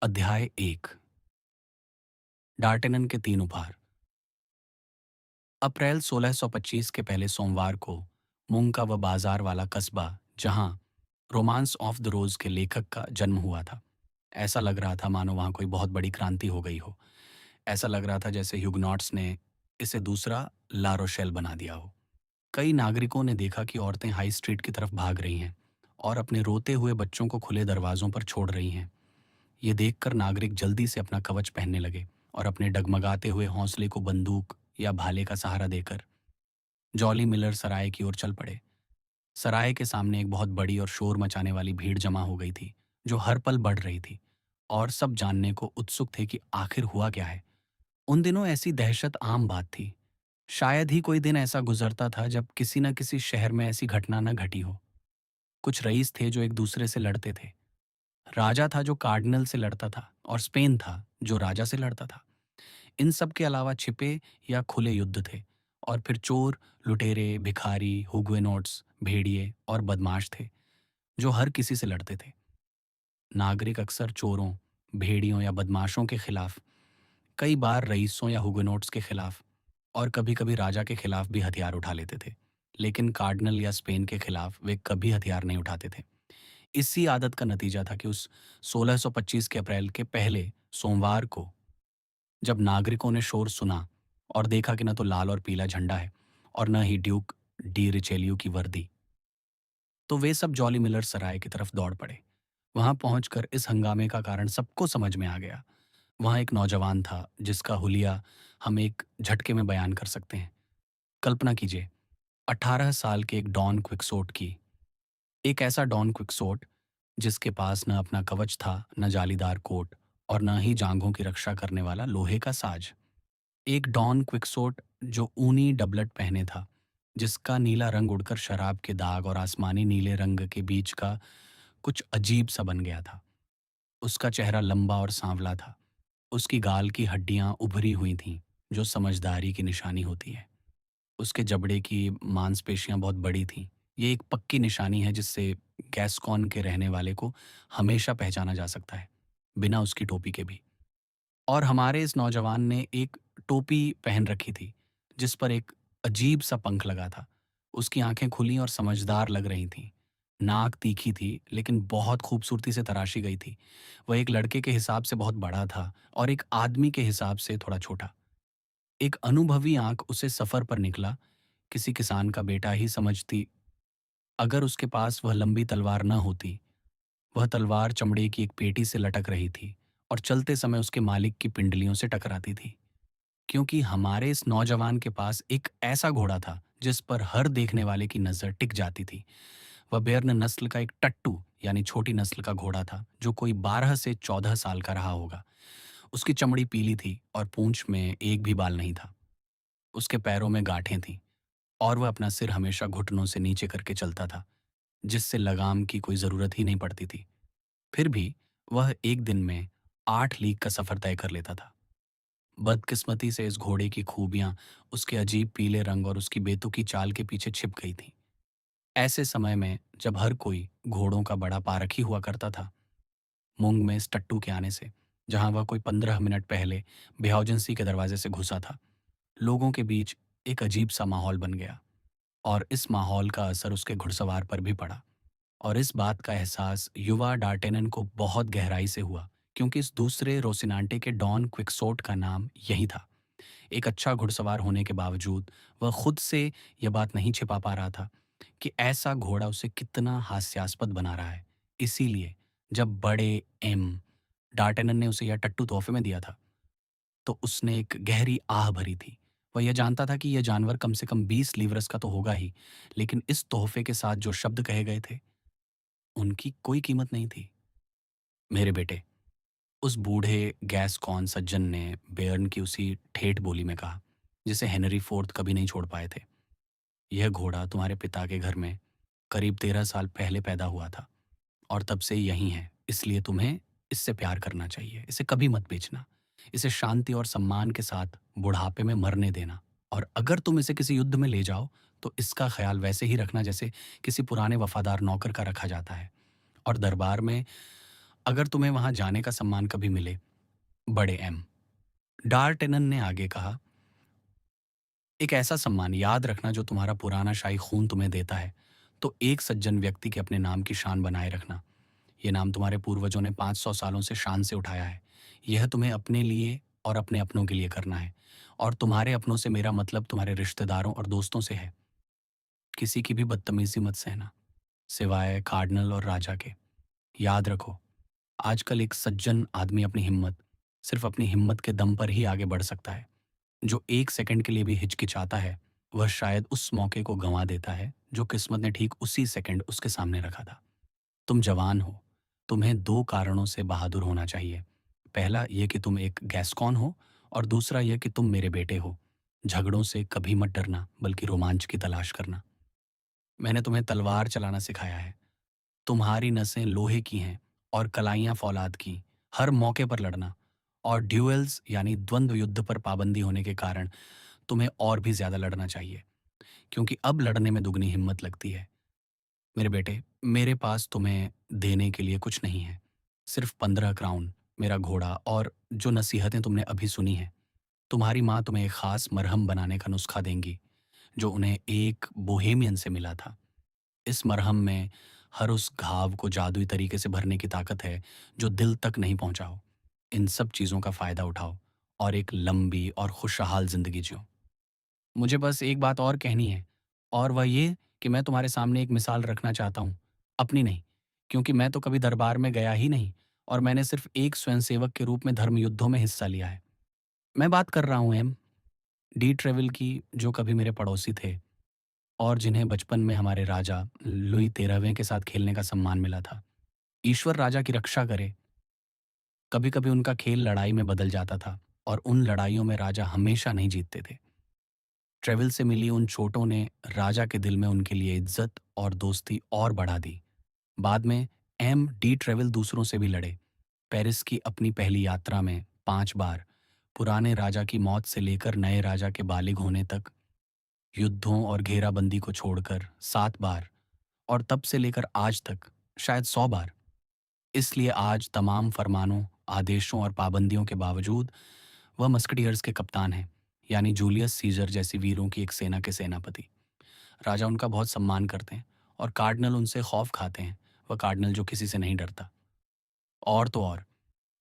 अध्याय 1। डार्टेनन के 3 उपहार। अप्रैल 1625 के पहले सोमवार को मूंग का वह बाजार वाला कस्बा जहां रोमांस ऑफ द रोज के लेखक का जन्म हुआ था। ऐसा लग रहा था मानो वहां कोई बहुत बड़ी क्रांति हो गई हो। ऐसा लग रहा था जैसे ह्यूगनॉट्स ने इसे दूसरा ला रोशेल बना दिया हो। कई नागरिकों ने देखा कि औरतें हाई स्ट्रीट की तरफ भाग रही हैं और अपने रोते हुए बच्चों को खुले दरवाजों पर छोड़ रही हैं। ये देखकर नागरिक जल्दी से अपना कवच पहनने लगे और अपने डगमगाते हुए हौसले को बंदूक या भाले का सहारा देकर जॉली मिलर सराय की ओर चल पड़े। सराय के सामने एक बहुत बड़ी और शोर मचाने वाली भीड़ जमा हो गई थी, जो हर पल बढ़ रही थी, और सब जानने को उत्सुक थे कि आखिर हुआ क्या है। उन दिनों ऐसी दहशत आम बात थी। शायद ही कोई दिन ऐसा गुजरता था जब किसी न किसी शहर में ऐसी घटना न घटी हो। कुछ रईस थे जो एक दूसरे से लड़ते थे। राजा था जो कार्डिनल से लड़ता था, और स्पेन था जो राजा से लड़ता था। इन सब के अलावा छिपे या खुले युद्ध थे। और फिर चोर, लुटेरे, भिखारी, हुगुएनोट्स, भेड़िए और बदमाश थे जो हर किसी से लड़ते थे। नागरिक अक्सर चोरों, भेड़ियों या बदमाशों के खिलाफ, कई बार रईसों या हुगुएनोट्स के खिलाफ, और कभी कभी राजा के खिलाफ भी हथियार उठा लेते थे। लेकिन कार्डिनल या स्पेन के खिलाफ वे कभी हथियार नहीं उठाते थे। इसी आदत का नतीजा था कि उस 1625 के अप्रैल के पहले सोमवार को, जब नागरिकों ने शोर सुना और देखा कि न तो लाल और पीला झंडा है और न ही ड्यूक डी रिचेलियो की वर्दी, तो वे सब जॉली मिलर सराय की तरफ दौड़ पड़े। वहां पहुंचकर इस हंगामे का कारण सबको समझ में आ गया। वहां एक नौजवान था जिसका हुलिया हम एक झटके में बयान कर सकते हैं। कल्पना कीजिए, 18 साल के एक डॉन क्विक्सोट की। एक ऐसा डॉन क्विक्सोट जिसके पास न अपना कवच था, न जालीदार कोट, और न ही जांघों की रक्षा करने वाला लोहे का साज। एक डॉन क्विक्सोट जो ऊनी डबलट पहने था, जिसका नीला रंग उड़कर शराब के दाग और आसमानी नीले रंग के बीच का कुछ अजीब सा बन गया था। उसका चेहरा लंबा और सांवला था। उसकी गाल की हड्डियां उभरी हुई थीं, जो समझदारी की निशानी होती है। उसके जबड़े की मांसपेशियां बहुत बड़ी थीं। ये एक पक्की निशानी है जिससे गैस्कॉन के रहने वाले को हमेशा पहचाना जा सकता है, बिना उसकी टोपी के भी। और हमारे इस नौजवान ने एक टोपी पहन रखी थी, जिस पर एक अजीब सा पंख लगा था। उसकी आंखें खुली और समझदार लग रही थीं। नाक तीखी थी, लेकिन बहुत खूबसूरती से तराशी गई थी। वह एक लड़के के हिसाब से बहुत बड़ा था और एक आदमी के हिसाब से थोड़ा छोटा। एक अनुभवी आंख उसे सफर पर निकला किसी किसान का बेटा ही समझती, अगर उसके पास वह लंबी तलवार न होती। वह तलवार चमड़े की एक पेटी से लटक रही थी और चलते समय उसके मालिक की पिंडलियों से टकराती थी। क्योंकि हमारे इस नौजवान के पास एक ऐसा घोड़ा था जिस पर हर देखने वाले की नजर टिक जाती थी। वह बेर्न नस्ल का एक टट्टू यानी छोटी नस्ल का घोड़ा था, जो कोई 12 से 14 साल का रहा होगा। उसकी चमड़ी पीली थी और पूंछ में एक भी बाल नहीं था। उसके पैरों में गांठें थीं और वह अपना सिर हमेशा घुटनों से नीचे करके चलता था, जिससे लगाम की कोई जरूरत ही नहीं पड़ती थी। फिर भी वह एक दिन में 8 लीग का सफर तय कर लेता था। बदकिस्मती से इस घोड़े की खूबियां उसके अजीब पीले रंग और उसकी बेतुकी चाल के पीछे छिप गई थीं। ऐसे समय में जब हर कोई घोड़ों का बड़ा पारखी हुआ करता था, मूंग में इस टट्टू के आने से, जहां वह कोई 15 मिनट पहले बेहौजनसी के दरवाजे से घुसा था, लोगों के बीच एक अजीब सा माहौल बन गया। और इस माहौल का असर उसके घुड़सवार पर भी पड़ा। और इस बात का एहसास युवा डार्टेनन को बहुत गहराई से हुआ, क्योंकि इस दूसरे रोसिनांटे के डॉन क्विक्सोट का नाम यही था। एक अच्छा घुड़सवार होने के बावजूद वह खुद से यह बात नहीं छिपा पा रहा था कि ऐसा घोड़ा उसे कितना हास्यास्पद बना रहा है। इसीलिए जब बड़े एम डार्टेनन ने उसे यह टट्टू तोहफे में दिया था, तो उसने एक गहरी आह भरी थी। वह यह जानता था कि यह जानवर कम से कम 20 लीवरस का तो होगा ही, लेकिन इस तोहफे के साथ जो शब्द कहे गए थे, उनकी कोई कीमत नहीं थी। मेरे बेटे, उस बूढ़े गैस्कॉन सज्जन ने बेयर्न की उसी ठेठ बोली में कहा, जिसे हेनरी फोर्थ कभी नहीं छोड़ पाए थे। यह घोड़ा तुम्हारे पिता के घर में करीब 13 साल पहले पैदा हुआ था और तब से यहीं है। इसलिए तुम्हें इससे प्यार करना चाहिए। इसे कभी मत बेचना। इसे शांति और सम्मान के साथ बुढ़ापे में मरने देना। और अगर तुम इसे किसी युद्ध में ले जाओ, तो इसका ख्याल वैसे ही रखना जैसे किसी पुराने वफादार नौकर का रखा जाता है। और दरबार में अगर तुम्हें वहां जाने का सम्मान कभी मिले, बड़े एम। डार्टेनन ने आगे कहा, एक ऐसा सम्मान याद रखना जो तुम्हारा पुराना शाही खून तुम्हें देता है, तो एक सज्जन व्यक्ति के अपने नाम की शान बनाए रखना। ये नाम तुम्हारे पूर्वजों ने 500 सालों से शान से उठाया है। यह तुम्हें अपने लिए और अपने अपनों के लिए करना है। और तुम्हारे अपनों से मेरा मतलब तुम्हारे रिश्तेदारों और दोस्तों से है। किसी की भी बदतमीजी मत सहना, सिवाय कार्डिनल और राजा के। याद रखो, आजकल एक सज्जन आदमी अपनी हिम्मत, सिर्फ अपनी हिम्मत के दम पर ही आगे बढ़ सकता है। जो एक सेकंड के लिए भी हिचकिचाता है, वह शायद उस मौके को गंवा देता है जो किस्मत ने ठीक उसी सेकंड उसके सामने रखा था। तुम जवान हो। तुम्हें दो कारणों से बहादुर होना चाहिए। पहला यह कि तुम एक गैस्कॉन हो, और दूसरा यह कि तुम मेरे बेटे हो। झगड़ों से कभी मत डरना, बल्कि रोमांच की तलाश करना। मैंने तुम्हें तलवार चलाना सिखाया है। तुम्हारी नसें लोहे की हैं और कलाइयां फौलाद की। हर मौके पर लड़ना। और ड्यूएल्स यानी द्वंद्व युद्ध पर पाबंदी होने के कारण तुम्हें और भी ज्यादा लड़ना चाहिए, क्योंकि अब लड़ने में दुगनी हिम्मत लगती है। मेरे बेटे, मेरे पास तुम्हें देने के लिए कुछ नहीं है। सिर्फ 15 क्राउन, मेरा घोड़ा, और जो नसीहतें तुमने अभी सुनी हैं। तुम्हारी माँ तुम्हें एक खास मरहम बनाने का नुस्खा देंगी, जो उन्हें एक बोहेमियन से मिला था। इस मरहम में हर उस घाव को जादुई तरीके से भरने की ताकत है जो दिल तक नहीं पहुंचा हो। इन सब चीज़ों का फ़ायदा उठाओ और एक लंबी और खुशहाल ज़िंदगी जियो। मुझे बस एक बात और कहनी है, और वह ये कि मैं तुम्हारे सामने एक मिसाल रखना चाहता हूँ, अपनी नहीं, क्योंकि मैं तो कभी दरबार में गया ही नहीं, और मैंने सिर्फ एक स्वयंसेवक के रूप में धर्म युद्धों में हिस्सा लिया है। मैं बात कर रहा हूँ एम डी ट्रेवल की, जो कभी मेरे पड़ोसी थे और जिन्हें बचपन में हमारे राजा लुई 13वें के साथ खेलने का सम्मान मिला था। ईश्वर राजा की रक्षा करे। कभी कभी उनका खेल लड़ाई में बदल जाता था, और उन लड़ाइयों में राजा हमेशा नहीं जीतते थे। ट्रेवल से मिली उन चोटों ने राजा के दिल में उनके लिए इज्जत और दोस्ती और बढ़ा दी। बाद में एम डी ट्रेवल दूसरों से भी लड़े। पेरिस की अपनी पहली यात्रा में 5 बार, पुराने राजा की मौत से लेकर नए राजा के बालिग होने तक, युद्धों और घेराबंदी को छोड़कर 7 बार, और तब से लेकर आज तक शायद 100 बार। इसलिए आज तमाम फरमानों, आदेशों और पाबंदियों के बावजूद वह मस्कटियर्स के कप्तान हैं, यानी जूलियस सीजर जैसी वीरों की एक सेना के सेनापति। राजा उनका बहुत सम्मान करते हैं, और कार्डिनल उनसे खौफ खाते हैं। वह कार्डिनल जो किसी से नहीं डरता। और तो और,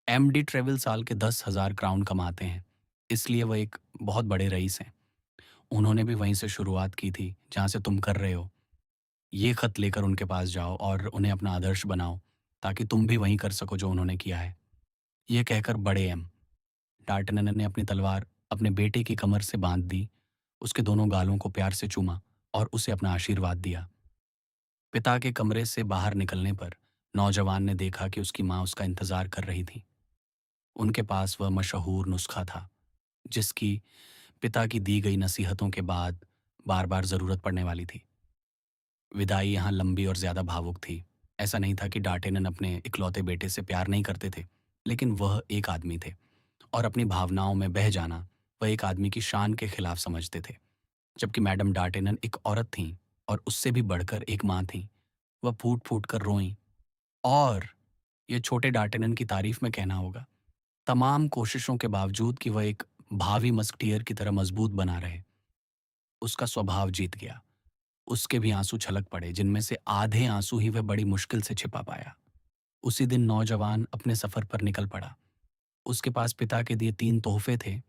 एमडी ट्रेवल साल के 10,000 क्राउन कमाते हैं, इसलिए वह एक बहुत बड़े रईस हैं। उन्होंने भी वहीं से शुरुआत की थी जहाँ से तुम कर रहे हो। ये खत लेकर उनके पास जाओ और उन्हें अपना आदर्श बनाओ, ताकि तुम भी वहीं कर सको जो उन्होंने किया है। ये कहकर बड़े एम डार्टनन ने अपनी तलवार अपने बेटे की कमर से बांध दी, उसके दोनों गालों को प्यार से चूमा और उसे अपना आशीर्वाद दिया। पिता के कमरे से बाहर निकलने पर नौजवान ने देखा कि उसकी माँ उसका इंतजार कर रही थी। उनके पास वह मशहूर नुस्खा था, जिसकी पिता की दी गई नसीहतों के बाद बार बार जरूरत पड़ने वाली थी। विदाई यहाँ लंबी और ज्यादा भावुक थी। ऐसा नहीं था कि डार्टेनन अपने इकलौते बेटे से प्यार नहीं करते थे, लेकिन वह एक आदमी थे, और अपनी भावनाओं में बह जाना वह एक आदमी की शान के खिलाफ समझते थे। जबकि मैडम डार्टेनन एक औरत थीं, और उससे भी बढ़कर एक माँ थीं। वह फूट फूट कर रोईं। और ये छोटे डार्टेनन की तारीफ में कहना होगा, तमाम कोशिशों के बावजूद कि वह एक भावी मस्कटियर की तरह मजबूत बना रहे, उसका स्वभाव जीत गया। उसके भी आंसू छलक पड़े, जिनमें से आधे आंसू ही वह बड़ी मुश्किल से छिपा पाया। उसी दिन नौजवान अपने सफर पर निकल पड़ा। उसके पास पिता के दिए 3 तोहफे थे,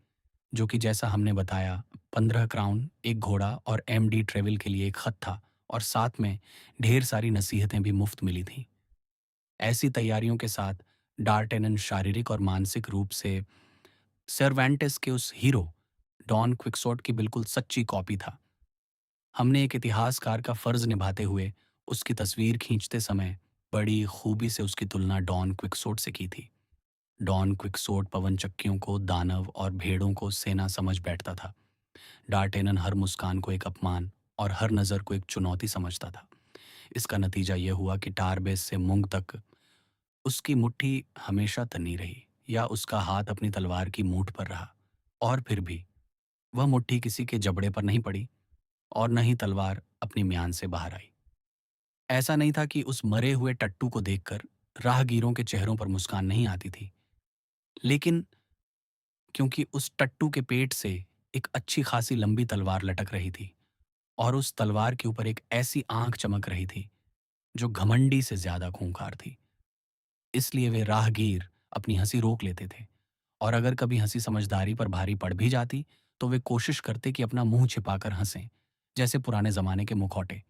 जो कि जैसा हमने बताया, 15 क्राउन, एक घोड़ा और एमडी ट्रेवल के लिए एक खत था, और साथ में ढेर सारी नसीहतें भी मुफ्त मिली थीं। ऐसी तैयारियों के साथ डार्टेनन शारीरिक और मानसिक रूप से सर्वेंटेस के उस हीरो डॉन क्विक्सोट की बिल्कुल सच्ची कॉपी था। हमने एक इतिहासकार का फर्ज निभाते हुए उसकी तस्वीर खींचते समय बड़ी खूबी से उसकी तुलना डॉन क्विक्सोट से की थी। डॉन क्विक्सोट पवनचक्कियों को दानव और भेड़ों को सेना समझ बैठता था। डार्टेनन हर मुस्कान को एक अपमान और हर नज़र को एक चुनौती समझता था। इसका नतीजा यह हुआ कि टारबेस से मुंग तक उसकी मुट्ठी हमेशा तनी रही, या उसका हाथ अपनी तलवार की मूठ पर रहा। और फिर भी वह मुट्ठी किसी के जबड़े पर नहीं पड़ी, और न ही तलवार अपनी म्यान से बाहर आई। ऐसा नहीं था कि उस मरे हुए टट्टू को देखकर राहगीरों के चेहरों पर मुस्कान नहीं आती थी, लेकिन क्योंकि उस टट्टू के पेट से एक अच्छी खासी लंबी तलवार लटक रही थी और उस तलवार के ऊपर एक ऐसी आंख चमक रही थी जो घमंडी से ज्यादा खूंखार थी। इसलिए वे राहगीर अपनी हंसी रोक लेते थे, और अगर कभी हंसी समझदारी पर भारी पड़ भी जाती तो वे कोशिश करते कि अपना मुंह छिपाकर हंसें, जैसे पुराने जमाने के मुखौटे।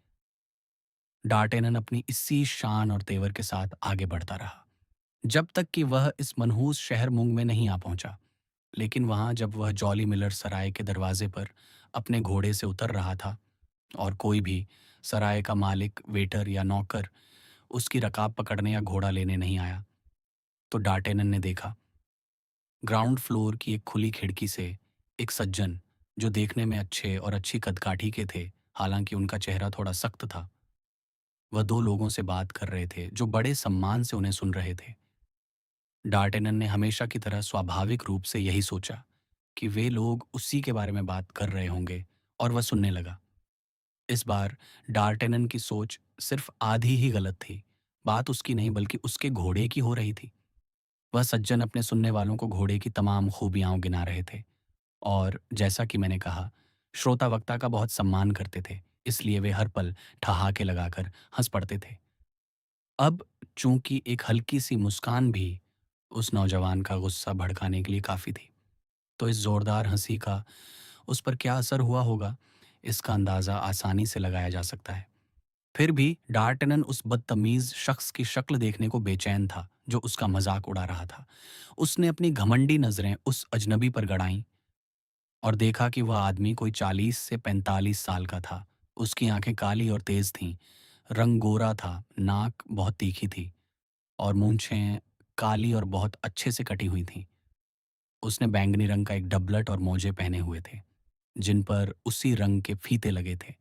डार्टेनन अपनी इसी शान और तेवर के साथ आगे बढ़ता रहा, जब तक कि वह इस मनहूस शहर मुंग में नहीं आ पहुंचा। लेकिन वहां जब वह जॉली मिलर सराय के दरवाजे पर अपने घोड़े से उतर रहा था और कोई भी सराय का मालिक, वेटर या नौकर उसकी रकाब पकड़ने या घोड़ा लेने नहीं आया, तो डार्टेनन ने देखा ग्राउंड फ्लोर की एक खुली खिड़की से एक सज्जन, जो देखने में अच्छे और अच्छी कदकाठी के थे, हालांकि उनका चेहरा थोड़ा सख्त था। वह दो लोगों से बात कर रहे थे जो बड़े सम्मान से उन्हें सुन रहे थे। डार्टेनन ने हमेशा की तरह स्वाभाविक रूप से यही सोचा कि वे लोग उसी के बारे में बात कर रहे होंगे, और वह सुनने लगा। इस बार डार्टेनन की सोच सिर्फ आधी ही गलत थी। बात उसकी नहीं बल्कि उसके घोड़े की हो रही थी। वह सज्जन अपने सुनने वालों को घोड़े की तमाम खूबियां गिना रहे थे, और जैसा कि मैंने कहा, श्रोता वक्ता का बहुत सम्मान करते थे, इसलिए वे हर पल ठहाके लगाकर हंस पड़ते थे। अब चूंकि एक हल्की सी मुस्कान भी उस नौजवान का गुस्सा भड़काने के लिए काफी थी, तो इस जोरदार हंसी का उस पर क्या असर हुआ होगा, इसका अंदाजा आसानी से लगाया जा सकता है। फिर भी डार्टनन उस बदतमीज शख्स की शक्ल देखने को बेचैन था जो उसका मजाक उड़ा रहा था। उसने अपनी घमंडी नजरें उस अजनबी पर गड़ाईं और देखा कि वह आदमी कोई 40 से 45 साल का था। उसकी आंखें काली और तेज थीं, रंग गोरा था, नाक बहुत तीखी थी और मूंछें काली और बहुत अच्छे से कटी हुई थीं। उसने बैंगनी रंग का एक डबलट और मोजे पहने हुए थे, जिन पर उसी रंग के फीते लगे थे।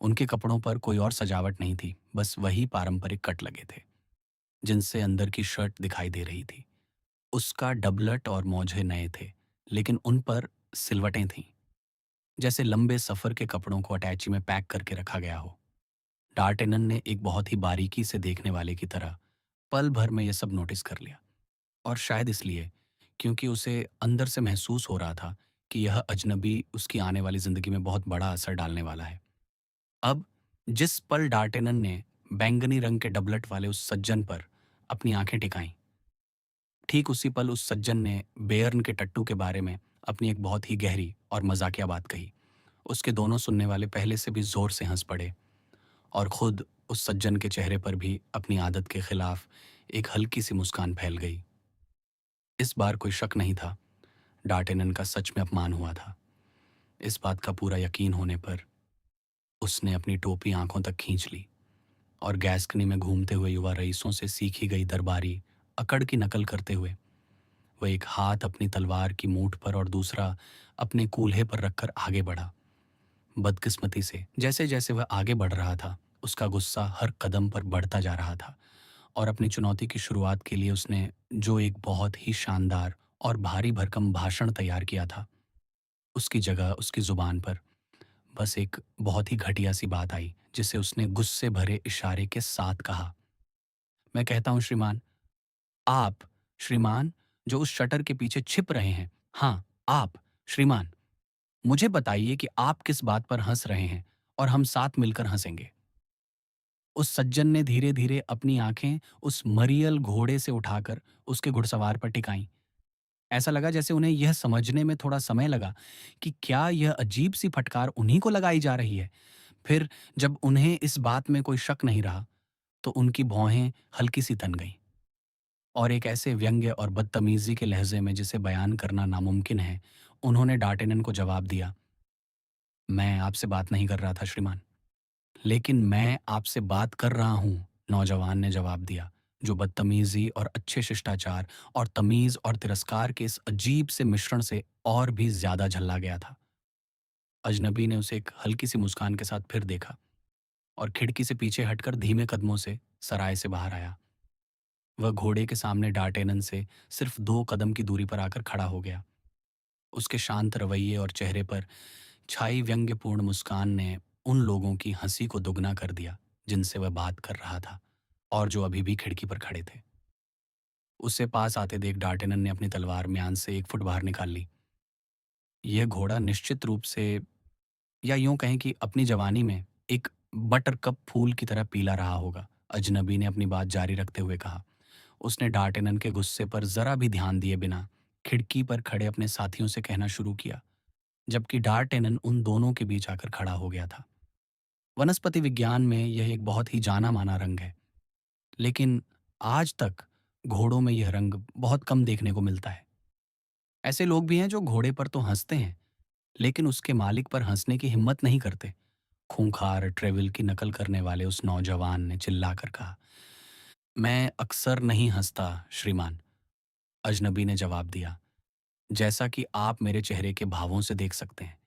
उनके कपड़ों पर कोई और सजावट नहीं थी, बस वही पारंपरिक कट लगे थे जिनसे अंदर की शर्ट दिखाई दे रही थी। उसका डबलट और मोजे नए थे, लेकिन उन पर सिलवटें थीं, जैसे लंबे सफर के कपड़ों को अटैची में पैक करके रखा गया हो। डार्टेनन ने एक बहुत ही बारीकी से देखने वाले की तरह पल भर में यह सब नोटिस कर लिया, और शायद इसलिए क्योंकि उसे अंदर से महसूस हो रहा था कि यह अजनबी उसकी आने वाली जिंदगी में बहुत बड़ा असर डालने वाला है। अब जिस पल डार्टेनन ने बैंगनी रंग के डबलट वाले उस सज्जन पर अपनी आंखें टिकाईं, ठीक उसी पल उस सज्जन ने बेयर्न के टट्टू के बारे में अपनी एक बहुत ही गहरी और मजाकिया बात कही। उसके दोनों सुनने वाले पहले से भी जोर से हंस पड़े, और खुद उस सज्जन के चेहरे पर भी अपनी आदत के खिलाफ एक हल्की सी मुस्कान फैल गई। इस बार कोई शक नहीं था, डार्टेनन का सच में अपमान हुआ था। इस बात का पूरा यकीन होने पर उसने अपनी टोपी आंखों तक खींच ली और गैस्कनी में घूमते हुए युवा रईसों से सीखी गई दरबारी अकड़ की नकल करते हुए वह एक हाथ अपनी तलवार की मूठ पर और दूसरा अपने कूल्हे पर रखकर आगे बढ़ा। बदकिस्मती से जैसे जैसे वह आगे बढ़ रहा था, उसका गुस्सा हर कदम पर बढ़ता जा रहा था, और अपनी चुनौती की शुरुआत के लिए उसने जो एक बहुत ही शानदार और भारी भरकम भाषण तैयार किया था, उसकी जगह उसकी जुबान पर बस एक बहुत ही घटिया सी बात आई, जिसे उसने गुस्से भरे इशारे के साथ कहा। मैं कहता हूं श्रीमान, आप, श्रीमान, जो उस शटर के पीछे छिप रहे हैं, हाँ, आप, श्रीमान, मुझे बताइए कि आप किस बात पर हंस रहे हैं, और हम साथ मिलकर हंसेंगे। उस सज्जन ने धीरे धीरे अपनी आंखें उस मरियल घोड़े से उठाकर उसके घुड़सवार पर टिकाईं। ऐसा लगा जैसे उन्हें यह समझने में थोड़ा समय लगा कि क्या यह अजीब सी फटकार उन्हीं को लगाई जा रही है। फिर जब उन्हें इस बात में कोई शक नहीं रहा, तो उनकी भौहें हल्की सी तन गईं, और एक ऐसे व्यंग्य और बदतमीजी के लहजे में जिसे बयान करना नामुमकिन है, उन्होंने डार्टेनन को जवाब दिया, मैं आपसे बात नहीं कर रहा था श्रीमान, लेकिन मैं आपसे बात कर रहा हूं। नौजवान ने जवाब दिया, जो बदतमीजी और अच्छे शिष्टाचार और तमीज और तिरस्कार के इस अजीब से मिश्रण से और भी ज्यादा झल्ला गया था। अजनबी ने उसे एक हल्की सी मुस्कान के साथ फिर देखा और खिड़की से पीछे हटकर धीमे कदमों से सराय से बाहर आया। वह घोड़े के सामने डार्टेनन से सिर्फ 2 कदम की दूरी पर आकर खड़ा हो गया। उसके शांत रवैये और चेहरे पर छाई व्यंग्यपूर्ण मुस्कान ने उन लोगों की हंसी को दुगना कर दिया जिनसे वह बात कर रहा था और जो अभी भी खिड़की पर खड़े थे। उसे पास आते देख डार्टेनन ने अपनी तलवार म्यान से 1 फुट बाहर निकाल ली। यह घोड़ा निश्चित रूप से, या यूँ कहें कि अपनी जवानी में, एक बटरकप फूल की तरह पीला रहा होगा, अजनबी ने अपनी बात जारी रखते हुए कहा। उसने डार्टेनन के गुस्से पर ज़रा भी ध्यान दिए बिना खिड़की पर खड़े अपने साथियों से कहना शुरू किया, जबकि डार्टेनन उन दोनों के बीच आकर खड़ा हो गया था। वनस्पति विज्ञान में यह एक बहुत ही जाना-माना रंग है, लेकिन आज तक घोड़ों में यह रंग बहुत कम देखने को मिलता है। ऐसे लोग भी हैं जो घोड़े पर तो हँसते हैं, लेकिन उसके मालिक पर हँसने की हिम्मत नहीं करते। खूंखार ट्रेविल की नकल करने वाले उस नौजवान ने चिल्लाकर कहा। मैं अक्सर नहीं हँसता, श्रीमान, अजनबी ने जवाब दिया, जैसा कि आप मेरे चेहरे के भावों से देख सकते हैं।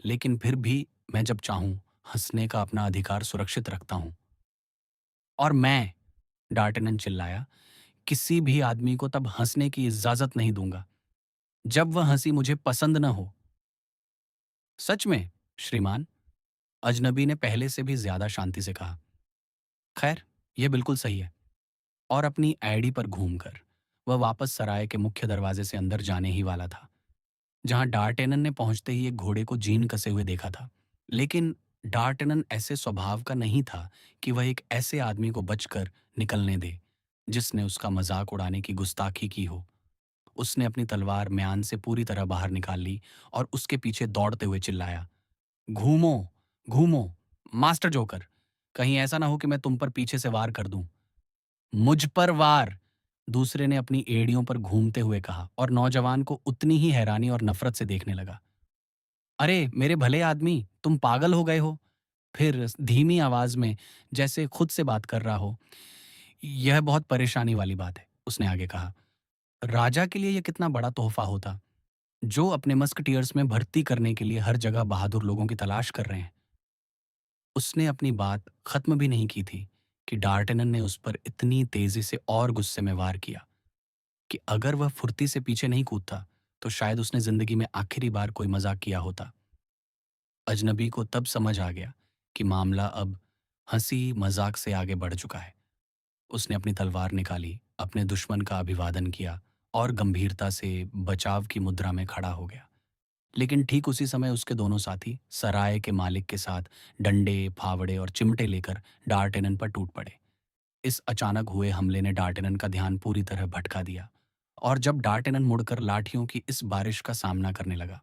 लेकिन फिर भी मैं जब चाहूँ हँसने का अपना अधिकार सुरक्षित रखता हूँ। और मैं, डार्टेनन चिल्लाया, किसी भी आदमी को तब हँसने की इजाज़त नहीं दूंगा जब वह हँसी मुझे पसंद न हो। सच में, श्रीमान, अजनबी ने पहले से भी ज्यादा शांति से कहा। खैर, यह बिल्कुल सही है। और अपनी ऐड़ी पर घूमकर वह वापस सराय के मुख्य दरवाजे से अंदर जाने ही वाला था, जहां डार्टेनन ने पहुंचते ही एक घोड़े को जीन कसे हुए देखा था। लेकिन डार्टेनन ऐसे स्वभाव का नहीं था कि वह एक ऐसे आदमी को बचकर निकलने दे जिसने उसका मजाक उड़ाने की गुस्ताखी की हो। उसने अपनी तलवार म्यान से पूरी तरह बाहर निकाल ली और उसके पीछे दौड़ते हुए चिल्लाया, घूमो, घूमो, मास्टर जोकर, कहीं ऐसा ना हो कि मैं तुम पर पीछे से वार कर दूं। मुझ पर वार, दूसरे ने अपनी एड़ियों पर घूमते हुए कहा और नौजवान को उतनी ही हैरानी और नफरत से देखने लगा। अरे मेरे भले आदमी, तुम पागल हो गए हो? फिर धीमी आवाज में, जैसे खुद से बात कर रहा हो, यह बहुत परेशानी वाली बात है, उसने आगे कहा। राजा के लिए यह कितना बड़ा तोहफा होता, जो अपने मस्कटियर्स में भर्ती करने के लिए हर जगह बहादुर लोगों की तलाश कर रहे हैं। उसने अपनी बात खत्म भी नहीं की थी कि डार्टेनन ने उस पर इतनी तेजी से और गुस्से में वार किया कि अगर वह फुर्ती से पीछे नहीं कूदता तो शायद उसने जिंदगी में आखिरी बार कोई मजाक किया होता। अजनबी को तब समझ आ गया कि मामला अब हंसी मजाक से आगे बढ़ चुका है। उसने अपनी तलवार निकाली, अपने दुश्मन का अभिवादन किया और गंभीरता से बचाव की मुद्रा में खड़ा हो गया। लेकिन ठीक उसी समय उसके दोनों साथी सराय के मालिक के साथ डंडे, फावड़े और चिमटे लेकर डार्टेनन पर टूट पड़े। इस अचानक हुए हमले ने डार्टेनन का ध्यान पूरी तरह भटका दिया, और जब डार्टेनन मुड़कर लाठियों की इस बारिश का सामना करने लगा,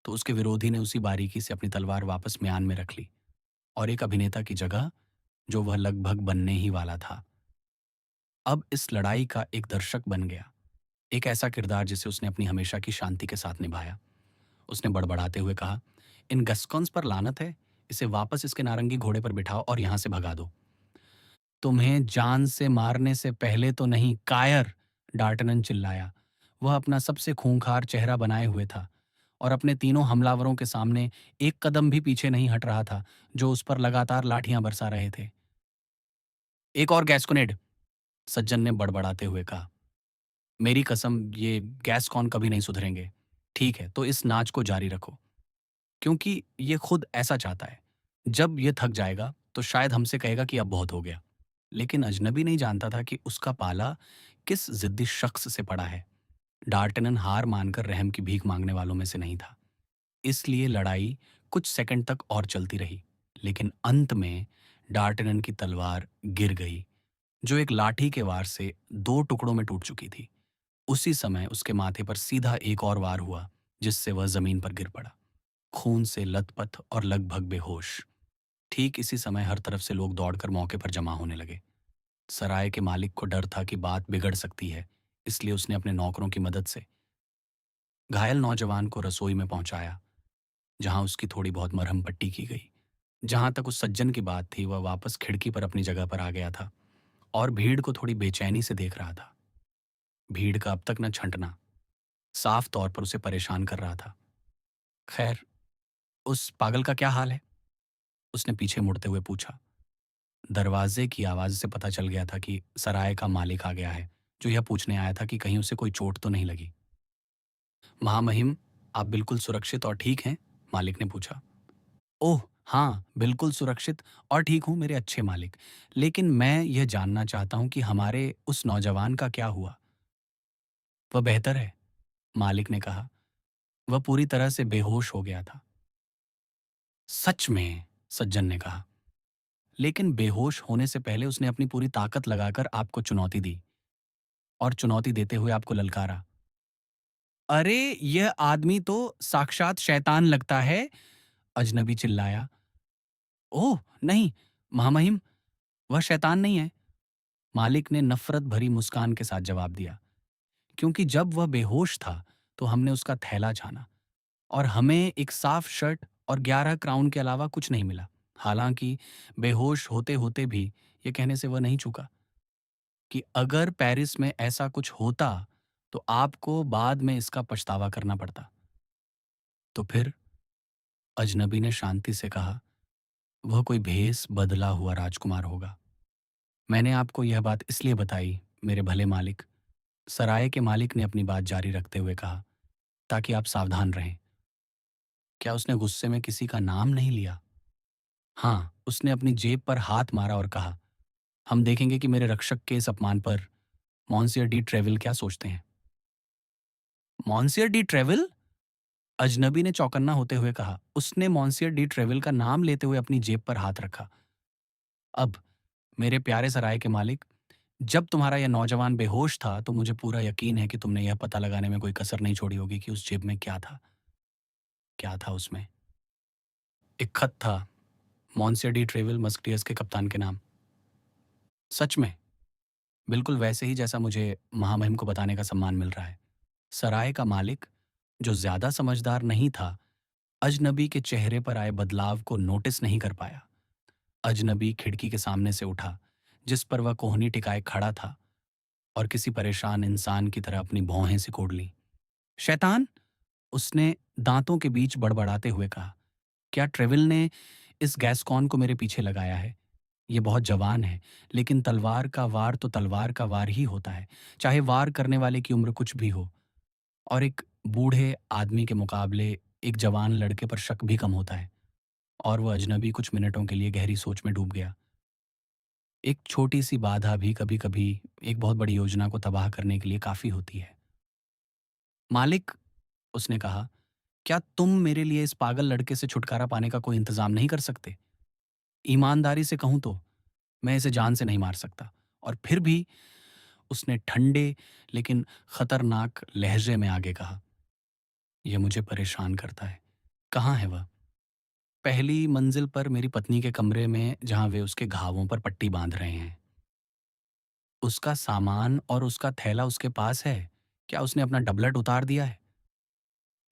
तो उसके विरोधी ने उसी बारीकी से अपनी तलवार वापस म्यान में रख ली और एक अभिनेता की जगह, जो वह लगभग बनने ही वाला था, अब इस लड़ाई का एक दर्शक बन गया। एक ऐसा किरदार जिसे उसने अपनी हमेशा की शांति के साथ निभाया। उसने बड़बड़ाते हुए कहा, इन गस्कॉन्स पर लानत है, इसे वापस इसके नारंगी घोड़े पर बिठाओ और यहां से भगा दो। तुम्हें जान से मारने से पहले तो नहीं, कायर, डार्टनन चिल्लाया। वह अपना सबसे खूंखार चेहरा बनाए हुए था और अपने तीनों हमलावरों के सामने एक कदम भी पीछे नहीं हट रहा था, जो उस पर लगातार लाठियां बरसा रहे थे। एक और गैस्कोनेड, सज्जन ने बड़बड़ाते हुए कहा। मेरी कसम, ये गैस कौन कभी नहीं सुधरेंगे। ठीक है, तो इस नाच को जारी रखो, क्योंकि ये खुद ऐसा चाहता है। जब ये थक जाएगा तो शायद हमसे कहेगा कि अब बहुत हो गया। लेकिन अजनबी नहीं जानता था कि उसका पाला किस जिद्दी शख्स से पड़ा है। डार्टनन हार मानकर रहम की भीख मांगने वालों में से नहीं था। इसलिए लड़ाई कुछ सेकंड तक और चलती रही, लेकिन अंत में डार्टनन की तलवार गिर गई, जो एक लाठी के वार से दो टुकड़ों में टूट चुकी थी। उसी समय उसके माथे पर सीधा एक और वार हुआ, जिससे वह जमीन पर गिर पड़ा, खून से लथपथ और लगभग बेहोश। ठीक इसी समय हर तरफ से लोग दौड़कर मौके पर जमा होने लगे। सराय के मालिक को डर था कि बात बिगड़ सकती है, इसलिए उसने अपने नौकरों की मदद से घायल नौजवान को रसोई में पहुंचाया, जहां उसकी थोड़ी बहुत मरहम पट्टी की गई। जहां तक उस सज्जन की बात थी, वह वापस खिड़की पर अपनी जगह पर आ गया था और भीड़ को थोड़ी बेचैनी से देख रहा था। भीड़ का अब तक न छंटना साफ तौर पर उसे परेशान कर रहा था। खैर, उस पागल का क्या हाल है? उसने पीछे मुड़ते हुए पूछा। दरवाजे की आवाज से पता चल गया था कि सराय का मालिक आ गया है, जो यह पूछने आया था कि कहीं उसे कोई चोट तो नहीं लगी। महामहिम, आप बिल्कुल सुरक्षित और ठीक हैं? मालिक ने पूछा। ओह हाँ, बिल्कुल सुरक्षित और ठीक हूँ मेरे अच्छे मालिक। लेकिन मैं यह जानना चाहता हूँ कि हमारे उस नौजवान का क्या हुआ? वह बेहतर है, मालिक ने कहा। वह पूरी तरह से बेहोश हो गया था। सच में, सज्जन ने कहा। लेकिन बेहोश होने से पहले उसने अपनी पूरी ताकत लगाकर आपको चुनौती दी और चुनौती देते हुए आपको ललकारा। अरे, यह आदमी तो साक्षात शैतान लगता है, अजनबी चिल्लाया। ओह, नहीं, महामहिम, वह शैतान नहीं है, मालिक ने नफरत भरी मुस्कान के साथ जवाब दिया। क्योंकि जब वह बेहोश था, तो हमने उसका थैला छाना और हमें एक साफ शर्ट और 11 क्राउन के अलावा कुछ नहीं मिला। हालांकि बेहोश होते होते भी ये कहने से वह नहीं चूका कि अगर पेरिस में ऐसा कुछ होता तो आपको बाद में इसका पछतावा करना पड़ता। तो फिर, अजनबी ने शांति से कहा, वह कोई भेस बदला हुआ राजकुमार होगा। मैंने आपको यह बात इसलिए बताई, मेरे भले मालिक, सराय के मालिक ने अपनी बात जारी रखते हुए कहा, ताकि आप सावधान रहें। क्या उसने गुस्से में किसी का नाम नहीं लिया? हाँ, उसने अपनी जेब पर हाथ मारा और कहा, हम देखेंगे कि मेरे रक्षक के इस अपमान पर मॉन्सियर डी ट्रेविल क्या सोचते हैं। मॉन्सियर डी ट्रेविल? अजनबी ने चौकन्ना होते हुए कहा। उसने मॉन्सियर डी ट्रेविल का नाम लेते हुए अपनी जेब पर हाथ रखा। अब, मेरे प्यारे सराय के मालिक, जब तुम्हारा यह नौजवान बेहोश था तो मुझे पूरा यकीन है कि तुमने यह पता लगाने में कोई कसर नहीं छोड़ी होगी कि उस जेब में क्या था। क्या था उसमें? एक खत था, मॉन्सियर डी ट्रेविल मस्कटियर्स के कप्तान के नाम। सच में? बिल्कुल वैसे ही जैसा मुझे महामहिम को बताने का सम्मान मिल रहा है। सराय का मालिक, जो ज्यादा समझदार नहीं था, अजनबी के चेहरे पर आए बदलाव को नोटिस नहीं कर पाया। अजनबी खिड़की के सामने से उठा, जिस पर वह कोहनी टिकाए खड़ा था, और किसी परेशान इंसान की तरह अपनी भौहें सिकोड़ ली। शैतान! उसने दांतों के बीच बड़बड़ाते हुए कहा। क्या ट्रेविल ने इस गैस्कॉन को मेरे पीछे लगाया है? ये बहुत जवान है, लेकिन तलवार का वार तो तलवार का वार ही होता है, चाहे वार करने वाले की उम्र कुछ भी हो। और एक बूढ़े आदमी के मुकाबले एक जवान लड़के पर शक भी कम होता है। और वह अजनबी कुछ मिनटों के लिए गहरी सोच में डूब गया। एक छोटी सी बाधा भी कभी कभी एक बहुत बड़ी योजना को तबाह करने के लिए काफी होती है। मालिक, उसने कहा, क्या तुम मेरे लिए इस पागल लड़के से छुटकारा पाने का कोई इंतजाम नहीं कर सकते? ईमानदारी से कहूं तो मैं इसे जान से नहीं मार सकता। और फिर भी, उसने ठंडे लेकिन खतरनाक लहजे में आगे कहा, यह मुझे परेशान करता है। कहाँ है वह? पहली मंजिल पर मेरी पत्नी के कमरे में, जहां वे उसके घावों पर पट्टी बांध रहे हैं। उसका सामान और उसका थैला उसके पास है। क्या उसने अपना डबलट उतार दिया है?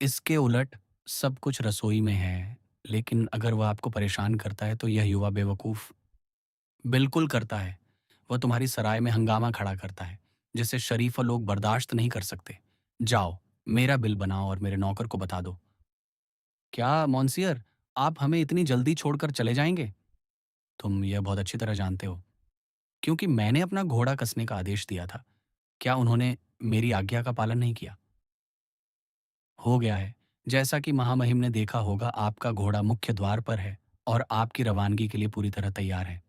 इसके उलट, सब कुछ रसोई में है। लेकिन अगर वह आपको परेशान करता है तो यह युवा बेवकूफ बिल्कुल करता है। वह तुम्हारी सराय में हंगामा खड़ा करता है, जिसे शरीफ लोग बर्दाश्त नहीं कर सकते। जाओ, मेरा बिल बनाओ और मेरे नौकर को बता दो। क्या मॉन्सियर, आप हमें इतनी जल्दी छोड़कर चले जाएंगे? तुम यह बहुत अच्छी तरह जानते हो, क्योंकि मैंने अपना घोड़ा कसने का आदेश दिया था। क्या उन्होंने मेरी आज्ञा का पालन नहीं किया? हो गया है। जैसा कि महामहिम ने देखा होगा, आपका घोड़ा मुख्य द्वार पर है और आपकी रवानगी के लिए पूरी तरह तैयार है।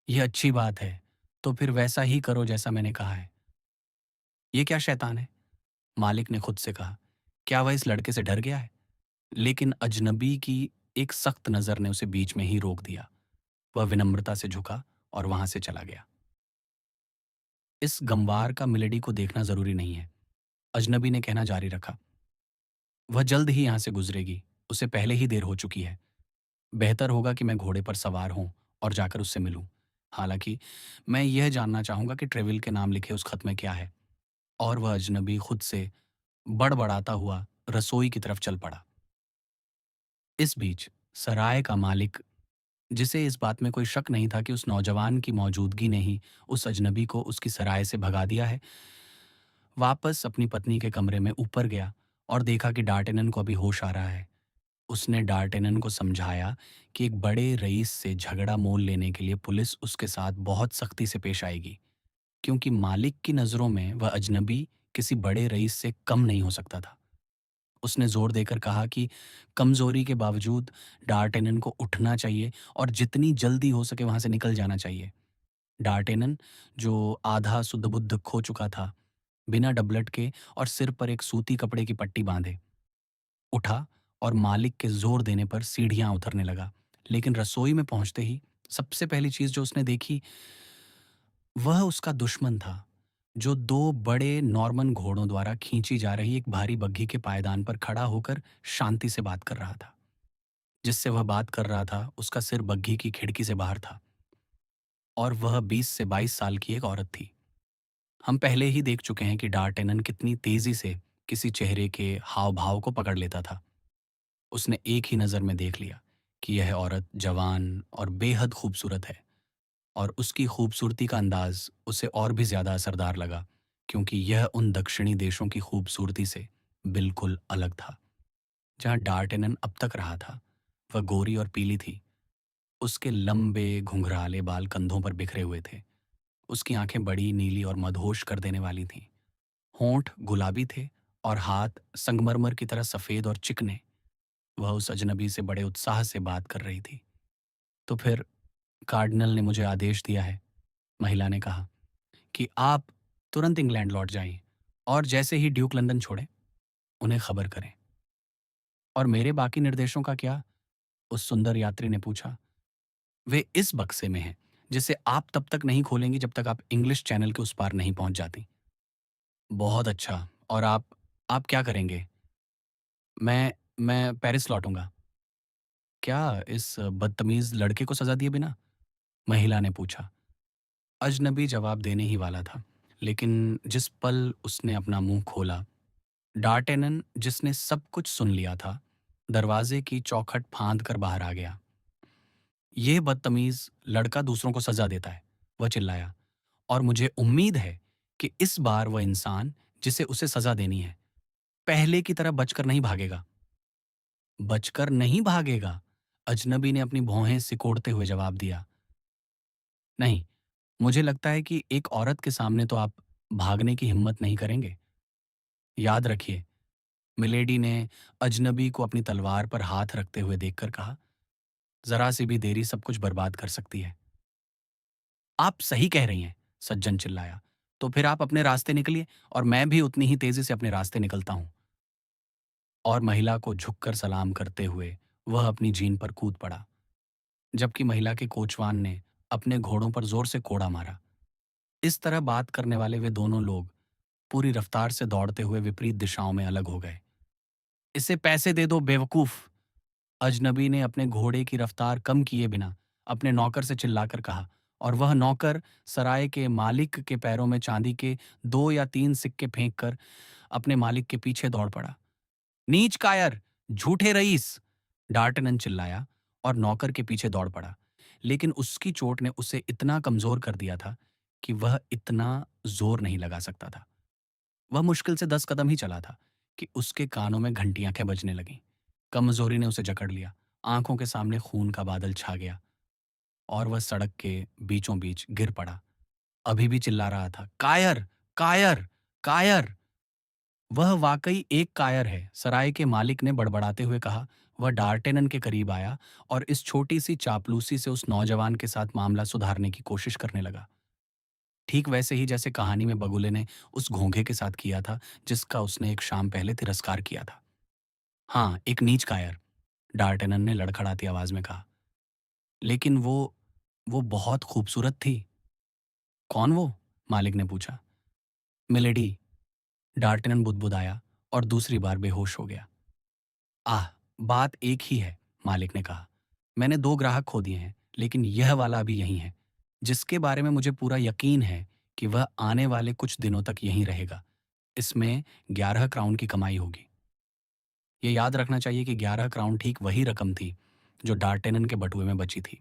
यह अच्छी बात है। तो फिर वैसा ही करो जैसा मैंने कहा है। ये क्या शैतान है? मालिक ने खुद से कहा। क्या वह इस लड़के से डर गया है? लेकिन अजनबी की एक सख्त नजर ने उसे बीच में ही रोक दिया। वह विनम्रता से झुका और वहां से चला गया। इस गंवार का मिलेडी को देखना जरूरी नहीं है, अजनबी ने कहना जारी रखा। वह जल्द ही यहां से गुजरेगी। उसे पहले ही देर हो चुकी है। बेहतर होगा कि मैं घोड़े पर सवार हूं और जाकर उससे मिलूं। हालांकि मैं यह जानना चाहूंगा कि ट्रेविल के नाम लिखे उस खत में क्या है। और वह अजनबी खुद से बड़बड़ाता हुआ रसोई की तरफ चल पड़ा। इस बीच, सराय का मालिक, जिसे इस बात में कोई शक नहीं था कि उस नौजवान की मौजूदगी ने ही उस अजनबी को उसकी सराय से भगा दिया है, वापस अपनी पत्नी के कमरे में ऊपर गया और देखा कि डार्टेनन को अभी होश आ रहा है। उसने डार्टेनन को समझाया कि एक बड़े रईस से झगड़ा मोल लेने के लिए पुलिस उसके साथ बहुत सख्ती से पेश आएगी, क्योंकि मालिक की नज़रों में वह अजनबी किसी बड़े रईस से कम नहीं हो सकता था। उसने जोर देकर कहा कि कमजोरी के बावजूद डार्टेनन को उठना चाहिए और जितनी जल्दी हो सके वहां से निकल जाना चाहिए। डार्टेनन, जो आधा सुध बुद्ध खो चुका था, बिना डबलट के और सिर पर एक सूती कपड़े की पट्टी बांधे उठा और मालिक के जोर देने पर सीढ़ियां उतरने लगा। लेकिन रसोई में पहुंचते ही सबसे पहली चीज जो उसने देखी वह उसका दुश्मन था, जो दो बड़े नॉर्मन घोड़ों द्वारा खींची जा रही एक भारी बग्घी के पायदान पर खड़ा होकर शांति से बात कर रहा था। जिससे वह बात कर रहा था उसका सिर बग्घी की खिड़की से बाहर था और वह 20 से 22 साल की एक औरत थी। हम पहले ही देख चुके हैं कि डार्टेनन कितनी तेजी से किसी चेहरे के हाव भाव को पकड़ लेता था। उसने एक ही नज़र में देख लिया कि यह औरत जवान और बेहद खूबसूरत है, और उसकी खूबसूरती का अंदाज उसे और भी ज़्यादा असरदार लगा, क्योंकि यह उन दक्षिणी देशों की खूबसूरती से बिल्कुल अलग था जहाँ डार्टेनन अब तक रहा था। वह गोरी और पीली थी। उसके लंबे घुंघराले बाल कंधों पर बिखरे हुए थे। उसकी आंखें बड़ी नीली और मदहोश कर देने वाली थीं। होंठ गुलाबी थे और हाथ संगमरमर की तरह सफ़ेद और चिकने। वह उस अजनबी से बड़े उत्साह से बात कर रही थी। तो फिर कार्डिनल ने मुझे आदेश दिया है, महिला ने कहा, कि आप तुरंत इंग्लैंड लौट जाएं और जैसे ही ड्यूक लंदन छोड़े उन्हें खबर करें। और मेरे बाकी निर्देशों का क्या? उस सुंदर यात्री ने पूछा। वे इस बक्से में हैं जिसे आप तब तक नहीं खोलेंगी जब तक आप इंग्लिश चैनल के उस पार नहीं पहुंच जाती। बहुत अच्छा। और आप क्या करेंगे? मैं पेरिस लौटूंगा। क्या इस बदतमीज लड़के को सजा दिए बिना? महिला ने पूछा। अजनबी जवाब देने ही वाला था, लेकिन जिस पल उसने अपना मुंह खोला, डार्टेनन, जिसने सब कुछ सुन लिया था, दरवाजे की चौखट फांद कर बाहर आ गया। यह बदतमीज लड़का दूसरों को सजा देता है, वह चिल्लाया, और मुझे उम्मीद है कि इस बार वह इंसान जिसे उसे सजा देनी है पहले की तरह बचकर नहीं भागेगा। बचकर नहीं भागेगा? अजनबी ने अपनी भौहें सिकोड़ते हुए जवाब दिया। नहीं, मुझे लगता है कि एक औरत के सामने तो आप भागने की हिम्मत नहीं करेंगे। याद रखिए, मिलेडी ने अजनबी को अपनी तलवार पर हाथ रखते हुए देखकर कहा, जरा सी भी देरी सब कुछ बर्बाद कर सकती है। आप सही कह रही हैं, सज्जन चिल्लाया। तो फिर आप अपने रास्ते निकलिए और मैं भी उतनी ही तेजी से अपने रास्ते निकलता हूं। और महिला को झुककर सलाम करते हुए वह अपनी जीन पर कूद पड़ा, जबकि महिला के कोचवान ने अपने घोड़ों पर जोर से कोड़ा मारा। इस तरह बात करने वाले वे दोनों लोग पूरी रफ्तार से दौड़ते हुए विपरीत दिशाओं में अलग हो गए। इसे पैसे दे दो बेवकूफ! अजनबी ने अपने घोड़े की रफ्तार कम किए बिना अपने नौकर से चिल्लाकर कहा, और वह नौकर सराय के मालिक के पैरों में चांदी के 2 या 3 सिक्के फेंककर अपने मालिक के पीछे दौड़ पड़ा। नीच कायर! झूठे रईस! डार्टनन चिल्लाया और नौकर के पीछे दौड़ पड़ा। लेकिन उसकी चोट ने उसे इतना कमजोर कर दिया था कि वह इतना जोर नहीं लगा सकता था। वह मुश्किल से 10 कदम ही चला था कि उसके कानों में घंटी आंखें बजने लगीं। कमजोरी ने उसे जकड़ लिया। आंखों के सामने खून का बादल छा गया और वह सड़क के बीचों बीच गिर पड़ा। अभी भी चिल्ला रहा था, कायर! कायर! कायर! वह वाकई एक कायर है, सराय के मालिक ने बड़बड़ाते हुए कहा। वह डार्टेनन के करीब आया और इस छोटी सी चापलूसी से उस नौजवान के साथ मामला सुधारने की कोशिश करने लगा, ठीक वैसे ही जैसे कहानी में बगुले ने उस घोंघे के साथ किया था, जिसका उसने एक शाम पहले तिरस्कार किया था। हाँ, एक नीच कायर, डार्टेनन ने लड़खड़ाती आवाज में कहा। लेकिन वो बहुत खूबसूरत थी। कौन वो? मालिक ने पूछा। मिलेडी, डार्टेनन बुदबुदाया और दूसरी बार बेहोश हो गया। आह, बात एक ही है, मालिक ने कहा। मैंने 2 ग्राहक खो दिए हैं, लेकिन यह वाला अभी यहीं है, जिसके बारे में मुझे पूरा यकीन है कि वह आने वाले कुछ दिनों तक यहीं रहेगा। इसमें 11 क्राउन की कमाई होगी। ये याद रखना चाहिए कि 11 क्राउन ठीक वही रकम थी जो डार्टेनन के बटुए में बची थी।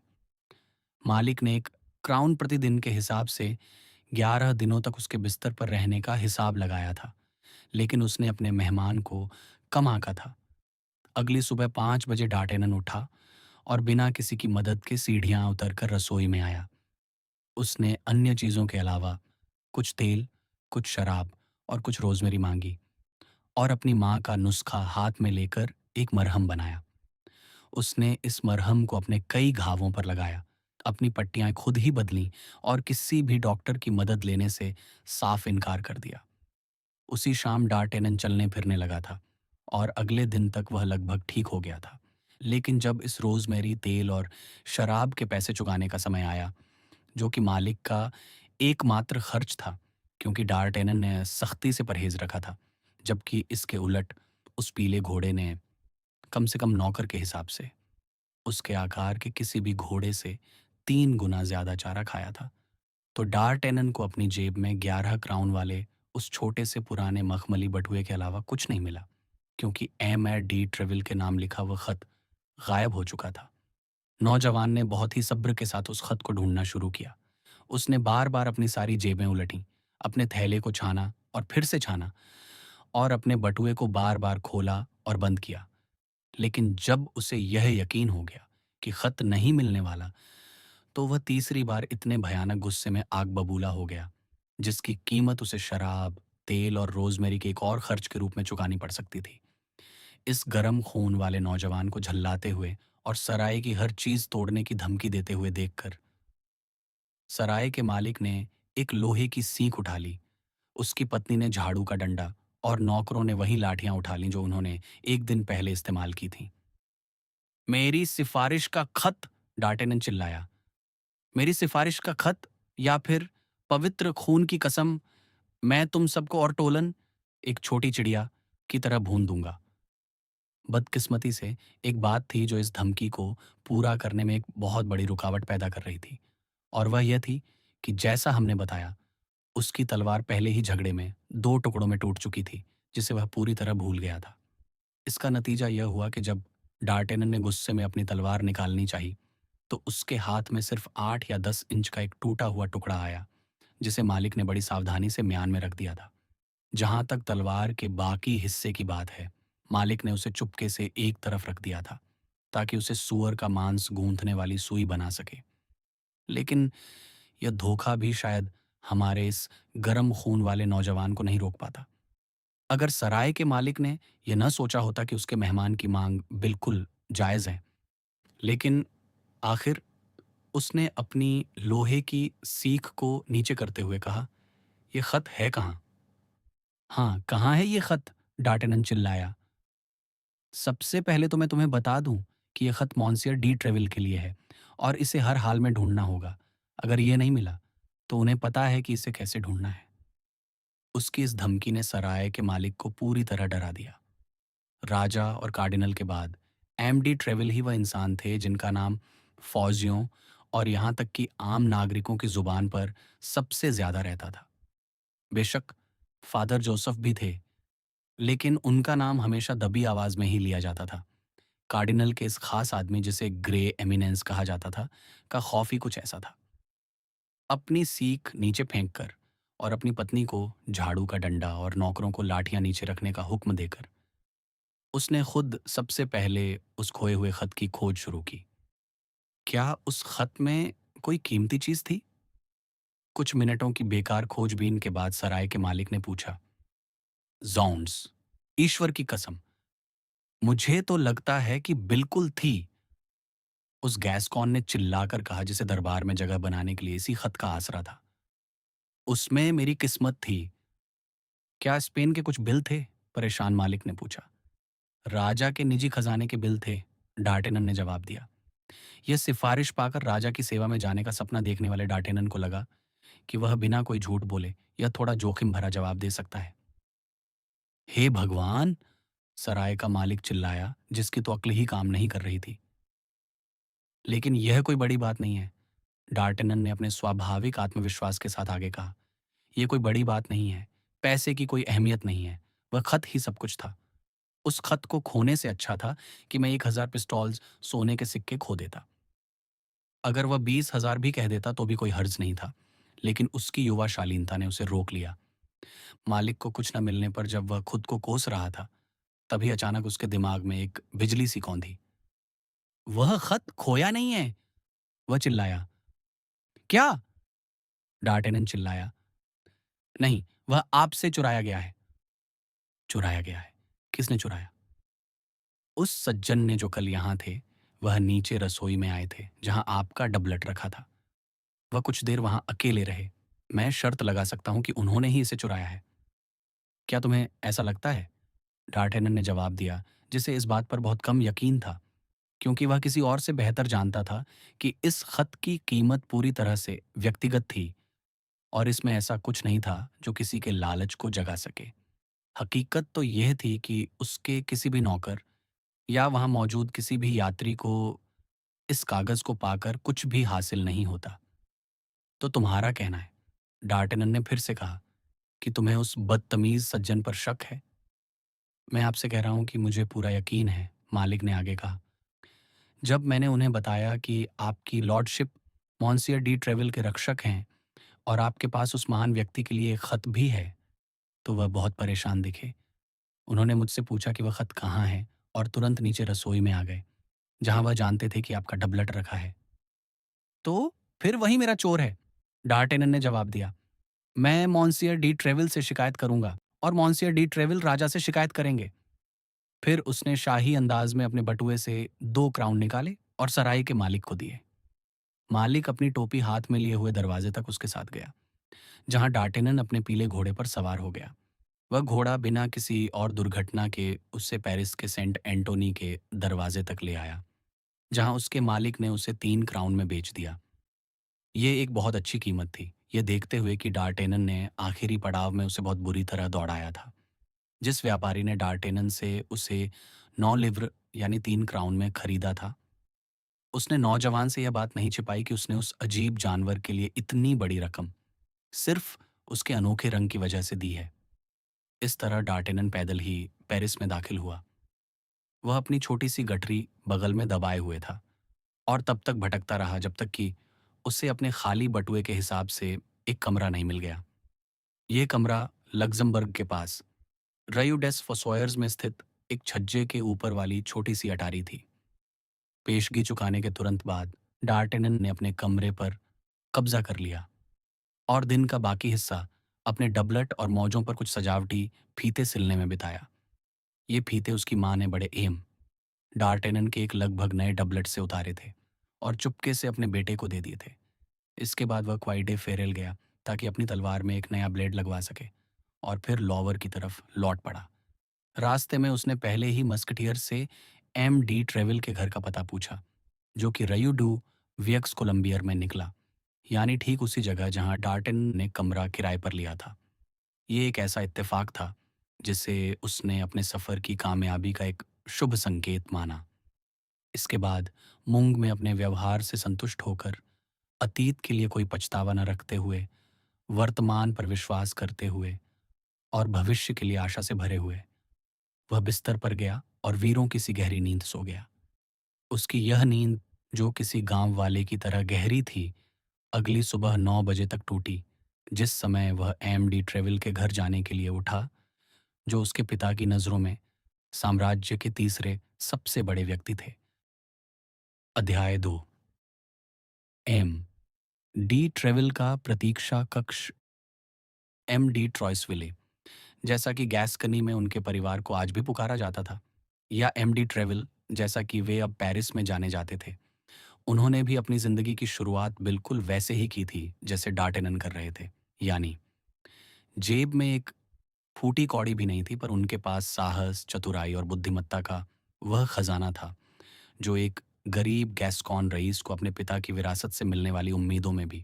मालिक ने 1 क्राउन प्रतिदिन के हिसाब से 11 दिनों तक उसके बिस्तर पर रहने का हिसाब लगाया था, लेकिन उसने अपने मेहमान को कम आंका था। अगली सुबह 5 बजे डार्टेनन उठा और बिना किसी की मदद के सीढ़ियां उतरकर रसोई में आया। उसने अन्य चीजों के अलावा कुछ तेल, कुछ शराब और कुछ रोजमेरी मांगी, और अपनी माँ का नुस्खा हाथ में लेकर एक मरहम बनाया। उसने इस मरहम को अपने कई घावों पर लगाया, अपनी पट्टियां खुद ही बदलीं और किसी भी डॉक्टर की मदद लेने से साफ इनकार कर दिया। उसी शाम डार्टेनन चलने फिरने लगा था और अगले दिन तक वह लगभग ठीक हो गया था। लेकिन जब इस रोज़मेरी तेल और शराब के पैसे चुकाने का समय आया, जो कि मालिक का एकमात्र खर्च था, क्योंकि डार्टेनन ने सख्ती से परहेज रखा था, जबकि इसके उलट उस पीले घोड़े ने कम से कम नौकर के हिसाब से उसके आकार के किसी भी घोड़े से 3 गुना ज्यादा चारा खाया था। तो डार्टेनन को अपनी जेब में 11 क्राउन वाले उस छोटे से पुराने मखमली बटुए के अलावा कुछ नहीं मिला, क्योंकि M. A. D. ट्रेविल के नाम लिखा वह खत गायब हो चुका था। नौजवान ने बहुत ही सब्र के साथ उस खत को ढूंढना शुरू किया। उसने बार बार अपनी सारी जेबें उलटीं, अपने थैले को छाना और फिर से छाना, और अपने बटुए को बार बार खोला और बंद किया। लेकिन जब उसे यह यकीन हो गया कि खत नहीं मिलने वाला, तो वह तीसरी बार इतने भयानक गुस्से में आग बबूला हो गया, जिसकी कीमत उसे शराब, तेल और रोजमेरी के एक और खर्च के रूप में चुकानी पड़ सकती थी। इस गरम खून वाले नौजवान को झल्लाते हुए और सराय की हर चीज तोड़ने की धमकी देते हुए देखकर सराय के मालिक ने एक लोहे की सीख उठा ली। उसकी पत्नी ने झाड़ू का डंडा और नौकरों ने वही लाठियां उठा लीं जो उन्होंने एक दिन पहले इस्तेमाल की थीं। मेरी सिफारिश का खत! डार्टेनन चिल्लाया। मेरी सिफारिश का खत, या फिर पवित्र खून की कसम, मैं तुम सबको और टोलन एक छोटी चिड़िया की तरह भून दूंगा। बदकिस्मती से एक बात थी जो इस धमकी को पूरा करने में एक बहुत बड़ी रुकावट पैदा कर रही थी, और वह यह थी कि जैसा हमने बताया, उसकी तलवार पहले ही झगड़े में 2 टुकड़ों में टूट चुकी थी, जिसे वह पूरी तरह भूल गया था। इसका नतीजा यह हुआ कि जब डार्टेनन ने गुस्से में अपनी तलवार निकालनी चाहिए, तो उसके हाथ में सिर्फ 8 या 10 इंच का एक टूटा हुआ टुकड़ा आया, जिसे मालिक ने बड़ी सावधानी से म्यान में रख दिया था। जहां तक तलवार के बाकी हिस्से की बात है, मालिक ने उसे चुपके से एक तरफ रख दिया था, ताकि उसे सूअर का मांस गूंथने वाली सुई बना सके। लेकिन यह धोखा भी शायद हमारे इस गर्म खून वाले नौजवान को नहीं रोक पाता। अगर सराय के मालिक ने यह न सोचा होता कि उसके मेहमान की मांग बिल्कुल जायज है, लेकिन आखिर उसने अपनी लोहे की सीख को नीचे करते हुए कहा, यह खत है कहाँ? हाँ, कहाँ है ये खत? डार्टेनन चिल्लाया। सबसे पहले तो मैं तुम्हें बता दूं कि यह खत मॉन्सियर डी ट्रेविल के लिए है, और इसे हर हाल में ढूंढना होगा। अगर ये नहीं मिला, तो उन्हें पता है कि इसे कैसे ढूंढना है। उसकी इस धमकी ने सराय के मालिक को पूरी तरह डरा दिया। राजा और कार्डिनल के बाद M. D. ट्रेविल ही वह इंसान थे जिनका नाम फौजियों और यहाँ तक कि आम नागरिकों की जुबान पर सबसे ज्यादा रहता था। बेशक फादर जोसेफ भी थे, लेकिन उनका नाम हमेशा दबी आवाज में ही लिया जाता था। कार्डिनल के इस खास आदमी, जिसे ग्रे एमिनेंस कहा जाता था, का खौफ ही कुछ ऐसा था। अपनी सीख नीचे फेंक कर और अपनी पत्नी को झाड़ू का डंडा और नौकरों को लाठियां नीचे रखने का हुक्म देकर उसने खुद सबसे पहले उस खोए हुए खत की खोज शुरू की। क्या उस खत में कोई कीमती चीज थी? कुछ मिनटों की बेकार खोजबीन के बाद सराय के मालिक ने पूछा, जॉन्स, ईश्वर की कसम, मुझे तो लगता है कि बिल्कुल थी। उस गैस्कॉन ने चिल्लाकर कहा, जिसे दरबार में जगह बनाने के लिए इसी खत का आसरा था। उसमें मेरी किस्मत थी। क्या स्पेन के कुछ बिल थे? परेशान मालिक ने पूछा। राजा के निजी खजाने के बिल थे, डार्टेनन ने जवाब दिया। यह सिफारिश पाकर राजा की सेवा में जाने का सपना देखने वाले डार्टेनन को लगा कि वह बिना कोई झूठ बोले या थोड़ा जोखिम भरा जवाब दे सकता है। हे भगवान! सराय का मालिक चिल्लाया, जिसकी तो अक्ल ही काम नहीं कर रही थी। लेकिन यह कोई बड़ी बात नहीं है, डार्टेनन ने अपने स्वाभाविक आत्मविश्वास के साथ आगे कहा। यह कोई बड़ी बात नहीं है। पैसे की कोई अहमियत नहीं है। वह खत ही सब कुछ था। उस खत को खोने से अच्छा था कि मैं 1,000 पिस्टॉल्स सोने के सिक्के खो देता। अगर वह 20,000 भी कह देता तो भी कोई हर्ज नहीं था, लेकिन उसकी युवा शालीनता ने उसे रोक लिया। मालिक को कुछ न मिलने पर जब वह खुद को कोस रहा था, तभी अचानक उसके दिमाग में एक बिजली सी कौंधी। वह खत खोया नहीं है, वह चिल्लाया। क्या? डार्टेनन चिल्लाया। नहीं, वह आपसे चुराया गया है। चुराया गया है? किसने चुराया? उस सज्जन ने जो कल यहाँ थे। वह नीचे रसोई में आए थे, जहां आपका डबलट रखा था। वह कुछ देर वहां अकेले रहे। मैं शर्त लगा सकता हूं कि उन्होंने ही इसे चुराया है। क्या तुम्हें ऐसा लगता है? डार्टेनन ने जवाब दिया, जिसे इस बात पर बहुत कम यकीन था, क्योंकि वह किसी और से बेहतर जानता था कि इस खत की कीमत पूरी तरह से व्यक्तिगत थी और इसमें ऐसा कुछ नहीं था जो किसी के लालच को जगा सके। हकीकत तो यह थी कि उसके किसी भी नौकर या वहां मौजूद किसी भी यात्री को इस कागज को पाकर कुछ भी हासिल नहीं होता। तो तुम्हारा कहना है? डार्टेनन ने फिर से कहा, कि तुम्हें उस बदतमीज सज्जन पर शक है? मैं आपसे कह रहा हूं कि मुझे पूरा यकीन है, मालिक ने आगे कहा। जब मैंने उन्हें बताया कि आपकी लॉर्डशिप मॉन्सियर डी ट्रेवल के रक्षक हैं और आपके पास उस महान व्यक्ति के लिए एक खत भी है, तो वह बहुत परेशान दिखे। उन्होंने मुझसे पूछा कि वह खत कहाँ है और तुरंत नीचे रसोई में आ गए, जहां वह जानते थे कि आपका डबलट रखा है। तो फिर वही मेरा चोर है, डार्टेनन ने जवाब दिया। मैं मॉन्सियर डी ट्रेवल से शिकायत करूंगा और मॉन्सियर डी ट्रेवल राजा से शिकायत करेंगे। फिर उसने शाही अंदाज में अपने बटुए से 2 क्राउन निकाले और सराय के मालिक को दिए। मालिक अपनी टोपी हाथ में लिए हुए दरवाजे तक उसके साथ गया, जहां डार्टेनन अपने पीले घोड़े पर सवार हो गया। वह घोड़ा बिना किसी और दुर्घटना के उससे पेरिस के सेंट एंटोनी के दरवाजे तक ले आया, जहां उसके मालिक ने उसे 3 क्राउन में बेच दिया। ये एक बहुत अच्छी कीमत थी, ये देखते हुए कि डार्टेनन ने आखिरी पड़ाव में उसे बहुत बुरी तरह दौड़ाया था। जिस व्यापारी ने डार्टेनन से उसे 9 लिव्र यानी 3 क्राउन में खरीदा था, उसने नौजवान से यह बात नहीं छिपाई कि उसने उस अजीब जानवर के लिए इतनी बड़ी रकम सिर्फ उसके अनोखे रंग की वजह से दी है। इस तरह डार्टेनन पैदल ही पेरिस में दाखिल हुआ। वह अपनी छोटी सी गठरी बगल में दबाए हुए था और तब तक भटकता रहा जब तक कि उसे अपने खाली बटुए के हिसाब से एक कमरा नहीं मिल गया। ये कमरा लग्जमबर्ग के पास रयू डेस फोसोयर्स में स्थित एक छज्जे के ऊपर वाली छोटी सी अटारी थी। पेशगी चुकाने के तुरंत बाद डार्टेनन ने अपने कमरे पर कब्जा कर लिया और दिन का बाकी हिस्सा अपने डबलट और मौजों पर कुछ सजावटी फीते सिलने में बिताया। ये फीते उसकी माँ ने बड़े एम डार्टेनन के एक लगभग नए डबलट से उतारे थे और चुपके से अपने बेटे को दे दिए थे। इसके बाद वह क्वाइडे फेरेल गया ताकि अपनी तलवार में एक नया ब्लेड लगवा सके और फिर लॉवर की तरफ लौट पड़ा। रास्ते में उसने पहले ही मस्कटियर से M.D. ट्रेवल के घर का पता पूछा, जो कि रयू डू वियक्स कोलंबियर में निकला, यानी ठीक उसी जगह जहां डार्टन ने कमरा किराए पर लिया था। ये एक ऐसा इत्तेफाक था जिसे उसने अपने सफ़र की कामयाबी का एक शुभ संकेत माना। इसके बाद मुंग में अपने व्यवहार से संतुष्ट होकर, अतीत के लिए कोई पछतावा न रखते हुए, वर्तमान पर विश्वास करते हुए और भविष्य के लिए आशा से भरे हुए, वह बिस्तर पर गया और वीरों की सी गहरी नींद सो गया। उसकी यह नींद, जो किसी गांव वाले की तरह गहरी थी, अगली सुबह 9 बजे तक टूटी, जिस समय वह M.D. ट्रेवल के घर जाने के लिए उठा, जो उसके पिता की नज़रों में साम्राज्य के तीसरे सबसे बड़े व्यक्ति थे। अध्याय 2। M.D. ट्रेवल का प्रतीक्षा कक्ष M.D. ट्रॉइसविले, जैसा कि गैस्कनी में उनके परिवार को आज भी पुकारा जाता था, या M.D. ट्रेवल जैसा कि वे अब पेरिस में जाने जाते थे। उन्होंने भी अपनी जिंदगी की शुरुआत बिल्कुल वैसे ही की थी जैसे डार्टेनन कर रहे थे, यानी जेब में एक फूटी कौड़ी भी नहीं थी, पर उनके पास साहस, चतुराई और बुद्धिमत्ता का वह खजाना था जो एक गरीब गैस्कॉन रईस को अपने पिता की विरासत से मिलने वाली उम्मीदों में भी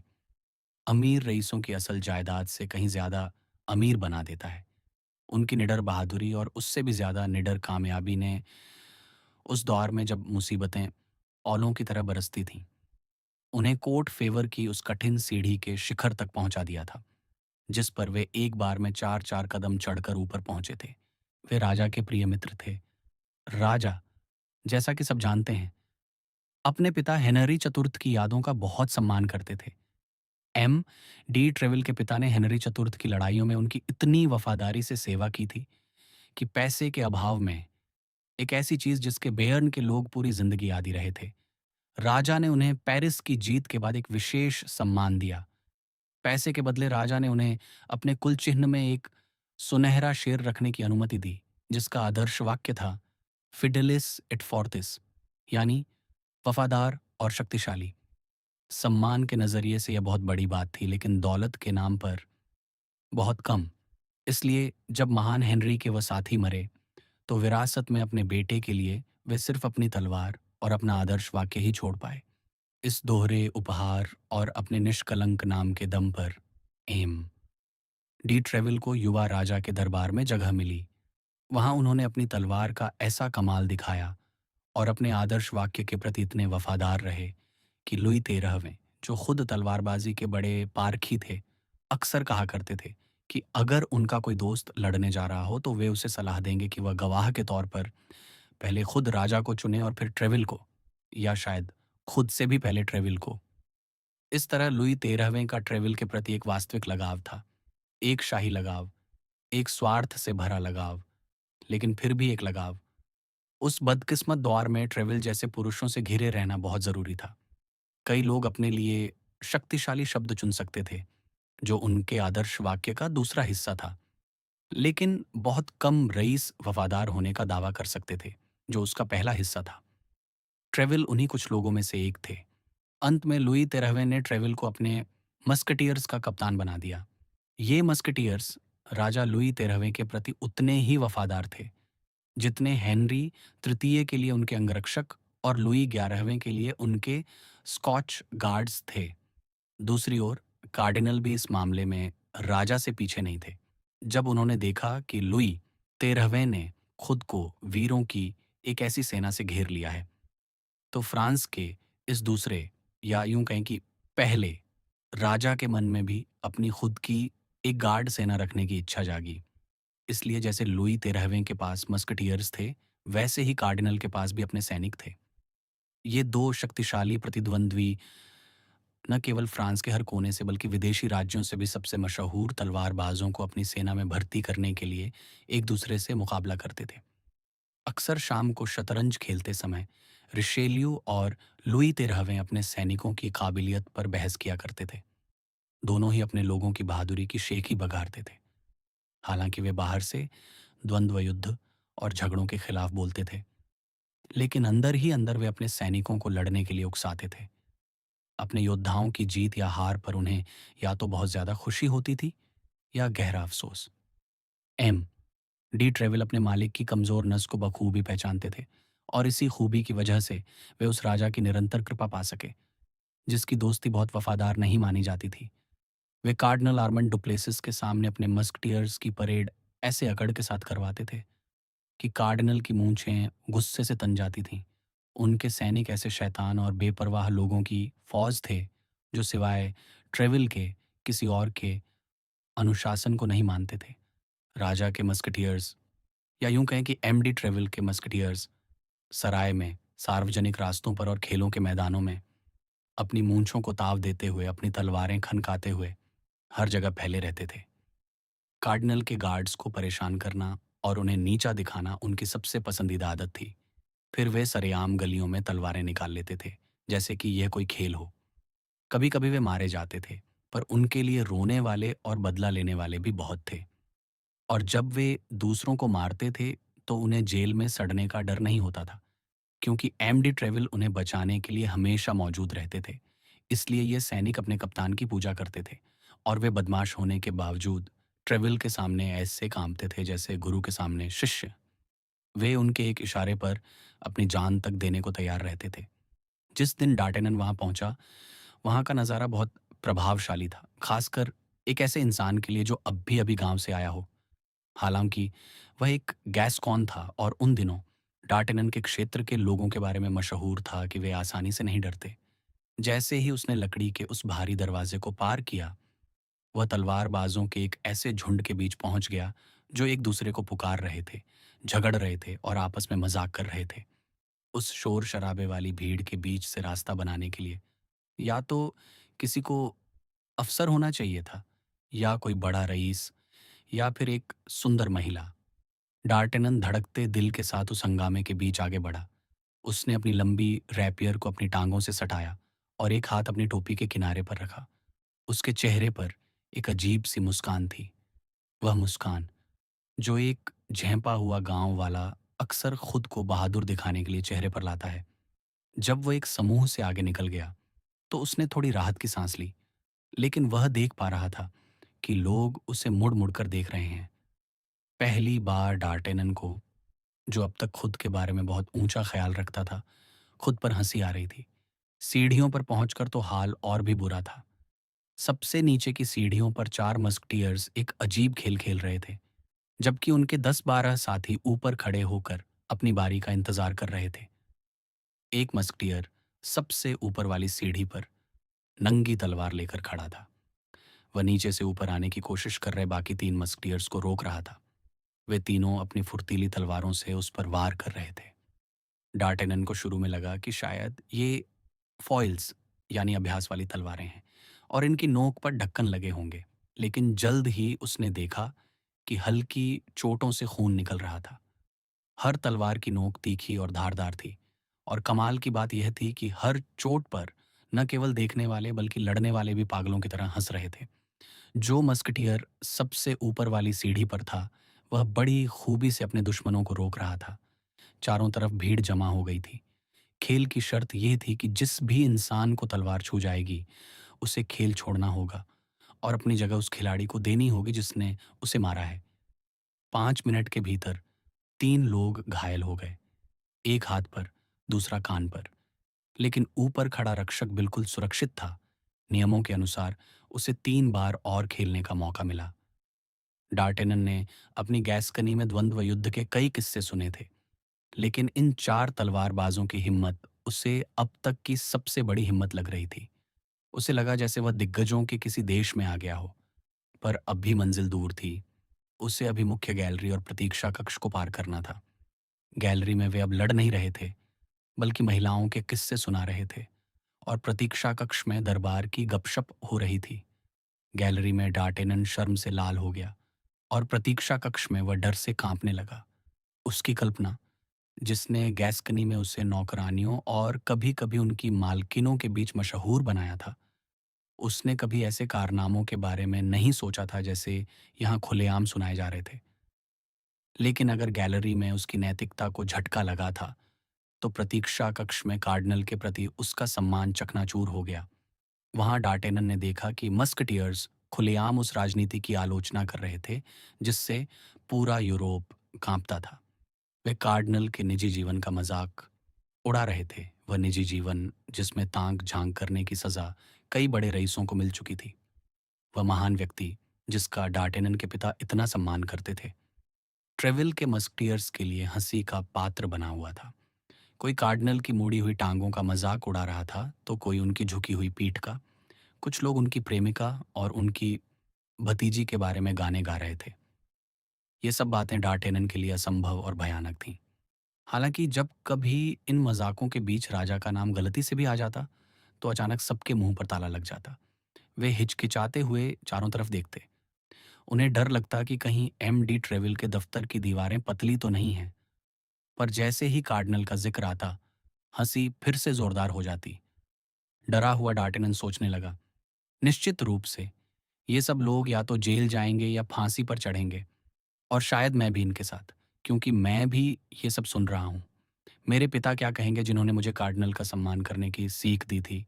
अमीर रईसों की असल जायदाद से कहीं ज्यादा अमीर बना देता है। उनकी निडर बहादुरी और उससे भी ज्यादा निडर कामयाबी ने उस दौर में जब मुसीबतें औलों की तरह बरसती थीं, उन्हें कोर्ट फेवर की उस कठिन सीढ़ी के शिखर तक पहुंचा दिया था, जिस पर वे एक बार में 4-4 कदम चढ़कर ऊपर पहुंचे थे। वे राजा के प्रिय मित्र थे। राजा, जैसा कि सब जानते हैं, अपने पिता हेनरी चतुर्थ की यादों का बहुत सम्मान करते थे। M.D. ट्रेवल के पिता ने हेनरी चतुर्थ की लड़ाइयों में उनकी इतनी वफादारी से सेवा की थी कि पैसे के अभाव में, एक ऐसी चीज जिसके बेयर्न के लोग पूरी जिंदगी याद रहे थे, राजा ने उन्हें पेरिस की जीत के बाद एक विशेष सम्मान दिया। पैसे के बदले राजा ने उन्हें अपने कुल चिन्ह में एक सुनहरा शेर रखने की अनुमति दी, जिसका आदर्श वाक्य था, फिडेलिस एट फोर्टिस, यानी वफादार और शक्तिशाली। सम्मान के नजरिए से यह बहुत बड़ी बात थी, लेकिन दौलत के नाम पर बहुत कम। इसलिए जब महान हेनरी के वह साथी मरे, तो विरासत में अपने बेटे के लिए वे सिर्फ अपनी तलवार और अपना आदर्श वाक्य ही छोड़ पाए। इस दोहरे उपहार और अपने निष्कलंक नाम के दम पर एम डी ट्रेविल को युवा राजा के दरबार में जगह मिली। वहां उन्होंने अपनी तलवार का ऐसा कमाल दिखाया और अपने आदर्श वाक्य के प्रति इतने वफादार रहे कि लुई 13वें, जो खुद तलवारबाजी के बड़े पारखी थे, अक्सर कहा करते थे कि अगर उनका कोई दोस्त लड़ने जा रहा हो तो वे उसे सलाह देंगे कि वह गवाह के तौर पर पहले खुद राजा को चुने और फिर ट्रेविल को, या शायद खुद से भी पहले ट्रेविल को। इस तरह लुई 13वें का ट्रेविल के प्रति एक वास्तविक लगाव था, एक शाही लगाव, एक स्वार्थ से भरा लगाव, लेकिन फिर भी एक लगाव। उस बदकिस्मत दौर में ट्रेविल जैसे पुरुषों से घिरे रहना बहुत जरूरी था। कई लोग अपने लिए शक्तिशाली शब्द चुन सकते थे, जो उनके आदर्श वाक्य का दूसरा हिस्सा था, लेकिन बहुत कम रईस वफादार होने का दावा कर सकते थे, जो उसका पहला हिस्सा था। ट्रेविल उन्हीं कुछ लोगों में से एक थे। अंत में लुई 13वें ने ट्रेविल को अपने मस्कटियर्स का कप्तान बना दिया। ये मस्कटियर्स राजा लुई 13वें के प्रति उतने ही वफादार थे जितने हेनरी तृतीय के लिए उनके अंगरक्षक और लुई 11वें के लिए उनके स्कॉच गार्ड्स थे। दूसरी ओर कार्डिनल भी इस मामले में राजा से पीछे नहीं थे। जब उन्होंने देखा कि लुई 13वें ने खुद को वीरों की एक ऐसी सेना से घेर लिया है, तो फ्रांस के इस दूसरे, या यूं कहें कि पहले राजा के मन में भी अपनी खुद की एक गार्ड सेना रखने की इच्छा जागी। इसलिए जैसे लुई 13वें के पास मस्कटियर्स थे, वैसे ही कार्डिनल के पास भी अपने सैनिक थे। ये दो शक्तिशाली प्रतिद्वंद्वी न केवल फ्रांस के हर कोने से बल्कि विदेशी राज्यों से भी सबसे मशहूर तलवारबाजों को अपनी सेना में भर्ती करने के लिए एक दूसरे से मुकाबला करते थे। अक्सर शाम को शतरंज खेलते समय रिशेल्यू और लुई 13वें अपने सैनिकों की काबिलियत पर बहस किया करते थे। दोनों ही अपने लोगों की बहादुरी की शेखी बघारते थे। हालांकि वे बाहर से द्वंद्व युद्ध और झगड़ों के खिलाफ बोलते थे, लेकिन अंदर ही अंदर वे अपने सैनिकों को लड़ने के लिए उकसाते थे। अपने योद्धाओं की जीत या हार पर उन्हें या तो बहुत ज्यादा खुशी होती थी या गहरा अफसोस। एम डी ट्रेविल अपने मालिक की कमजोर नस को बखूबी पहचानते थे, और इसी खूबी की वजह से वे उस राजा की निरंतर कृपा पा सके, जिसकी दोस्ती बहुत वफादार नहीं मानी जाती थी। वे कार्डिनल आर्मंड डुप्लेसिस के सामने अपने मस्कटियर्स की परेड ऐसे अकड़ के साथ करवाते थे कि कार्डिनल की मूंछें गुस्से से तन जाती थीं। उनके सैनिक ऐसे शैतान और बेपरवाह लोगों की फौज थे जो सिवाय ट्रेविल के किसी और के अनुशासन को नहीं मानते थे। राजा के मस्कटियर्स, या यूं कहें कि एमडी ट्रेविल के मस्कटियर्स, सराय में, सार्वजनिक रास्तों पर और खेलों के मैदानों में अपनी मूंछों को ताव देते हुए, अपनी तलवारें खनकाते हुए हर जगह फैले रहते थे। कार्डिनल के गार्ड्स को परेशान करना और उन्हें नीचा दिखाना उनकी सबसे पसंदीदा आदत थी। फिर वे सरेआम गलियों में तलवारें निकाल लेते थे, जैसे कि यह कोई खेल हो। कभी कभी वे मारे जाते थे, पर उनके लिए रोने वाले और बदला लेने वाले भी बहुत थे। और जब वे दूसरों को मारते थे तो उन्हें जेल में सड़ने का डर नहीं होता था, क्योंकि एमडी ट्रेविल उन्हें बचाने के लिए हमेशा मौजूद रहते थे। इसलिए ये सैनिक अपने कप्तान की पूजा करते थे, और वे बदमाश होने के बावजूद ट्रेविल के सामने ऐसे कामते थे जैसे गुरु के सामने शिष्य। वे उनके एक इशारे पर अपनी जान तक देने को तैयार रहते थे। जिस दिन डार्टेनन वहां पहुंचा, वहां का नज़ारा बहुत प्रभावशाली था, खासकर एक ऐसे इंसान के लिए जो अब भी अभी गांव से आया हो। हालांकि वह एक गैस्कॉन था, और उन दिनों डार्टेनन के क्षेत्र के लोगों के बारे में मशहूर था कि वे आसानी से नहीं डरते। जैसे ही उसने लकड़ी के उस भारी दरवाजे को पार किया, वह तलवारबाजों के एक ऐसे झुंड के बीच पहुंच गया जो एक दूसरे को पुकार रहे थे, झगड़ रहे थे और आपस में मजाक कर रहे थे। उस शोर शराबे वाली भीड़ के बीच से रास्ता बनाने के लिए या तो किसी को अफसर होना चाहिए था, या कोई बड़ा रईस, या फिर एक सुंदर महिला। डार्टेनन धड़कते दिल के साथ उस हंगामे के बीच आगे बढ़ा। उसने अपनी लंबी रैपियर को अपनी टांगों से सटाया और एक हाथ अपनी टोपी के किनारे पर रखा। उसके चेहरे पर एक अजीब सी मुस्कान थी, वह मुस्कान जो एक झेंपा हुआ गांव वाला अक्सर खुद को बहादुर दिखाने के लिए चेहरे पर लाता है। जब वह एक समूह से आगे निकल गया तो उसने थोड़ी राहत की सांस ली, लेकिन वह देख पा रहा था कि लोग उसे मुड़ मुड़ कर देख रहे हैं। पहली बार डार्टेनन को, जो अब तक खुद के बारे में बहुत ऊंचा ख्याल रखता था, खुद पर हंसी आ रही थी। सीढ़ियों पर पहुंचकर तो हाल और भी बुरा था। सबसे नीचे की सीढ़ियों पर चार मस्कटियर्स एक अजीब खेल खेल रहे थे, जबकि उनके 10-12 साथी ऊपर खड़े होकर अपनी बारी का इंतजार कर रहे थे। एक मस्कटियर सबसे ऊपर वाली सीढ़ी पर नंगी तलवार लेकर खड़ा था। वह नीचे से ऊपर आने की कोशिश कर रहे बाकी 3 मस्कटियर्स को रोक रहा था। वे तीनों अपनी फुर्तीली तलवारों से उस पर वार कर रहे थे। डार्टेनन को शुरू में लगा कि शायद ये फॉइल्स यानी अभ्यास वाली तलवारें हैं और इनकी नोक पर ढक्कन लगे होंगे। लेकिन जल्द ही उसने देखा कि हल्की चोटों से खून निकल रहा था। हर तलवार की नोक तीखी और धारदार थी, और कमाल की बात यह थी कि हर चोट पर न केवल देखने वाले बल्कि लड़ने वाले भी पागलों की तरह हंस रहे थे। जो मस्कटियर सबसे ऊपर वाली सीढ़ी पर था, वह बड़ी खूबी से अपने दुश्मनों को रोक रहा था। चारों तरफ भीड़ जमा हो गई थी। खेल की शर्त यह थी कि जिस भी इंसान को तलवार छू जाएगी, उसे खेल छोड़ना होगा और अपनी जगह उस खिलाड़ी को देनी होगी जिसने उसे मारा है। 5 मिनट के भीतर 3 लोग घायल हो गए, एक हाथ पर, दूसरा कान पर। लेकिन ऊपर खड़ा रक्षक बिल्कुल सुरक्षित था। नियमों के अनुसार उसे 3 बार और खेलने का मौका मिला। डार्टेनन ने अपनी गैस्कनी में द्वंद्व युद्ध के कई किस्से सुने थे, लेकिन इन चार तलवारबाजों की हिम्मत उसे अब तक की सबसे बड़ी हिम्मत लग रही थी। उसे लगा जैसे वह दिग्गजों के किसी देश में आ गया हो। पर अब भी मंजिल दूर थी। उसे अभी मुख्य गैलरी और प्रतीक्षा कक्ष को पार करना था। गैलरी में वे अब लड़ नहीं रहे थे, बल्कि महिलाओं के किस्से सुना रहे थे, और प्रतीक्षा कक्ष में दरबार की गपशप हो रही थी। गैलरी में डार्टेनन शर्म से लाल हो गया, और प्रतीक्षा कक्ष में वह डर से कांपने लगा। उसकी कल्पना, जिसने गैस्कनी में उसे नौकरानियों और कभी-कभी उनकी मालकिनों के बीच मशहूर बनाया था, उसने कभी ऐसे कारनामों के बारे में नहीं सोचा था जैसे यहाँ खुलेआम सुनाए जा रहे थे। लेकिन अगर गैलरी में उसकी नैतिकता को झटका लगा था, तो प्रतीक्षा कक्ष में कार्डिनल के प्रति उसका सम्मान चकनाचूर हो गया। वहां डार्टेनन ने देखा कि मस्कटियर्स खुलेआम उस राजनीति की आलोचना कर रहे थे जिससे पूरा यूरोप कांपता था। वे कार्डिनल के निजी जीवन का मजाक उड़ा रहे थे। वह निजी जीवन जिसमें ताक झांक करने की सजा कई बड़े रईसों को मिल चुकी थी। वह महान व्यक्ति जिसका डार्टेनन के पिता इतना सम्मान करते थे, ट्रेविल के मस्कटियर्स के लिए हंसी का पात्र बना हुआ था। कोई कार्डिनल की मुड़ी हुई टांगों का मजाक उड़ा रहा था, तो कोई उनकी झुकी हुई पीठ का। कुछ लोग उनकी प्रेमिका और उनकी भतीजी के बारे में गाने गा रहे थे। ये सब बातें डार्टेनन के लिए असंभव और भयानक थीं। हालांकि जब कभी इन मजाकों के बीच राजा का नाम गलती से भी आ जाता, तो अचानक सबके मुंह पर ताला लग जाता। वे हिचकिचाते हुए चारों तरफ देखते। उन्हें डर लगता कि कहीं एमडी ट्रेविल के दफ्तर की दीवारें पतली तो नहीं हैं। पर जैसे ही कार्डिनल का जिक्र आता, हंसी फिर से जोरदार हो जाती। डरा हुआ डार्टेनन सोचने लगा, निश्चित रूप से ये सब लोग या तो जेल जाएंगे या फांसी पर चढ़ेंगे, और शायद मैं भी इनके साथ, क्योंकि मैं भी ये सब सुन रहा हूँ। मेरे पिता क्या कहेंगे जिन्होंने मुझे कार्डिनल का सम्मान करने की सीख दी थी,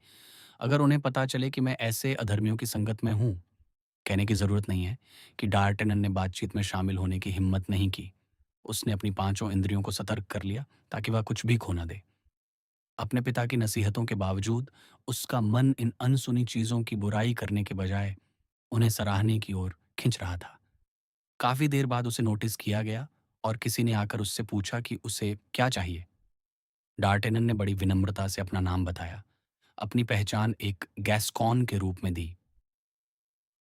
अगर उन्हें पता चले कि मैं ऐसे अधर्मियों की संगत में हूँ। कहने की जरूरत नहीं है कि डार्टेनन ने बातचीत में शामिल होने की हिम्मत नहीं की। उसने अपनी पांचों इंद्रियों को सतर्क कर लिया ताकि वह कुछ भी खो न दे। अपने पिता की नसीहतों के बावजूद उसका मन इन अनसुनी चीजों की बुराई करने के बजाय उन्हें सराहने की ओर खिंच रहा था। काफी देर बाद उसे नोटिस किया गया, और किसी ने आकर उससे पूछा कि उसे क्या चाहिए। डार्टेनन ने बड़ी विनम्रता से अपना नाम बताया, अपनी पहचान एक गैस्कॉन के रूप में दी,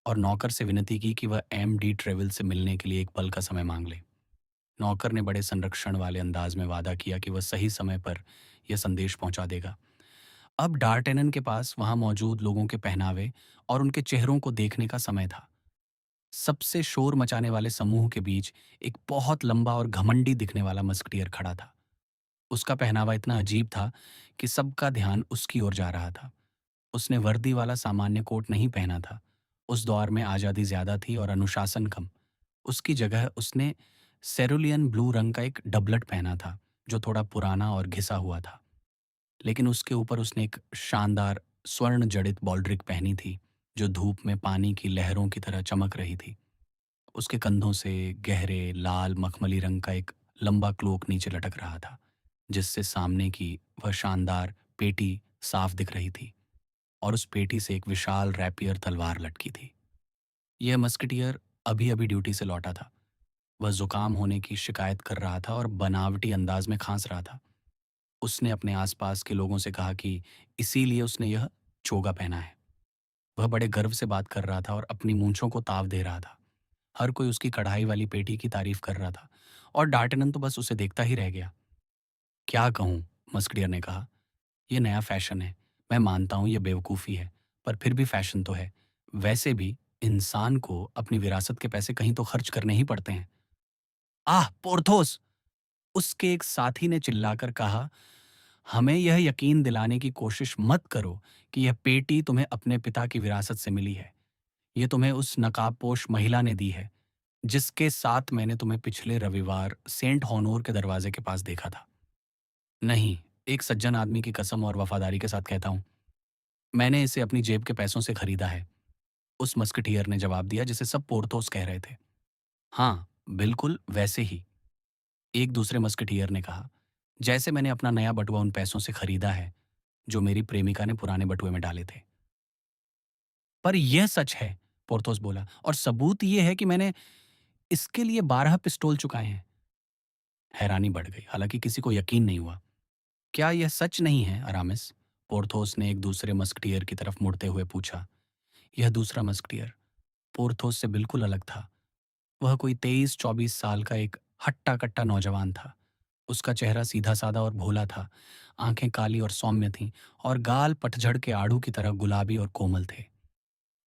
और नौकर से विनती की कि वह एमडी ट्रेवल से मिलने के लिए एक पल का समय मांग ले। नौकर ने बड़े संरक्षण वाले अंदाज में वादा किया कि वह सही समय पर यह संदेश पहुंचा देगा। अब डार्टेनन के पास वहां मौजूद लोगों के पहनावे और उनके चेहरों को देखने का समय था। सबसे शोर मचाने वाले समूह के बीच एक बहुत लंबा और घमंडी दिखने वाला मस्कटियर खड़ा था। उसका पहनावा इतना अजीब था कि सबका ध्यान उसकी ओर जा रहा था। उसने वर्दी वाला सामान्य कोट नहीं पहना था। उस दौर में आज़ादी ज्यादा थी और अनुशासन कम। उसकी जगह उसने सेरुलियन ब्लू रंग का एक डबलट पहना था, जो थोड़ा पुराना और घिसा हुआ था। लेकिन उसके ऊपर उसने एक शानदार स्वर्ण जड़ित बॉल्ड्रिक पहनी थी, जो धूप में पानी की लहरों की तरह चमक रही थी। उसके कंधों से गहरे लाल मखमली रंग का एक लंबा क्लोक नीचे लटक रहा था, जिससे सामने की वह शानदार पेटी साफ दिख रही थी और उस पेटी से एक विशाल रैपियर तलवार लटकी थी। यह मस्केटियर अभी-अभी ड्यूटी से लौटा था। वह ज़ुकाम होने की शिकायत कर रहा था और बनावटी अंदाज में खांस रहा था। उसने अपने आसपास के लोगों से कहा कि इसीलिए उसने यह चोगा पहना है। वह बड़े गर्व से बात कर रहा था और अपनी मूंछों को ताव दे रहा था। हर कोई उसकी कढ़ाई वाली पेटी की तारीफ कर रहा था और डार्टनन तो बस उसे देखता ही रह गया। क्या कहूँ, मस्कडियर ने कहा, यह नया फैशन है। मैं मानता हूँ यह बेवकूफ़ी है, पर फिर भी फैशन तो है। वैसे भी इंसान को अपनी विरासत के पैसे कहीं तो खर्च करने ही पड़ते हैं। आह, पोर्थोस! उसके एक साथी ने चिल्लाकर कहा, हमें यह यकीन दिलाने की कोशिश मत करो कि यह पेटी तुम्हें अपने पिता की विरासत से मिली है। ये तुम्हें उस नकाबपोश महिला ने दी है, जिसके साथ मैंने तुम्हें पिछले रविवार सेंट हॉनोर के दरवाजे के पास देखा था। नहीं, एक सज्जन आदमी की कसम और वफादारी के साथ कहता हूँ, मैंने इसे अपनी जेब के पैसों से खरीदा है। उस मस्कटियर ने जवाब दिया जिसे सब पोर्थोस कह रहे थे। हाँ, बिल्कुल वैसे ही, एक दूसरे मस्कटियर ने कहा, जैसे मैंने अपना नया बटुआ उन पैसों से खरीदा है, जो मेरी प्रेमिका ने पुराने बटुए में डाले थे। पर यह सच है, पोर्थोस बोला, और सबूत यह है कि मैंने इसके लिए 12 पिस्तौल चुकाए हैं। हैरानी बढ़ गई, हालांकि किसी को यकीन नहीं हुआ। क्या यह सच नहीं है, अरामिस? पोर्थोस ने एक दूसरे मस्कटियर की तरफ मुड़ते हुए पूछा। यह दूसरा मस्कटियर पोर्थोस से बिल्कुल अलग था। वह कोई 23-24 साल का एक हट्टा-कट्टा नौजवान था। उसका चेहरा सीधा-सादा और भोला था, आंखें काली और सौम्य थीं और गाल पतझड़ के आड़ू की तरह गुलाबी और कोमल थे।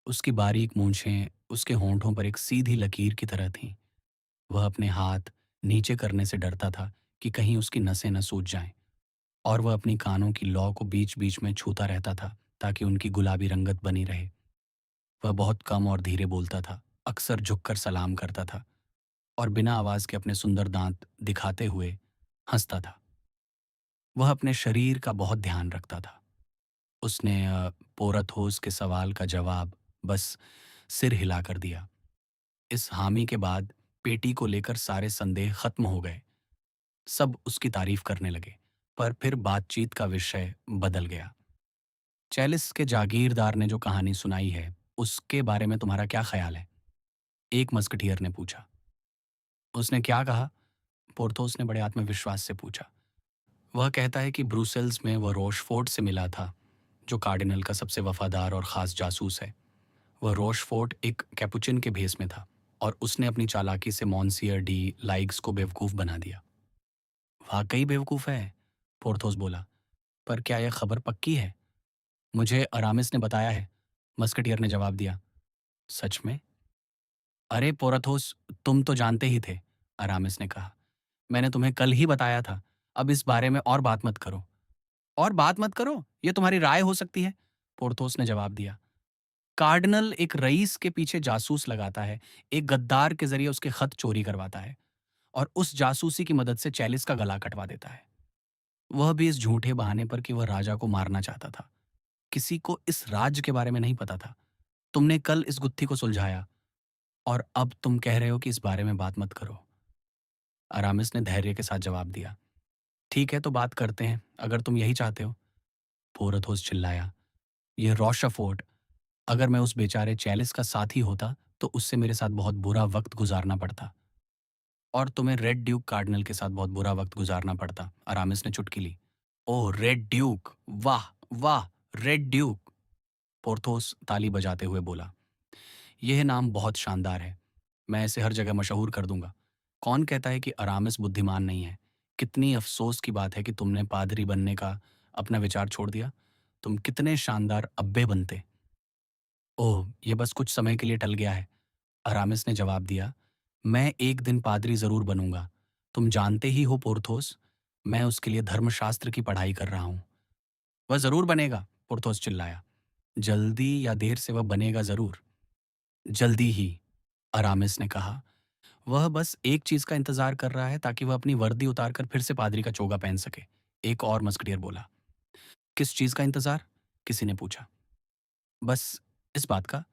उसकी बारीक मूंछें उसके होंठों पर एक सीधी लकीर की तरह थीं। वह अपने हाथ नीचे करने से डरता था कि कहीं उसकी नसें न सूज जाएं, और वह अपनी कानों की लौ को बीच-बीच में छूता रहता था ताकि उनकी गुलाबी रंगत बनी रहे। वह बहुत कम और धीरे बोलता था, अक्सर झुककर सलाम करता था और बिना आवाज के अपने सुंदर दांत दिखाते हुए हंसता था। वह अपने शरीर का बहुत ध्यान रखता था। उसने पोरथोस के सवाल का जवाब बस सिर हिलाकर दिया। इस हामी के बाद पेटी को लेकर सारे संदेह खत्म हो गए। सब उसकी तारीफ करने लगे, पर फिर बातचीत का विषय बदल गया। चैलिस के जागीरदार ने जो कहानी सुनाई है, उसके बारे में तुम्हारा क्या ख्याल है? एक मस्कटियर ने पूछा। उसने क्या कहा? पोर्थोस ने बड़े आत्मविश्वास से पूछा। वह कहता है कि ब्रुसेल्स में वह रोशफोर्ट से मिला था, जो कार्डिनल का सबसे वफादार और खास जासूस है। वह रोशफोर्ट एक कैपुचिन के भेस में था और उसने अपनी चालाकी से मॉन्सियर डी लाइग्स को बेवकूफ़ बना दिया। वाकई बेवकूफ़ है, पोर्थोस बोला। पर क्या यह खबर पक्की है? मुझे अरामिस ने बताया है, मस्कटियर ने जवाब दिया। सच में? अरे पोरथोस, तुम तो जानते ही थे, अरामिस ने कहा। मैंने तुम्हें कल ही बताया था। अब इस बारे में और बात मत करो। और बात मत करो, यह तुम्हारी राय हो सकती है, पोर्थोस ने जवाब दिया। कार्डिनल एक रईस के पीछे जासूस लगाता है, एक गद्दार के जरिए उसके खत चोरी करवाता है और उस जासूसी की मदद से चैलिस का गला कटवा देता है। वह भी इस झूठे बहाने पर कि वह राजा को मारना चाहता था। किसी को इस राज के बारे में नहीं पता था। तुमने कल इस गुत्थी को सुलझाया और अब तुम कह रहे हो कि इस बारे में बात मत करो। अरामिस ने धैर्य के साथ जवाब दिया। ठीक है, तो बात करते हैं, अगर तुम यही चाहते हो। पोरथोस चिल्लाया। यह रोशाफोर्ड, अगर मैं उस बेचारे चैलिस का साथी होता तो उससे मेरे साथ बहुत बुरा वक्त गुजारना पड़ता, और तुम्हें रेड ड्यूक कार्डिनल के साथ बहुत बुरा वक्त गुजारना पड़ता, अरामिस ने चुटकी ली। ओह, रेड ड्यूक! वाह वाह, रेड ड्यूक! पोर्थोस ताली बजाते हुए बोला। यह नाम बहुत शानदार है। मैं इसे हर जगह मशहूर कर दूंगा। कौन कहता है कि अरामिस बुद्धिमान नहीं है? कितनी अफसोस की बात है कि तुमने पादरी बनने का अपना विचार छोड़ दिया। तुम कितने शानदार अब्बे बनते। ओह, यह बस कुछ समय के लिए टल गया है, अरामिस ने जवाब दिया। मैं एक दिन पादरी जरूर बनूंगा। तुम जानते ही हो पोर्थोस, मैं उसके लिए धर्मशास्त्र की पढ़ाई कर रहा हूँ। वह जरूर बनेगा, पोर्थोस चिल्लाया। जल्दी या देर से वह बनेगा जरूर। जल्दी ही, अरामिस ने कहा। वह बस एक चीज का इंतजार कर रहा है ताकि वह अपनी वर्दी उतारकर फिर से पादरी का चोगा पहन सके, एक और मस्कटियर बोला। किस चीज का इंतजार? किसी ने पूछा। बस इस बात का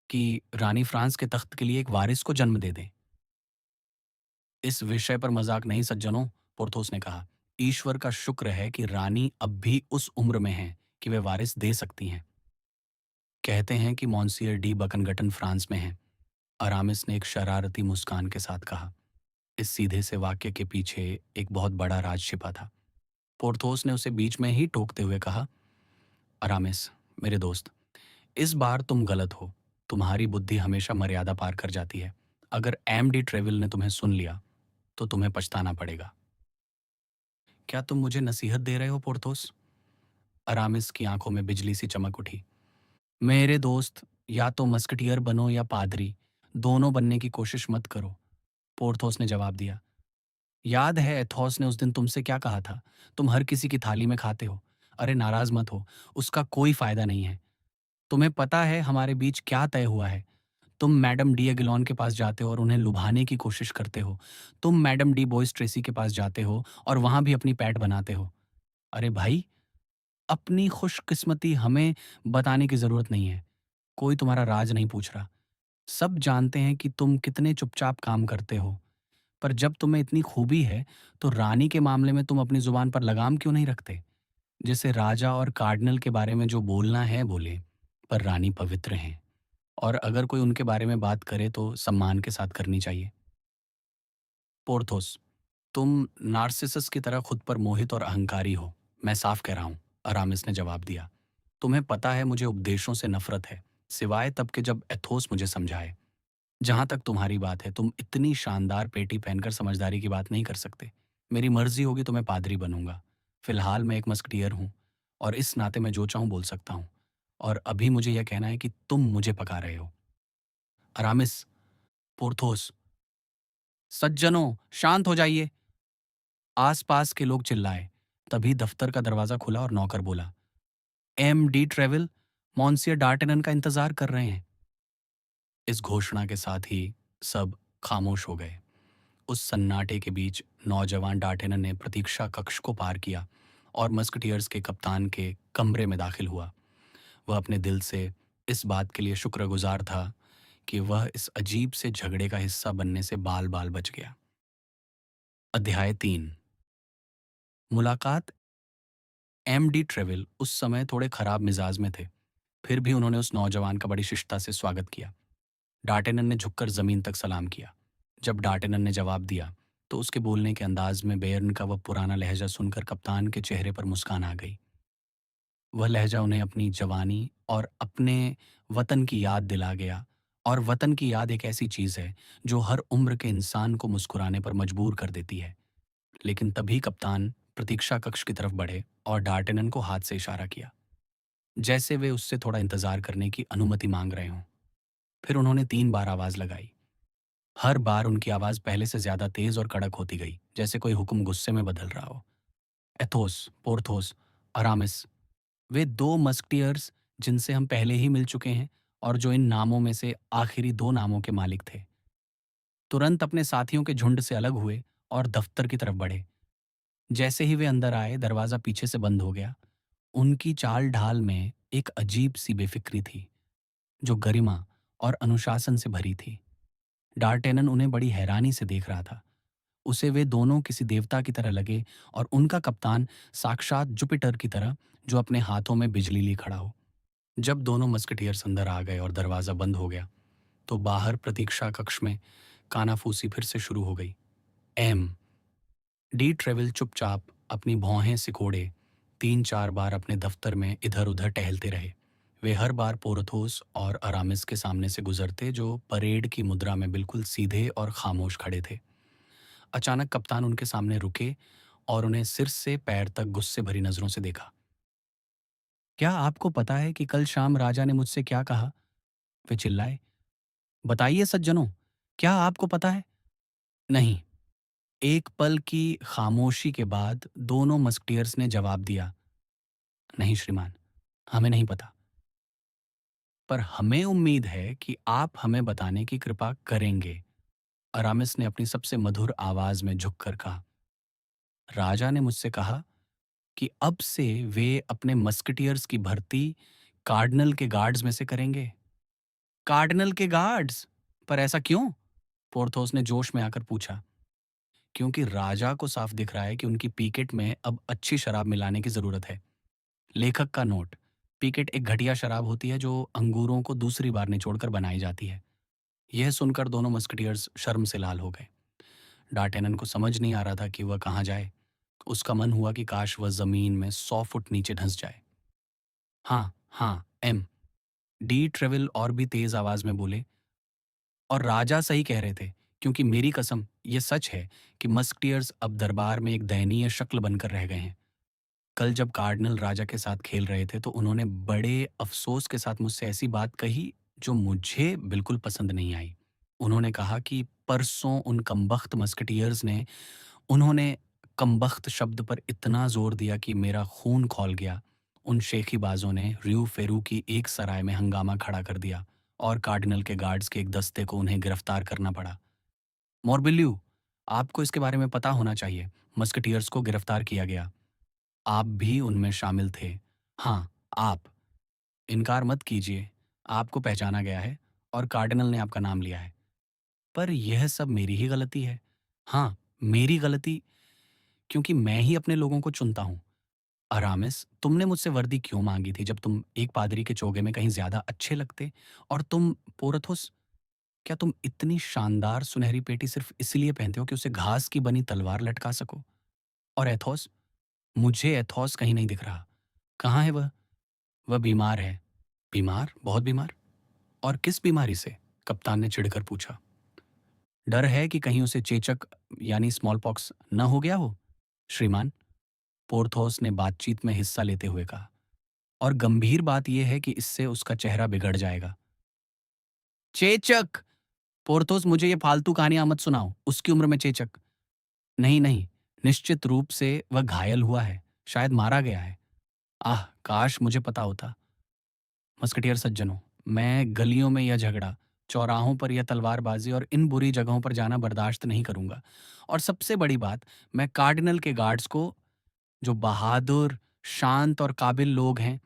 कि रानी फ्रांस के तख्त के लिए एक वारिस को जन्म दे दें। इस विषय पर मजाक नहीं सज्जनों, पोर्थोस ने कहा। ईश्वर का शुक्र है कि रानी अब भी उस उम्र में हैं कि वे वारिस दे सकती हैं। कहते हैं कि मॉन्सियर डी बकनगटन फ्रांस में हैं। अरामिस ने एक शरारती मुस्कान के साथ कहा। इस सीधे से वाक्य के पीछे एक बहुत बड़ा राज छिपा था। पोर्थोस ने उसे बीच में ही टोकते हुए कहा, अरामिस, मेरे दोस्त, इस बार तुम गलत हो। तुम्हारी बुद्धि हमेशा मर्यादा पार कर जाती है। अगर एमडी ट्रेविल ने तुम्हें सुन लिया तो तुम्हें पछताना पड़ेगा। क्या तुम मुझे नसीहत दे रहे हो पोर्थोस? अरामिस की आंखों में बिजली सी चमक उठी। मेरे दोस्त, या तो मस्कटियर बनो या पादरी, दोनों बनने की कोशिश मत करो, पोर्थोस ने जवाब दिया। याद है एथोस ने उस दिन तुमसे क्या कहा था? तुम हर किसी की थाली में खाते हो। अरे नाराज मत हो, उसका कोई फायदा नहीं है। तुम्हें पता है हमारे बीच क्या तय हुआ है। तुम मैडम डी एगिलॉन के पास जाते हो और उन्हें लुभाने की कोशिश करते हो। तुम मैडम डी बोइस ट्रेसी के पास जाते हो और वहां भी अपनी पैठ बनाते हो। अरे भाई, अपनी खुशकिस्मती हमें बताने की जरूरत नहीं है। कोई तुम्हारा राज नहीं पूछ रहा। सब जानते हैं कि तुम कितने चुपचाप काम करते हो। पर जब तुम्हें इतनी खूबी है तो रानी के मामले में तुम अपनी जुबान पर लगाम क्यों नहीं रखते? जैसे राजा और कार्डिनल के बारे में जो बोलना है बोले, पर रानी पवित्र हैं और अगर कोई उनके बारे में बात करे तो सम्मान के साथ करनी चाहिए। पोर्थोस, तुम नार्सिसस की तरह खुद पर मोहित और अहंकारी हो। मैं साफ कह रहा हूं, अरामिस ने जवाब दिया। तुम्हें पता है मुझे उपदेशों से नफरत है, सिवाय तब के जब एथोस मुझे समझाए। जहां तक तुम्हारी बात है, तुम इतनी शानदार पेटी पहनकर समझदारी की बात नहीं कर सकते। मेरी मर्जी होगी तो मैं पादरी बनूंगा। फिलहाल मैं एक मस्कटियर हूं और इस नाते मैं जो चाहूं बोल सकता हूं। और अभी मुझे यह कहना है कि तुम मुझे पका रहे हो। अरामिस, पोर्थोस, सज्जनों, शांत हो जाइए। आसपास के लोग चिल्लाए। तभी दफ्तर का दरवाजा खुला और नौकर बोला, एम डी ट्रेवल मॉन्सियर डार्टनन का इंतजार कर रहे हैं। इस घोषणा के साथ ही सब खामोश हो गए। उस सन्नाटे के बीच नौजवान डार्टेनन ने प्रतीक्षा कक्ष को पार किया और मस्कटियर्स के कप्तान के कमरे में दाखिल हुआ। वह अपने दिल से इस बात के लिए शुक्रगुजार था कि वह इस अजीब से झगड़े का हिस्सा बनने से बाल बाल बच गया। अध्याय 3। मुलाकात। एम डी ट्रेविल उस समय थोड़े खराब मिजाज में थे। फिर भी उन्होंने उस नौजवान का बड़ी शिष्टता से स्वागत किया। डार्टेनन ने झुककर जमीन तक सलाम किया। जब डार्टेनन ने जवाब दिया तो उसके बोलने के अंदाज में बेयर्न का वह पुराना लहजा सुनकर कप्तान के चेहरे पर मुस्कान आ गई। वह लहजा उन्हें अपनी जवानी और अपने वतन की याद दिला गया। और वतन की याद एक ऐसी चीज है जो हर उम्र के इंसान को मुस्कुराने पर मजबूर कर देती है। लेकिन तभी कप्तान प्रतीक्षा कक्ष की तरफ बढ़े और डार्टेनन को हाथ से इशारा किया, जैसे वे उससे थोड़ा इंतजार करने की अनुमति मांग रहे हों। फिर उन्होंने 3 बार आवाज लगाई। हर बार उनकी आवाज पहले से ज्यादा तेज और कड़क होती गई, जैसे कोई हुक्म गुस्से में बदल रहा हो। एथोस, पोर्थोस, अरामिस, वे 2 मस्कटियर्स जिनसे हम पहले ही मिल चुके हैं और जो इन नामों में से आखिरी 2 नामों के मालिक थे, तुरंत अपने साथियों के झुंड से अलग हुए और दफ्तर की तरफ बढ़े। जैसे ही वे अंदर आए, दरवाजा पीछे से बंद हो गया। उनकी चाल ढाल में एक अजीब सी बेफिक्री थी, जो गरिमा और अनुशासन से भरी थी। डार्टेनन उन्हें बड़ी हैरानी से देख रहा था। उसे वे दोनों किसी देवता की तरह लगे और उनका कप्तान साक्षात जुपिटर की तरह, जो अपने हाथों में बिजली लिए खड़ा हो। जब दोनों मस्कटियर्स अंदर आ गए और दरवाजा बंद हो गया तो बाहर प्रतीक्षा कक्ष में कानाफूसी फिर से शुरू हो गई। एम डी ट्रेविल चुपचाप अपनी भौहें सिकोड़े 3-4 बार अपने दफ्तर में इधर उधर टहलते रहे। वे हर बार पोर्थोस और अरामिस के सामने से गुजरते, जो परेड की मुद्रा में बिल्कुल सीधे और खामोश खड़े थे। अचानक कप्तान उनके सामने रुके और उन्हें सिर से पैर तक गुस्से भरी नजरों से देखा। क्या आपको पता है कि कल शाम राजा ने मुझसे क्या कहा? वे चिल्लाए। बताइए सज्जनों, क्या आपको पता है? नहीं। एक पल की खामोशी के बाद दोनों मस्कटियर्स ने जवाब दिया, नहीं श्रीमान, हमें नहीं पता। पर हमें उम्मीद है कि आप हमें बताने की कृपा करेंगे, अरामिस ने अपनी सबसे मधुर आवाज में झुककर कहा। राजा ने मुझसे कहा कि अब से वे अपने मस्कटियर्स की भर्ती कार्डिनल के गार्ड्स में से करेंगे। कार्डिनल के गार्ड्स। पर ऐसा क्यों? पोर्थोस ने जोश में आकर पूछा। क्योंकि राजा को साफ दिख रहा है कि उनकी पीकेट में अब अच्छी शराब मिलाने की जरूरत है। लेखक का नोट। पीकेट एक घटिया शराब होती है जो अंगूरों को दूसरी बार निचोड़कर बनाई जाती है। यह सुनकर दोनों मस्कटियर्स शर्म से लाल हो गए। डार्टेनन को समझ नहीं आ रहा था कि वह कहाँ जाए। उसका मन हुआ कि काश वह जमीन में 100 फुट नीचे धंस जाए। हाँ हाँ एम। डी ट्रेविल और भी तेज आवाज में बोले। और राजा सही कह रहे थे, क्योंकि मेरी कसम ये सच है कि मस्कटियर्स अब दरबार में एक दयनीय शक्ल बनकर रह गए हैं। कल जब कार्डिनल राजा के साथ खेल रहे थे तो उन्होंने बड़े अफसोस के साथ मुझसे ऐसी बात कही जो मुझे बिल्कुल पसंद नहीं आई। उन्होंने कहा कि परसों उन कमबख्त मस्कटियर्स ने उन्होंने कमबख्त शब्द पर इतना जोर दिया कि मेरा खून खौल गया। उन शेखीबाजों ने र्यू फेरू की एक सराय में हंगामा खड़ा कर दिया और कार्डिनल के गार्ड्स के एक दस्ते को उन्हें गिरफ्तार करना पड़ा। मोरबिल्यू, आपको इसके बारे में पता होना चाहिए। मस्कटियर्स को गिरफ्तार किया गया। आप भी उनमें शामिल थे। हाँ, आप। इनकार मत कीजिए। आपको पहचाना गया है और कार्डिनल ने आपका नाम लिया है। पर यह सब मेरी ही गलती है। हाँ, मेरी गलती, क्योंकि मैं ही अपने लोगों को चुनता हूँ। अरामिस, तुमने मुझसे वर्दी क्यों मांगी थी जब तुम एक पादरी के चोगे में कहीं ज्यादा अच्छे लगते? और तुम, पोरथुस, क्या तुम इतनी शानदार सुनहरी पेटी सिर्फ इसलिए पहनते हो कि उसे घास की बनी तलवार लटका सको? और एथोस? मुझे एथोस कहीं नहीं दिख रहा। कहाँ है वह? वह बीमार है। बीमार? बहुत बीमार? और किस बीमारी से? कप्तान ने चिढ़कर पूछा। डर है कि कहीं उसे चेचक यानी स्मॉल पॉक्स न हो गया हो, श्रीमान, पोर्थोस ने बातचीत में हिस्सा लेते हुए कहा। और गंभीर बात यह है कि इससे उसका चेहरा बिगड़ जाएगा। चेचक! पोर्थोस, मुझे ये फालतू कहानियां मत सुनाओ। उसकी उम्र में चेचक? नहीं नहीं, निश्चित रूप से वह घायल हुआ है, शायद मारा गया है। आह, काश मुझे पता होता। मस्कटियर सज्जनों, मैं गलियों में यह झगड़ा, चौराहों पर यह तलवारबाजी और इन बुरी जगहों पर जाना बर्दाश्त नहीं करूंगा। और सबसे बड़ी बात, मैं कार्डिनल के गार्ड्स को, जो बहादुर, शांत और काबिल लोग हैं,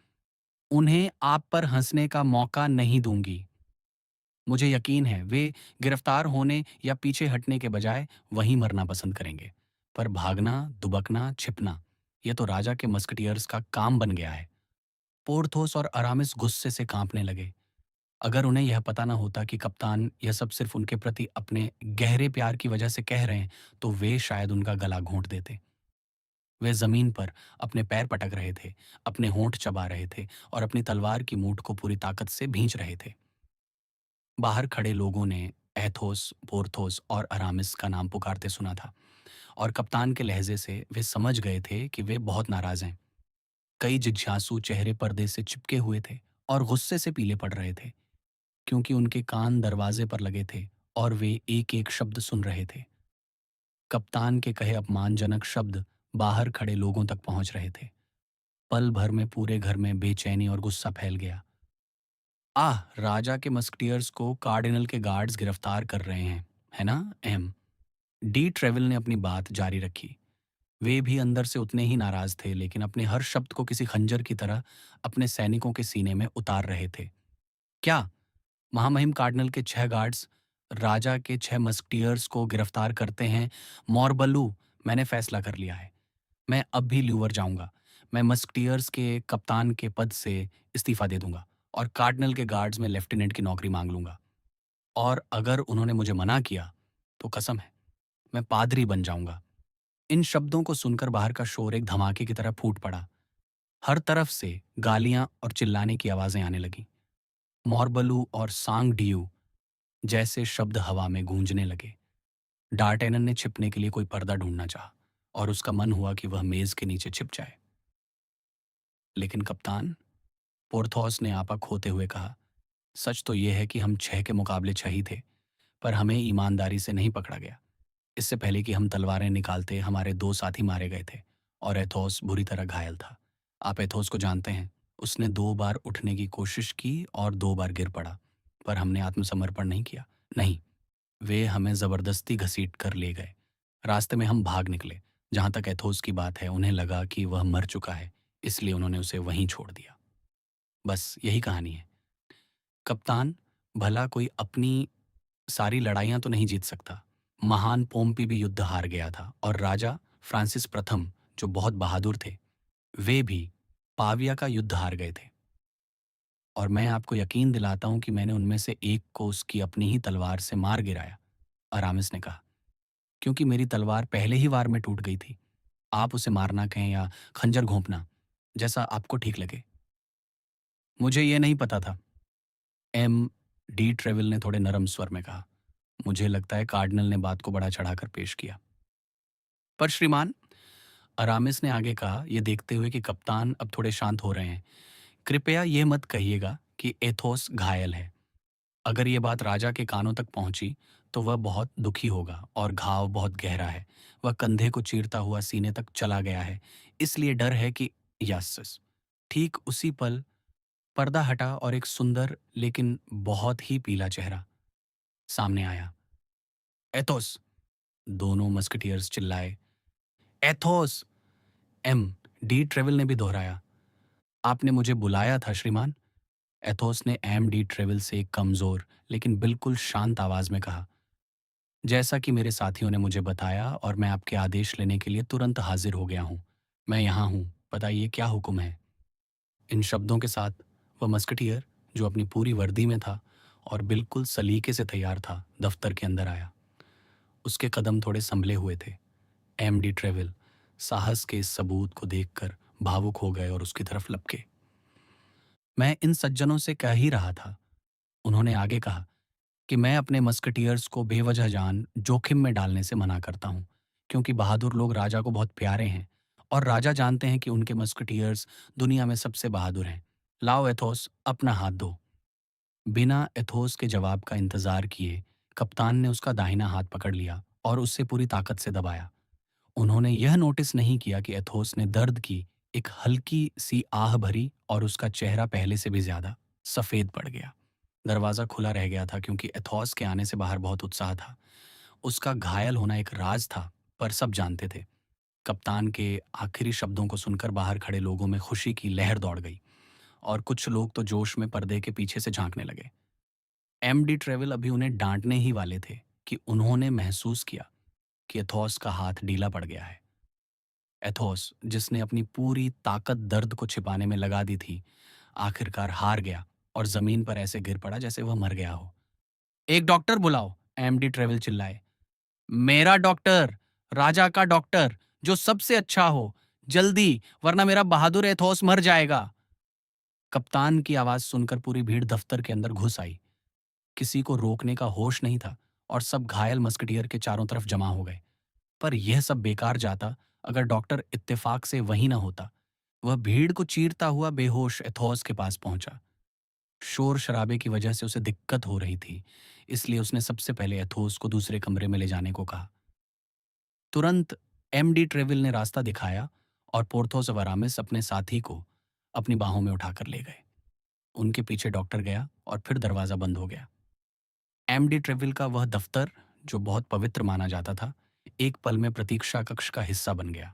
उन्हें आप पर हंसने का मौका नहीं दूंगी। मुझे यकीन है वे गिरफ्तार होने या पीछे हटने के बजाय वहीं मरना पसंद करेंगे। पर भागना, दुबकना, छिपना, यह तो राजा के मस्कटियर्स का काम बन गया है। पोर्थोस और अरामिस गुस्से से कांपने लगे। अगर उन्हें यह पता न होता कि कप्तान यह सब सिर्फ उनके प्रति अपने गहरे प्यार की वजह से कह रहे हैं, तो वे शायद उनका गला घोंट देते। वे जमीन पर अपने पैर पटक रहे थे, अपने होंठ चबा रहे थे और अपनी तलवार की मूठ को पूरी ताकत से भींच रहे थे। बाहर खड़े लोगों ने एथोस, पोर्थोस और अरामिस का नाम पुकारते सुना था और कप्तान के लहजे से वे समझ गए थे कि वे बहुत नाराज हैं। कई जिज्ञासु चेहरे पर्दे से चिपके हुए थे और गुस्से से पीले पड़ रहे थे, क्योंकि उनके कान दरवाजे पर लगे थे और वे एक एक शब्द सुन रहे थे। कप्तान के कहे अपमानजनक शब्द बाहर खड़े लोगों तक पहुंच रहे थे। पल भर में पूरे घर में बेचैनी और गुस्सा फैल गया। आह, राजा के मस्कटियर्स को कार्डिनल के गार्ड्स गिरफ्तार कर रहे हैं, है ना एम? डी ट्रेविल ने अपनी बात जारी रखी। वे भी अंदर से उतने ही नाराज थे, लेकिन अपने हर शब्द को किसी खंजर की तरह अपने सैनिकों के सीने में उतार रहे थे। क्या महामहिम कार्डिनल के 6 गार्ड्स राजा के 6 मस्कटियर्स को गिरफ्तार करते हैं? मोरबल्लू, मैंने फैसला कर लिया है। मैं अब भी ल्यूवर जाऊंगा। मैं मस्कटियर्स के कप्तान के पद से इस्तीफा दे दूंगा और कार्डिनल के गार्ड्स में लेफ्टिनेंट की नौकरी मांग लूंगा। और अगर उन्होंने मुझे मना किया तो कसम है, मैं पादरी बन जाऊंगा। इन शब्दों को सुनकर बाहर का शोर एक धमाके की तरह फूट पड़ा। हर तरफ से गालियां और चिल्लाने की आवाजें आने लगीं। मोरबलू और सांग डियू जैसे शब्द हवा में गूंजने लगे। डार्टेनन ने छिपने के लिए कोई पर्दा ढूंढना चाहा और उसका मन हुआ कि वह मेज के नीचे छिप जाए। लेकिन कप्तान, पोर्थोस ने आपा खोते हुए कहा, सच तो यह है कि हम 6 के मुकाबले 6 ही थे, पर हमें ईमानदारी से नहीं पकड़ा गया। इससे पहले कि हम तलवारें निकालते, हमारे 2 साथी मारे गए थे और एथोस बुरी तरह घायल था। आप एथोस को जानते हैं। उसने 2 बार उठने की कोशिश की और 2 बार गिर पड़ा, पर हमने आत्मसमर्पण नहीं किया। नहीं, वे हमें जबरदस्ती घसीट कर ले गए। रास्ते में हम भाग निकले। जहां तक एथोस की बात है, उन्हें लगा कि वह मर चुका है, इसलिए उन्होंने उसे वहीं छोड़ दिया। बस यही कहानी है। कप्तान, भला कोई अपनी सारी लड़ाइयाँ तो नहीं जीत सकता। महान पोम्पी भी युद्ध हार गया था और राजा फ्रांसिस प्रथम, जो बहुत बहादुर थे, वे भी पाविया का युद्ध हार गए थे। और मैं आपको यकीन दिलाता हूँ कि मैंने उनमें से एक को उसकी अपनी ही तलवार से मार गिराया, अरामिस ने कहा, क्योंकि मेरी तलवार पहले ही वार में टूट गई थी। आप उसे मारना कहें या खंजर घोंपना, जैसा आपको ठीक लगे। मुझे ये नहीं पता था, एम डी ट्रेविल ने थोड़े नरम स्वर में कहा। मुझे लगता है कार्डिनल ने बात को बढ़ा चढ़ाकर पेश किया। पर श्रीमान, अरामिस ने आगे कहा, ये देखते हुए कि कप्तान अब थोड़े शांत हो रहे हैं, कृपया ये मत कहिएगा कि एथोस घायल है। अगर ये बात राजा के कानों तक पहुंची तो वह बहुत दुखी होगा और घाव बहुत गहरा है। वह कंधे को चीरता हुआ सीने तक चला गया है, इसलिए डर है कि यस। ठीक उसी पल पर्दा हटा और एक सुंदर लेकिन बहुत ही पीला चेहरा सामने आया। एथोस! दोनों मस्केटियर्स चिल्लाए। एथोस! एम डी ट्रेविल ने भी दोहराया। आपने मुझे बुलाया था श्रीमान। एथोस ने एम डी ट्रेविल से एक कमजोर लेकिन बिल्कुल शांत आवाज में कहा। जैसा कि मेरे साथियों ने मुझे बताया और मैं आपके आदेश लेने के लिए तुरंत हाजिर हो गया हूँ। मैं यहाँ हूँ, बताइए क्या हुक्म है। इन शब्दों के साथ वह मस्कटियर, जो अपनी पूरी वर्दी में था और बिल्कुल सलीके से तैयार था, दफ्तर के अंदर आया। उसके कदम थोड़े संभले हुए थे। एम डी ट्रेविल साहस के इस सबूत को देखकर भावुक हो गए और उसकी तरफ लपके। मैं इन सज्जनों से कह ही रहा था, उन्होंने आगे कहा, कि मैं अपने मस्कटियर्स को बेवजह जान जोखिम में डालने से मना करता हूँ, क्योंकि बहादुर लोग राजा को बहुत प्यारे हैं और राजा जानते हैं कि उनके मस्कटियर्स दुनिया में सबसे बहादुर हैं। लाओ एथोस, अपना हाथ दो। बिना एथोस के जवाब का इंतजार किए कप्तान ने उसका दाहिना हाथ पकड़ लिया और उससे पूरी ताकत से दबाया। उन्होंने यह नोटिस नहीं किया कि एथोस ने दर्द की एक हल्की सी आह भरी और उसका चेहरा पहले से भी ज्यादा सफेद पड़ गया। दरवाजा खुला रह गया था क्योंकि एथोस के आने से बाहर बहुत उत्साह था। उसका घायल होना एक राज था, पर सब जानते थे। कप्तान के आखिरी शब्दों को सुनकर बाहर खड़े लोगों में खुशी की लहर दौड़ गई और कुछ लोग तो जोश में पर्दे के पीछे से झांकने लगे। एम डी ट्रेविल अभी उन्हें डांटने ही वाले थे कि उन्होंने महसूस किया कि एथोस का हाथ ढीला पड़ गया है। एथोस, जिसने अपनी पूरी ताकत दर्द को छिपाने में लगा दी थी, आखिरकार हार गया और जमीन पर ऐसे गिर पड़ा जैसे वह मर गया हो। एक डॉक्टर बुलाओ, एमडी ट्रेविल चिल्लाए। मेरा डॉक्टर, राजा का डॉक्टर, जो सबसे अच्छा हो, जल्दी, वरना मेरा बहादुर एथोस मर जाएगा। कप्तान की आवाज सुनकर पूरी भीड़ दफ्तर के अंदर घुस आई। किसी को रोकने का होश नहीं था और सब घायल मस्कटियर के चारों तरफ जमा हो गए। पर यह सब बेकार जाता अगर डॉक्टर इत्तेफाक से वहीं न होता। वह भीड़ को चीरता हुआ बेहोश एथोस के पास पहुंचा। शोर शराबे की वजह से उसे दिक्कत हो रही थी, इसलिए उसने सबसे पहले एथोस को दूसरे कमरे में ले जाने को कहा। तुरंत एमडी ट्रेविल ने रास्ता दिखाया और पोर्थोस और अरामिस अपने साथी को अपनी बाहों में उठाकर ले गए। उनके पीछे डॉक्टर गया और फिर दरवाजा बंद हो गया। एमडी ट्रेविल का वह दफ्तर, जो बहुत पवित्र माना जाता था, एक पल में प्रतीक्षा कक्ष का हिस्सा बन गया।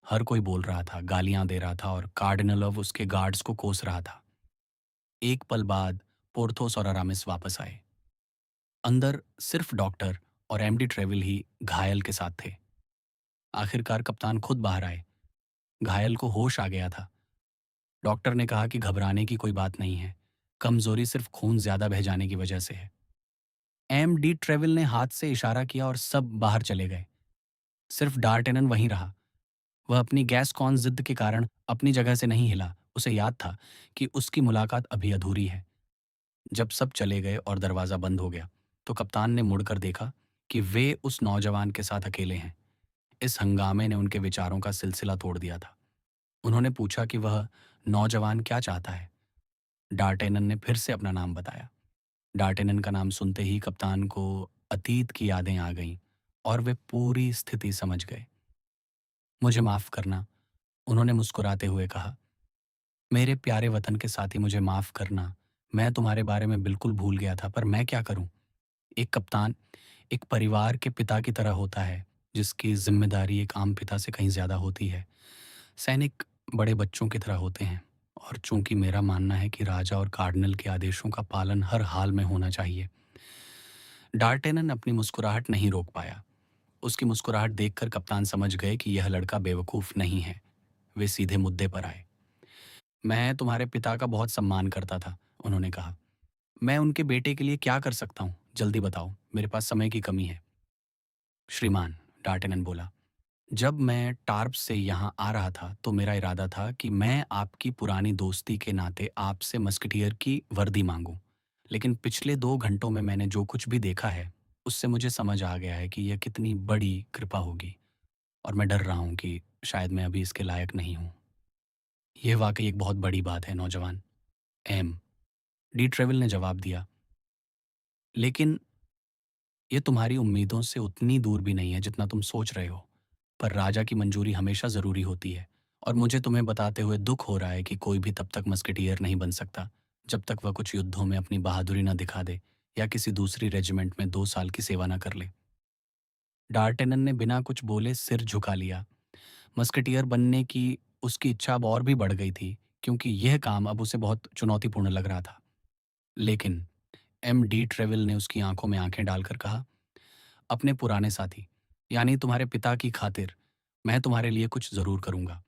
हर कोई बोल रहा था, गालियां दे रहा था और कार्डिनल अब उसके गार्ड्स को कोस रहा था। एक पल बाद पोर्थोस और अरामिस वापस आए। अंदर सिर्फ डॉक्टर और एमडी ट्रेविल ही घायल के साथ थे। आखिरकार कप्तान खुद बाहर आए। घायल को होश आ गया था। डॉक्टर ने कहा कि घबराने की कोई बात नहीं है, कमजोरी सिर्फ खून ज्यादा बह जाने की वजह से है। एम डी ट्रेविल ने हाथ से इशारा किया और सब बाहर चले गए। सिर्फ डार्टेनन वहीं रहा। वह अपनी गैस कॉन जिद के कारण अपनी जगह से नहीं हिला। उसे याद था कि उसकी मुलाकात अभी अधूरी है। जब सब चले गए और दरवाजा बंद हो गया, तो कप्तान ने मुड़कर देखा कि वे उस नौजवान के साथ अकेले हैं। इस हंगामे ने उनके विचारों का सिलसिला तोड़ दिया था। उन्होंने पूछा कि वह नौजवान क्या चाहता है। डार्टेनन ने फिर से अपना नाम बताया। डार्टेनन का नाम सुनते ही कप्तान को अतीत की यादें आ गईं और वे पूरी स्थिति समझ गए। मुझे माफ करना, उन्होंने मुस्कुराते हुए कहा। मेरे प्यारे वतन के साथी, मुझे माफ करना। मैं तुम्हारे बारे में बिल्कुल भूल गया था, पर मैं क्या करूं। एक कप्तान एक परिवार के पिता की तरह होता है, जिसकी जिम्मेदारी एक आम पिता से कहीं ज्यादा होती है। सैनिक बड़े बच्चों की तरह होते हैं। और चूंकि मेरा मानना है कि राजा और कार्डिनल के आदेशों का पालन हर हाल में होना चाहिए। डार्टेनन अपनी मुस्कुराहट नहीं रोक पाया। उसकी मुस्कुराहट देखकर कप्तान समझ गए कि यह लड़का बेवकूफ़ नहीं है। वे सीधे मुद्दे पर आए। मैं तुम्हारे पिता का बहुत सम्मान करता था, उन्होंने कहा। मैं उनके बेटे के लिए क्या कर सकता हूँ? जल्दी बताओ, मेरे पास समय की कमी है। श्रीमान, डार्टेनन बोला, जब मैं टार्प से यहाँ आ रहा था तो मेरा इरादा था कि मैं आपकी पुरानी दोस्ती के नाते आपसे मस्केटियर की वर्दी मांगूं। लेकिन पिछले 2 घंटों में मैंने जो कुछ भी देखा है, उससे मुझे समझ आ गया है कि यह कितनी बड़ी कृपा होगी, और मैं डर रहा हूँ कि शायद मैं अभी इसके लायक नहीं हूँ। यह वाकई एक बहुत बड़ी बात है, नौजवान। एम डी ट्रेवल ने जवाब दिया। लेकिन ये तुम्हारी उम्मीदों से उतनी दूर भी नहीं है जितना तुम सोच रहे हो। पर राजा की मंजूरी हमेशा ज़रूरी होती है, और मुझे तुम्हें बताते हुए दुख हो रहा है कि कोई भी तब तक मस्केटियर नहीं बन सकता जब तक वह कुछ युद्धों में अपनी बहादुरी न दिखा दे या किसी दूसरी रेजिमेंट में 2 साल की सेवा न कर ले। डार्टेनन ने बिना कुछ बोले सिर झुका लिया। मस्केटियर बनने की उसकी इच्छा अब और भी बढ़ गई थी, क्योंकि यह काम अब उसे बहुत चुनौतीपूर्ण लग रहा था। लेकिन एम डी ट्रेविल ने उसकी आंखों में आंखें डालकर कहा, अपने पुराने साथी, यानी तुम्हारे पिता की खातिर मैं तुम्हारे लिए कुछ ज़रूर करूँगा।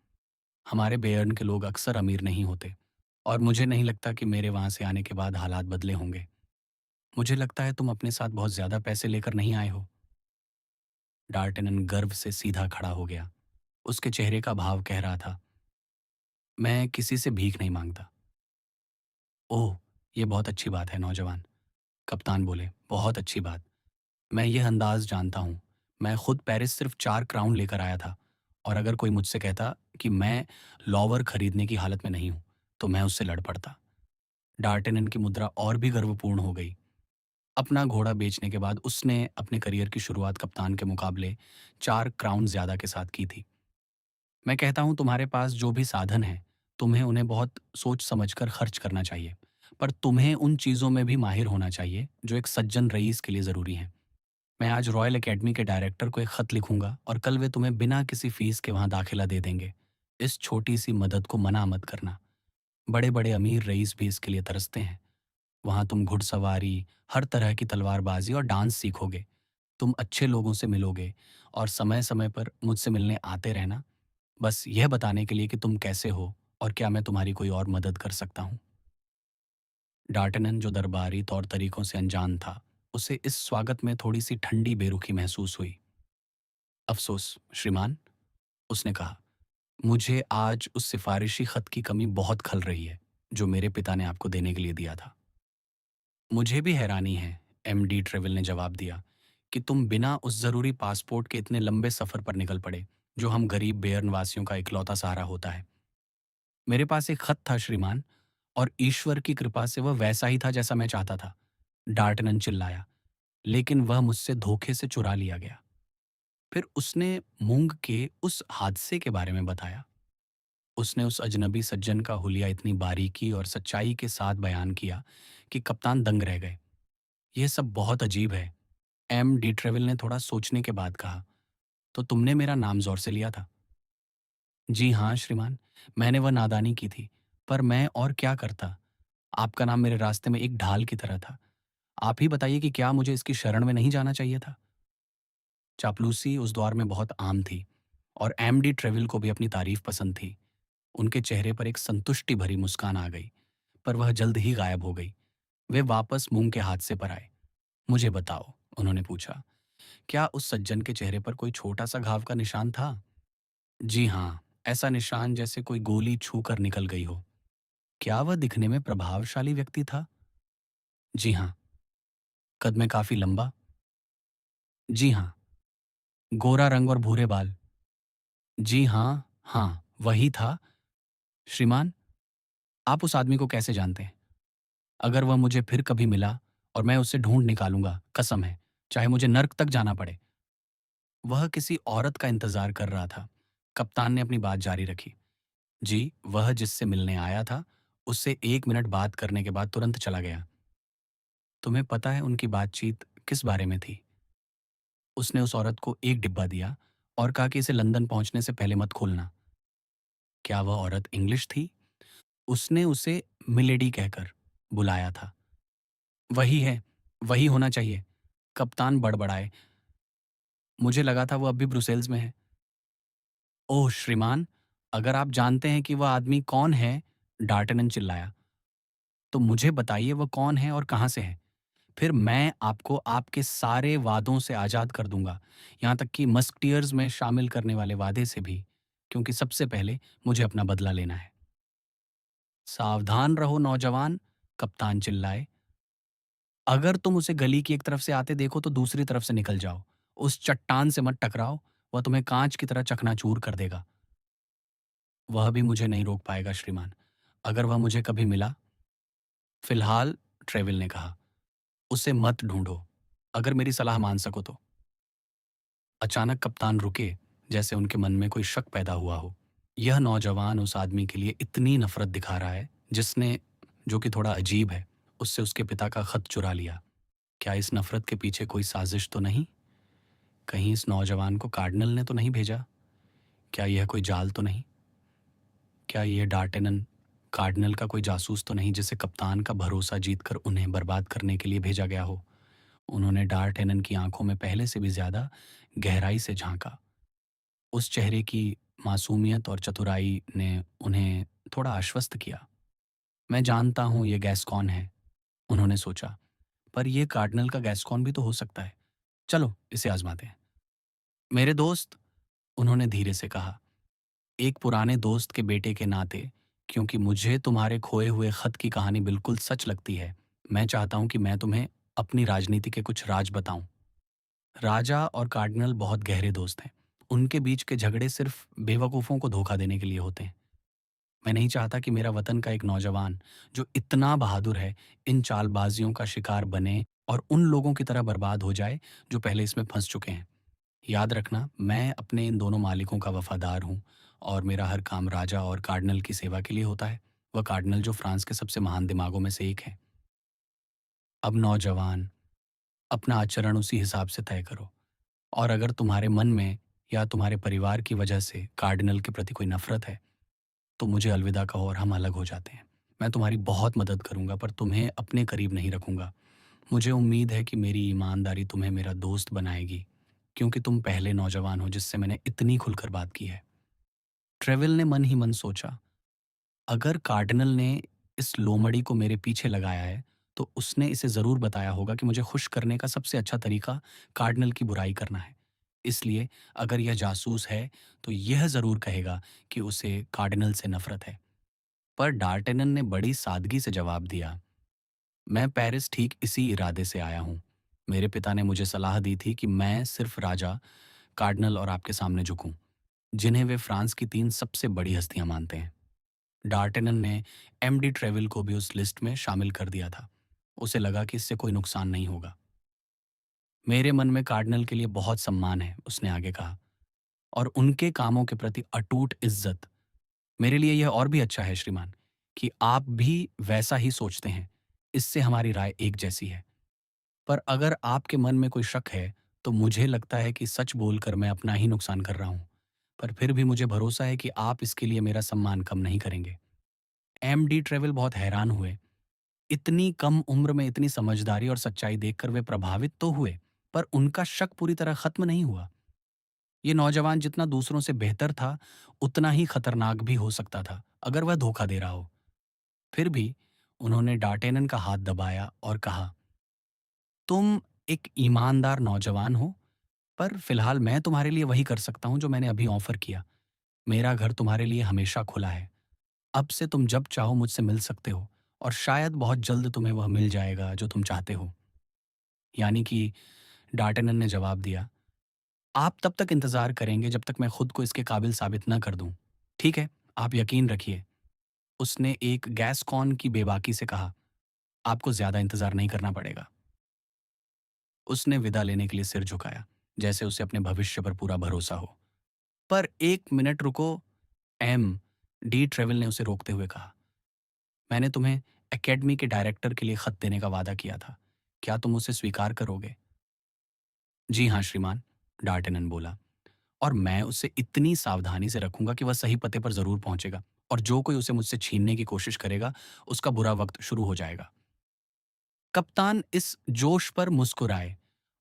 हमारे बेयर्न के लोग अक्सर अमीर नहीं होते, और मुझे नहीं लगता कि मेरे वहाँ से आने के बाद हालात बदले होंगे। मुझे लगता है तुम अपने साथ बहुत ज़्यादा पैसे लेकर नहीं आए हो। डार्टेनन गर्व से सीधा खड़ा हो गया। उसके चेहरे का भाव कह रहा था, मैं किसी से भीख नहीं मांगता। ओह! ये बहुत अच्छी बात है, नौजवान, कप्तान बोले, बहुत अच्छी बात। मैं यह अंदाज़ जानता हूँ। मैं खुद पेरिस सिर्फ 4 क्राउन लेकर आया था, और अगर कोई मुझसे कहता कि मैं लॉवर खरीदने की हालत में नहीं हूँ, तो मैं उससे लड़ पड़ता। डार्टेनन की मुद्रा और भी गर्वपूर्ण हो गई। अपना घोड़ा बेचने के बाद उसने अपने करियर की शुरुआत कप्तान के मुकाबले 4 क्राउन ज़्यादा के साथ की थी। मैं कहता हूँ तुम्हारे पास जो भी साधन हैं, तुम्हें उन्हें बहुत सोच समझकर खर्च करना चाहिए। पर तुम्हें उन चीज़ों में भी माहिर होना चाहिए जो एक सज्जन रईस के लिए ज़रूरी हैं। मैं आज रॉयल एकेडमी के डायरेक्टर को एक खत लिखूंगा, और कल वे तुम्हें बिना किसी फीस के वहां दाखिला दे देंगे। इस छोटी सी मदद को मना मत करना। बड़े बड़े अमीर रईस भी इसके लिए तरसते हैं। वहां तुम घुड़सवारी, हर तरह की तलवारबाजी और डांस सीखोगे। तुम अच्छे लोगों से मिलोगे, और समय समय पर मुझसे मिलने आते रहना, बस यह बताने के लिए कि तुम कैसे हो और क्या मैं तुम्हारी कोई और मदद कर सकता हूँ। डार्टनन, जो दरबारी तौर तरीकों से अनजान था, उसे इस स्वागत में थोड़ी सी ठंडी बेरुखी महसूस हुई। अफसोस, श्रीमान, उसने कहा, मुझे आज उस सिफारिशी खत की कमी बहुत खल रही है जो मेरे पिता ने आपको देने के लिए दिया था। मुझे भी हैरानी है, एमडी ट्रेवल ने जवाब दिया, कि तुम बिना उस जरूरी पासपोर्ट के इतने लंबे सफर पर निकल पड़े, जो हम गरीब बेयर्न वासियों का इकलौता सहारा होता है। मेरे पास एक खत था, श्रीमान, और ईश्वर की कृपा से वह वैसा ही था जैसा मैं चाहता था। डार्टनन चिल्लाया। लेकिन वह मुझसे धोखे से चुरा लिया गया। फिर उसने मूंग के उस हादसे के बारे में बताया। उसने उस अजनबी सज्जन का हुलिया इतनी बारीकी और सच्चाई के साथ बयान किया कि कप्तान दंग रह गए। यह सब बहुत अजीब है, एम डी ट्रेवल ने थोड़ा सोचने के बाद कहा। तो तुमने मेरा नाम जोर से लिया था? जी हाँ, श्रीमान, मैंने वह नादानी की थी, पर मैं और क्या करता। आपका नाम मेरे रास्ते में एक ढाल की तरह था। आप ही बताइए कि क्या मुझे इसकी शरण में नहीं जाना चाहिए था। चापलूसी उस दौर में बहुत आम थी, और एमडी ट्रेविल को भी अपनी तारीफ पसंद थी। उनके चेहरे पर एक संतुष्टि भरी मुस्कान आ गई, पर वह जल्द ही गायब हो गई। वे वापस मूंग के हादसे पर आए। मुझे बताओ, उन्होंने पूछा, क्या उस सज्जन के चेहरे पर कोई छोटा सा घाव का निशान था? जी हाँ, ऐसा निशान जैसे कोई गोली छू कर निकल गई हो। क्या वह दिखने में प्रभावशाली व्यक्ति था? जी हाँ। कद में काफी लंबा? जी हाँ। गोरा रंग और भूरे बाल? जी हाँ, हाँ, वही था। श्रीमान, आप उस आदमी को कैसे जानते हैं? अगर वह मुझे फिर कभी मिला, और मैं उसे ढूंढ निकालूंगा, कसम है, चाहे मुझे नर्क तक जाना पड़े। वह किसी औरत का इंतजार कर रहा था। कप्तान ने अपनी बात जारी रखी। जी, वह जिससे मिलने आया था, उससे 1 मिनट बात करने के बाद तुरंत चला गया। तुम्हें पता है उनकी बातचीत किस बारे में थी? उसने उस औरत को एक डिब्बा दिया और कहा कि इसे लंदन पहुंचने से पहले मत खोलना। क्या वह औरत इंग्लिश थी? उसने उसे मिलेडी कहकर बुलाया था। वही है, वही होना चाहिए, कप्तान बड़बड़ाए। मुझे लगा था वो अब भी ब्रुसेल्स में है। ओह श्रीमान, अगर आप जानते हैं कि वह आदमी कौन है, डार्टनन चिल्लाया, तो मुझे बताइए वह कौन है और कहाँ से है। फिर मैं आपको आपके सारे वादों से आज़ाद कर दूंगा, यहाँ तक कि मस्कटियर्स में शामिल करने वाले वादे से भी, क्योंकि सबसे पहले मुझे अपना बदला लेना है। सावधान रहो नौजवान, कप्तान चिल्लाए। अगर तुम उसे गली की एक तरफ से आते देखो तो दूसरी तरफ से निकल जाओ। उस चट्टान से मत टकराओ, वह तुम्हें कांच की तरह चकनाचूर कर देगा। वह भी मुझे नहीं रोक पाएगा श्रीमान, अगर वह मुझे कभी मिला। फिलहाल, ट्रेविल ने कहा, उसे मत ढूंढो, अगर मेरी सलाह मान सको तो। अचानक कप्तान रुके, जैसे उनके मन में कोई शक पैदा हुआ हो। यह नौजवान उस आदमी के लिए इतनी नफरत दिखा रहा है जिसने, जो कि थोड़ा अजीब है, उससे उसके पिता का खत चुरा लिया। क्या इस नफरत के पीछे कोई साजिश तो नहीं? कहीं इस नौजवान को कार्डिनल ने तो नहीं भेजा? क्या यह कोई जाल तो नहीं? क्या यह डार्टेनन कार्डिनल का कोई जासूस तो नहीं जिसे कप्तान का भरोसा जीतकर उन्हें बर्बाद करने के लिए भेजा गया हो? उन्होंने डार्टेनन की आंखों में पहले से भी ज्यादा गहराई से झांका। उस चेहरे की मासूमियत और चतुराई ने उन्हें थोड़ा आश्वस्त किया। मैं जानता हूं ये गैस्कॉन है, उन्होंने सोचा, पर यह कार्डिनल का गैस्कॉन भी तो हो सकता है। चलो इसे आजमाते हैं। मेरे दोस्त, उन्होंने धीरे से कहा, एक पुराने दोस्त के बेटे के नाते, क्योंकि मुझे तुम्हारे खोए हुए खत की कहानी बिल्कुल सच लगती है, मैं चाहता हूं कि मैं तुम्हें अपनी राजनीति के कुछ राज बताऊं। राजा और कार्डिनल बहुत गहरे दोस्त हैं। उनके बीच के झगड़े सिर्फ बेवकूफ़ों को धोखा देने के लिए होते हैं। मैं नहीं चाहता कि मेरा वतन का एक नौजवान, जो इतना बहादुर है, इन चालबाजियों का शिकार बने और उन लोगों की तरह बर्बाद हो जाए जो पहले इसमें फंस चुके हैं। याद रखना, मैं अपने इन दोनों मालिकों का वफादार हूँ और मेरा हर काम राजा और कार्डिनल की सेवा के लिए होता है। वह कार्डिनल जो फ्रांस के सबसे महान दिमागों में से एक है। अब नौजवान, अपना आचरण उसी हिसाब से तय करो। और अगर तुम्हारे मन में या तुम्हारे परिवार की वजह से कार्डिनल के प्रति कोई नफरत है, तो मुझे अलविदा कहो और हम अलग हो जाते हैं। मैं तुम्हारी बहुत मदद करूंगा, पर तुम्हें अपने करीब नहीं रखूंगा। मुझे उम्मीद है कि मेरी ईमानदारी तुम्हें मेरा दोस्त बनाएगी, क्योंकि तुम पहले नौजवान हो जिससे मैंने इतनी खुलकर बात की है। ट्रेविल ने मन ही मन सोचा, अगर कार्डिनल ने इस लोमड़ी को मेरे पीछे लगाया है, तो उसने इसे ज़रूर बताया होगा कि मुझे खुश करने का सबसे अच्छा तरीका कार्डिनल की बुराई करना है। इसलिए अगर यह जासूस है, तो यह ज़रूर कहेगा कि उसे कार्डिनल से नफरत है। पर डार्टेनन ने बड़ी सादगी से जवाब दिया, मैं पेरिस ठीक इसी इरादे से आया हूँ। मेरे पिता ने मुझे सलाह दी थी कि मैं सिर्फ राजा, कार्डिनल और आपके सामने झुकूं, जिन्हें वे फ्रांस की 3 सबसे बड़ी हस्तियां मानते हैं। डार्टेनन ने एमडी ट्रेविल को भी उस लिस्ट में शामिल कर दिया था। उसे लगा कि इससे कोई नुकसान नहीं होगा। मेरे मन में कार्डिनल के लिए बहुत सम्मान है, उसने आगे कहा, और उनके कामों के प्रति अटूट इज्जत। मेरे लिए यह और भी अच्छा है श्रीमान, कि आप भी वैसा ही सोचते हैं। इससे हमारी राय एक जैसी है। पर अगर आपके मन में कोई शक है, तो मुझे लगता है कि सच बोलकर मैं अपना ही नुकसान कर रहा हूं। पर फिर भी मुझे भरोसा है कि आप इसके लिए मेरा सम्मान कम नहीं करेंगे। एमडी ट्रेवल बहुत हैरान हुए। इतनी कम उम्र में इतनी समझदारी और सच्चाई देखकर वे प्रभावित तो हुए, पर उनका शक पूरी तरह खत्म नहीं हुआ। ये नौजवान जितना दूसरों से बेहतर था, उतना ही खतरनाक भी हो सकता था अगर वह धोखा दे रहा हो। फिर भी उन्होंने डार्टेनन का हाथ दबाया और कहा, तुम एक ईमानदार नौजवान हो, पर फिलहाल मैं तुम्हारे लिए वही कर सकता हूं जो मैंने अभी ऑफर किया। मेरा घर तुम्हारे लिए हमेशा खुला है। अब से तुम जब चाहो मुझसे मिल सकते हो, और शायद बहुत जल्द तुम्हें वह मिल जाएगा जो तुम चाहते हो। यानी कि, डार्टेनन ने जवाब दिया, आप तब तक इंतजार करेंगे जब तक मैं खुद को इसके काबिल साबित न कर दूं। ठीक है, आप यकीन रखिए। उसने एक गैसकॉन की बेबाकी से कहा, आपको ज्यादा इंतजार नहीं करना पड़ेगा। उसने विदा लेने के लिए सिर झुकाया, जैसे उसे अपने भविष्य पर पूरा भरोसा हो। पर एक मिनट रुको, एम डी ट्रेवल ने उसे रोकते हुए कहा, मैंने तुम्हें एकेडमी के डायरेक्टर के लिए खत देने का वादा किया था। क्या तुम उसे स्वीकार करोगे? जी हाँ श्रीमान, डार्टेनन बोला। और मैं उसे इतनी सावधानी से रखूंगा कि वह सही पते पर ज़रूर पहुंचेगा और जो कोई उसे मुझसे छीनने की कोशिश करेगा, उसका बुरा वक्त शुरू हो जाएगा। कप्तान इस जोश पर मुस्कुराए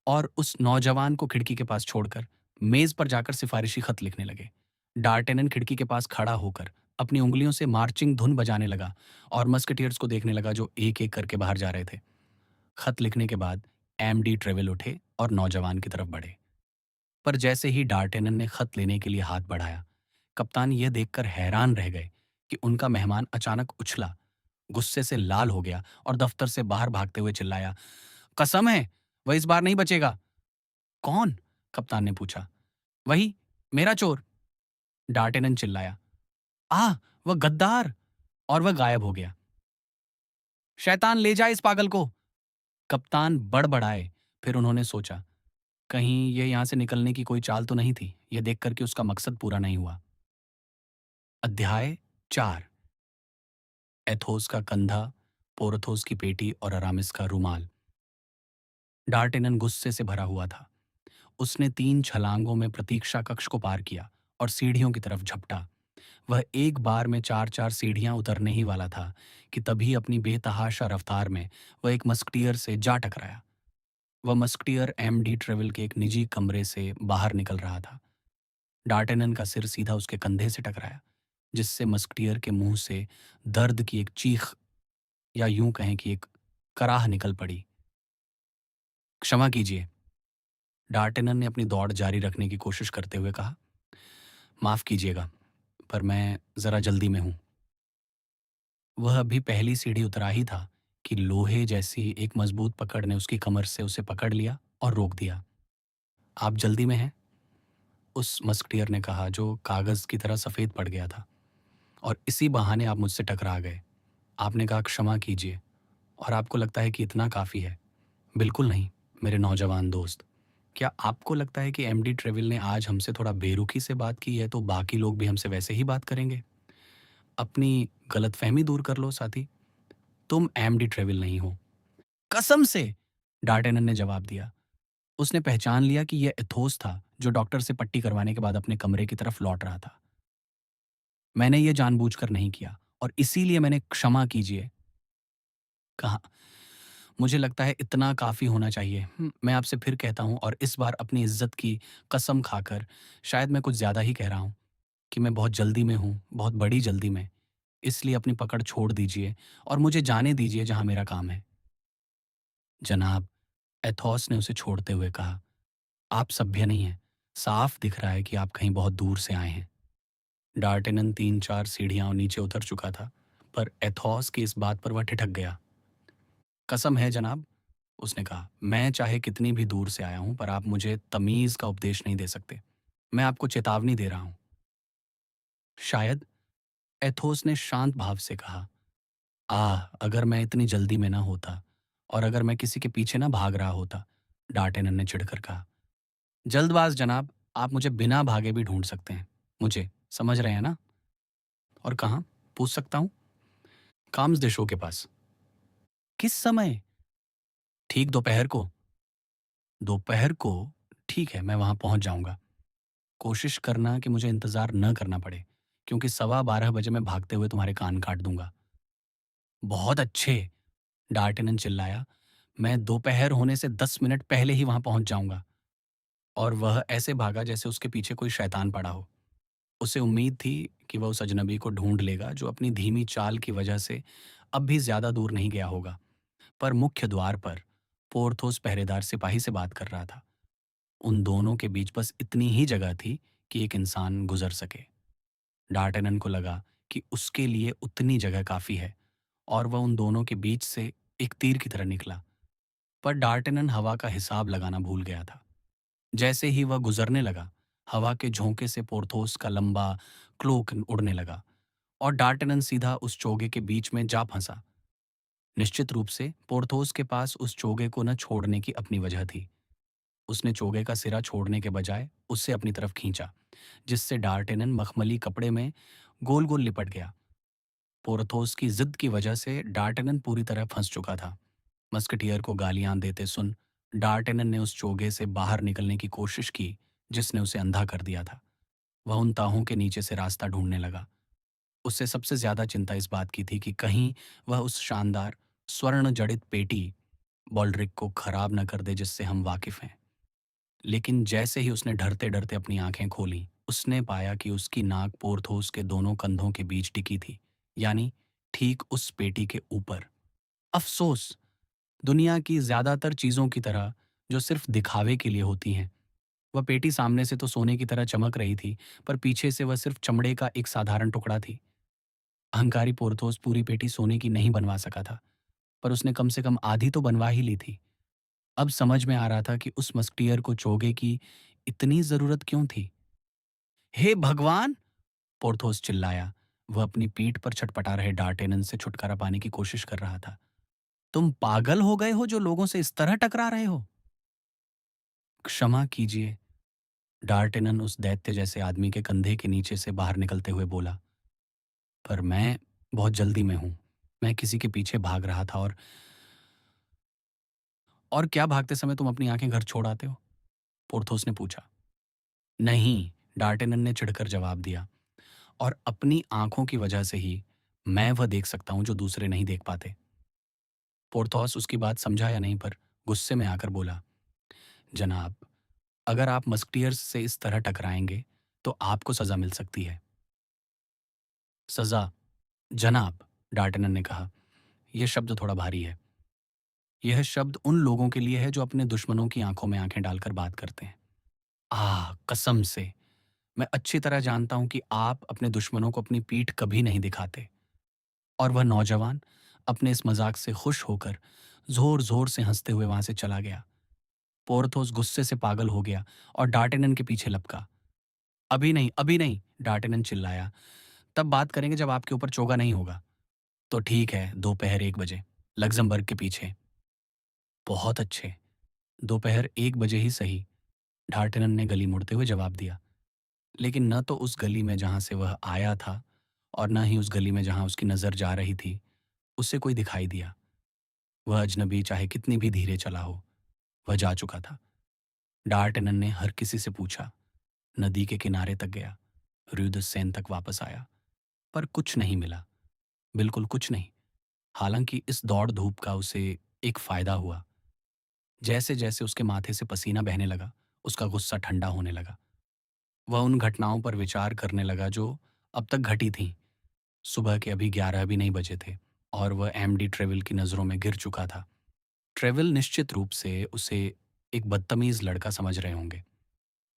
और उस नौजवान को खिड़की के पास छोड़कर मेज पर जाकर सिफारिशी खत लिखने लगे। डार्टेनन खिड़की के पास खड़ा होकर अपनी उंगलियों से मार्चिंग धुन बजाने लगा और मस्केटियर्स को देखने लगा जो एक एक करके बाहर जा रहे थे। खत लिखने के बाद एमडी ट्रेवल उठे और नौजवान की तरफ बढ़े। पर जैसे ही डार्टेनन ने खत लेने के लिए हाथ बढ़ाया, कप्तान यह देखकर हैरान रह गए कि उनका मेहमान अचानक उछला, गुस्से से लाल हो गया और दफ्तर से बाहर भागते हुए चिल्लाया, कसम है, वह इस बार नहीं बचेगा। कौन? कप्तान ने पूछा। वही, मेरा चोर, डार्टेनन चिल्लाया। आह, वह गद्दार! और वह गायब हो गया। शैतान ले जाए इस पागल को! कप्तान बड़बड़ाए। फिर उन्होंने सोचा, कहीं ये यहां से निकलने की कोई चाल तो नहीं थी। यह देखकर कि उसका मकसद पूरा नहीं हुआ। अध्याय 4। एथोस का कंधा, पोरथोस की पेटी और अरामिस का रूमाल। डार्टेनन गुस्से से भरा हुआ था। उसने 3 छलांगों में प्रतीक्षा कक्ष को पार किया और सीढ़ियों की तरफ झपटा। वह एक बार में 4-4 सीढ़ियां उतरने ही वाला था कि तभी अपनी बेतहाशा रफ्तार में वह एक मस्कटियर से जा टकराया। वह मस्कटियर एमडी ट्रेवल के एक निजी कमरे से बाहर निकल रहा था। डार्टेनन का सिर सीधा उसके कंधे से टकराया, जिससे मस्कटियर के मुंह से दर्द की एक चीख, या यूं कहें कि एक कराह निकल पड़ी। क्षमा कीजिए, डार्टेनन ने अपनी दौड़ जारी रखने की कोशिश करते हुए कहा। माफ कीजिएगा, पर मैं जरा जल्दी में हूं। वह अभी पहली सीढ़ी उतरा ही था कि लोहे जैसी एक मजबूत पकड़ ने उसकी कमर से उसे पकड़ लिया और रोक दिया। आप जल्दी में हैं? उस मस्कटियर ने कहा, जो कागज की तरह सफेद पड़ गया था। और इसी बहाने आप मुझसे टकरा गए। आपने कहा, क्षमा कीजिए, और आपको लगता है कि इतना काफी है। बिल्कुल नहीं, मेरे नौजवान दोस्त। क्या आपको लगता है कि एमडी ट्रेविल ने आज हमसे थोड़ा बेरुखी से बात की है तो बाकी लोग भी हमसे वैसे ही बात करेंगे? अपनी गलतफहमी दूर कर लो साथी। तुम एमडी ट्रेविल नहीं हो। कसम से! डार्टेनन ने जवाब दिया। उसने पहचान लिया कि यह एथोस था, जो डॉक्टर से पट्टी करवाने के बाद अपने कमरे की तरफ लौट रहा था। मैंने ये जानबूझकर नहीं किया और इसीलिए मैंने क्षमा कीजिए कहा। मुझे लगता है इतना काफ़ी होना चाहिए। मैं आपसे फिर कहता हूँ, और इस बार अपनी इज्जत की कसम खाकर, शायद मैं कुछ ज़्यादा ही कह रहा हूँ, कि मैं बहुत जल्दी में हूँ, बहुत बड़ी जल्दी में। इसलिए अपनी पकड़ छोड़ दीजिए और मुझे जाने दीजिए जहाँ मेरा काम है। जनाब, एथॉस ने उसे छोड़ते हुए कहा, आप सभ्य नहीं हैं। साफ दिख रहा है कि आप कहीं बहुत दूर से आए हैं। डार्टेनन 3-4 सीढ़ियाँ नीचे उतर चुका था, पर एथॉस की इस बात पर वह ठिठक गया। कसम है जनाब, उसने कहा, मैं चाहे कितनी भी दूर से आया हूं, पर आप मुझे तमीज का उपदेश नहीं दे सकते। मैं आपको चेतावनी दे रहा हूं। शायद, एथोस ने शांत भाव से कहा। अगर मैं इतनी जल्दी में ना होता, और अगर मैं किसी के पीछे ना भाग रहा होता, डार्टेनन ने चिढ़कर कहा। जल्दबाज जनाब, आप मुझे बिना भागे भी ढूंढ सकते हैं। मुझे समझ रहे हैं ना? और कहाँ पूछ सकता हूँ? काम्स देशों के पास। किस समय? ठीक दोपहर को। दोपहर को? ठीक है, मैं वहां पहुंच जाऊंगा। कोशिश करना कि मुझे इंतजार न करना पड़े, क्योंकि 12:15 बजे मैं भागते हुए तुम्हारे कान काट दूंगा। बहुत अच्छे! डार्टेनन चिल्लाया। मैं दोपहर होने से 10 मिनट पहले ही वहां पहुंच जाऊंगा। और वह ऐसे भागा जैसे उसके पीछे कोई शैतान पड़ा हो। उसे उम्मीद थी कि वह उस अजनबी को ढूंढ लेगा जो अपनी धीमी चाल की वजह से अब भी ज्यादा दूर नहीं गया होगा। पर मुख्य द्वार पर पोर्थोस पहरेदार सिपाही से बात कर रहा था। उन दोनों के बीच बस इतनी ही जगह थी कि एक इंसान गुजर सके। डार्टेनन को लगा कि उसके लिए उतनी जगह काफी है, और वह उन दोनों के बीच से एक तीर की तरह निकला। पर डार्टेनन हवा का हिसाब लगाना भूल गया था। जैसे ही वह गुजरने लगा, हवा के झोंके से पोर्थोस का लंबा क्लोक उड़ने लगा और डार्टेनन सीधा उस चोगे के बीच में जा फंसा। निश्चित रूप से पोर्थोस के पास उस चोगे को न छोड़ने की अपनी वजह थी। उसने चोगे का सिरा छोड़ने के बजाय उससे अपनी तरफ खींचा, जिससे डार्टेनन मखमली कपड़े में गोल गोल लिपट गया। पोर्थोस की जिद की वजह से डार्टेनन पूरी तरह फंस चुका था। मस्कटियर को गालियां देते सुन डार्टेनन ने उस चोगे से बाहर निकलने की कोशिश की, जिसने उसे अंधा कर दिया था। वह उन ताहों के नीचे से रास्ता ढूंढने लगा। उसे सबसे ज्यादा चिंता इस बात की थी कि कहीं वह उस शानदार स्वर्ण जड़ित पेटी बॉल्ड्रिक को खराब न कर दे जिससे हम वाकिफ हैं। लेकिन जैसे ही उसने डरते डरते अपनी आंखें खोलीं, उसने पाया कि उसकी नाक पोर्थोस के दोनों कंधों के बीच टिकी थी, यानी ठीक उस पेटी के ऊपर। अफसोस, दुनिया की ज्यादातर चीजों की तरह जो सिर्फ दिखावे के लिए होती हैं, वह पेटी सामने से तो सोने की तरह चमक रही थी, पर पीछे से वह सिर्फ चमड़े का एक साधारण टुकड़ा थी। अहंकारी पोर्थोस पूरी पेटी सोने की नहीं बनवा सका था, पर उसने कम से कम आधी तो बनवा ही ली थी। अब समझ में आ रहा था कि उस मस्कटियर को चोगे की इतनी जरूरत क्यों थी। हे भगवान! पोर्थोस चिल्लाया। वह अपनी पीठ पर छटपटा रहे डार्टेनन से छुटकारा पाने की कोशिश कर रहा था। तुम पागल हो गए हो जो लोगों से इस तरह टकरा रहे हो? क्षमा कीजिए, डार्टेनन उस दैत्य जैसे आदमी के कंधे के नीचे से बाहर निकलते हुए बोला। पर मैं बहुत जल्दी में हूं। मैं किसी के पीछे भाग रहा था। और क्या भागते समय तुम अपनी आंखें घर छोड़ आते हो? पोर्थोस ने पूछा। नहीं, डार्टेनन ने चिढ़कर जवाब दिया। और अपनी आंखों की वजह से ही मैं वह देख सकता हूं जो दूसरे नहीं देख पाते। पोर्थोस उसकी बात समझा या नहीं, पर गुस्से में आकर बोला, जनाब, अगर आप मस्कटियर्स से इस तरह टकराएंगे तो आपको सजा मिल सकती है। सजा? जनाब, डार्टेनन ने कहा, यह शब्द थोड़ा भारी है। यह शब्द उन लोगों के लिए है जो अपने दुश्मनों की आंखों में आंखें डालकर बात करते हैं। कसम से, मैं अच्छी तरह जानता हूं कि आप अपने दुश्मनों को अपनी पीठ कभी नहीं दिखाते। और वह नौजवान अपने इस मजाक से खुश होकर जोर जोर से हंसते हुए वहां से चला गया। पोर्थोस गुस्से से पागल हो गया और डार्टेनन के पीछे लपका। अभी नहीं, अभी नहीं, डार्टेनन चिल्लाया। तब बात करेंगे जब आपके ऊपर चोगा नहीं होगा। तो ठीक है, दोपहर 1 बजे, लग्जमबर्ग के पीछे। बहुत अच्छे, दोपहर 1 बजे ही सही, डार्टेनन ने गली मुड़ते हुए जवाब दिया। लेकिन न तो उस गली में जहां से वह आया था और न ही उस गली में जहां उसकी नजर जा रही थी उसे कोई दिखाई दिया। वह अजनबी चाहे कितनी भी धीरे चला हो, वह जा चुका था। डार्टेनन ने हर किसी से पूछा, नदी के किनारे तक गया, र्यू द सेन तक वापस आया, पर कुछ नहीं मिला, बिल्कुल कुछ नहीं। हालांकि इस दौड़ धूप का उसे एक फायदा हुआ। जैसे जैसे उसके माथे से पसीना बहने लगा, उसका गुस्सा ठंडा होने लगा। वह उन घटनाओं पर विचार करने लगा जो अब तक घटी थीं। सुबह के अभी 11 भी नहीं बजे थे और वह एमडी ट्रेविल की नज़रों में गिर चुका था। ट्रेविल निश्चित रूप से उसे एक बदतमीज लड़का समझ रहे होंगे।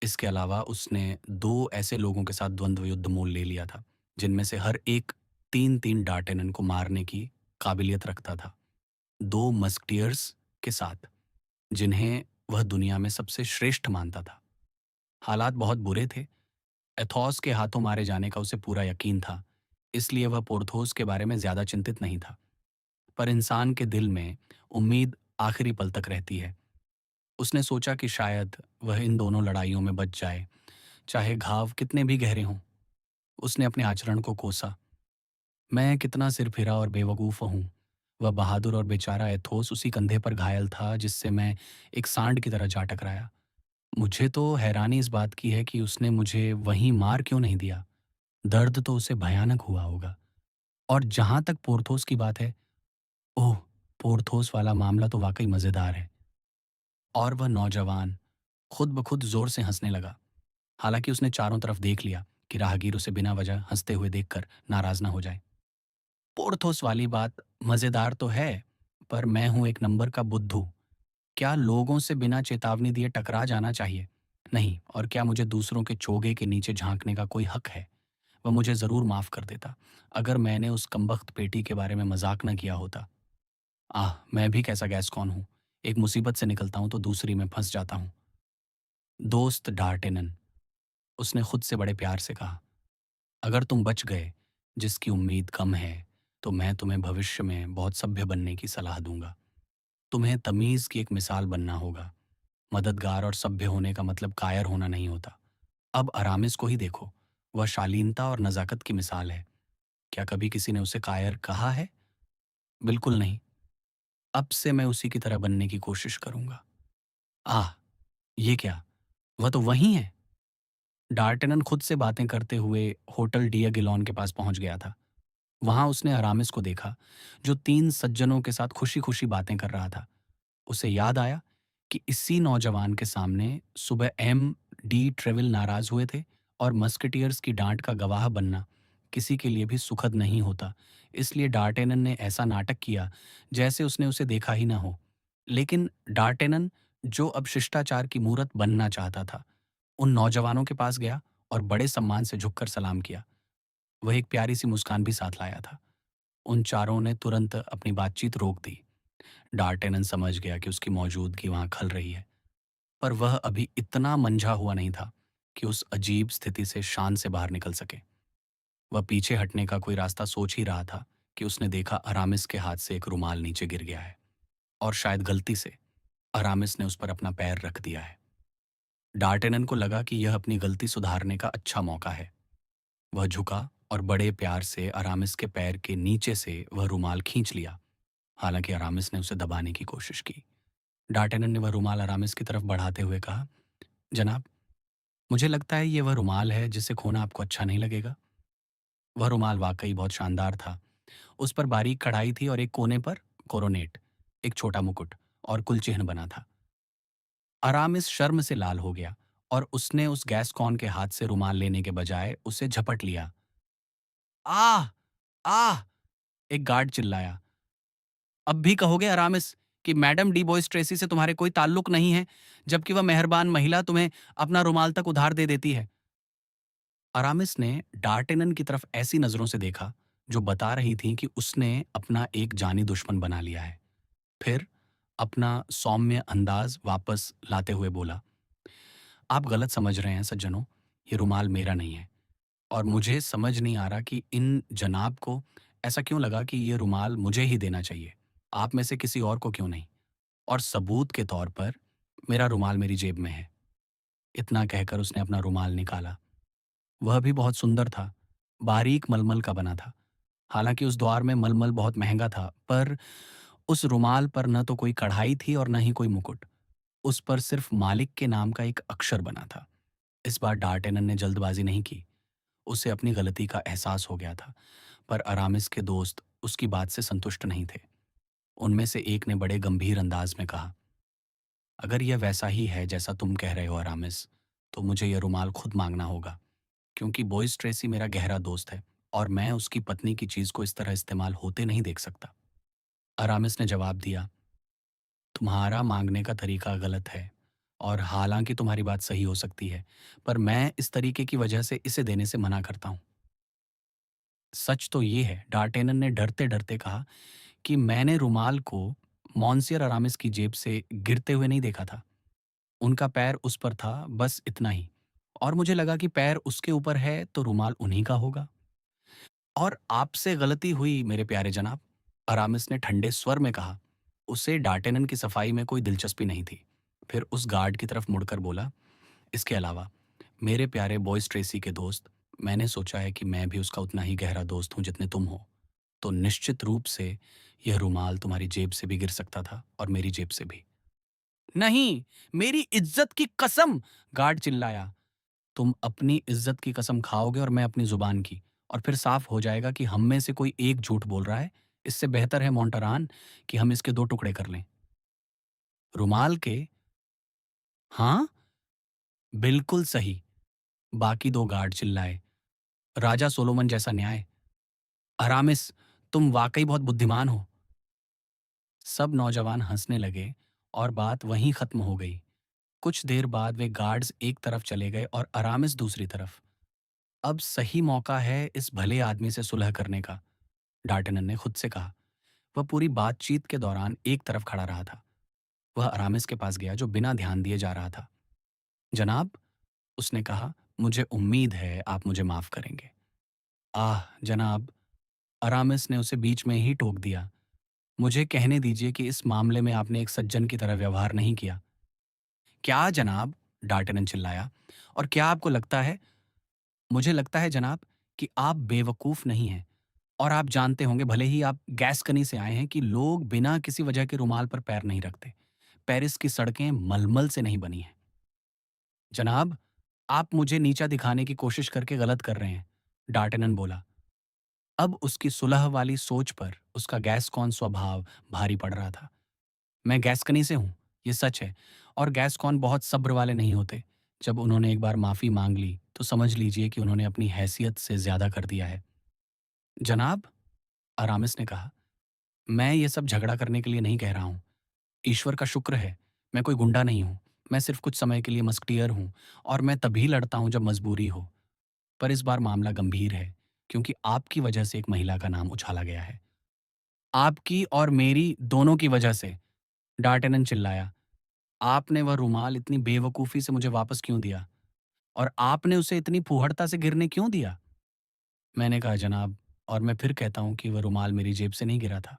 इसके अलावा उसने 2 ऐसे लोगों के साथ द्वंद्व युद्ध मोल ले लिया था, जिनमें से हर एक 3-3 डार्टेनन को मारने की काबिलियत रखता था। 2 मस्कटियर्स के साथ, जिन्हें वह दुनिया में सबसे श्रेष्ठ मानता था। हालात बहुत बुरे थे। एथॉस के हाथों मारे जाने का उसे पूरा यकीन था, इसलिए वह पोर्थोस के बारे में ज्यादा चिंतित नहीं था। पर इंसान के दिल में उम्मीद आखिरी पल तक रहती है। उसने सोचा कि शायद वह इन दोनों लड़ाइयों में बच जाए, चाहे घाव कितने भी गहरे हों। उसने अपने आचरण को कोसा। मैं कितना सिरफिरा और बेवकूफ़ हूँ। वह बहादुर और बेचारा एथोस उसी कंधे पर घायल था जिससे मैं एक सांड की तरह जा टकराया। मुझे तो हैरानी इस बात की है कि उसने मुझे वहीं मार क्यों नहीं दिया। दर्द तो उसे भयानक हुआ होगा। और जहां तक पोर्थोस की बात है, ओह, पोर्थोस वाला मामला तो वाकई मज़ेदार है। और वह नौजवान खुद ब खुद जोर से हंसने लगा। हालांकि उसने चारों तरफ देख लिया कि राहगीर उसे बिना वजह हंसते हुए देखकर नाराज ना हो जाए। पोर्थोस वाली बात मजेदार तो है, पर मैं हूं एक नंबर का बुद्धू। क्या लोगों से बिना चेतावनी दिए टकरा जाना चाहिए? नहीं। और क्या मुझे दूसरों के चोगे के नीचे झांकने का कोई हक है? वह मुझे जरूर माफ कर देता अगर मैंने उस कमबख्त पेटी के बारे में मजाक न किया होता। मैं भी कैसा गैस कौन हूं। एक मुसीबत से निकलता हूं तो दूसरी में फंस जाता हूं। दोस्त डार्टेनन, उसने खुद से बड़े प्यार से कहा, अगर तुम बच गए, जिसकी उम्मीद कम है, तो मैं तुम्हें भविष्य में बहुत सभ्य बनने की सलाह दूंगा। तुम्हें तमीज की एक मिसाल बनना होगा। मददगार और सभ्य होने का मतलब कायर होना नहीं होता। अब अरामिस को ही देखो, वह शालीनता और नजाकत की मिसाल है। क्या कभी किसी ने उसे कायर कहा है? बिल्कुल नहीं। अब से मैं उसी की तरह बनने की कोशिश करूंगा। आह, ये क्या? वह तो वही है। डार्टेनन खुद से बातें करते हुए होटल डियागिलॉन के पास पहुंच गया था। वहां उसने अरामिस को देखा, जो 3 सज्जनों के साथ खुशी-खुशी बातें कर रहा था। उसे याद आया कि इसी नौजवान के सामने सुबह डी ट्रेविल नाराज हुए थे और मस्केटियर्स की डांट का गवाह बनना किसी के लिए भी सुखद नहीं होता। इसलिए डार्टेनन ने ऐसा नाटक किया जैसे उसने उसे देखा ही ना हो। लेकिन डार्टेनन, जो अब शिष्टाचार की मूरत बनना चाहता था, उन नौजवानों के पास गया और बड़े सम्मान से झुककर सलाम किया। वह एक प्यारी सी मुस्कान भी साथ लाया था। उन चारों ने तुरंत अपनी बातचीत रोक दी। डार्टेनन समझ गया कि उसकी मौजूदगी वहां खल रही है, पर वह अभी इतना मंझा हुआ नहीं था कि उस अजीब स्थिति से शान से बाहर निकल सके। वह पीछे हटने का कोई रास्ता सोच ही रहा था कि उसने देखा अरामिस के हाथ से एक रुमाल नीचे गिर गया है, और शायद गलती से अरामिस ने उस पर अपना पैर रख दिया है। डार्टेनन को लगा कि यह अपनी गलती सुधारने का अच्छा मौका है। वह झुका और बड़े प्यार से अरामिस के पैर के नीचे से वह रुमाल खींच लिया। हालांकि अरामिस ने उसे दबाने की कोशिश की। डार्टेनन ने वह रुमाल अरामिस की तरफ बढ़ाते हुए कहा, जनाब, मुझे लगता है ये वह रुमाल है जिसे खोना आपको अच्छा नहीं लगेगा। वह रुमाल वाकई बहुत शानदार था। उस पर बारीक कढ़ाई थी और एक कोने पर कोरोनेट, एक छोटा मुकुट और कुल चिन्ह बना था। अरामिस शर्म से लाल हो गया और उसने उस गैस्कॉन के हाथ से रुमाल लेने के बजाय उसे झपट लिया। आह! आह! एक गार्ड चिल्लाया। अब भी कहोगे अरामिस कि मैडम डी बोइस ट्रेसी से तुम्हारे कोई ताल्लुक नहीं है, जबकि वह मेहरबान महिला तुम्हें अपना रुमाल तक उधार दे देती है? अरामिस ने डार्टेनन की तरफ ऐसी नजरों से देखा जो बता रही थीं कि उसने अपना एक जानी दुश्मन बना लिया है। फिर अपना सौम्य अंदाज वापस लाते हुए बोला, आप गलत समझ रहे हैं सज्जनों, ये रुमाल मेरा नहीं है। और मुझे समझ नहीं आ रहा कि इन जनाब को ऐसा क्यों लगा कि ये रुमाल मुझे ही देना चाहिए, आप में से किसी और को क्यों नहीं। और सबूत के तौर पर मेरा रुमाल मेरी जेब में है। इतना कहकर उसने अपना रुमाल निकाला। वह भी बहुत सुंदर था, बारीक मलमल का बना था। हालांकि उस द्वार में मलमल बहुत महंगा था, पर उस रुमाल पर न तो कोई कढ़ाई थी और न ही कोई मुकुट। उस पर सिर्फ मालिक के नाम का एक अक्षर बना था। इस बार डार्टेनन ने जल्दबाजी नहीं की। उसे अपनी गलती का एहसास हो गया था, पर अरामिस के दोस्त उसकी बात से संतुष्ट नहीं थे। उनमें से एक ने बड़े गंभीर अंदाज में कहा, अगर यह वैसा ही है जैसा तुम कह रहे हो अरामिस, तो मुझे यह रुमाल खुद मांगना होगा, क्योंकि बोइस ट्रेसी मेरा गहरा दोस्त है और मैं उसकी पत्नी की चीज को इस तरह इस्तेमाल होते नहीं देख सकता। अरामिस ने जवाब दिया, तुम्हारा मांगने का तरीका गलत है, और हालांकि तुम्हारी बात सही हो सकती है, पर मैं इस तरीके की वजह से इसे देने से मना करता हूँ। सच तो ये है, डार्टेनन ने डरते डरते कहा, कि मैंने रुमाल को मॉन्सियर अरामिस की जेब से गिरते हुए नहीं देखा था। उनका पैर उस पर था, बस इतना ही। और मुझे लगा कि पैर उसके ऊपर है तो रुमाल उन्हीं का होगा। और आपसे गलती हुई मेरे प्यारे जनाब, अरामिस ने ठंडे स्वर में कहा। उसे डार्टेनन की सफाई में कोई दिलचस्पी नहीं थी। फिर उस गार्ड की तरफ मुड़कर बोला, इसके अलावा मेरे प्यारे बॉयज ट्रेसी के दोस्त, मैंने सोचा है कि मैं भी उसका उतना ही गहरा दोस्त हूं जितने तुम हो। तो निश्चित रूप से यह रुमाल तुम्हारी जेब से भी गिर सकता था और मेरी जेब से भी। नहीं, मेरी इज्जत की कसम! गार्ड चिल्लाया। तुम अपनी इज्जत की कसम खाओगे और मैं अपनी जुबान की, और फिर साफ हो जाएगा कि हम में से कोई एक झूठ बोल रहा है। इससे बेहतर है मोंटारान कि हम इसके दो टुकड़े कर लें। रुमाल के? हाँ, बिल्कुल सही। बाकी दो गार्ड चिल्लाए, राजा सोलोमन जैसा न्याय। अरामिस, तुम वाकई बहुत बुद्धिमान हो। सब नौजवान हंसने लगे और बात वहीं खत्म हो गई। कुछ देर बाद वे गार्ड्स एक तरफ चले गए और अरामिस दूसरी तरफ। अब सही मौका है इस भले आदमी से सुलह करने का, डार्टेनन ने खुद से कहा। वह पूरी बातचीत के दौरान एक तरफ खड़ा रहा था। वह अरामिस के पास गया जो बिना ध्यान दिए जा रहा था। जनाब, उसने कहा, मुझे उम्मीद है आप मुझे माफ करेंगे। आह जनाब, अरामिस ने उसे बीच में ही टोक दिया। मुझे कहने दीजिए कि इस मामले में आपने एक सज्जन की तरह व्यवहार नहीं किया। क्या जनाब? डार्टेनन चिल्लाया। और क्या आपको लगता है? मुझे लगता है जनाब कि आप बेवकूफ नहीं हैं, और आप जानते होंगे, भले ही आप गैस्कनी से आए हैं, कि लोग बिना किसी वजह के रुमाल पर पैर नहीं रखते। पेरिस की सड़कें मलमल से नहीं बनी हैं। जनाब, आप मुझे नीचा दिखाने की कोशिश करके गलत कर रहे हैं, डार्टेनन बोला। अब उसकी सुलह वाली सोच पर उसका गैस्कॉन स्वभाव भारी पड़ रहा था। मैं गैस्कनी से हूँ, ये सच है, और गैस्कॉन बहुत सब्र वाले नहीं होते। जब उन्होंने एक बार माफ़ी माँग ली, तो समझ लीजिए कि उन्होंने अपनी हैसियत से ज़्यादा कर दिया है। जनाब, अरामिस ने कहा, मैं ये सब झगड़ा करने के लिए नहीं कह रहा हूँ। ईश्वर का शुक्र है, मैं कोई गुंडा नहीं हूँ। मैं सिर्फ़ कुछ समय के लिए मस्कटियर हूँ, और मैं तभी लड़ता हूँ जब मजबूरी हो। पर इस बार मामला गंभीर है, क्योंकि आपकी वजह से एक महिला का नाम उछाला गया है। आपकी और मेरी दोनों की वजह से, डार्टेनन चिल्लाया। आपने वह रुमाल इतनी बेवकूफ़ी से मुझे वापस क्यों दिया? और आपने उसे इतनी फूहड़ता से गिरने क्यों दिया? मैंने कहा, जनाब, और मैं फिर कहता हूँ कि वह रुमाल मेरी जेब से नहीं गिरा था।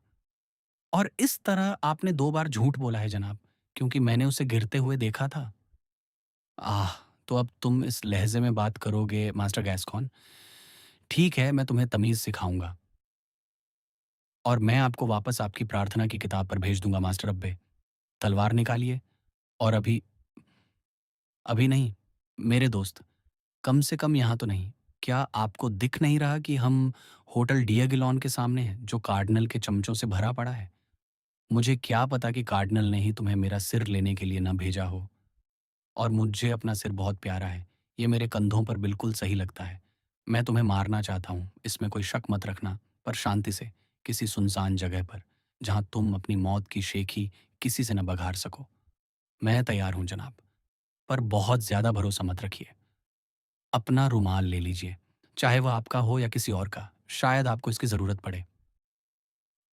और इस तरह आपने 2 बार झूठ बोला है, जनाब, क्योंकि मैंने उसे गिरते हुए देखा था। आह! तो अब तुम इस लहज़े में बात करोगे, मास्टर गैस्कॉन? ठीक है, मैं तुम्हें तमीज़ सिखाऊँगा, और मैं आपको वापस आपकी प्रार्थना की किताब पर भेज दूँगा, मास्टर अब्बे। तलवार निकालिए, और अभी अभी नहीं, मेरे दोस्त, कम से कम यहाँ तो नहीं। क्या आपको दिख नहीं रहा कि हम होटल डियागिलॉन के सामने हैं, जो कार्डिनल के चमचों से भरा पड़ा है? मुझे क्या पता कि कार्डिनल ने ही तुम्हें मेरा सिर लेने के लिए न भेजा हो। और मुझे अपना सिर बहुत प्यारा है। ये मेरे कंधों पर बिल्कुल सही लगता है। मैं तुम्हें मारना चाहता हूँ, इसमें कोई शक मत रखना, पर शांति से, किसी सुनसान जगह पर, जहाँ तुम अपनी मौत की शेखी किसी से न बघार सको। मैं तैयार हूँ, जनाब, पर बहुत ज़्यादा भरोसा मत रखिए। अपना रुमाल ले लीजिए, चाहे वह आपका हो या किसी और का, शायद आपको इसकी ज़रूरत पड़े।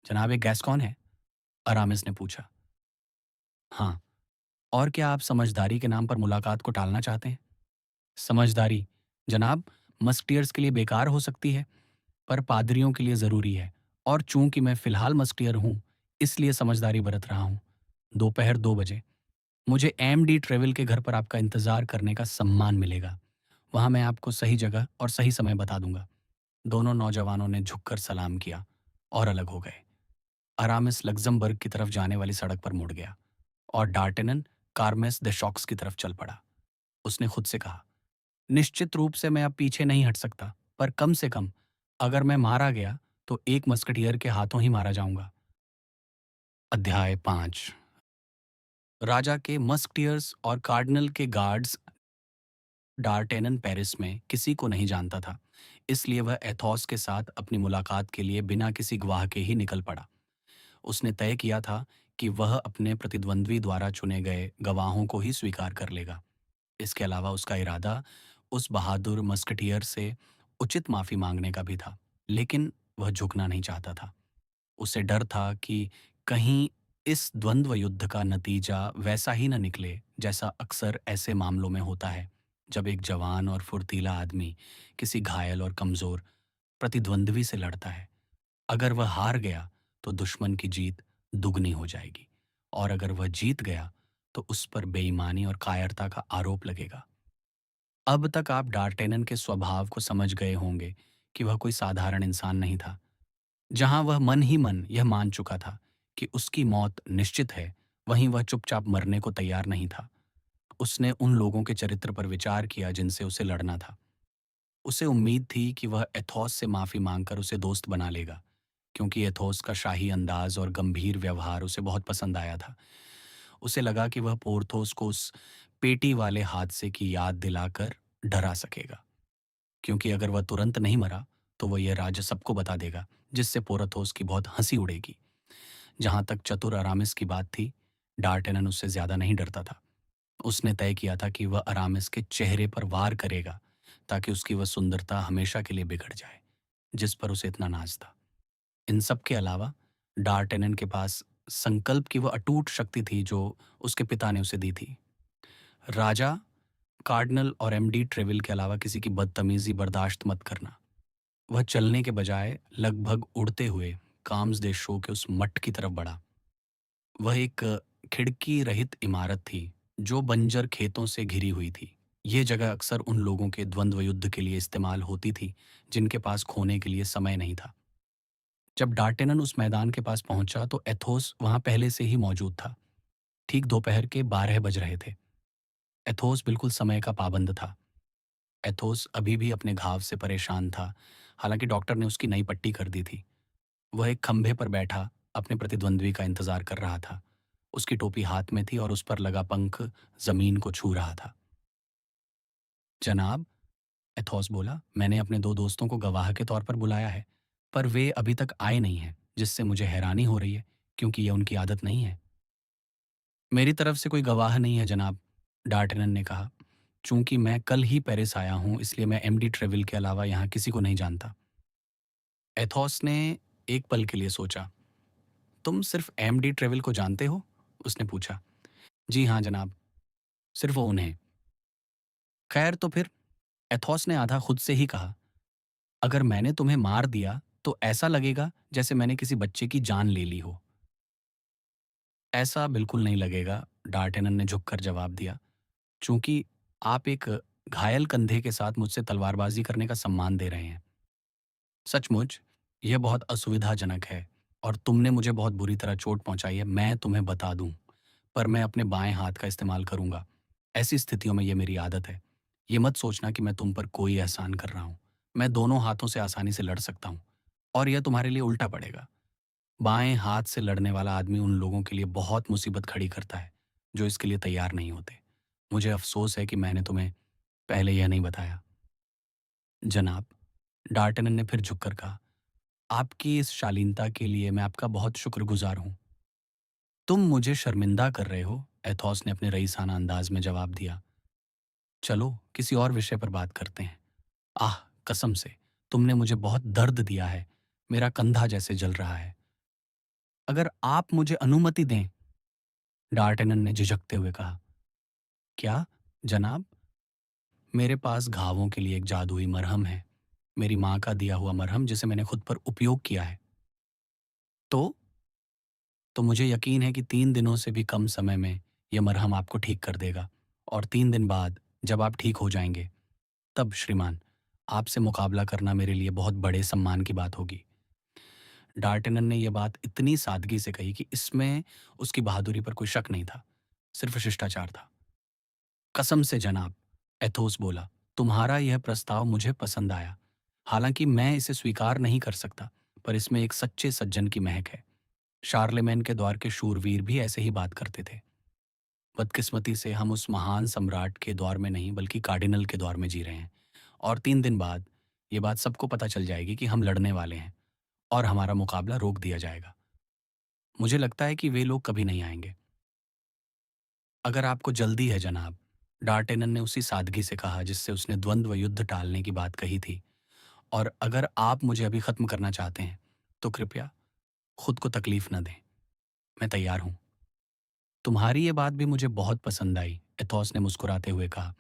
जनाब, ये गैस कौन है? अरामिस ने पूछा। हाँ, और क्या आप समझदारी के नाम पर मुलाकात को टालना चाहते हैं? समझदारी, जनाब, मस्टियर्स के लिए बेकार हो सकती है, पर पादरियों के लिए ज़रूरी है, और चूंकि मैं फ़िलहाल मस्टियर हूँ, इसलिए समझदारी बरत रहा हूँ। दोपहर 2 बजे मुझे एमडी ट्रेवल के घर पर आपका इंतज़ार करने का सम्मान मिलेगा। वहाँ मैं आपको सही जगह और सही समय बता दूंगा। दोनों नौजवानों ने झुककर सलाम किया और अलग हो गए। अरामिस लग्जमबर्ग की तरफ जाने वाली सड़क पर मुड़ गया, और डार्टेनन कार्मेस द शॉक्स की तरफ चल पड़ा। उसने खुद से कहा, निश्चित रूप से मैं अब पीछे नहीं हट सकता, पर कम से कम अगर मैं मारा गया, तो एक मस्कटियर के हाथों ही मारा जाऊंगा। अध्याय 5। राजा के मस्कटियर्स और कार्डिनल के गार्ड्स। डार्टेनन पेरिस में किसी को नहीं जानता था, इसलिए वह एथॉस के साथ अपनी मुलाकात के लिए बिना किसी गवाह के ही निकल पड़ा। उसने तय किया था कि वह अपने प्रतिद्वंद्वी द्वारा चुने गए गवाहों को ही स्वीकार कर लेगा। इसके अलावा उसका इरादा उस बहादुर मस्कटियर से उचित माफी मांगने का भी था, लेकिन वह झुकना नहीं चाहता था। उसे डर था कि कहीं इस द्वंद्व युद्ध का नतीजा वैसा ही न निकले जैसा अक्सर ऐसे मामलों में होता है, जब एक जवान और फुर्तीला आदमी किसी घायल और कमजोर प्रतिद्वंद्वी से लड़ता है। अगर वह हार गया, तो दुश्मन की जीत दुगनी हो जाएगी, और अगर वह जीत गया, तो उस पर बेईमानी और कायरता का आरोप लगेगा। अब तक आप डार्टेनन के स्वभाव को समझ गए होंगे कि वह कोई साधारण इंसान नहीं था। जहां वह मन ही मन यह मान चुका था कि उसकी मौत निश्चित है, वहीं वह चुपचाप मरने को तैयार नहीं था। उसने उन लोगों के चरित्र पर विचार किया जिनसे उसे लड़ना था। उसे उम्मीद थी कि वह एथोस से माफी मांगकर उसे दोस्त बना लेगा, क्योंकि एथोस का शाही अंदाज और गंभीर व्यवहार उसे बहुत पसंद आया था। उसे लगा कि वह पोर्थोस को उस पेटी वाले हादसे की याद दिलाकर डरा सकेगा, क्योंकि अगर वह तुरंत नहीं मरा, तो वह यह राज सबको बता देगा, जिससे पोरथोस की बहुत हंसी उड़ेगी। जहां तक चतुर अरामिस की बात थी, डार्टेनन उससे ज्यादा नहीं डरता था। उसने तय किया था कि वह अरामिस के चेहरे पर वार करेगा, ताकि उसकी वह सुंदरता हमेशा के लिए बिगड़ जाए, जिस पर उसे इतना नाज था। इन सब के अलावा डार्टेनन के पास संकल्प की वह अटूट शक्ति थी जो उसके पिता ने उसे दी थी। राजा, कार्डिनल और एमडी ट्रेविल के अलावा किसी की बदतमीजी बर्दाश्त मत करना। वह चलने के बजाय लगभग उड़ते हुए काम्स दे शो के उस मठ की तरफ बढ़ा। वह एक खिड़की रहित इमारत थी, जो बंजर खेतों से घिरी हुई थी। ये जगह अक्सर उन लोगों के द्वंद्व युद्ध के लिए इस्तेमाल होती थी जिनके पास खोने के लिए समय नहीं था। जब डार्टेनन उस मैदान के पास पहुंचा, तो एथोस वहां पहले से ही मौजूद था। ठीक दोपहर के 12 बज रहे थे। एथोस बिल्कुल समय का पाबंद था। एथोस अभी भी अपने घाव से परेशान था, हालांकि डॉक्टर ने उसकी नई पट्टी कर दी थी। वह एक खंभे पर बैठा अपने प्रतिद्वंद्वी का इंतजार कर रहा था। उसकी टोपी हाथ में थी और उस पर लगा पंख जमीन को छू रहा था। जनाब, एथोस बोला, मैंने अपने दो दोस्तों को गवाह के तौर पर बुलाया है, पर वे अभी तक आए नहीं हैं, जिससे मुझे हैरानी हो रही है, क्योंकि यह उनकी आदत नहीं है। मेरी तरफ से कोई गवाह नहीं है जनाब, डार्टनन ने कहा। चूंकि मैं कल ही पेरिस आया हूं, इसलिए मैं एमडी ट्रेविल के अलावा यहाँ किसी को नहीं जानता। एथोस ने एक पल के लिए सोचा। तुम सिर्फ एमडी ट्रेविल को जानते हो? उसने पूछा। जी हाँ जनाब, सिर्फ वो उन्हें। खैर तो फिर, एथोस ने आधा खुद से ही कहा, अगर मैंने तुम्हें मार दिया तो ऐसा लगेगा जैसे मैंने किसी बच्चे की जान ले ली हो। ऐसा बिल्कुल नहीं लगेगा, डार्टेनन ने झुककर जवाब दिया। चूंकि आप एक घायल कंधे के साथ मुझसे तलवारबाजी करने का सम्मान दे रहे हैं। सचमुच यह बहुत असुविधाजनक है, और तुमने मुझे बहुत बुरी तरह चोट पहुंचाई है, मैं तुम्हें बता दूं। पर मैं अपने बाएं हाथ का इस्तेमाल करूंगा। ऐसी स्थितियों में यह मेरी आदत है। ये मत सोचना कि मैं तुम पर कोई एहसान कर रहा हूं। मैं दोनों हाथों से आसानी से लड़ सकता हूं, और यह तुम्हारे लिए उल्टा पड़ेगा। बाएं हाथ से लड़ने वाला आदमी उन लोगों के लिए बहुत मुसीबत खड़ी करता है जो इसके लिए तैयार नहीं होते। मुझे अफसोस है कि मैंने तुम्हें पहले यह नहीं बताया। जनाब, डार्टन ने फिर झुककर कहा, आपकी इस शालीनता के लिए मैं आपका बहुत शुक्रगुजार हूं। तुम मुझे शर्मिंदा कर रहे हो, एथॉस ने अपने रईसाना अंदाज में जवाब दिया। चलो किसी और विषय पर बात करते हैं। आह, कसम से, तुमने मुझे बहुत दर्द दिया है। मेरा कंधा जैसे जल रहा है। अगर आप मुझे अनुमति दें, डार्टेनन ने झिझकते हुए कहा। क्या जनाब? मेरे पास घावों के लिए एक जादुई मरहम है। मेरी माँ का दिया हुआ मरहम, जिसे मैंने खुद पर उपयोग किया है। तो मुझे यकीन है कि 3 दिनों से भी कम समय में यह मरहम आपको ठीक कर देगा। और 3 दिन बाद जब आप ठीक हो जाएंगे, तब श्रीमान, आपसे मुकाबला करना मेरे लिए बहुत बड़े सम्मान की बात होगी। डार्टेनन ने यह बात इतनी सादगी से कही कि इसमें उसकी बहादुरी पर कोई शक नहीं था, सिर्फ शिष्टाचार था। कसम से जनाब, एथोस बोला, तुम्हारा यह प्रस्ताव मुझे पसंद आया। हालांकि मैं इसे स्वीकार नहीं कर सकता, पर इसमें एक सच्चे सज्जन की महक है। शार्लेमेन के दौर के शूरवीर भी ऐसे ही बात करते थे। बदकिस्मती से हम उस महान सम्राट के दौर में नहीं, बल्कि कार्डिनल के दौर में जी रहे हैं। और 3 दिन बाद ये बात सबको पता चल जाएगी कि हम लड़ने वाले हैं, और हमारा मुकाबला रोक दिया जाएगा। मुझे लगता है कि वे लोग कभी नहीं आएंगे। अगर आपको जल्दी है जनाब, डार्टेनन ने उसी सादगी से कहा जिससे उसने द्वंद्व युद्ध टालने की बात कही थी, और अगर आप मुझे अभी खत्म करना चाहते हैं, तो कृपया खुद को तकलीफ न दें। मैं तैयार हूं। तुम्हारी ये बात भी मुझे बहुत पसंद आई, एथॉस ने मुस्कुराते हुए कहा।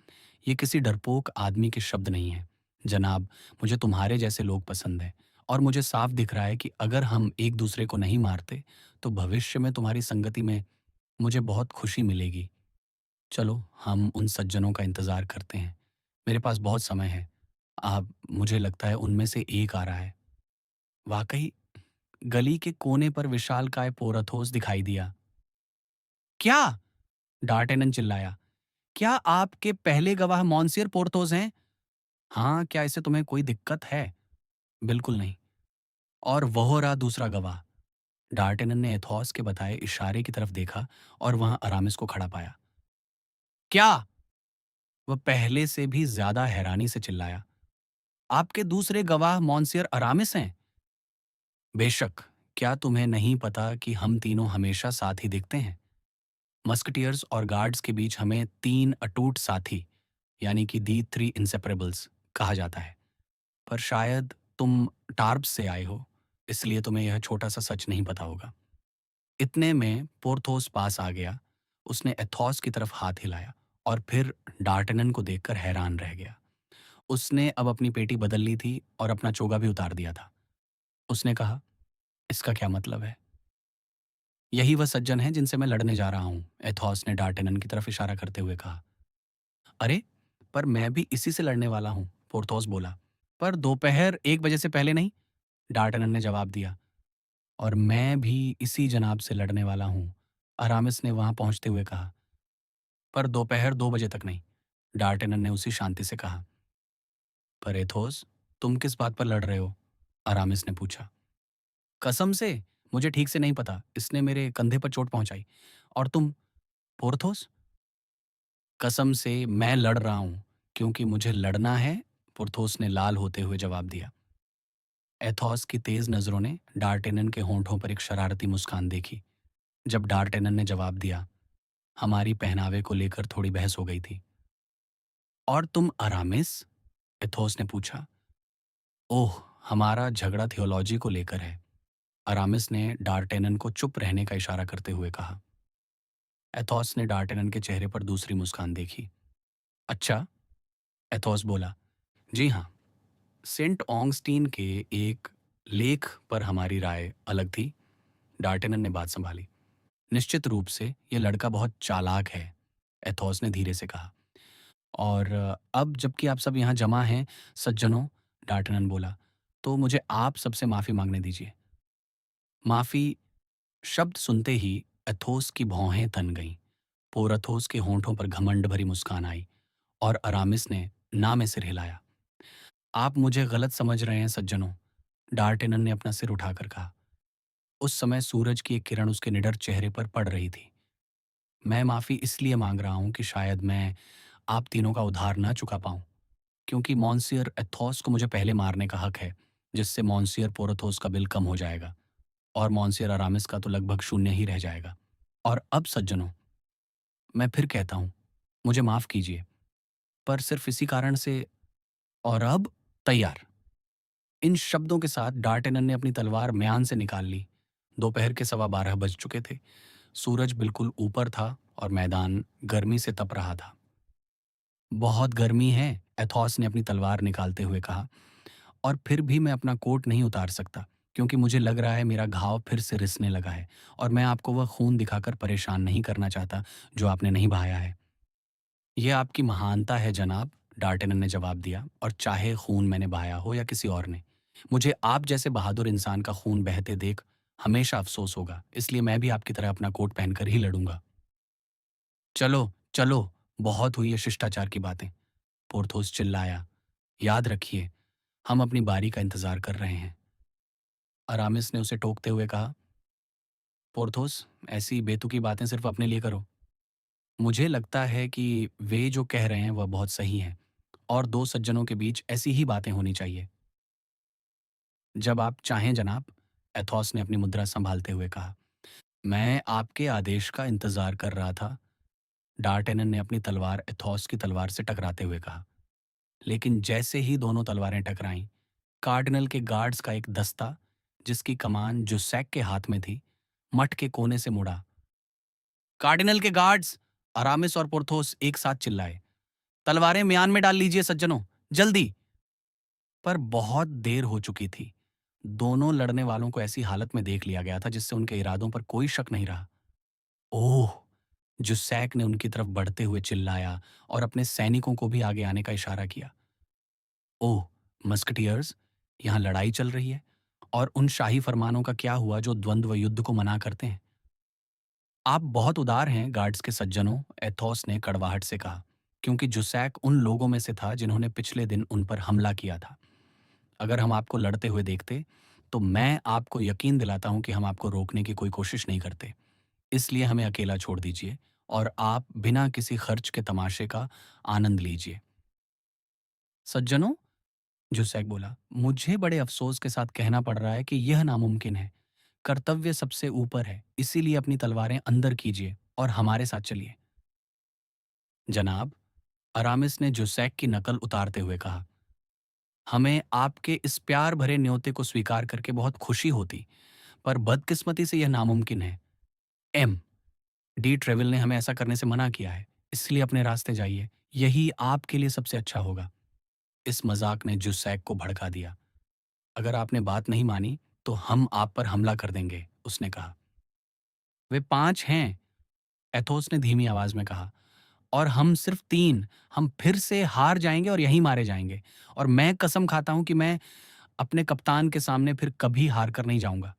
ये किसी डरपोक आदमी के शब्द नहीं है जनाब। मुझे तुम्हारे जैसे लोग पसंद हैं, और मुझे साफ दिख रहा है कि अगर हम एक दूसरे को नहीं मारते, तो भविष्य में तुम्हारी संगति में मुझे बहुत खुशी मिलेगी। चलो हम उन सज्जनों का इंतजार करते हैं। मेरे पास बहुत समय है। आप, मुझे लगता है उनमें से एक आ रहा है। वाकई, गली के कोने पर विशालकाय पोरथोस दिखाई दिया। क्या? डार्टेनन चिल्लाया। क्या आपके पहले गवाह मॉन्सियर पोर्थोस हैं? हाँ, क्या इससे तुम्हें कोई दिक्कत है? बिल्कुल नहीं। और वह रहा दूसरा गवाह। डार्टेनन ने एथॉस के बताए इशारे की तरफ देखा और वहां अरामिस को खड़ा पाया। क्या? वह पहले से भी ज्यादा हैरानी से चिल्लाया। आपके दूसरे गवाह मॉन्सियर अरामिस हैं? बेशक। क्या तुम्हें नहीं पता कि हम तीनों हमेशा साथ ही दिखते हैं? मस्कटियर्स और गार्ड्स के बीच हमें 3 अटूट साथी, यानी कि दी 3 इंसेपरेबल्स कहा जाता है। पर शायद तुम टार्ब्स से आए हो, इसलिए तुम्हें यह छोटा सा सच नहीं पता होगा। इतने में पोर्थोस पास आ गया। उसने एथॉस की तरफ हाथ हिलाया, और फिर डार्टनन को देखकर हैरान रह गया। उसने अब अपनी पेटी बदल ली थी और अपना चोगा भी उतार दिया था। उसने कहा, इसका क्या मतलब है? यही वह सज्जन है जिनसे मैं लड़ने जा रहा हूं, एथॉस ने डार्टनन की तरफ इशारा करते हुए कहा। अरे, पर मैं भी इसी से लड़ने वाला हूं, पोर्थोस बोला। पर दोपहर 1 बजे से पहले नहीं, डार्टनन ने जवाब दिया। और मैं भी इसी जनाब से लड़ने वाला हूं, अरामिस ने वहां पहुंचते हुए कहा। पर दोपहर 2 बजे तक नहीं, डार्टनन ने उसी शांति से कहा। पर एथोस, तुम किस बात पर लड़ रहे हो? अरामिस ने पूछा। कसम से, मुझे ठीक से नहीं पता। इसने मेरे कंधे पर चोट पहुंचाई। और तुम? पोर्थोस, कसम से मैं लड़ रहा हूं क्योंकि मुझे लड़ना है, पोर्थोस ने लाल होते हुए जवाब दिया। एथोस की तेज नजरों ने डार्टेनन के होंठों पर एक शरारती मुस्कान देखी। जब डार्टेनन ने जवाब दिया, हमारी पहनावे को लेकर थोड़ी बहस हो गई थी। और तुम अरामिस? एथोस ने पूछा। ओह, हमारा झगड़ा थियोलॉजी को लेकर है, अरामिस ने डार्टेनन को चुप रहने का इशारा करते हुए कहा। एथोस ने डार्टेनन के चेहरे पर दूसरी मुस्कान देखी। अच्छा, एथोस बोला। जी हाँ, सेंट ऑगस्टीन के एक लेख पर हमारी राय अलग थी। डार्टेनन ने बात संभाली। निश्चित रूप से यह लड़का बहुत चालाक है, एथोस ने धीरे से कहा। और अब जबकि आप सब यहाँ जमा हैं, सज्जनों, डार्टेनन बोला, तो मुझे आप सबसे माफ़ी मांगने दीजिए। माफ़ी शब्द सुनते ही एथोस की भौहें तन गईं। पोरथोस के होंठों पर घमंड भरी मुस्कान आई और अरामिस ने ना में सिर हिलाया। आप मुझे गलत समझ रहे हैं सज्जनों, डार्टेनन ने अपना सिर उठाकर कहा। उस समय सूरज की एक किरण उसके निडर चेहरे पर पड़ रही थी। मैं माफ़ी इसलिए मांग रहा हूं कि शायद मैं आप तीनों का उधार ना चुका पाऊं, क्योंकि मॉन्सियर एथोस को मुझे पहले मारने का हक है, जिससे मॉन्सियर पोरथोस का बिल कम हो जाएगा और मॉन्सियर अरामिस का तो लगभग शून्य ही रह जाएगा। और अब सज्जनों, मैं फिर कहता हूं, मुझे माफ़ कीजिए, पर सिर्फ इसी कारण से। और अब तैयार। इन शब्दों के साथ डार्टेनन ने अपनी तलवार म्यान से निकाल ली। दोपहर के 12:15 बज चुके थे। सूरज बिल्कुल ऊपर था और मैदान गर्मी से तप रहा था। बहुत गर्मी है, एथॉस ने अपनी तलवार निकालते हुए कहा। और फिर भी मैं अपना कोट नहीं उतार सकता, क्योंकि मुझे लग रहा है मेरा घाव फिर से रिसने लगा है और मैं आपको वह खून दिखाकर परेशान नहीं करना चाहता जो आपने नहीं बहाया है। यह आपकी महानता है जनाब, डार्टेनन ने जवाब दिया, और चाहे खून मैंने बहाया हो या किसी और ने, मुझे आप जैसे बहादुर इंसान का खून बहते देख हमेशा अफसोस होगा। इसलिए मैं भी आपकी तरह अपना कोट पहनकर ही लड़ूंगा। चलो चलो, बहुत हुई ये शिष्टाचार की बातें, पोर्थोस चिल्लाया। याद रखिए, हम अपनी बारी का इंतजार कर रहे हैं। अरामिस ने उसे टोकते हुए कहा। पोर्थोस, ऐसी बेतुकी बातें सिर्फ अपने लिए करो। मुझे लगता है कि वे जो कह रहे हैं वह बहुत सही है, और दो सज्जनों के बीच ऐसी ही बातें होनी चाहिए। जब आप चाहें जनाब, एथॉस ने अपनी मुद्रा संभालते हुए कहा। मैं आपके आदेश का इंतजार कर रहा था, डार्टेनन ने अपनी तलवार एथॉस की तलवार से टकराते हुए कहा। लेकिन जैसे ही दोनों तलवारें टकराईं, कार्डिनल के गार्ड्स का एक दस्ता, जिसकी कमान जुसैक के हाथ में थी, मठ के कोने से मुड़ा। कार्डिनल के गार्ड्स! अरामिस और पोर्थोस एक साथ चिल्लाए। तलवारें म्यान में डाल लीजिए सज्जनों, जल्दी! पर बहुत देर हो चुकी थी। दोनों लड़ने वालों को ऐसी हालत में देख लिया गया था जिससे उनके इरादों पर कोई शक नहीं रहा। ओह! जुसैक ने उनकी तरफ बढ़ते हुए चिल्लाया और अपने सैनिकों को भी आगे आने का इशारा किया। ओह! मस्कटियर्स, यहाँ लड़ाई चल रही है, और उन शाही फरमानों का क्या हुआ जो द्वंद्व युद्ध को मना करते हैं? आप बहुत उदार हैं गार्ड्स के सज्जनों, एथोस ने कड़वाहट से कहा, क्योंकि जुसैक उन लोगों में से था जिन्होंने पिछले दिन उन पर हमला किया था। अगर हम आपको लड़ते हुए देखते, तो मैं आपको यकीन दिलाता हूं कि हम आपको रोकने की कोई कोशिश नहीं करते। इसलिए हमें अकेला छोड़ दीजिए और आप बिना किसी खर्च के तमाशे का आनंद लीजिए। सज्जनों, जुसैक बोला, मुझे बड़े अफसोस के साथ कहना पड़ रहा है कि यह नामुमकिन है। कर्तव्य सबसे ऊपर है, इसीलिए अपनी तलवारें अंदर कीजिए और हमारे साथ चलिए। जनाब, अरामिस ने जुसैक की नकल उतारते हुए कहा, हमें आपके इस प्यार भरे न्योते को स्वीकार करके बहुत खुशी होती, पर बदकिस्मती से यह नामुमकिन है। एम डी ट्रेविल ने हमें ऐसा करने से मना किया है, इसलिए अपने रास्ते जाइए। यही आपके लिए सबसे अच्छा होगा। इस मजाक ने जुसैक को भड़का दिया। अगर आपने बात नहीं मानी, तो हम आप पर हमला कर देंगे, उसने कहा। वे 5 हैं, एथोस ने धीमी आवाज में कहा, और हम सिर्फ 3। हम फिर से हार जाएंगे और यहीं मारे जाएंगे। और मैं कसम खाता हूं कि मैं अपने कप्तान के सामने फिर कभी हार कर नहीं जाऊंगा।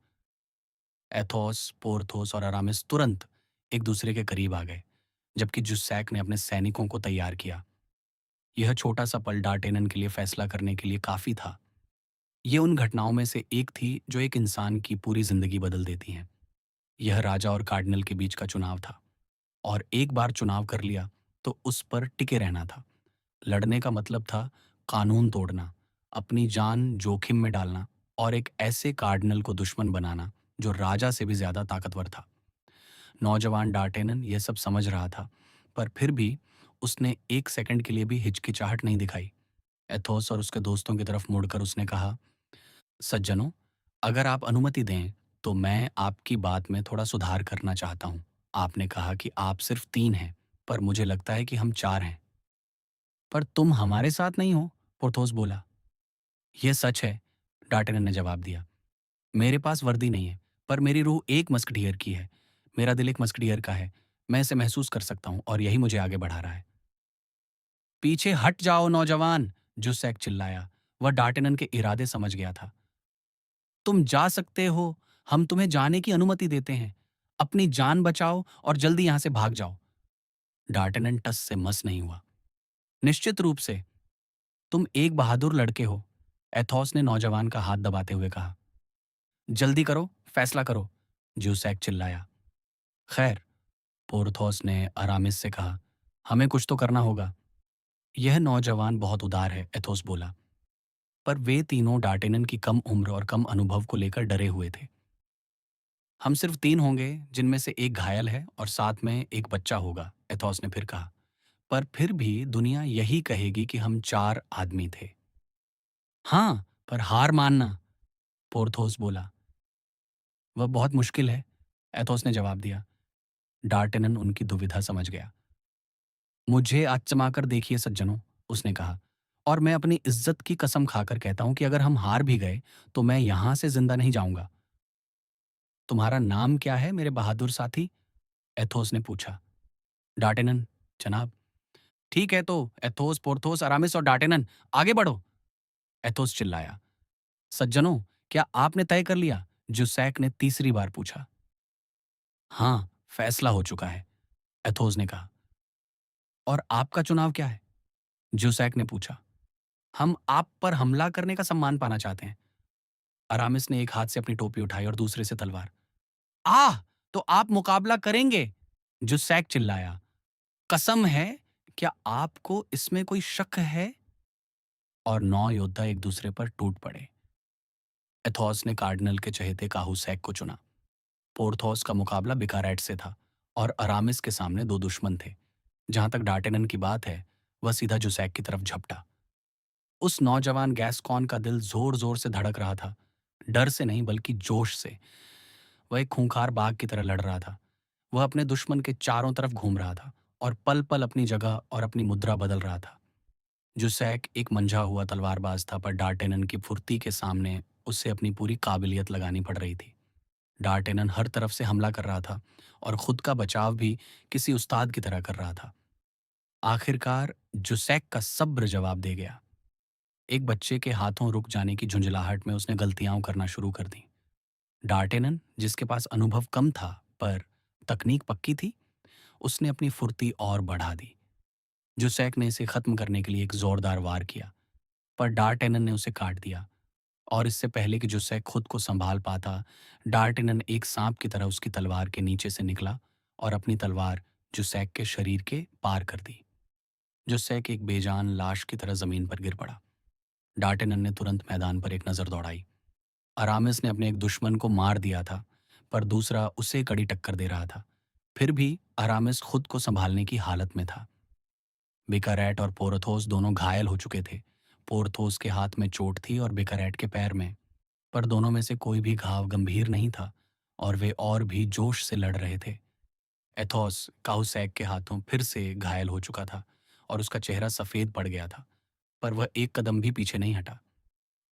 एथोस, पोर्थोस और अरामिस तुरंत एक दूसरे के करीब आ गए, जबकि जुसैक ने अपने सैनिकों को तैयार किया। यह छोटा सा पल डार्टेनन के लिए फैसला करने के लिए काफ़ी था। ये उन घटनाओं में से एक थी जो एक इंसान की पूरी ज़िंदगी बदल देती हैं। यह राजा और कार्डिनल के बीच का चुनाव था, और एक बार चुनाव कर लिया तो उस पर टिके रहना था। लड़ने का मतलब था कानून तोड़ना, अपनी जान जोखिम में डालना और एक ऐसे कार्डिनल को दुश्मन बनाना जो राजा से भी ज़्यादा ताकतवर था। नौजवान डार्टेनन यह सब समझ रहा था, पर फिर भी उसने एक सेकंड के लिए भी हिचकिचाहट नहीं दिखाई। एथोस और उसके दोस्तों की तरफ मुड़कर उसने कहा, सज्जनों, अगर आप अनुमति दें तो मैं आपकी बात में थोड़ा सुधार करना चाहता हूँ। आपने कहा कि आप सिर्फ 3 हैं, पर मुझे लगता है कि हम 4 हैं। पर तुम हमारे साथ नहीं हो, पोर्थोस बोला। यह सच है, डार्टेनन ने जवाब दिया। मेरे पास वर्दी नहीं है, पर मेरी रूह एक मस्कटियर की है। मेरा दिल एक मस्कटियर का है। मैं इसे महसूस कर सकता हूँ और यही मुझे आगे बढ़ा रहा है। पीछे हट जाओ नौजवान, जुसैक चिल्लाया। वह डार्टेनन के इरादे समझ गया था। तुम जा सकते हो, हम तुम्हें जाने की अनुमति देते हैं। अपनी जान बचाओ और जल्दी यहां से भाग जाओ। डार्टेनन टस से मस नहीं हुआ। निश्चित रूप से, तुम एक बहादुर लड़के हो, एथॉस ने नौजवान का हाथ दबाते हुए कहा। जल्दी करो, फैसला करो, ज्यूसैक चिल्लाया। खैर, पोर्थोस ने अरामिस से कहा, हमें कुछ तो करना होगा। यह नौजवान बहुत उदार है, एथोस बोला। पर वे तीनों डार्टेनन की कम उम्र और कम अनुभव को लेकर डरे हुए थे। हम सिर्फ 3 होंगे, जिनमें से एक घायल है और साथ में एक बच्चा होगा, एथोस ने फिर कहा। पर फिर भी दुनिया यही कहेगी कि हम 4 आदमी थे। हाँ, पर हार मानना, पोर्थोस बोला। वह बहुत मुश्किल है, एथोस ने जवाब दिया। डार्टेनन उनकी दुविधा समझ गया। मुझे आजमा कर देखिए सज्जनों, उसने कहा, और मैं अपनी इज्जत की कसम खाकर कहता हूं कि अगर हम हार भी गए तो मैं यहां से जिंदा नहीं जाऊंगा। तुम्हारा नाम क्या है मेरे बहादुर साथी? एथोस ने पूछा। डार्टेनन, जनाब। ठीक है तो एथोस, पोर्थोस, अरामिस और डार्टेनन, आगे बढ़ो, एथोस चिल्लाया। सज्जनों, क्या आपने तय कर लिया? जुसैक ने तीसरी बार पूछा। हाँ, फैसला हो चुका है, एथोस ने कहा। और आपका चुनाव क्या है? जुसैक ने पूछा। हम आप पर हमला करने का सम्मान पाना चाहते हैं। अरामिस ने एक हाथ से अपनी टोपी उठाई और दूसरे से तलवार। आह! तो आप मुकाबला करेंगे? जुसैक चिल्लाया। कसम है, क्या आपको इसमें कोई शक है? और 9 योद्धा एक दूसरे पर टूट पड़े। एथोस ने कार्डिनल के चहेते काहुसैक को चुना। पोर्थोस का मुकाबला बिकारैट से था और अरामिस के सामने 2 दुश्मन थे। जहां तक डार्टेनन की बात है, वह सीधा जुसैक की तरफ झपटा। उस नौजवान गैस्कॉन का दिल जोर-जोर से धड़क रहा था। डर से नहीं, बल्कि जोश से। वह एक खूंखार बाघ की तरह लड़ रहा था। वह अपने दुश्मन के चारों तरफ घूम रहा था और पल-पल अपनी जगह और अपनी मुद्रा बदल रहा था। जुसैक एक मंझा हुआ तलवारबाज था, पर डार्टेनन की फुर्ती के सामने उसे अपनी पूरी काबिलियत लगानी पड़ रही थी। डार्टेनन हर तरफ से हमला कर रहा था और खुद का बचाव भी किसी उस्ताद की तरह कर रहा था। आखिरकार जुसैक का सब्र जवाब दे गया। एक बच्चे के हाथों रुक जाने की झुंझलाहट में उसने गलतियां करना शुरू कर दी। डार्टेनन, जिसके पास अनुभव कम था पर तकनीक पक्की थी, उसने अपनी फुर्ती और बढ़ा दी। जुसैक ने इसे खत्म करने के लिए एक जोरदार वार किया, पर डार्टेनन ने उसे काट दिया। और इससे पहले कि जुसैक खुद को संभाल पाता, डार्टेनन एक सांप की तरह उसकी तलवार के नीचे से निकला और अपनी तलवार जुसैक के शरीर के पार कर दी। जुसैक एक बेजान लाश की तरह जमीन पर गिर पड़ा। डार्टेनन ने तुरंत मैदान पर एक नजर दौड़ाई। अरामिस ने अपने एक दुश्मन को मार दिया था, पर दूसरा उसे कड़ी टक्कर दे रहा था। फिर भी अरामिस खुद को संभालने की हालत में था। बिकारैट और पोरथोस दोनों घायल हो चुके थे। पोरथोस के हाथ में चोट थी और बिकारैट के पैर में, पर दोनों में से कोई भी घाव गंभीर नहीं था और वे और भी जोश से लड़ रहे थे। एथोस काउसैक के हाथों फिर से घायल हो चुका था और उसका चेहरा सफेद पड़ गया था, पर वह एक कदम भी पीछे नहीं हटा।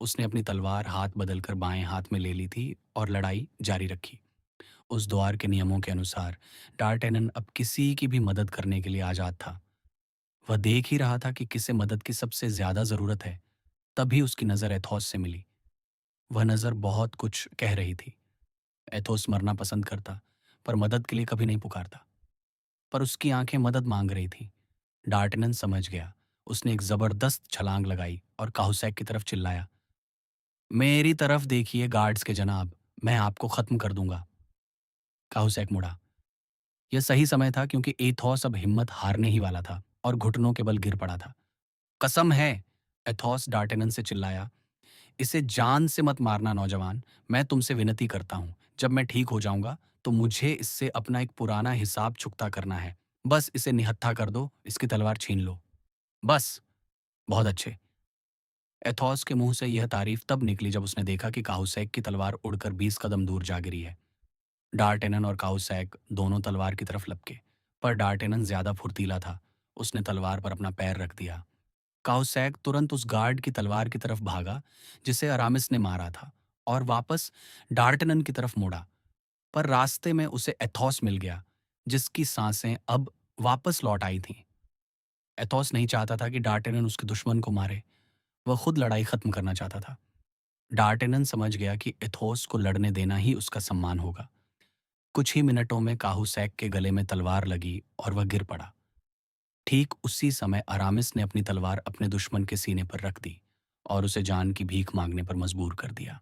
उसने अपनी तलवार हाथ बदलकर बाएं हाथ में ले ली थी और लड़ाई जारी रखी। उस द्वार के नियमों के अनुसार डार्टेनन अब किसी की भी मदद करने के लिए आजाद था। वह देख ही रहा था कि किसे मदद की सबसे ज्यादा जरूरत है। तभी उसकी नजर एथोस से मिली। वह नजर बहुत कुछ कह रही थी। एथोस मरना पसंद करता, पर मदद के लिए कभी नहीं पुकारता। पर उसकी आंखें मदद मांग रही थीं। डार्टेनन समझ गया। उसने एक जबरदस्त छलांग लगाई और काहुसैक की तरफ चिल्लाया, मेरी तरफ देखिए गार्ड्स के जनाब, मैं आपको खत्म कर दूंगा। काहुसैक मुड़ा। यह सही समय था क्योंकि एथॉस अब हिम्मत हारने ही वाला था और घुटनों के बल गिर पड़ा था। कसम है, एथॉस डार्टेनन से चिल्लाया, इसे जान से मत मारना नौजवान। मैं तुमसे विनती करता हूं, जब मैं ठीक हो जाऊंगा तो मुझे इससे अपना एक पुराना हिसाब चुकता करना है। बस इसे निहत्था कर दो, इसकी तलवार छीन लो। बस। बहुत अच्छे। एथॉस के मुंह से यह तारीफ तब निकली जब उसने देखा कि काहुसैक की तलवार उड़कर 20 कदम दूर जा गिरी है। डार्टेनन और काहुसैक दोनों तलवार की तरफ लपके, पर डार्टेनन ज्यादा फुर्तीला था। उसने तलवार पर अपना पैर रख दिया। काउसैक तुरंत उस गार्ड की तलवार की तरफ भागा जिसे अरामिस ने मारा था, और वापस डार्टनन की तरफ मुड़ा। पर रास्ते में उसे एथॉस मिल गया, जिसकी सांसें अब वापस लौट आई थीं। एथॉस नहीं चाहता था कि डार्टेनन उसके दुश्मन को मारे। वह खुद लड़ाई खत्म करना चाहता था। डार्टेनन समझ गया कि एथोस को लड़ने देना ही उसका सम्मान होगा। कुछ ही मिनटों में काहुसैक के गले में तलवार लगी और वह गिर पड़ा। ठीक उसी समय अरामिस ने अपनी तलवार अपने दुश्मन के सीने पर रख दी और उसे जान की भीख मांगने पर मजबूर कर दिया।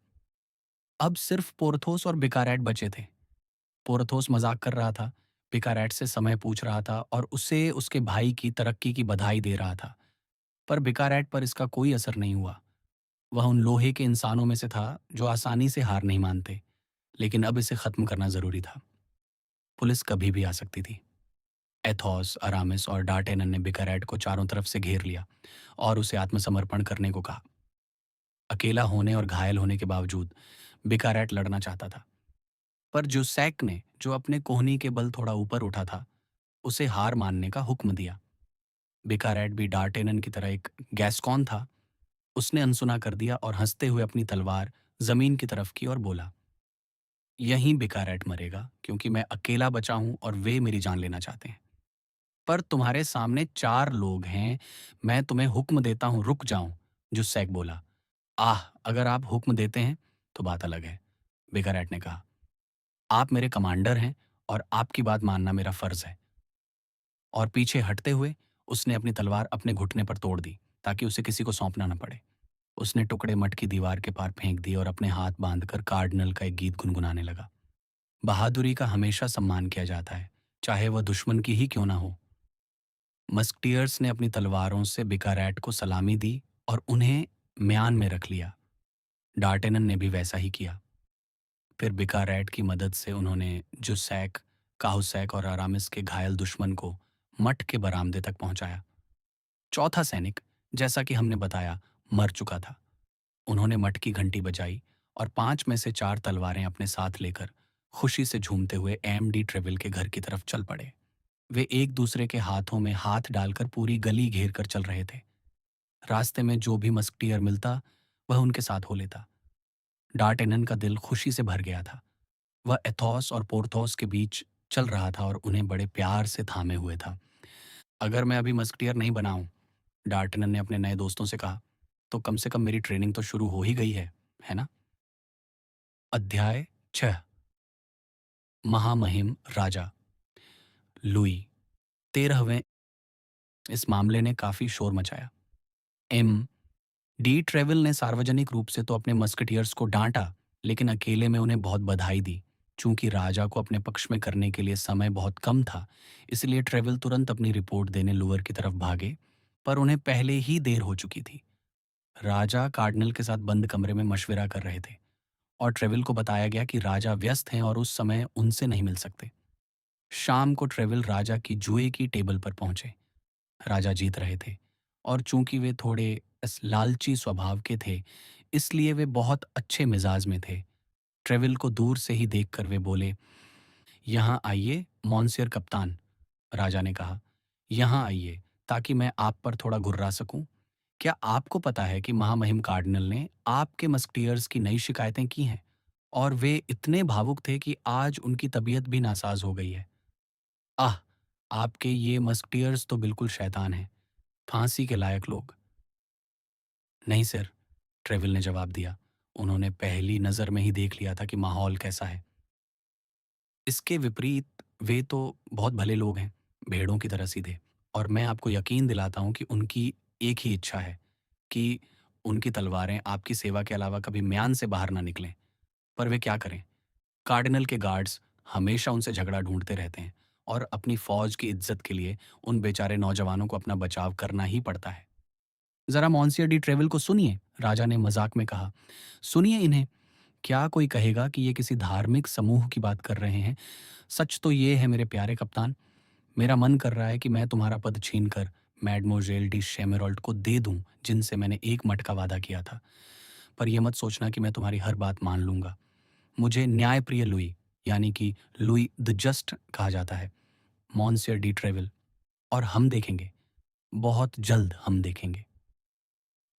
अब सिर्फ पोरथोस और बिकारैट बचे थे। पोरथोस मजाक कर रहा था, बिकारैट से समय पूछ रहा था और उसे उसके भाई की तरक्की की बधाई दे रहा था। पर बिकारैट पर इसका कोई असर नहीं हुआ। वह उन लोहे के इंसानों में से था जो आसानी से हार नहीं मानते, लेकिन अब इसे खत्म करना जरूरी था। पुलिस कभी भी आ सकती थी। एथॉस, अरामिस और डार्टेनन ने बिकारैट को चारों तरफ से घेर लिया और उसे आत्मसमर्पण करने को कहा। अकेला होने और घायल होने के बावजूद बिकारैट लड़ना चाहता था, पर जुसैक ने, जो अपने कोहनी के बल थोड़ा ऊपर उठा था, उसे हार मानने का हुक्म दिया। बिकारैट भी डार्टेनन की तरह एक गैस्कॉन था। उसने अनसुना कर दिया और हंसते हुए अपनी तलवार जमीन की तरफ की और बोला, यहीं बिकारैट मरेगा क्योंकि मैं अकेला बचा हूं और वे मेरी जान लेना चाहते हैं। पर तुम्हारे सामने 4 लोग हैं, मैं तुम्हें हुक्म देता हूं, रुक जाओ। जुस्सैक बोला। आह, अगर आप हुक्म देते हैं तो बात अलग है, बिकारैट ने कहा। आप मेरे कमांडर हैं और आपकी बात मानना मेरा फर्ज है। और पीछे हटते हुए उसने अपनी तलवार अपने घुटने पर तोड़ दी ताकि उसे किसी को सौंपना न पड़े। उसने टुकड़े मठ की दीवार के पार फेंक दिए और अपने हाथ बांधकर कार्डिनल का एक गीत गुनगुनाने लगा। बहादुरी का हमेशा सम्मान किया जाता है, चाहे वह दुश्मन की ही क्यों ना हो। मस्कटियर्स ने अपनी तलवारों से बिकारैट को सलामी दी और उन्हें म्यान में रख लिया। डार्टेनन ने भी वैसा ही किया। फिर बिकारैट की मदद से उन्होंने जुसैक, काहुसैक और अरामिस के घायल दुश्मन को मठ के बरामदे तक पहुंचाया। चौथा सैनिक, जैसा कि हमने बताया, मर चुका था। उन्होंने मठ की घंटी बजाई और 5 में से 4 तलवारें अपने साथ लेकर खुशी से झूमते हुए एमडी ट्रेविल के घर की तरफ चल पड़े। वे एक दूसरे के हाथों में हाथ डालकर पूरी गली घेर कर चल रहे थे। रास्ते में जो भी मस्कटियर मिलता वह उनके साथ हो लेता। डार्टेनन का दिल खुशी से भर गया था। वह एथॉस और पोर्थोस के बीच चल रहा था और उन्हें बड़े प्यार से थामे हुए था। अगर मैं अभी मस्कटियर नहीं बना हूं, डार्टेनन ने अपने नए दोस्तों से कहा, तो कम से कम मेरी ट्रेनिंग तो शुरू हो ही गई है ना? अध्याय 6। महामहिम राजा। लुई 13वें। इस मामले ने काफी शोर मचाया। एम डी ट्रेविल ने सार्वजनिक रूप से तो अपने मस्कटियर्स को डांटा, लेकिन अकेले में उन्हें बहुत बधाई दी। चूंकि राजा को अपने पक्ष में करने के लिए समय बहुत कम था, इसलिए ट्रेविल तुरंत अपनी रिपोर्ट देने लूअर की तरफ भागे, पर उन्हें पहले ही देर हो चुकी थी। राजा कार्डिनल के साथ बंद कमरे में मशविरा कर रहे थे और ट्रेविल को बताया गया कि राजा व्यस्त हैं और उस समय उनसे नहीं मिल सकते। शाम को ट्रेविल राजा की जुए की टेबल पर पहुंचे। राजा जीत रहे थे और चूंकि वे थोड़े इस लालची स्वभाव के थे, इसलिए वे बहुत अच्छे मिजाज में थे। ट्रेविल को दूर से ही देखकर वे बोले, यहाँ आइए मॉन्सियर कप्तान। राजा ने कहा, यहाँ आइए ताकि मैं आप पर थोड़ा घुर्रा सकूं। क्या आपको पता है कि महामहिम कार्डिनल ने आपके मस्कटियर्स की नई शिकायतें की हैं और वे इतने भावुक थे कि आज उनकी तबीयत भी नासाज हो गई है। आह, आपके ये मस्कटियर्स तो बिल्कुल शैतान हैं, फांसी के लायक लोग। नहीं सर, ट्रेविल ने जवाब दिया। उन्होंने पहली नज़र में ही देख लिया था कि माहौल कैसा है। इसके विपरीत वे तो बहुत भले लोग हैं, भेड़ों की तरह सीधे, और मैं आपको यकीन दिलाता हूं कि उनकी एक ही इच्छा है कि उनकी तलवारें आपकी सेवा के अलावा कभी म्यान से बाहर ना निकलें। पर वे क्या करें? कार्डिनल के गार्ड्स हमेशा उनसे झगड़ा ढूंढते रहते हैं और अपनी फौज की इज्जत के लिए उन बेचारे नौजवानों को अपना बचाव करना ही पड़ता है। जरा मॉन्सियर डी ट्रेवल को सुनिए, राजा ने मजाक में कहा। सुनिए इन्हें। क्या कोई कहेगा कि ये किसी धार्मिक समूह की बात कर रहे हैं? सच तो ये है मेरे प्यारे कप्तान, मेरा मन कर रहा है कि मैं तुम्हारा पद छीनकर मैडमोजेल डी शेमेरॉल्ट को दे दूं, जिनसे मैंने एक मट का वादा किया था। पर यह मत सोचना कि मैं तुम्हारी हर बात मान लूंगा। मुझे न्यायप्रिय लुई, यानी कि लुई द जस्ट कहा जाता है, मॉन्सियर डी ट्रेवल। और हम देखेंगे, बहुत जल्द हम देखेंगे।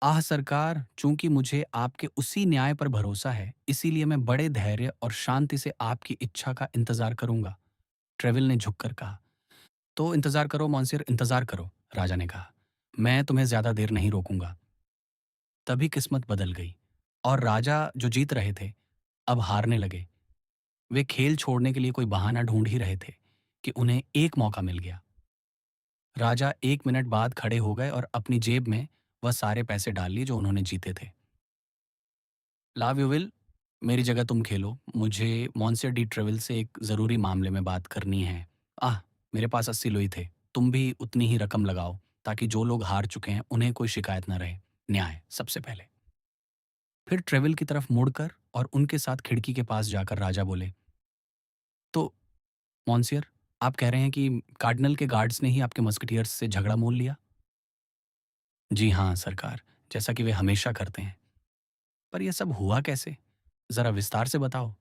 आह सरकार, चूंकि मुझे आपके उसी न्याय पर भरोसा है, इसीलिए मैं बड़े धैर्य और शांति से आपकी इच्छा का इंतजार करूंगा, ट्रेवल ने झुककर कहा। तो इंतजार करो मॉन्सियर, इंतजार करो, राजा ने कहा। मैं तुम्हें ज्यादा देर नहीं रोकूंगा। तभी किस्मत बदल गई और राजा जो जीत रहे थे अब हारने लगे। वे खेल छोड़ने के लिए कोई बहाना ढूंढ ही रहे थे कि उन्हें एक मौका मिल गया। राजा 1 मिनट बाद खड़े हो गए और अपनी जेब में वह सारे पैसे डाल लिए जो उन्होंने जीते थे। लाव यू विल, मेरी जगह तुम खेलो। मुझे मॉन्सियर डी ट्रेवल से एक ज़रूरी मामले में बात करनी है। आह, मेरे पास 80 लुई थे। तुम भी उतनी ही रकम लगाओ ताकि जो लोग हार चुके हैं उन्हें कोई शिकायत न रहे। न्याय सबसे पहले। फिर ट्रेवल की तरफ मुड़कर और उनके साथ खिड़की के पास जाकर राजा बोले, तो मॉन्सियर, आप कह रहे हैं कि कार्डिनल के गार्ड्स ने ही आपके मस्कटियर्स से झगड़ा मोल लिया? जी हाँ सरकार, जैसा कि वे हमेशा करते हैं। पर यह सब हुआ कैसे? जरा विस्तार से बताओ।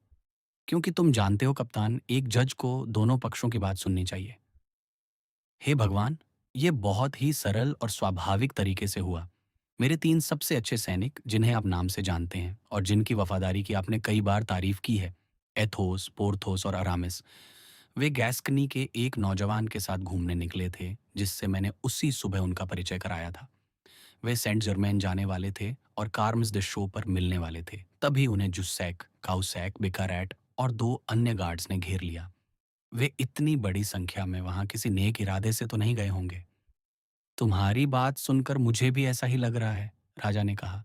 क्योंकि तुम जानते हो कप्तान, एक जज को दोनों पक्षों की बात सुननी चाहिए। हे भगवान, ये बहुत ही सरल और स्वाभाविक तरीके से हुआ। मेरे 3 सबसे अच्छे सैनिक, जिन्हें आप नाम से जानते हैं और जिनकी वफादारी की आपने कई बार तारीफ की है, एथोस, पोर्थोस और अरामिस, वे गैस्कनी के एक नौजवान के साथ घूमने निकले थे, जिससे मैंने उसी सुबह उनका परिचय कराया था। वे सेंट जर्मेन जाने वाले थे और कार्म्स द शो पर मिलने वाले थे। तभी उन्हें जुस्सैक, काउसैक, बिकारैट और 2 अन्य गार्ड्स ने घेर लिया। वे इतनी बड़ी संख्या में वहां किसी नेक इरादे से तो नहीं गए होंगे। तुम्हारी बात सुनकर मुझे भी ऐसा ही लग रहा है, राजा ने कहा।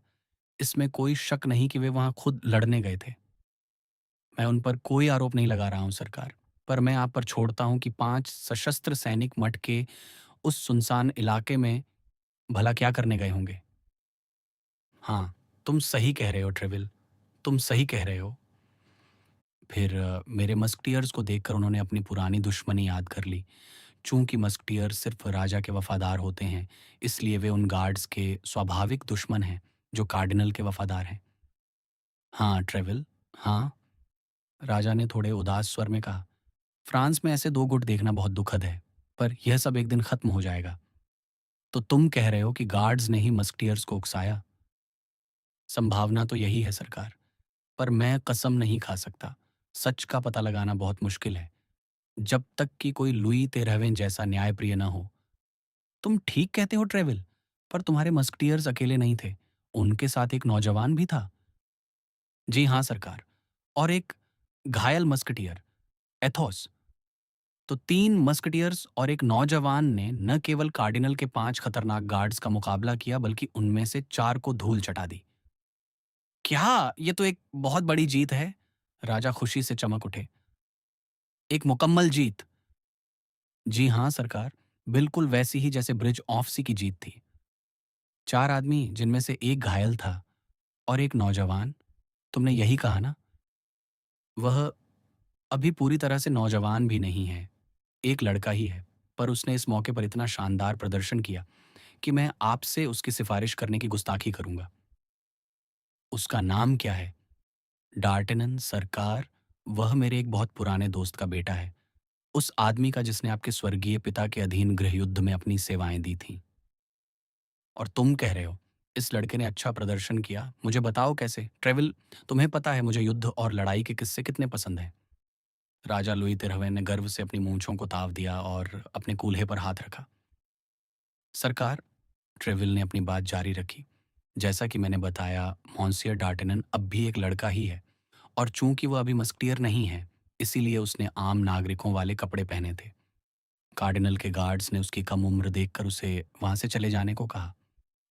इसमें कोई शक नहीं कि वे वहां खुद लड़ने गए थे। मैं उन पर कोई आरोप नहीं लगा रहा हूं सरकार, पर मैं आप पर छोड़ता हूं कि 5 सशस्त्र सैनिक मठ के उस सुनसान इलाके में भला क्या करने गए होंगे। हाँ, तुम सही कह रहे हो ट्रेविल, तुम सही कह रहे हो। फिर मेरे मस्कटियर्स को देखकर उन्होंने अपनी पुरानी दुश्मनी याद कर ली। चूंकि मस्कटियर सिर्फ राजा के वफादार होते हैं, इसलिए वे उन गार्ड्स के स्वाभाविक दुश्मन हैं जो कार्डिनल के वफादार हैं। हाँ ट्रेविल, हाँ, राजा ने थोड़े उदास स्वर में कहा। फ्रांस में ऐसे 2 गुट देखना बहुत दुखद है, पर यह सब एक दिन खत्म हो जाएगा। तो तुम कह रहे हो कि गार्ड्स ने ही मस्कटियर्स को उकसाया? संभावना तो यही है सरकार, पर मैं कसम नहीं खा सकता। सच का पता लगाना बहुत मुश्किल है, जब तक कि कोई लुई 13वें जैसा न्यायप्रिय न हो। तुम ठीक कहते हो ट्रेविल, पर तुम्हारे मस्कटियर्स अकेले नहीं थे, उनके साथ एक नौजवान भी था। जी हाँ सरकार, और एक घायल मस्कटियर, एथोस। तो 3 मस्कटियर्स और एक नौजवान ने न केवल कार्डिनल के 5 खतरनाक गार्ड्स का मुकाबला किया, बल्कि उनमें से 4 को धूल चटा दी। क्या ये तो एक बहुत बड़ी जीत है, राजा खुशी से चमक उठे। एक मुकम्मल जीत। जी हाँ सरकार, बिल्कुल वैसी ही जैसे ब्रिज ऑफ सी की जीत थी। 4 आदमी, जिनमें से एक घायल था, और एक नौजवान। तुमने यही कहा ना? वह अभी पूरी तरह से नौजवान भी नहीं है, एक लड़का ही है, पर उसने इस मौके पर इतना शानदार प्रदर्शन किया कि मैं आपसे उसकी सिफारिश करने की गुस्ताखी करूंगा। उसका नाम क्या है? डार्टेनन सरकार, वह मेरे एक बहुत पुराने दोस्त का बेटा है, उस आदमी का जिसने आपके स्वर्गीय पिता के अधीन गृह युद्ध में अपनी सेवाएं दी थीं। और तुम कह रहे हो इस लड़के ने अच्छा प्रदर्शन किया? मुझे बताओ कैसे ट्रेविल। तुम्हें पता है मुझे युद्ध और लड़ाई के किस्से कितने पसंद हैं। राजा लुई 13वें ने गर्व से अपनी मूंछों को ताव दिया और अपने कूल्हे पर हाथ रखा। सरकार, ट्रेविल ने अपनी बात जारी रखी, जैसा कि मैंने बताया, मॉन्सियर डार्टेनन अब भी एक लड़का ही है, और चूंकि वह अभी मस्कटियर नहीं है, इसीलिए उसने आम नागरिकों वाले कपड़े पहने थे। कार्डिनल के गार्ड्स ने उसकी कम उम्र देखकर उसे वहां से चले जाने को कहा।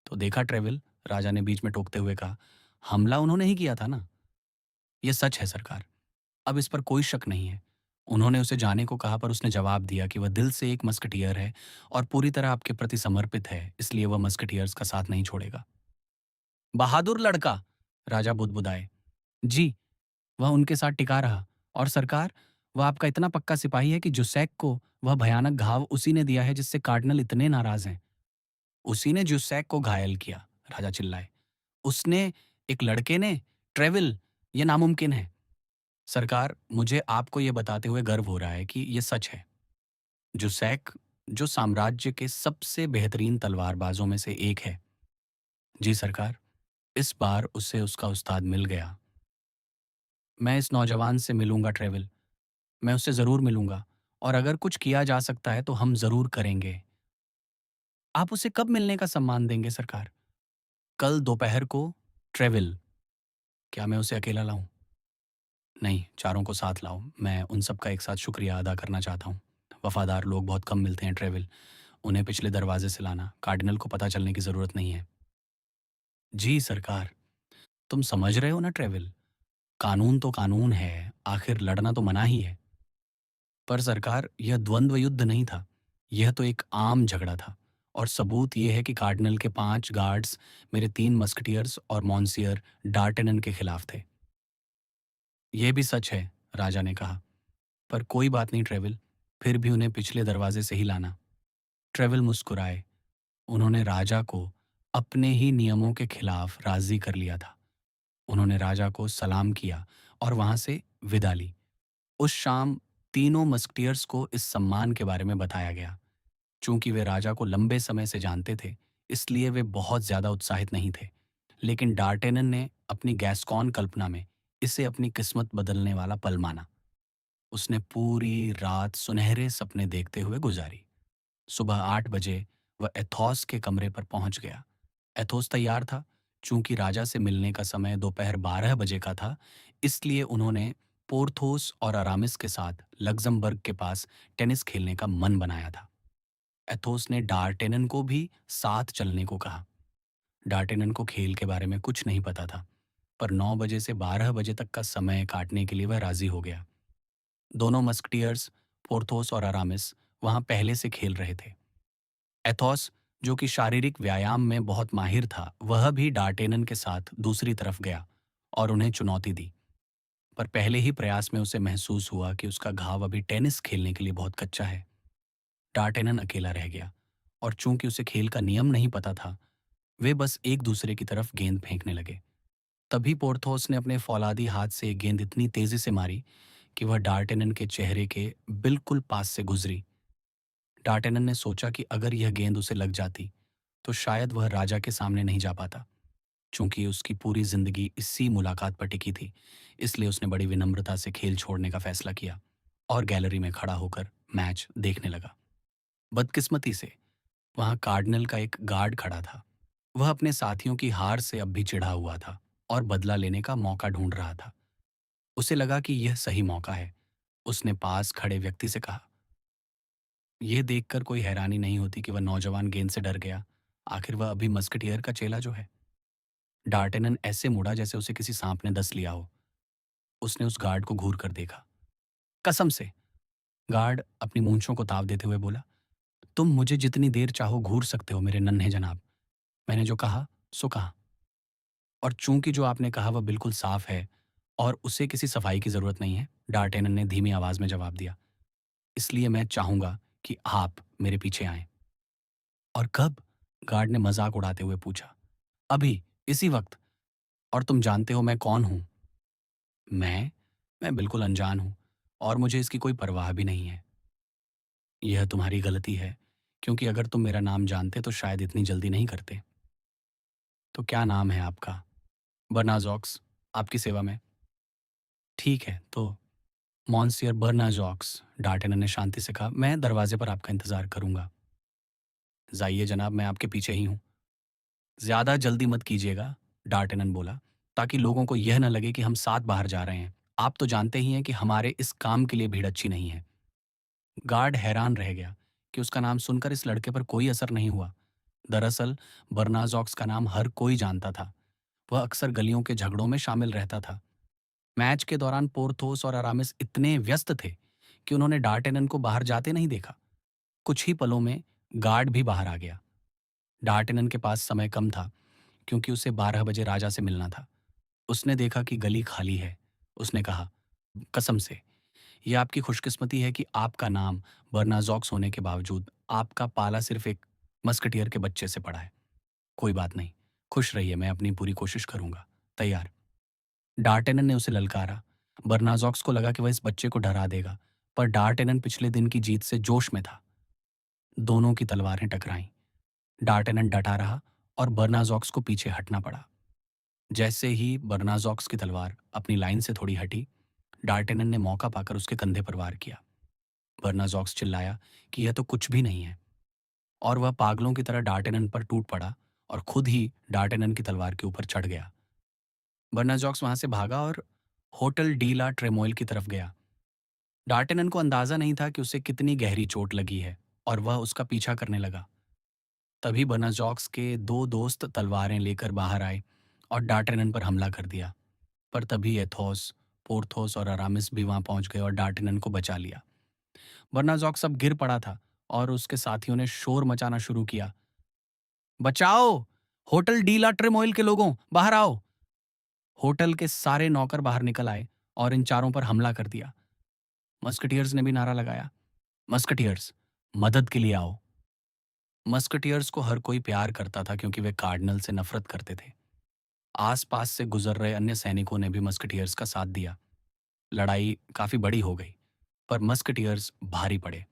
तो देखा ट्रेविल, राजा ने बीच में टोकते हुए कहा, हमला उन्होंने ही किया था ना। ये सच है सरकार, अब इस पर कोई शक नहीं है। उन्होंने उसे जाने को कहा पर उसने जवाब दिया कि वह दिल से एक मस्कटियर है और पूरी तरह आपके प्रति समर्पित है, इसलिए वह मस्कटियर्स का साथ नहीं छोड़ेगा। बहादुर लड़का, राजा बुदबुदाए। जी, वह उनके साथ टिका रहा। और सरकार, वह आपका इतना पक्का सिपाही है कि जुसैक को वह भयानक घाव उसी ने दिया है जिससे कार्डिनल इतने नाराज हैं। उसी ने जुसैक को घायल किया, राजा चिल्लाए। उसने, एक लड़के ने, ट्रेविल, ये नामुमकिन है। सरकार, मुझे आपको ये बताते हुए गर्व हो रहा है कि ये सच है। जुसैक, जो साम्राज्य के सबसे बेहतरीन तलवारबाजों में से एक है। जी सरकार, इस बार उसे उसका उस्ताद मिल गया। मैं इस नौजवान से मिलूंगा ट्रेविल, मैं उससे ज़रूर मिलूंगा, और अगर कुछ किया जा सकता है तो हम ज़रूर करेंगे। आप उसे कब मिलने का सम्मान देंगे सरकार? कल दोपहर को। ट्रेविल, क्या मैं उसे अकेला लाऊं? नहीं, चारों को साथ लाओ। मैं उन सब का एक साथ शुक्रिया अदा करना चाहता हूँ। वफादार लोग बहुत कम मिलते हैं ट्रेविल। उन्हें पिछले दरवाजे से लाना, कार्डिनल को पता चलने की ज़रूरत नहीं है। जी सरकार। तुम समझ रहे हो ना ट्रेविल, कानून तो कानून है, आखिर लड़ना तो मना ही है। पर सरकार, यह द्वंद्व युद्ध नहीं था, यह तो एक आम झगड़ा था। और सबूत यह है कि कार्डिनल के 5 गार्ड्स मेरे 3 मस्कटियर्स और मॉन्सियर डार्टेनन के खिलाफ थे। यह भी सच है, राजा ने कहा। पर कोई बात नहीं ट्रेविल, फिर भी उन्हें पिछले दरवाजे से ही लाना। ट्रेविल मुस्कुराए। उन्होंने राजा को अपने ही नियमों के खिलाफ राजी कर लिया था। उन्होंने राजा को सलाम किया और वहां से विदा ली। उस शाम तीनों मस्कटियर्स को इस सम्मान के बारे में बताया गया। चूंकि वे राजा को लंबे समय से जानते थे, इसलिए वे बहुत ज्यादा उत्साहित नहीं थे। लेकिन डार्टेनन ने अपनी गैस्कॉन कल्पना में इसे अपनी किस्मत बदलने वाला पल माना। उसने पूरी रात सुनहरे सपने देखते हुए गुजारी। सुबह 8 बजे वह एथोस के कमरे पर पहुंच गया। एथोस तैयार था। चूंकि राजा से मिलने का समय दोपहर 12 बजे का था, इसलिए उन्होंने पोर्थोस और अरामिस के साथ लग्जमबर्ग के पास टेनिस खेलने का मन बनाया था। एथोस ने डार्टेनन को भी साथ चलने को कहा। डार्टेनन को खेल के बारे में कुछ नहीं पता था, पर 9 बजे से 12 बजे तक का समय काटने के लिए वह राजी हो गया। दोनों मस्कटियर्स, पोर्थोस और अरामिस, वहां पहले से खेल रहे थे। एथोस, जो कि शारीरिक व्यायाम में बहुत माहिर था, वह भी डार्टेनन के साथ दूसरी तरफ गया और उन्हें चुनौती दी। पर पहले ही प्रयास में उसे महसूस हुआ कि उसका घाव अभी टेनिस खेलने के लिए बहुत कच्चा है। डार्टेनन अकेला रह गया, और चूंकि उसे खेल का नियम नहीं पता था, वे बस एक दूसरे की तरफ गेंद फेंकने लगे। तभी पोर्थोस ने अपने फौलादी हाथ से एक गेंद इतनी तेजी से मारी कि वह डार्टेनन के चेहरे के बिल्कुल पास से गुजरी। डार्टेनन ने सोचा कि अगर यह गेंद उसे लग जाती तो शायद वह राजा के सामने नहीं जा पाता। चूंकि उसकी पूरी जिंदगी इसी मुलाकात पर टिकी थी, इसलिए उसने बड़ी विनम्रता से खेल छोड़ने का फैसला किया और गैलरी में खड़ा होकर मैच देखने लगा। बदकिस्मती से वहां कार्डिनल का एक गार्ड खड़ा था। वह अपने साथियों की हार से अब भी चिढ़ा हुआ था और बदला लेने का मौका ढूंढ रहा था। उसे लगा कि यह सही मौका है। उसने पास खड़े व्यक्ति से कहा, यह देखकर कोई हैरानी नहीं होती कि वह नौजवान गेंद से डर गया। आखिर वह अभी मस्कटियर का चेला जो है। डार्टेनन ऐसे मुड़ा जैसे उसे किसी सांप ने डस लिया हो। उसने उस गार्ड को घूर कर देखा। कसम से, गार्ड अपनी मूंछों को ताव देते हुए बोला, तुम मुझे जितनी देर चाहो घूर सकते हो मेरे नन्हे जनाब। मैंने जो कहा सो कहा। और चूंकि जो आपने कहा वह बिल्कुल साफ है और उसे किसी सफाई की जरूरत नहीं है, डार्टेनन ने धीमी आवाज में जवाब दिया, इसलिए मैं चाहूंगा कि आप मेरे पीछे आएं। और कब? गार्ड ने मजाक उड़ाते हुए पूछा। अभी, इसी वक्त। और तुम जानते हो मैं कौन हूं? मैं बिल्कुल अनजान हूं, और मुझे इसकी कोई परवाह भी नहीं है। यह तुम्हारी गलती है, क्योंकि अगर तुम मेरा नाम जानते तो शायद इतनी जल्दी नहीं करते। तो क्या नाम है आपका? बर्नाजॉक्स, आपकी सेवा में। ठीक है, तो मॉन्सियर बर्नाजॉक्स, डार्टेनन ने शांति से कहा, मैं दरवाजे पर आपका इंतजार करूंगा। जाइए जनाब, मैं आपके पीछे ही हूं। ज्यादा जल्दी मत कीजिएगा, डार्टेनन बोला, ताकि लोगों को यह न लगे कि हम साथ बाहर जा रहे हैं। आप तो जानते ही हैं कि हमारे इस काम के लिए भीड़ अच्छी नहीं है। गार्ड हैरान रह गया कि उसका नाम सुनकर इस लड़के पर कोई असर नहीं हुआ। दरअसल बर्नाजॉक्स का नाम हर कोई जानता था। वह अक्सर गलियों के झगड़ों में शामिल रहता था। मैच के दौरान पोर्थोस और अरामिस इतने व्यस्त थे कि उन्होंने डार्टेनन को बाहर जाते नहीं देखा। कुछ ही पलों में गार्ड भी बाहर आ गया। डार्टेनन के पास समय कम था क्योंकि उसे 12 बजे राजा से मिलना था। उसने देखा कि गली खाली है। उसने कहा, कसम से, यह आपकी खुशकिस्मती है कि आपका नाम बर्नाजॉक्स होने के बावजूद आपका पाला सिर्फ एक मस्कटियर के बच्चे से पड़ा है। कोई बात नहीं, खुश रहिए, मैं अपनी पूरी कोशिश करूंगा। तैयार? डार्टेनन ने उसे ललकारा। बर्नाजॉक्स को लगा कि वह इस बच्चे को डरा देगा, पर डार्टेनन पिछले दिन की जीत से जोश में था। दोनों की तलवारें टकराईं। डार्टेनन डटा रहा और बर्नाजॉक्स को पीछे हटना पड़ा। जैसे ही बर्नाजॉक्स की तलवार अपनी लाइन से थोड़ी हटी, डार्टेनन ने मौका पाकर उसके कंधे पर वार किया। बर्नाजॉक्स चिल्लाया कि यह तो कुछ भी नहीं है, और वह पागलों की तरह डार्टेनन पर टूट पड़ा और खुद ही डार्टेनन की तलवार के ऊपर चढ़ गया। बर्नाजॉक्स वहां से भागा और होटल डी ला ट्रेमोइल की तरफ गया। डार्टेनन को अंदाजा नहीं था कि उसे कितनी गहरी चोट लगी है, और वह उसका पीछा करने लगा। तभी बर्नाजॉक्स के दो दोस्त तलवारें लेकर बाहर आए और डार्टेनन पर हमला कर दिया। पर तभी एथोस, पोर्थोस और अरामिस भी वहां पहुंच गए और डार्टेनन को बचा लिया। बर्नाजॉक्स अब गिर पड़ा था और उसके साथियों ने शोर मचाना शुरू किया। बचाओ! होटल डी ला ट्रेमोइल के लोगों, बाहर आओ! होटल के सारे नौकर बाहर निकल आए और इन चारों पर हमला कर दिया। मस्कटियर्स ने भी नारा लगाया, मस्कटियर्स, मदद के लिए आओ! मस्कटियर्स को हर कोई प्यार करता था क्योंकि वे कार्डिनल से नफरत करते थे। आसपास से गुजर रहे अन्य सैनिकों ने भी मस्कटियर्स का साथ दिया। लड़ाई काफी बड़ी हो गई, पर मस्कटियर्स भारी पड़े।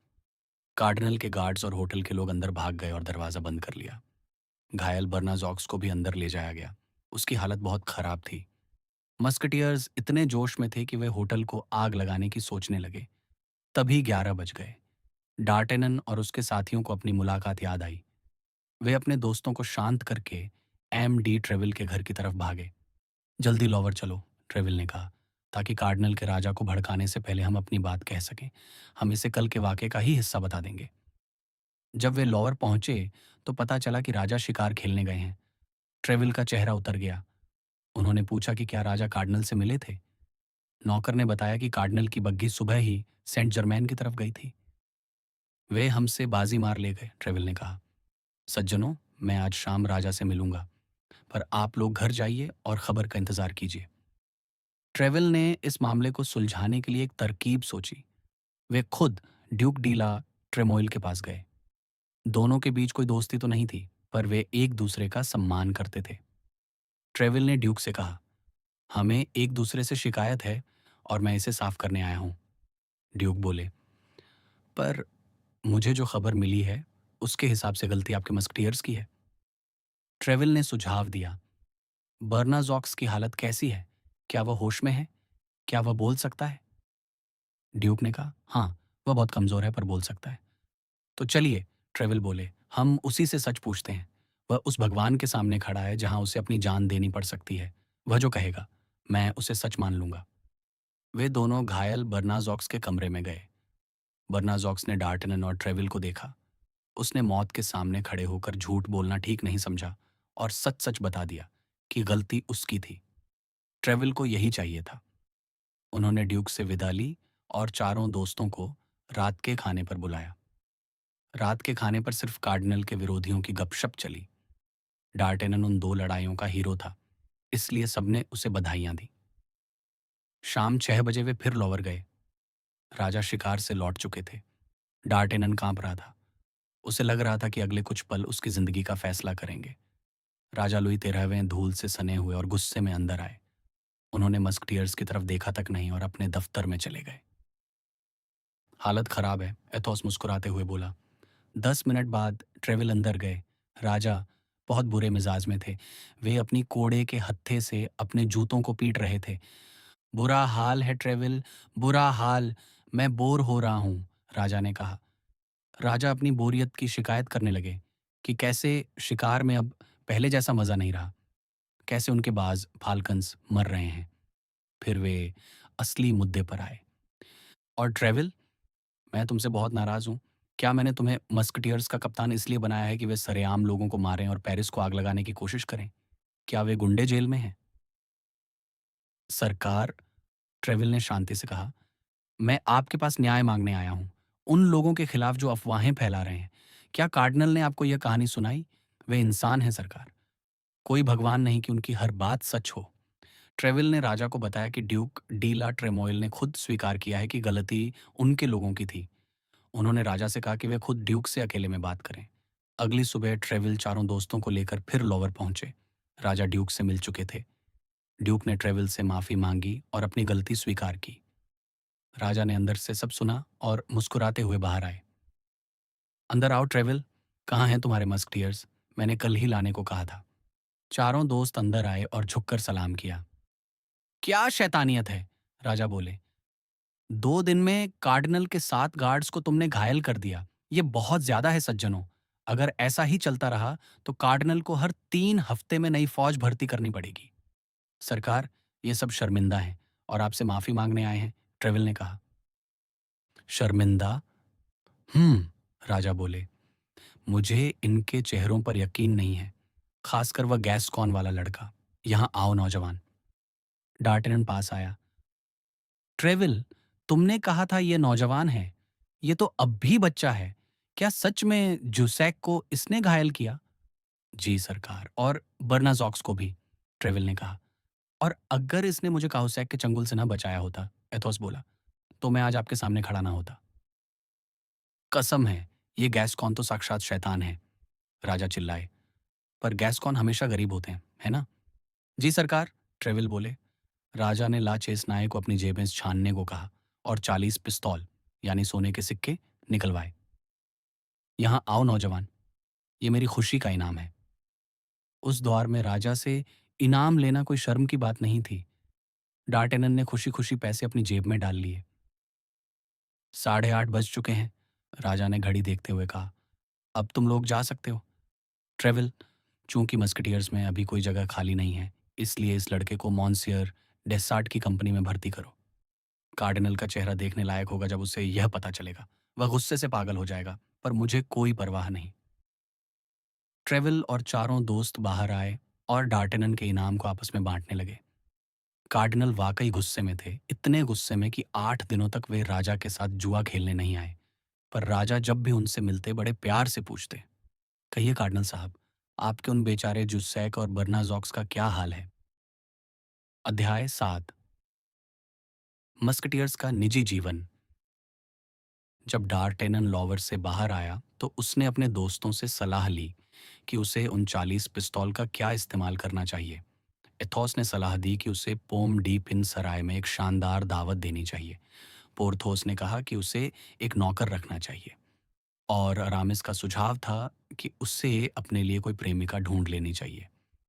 कार्डिनल के गार्ड्स और होटल के लोग अंदर भाग गए और दरवाजा बंद कर लिया। घायल बर्नाजॉक्स को भी अंदर ले जाया गया। उसकी हालत बहुत खराब थी। मस्कटियर्स इतने जोश में थे कि वे होटल को आग लगाने की सोचने लगे। तभी 11 बज गए। डार्टेनन और उसके साथियों को अपनी मुलाकात याद आई। वे अपने दोस्तों को शांत करके एम डी ट्रेविल के घर की तरफ भागे। जल्दी लॉवर चलो, ट्रेविल ने कहा, ताकि कार्डिनल के राजा को भड़काने से पहले हम अपनी बात कह सकें। हम इसे कल के वाक़े का ही हिस्सा बता देंगे। जब वे लॉवर पहुंचे तो पता चला कि राजा शिकार खेलने गए हैं। ट्रेविल का चेहरा उतर गया। उन्होंने पूछा कि क्या राजा कार्डिनल से मिले थे। नौकर ने बताया कि कार्डिनल की बग्घी सुबह ही सेंट जर्मैन की तरफ गई थी। वे हमसे बाजी मार ले गए, ट्रेविल ने कहा। सज्जनों, मैं आज शाम राजा से मिलूंगा, पर आप लोग घर जाइए और खबर का इंतजार कीजिए। ट्रेविल ने इस मामले को सुलझाने के लिए एक तरकीब सोची। वे खुद ड्यूक डीला ट्रेमोइल के पास गए। दोनों के बीच कोई दोस्ती तो नहीं थी, पर वे एक दूसरे का सम्मान करते थे। ट्रेविल ने ड्यूक से कहा, हमें एक दूसरे से शिकायत है और मैं इसे साफ करने आया हूं। ड्यूक बोले, पर मुझे जो खबर मिली है उसके हिसाब से गलती आपके मस्कटियर्स की है। ट्रेविल ने सुझाव दिया, बर्नाजॉक्स की हालत कैसी है? क्या वह होश में है? क्या वह बोल सकता है? ड्यूक ने कहा, हाँ, वह बहुत कमजोर है पर बोल सकता है। तो चलिए, ट्रेविल बोले, हम उसी से सच पूछते हैं। वह उस भगवान के सामने खड़ा है जहां उसे अपनी जान देनी पड़ सकती है। वह जो कहेगा, मैं उसे सच मान लूंगा। वे दोनों घायल बर्नाजॉक्स के कमरे में गए। बर्नाजॉक्स ने डार्टनन और ट्रेविल को देखा। उसने मौत के सामने खड़े होकर झूठ बोलना ठीक नहीं समझा और सच सच बता दिया कि गलती उसकी थी। ट्रेविल को यही चाहिए था। उन्होंने ड्यूक से विदा ली और चारों दोस्तों को रात के खाने पर बुलाया। रात के खाने पर सिर्फ कार्डिनल के विरोधियों की गपशप चली। डार्टेनन उन दो लड़ाइयों का हीरो था, इसलिए सबने उसे बधाइयां दी। शाम 6 बजे वे फिर लॉवर गए। राजा शिकार से लौट चुके थे। डार्टेनन कांप रहा था। उसे लग रहा था कि अगले कुछ पल उसकी जिंदगी का फैसला करेंगे। राजा लुई 13वें धूल से सने हुए और गुस्से में अंदर आए। उन्होंने मस्कटियर्स की तरफ देखा तक नहीं और अपने दफ्तर में चले गए। हालत खराब है, एथोस मुस्कुराते हुए बोला। 10 मिनट बाद ट्रेविल अंदर गए। राजा बहुत बुरे मिजाज में थे। वे अपनी कोड़े के हत्थे से अपने जूतों को पीट रहे थे। बुरा हाल है ट्रेविल, बुरा हाल, मैं बोर हो रहा हूं, राजा ने कहा। राजा अपनी बोरियत की शिकायत करने लगे कि कैसे शिकार में अब पहले जैसा मजा नहीं रहा, कैसे उनके बाज फाल्कन्स मर रहे हैं। फिर वे असली मुद्दे पर आए। और ट्रेविल, मैं तुमसे बहुत नाराज हूं। क्या मैंने तुम्हें मस्कटियर्स का कप्तान इसलिए बनाया है कि वे सरेआम लोगों को मारें और पेरिस को आग लगाने की कोशिश करें? क्या वे गुंडे जेल में हैं? सरकार, ट्रेविल ने शांति से कहा, मैं आपके पास न्याय मांगने आया हूं, उन लोगों के खिलाफ जो अफवाहें फैला रहे हैं। क्या कार्डिनल ने आपको यह कहानी सुनाई? वे इंसान हैं सरकार, कोई भगवान नहीं कि उनकी हर बात सच हो। ट्रेविल ने राजा को बताया कि ड्यूक डी ला ट्रेमोइल ने खुद स्वीकार किया है कि गलती उनके लोगों की थी। उन्होंने राजा से कहा कि वे खुद ड्यूक से अकेले में बात करें। अगली सुबह ट्रेविल चारों दोस्तों को लेकर फिर लोवर पहुंचे। राजा ड्यूक से मिल चुके थे। ड्यूक ने ट्रेविल से माफी मांगी और अपनी गलती स्वीकार की। राजा ने अंदर से सब सुना और मुस्कुराते हुए बाहर आए। अंदर आओ ट्रेविल, कहाँ हैं तुम्हारे मस्कटियर्स? मैंने कल ही लाने को कहा था। चारों दोस्त अंदर आए और झुककर सलाम किया। क्या शैतानियत है? राजा बोले। 2 दिन में कार्डिनल के 7 गार्ड्स को तुमने घायल कर दिया। ये बहुत ज्यादा है सज्जनों। अगर ऐसा ही चलता रहा तो कार्डिनल को हर 3 हफ्ते में नई फौज भर्ती करनी पड़ेगी। सरकार, ये सब शर्मिंदा हैं और आपसे माफी मांगने आए हैं, ट्रेविल ने कहा। शर्मिंदा? हम्म, राजा बोले। मुझे इनके चेहरों पर यकीन नहीं है, खासकर वह गैस्कॉन वाला लड़का। यहाँ आओ नौजवान। डार्टेनन पास आया। ट्रेविल, तुमने कहा था ये नौजवान है, ये तो अब भी बच्चा है। क्या सच में जुसैक को इसने घायल किया? जी सरकार, और बर्नाजॉक्स को भी, ट्रेविल ने कहा। और अगर इसने मुझे काउसैक के चंगुल से न बचाया होता, एथोस बोला, तो मैं आज आपके सामने खड़ा ना होता। कसम है, ये गैस्कॉन तो साक्षात शैतान है, राजा चिल्लाए। पर गैस्कॉन हमेशा गरीब होते हैं, है ना? जी सरकार, ट्रेविल बोले। राजा ने लाचेस नाये को अपनी जेब में छानने को कहा और 40 पिस्तौल यानी सोने के सिक्के निकलवाए। यहाँ आओ नौजवान, ये मेरी खुशी का इनाम है। उस दौर में राजा से इनाम लेना कोई शर्म की बात नहीं थी। डार्टेनन ने खुशी खुशी पैसे अपनी जेब में डाल लिए। 8:30 बज चुके हैं, राजा ने घड़ी देखते हुए कहा। अब तुम लोग जा सकते हो। ट्रेविल, चूंकि मस्कटियर्स में अभी कोई जगह खाली नहीं है, इसलिए इस लड़के को मॉन्सियर डेसार्ट की कंपनी में भर्ती करो। कार्डिनल का चेहरा देखने लायक होगा जब उसे यह पता चलेगा। वह गुस्से से पागल हो जाएगा, पर मुझे कोई परवाह नहीं। ट्रेविल और चारों दोस्त बाहर आए और डार्टेनन के इनाम को आपस में बांटने लगे। कार्डिनल वाकई गुस्से में थे, इतने गुस्से में कि 8 दिनों तक वे राजा के साथ जुआ खेलने नहीं आए। पर राजा जब भी उनसे मिलते बड़े प्यार से पूछते, कहिए कार्डिनल साहब, आपके उन बेचारे जुस्सैक और बर्नाजॉक्स का क्या हाल है? अध्याय 7। मस्कटियर्स का निजी जीवन। जब डार्टेनन लॉवर से बाहर आया तो उसने अपने दोस्तों से सलाह ली कि उसे उन 40 पिस्तौल का क्या इस्तेमाल करना चाहिए। एथोस ने सलाह दी कि उसे पोम डी पिन सराय में एक शानदार दावत देनी चाहिए। पोर्थोस ने कहा कि उसे एक नौकर रखना चाहिए और अरामिस का सुझाव था कि उसे अपने लिए कोई प्रेमिका ढूंढ लेनी चाहिए।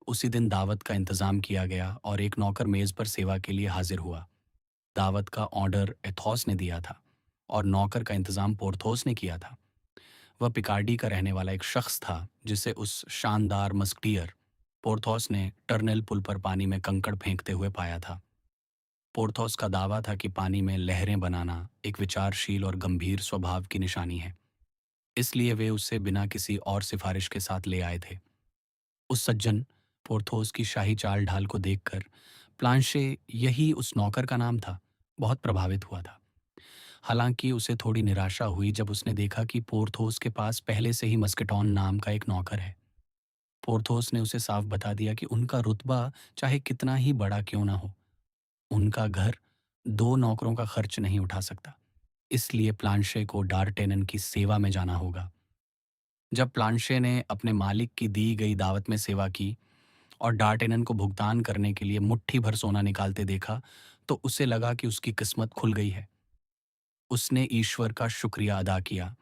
उसी दिन दावत का इंतजाम किया गया और एक नौकर मेज पर सेवा के लिए हाजिर हुआ। दावत का ऑर्डर एथोस ने दिया था और नौकर का इंतजाम पोर्थोस ने किया था। वह पिकार्डी का रहने वाला एक शख्स था जिसे उस शानदार मस्कटियर पोर्थोस ने टर्नेल पुल पर पानी में कंकड़ फेंकते हुए पाया था। पोर्थोस का दावा था कि पानी में लहरें बनाना एक विचारशील और गंभीर स्वभाव की निशानी है, इसलिए वे उसे बिना किसी और सिफारिश के साथ ले आए थे। उस सज्जन पोर्थोस की शाही चाल ढाल को देखकर प्लांशे, यही उस नौकर का नाम था, बहुत प्रभावित हुआ था। हालांकि उसे थोड़ी निराशा हुई जब उसने देखा कि पोर्थोस के पास पहले से ही मस्केटॉन नाम का एक नौकर है। पोर्थोस ने उसे साफ बता दिया कि उनका रुतबा चाहे कितना ही बड़ा क्यों ना हो, उनका घर 2 नौकरों का खर्च नहीं उठा सकता, इसलिए प्लांशे को डार्टेनन की सेवा में जाना होगा। जब प्लांशे ने अपने मालिक की दी गई दावत में सेवा की और डार्टेनन को भुगतान करने के लिए मुट्ठी भर सोना निकालते देखा, तो उसे लगा कि उसकी किस्मत खुल गई है। उसने ईश्वर का शुक्रिया अदा किया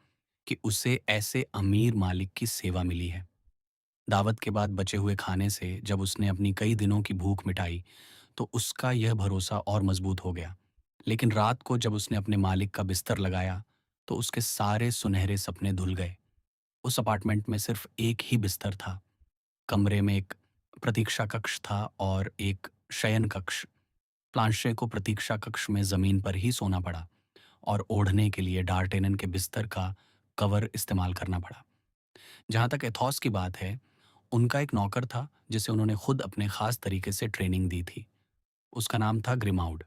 कि उसे ऐसे अमीर मालिक की सेवा मिली है। दावत के बाद बचे हुए खाने से जब उसने अपनी कई दिनों की भूख मिटाई तो उसका यह भरोसा और मजबूत हो गया। लेकिन रात को जब उसने अपने मालिक का बिस्तर लगाया तो उसके सारे सुनहरे सपने धुल गए। उस अपार्टमेंट में सिर्फ एक ही बिस्तर था। कमरे में एक प्रतीक्षा कक्ष था और एक शयन कक्ष। प्लांशे को प्रतीक्षा कक्ष में जमीन पर ही सोना पड़ा और ओढ़ने के लिए डार्टेनन के बिस्तर का कवर इस्तेमाल करना पड़ा। जहाँ तक एथॉस की बात है, उनका एक नौकर था जिसे उन्होंने खुद अपने ख़ास तरीके से ट्रेनिंग दी थी। उसका नाम था ग्रिमाउड।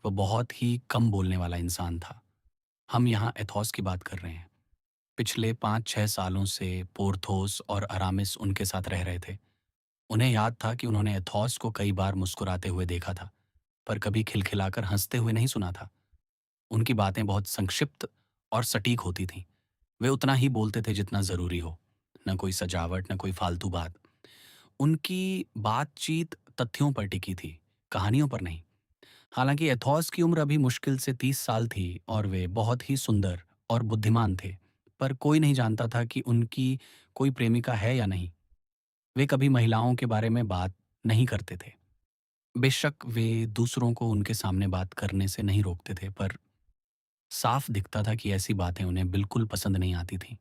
वह बहुत ही कम बोलने वाला इंसान था। हम यहाँ एथॉस की बात कर रहे हैं। पिछले 5-6 सालों से पोर्थोस और अरामिस उनके साथ रह रहे थे। उन्हें याद था कि उन्होंने एथॉस को कई बार मुस्कुराते हुए देखा था, पर कभी खिलखिलाकर हँसते हुए नहीं सुना था। उनकी बातें बहुत संक्षिप्त और सटीक होती थीं। वे उतना ही बोलते थे जितना ज़रूरी हो। न कोई सजावट, न कोई फालतू बात। उनकी बातचीत तथ्यों पर टिकी थी, कहानियों पर नहीं। हालाँकि एथॉस की उम्र अभी मुश्किल से 30 साल थी और वे बहुत ही सुंदर और बुद्धिमान थे। पर कोई नहीं जानता था कि उनकी कोई प्रेमिका है या नहीं। वे कभी महिलाओं के बारे में बात नहीं करते थे। बेशक वे दूसरों को उनके सामने बात करने से नहीं रोकते थे, पर साफ दिखता था कि ऐसी बातें उन्हें बिल्कुल पसंद नहीं आती थीं।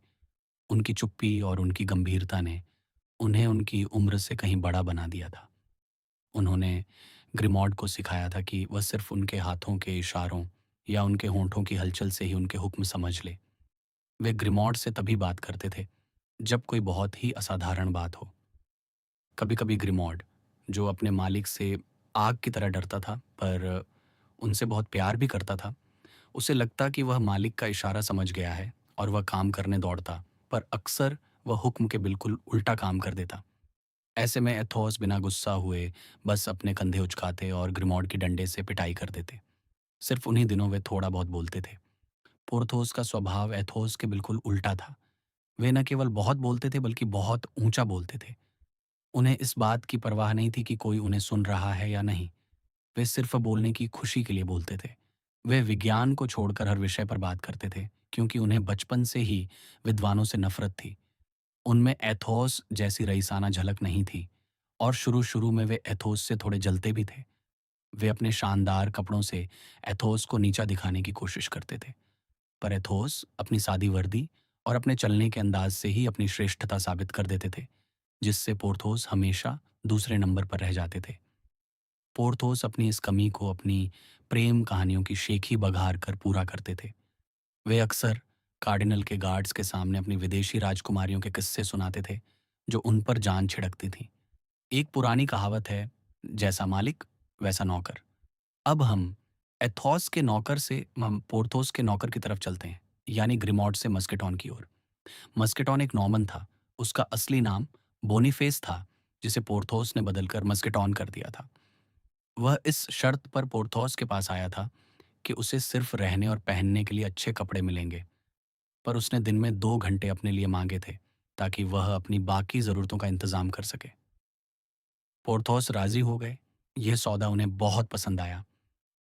उनकी चुप्पी और उनकी गंभीरता ने उन्हें उनकी उम्र से कहीं बड़ा बना दिया था। उन्होंने ग्रिमॉड को सिखाया था कि वह सिर्फ उनके हाथों के इशारों या उनके होंठों की हलचल से ही उनके हुक्म समझ ले। वे ग्रिमॉड से तभी बात करते थे जब कोई बहुत ही असाधारण बात हो। कभी-कभी ग्रिमॉड, जो अपने मालिक से आग की तरह डरता था पर उनसे बहुत प्यार भी करता था, उसे लगता कि वह मालिक का इशारा समझ गया है और वह काम करने दौड़ता, पर अक्सर वह हुक्म के बिल्कुल उल्टा काम कर देता। ऐसे में एथोस बिना गुस्सा हुए बस अपने कंधे उचकाते और ग्रिमॉड की डंडे से पिटाई कर देते। सिर्फ उन्हीं दिनों वे थोड़ा बहुत बोलते थे। पोर्थोस का स्वभाव एथोस के बिल्कुल उल्टा था। वे न केवल बहुत बोलते थे बल्कि बहुत ऊंचा बोलते थे। उन्हें इस बात की परवाह नहीं थी कि कोई उन्हें सुन रहा है या नहीं। वे सिर्फ बोलने की खुशी के लिए बोलते थे। वे विज्ञान को छोड़कर हर विषय पर बात करते थे, क्योंकि उन्हें बचपन से ही विद्वानों से नफरत थी। उनमें एथोस जैसी रईसाना झलक नहीं थी और शुरू-शुरू में वे एथोस से थोड़े जलते भी थे। वे अपने शानदार कपड़ों से एथोस को नीचा दिखाने की कोशिश करते थे, पर एथोस अपनी सादी वर्दी और अपने चलने के अंदाज से ही अपनी श्रेष्ठता साबित कर देते थे, जिससे पोर्थोस हमेशा दूसरे नंबर पर रह जाते थे। पोर्थोस अपनी इस कमी को अपनी प्रेम कहानियों की शेखी बघार कर पूरा करते थे। वे अक्सर कार्डिनल के गार्ड्स के सामने अपनी विदेशी राजकुमारियों के किस्से सुनाते थे, जो उन पर जान छिड़कती थीं। एक पुरानी कहावत है, जैसा मालिक वैसा नौकर। अब हम एथॉस के नौकर से हम पोर्थोस के नौकर की तरफ चलते हैं, यानी ग्रिमॉड से मस्केटॉन की ओर। मस्केटॉन एक नॉर्मन था। उसका असली नाम बोनीफेस था, जिसे पोर्थोस ने बदलकर मस्केटॉन कर दिया था। वह इस शर्त पर पोर्थोस के पास आया था कि उसे सिर्फ रहने और पहनने के लिए अच्छे कपड़े मिलेंगे, पर उसने दिन में 2 घंटे अपने लिए मांगे थे, ताकि वह अपनी बाकी ज़रूरतों का इंतज़ाम कर सके। पोर्थोस राज़ी हो गए। यह सौदा उन्हें बहुत पसंद आया।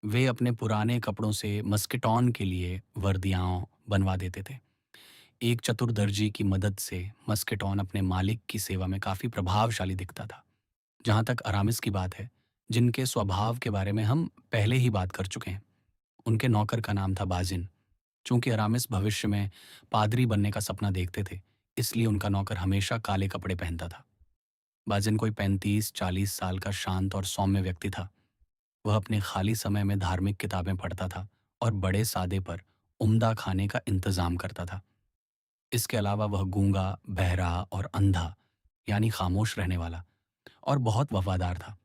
वे अपने पुराने कपड़ों से मस्केटॉन के लिए वर्दियाँ बनवा देते थे। एक चतुर दर्जी की मदद से मस्केटॉन अपने मालिक की सेवा में काफ़ी प्रभावशाली दिखता था। जहाँ तक अरामिस की बात है, जिनके स्वभाव के बारे में हम पहले ही बात कर चुके हैं, उनके नौकर का नाम था बाजिन। चूंकि अरामिस भविष्य में पादरी बनने का सपना देखते थे, इसलिए उनका नौकर हमेशा काले कपड़े पहनता था। बाजिन कोई 35-40 साल का शांत और सौम्य व्यक्ति था। वह अपने खाली समय में धार्मिक किताबें पढ़ता था और बड़े सादे पर उम्दा खाने का इंतजाम करता था। इसके अलावा वह गूंगा, बहरा और अंधा, यानी खामोश रहने वाला, और बहुत वफादार था।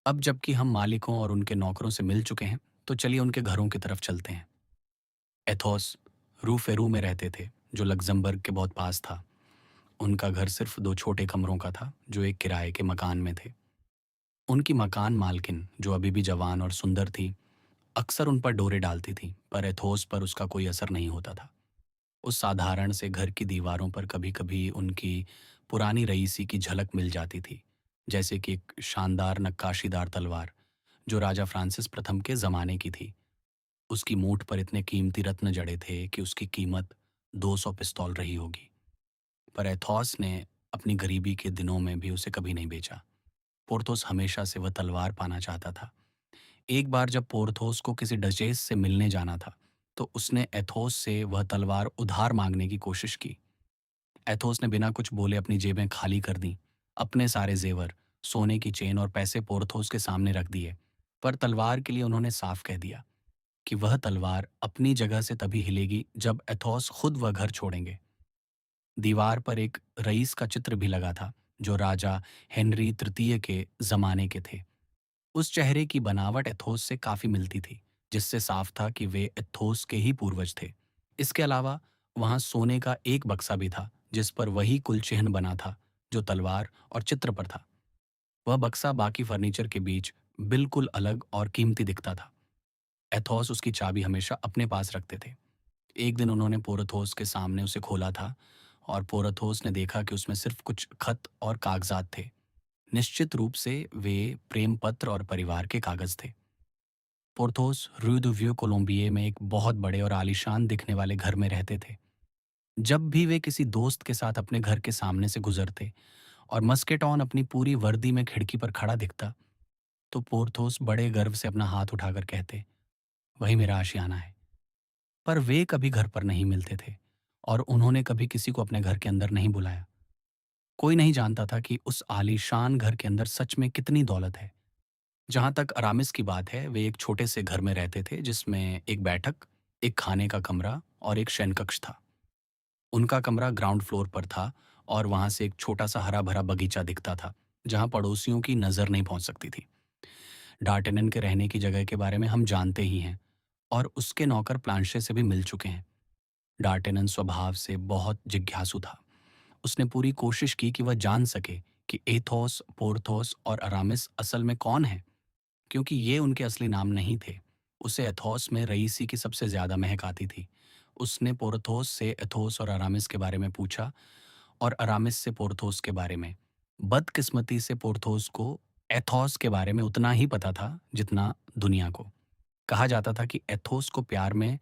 अब जबकि हम मालिकों और उनके नौकरों से मिल चुके हैं, तो चलिए उनके घरों की तरफ चलते हैं। एथोस रूफेरू में रहते थे, जो लग्जमबर्ग के बहुत पास था। उनका घर सिर्फ 2 छोटे कमरों का था, जो एक किराए के मकान में थे। उनकी मकान मालकिन, जो अभी भी जवान और सुंदर थी, अक्सर उन पर डोरे डालती थी, पर एथोस पर उसका कोई असर नहीं होता था। उस साधारण से घर की दीवारों पर कभी-कभी उनकी पुरानी रईसी की झलक मिल जाती थी, जैसे कि एक शानदार नक्काशीदार तलवार, जो राजा फ्रांसिस प्रथम के ज़माने की थी। उसकी मूठ पर इतने कीमती रत्न जड़े थे कि उसकी कीमत 200 पिस्तौल रही होगी। पर एथॉस ने अपनी गरीबी के दिनों में भी उसे कभी नहीं बेचा। पोर्थोस हमेशा से वह तलवार पाना चाहता था। एक बार जब पोर्थोस को किसी डचेस से मिलने जाना था, तो उसने एथोस से वह तलवार उधार मांगने की कोशिश की। एथोस ने बिना कुछ बोले अपनी जेबें खाली कर दीं। अपने सारे जेवर, सोने की चेन और पैसे पोर्थोस के सामने रख दिए, पर तलवार के लिए उन्होंने साफ कह दिया, कि वह तलवार अपनी जगह से तभी हिलेगी जब एथोस खुद वह घर छोड़ेंगे। दीवार पर एक रईस का चित्र भी लगा था, जो राजा हेनरी तृतीय के जमाने के थे। उस चेहरे की बनावट एथोस से काफी मिलती थी, जिससे साफ था कि वे एथोस के ही पूर्वज थे। इसके अलावा वहां सोने का एक बक्सा भी था, जिस पर वही कुल चिन्ह बना था जो तलवार और चित्र पर था। वह बक्सा बाकी फर्नीचर के बीच बिल्कुल अलग और कीमती दिखता था। एथोस उसकी चाबी हमेशा अपने पास रखते थे। एक दिन उन्होंने पोरथोस के सामने उसे खोला था, और पोरथोस ने देखा कि उसमें सिर्फ कुछ खत और कागजात थे। निश्चित रूप से वे प्रेम पत्र और परिवार के कागज थे। पोर्थोस रुदुव्यो कोलंबिये में एक बहुत बड़े और आलीशान दिखने वाले घर में रहते थे। जब भी वे किसी दोस्त के साथ अपने घर के सामने से गुजरते और मस्केटॉन अपनी पूरी वर्दी में खिड़की पर खड़ा दिखता, तो पोर्थोस बड़े गर्व से अपना हाथ उठाकर कहते, वही मेरा आशियाना है। पर वे कभी घर पर नहीं मिलते थे, और उन्होंने कभी किसी को अपने घर के अंदर नहीं बुलाया। कोई नहीं जानता था कि उस आलीशान घर के अंदर सच में कितनी दौलत है। जहाँ तक अरामिस की बात है, वे एक छोटे से घर में रहते थे, जिसमें एक बैठक, एक खाने का कमरा और एक शयनकक्ष था। उनका कमरा ग्राउंड फ्लोर पर था, और वहाँ से एक छोटा सा हरा भरा बगीचा दिखता था, जहाँ पड़ोसियों की नज़र नहीं पहुँच सकती थी। डार्टेनन के रहने की जगह के बारे में हम जानते ही हैं, और उसके नौकर प्लांशे से भी मिल चुके हैं। डार्टेनन स्वभाव से बहुत जिज्ञासु था। उसने पूरी कोशिश की कि वह जान सके कि एथोस, पोर्थोस और अरामिस असल में कौन है, क्योंकि ये उनके असली नाम नहीं थे। उसे एथोस में रईसी की सबसे ज्यादा महक आती थी। उसने पोर्थोस से एथोस और अरामिस के बारे में पूछा, और अरामिस से पोर्थोस के बारे में। बदकिस्मती से पोर्थोस को एथोस के बारे में उतना ही पता था जितना दुनिया को। कहा जाता था कि एथोस को प्यार में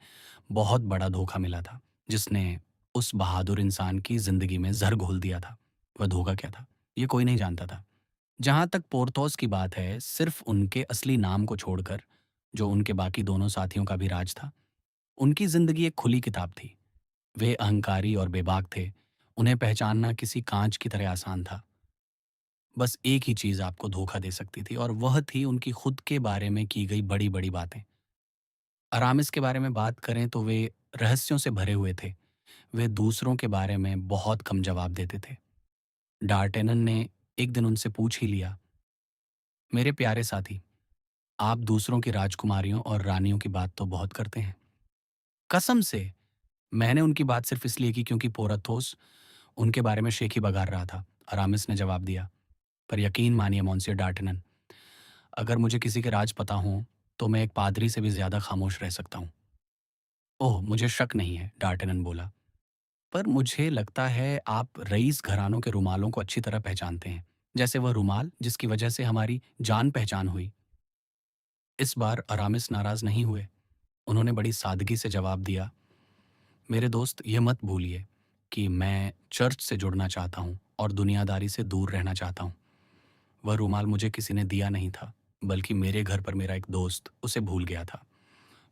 बहुत बड़ा धोखा मिला था, जिसने उस बहादुर इंसान की जिंदगी में जहर घोल दिया था। वह धोखा क्या था, ये कोई नहीं जानता था। जहां तक पोर्थोस की बात है, सिर्फ उनके असली नाम को छोड़कर, जो उनके बाकी दोनों साथियों का भी राज था, उनकी जिंदगी एक खुली किताब थी। वे अहंकारी और बेबाक थे। उन्हें पहचानना किसी कांच की तरह आसान था। बस एक ही चीज आपको धोखा दे सकती थी, और वह थी उनकी खुद के बारे में की गई बड़ी बड़ी बातें। अरामिस के बारे में बात करें तो वे रहस्यों से भरे हुए थे। वे दूसरों के बारे में बहुत कम जवाब देते थे। डार्टेनन ने एक दिन उनसे पूछ ही लिया, मेरे प्यारे साथी, आप दूसरों की राजकुमारियों और रानियों की बात तो बहुत करते हैं। कसम से। मैंने उनकी बात सिर्फ इसलिए की क्योंकि पोरथोस उनके बारे में शेखी बघार रहा था, अरामिस ने जवाब दिया। पर यकीन मानिए मोंसियर डार्टनन, अगर मुझे किसी के राज पता हो, तो मैं एक पादरी से भी ज्यादा खामोश रह सकता हूँ। ओह, मुझे शक नहीं है, डार्टनन बोला। पर मुझे लगता है आप रईस घरानों के रुमालों को अच्छी तरह पहचानते हैं, जैसे वह रुमाल जिसकी वजह से हमारी जान पहचान हुई। इस बार अरामिस नाराज नहीं हुए। उन्होंने बड़ी सादगी से जवाब दिया, मेरे दोस्त, ये मत भूलिए कि मैं चर्च से जुड़ना चाहता हूँ और दुनियादारी से दूर रहना चाहता हूँ। वह रुमाल मुझे किसी ने दिया नहीं था, बल्कि मेरे घर पर मेरा एक दोस्त उसे भूल गया था।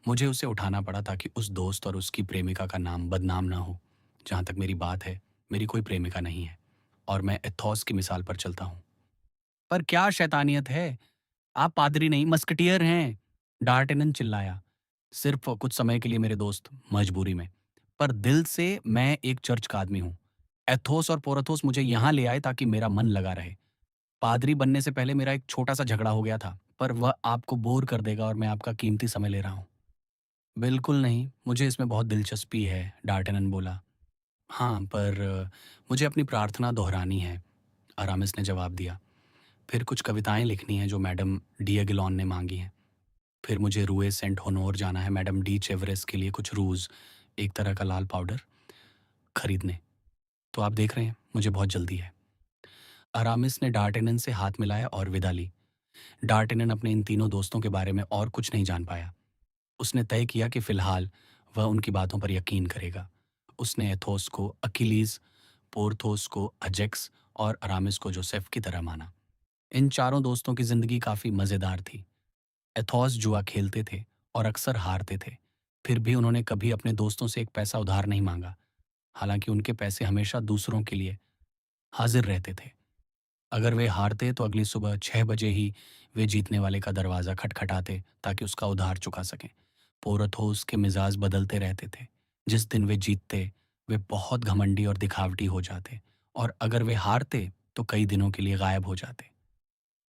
मुझे उसे उठाना पड़ा ताकि उस दोस्त और उसकी प्रेमिका का नाम बदनाम ना हो। जहाँ तक मेरी बात है, मेरी कोई प्रेमिका नहीं है, और मैं एथोस की मिसाल पर चलता हूँ। पर क्या शैतानियत है, आप पादरी नहीं, मस्कटियर हैं, डार्टेनन चिल्लाया। सिर्फ कुछ समय के लिए मेरे दोस्त, मजबूरी में। पर दिल से मैं एक चर्च का आदमी हूँ। एथोस और पोरथोस मुझे यहाँ ले आए ताकि मेरा मन लगा रहे। पादरी बनने से पहले मेरा एक छोटा सा झगड़ा हो गया था, पर वह आपको बोर कर देगा, और मैं आपका कीमती समय ले रहा हूँ। बिल्कुल नहीं, मुझे इसमें बहुत दिलचस्पी है, डार्टेनन बोला। हाँ, पर मुझे अपनी प्रार्थना दोहरानी है, अरामिस ने जवाब दिया। फिर कुछ कविताएं लिखनी हैं जो मैडम डिएगिलॉन ने मांगी हैं। फिर मुझे रूए सेंट होनोर जाना है मैडम डी चेवरेस के लिए कुछ रूज, एक तरह का लाल पाउडर, खरीदने। तो आप देख रहे हैं, मुझे बहुत जल्दी है। अरामिस ने डार्टेनन से हाथ मिलाया और विदा ली। डार्टेनन अपने इन तीनों दोस्तों के बारे में और कुछ नहीं जान पाया। उसने तय किया कि फिलहाल वह उनकी बातों पर यकीन करेगा। उसने एथोस को अकिलीज, पोर्थोस को अजेक्स और अरामिस को जोसेफ की तरह माना। इन चारों दोस्तों की जिंदगी काफी मजेदार थी। एथोस जुआ खेलते थे और अक्सर हारते थे। फिर भी उन्होंने कभी अपने दोस्तों से एक पैसा उधार नहीं मांगा, हालांकि उनके पैसे हमेशा दूसरों के लिए हाजिर रहते थे। अगर वे हारते तो अगली सुबह 6 बजे ही वे जीतने वाले का दरवाजा खटखटाते ताकि उसका उधार चुका सकें। पोरथोस के मिजाज बदलते रहते थे। जिस दिन वे जीतते, वे बहुत घमंडी और दिखावटी हो जाते, और अगर वे हारते तो कई दिनों के लिए गायब हो जाते।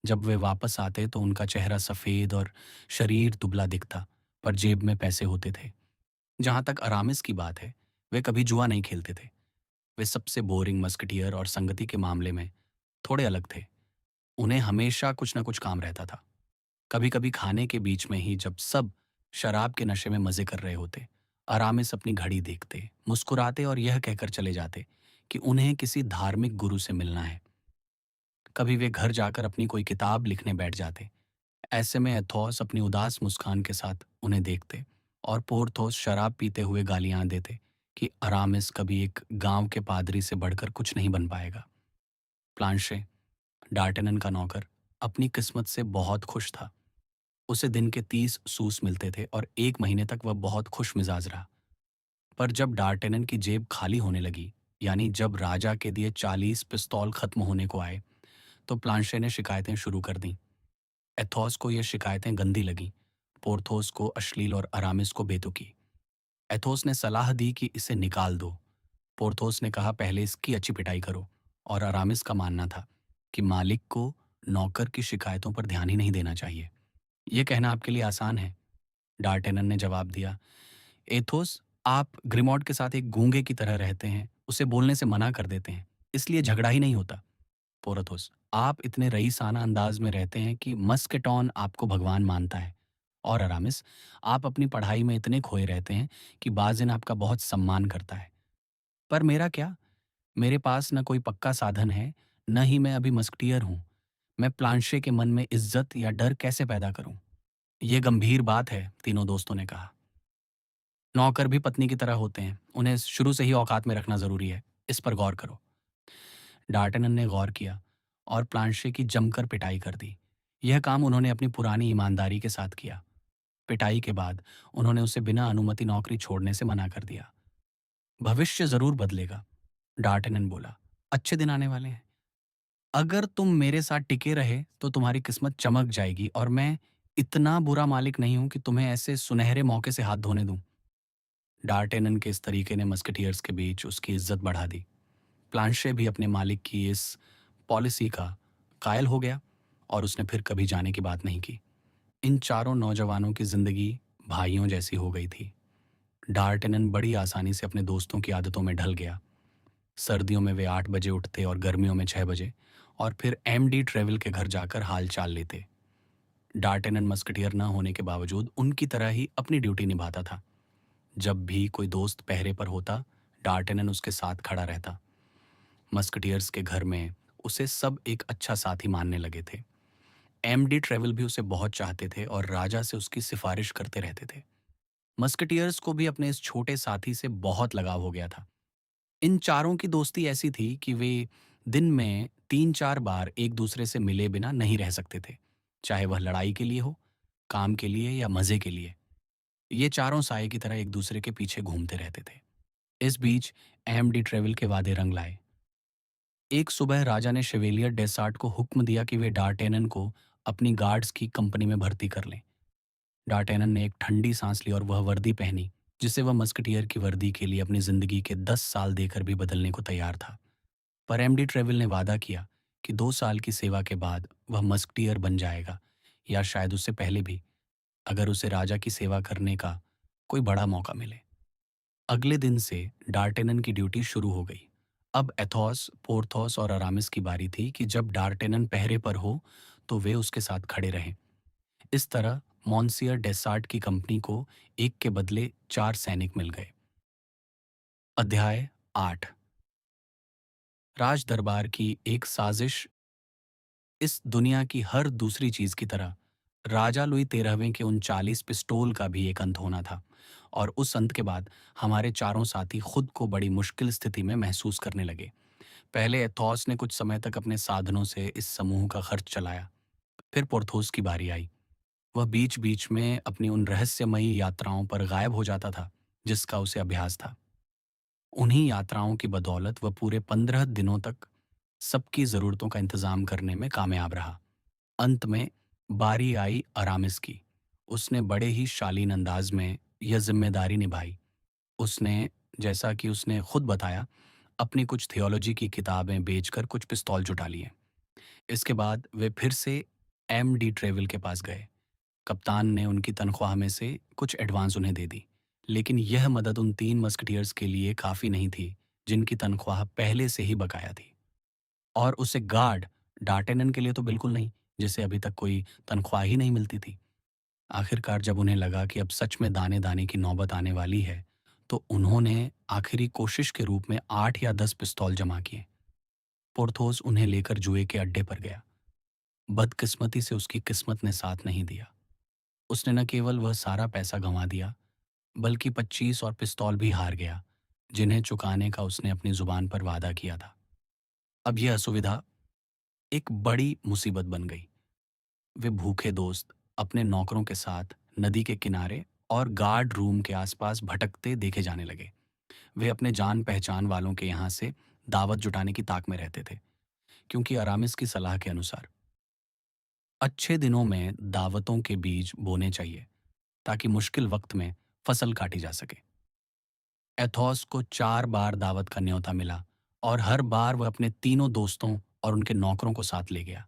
जब वे वापस आते तो उनका चेहरा सफ़ेद और शरीर दुबला दिखता, पर जेब में पैसे होते थे। जहाँ तक अरामिस की बात है, वे कभी जुआ नहीं खेलते थे। वे सबसे बोरिंग मस्कटियर और संगति के मामले में थोड़े अलग थे। उन्हें हमेशा कुछ न कुछ काम रहता था। कभी-कभी खाने के बीच में ही जब सब शराब के नशे में मज़े कर रहे होते, अरामिस अपनी घड़ी देखते, मुस्कुराते और यह कहकर चले जाते कि उन्हें किसी धार्मिक गुरु से मिलना है। कभी वे घर जाकर अपनी कोई किताब लिखने बैठ जाते। ऐसे में एथोस अपनी उदास मुस्कान के साथ उन्हें देखते, और पोर्थोस शराब पीते हुए गालियां देते कि अरामिस कभी एक गांव के पादरी से बढ़कर कुछ नहीं बन पाएगा। प्लांशे, डार्टेनन का नौकर, अपनी किस्मत से बहुत खुश था। उसे दिन के 30 सूस मिलते थे और 1 महीने तक वह बहुत खुश मिजाज रहा। पर जब डार्टेनन की जेब खाली होने लगी, यानी जब राजा के दिए 40 पिस्तौल खत्म होने को आए, तो प्लांशे ने शिकायतें शुरू कर दीं। एथोस को ये शिकायतें गंदी लगीं, पोर्थोस को अश्लील और अरामिस को बेतुकी। एथोस ने सलाह दी कि इसे निकाल दो। पोर्थोस ने कहा पहले इसकी अच्छी पिटाई करो, और अरामिस का मानना था कि मालिक को नौकर की शिकायतों पर ध्यान ही नहीं देना चाहिए। ये कहना आपके लिए आसान है, डार्टेनन ने जवाब दिया। एथोस, आप ग्रिमॉड के साथ एक गूंगे की तरह रहते हैं, उसे बोलने से मना कर देते हैं, इसलिए झगड़ा ही नहीं होता। पोरथोस, आप इतने रईसाना अंदाज में रहते हैं कि मस्केटॉन आपको भगवान मानता है। और अरामिस, आप अपनी पढ़ाई में इतने खोए रहते हैं कि बाजिन आपका बहुत सम्मान करता है। पर मेरा क्या? मेरे पास न कोई पक्का साधन है, न ही मैं अभी मस्कटियर हूं। मैं प्लांशे के मन में इज्जत या डर कैसे पैदा करूं? यह गंभीर बात है, तीनों दोस्तों ने कहा। नौकर भी पत्नी की तरह होते हैं, उन्हें शुरू से ही औकात में रखना जरूरी है। इस पर गौर करो। डार्टनन ने गौर किया और प्लांशे की जमकर पिटाई कर दी। यह काम उन्होंने अपनी पुरानी ईमानदारी के साथ किया। पिटाई के बाद उन्होंने उसे बिना अनुमति नौकरी छोड़ने से मना कर दिया। भविष्य जरूर बदलेगा, डार्टनन बोला। अच्छे दिन आने वाले हैं। अगर तुम मेरे साथ टिके रहे तो तुम्हारी किस्मत चमक जाएगी, और मैं इतना बुरा मालिक नहीं हूं कि तुम्हें ऐसे सुनहरे मौके से हाथ धोने दूं। डार्टेनन के इस तरीके ने मस्केटियर्स के बीच उसकी इज्जत बढ़ा दी। प्लांशे भी अपने मालिक की इस पॉलिसी का कायल हो गया, और उसने फिर कभी जाने की बात नहीं की। इन चारों नौजवानों की जिंदगी भाइयों जैसी हो गई थी। डार्टेनन बड़ी आसानी से अपने दोस्तों की आदतों में ढल गया। सर्दियों में वे 8 बजे उठते और गर्मियों में 6 बजे, और फिर एमडी ट्रेवल के घर जाकर हाल चाल लेते। डार्टेनन मस्केटियर न होने के बावजूद उनकी तरह ही अपनी ड्यूटी निभाता था। जब भी कोई दोस्त पहरे पर होता, डार्टेनन उसके साथ खड़ा रहता। मस्केटियर्स के घर में उसे सब एक अच्छा साथी मानने लगे थे। एमडी ट्रेवल भी उसे बहुत चाहते थे और राजा से उसकी सिफारिश करते रहते थे। मस्केटियर्स को भी अपने इस छोटे साथी से बहुत लगाव हो गया था। इन चारों की दोस्ती ऐसी थी कि वे दिन में 3-4 बार एक दूसरे से मिले बिना नहीं रह सकते थे, चाहे वह लड़ाई के लिए हो, काम के लिए या मजे के लिए। ये चारों साए की तरह एक दूसरे के पीछे घूमते रहते थे। इस बीच एमडी ट्रेवल के वादे रंग लाए। एक सुबह राजा ने शेवेलियर डेसार्ट को हुक्म दिया कि वे डार्टेनन को अपनी गार्ड्स की कंपनी में भर्ती कर लें। डार्टेनन ने एक ठंडी सांस ली और वह वर्दी पहनी, जिसे वह मस्केटियर की वर्दी के लिए अपनी जिंदगी के 10 साल देकर भी बदलने को तैयार था। पर एमडी ट्रेवल ने वादा किया कि 2 साल की सेवा के बाद वह मस्केटियर बन जाएगा, या शायद उससे पहले भी, अगर उसे राजा की सेवा करने का कोई बड़ा मौका मिले। अगले दिन से डार्टेनन की ड्यूटी शुरू हो गई। अब एथोस, पोर्थोस और अरामिस की बारी थी कि जब डार्टेनन पहरे पर हो तो वे उसके साथ खड़े रहें। इस तरह मॉन्सियर डेसार्ट की कंपनी को एक के बदले 4 सैनिक मिल गए। अध्याय 8। राज दरबार की एक साजिश। इस दुनिया की हर दूसरी चीज की तरह राजा लुई 13वें के उन 40 पिस्टोल का भी एक अंत होना था, और उस अंत के बाद हमारे चारों साथी खुद को बड़ी मुश्किल स्थिति में महसूस करने लगे। पहले एथोस ने कुछ समय तक अपने साधनों से इस समूह का खर्च चलाया। फिर पोर्थोस की बारी आई। वह बीच बीच में अपनी उन रहस्यमयी यात्राओं पर गायब हो जाता था जिसका उसे अभ्यास था। उन्हीं यात्राओं की बदौलत वह पूरे 15 दिनों तक सबकी जरूरतों का इंतजाम करने में कामयाब रहा। अंत में बारी आई अरामिस की। उसने बड़े ही शालीन अंदाज में यह जिम्मेदारी निभाई। उसने, जैसा कि उसने खुद बताया, अपनी कुछ थियोलॉजी की किताबें बेचकर कुछ पिस्तौल जुटा लिए। इसके बाद वे फिर से एमडी ट्रेवल के पास गए। कप्तान ने उनकी तनख्वाह में से कुछ एडवांस उन्हें दे दी, लेकिन यह मदद उन 3 मस्कटियर्स के लिए काफ़ी नहीं थी, जिनकी तनख्वाह पहले से ही बकाया थी। और उसे गार्ड डार्टेनन के लिए तो बिल्कुल नहीं, जिसे अभी तक कोई तनख्वाह ही नहीं मिलती थी। आखिरकार जब उन्हें लगा कि अब सच में दाने-दाने की नौबत आने वाली है, तो उन्होंने आखिरी कोशिश के रूप में 8 या 10 पिस्तौल जमा किए। पोर्थोस उन्हें लेकर जुए के अड्डे पर गया। बदकिस्मती से उसकी किस्मत ने साथ नहीं दिया। उसने न केवल वह सारा पैसा गंवा दिया, बल्कि 25 और पिस्तौल भी हार गया, जिन्हें चुकाने का उसने अपनी जुबान पर वादा किया था। अब यह असुविधा एक बड़ी मुसीबत बन गई। वे भूखे दोस्त अपने नौकरों के साथ नदी के किनारे और गार्ड रूम के आसपास भटकते देखे जाने लगे। वे अपने जान पहचान वालों के यहाँ से दावत जुटाने की ताक में रहते थे, क्योंकि अरामिस की सलाह के अनुसार अच्छे दिनों में दावतों के बीज बोने चाहिए, ताकि मुश्किल वक्त में फसल काटी जा सके। एथॉस को 4 बार दावत का न्योता मिला, और हर बार वह अपने तीनों दोस्तों और उनके नौकरों को साथ ले गया।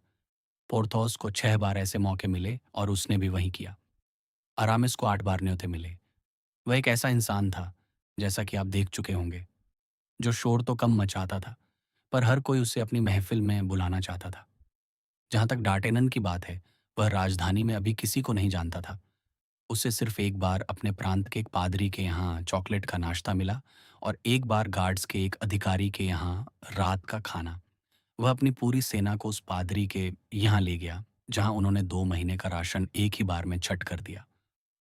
पोर्थोस को 6 बार ऐसे मौके मिले और उसने भी वही किया। अरामिस को 8 बार न्योते मिले। वह एक ऐसा इंसान था, जैसा कि आप देख चुके होंगे, जो शोर तो कम मचाता था, पर हर कोई उसे अपनी महफिल में बुलाना चाहता था। जहाँ तक डार्टेनन की बात है, वह राजधानी में अभी किसी को नहीं जानता था। उसे सिर्फ एक बार अपने प्रांत के एक पादरी के यहाँ चॉकलेट का नाश्ता मिला, और एक बार गार्ड्स के एक अधिकारी के यहाँ रात का खाना। वह अपनी पूरी सेना को उस पादरी के यहाँ ले गया, जहाँ उन्होंने 2 महीने का राशन एक ही बार में छट कर दिया।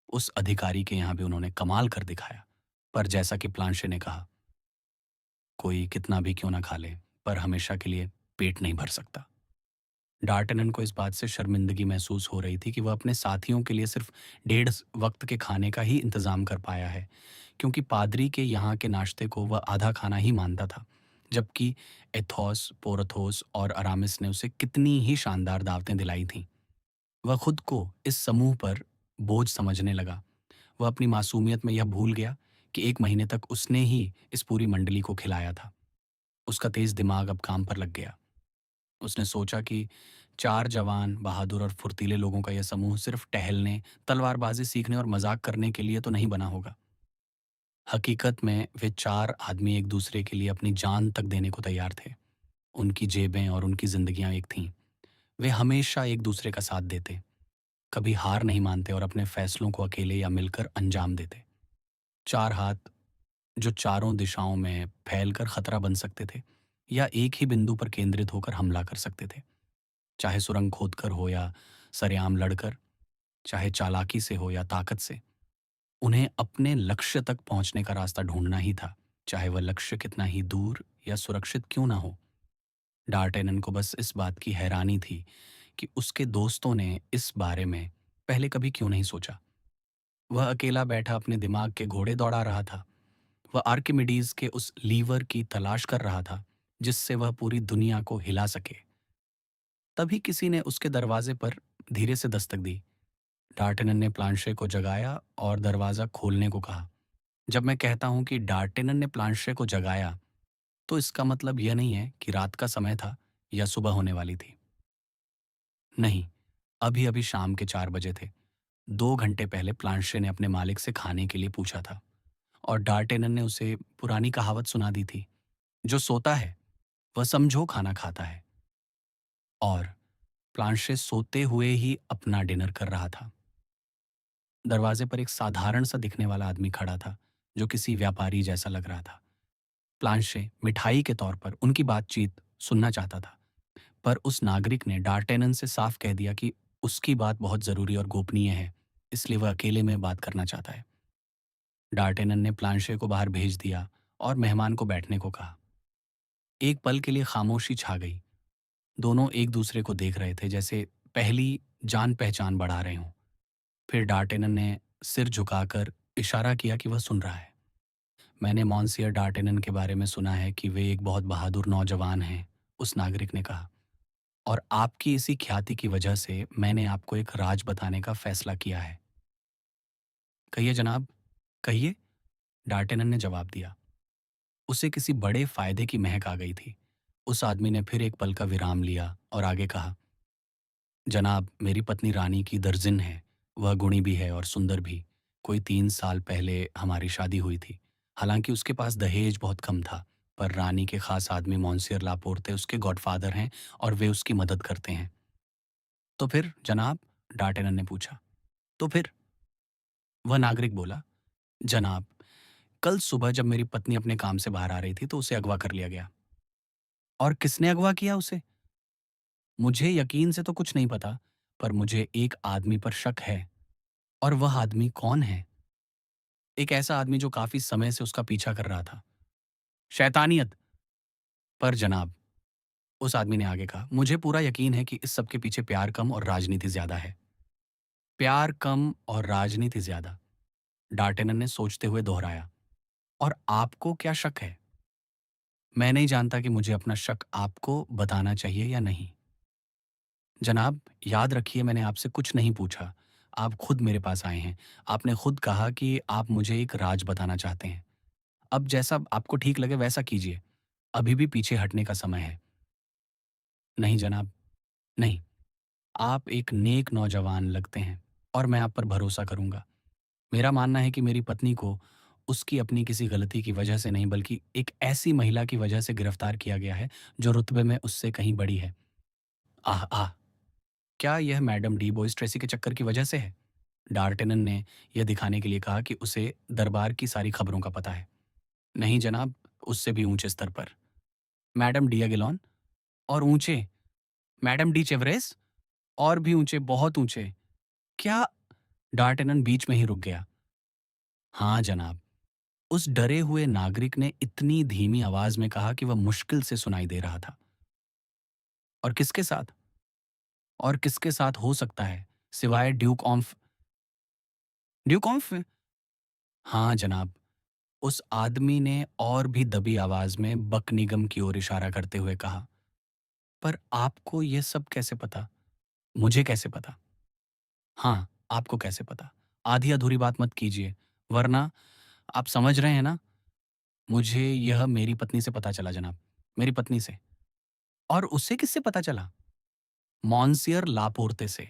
उस अधिकारी के यहाँ भी उन्होंने कमाल कर दिखाया। पर जैसा कि प्लांशे ने कहा, कोई कितना भी क्यों ना खा ले, पर हमेशा के लिए पेट नहीं भर सकता। डार्टनन को इस बात से शर्मिंदगी महसूस हो रही थी कि वह अपने साथियों के लिए सिर्फ डेढ़ वक्त के खाने का ही इंतजाम कर पाया है, क्योंकि पादरी के यहाँ के नाश्ते को वह आधा खाना ही मानता था, जबकि एथोस, पोरथोस और अरामिस ने उसे कितनी ही शानदार दावतें दिलाई थीं। वह खुद को इस समूह पर बोझ समझने लगा। वह अपनी मासूमियत में यह भूल गया कि 1 महीने तक उसने ही इस पूरी मंडली को खिलाया था। उसका तेज दिमाग अब काम पर लग गया। उसने सोचा कि 4 जवान, बहादुर और फुर्तीले लोगों का यह समूह सिर्फ टहलने, तलवारबाजी सीखने और मजाक करने के लिए तो नहीं बना होगा। हकीकत में वे 4 आदमी एक दूसरे के लिए अपनी जान तक देने को तैयार थे। उनकी जेबें और उनकी जिंदगियां एक थीं। वे हमेशा एक दूसरे का साथ देते, कभी हार नहीं मानते और अपने फैसलों को अकेले या मिलकर अंजाम देते। 4 हाथ जो चारों दिशाओं में फैलकर खतरा बन सकते थे, या एक ही बिंदु पर केंद्रित होकर हमला कर सकते थे। चाहे सुरंग खोदकर हो या सरेआम लड़कर, चाहे चालाकी से हो या ताकत से, उन्हें अपने लक्ष्य तक पहुंचने का रास्ता ढूंढना ही था, चाहे वह लक्ष्य कितना ही दूर या सुरक्षित क्यों ना हो। डार्टेनन को बस इस बात की हैरानी थी कि उसके दोस्तों ने इस बारे में पहले कभी क्यों नहीं सोचा। वह अकेला बैठा अपने दिमाग के घोड़े दौड़ा रहा था। वह आर्किमिडीज के उस लीवर की तलाश कर रहा था, जिससे वह पूरी दुनिया को हिला सके। तभी किसी ने उसके दरवाजे पर धीरे से दस्तक दी। डार्टेनन ने प्लांशे को जगाया और दरवाज़ा खोलने को कहा। जब मैं कहता हूं कि डार्टेनन ने प्लांशे को जगाया, तो इसका मतलब यह नहीं है कि रात का समय था या सुबह होने वाली थी। नहीं, अभी अभी शाम के 4 बजे थे। 2 घंटे पहले प्लांशे ने अपने मालिक से खाने के लिए पूछा था, और डार्टेनन ने उसे पुरानी कहावत सुना दी थी, जो सोता है वह समझो खाना खाता है। और प्लांशे सोते हुए ही अपना डिनर कर रहा था। दरवाजे पर एक साधारण सा दिखने वाला आदमी खड़ा था, जो किसी व्यापारी जैसा लग रहा था। प्लांशे मिठाई के तौर पर उनकी बातचीत सुनना चाहता था, पर उस नागरिक ने डार्टेनन से साफ कह दिया कि उसकी बात बहुत जरूरी और गोपनीय है, इसलिए वह अकेले में बात करना चाहता है। डार्टेनन ने प्लांशे को बाहर भेज दिया और मेहमान को बैठने को कहा। एक पल के लिए खामोशी छा गई। दोनों एक दूसरे को देख रहे थे, जैसे पहली जान पहचान बढ़ा रहे हों। फिर डार्टेनन ने सिर झुकाकर इशारा किया कि वह सुन रहा है। मैंने मॉन्सियर डार्टेनन के बारे में सुना है कि वे एक बहुत बहादुर नौजवान हैं, उस नागरिक ने कहा। और आपकी इसी ख्याति की वजह से मैंने आपको एक राज बताने का फैसला किया है। कहिए जनाब, कहिए, डार्टेनन ने जवाब दिया। उसे किसी बड़े फायदे की महक आ गई थी। उस आदमी ने फिर एक पल का विराम लिया और आगे कहा, जनाब, मेरी पत्नी रानी की दर्जिन है। वह गुणी भी है और सुंदर भी। कोई 3 साल पहले हमारी शादी हुई थी। हालांकि उसके पास दहेज बहुत कम था, पर रानी के खास आदमी मॉन्सियर लापोर्ते उसके गॉडफादर हैं और वे उसकी मदद करते हैं। तो फिर जनाब, डार्टेनन ने पूछा। तो फिर वह नागरिक बोला, जनाब, कल सुबह जब मेरी पत्नी अपने काम से बाहर आ रही थी तो उसे अगवा कर लिया गया। और किसने अगवा किया उसे? मुझे यकीन से तो कुछ नहीं पता, पर मुझे एक आदमी पर शक है। और वह आदमी कौन है? एक ऐसा आदमी जो काफी समय से उसका पीछा कर रहा था। शैतानियत। पर जनाब, उस आदमी ने आगे कहा, मुझे पूरा यकीन है कि इस सब के पीछे प्यार कम और राजनीति ज्यादा है। प्यार कम और राजनीति ज्यादा, डार्टेनन ने सोचते हुए दोहराया। और आपको क्या शक है? मैं नहीं जानता कि मुझे अपना शक आपको बताना चाहिए या नहीं। जनाब, याद रखिए, मैंने आपसे कुछ नहीं पूछा। आप खुद मेरे पास आए हैं। आपने खुद कहा कि आप मुझे एक राज बताना चाहते हैं। अब जैसा आपको ठीक लगे वैसा कीजिए। अभी भी पीछे हटने का समय है। नहीं जनाब, नहीं। आप एक नेक नौजवान लगते हैं और मैं आप पर भरोसा करूंगा। मेरा मानना है कि मेरी पत्नी को उसकी अपनी किसी गलती की वजह से नहीं, बल्कि एक ऐसी महिला की वजह से गिरफ्तार किया गया है जो रुतबे में उससे कहीं बड़ी है। आह आह! क्या यह मैडम डी बोइस ट्रेसी के चक्कर की वजह से है? डार्टेनन ने यह दिखाने के लिए कहा कि उसे दरबार की सारी खबरों का पता है। नहीं जनाब, उससे भी ऊंचे स्तर पर। मैडम डियागिलॉन। और ऊंचे, मैडम डी चेवरेस। और भी ऊंचे, बहुत ऊंचे। क्या? डार्टेनन बीच में ही रुक गया। हाँ जनाब, उस डरे हुए नागरिक ने इतनी धीमी आवाज में कहा कि वह मुश्किल से सुनाई दे रहा था। और किसके साथ? और किसके साथ हो सकता है सिवाय ड्यूक ऑफ? Duke of? हाँ जनाब, उस आदमी ने और भी दबी आवाज में बकनिगम की ओर इशारा करते हुए कहा। पर आपको यह सब कैसे पता? मुझे कैसे पता? हाँ, आपको कैसे पता? आधी अधूरी बात मत कीजिए, वरना आप समझ रहे हैं ना? मुझे यह मेरी पत्नी से पता चला जनाब, मेरी पत्नी से। और उससे किससे पता चला? मॉन्सियर लापोर्ते से।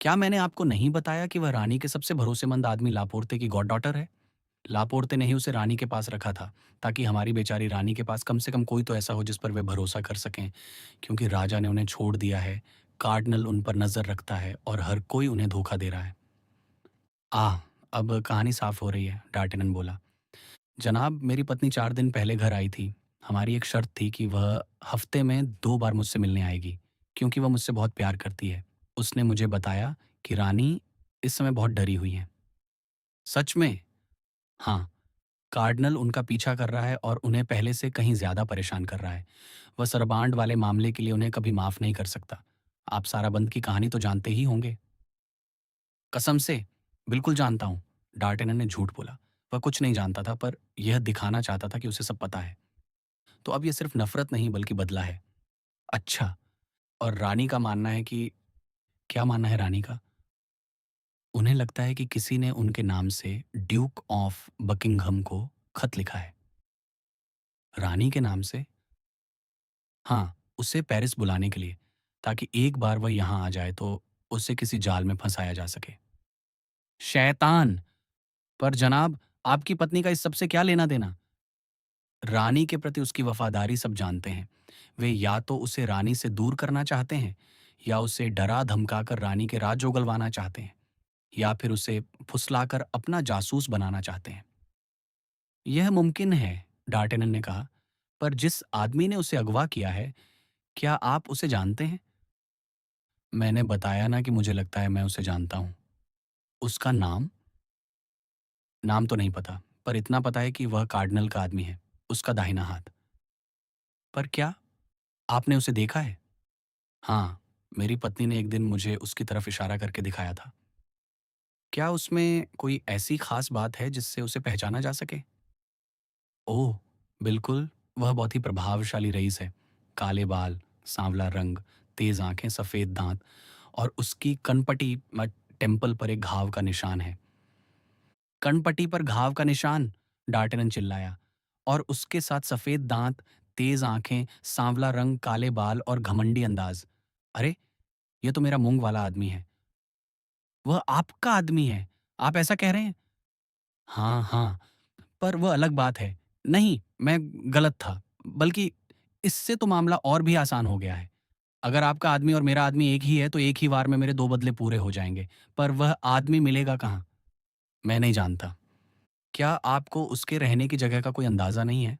क्या मैंने आपको नहीं बताया कि वह रानी के सबसे भरोसेमंद आदमी लापोर्ते की गॉडडॉटर है? लापोर्ते ने ही उसे रानी के पास रखा था, ताकि हमारी बेचारी रानी के पास कम से कम कोई तो ऐसा हो जिस पर वे भरोसा कर सकें, क्योंकि राजा ने उन्हें छोड़ दिया है। कार्डिनल उन पर नजर रखता है और हर कोई उन्हें धोखा दे रहा है। आह! अब कहानी साफ हो रही है, डार्टेनन बोला। जनाब, मेरी पत्नी 4 दिन पहले घर आई थी। हमारी एक शर्त थी कि वह हफ्ते में 2 बार मुझसे मिलने आएगी, क्योंकि वह मुझसे बहुत प्यार करती है। उसने मुझे बताया कि रानी इस समय बहुत डरी हुई हैं। सच में? हाँ, कार्डिनल उनका पीछा कर रहा है और उन्हें पहले से कहीं ज़्यादा परेशान कर रहा है। वह सरबांड वाले मामले के लिए उन्हें कभी माफ़ नहीं कर सकता। आप साराबंद की कहानी तो जानते ही होंगे। कसम से, बिल्कुल जानता हूँ। डार्टेनन ने झूठ बोला। वह कुछ नहीं जानता था, पर यह दिखाना चाहता था कि उसे सब पता है। तो अब ये सिर्फ नफरत नहीं बल्कि बदला है। अच्छा। और रानी का मानना है कि? क्या मानना है रानी का? उन्हें लगता है कि किसी ने उनके नाम से ड्यूक ऑफ बकिंघम को खत लिखा है। रानी के नाम से? हाँ, उसे पेरिस बुलाने के लिए, ताकि एक बार वह यहाँ आ जाए तो उसे किसी जाल में फंसाया जा सके। शैतान! पर जनाब, आपकी पत्नी का इस सब से क्या लेना देना? रानी के प्रति उसकी वफादारी सब जानते हैं। वे या तो उसे रानी से दूर करना चाहते हैं, या उसे डरा धमकाकर रानी के राज उगलवाना चाहते हैं, या फिर उसे फुसलाकर अपना जासूस बनाना चाहते हैं। यह मुमकिन है, डार्टेनन ने कहा। पर जिस आदमी ने उसे अगवा किया है, क्या आप उसे जानते हैं? मैंने बताया ना कि मुझे लगता है मैं उसे जानता हूँ। उसका नाम? नाम तो नहीं पता, पर इतना पता है कि वह कार्डिनल का आदमी है, उसका दाहिना हाथ। पर क्या आपने उसे देखा है? हाँ, मेरी पत्नी ने एक दिन मुझे उसकी तरफ इशारा करके दिखाया था। क्या उसमें कोई ऐसी खास बात है जिससे उसे पहचाना जा सके? ओह! बिल्कुल, वह बहुत ही प्रभावशाली रईस है। काले बाल, सांवला रंग, तेज आँखें, सफ़ेद दाँत, और उसकी कनपटी टेम्पल पर एक घाव का निशान है। कनपट्टी पर घाव का निशान, डार्टेनन चिल्लाया। और उसके साथ सफेद दांत, तेज आंखें, सांवला रंग, काले बाल और घमंडी अंदाज। अरे, ये तो मेरा मूंग वाला आदमी है। वह आपका आदमी है, आप ऐसा कह रहे हैं? हाँ हाँ, पर वह अलग बात है। नहीं, मैं गलत था। बल्कि इससे तो मामला और भी आसान हो गया है। अगर आपका आदमी और मेरा आदमी एक ही है तो एक ही वार में मेरे दो बदले पूरे हो जाएंगे। पर वह आदमी मिलेगा कहाँ? मैं नहीं जानता। क्या आपको उसके रहने की जगह का कोई अंदाजा नहीं है?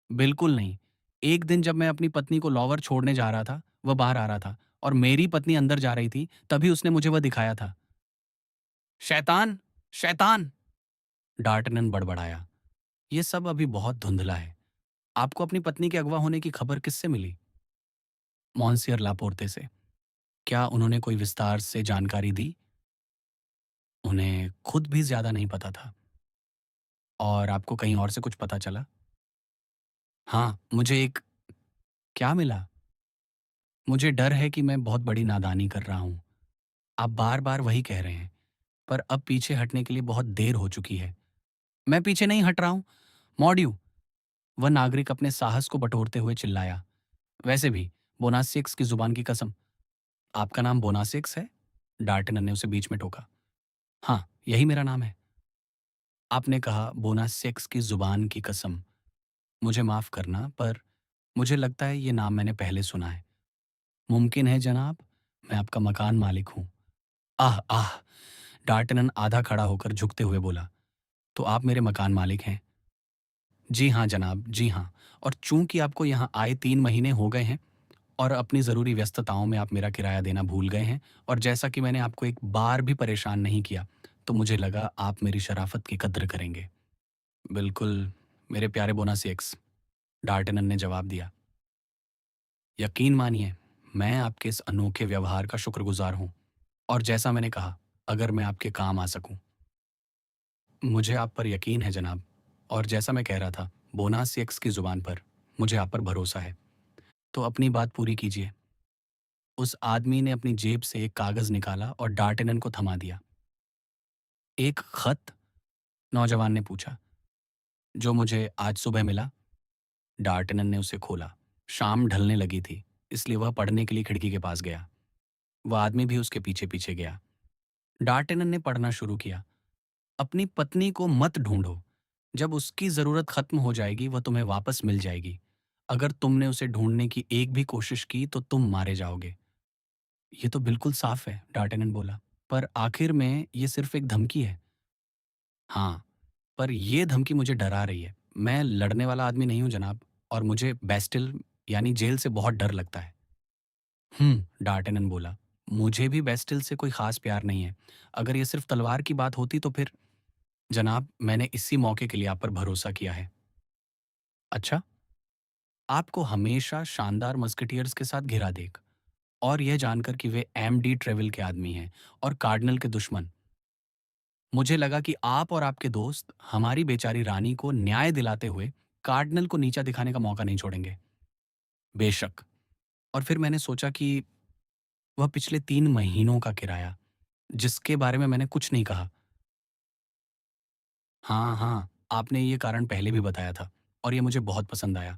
बिल्कुल नहीं। एक दिन जब मैं अपनी पत्नी को लॉवर छोड़ने जा रहा था, वह बाहर आ रहा था और मेरी पत्नी अंदर जा रही थी, तभी उसने मुझे वह दिखाया था। शैतान! शैतान! डार्टनन बड़बड़ाया। ये सब अभी बहुत धुंधला है। आपको अपनी पत्नी के अगवा होने की खबर किससे मिली? मॉन्सियर लापोर्ते से। क्या उन्होंने कोई विस्तार से जानकारी दी? उन्हें खुद भी ज्यादा नहीं पता था। और आपको कहीं और से कुछ पता चला? हाँ, मुझे एक। क्या मिला? मुझे डर है कि मैं बहुत बड़ी नादानी कर रहा हूँ। आप बार बार वही कह रहे हैं, पर अब पीछे हटने के लिए बहुत देर हो चुकी है। मैं पीछे नहीं हट रहा हूँ, मॉड्यू! वह नागरिक अपने साहस को बटोरते हुए चिल्लाया। वैसे भी, बोनासियक्स की जुबान की कसम। आपका नाम बोनासियक्स है? डार्टन ने उसे बीच में टोका। हाँ, यही मेरा नाम है। आपने कहा बोनासियक्स की जुबान की कसम। मुझे माफ करना, पर मुझे लगता है ये नाम मैंने पहले सुना है। मुमकिन है जनाब, मैं आपका मकान मालिक हूँ। आह आह! डार्टन आधा खड़ा होकर झुकते हुए बोला। तो आप मेरे मकान मालिक हैं? जी हाँ जनाब, जी हाँ। और चूंकि आपको यहाँ आए 3 महीने हो गए हैं और अपनी ज़रूरी व्यस्तताओं में आप मेरा किराया देना भूल गए हैं, और जैसा कि मैंने आपको एक बार भी परेशान नहीं किया, तो मुझे लगा आप मेरी शराफत की कद्र करेंगे। बिल्कुल, मेरे प्यारे बोनासियक्स, डार्टनन ने जवाब दिया। यकीन मानिए, मैं आपके इस अनोखे व्यवहार का शुक्रगुजार हूँ। और जैसा मैंने कहा, अगर मैं आपके काम आ सकूं। मुझे आप पर यकीन है जनाब। और जैसा मैं कह रहा था, बोनासियक्स की जुबान पर, मुझे आप पर भरोसा है। तो अपनी बात पूरी कीजिए। उस आदमी ने अपनी जेब से एक कागज निकाला और डार्टेनन को थमा दिया। एक खत? नौजवान ने पूछा। जो मुझे आज सुबह मिला। डार्टेनन ने उसे खोला। शाम ढलने लगी थी, इसलिए वह पढ़ने के लिए खिड़की के पास गया। वह आदमी भी उसके पीछे पीछे गया। डार्टेनन ने पढ़ना शुरू किया। अपनी पत्नी को मत ढूंढो। जब उसकी जरूरत खत्म हो जाएगी, वह तुम्हें वापस मिल जाएगी। अगर तुमने उसे ढूंढने की एक भी कोशिश की तो तुम मारे जाओगे। ये तो बिल्कुल साफ है, डार्टेनन बोला। पर आखिर में ये सिर्फ एक धमकी है। हाँ, पर यह धमकी मुझे डरा रही है। मैं लड़ने वाला आदमी नहीं हूं जनाब, और मुझे बेस्टिल यानी जेल से बहुत डर लगता है। डार्टेनन बोला। मुझे भी बेस्टिल से कोई खास प्यार नहीं है। अगर ये सिर्फ तलवार की बात होती तो फिर। जनाब, मैंने इसी मौके के लिए आप पर भरोसा किया है। अच्छा? आपको हमेशा शानदार मस्केटियर्स के साथ घिरा देख, और यह जानकर कि वे एमडी ट्रेवल के आदमी हैं और कार्डिनल के दुश्मन। मुझे लगा कि आप और आपके दोस्त हमारी बेचारी रानी को न्याय दिलाते हुए कार्डिनल को नीचा दिखाने का मौका नहीं छोड़ेंगे। बेशक। और फिर मैंने सोचा कि वह पिछले 3 महीनों का किराया, जिसके बारे में मैंने कुछ नहीं कहा। हाँ हाँ, आपने ये कारण पहले भी बताया था, और ये मुझे बहुत पसंद आया।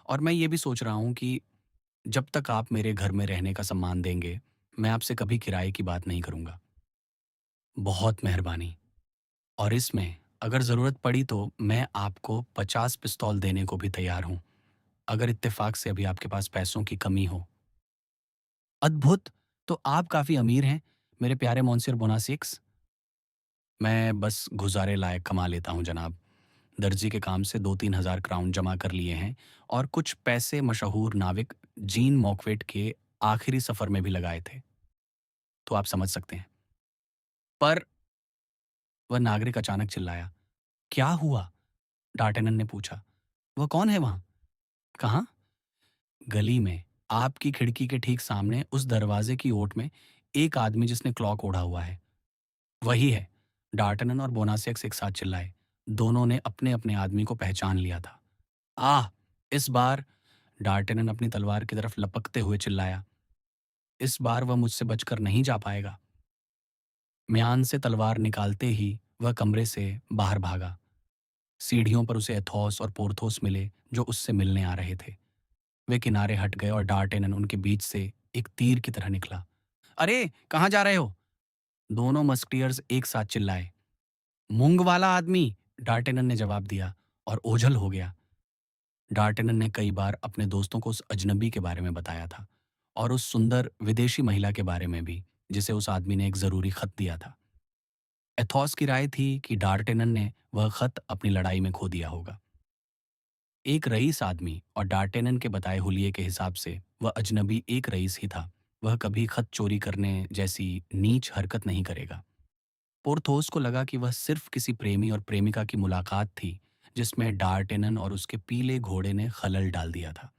और मैं ये भी सोच रहा हूँ कि जब तक आप मेरे घर में रहने का सम्मान देंगे, मैं आपसे कभी किराए की बात नहीं करूंगा। बहुत मेहरबानी। और इसमें अगर ज़रूरत पड़ी तो मैं आपको 50 पिस्तौल देने को भी तैयार हूं, अगर इत्तेफाक से अभी आपके पास पैसों की कमी हो। अद्भुत! तो आप काफ़ी अमीर हैं, मेरे प्यारे मोंसियर बोनासिक्स। मैं बस गुजारे लायक कमा लेता हूँ जनाब। दर्जी के काम से 2-3 हज़ार क्राउन जमा कर लिए हैं, और कुछ पैसे मशहूर नाविक जीन मॉकवेट के आखिरी सफ़र में भी लगाए थे। तो आप समझ सकते हैं। पर वह नागरिक अचानक चिल्लाया। क्या हुआ? डार्टेनन ने पूछा। वह कौन है वहां? कहाँ? गली में, आपकी खिड़की के ठीक सामने उस दरवाजे की ओट में, एक आदमी जिसने क्लॉक ओढ़ा हुआ है। वही है। डार्टेनन और बोनासियक्स एक साथ चिल्लाए। दोनों ने अपने अपने आदमी को पहचान लिया था। आह! इस बार, डार्टेनन अपनी तलवार की तरफ लपकते हुए चिल्लाया, इस बार वह मुझसे बचकर नहीं जा पाएगा। म्यान से तलवार निकालते ही वह कमरे से बाहर भागा। सीढ़ियों पर उसे एथोस और पोर्थोस मिले, जो उससे मिलने आ रहे थे। वे किनारे हट गए और डार्टेनन उनके बीच से एक तीर की तरह निकला। अरे, कहाँ जा रहे हो? दोनों मस्किटियर्स एक साथ चिल्लाए। मूंग वाला आदमी, डार्टेनन ने जवाब दिया और ओझल हो गया। डार्टेनन ने कई बार अपने दोस्तों को उस अजनबी के बारे में बताया था, और उस सुंदर विदेशी महिला के बारे में भी, जिसे उस आदमी ने एक जरूरी खत दिया था। एथॉस की राय थी कि डार्टेनन ने वह खत अपनी लड़ाई में खो दिया होगा। एक रईस आदमी और डार्टेनन के बताए हुलिये के हिसाब से वह अजनबी एक रईस ही था। वह कभी खत चोरी करने जैसी नीच हरकत नहीं करेगा। पोर्थोस को लगा कि वह सिर्फ किसी प्रेमी और प्रेमिका की मुलाकात थी, जिसमें डार्टेनन और उसके पीले घोड़े ने खलल डाल दिया था।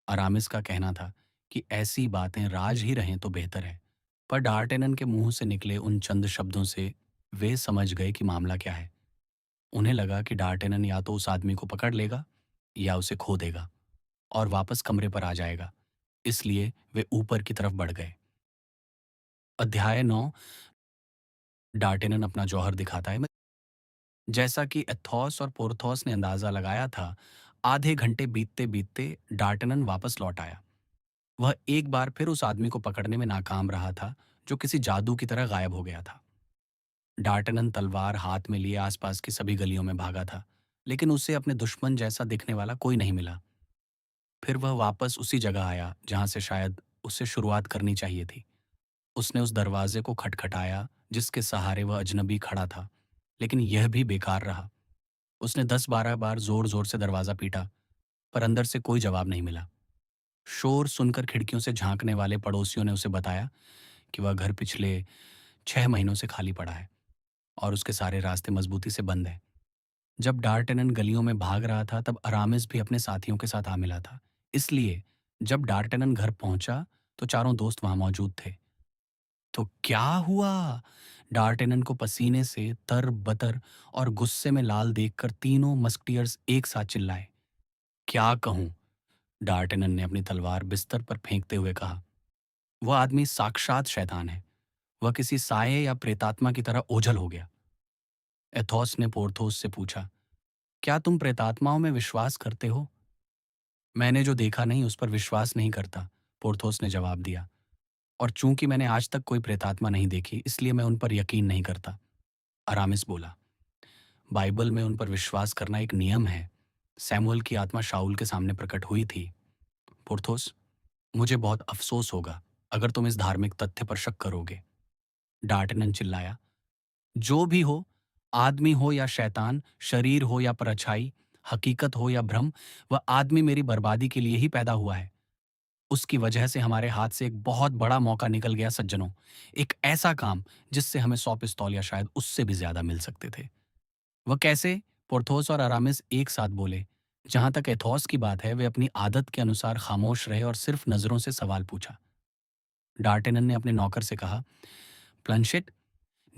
अरामिस का कहना था कि ऐसी बातें राज ही रहें तो बेहतर है, पर डार्टेनन के मुंह से निकले उन चंद शब्दों से वे समझ गए कि मामला क्या है। उन्हें लगा कि डार्टेनन या तो उस आदमी को पकड़ लेगा या उसे खो देगा और वापस कमरे पर आ जाएगा। इसलिए वे ऊपर की तरफ बढ़ गए। अध्याय 9। डार्टेनन अपना जौहर दिखाता है। जैसा कि एथॉस और पोर्थोस ने अंदाजा लगाया था, आधे घंटे बीतते बीतते डार्टेनन वापस लौट आया। वह एक बार फिर उस आदमी को पकड़ने में नाकाम रहा था, जो किसी जादू की तरह गायब हो गया था। डार्टेनन तलवार हाथ में लिए आसपास की सभी गलियों में भागा था, लेकिन उसे अपने दुश्मन जैसा दिखने वाला कोई नहीं मिला। फिर वह वापस उसी जगह आया जहां से शायद उसे शुरुआत करनी चाहिए थी। उसने उस दरवाजे को खटखटाया जिसके सहारे वह अजनबी खड़ा था, लेकिन यह भी बेकार रहा। उसने 10-12 बार जोर जोर से दरवाजा पीटा, पर अंदर से कोई जवाब नहीं मिला। शोर सुनकर खिड़कियों से झांकने वाले पड़ोसियों ने उसे बताया कि वह घर पिछले 6 महीनों से खाली पड़ा है और उसके सारे रास्ते मजबूती से बंद हैं। जब डार्टेनन गलियों में भाग रहा था, तब अरामिस भी अपने साथियों के साथ आ मिला था। इसलिए जब डार्टेनन घर पहुंचा, तो चारों दोस्त वहां मौजूद थे। तो क्या हुआ? डार्टेनन को पसीने से तर-बतर और गुस्से में लाल देखकर तीनों मस्कटियर्स एक साथ चिल्लाए। क्या कहूं? डार्टेनन ने अपनी तलवार बिस्तर पर फेंकते हुए कहा। वह आदमी साक्षात शैतान है। वह किसी साये या प्रेतात्मा की तरह ओझल हो गया। एथोस ने पोर्थोस से पूछा, क्या तुम प्रेतात्माओं में विश्वास करते हो? मैंने जो देखा नहीं उस पर विश्वास नहीं करता, पोर्थोस ने जवाब दिया। और चूंकि मैंने आज तक कोई प्रेतात्मा नहीं देखी, इसलिए मैं उन पर यकीन नहीं करता, अरामिस बोला। बाइबल में उन पर विश्वास करना एक नियम है। सैमुअल की आत्मा शाऊल के सामने प्रकट हुई थी। पोर्थोस, मुझे बहुत अफसोस होगा अगर तुम इस धार्मिक तथ्य पर शक करोगे। डार्टनन चिल्लाया। जो भी हो, आदमी हो या शैतान, शरीर हो या परछाई, हकीकत हो या भ्रम, वह आदमी मेरी बर्बादी के लिए ही पैदा हुआ है। उसकी वजह से हमारे हाथ से एक बहुत बड़ा मौका निकल गया सज्जनों। एक ऐसा काम जिससे हमें 100 पिस्तौल या शायद उससे भी ज्यादा मिल सकते थे। वह कैसे? पोर्थोस और अरामिस एक साथ बोले। जहां तक एथोस की बात है, वे अपनी आदत के अनुसार खामोश रहे और सिर्फ नजरों से सवाल पूछा। डार्टेनन ने अपने नौकर से कहा, प्लनशेट,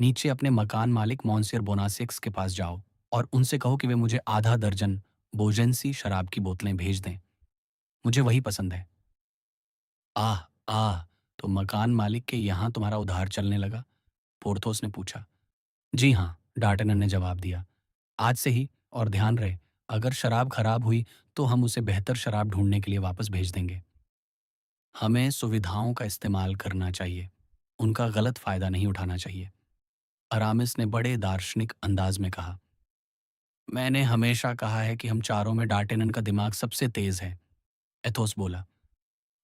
नीचे अपने मकान मालिक मॉन्सियर बोनासेक्स के पास जाओ और उनसे कहो कि वे मुझे आधा दर्जन बोजेंसी शराब की बोतलें भेज दें। मुझे वही पसंद है। आह, आह! तो मकान मालिक के यहाँ तुम्हारा उधार चलने लगा? पोर्थोस ने पूछा। जी हाँ, डार्टेनन ने जवाब दिया। आज से ही, और ध्यान रहे, अगर शराब खराब हुई तो हम उसे बेहतर शराब ढूंढने के लिए वापस भेज देंगे। हमें सुविधाओं का इस्तेमाल करना चाहिए, उनका गलत फायदा नहीं उठाना चाहिए, अरामिस ने बड़े दार्शनिक अंदाज में कहा। मैंने हमेशा कहा है कि हम चारों में डार्टेनन का दिमाग सबसे तेज है, एथोस बोला।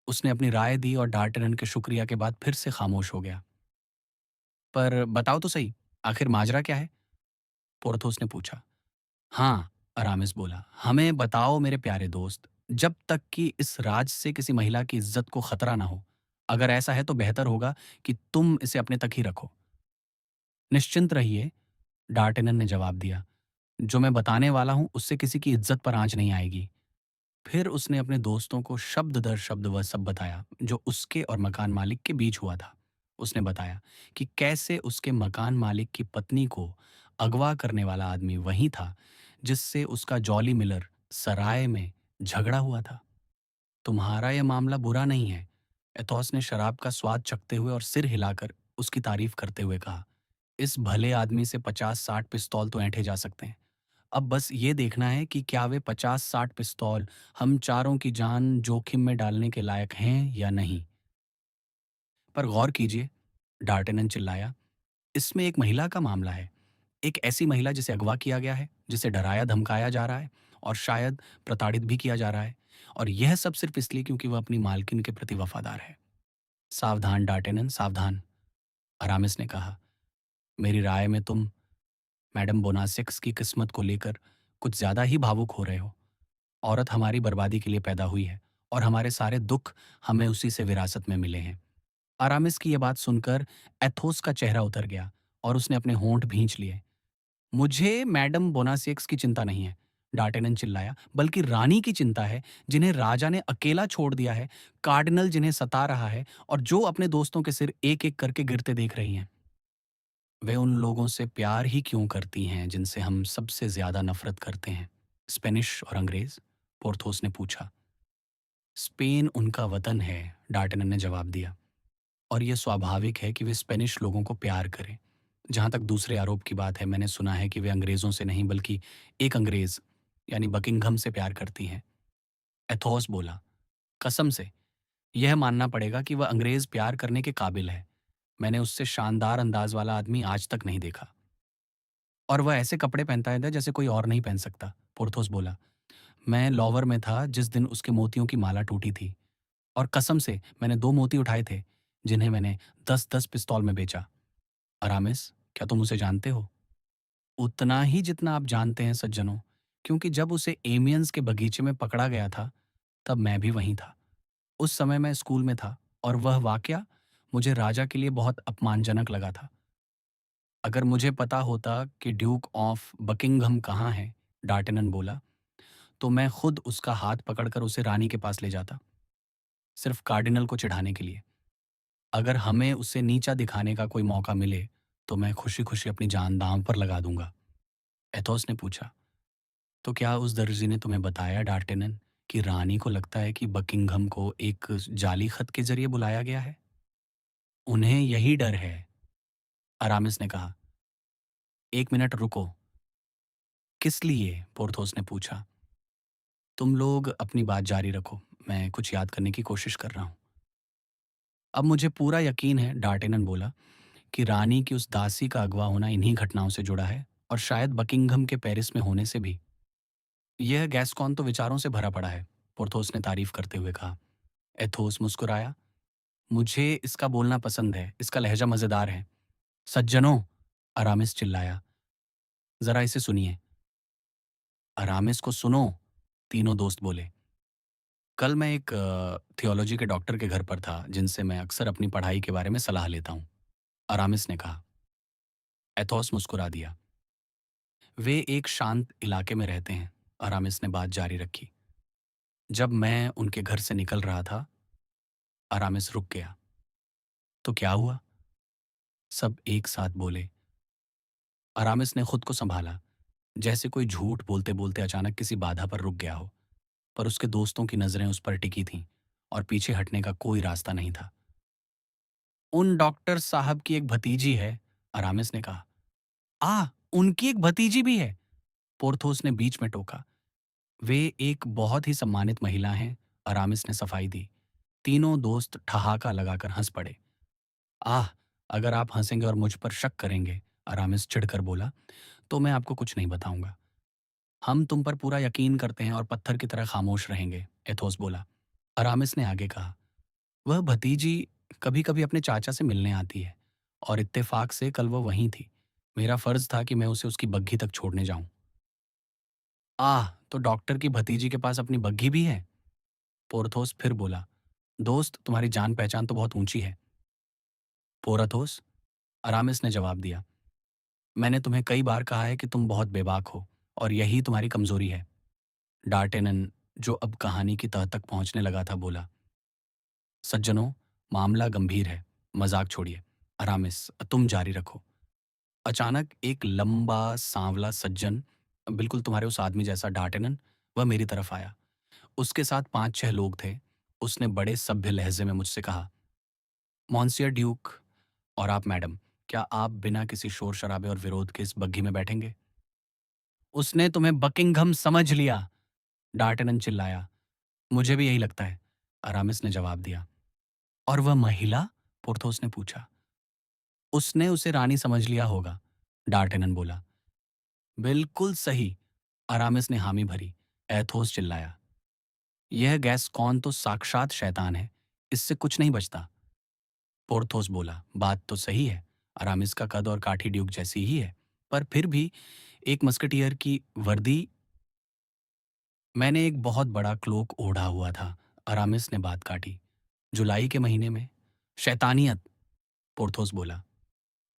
उसने अपनी राय दी और डार्टेनन के शुक्रिया के बाद फिर से खामोश हो गया। पर बताओ तो सही, आखिर माजरा क्या है? पोर्थोस ने पूछा। हाँ, अरामिस बोला, हमें बताओ मेरे प्यारे दोस्त, जब तक कि इस राज से किसी महिला की इज्जत को खतरा ना हो। अगर ऐसा है तो बेहतर होगा कि तुम इसे अपने तक ही रखो। निश्चिंत रहिए, डार्टेनन ने जवाब दिया। जो मैं बताने वाला हूं उससे किसी की इज्जत पर आंच नहीं आएगी। फिर उसने अपने दोस्तों को शब्द दर शब्द वह सब बताया जो उसके और मकान मालिक के बीच हुआ था। उसने बताया कि कैसे उसके मकान मालिक की पत्नी को अगवा करने वाला आदमी वही था जिससे उसका जॉली मिलर सराय में झगड़ा हुआ था। तुम्हारा यह मामला बुरा नहीं है, एथोस ने शराब का स्वाद चखते हुए और सिर हिलाकर उसकी तारीफ करते हुए कहा। इस भले आदमी से 50-60 पिस्तौल तो ऐंठे जा सकते हैं। अब बस ये देखना है कि क्या वे 50-60 पिस्तौल हम चारों की जान जोखिम में डालने के लायक हैं या नहीं। पर गौर कीजिए, डार्टेनन चिल्लाया, इसमें एक महिला का मामला है। एक ऐसी महिला जिसे अगवा किया गया है, जिसे डराया-धमकाया जा रहा है और शायद प्रताड़ित भी किया जा रहा है। और यह सब सिर्फ़ इसलिए क्योंकि वह अपनी मालकिन के प्रति वफ़ादार है। सावधान डार्टेनन, सावधान, अरामिस ने कहा। मेरी राय में तुम मैडम बोनासेक्स की किस्मत को लेकर कुछ ज़्यादा ही भावुक हो रहे हो। औरत हमारी बर्बादी के लिए पैदा हुई है और हमारे सारे दुःख हमें उसी से विरासत में मिले हैं। अरामिस की यह बात सुनकर एथोस का चेहरा उतर गया और उसने अपने होंठ भींच लिए। मुझे मैडम बोनासेक्स की चिंता नहीं है, डार्टेनन चिल्लाया, बल्कि रानी की चिंता है, जिन्हें राजा ने अकेला छोड़ दिया है, कार्डिनल जिन्हें सता रहा है और जो अपने दोस्तों के सिर एक-एक करके गिरते देख रही हैं। वे उन लोगों से प्यार ही क्यों करती हैं जिनसे हम सबसे ज्यादा नफरत करते हैं, स्पेनिश और अंग्रेज? पोर्थोस ने पूछा। स्पेन उनका वतन है, डार्टेनन ने जवाब दिया, और यह स्वाभाविक है कि वे स्पेनिश लोगों को प्यार करें। जहां तक दूसरे आरोप की बात है, मैंने सुना है कि वे अंग्रेजों से नहीं बल्कि एक अंग्रेज यानी बकिंघम से प्यार करती हैं। एथोस बोला, कसम से यह मानना पड़ेगा कि वह अंग्रेज प्यार करने के काबिल है। मैंने उससे शानदार अंदाज वाला आदमी आज तक नहीं देखा। और वह ऐसे कपड़े पहनता है जैसे कोई और नहीं पहन सकता, पोर्थोस बोला। मैं लॉवर में था जिस दिन उसके मोतियों की माला टूटी थी, और कसम से मैंने 2 मोती उठाए थे, जिन्हें मैंने 10-10 पिस्तौल में बेचा। अरामिस, क्या तुम उसे जानते हो? उतना ही जितना आप जानते हैं सज्जनों, क्योंकि जब उसे एमियंस के बगीचे में पकड़ा गया था, तब मैं भी वहीं था। उस समय मैं स्कूल में था और वह वाकया मुझे राजा के लिए बहुत अपमानजनक लगा था। अगर मुझे पता होता कि ड्यूक ऑफ बकिंघम कहाँ है, डार्टेनन बोला, तो मैं खुद उसका हाथ पकड़कर उसे रानी के पास ले जाता, सिर्फ कार्डिनल को चिढ़ाने के लिए। अगर हमें उसे नीचा दिखाने का कोई मौका मिले, तो मैं खुशी-खुशी अपनी जान दांव पर लगा दूंगा। एथोस ने पूछा, तो क्या उस दर्जी ने तुम्हें बताया डार्टेनन कि रानी को लगता है कि बकिंघम को एक जाली खत के जरिए बुलाया गया है? उन्हें यही डर है, अरामिस ने कहा। एक मिनट रुको। किस लिए? पोर्थोस ने पूछा। तुम लोग अपनी बात जारी रखो, मैं कुछ याद करने की कोशिश कर रहा हूं। अब मुझे पूरा यकीन है, डार्टेनन बोला, कि रानी की उस दासी का अगवा होना इन्हीं घटनाओं से जुड़ा है, और शायद बकिंघम के पेरिस में होने से भी। यह गैस्कॉन तो विचारों से भरा पड़ा है, पोर्थोस ने तारीफ करते हुए कहा। एथोस मुस्कुराया। मुझे इसका बोलना पसंद है, इसका लहजा मजेदार है। सज्जनों, अरामिस चिल्लाया, जरा इसे सुनिए। अरामिस को सुनो, तीनों दोस्त बोले। कल मैं एक थियोलॉजी के डॉक्टर के घर पर था, जिनसे मैं अक्सर अपनी पढ़ाई के बारे में सलाह लेता हूँ, अरामिस ने कहा। एथोस मुस्कुरा दिया। वे एक शांत इलाके में रहते हैं, अरामिस ने बात जारी रखी। जब मैं उनके घर से निकल रहा था, अरामिस रुक गया। तो क्या हुआ? सब एक साथ बोले। अरामिस ने खुद को संभाला, जैसे कोई झूठ बोलते बोलते अचानक किसी बाधा पर रुक गया हो। पर उसके दोस्तों की नजरें उस पर टिकी थीं और पीछे हटने का कोई रास्ता नहीं था। उन डॉक्टर साहब की एक भतीजी है, अरामिस ने कहा। उनकी एक भतीजी भी है, पोर्थोस ने बीच में टोका। वे एक बहुत ही सम्मानित महिला हैं, अरामिस ने सफाई दी। तीनों दोस्त ठहाका लगाकर हंस पड़े। आह, अगर आप हंसेंगे और मुझ पर शक करेंगे, अरामिस चिढ़कर बोला, तो मैं आपको कुछ नहीं बताऊंगा। हम तुम पर पूरा यकीन करते हैं और पत्थर की तरह खामोश रहेंगे, एथोस बोला। अरामिस ने आगे कहा, वह भतीजी कभी-कभी अपने चाचा से मिलने आती है, और इत्तेफाक से कल वो वहीं थी। मेरा फर्ज था कि मैं उसे उसकी बग्घी तक छोड़ने जाऊं। तो डॉक्टर की भतीजी के पास अपनी बग्घी भी है? पोर्थोस फिर बोला। दोस्त, तुम्हारी जान पहचान तो बहुत ऊंची है। पोरथोस, अरामिस ने जवाब दिया, मैंने तुम्हें कई बार कहा है कि तुम बहुत बेबाक हो, और यही तुम्हारी कमजोरी है। डार्टेनन, जो अब कहानी की तह तक पहुंचने लगा था, बोला, सज्जनों, मामला गंभीर है, मजाक छोड़िए। अरामिस, तुम जारी रखो। अचानक एक लंबा सांवला सज्जन, बिल्कुल तुम्हारे उस आदमी जैसा, डार्टेनन, वह मेरी तरफ आया। उसके साथ 5-6 लोग थे। उसने बड़े सभ्य लहजे में मुझसे कहा, मॉन्सियर ड्यूक, और आप मैडम, क्या आप बिना किसी शोर शराबे और विरोध के इस बग्घी में बैठेंगे? उसने तुम्हें बकिंघम समझ लिया, डार्टेनन चिल्लाया। मुझे भी यही लगता है, अरामिस ने जवाब दिया। और वह महिला? पोर्थोस ने पूछा। उसने उसे रानी समझ लिया होगा, डार्टेनन बोला। बिल्कुल सही, अरामिस ने हामी भरी। एथोस चिल्लाया। यह गैस्कॉन तो साक्षात शैतान है, इससे कुछ नहीं बचता। पोर्थोस बोला, बात तो सही है, अरामिस का कद और काठी ड्यूक जैसी ही है, पर फिर भी एक मस्कटियर की वर्दी। मैंने एक बहुत बड़ा क्लोक ओढ़ा हुआ था, अरामिस ने बात काटी। जुलाई के महीने में? शैतानियत, पोर्थोस बोला।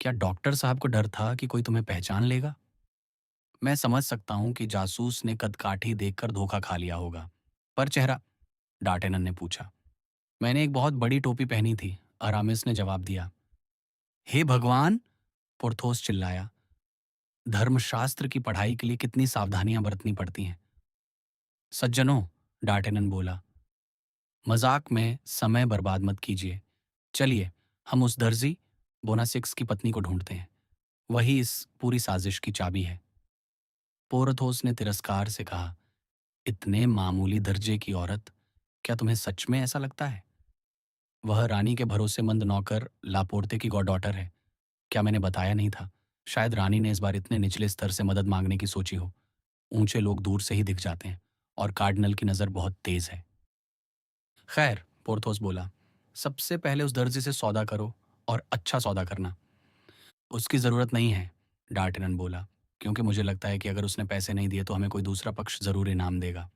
क्या डॉक्टर साहब को डर था कि कोई तुम्हें पहचान लेगा? मैं समझ सकता हूं कि जासूस ने कदकाठी देखकर धोखा खा लिया होगा, पर चेहरा? डार्टेनन ने पूछा। मैंने एक बहुत बड़ी टोपी पहनी थी, अरामिस ने जवाब दिया। हे भगवान, पोर्थोस चिल्लाया। धर्मशास्त्र की पढ़ाई के लिए कितनी सावधानियां बरतनी पड़ती हैं। सज्जनों, डार्टेनन बोला, मजाक में समय बर्बाद मत कीजिए। चलिए, हम उस दर्जी बोनासिक्स की पत्नी को ढूंढते हैं। वही इस पूरी साजिश की चाबी है। पोरथोस ने तिरस्कार से कहा, इतने मामूली दर्जे की औरत, क्या तुम्हें सच में ऐसा लगता है? वह रानी के भरोसेमंद नौकर लापोर्ते की गॉडडॉटर है। क्या मैंने बताया नहीं था? शायद रानी ने इस बार इतने निचले स्तर से मदद मांगने की सोची हो। ऊंचे लोग दूर से ही दिख जाते हैं, और कार्डिनल की नज़र बहुत तेज है। खैर, पोर्थोस बोला, सबसे पहले उस दर्जी से सौदा करो, और अच्छा सौदा करना। उसकी ज़रूरत नहीं है, डार्टेनन बोला, क्योंकि मुझे लगता है कि अगर उसने पैसे नहीं दिए तो हमें कोई दूसरा पक्ष ज़रूर इनाम देगा।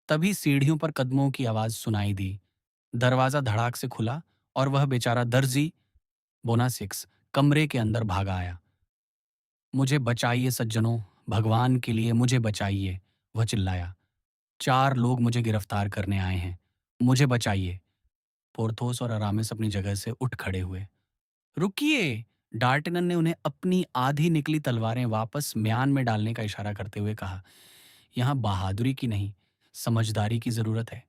तभी सीढ़ियों पर कदमों की आवाज़ सुनाई दी। दरवाज़ा धड़ाक से खुला, और वह बेचारा दर्जी बोनासिक्स कमरे के अंदर भागा आया। मुझे बचाइए सज्जनों, भगवान के लिए मुझे बचाइए, वह चिल्लाया। 4 लोग मुझे गिरफ्तार करने आए हैं, मुझे बचाइए। पोर्थोस और अरामिस अपनी जगह से उठ खड़े हुए। रुकिए, डार्टेनन ने उन्हें अपनी आधी निकली तलवारें वापस म्यान में डालने का इशारा करते हुए कहा। यहाँ बहादुरी की नहीं, समझदारी की जरूरत है।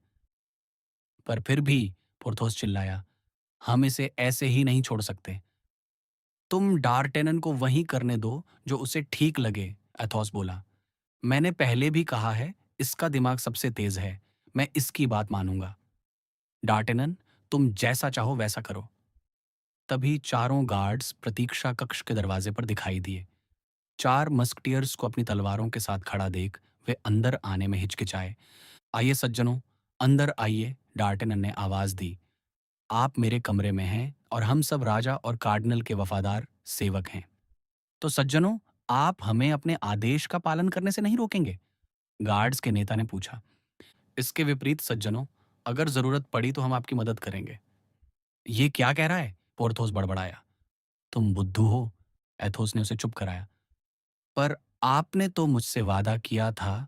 पर फिर भी, पोर्थोस चिल्लाया, हम इसे ऐसे ही नहीं छोड़ सकते। तुम डार्टेनन को वही करने दो जो उसे ठीक लगे, एथोस बोला। मैंने पहले भी कहा है, इसका दिमाग सबसे तेज है, मैं इसकी बात मानूंगा। डार्टेनन, तुम जैसा चाहो वैसा करो। तभी चारों गार्ड्स प्रतीक्षा कक्ष के दरवाजे पर दिखाई दिए। 4 मस्कटियर्स को अपनी तलवारों के साथ खड़ा देख वे अंदर आने में हिचकिचाए। आइए सज्जनों, अंदर आइए, डार्टेनन ने आवाज दी। आप मेरे कमरे में हैं और हम सब राजा और कार्डिनल के वफादार सेवक हैं। तो सज्जनों, आप हमें अपने आदेश का पालन करने से नहीं रोकेंगे? गार्ड्स के नेता ने पूछा। इसके विपरीत सज्जनों, अगर जरूरत पड़ी तो हम आपकी मदद करेंगे। ये क्या कह रहा है? पोर्थोस बड़बड़ाया। तुम बुद्धू हो, एथोस ने उसे चुप कराया। पर आपने तो मुझसे वादा किया था,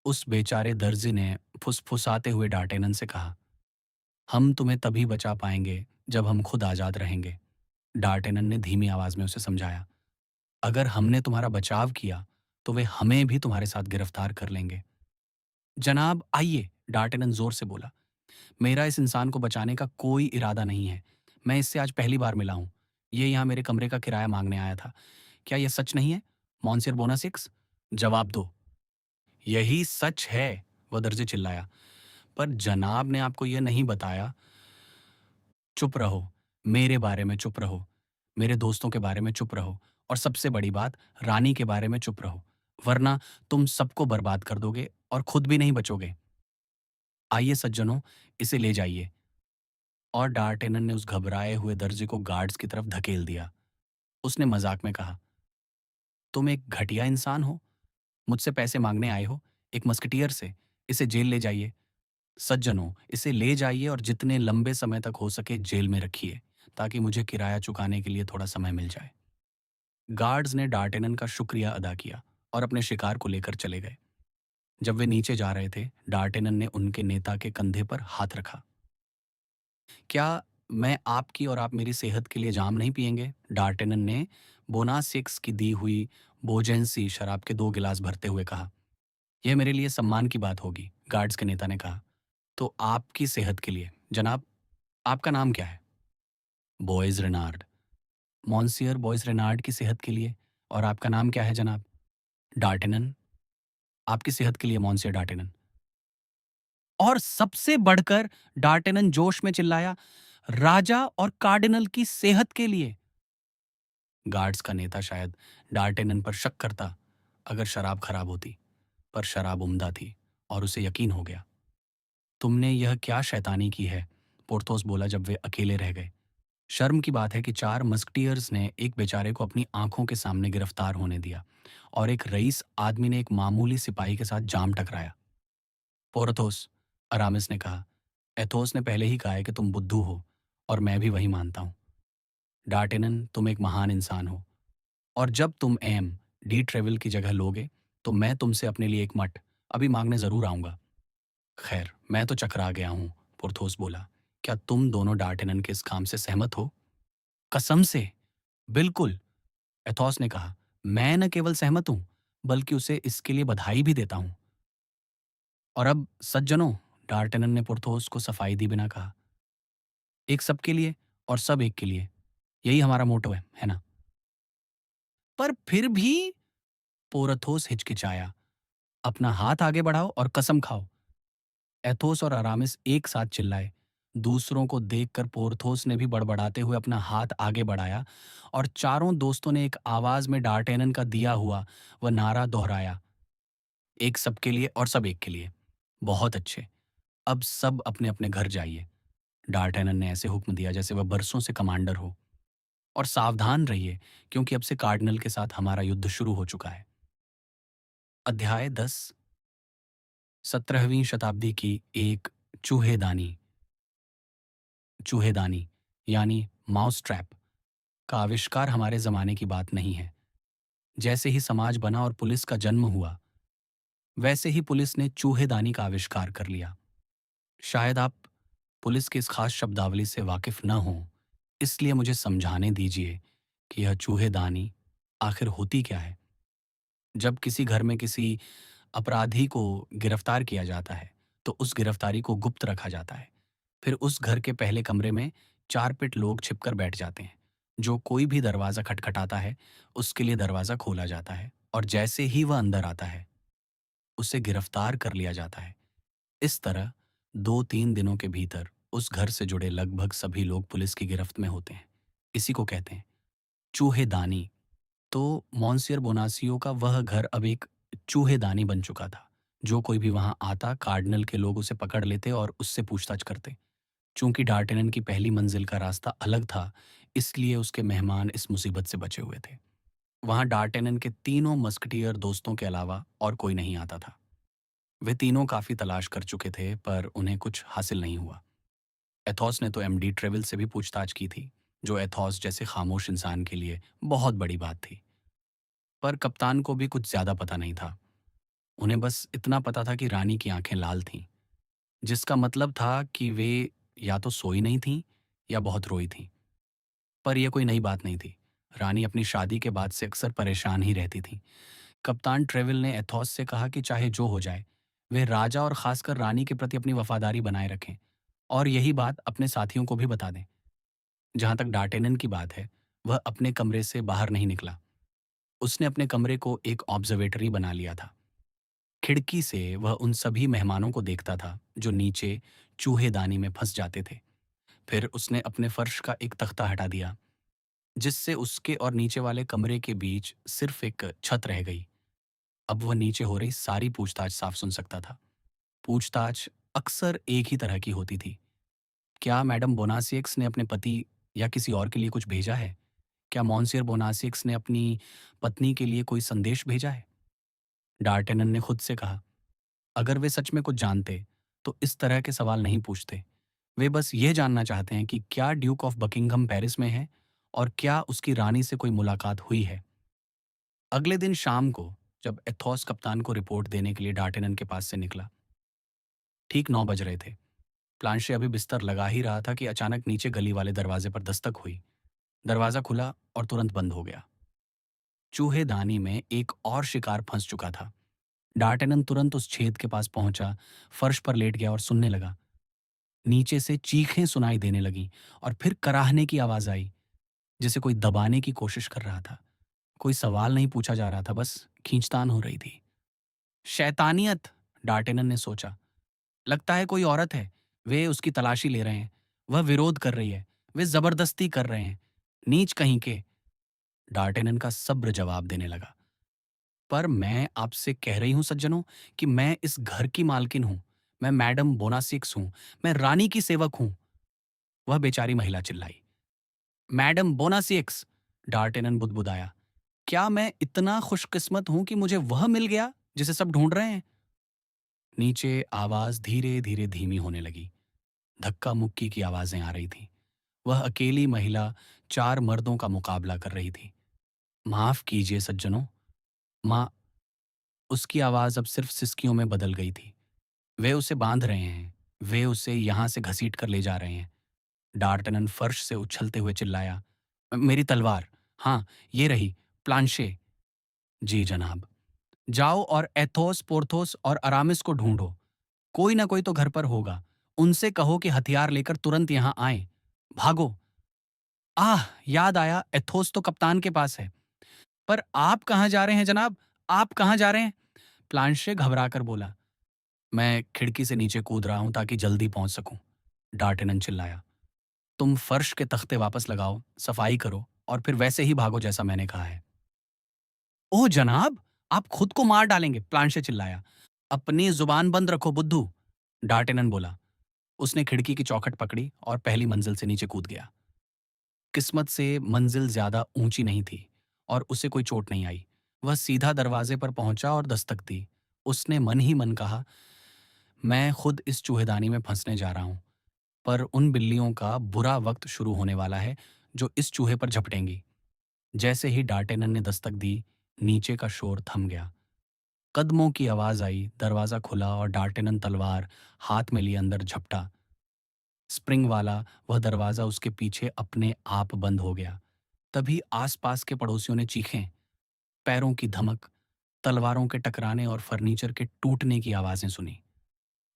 उस बेचारे दर्जी ने फुसफुसाते हुए डार्टेनन से कहा। हम तुम्हें तभी बचा पाएंगे जब हम खुद आजाद रहेंगे, डार्टेनन ने धीमी आवाज में उसे समझाया। अगर हमने तुम्हारा बचाव किया तो वे हमें भी तुम्हारे साथ गिरफ्तार कर लेंगे। जनाब आइए, डार्टेनन जोर से बोला। मेरा इस इंसान को बचाने का कोई इरादा नहीं है। मैं इससे आज पहली बार मिला हूं। ये यहाँ मेरे कमरे का किराया मांगने आया था। क्या यह सच नहीं है, मॉन्सियर बोनासिक्स? जवाब दो। यही सच है, वह दर्जी चिल्लाया। पर जनाब ने आपको यह नहीं बताया। चुप रहो, मेरे बारे में चुप रहो, मेरे दोस्तों के बारे में चुप रहो, और सबसे बड़ी बात, रानी के बारे में चुप रहो, वरना तुम सबको बर्बाद कर दोगे और खुद भी नहीं बचोगे। आइए सज्जनों, इसे ले जाइए। और डार्टेनन ने उस घबराए हुए दर्जी को गार्ड्स की तरफ धकेल दिया। उसने मजाक में कहा, तुम एक घटिया इंसान हो, मुझसे पैसे मांगने आए हो, एक मस्कटियर से। इसे जेल ले जाइए। सज्जनों, इसे ले जाइए और जितने लंबे समय तक हो सके जेल में रखिए, ताकि मुझे किराया चुकाने के लिए थोड़ा समय मिल जाए। गार्ड्स ने डार्टेनन का शुक्रिया अदा किया और अपने शिकार को लेकर चले गए। जब वे नीचे जा रहे थे, डार्टेनन ने उनके नेता के कंधे पर हाथ रखा। क्या मैं आपकी और आप मेरी सेहत के लिए जाम नहीं पिएंगे? डार्टेनन ने बोनासिक्स की दी हुई बोजेंसी शराब के 2 गिलास भरते हुए कहा। यह मेरे लिए सम्मान की बात होगी, गार्ड्स के नेता ने कहा। तो आपकी सेहत के लिए, जनाब। आपका नाम क्या है? बॉयज रेनार्ड। मॉन्सियर बॉयस रेनार्ड की सेहत के लिए। और आपका नाम क्या है जनाब? डार्टेनन। आपकी सेहत के लिए मॉन्सियर डार्टेनन। और सबसे बढ़कर, डार्टेनन जोश में चिल्लाया, राजा और कार्डिनल की सेहत के लिए। गार्ड्स का नेता शायद डार्टेनन पर शक करता अगर शराब खराब होती, पर शराब उम्दा थी और उसे यकीन हो गया। तुमने यह क्या शैतानी की है? पोर्थोस बोला जब वे अकेले रह गए। शर्म की बात है कि 4 मस्कटियर्स ने एक बेचारे को अपनी आंखों के सामने गिरफ्तार होने दिया और एक रईस आदमी ने एक मामूली सिपाही के साथ जाम टकराया। पोर्थोस, अरामिस ने कहा, एथोस ने पहले ही कहा है कि तुम बुद्धू हो और मैं भी वही मानता हूं। डार्टेनन, तुम एक महान इंसान हो और जब तुम एम डी ट्रेवल की जगह लोगे तो मैं तुमसे अपने लिए एक मट अभी मांगने जरूर आऊंगा। खैर, मैं तो चकरा गया हूं, पोर्थोस बोला। क्या तुम दोनों डार्टेनन के इस काम से सहमत हो? कसम से, बिल्कुल, एथोस ने कहा। मैं न केवल सहमत हूं, बल्कि उसे इसके लिए बधाई भी देता हूं। और अब सज्जनों, डार्टेनन ने पोर्थोस को सफाई दी बिना कहा, एक सबके लिए और सब एक के लिए, यही हमारा मोटो है ना? पर फिर भी, पोरथोस हिचकिचाया, अपना हाथ आगे बढ़ाओ और कसम खाओ। एथोस और अरामिस एक साथ चिल्लाए। दूसरों को देखकर पोर्थोस ने भी बड़बड़ाते हुए अपना हाथ आगे बढ़ाया और चारों दोस्तों ने एक आवाज में डार्टेनन का दिया हुआ वह नारा दोहराया, एक सबके लिए और सब एक के लिए। बहुत अच्छे, अब सब अपने अपने घर जाइए। डार्टेनन ने ऐसे हुक्म दिया जैसे वह बरसों से कमांडर हो। और सावधान रहिए, क्योंकि अब से कार्डिनल के साथ हमारा युद्ध शुरू हो चुका है। अध्याय 10। 17वीं शताब्दी की एक चूहेदानी चूहेदानी यानी माउस ट्रैप का आविष्कार हमारे जमाने की बात नहीं है। जैसे ही समाज बना और पुलिस का जन्म हुआ, वैसे ही पुलिस ने चूहेदानी का आविष्कार कर लिया। शायद आप पुलिस की इस खास शब्दावली से वाकिफ न हों, इसलिए मुझे समझाने दीजिए कि यह चूहेदानी आखिर होती क्या है। जब किसी घर में किसी अपराधी को गिरफ्तार किया जाता है, तो उस गिरफ्तारी को गुप्त रखा जाता है। फिर उस घर के पहले कमरे में 4 पिट लोग छिपकर बैठ जाते हैं। जो कोई भी दरवाज़ा खटखटाता है, उसके लिए दरवाज़ा खोला जाता है और जैसे ही वह अंदर आता है, उसे गिरफ्तार कर लिया जाता है। इस तरह 2-3 दिनों के भीतर उस घर से जुड़े लगभग सभी लोग पुलिस की गिरफ्त में होते हैं। इसी को कहते हैं चूहेदानी। तो मॉन्सियर बोनासियो का वह घर अब एक चूहेदानी बन चुका था। जो कोई भी वहां आता, कार्डिनल के लोग उसे पकड़ लेते और उससे पूछताछ करते। चूंकि डार्टेनन की पहली मंजिल का रास्ता अलग था, इसलिए उसके मेहमान इस मुसीबत से बचे हुए थे। वहां डार्टेनन के तीनों मस्कटियर दोस्तों के अलावा और कोई नहीं आता था। वे तीनों काफी तलाश कर चुके थे, पर उन्हें कुछ हासिल नहीं हुआ। एथॉस ने तो एमडी ट्रेवल से भी पूछताछ की थी, जो एथॉस जैसे खामोश इंसान के लिए बहुत बड़ी बात थी। पर कप्तान को भी कुछ ज्यादा पता नहीं था। उन्हें बस इतना पता था कि रानी की आंखें लाल थीं, जिसका मतलब था कि वे या तो सोई नहीं थीं या बहुत रोई थीं। पर यह कोई नई बात नहीं थी। रानी अपनी शादी के बाद से अक्सर परेशान ही रहती थीं। कप्तान ट्रेवल ने एथॉस से कहा कि चाहे जो हो जाए, वे राजा और खासकर रानी के प्रति अपनी वफादारी बनाए रखें और यही बात अपने साथियों को भी बता दें। जहां तक डार्टेनन की बात है, वह अपने कमरे से बाहर नहीं निकला। उसने अपने कमरे को एक ऑब्जर्वेटरी बना लिया था। खिड़की से वह उन सभी मेहमानों को देखता था जो नीचे चूहेदानी में फंस जाते थे। फिर उसने अपने फर्श का एक तख्ता हटा दिया, जिससे उसके और नीचे वाले कमरे के बीच सिर्फ एक छत रह गई। अब वह नीचे हो रही सारी पूछताछ साफ सुन सकता था। पूछताछ अक्सर एक ही तरह की होती थी। क्या मैडम बोनासियक्स ने अपने पति या किसी और के लिए कुछ भेजा है? क्या मॉन्सियर बोनासियक्स ने अपनी पत्नी के लिए कोई संदेश भेजा है? डार्टेनन ने खुद से कहा, अगर वे सच में कुछ जानते, तो इस तरह के सवाल नहीं पूछते। वे बस यह जानना चाहते हैं कि क्या ड्यूक ऑफ बकिंघम पेरिस में है और क्या उसकी रानी से कोई मुलाकात हुई है। अगले दिन शाम को, जब एथॉस कप्तान को रिपोर्ट देने के लिए डार्टेनन के पास से निकला, ठीक 9 बज रहे थे। प्लांशे अभी बिस्तर लगा ही रहा था कि अचानक नीचे गली वाले दरवाजे पर दस्तक हुई। दरवाजा खुला और तुरंत बंद हो गया। चूहेदानी में एक और शिकार फंस चुका था। डार्टेनन तुरंत उस छेद के पास पहुंचा, फर्श पर लेट गया और सुनने लगा। नीचे से चीखें सुनाई देने लगीं और फिर कराहने की आवाज आई। जैसे कोई दबाने की कोशिश कर रहा था। कोई सवाल नहीं पूछा जा रहा था, बस खींचतान हो रही थी। शैतानियत! डार्टेनन ने सोचा। लगता है कोई औरत है। वे उसकी तलाशी ले रहे हैं। वह विरोध कर रही है। वे जबरदस्ती कर रहे हैं। नीच कहीं के! डार्टेनन का सब्र जवाब देने लगा। पर मैं आपसे कह रही हूं सज्जनों कि मैं इस घर की मालकिन हूं। मैं मैडम बोनासिक्स हूं। मैं रानी की सेवक हूं। वह बेचारी महिला चिल्लाई। मैडम बोनासिक्स! डार्टेनन बुदबुदाया। क्या मैं इतना खुशकिस्मत हूं कि मुझे वह मिल गया जिसे सब ढूंढ रहे हैं? नीचे आवाज धीरे धीरे धीमी होने लगी। धक्का मुक्की की आवाजें आ रही थीं। वह अकेली महिला चार मर्दों का मुकाबला कर रही थी। माफ कीजिए सज्जनों। माँ। उसकी आवाज अब सिर्फ सिसकियों में बदल गई थी। वे उसे बांध रहे हैं। वे उसे यहां से घसीट कर ले जा रहे हैं। डार्टनन फर्श से उछलते हुए चिल्लाया। मेरी तलवार! हाँ, ये रही। प्लांशे! जी जनाब। जाओ और एथोस, पोर्थोस और अरामिस को ढूंढो। कोई ना कोई तो घर पर होगा। उनसे कहो कि हथियार लेकर तुरंत यहां आए। भागो! आह! याद आया, एथोस तो कप्तान के पास है। पर आप कहाँ जा रहे हैं जनाब? आप कहाँ जा रहे हैं? प्लांशे घबराकर बोला। मैं खिड़की से नीचे कूद रहा हूं ताकि जल्दी पहुंच सकूं। डार्टेनन चिल्लाया। तुम फर्श के तख्ते वापस लगाओ, सफाई करो और फिर वैसे ही भागो जैसा मैंने कहा है। ओह जनाब! आप खुद को मार डालेंगे, प्लांशे चिल्लाया। अपनी जुबान बंद रखो बुद्धू! डार्टेनन बोला। उसने खिड़की की चौखट पकड़ी और पहली मंजिल से नीचे कूद गया। किस्मत से मंजिल ज्यादा ऊंची नहीं थी और उसे कोई चोट नहीं आई। वह सीधा दरवाजे पर पहुंचा और दस्तक दी। उसने मन ही मन कहा, मैं खुद इस चूहेदानी में फंसने जा रहा हूं, पर उन बिल्लियों का बुरा वक्त शुरू होने वाला है जो इस चूहे पर झपटेंगी। जैसे ही डार्टेनन ने दस्तक दी, नीचे का शोर थम गया। कदमों की आवाज आई, दरवाजा खुला और डार्टेनन तलवार हाथ में लिए अंदर झपटा। स्प्रिंग वाला वह दरवाजा उसके पीछे अपने आप बंद हो गया। तभी आसपास के पड़ोसियों ने चीखें, पैरों की धमक, तलवारों के टकराने और फर्नीचर के टूटने की आवाजें सुनी।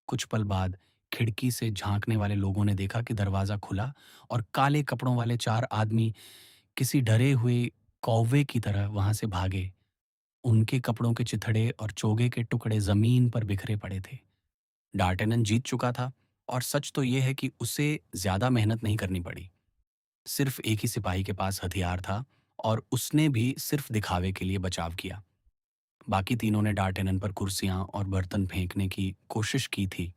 कुछ पल बाद खिड़की से झांकने वाले लोगों ने देखा कि दरवाजा खुला और काले कपड़ों वाले चार आदमी किसी डरे हुए कौवे की तरह वहां से भागे। उनके कपड़ों के चिथड़े और चोगे के टुकड़े जमीन पर बिखरे पड़े थे। डार्टेनन जीत चुका था और सच तो यह है कि उसे ज्यादा मेहनत नहीं करनी पड़ी। सिर्फ एक ही सिपाही के पास हथियार था और उसने भी सिर्फ दिखावे के लिए बचाव किया। बाकी तीनों ने डार्टेनन पर कुर्सियां और बर्तन फेंकने की कोशिश की थी,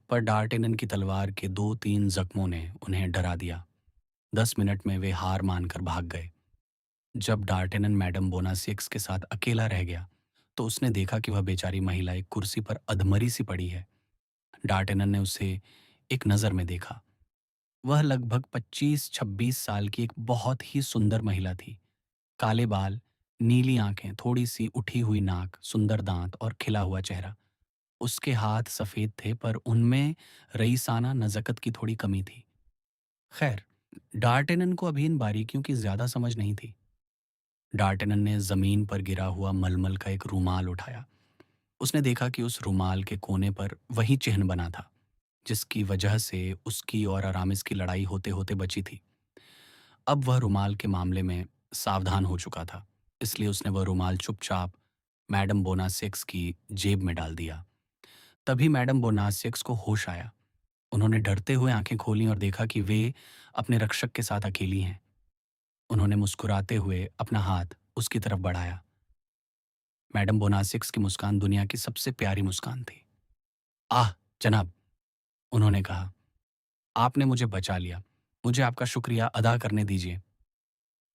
पर डार्टेनन की तलवार के दो तीन जख्मों ने उन्हें डरा दिया। 10 मिनट में वे हार मानकर भाग गए। जब डार्टेनन मैडम बोनासियक्स के साथ अकेला रह गया तो उसने देखा कि वह बेचारी महिला एक कुर्सी पर अधमरी सी पड़ी है। डार्टेनन ने उसे एक नज़र में देखा। वह लगभग 25-26 साल की एक बहुत ही सुंदर महिला थी। काले बाल, नीली आंखें, थोड़ी सी उठी हुई नाक, सुंदर दांत और खिला हुआ चेहरा। उसके हाथ सफेद थे पर उनमें रईसाना नज़ाकत की थोड़ी कमी थी। खैर, डार्टेनन को अभी इन बारीकियों की ज्यादा समझ नहीं थी। डार्टेनन ने जमीन पर गिरा हुआ मलमल का एक रूमाल उठाया। उसने देखा कि उस रूमाल के कोने पर वही चिन्ह बना था जिसकी वजह से उसकी और अरामिस की लड़ाई होते होते बची थी। अब वह रुमाल के मामले में सावधान हो चुका था, इसलिए उसने वह रुमाल चुपचाप मैडम बोनासेक्स की जेब में डाल दिया। तभी मैडम बोनासेक्स को होश आया। उन्होंने डरते हुए आंखें खोलीं और देखा कि वे अपने रक्षक के साथ अकेली हैं। उन्होंने मुस्कुराते हुए अपना हाथ उसकी तरफ बढ़ाया। मैडम बोनासेक्स की मुस्कान दुनिया की सबसे प्यारी मुस्कान थी। आह जनाब, उन्होंने कहा, आपने मुझे बचा लिया। मुझे आपका शुक्रिया अदा करने दीजिए।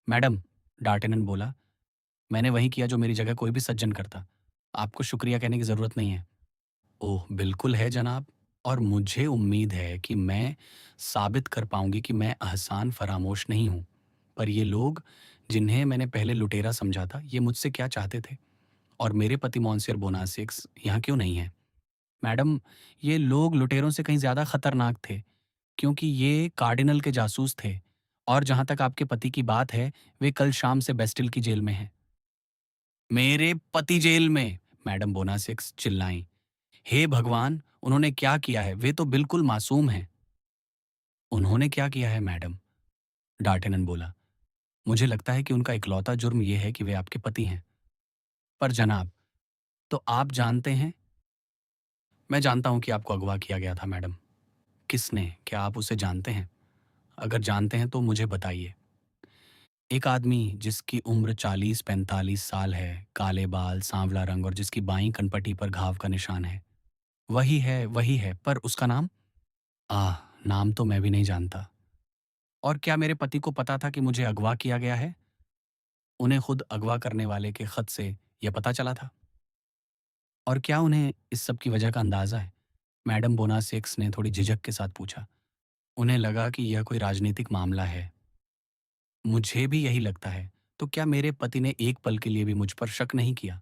मैडम, डार्टेनन बोला, मैंने वही किया जो मेरी जगह कोई भी सज्जन करता। आपको शुक्रिया कहने की ज़रूरत नहीं है। ओह! बिल्कुल है जनाब, और मुझे उम्मीद है कि मैं साबित कर पाऊँगी कि मैं एहसान फरामोश नहीं हूँ। पर ये लोग, जिन्हें मैंने पहले लुटेरा समझा था, ये मुझसे क्या चाहते थे? और मेरे पति मॉन्सियर बोनासेक्स यहाँ क्यों नहीं हैं? मैडम, ये लोग लुटेरों से कहीं ज़्यादा खतरनाक थे, क्योंकि ये कार्डिनल के जासूस थे और जहाँ तक आपके पति की बात है, वे कल शाम से बेस्टिल की जेल में हैं। मेरे पति जेल में! मैडम बोनासेक्स चिल्लाईं। हे भगवान! उन्होंने क्या किया है? वे तो बिल्कुल मासूम हैं। उन्होंने क्या किया है मैडम? डार्टेनन बोला। उन्होंने क्या किया है मैडम? डार्टेनन बोला, हे भगवान, उन्होंने क्या किया है? वे तो बिल्कुल मासूम हैं। उन्होंने क्या किया है मैडम? डार्टेनन बोला, उन्होंने क्या किया है मैडम? डार्टेनन बोला, मुझे लगता है कि उनका इकलौता जुर्म ये है कि वे आपके पति हैं। पर जनाब, तो आप जानते हैं? मैं जानता हूँ कि आपको अगवा किया गया था मैडम। किसने? क्या आप उसे जानते हैं? अगर जानते हैं तो मुझे बताइए। एक आदमी जिसकी उम्र 40-45 साल है, काले बाल, सांवला रंग और जिसकी बाईं कनपटी पर घाव का निशान है। वही है, पर उसका नाम? आह! नाम तो मैं भी नहीं जानता। और क्या मेरे पति को पता था कि मुझे अगवा किया गया है? उन्हें खुद अगवा करने वाले के खत से यह पता चला था? और क्या उन्हें इस सब की वजह का अंदाज़ा है? मैडम बोनासेक्स ने थोड़ी झिझक के साथ पूछा। उन्हें लगा कि यह कोई राजनीतिक मामला है। मुझे भी यही लगता है। तो क्या मेरे पति ने एक पल के लिए भी मुझ पर शक नहीं किया?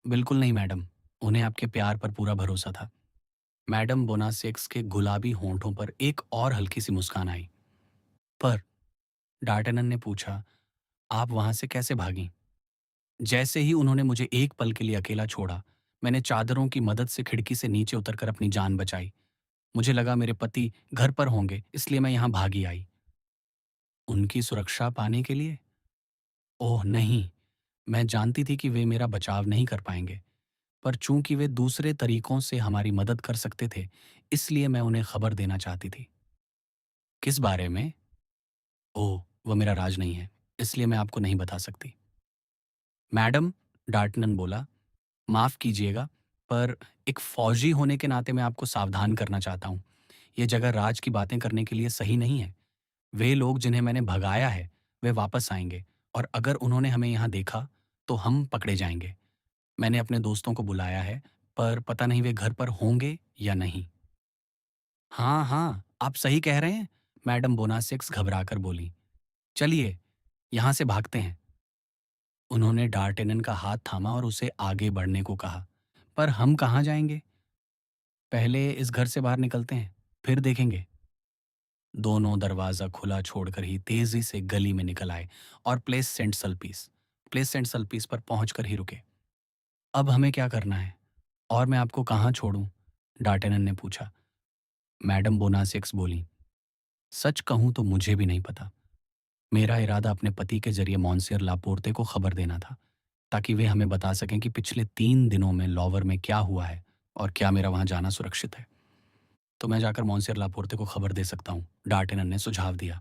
बिल्कुल नहीं मैडम। उन्हें आपके प्यार पर पूरा भरोसा था। मैडम बोनासेक्स के गुलाबी होंठों पर एक और हल्की सी मुस्कान आई। पर डार्टेनन ने पूछा, आप वहां से कैसे भागी? जैसे ही उन्होंने मुझे एक पल के लिए अकेला छोड़ा, मैंने चादरों की मदद से खिड़की से नीचे उतरकर अपनी जान बचाई। मुझे लगा मेरे पति घर पर होंगे, इसलिए मैं यहाँ भागी आई। उनकी सुरक्षा पाने के लिए? ओह नहीं, मैं जानती थी कि वे मेरा बचाव नहीं कर पाएंगे, पर चूंकि वे दूसरे तरीकों से हमारी मदद कर सकते थे, इसलिए मैं उन्हें खबर देना चाहती थी। किस बारे में? ओह, वह मेरा राज नहीं है, इसलिए मैं आपको नहीं बता सकती। मैडम, डार्टनन बोला, माफ कीजिएगा, पर एक फौजी होने के नाते मैं आपको सावधान करना चाहता हूँ। ये जगह राज की बातें करने के लिए सही नहीं है। वे लोग जिन्हें मैंने भगाया है, वे वापस आएंगे और अगर उन्होंने हमें यहाँ देखा, तो हम पकड़े जाएंगे। मैंने अपने दोस्तों को बुलाया है, पर पता नहीं वे घर पर होंगे या नहीं। हाँ, हाँ, आप सही कह रहे हैं, मैडम बोनासेक्स घबराकर बोली। चलिए, यहाँ से भागते हैं। उन्होंने डार्टेनन का हाथ थामा और उसे आगे बढ़ने को कहा। पर हम कहाँ जाएंगे? पहले इस घर से बाहर निकलते हैं, फिर देखेंगे। दोनों दरवाज़ा खुला छोड़कर ही तेज़ी से गली में निकल आए और प्लेस सेंट सल्पीस पर पहुंचकर ही रुके। अब हमें क्या करना है? और मैं आपको कहाँ छोड़ूं? डार्टेनन ने पूछा। मैडम बोनासेक्स बोली, सच कहूं तो मुझे भी नहीं पता। मेरा इरादा अपने पति के जरिए मॉन्सियर लापोर्ते को खबर देना था, ताकि वे हमें बता सकें कि पिछले 3 दिनों में लॉवर में क्या हुआ है और क्या मेरा वहां जाना सुरक्षित है। तो मैं जाकर मॉन्सियर लापोर्ते को खबर दे सकता हूँ, डार्टेनन ने सुझाव दिया।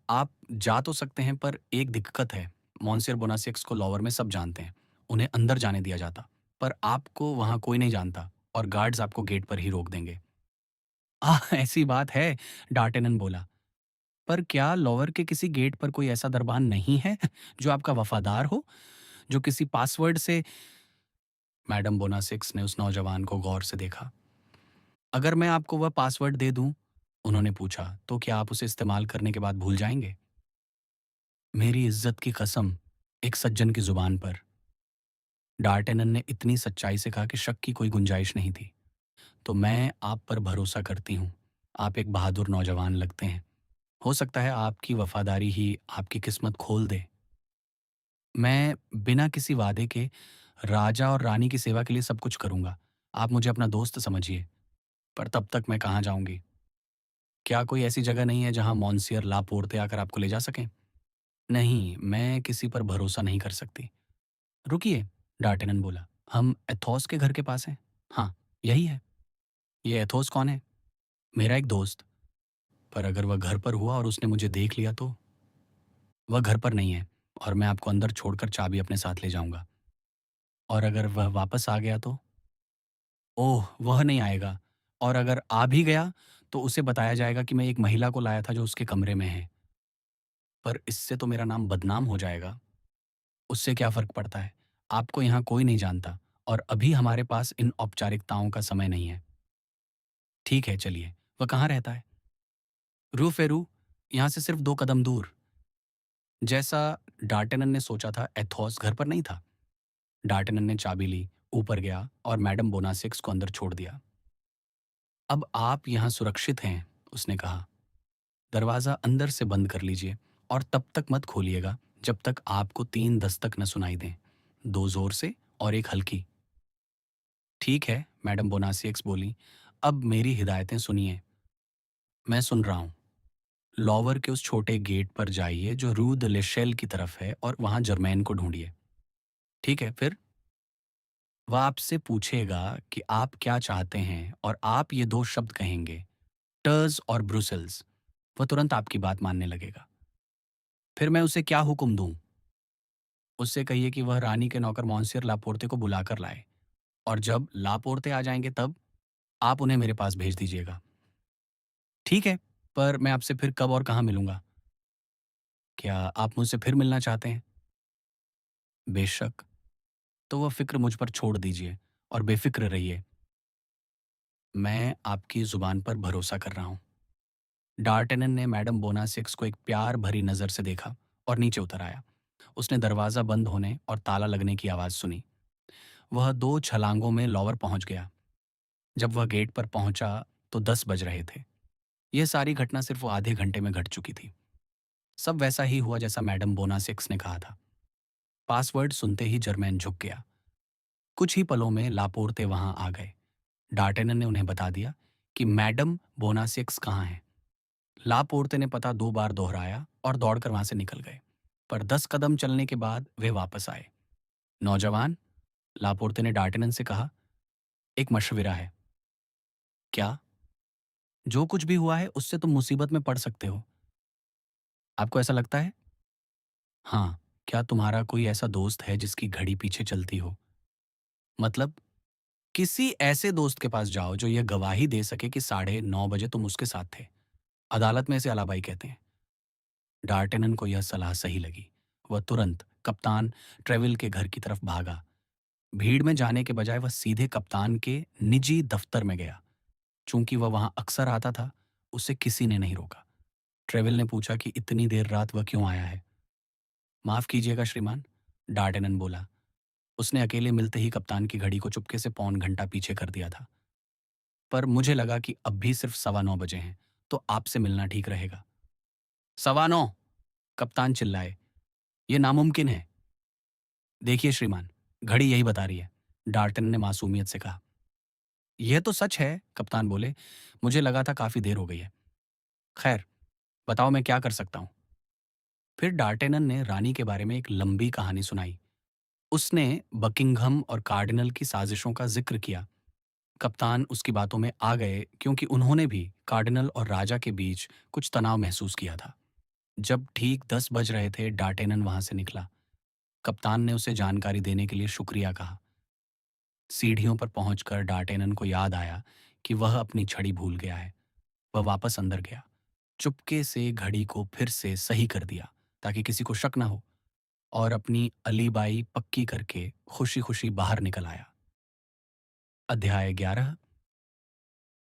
आप जा तो सकते हैं, पर एक दिक्कत है। मॉन्सियर बोनासेक्स को लॉवर में सब जानते हैं। उन्हें अंदर जाने दिया जाता, पर आपको वहां कोई नहीं जानता और गार्ड्स आपको गेट पर ही रोक देंगे। ऐसी बात है, डार्टेनन बोला। पर क्या लॉवर के किसी गेट पर कोई ऐसा दरबान नहीं है जो आपका वफादार हो, जो किसी पासवर्ड से? मैडम बोनासेक्स ने उस नौजवान को गौर से देखा। अगर मैं आपको वह पासवर्ड दे दूं, उन्होंने पूछा, तो क्या आप उसे इस्तेमाल करने के बाद भूल जाएंगे? मेरी इज्जत की कसम, एक सज्जन की जुबान पर। डार्टेनन ने इतनी सच्चाई से कहा कि शक की कोई गुंजाइश नहीं थी। तो मैं आप पर भरोसा करती हूँ। आप एक बहादुर नौजवान लगते हैं। हो सकता है आपकी वफादारी ही आपकी किस्मत खोल दे। मैं बिना किसी वादे के राजा और रानी की सेवा के लिए सब कुछ करूंगा। आप मुझे अपना दोस्त समझिए। पर तब तक मैं कहाँ जाऊंगी? क्या कोई ऐसी जगह नहीं है जहां मॉन्सियर लापोर्ते आकर आपको ले जा सकें? नहीं, मैं किसी पर भरोसा नहीं कर सकती। रुकिए, डार्टेनन बोला, हम एथोस के घर के पास हैं। हाँ, यही है। ये एथोस कौन है? मेरा एक दोस्त। पर अगर वह घर पर हुआ और उसने मुझे देख लिया तो? वह घर पर नहीं है और मैं आपको अंदर छोड़कर चाबी अपने साथ ले जाऊंगा। और अगर वह वापस आ गया तो? ओह, वह नहीं आएगा। और अगर आ भी गया, तो उसे बताया जाएगा कि मैं एक महिला को लाया था जो उसके कमरे में है। पर इससे तो मेरा नाम बदनाम हो जाएगा। उससे क्या फ़र्क पड़ता है? आपको यहाँ कोई नहीं जानता और अभी हमारे पास इन औपचारिकताओं का समय नहीं है। ठीक है, चलिए। वह कहाँ रहता है? रू फेरू, यहाँ से सिर्फ 2 कदम दूर। जैसा डार्टेनन ने सोचा था, एथोस घर पर नहीं था। डार्टेनन ने चाबी ली, ऊपर गया और मैडम बोनासेक्स को अंदर छोड़ दिया। अब आप यहाँ सुरक्षित हैं, उसने कहा। दरवाज़ा अंदर से बंद कर लीजिए और तब तक मत खोलिएगा जब तक आपको 3 दस्तक न सुनाई दें। 2 ज़ोर से और 1 हल्की। ठीक है, मैडम बोनासियक्स बोली। अब मेरी हिदायतें सुनिए। मैं सुन रहा हूँ। लॉवर के उस छोटे गेट पर जाइए जो रू द लेशेल की तरफ है और वहाँ जर्मैन को ढूँढिए। ठीक है, फिर? वह आपसे पूछेगा कि आप क्या चाहते हैं और आप ये 2 शब्द कहेंगे, टर्स और ब्रुसेल्स। वह तुरंत आपकी बात मानने लगेगा। फिर मैं उसे क्या हुक्म दूँ? उससे कहिए कि वह रानी के नौकर मॉन्सियर लापोर्ते को बुलाकर लाए और जब लापोर्ते आ जाएँगे तब आप उन्हें मेरे पास भेज दीजिएगा। ठीक है, पर मैं आपसे फिर कब और कहाँ मिलूँगा? क्या आप मुझसे फिर मिलना चाहते हैं? बेशक। तो वह फ़िक्र मुझ पर छोड़ दीजिए और बेफ़िक्र रहिए। मैं आपकी ज़ुबान पर भरोसा कर रहा हूँ। डार्टेनन ने मैडम बोनासेक्स को एक प्यार भरी नज़र से देखा और नीचे उतर आया। उसने दरवाज़ा बंद होने और ताला लगने की आवाज़ सुनी। वह 2 छलांगों में लॉवर पहुँच गया। जब वह गेट पर पहुँचा तो 10 बज रहे थे। यह सारी घटना सिर्फ़ वो आधे घंटे में घट चुकी थी। सब वैसा ही हुआ जैसा मैडम बोनासेक्स ने कहा था। पासवर्ड सुनते ही जर्मैन झुक गया। कुछ ही पलों में लापोर्ते वहां आ गए। डार्टेनन ने उन्हें बता दिया कि मैडम बोनासेक्स कहाँ हैं। लापोर्ते ने पता 2 बार दोहराया और दौड़कर वहां से निकल गए। पर 10 कदम चलने के बाद वे वापस आए। नौजवान, लापोर्ते ने डार्टेनन से कहा, एक मशविरा है। क्या? जो कुछ भी हुआ है उससे तुम मुसीबत में पड़ सकते हो। आपको ऐसा लगता है? हाँ। क्या तुम्हारा कोई ऐसा दोस्त है जिसकी घड़ी पीछे चलती हो? मतलब, किसी ऐसे दोस्त के पास जाओ जो यह गवाही दे सके कि 9:30 बजे तुम उसके साथ थे। अदालत में इसे अलाबाई कहते हैं। डार्टेनन को यह सलाह सही लगी। वह तुरंत कप्तान ट्रेविल के घर की तरफ भागा। भीड़ में जाने के बजाय वह सीधे कप्तान के निजी दफ्तर में गया। चूंकि वह वहां अक्सर आता था, उसे किसी ने नहीं रोका। ट्रेविल ने पूछा कि इतनी देर रात वह क्यों आया है। माफ कीजिएगा श्रीमान, डार्टेनन बोला। उसने अकेले मिलते ही कप्तान की घड़ी को चुपके से पौन घंटा पीछे कर दिया था। पर मुझे लगा कि अब भी सिर्फ 9:15 बजे हैं, तो आपसे मिलना ठीक रहेगा। 9:15! कप्तान चिल्लाए। ये नामुमकिन है। देखिए श्रीमान, घड़ी यही बता रही है, डार्टन ने मासूमियत से कहा। यह तो सच है, कप्तान बोले। मुझे लगा था काफी देर हो गई है। खैर, बताओ मैं क्या कर सकता हूँ। फिर डार्टेनन ने रानी के बारे में एक लंबी कहानी सुनाई। उसने बकिंघम और कार्डिनल की साजिशों का जिक्र किया। कप्तान उसकी बातों में आ गए क्योंकि उन्होंने भी कार्डिनल और राजा के बीच कुछ तनाव महसूस किया था। जब ठीक 10 बज रहे थे, डार्टेनन वहां से निकला। कप्तान ने उसे जानकारी देने के लिए शुक्रिया कहा। सीढ़ियों पर पहुंचकर डार्टेनन को याद आया कि वह अपनी छड़ी भूल गया है। वह वापस अंदर गया, चुपके से घड़ी को फिर से सही कर दिया ताकि किसी को शक न हो, और अपनी अलीबाई पक्की करके खुशी खुशी बाहर निकल आया। अध्याय 11।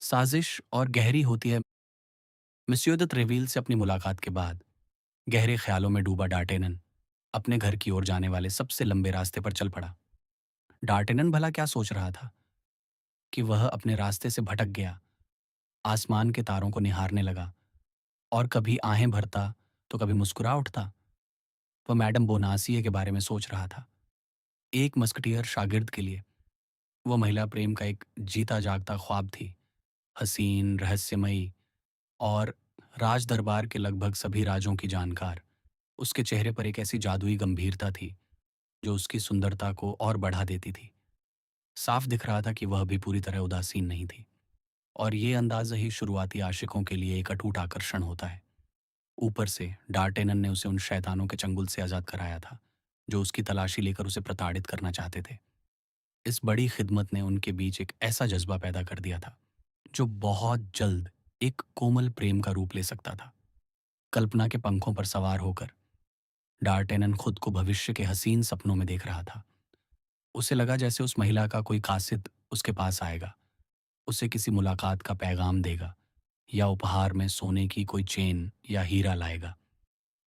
साजिश और गहरी होती है। मिस्यो द त्रेवील से अपनी मुलाकात के बाद गहरे ख्यालों में डूबा डार्टेनन अपने घर की ओर जाने वाले सबसे लंबे रास्ते पर चल पड़ा। डार्टेनन भला क्या सोच रहा था कि वह अपने रास्ते से भटक गया। आसमान के तारों को निहारने लगा और कभी आहें भरता तो कभी मुस्कुरा उठता। वह मैडम बोनासिए के बारे में सोच रहा था। एक मस्कटियर शागिर्द के लिए वह महिला प्रेम का एक जीता जागता ख्वाब थी। हसीन, रहस्यमयी और राज दरबार के लगभग सभी राजों की जानकार। उसके चेहरे पर एक ऐसी जादुई गंभीरता थी जो उसकी सुंदरता को और बढ़ा देती थी। साफ दिख रहा था कि वह भी पूरी तरह उदासीन नहीं थी, और ये अंदाज़ा ही शुरुआती आशिकों के लिए एक अटूट आकर्षण होता है। ऊपर से डार्टेनन ने उसे उन शैतानों के चंगुल से आज़ाद कराया था जो उसकी तलाशी लेकर उसे प्रताड़ित करना चाहते थे। इस बड़ी खिदमत ने उनके बीच एक ऐसा जज्बा पैदा कर दिया था जो बहुत जल्द एक कोमल प्रेम का रूप ले सकता था। कल्पना के पंखों पर सवार होकर डार्टेनन खुद को भविष्य के हसीन सपनों में देख रहा था। उसे लगा जैसे उस महिला का कोई कासिद उसके पास आएगा, उसे किसी मुलाकात का पैगाम देगा या उपहार में सोने की कोई चेन या हीरा लाएगा।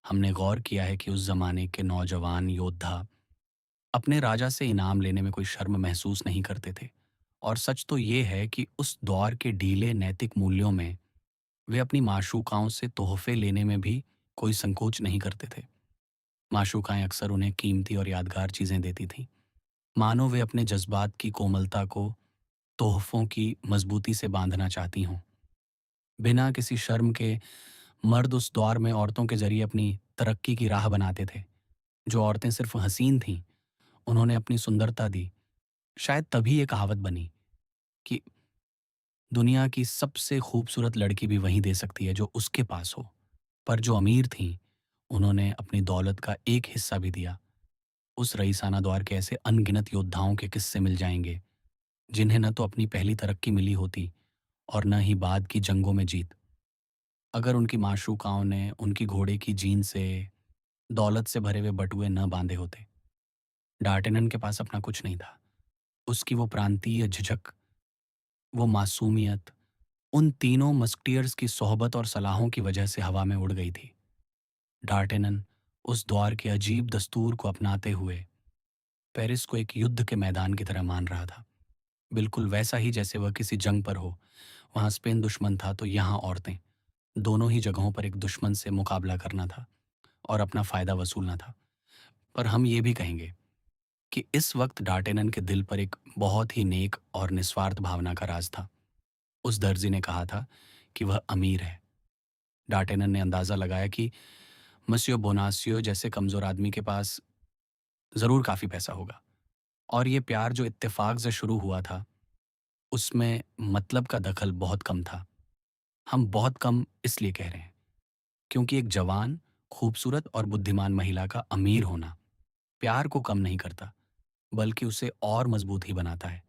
हमने गौर किया है कि उस जमाने के नौजवान योद्धा अपने राजा से इनाम लेने में कोई शर्म महसूस नहीं करते थे, और सच तो ये है कि उस दौर के ढीले नैतिक मूल्यों में वे अपनी माशूकाओं से तोहफे लेने में भी कोई संकोच नहीं करते थे। माशूकाएं अक्सर उन्हें कीमती और यादगार चीजें देती थीं, मानो वे अपने जज्बात की कोमलता को तोहफों की मजबूती से बांधना चाहती हों। बिना किसी शर्म के मर्द उस दौर में औरतों के ज़रिए अपनी तरक्की की राह बनाते थे। जो औरतें सिर्फ़ हसीन थीं, उन्होंने अपनी सुंदरता दी। शायद तभी ये कहावत बनी कि दुनिया की सबसे खूबसूरत लड़की भी वही दे सकती है जो उसके पास हो। पर जो अमीर थीं, उन्होंने अपनी दौलत का एक हिस्सा भी दिया। उस रईसाना दौर के ऐसे अनगिनत योद्धाओं के किस्से मिल जाएँगे, जिन्हें न तो अपनी पहली तरक्की मिली होती और न ही बाद की जंगों में जीत। अगर उनकी माशूकाओं ने उनकी घोड़े की जीन से, दौलत से भरे हुए बटुए न बांधे होते। डार्टेनन के पास अपना कुछ नहीं था। उसकी वो प्रांतीय झिझक, वो मासूमियत, उन तीनों मस्कटियर्स की सोहबत और सलाहों की वजह से हवा में उड़ गई थी। डार्टेनन उस दौर के अजीब दस्तूर को अपनाते हुए पेरिस को एक युद्ध के मैदान की तरह मान रहा था। बिल्कुल वैसा ही जैसे वह किसी जंग पर हो। वहाँ स्पेन दुश्मन था तो यहाँ औरतें। दोनों ही जगहों पर एक दुश्मन से मुकाबला करना था और अपना फ़ायदा वसूलना था। पर हम ये भी कहेंगे कि इस वक्त डार्टेनन के दिल पर एक बहुत ही नेक और निस्वार्थ भावना का राज था। उस दर्जी ने कहा था कि वह अमीर है। डार्टेनन ने अंदाज़ा लगाया कि मसियो बोनासियो जैसे कमज़ोर आदमी के पास ज़रूर काफ़ी पैसा होगा। और ये प्यार जो इत्तेफ़ाक से शुरू हुआ था, उसमें मतलब का दखल बहुत कम था। हम बहुत कम इसलिए कह रहे हैं, क्योंकि एक जवान, खूबसूरत और बुद्धिमान महिला का अमीर होना प्यार को कम नहीं करता, बल्कि उसे और मज़बूत ही बनाता है।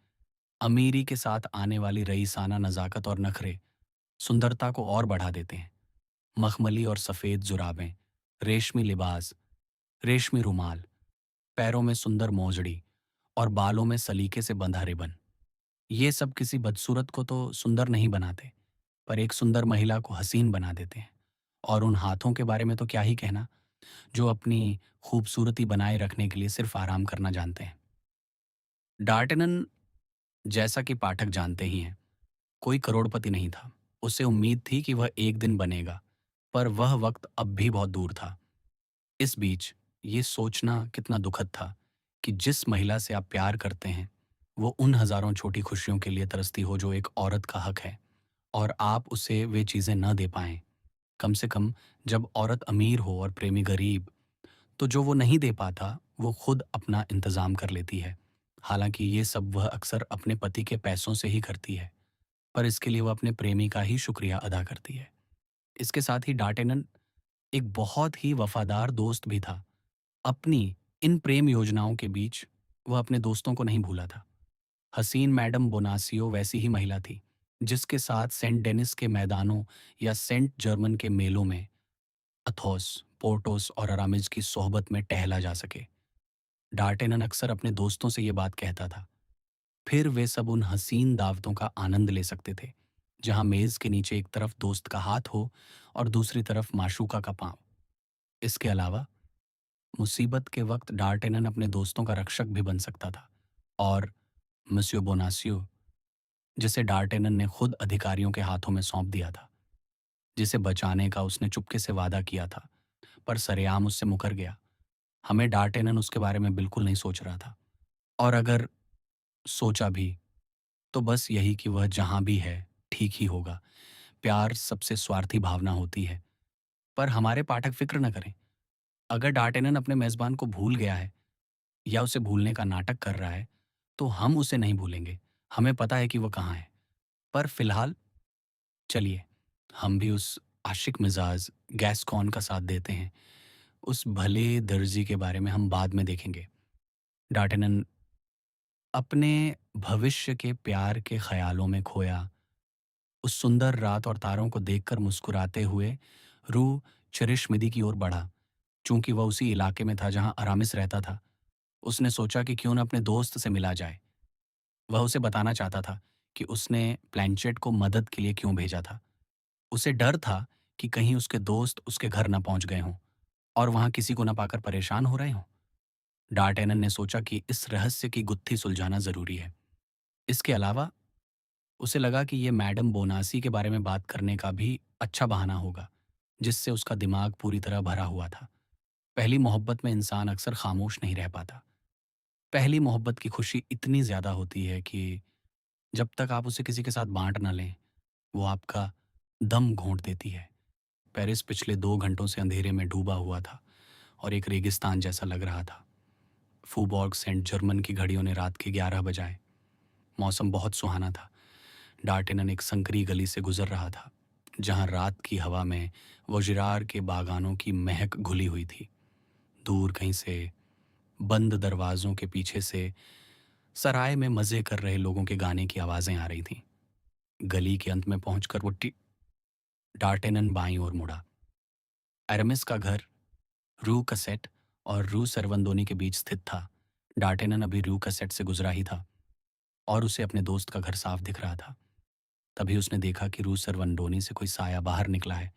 अमीरी के साथ आने वाली रईसाना नज़ाकत और नखरे सुंदरता को और बढ़ा देते हैं। मखमली और सफ़ेद जुराबें, रेशमी लिबास, रेशमी रुमाल, पैरों में सुंदर मोजड़ी और बालों में सलीके से बंधा रिबन। ये सब किसी बदसूरत को तो सुंदर नहीं बनाते, पर एक सुंदर महिला को हसीन बना देते हैं। और उन हाथों के बारे में तो क्या ही कहना, जो अपनी खूबसूरती बनाए रखने के लिए सिर्फ आराम करना जानते हैं। डार्टनन, जैसा कि पाठक जानते ही हैं, कोई करोड़पति नहीं था। उसे उम्मीद थी कि वह एक दिन बनेगा, पर वह वक्त अब भी बहुत दूर था। इस बीच ये सोचना कितना दुखद था कि जिस महिला से आप प्यार करते हैं, वो उन हजारों छोटी खुशियों के लिए तरसती हो जो एक औरत का हक है, और आप उसे वे चीज़ें न दे पाएं। कम से कम जब औरत अमीर हो और प्रेमी गरीब, तो जो वो नहीं दे पाता, वो खुद अपना इंतज़ाम कर लेती है। हालांकि ये सब वह अक्सर अपने पति के पैसों से ही करती है, पर इसके लिए वह अपने प्रेमी का ही शुक्रिया अदा करती है। इसके साथ ही डार्टेनन एक बहुत ही वफादार दोस्त भी था। अपनी इन प्रेम योजनाओं के बीच वह अपने दोस्तों को नहीं भूला था। हसीन मैडम बोनासियो वैसी ही महिला थी, जिसके साथ सेंट डेनिस के मैदानों या सेंट जर्मन के मेलों में अथोस, पोर्टोस और अरामिज की सोहबत में टहला जा सके। डार्टेनन अक्सर अपने दोस्तों से ये बात कहता था। फिर वे सब उन हसीन दावतों का आनंद ले सकते थे, जहां मेज के नीचे एक तरफ दोस्त का हाथ हो और दूसरी तरफ माशूका का पांव। इसके अलावा मुसीबत के वक्त डार्टेनन अपने दोस्तों का रक्षक भी बन सकता था। और मसियो बोनासियो, जिसे डार्टेनन ने खुद अधिकारियों के हाथों में सौंप दिया था, जिसे बचाने का उसने चुपके से वादा किया था, पर सरेआम उससे मुकर गया। हमें डार्टेनन उसके बारे में बिल्कुल नहीं सोच रहा था। और अगर सोचा भी, तो बस यही कि वह जहां भी है, ठीक ही होगा। प्यार सबसे स्वार्थी भावना होती है। पर हमारे पाठक फिक्र न करें। अगर डार्टेनन अपने मेजबान को भूल गया है या उसे भूलने का नाटक कर रहा है, तो हम उसे नहीं भूलेंगे। हमें पता है कि वो कहाँ है। पर फिलहाल चलिए, हम भी उस आशिक मिजाज गैस्कॉन का साथ देते हैं। उस भले दर्जी के बारे में हम बाद में देखेंगे। डार्टेनन अपने भविष्य के प्यार के ख्यालों में खोया, उस सुंदर रात और तारों को देखकर मुस्कुराते हुए रू चरिशमिदी की ओर बढ़ा। चूंकि वह उसी इलाके में था जहां अरामिस रहता था, उसने सोचा कि क्यों न अपने दोस्त से मिला जाए। वह उसे बताना चाहता था कि उसने प्लैंचेट को मदद के लिए क्यों भेजा था। उसे डर था कि कहीं उसके दोस्त उसके घर न पहुंच गए हों और वहां किसी को न पाकर परेशान हो रहे हों। डार्टेनन ने सोचा कि इस रहस्य की गुत्थी सुलझाना जरूरी है। इसके अलावा उसे लगा कि ये मैडम बोनासी के बारे में बात करने का भी अच्छा बहाना होगा, जिससे उसका दिमाग पूरी तरह भरा हुआ था। पहली मोहब्बत में इंसान अक्सर खामोश नहीं रह पाता। पहली मोहब्बत की खुशी इतनी ज़्यादा होती है कि जब तक आप उसे किसी के साथ बाँट ना लें, वो आपका दम घोंट देती है। पेरिस पिछले 2 घंटों से अंधेरे में डूबा हुआ था और एक रेगिस्तान जैसा लग रहा था। फूबॉर्ग सेंट जर्मन की घड़ियों ने रात के 11 बजाए। मौसम बहुत सुहाना था। डार्टेनन एक संकरी गली से गुजर रहा था, जहां रात की हवा में वजिरार के बागानों की महक घुली हुई थी। दूर कहीं से बंद दरवाजों के पीछे से सराय में मजे कर रहे लोगों के गाने की आवाजें आ रही थीं। गली के अंत में पहुंचकर डार्टेनन बाईं ओर मुड़ा। एरमिस का घर रू कसेट और रू सरवंदोनी के बीच स्थित था। डार्टेनन अभी रू कसेट से गुजरा ही था और उसे अपने दोस्त का घर साफ दिख रहा था। तभी उसने देखा कि रू सरवंडोनी से कोई साया बाहर निकला है।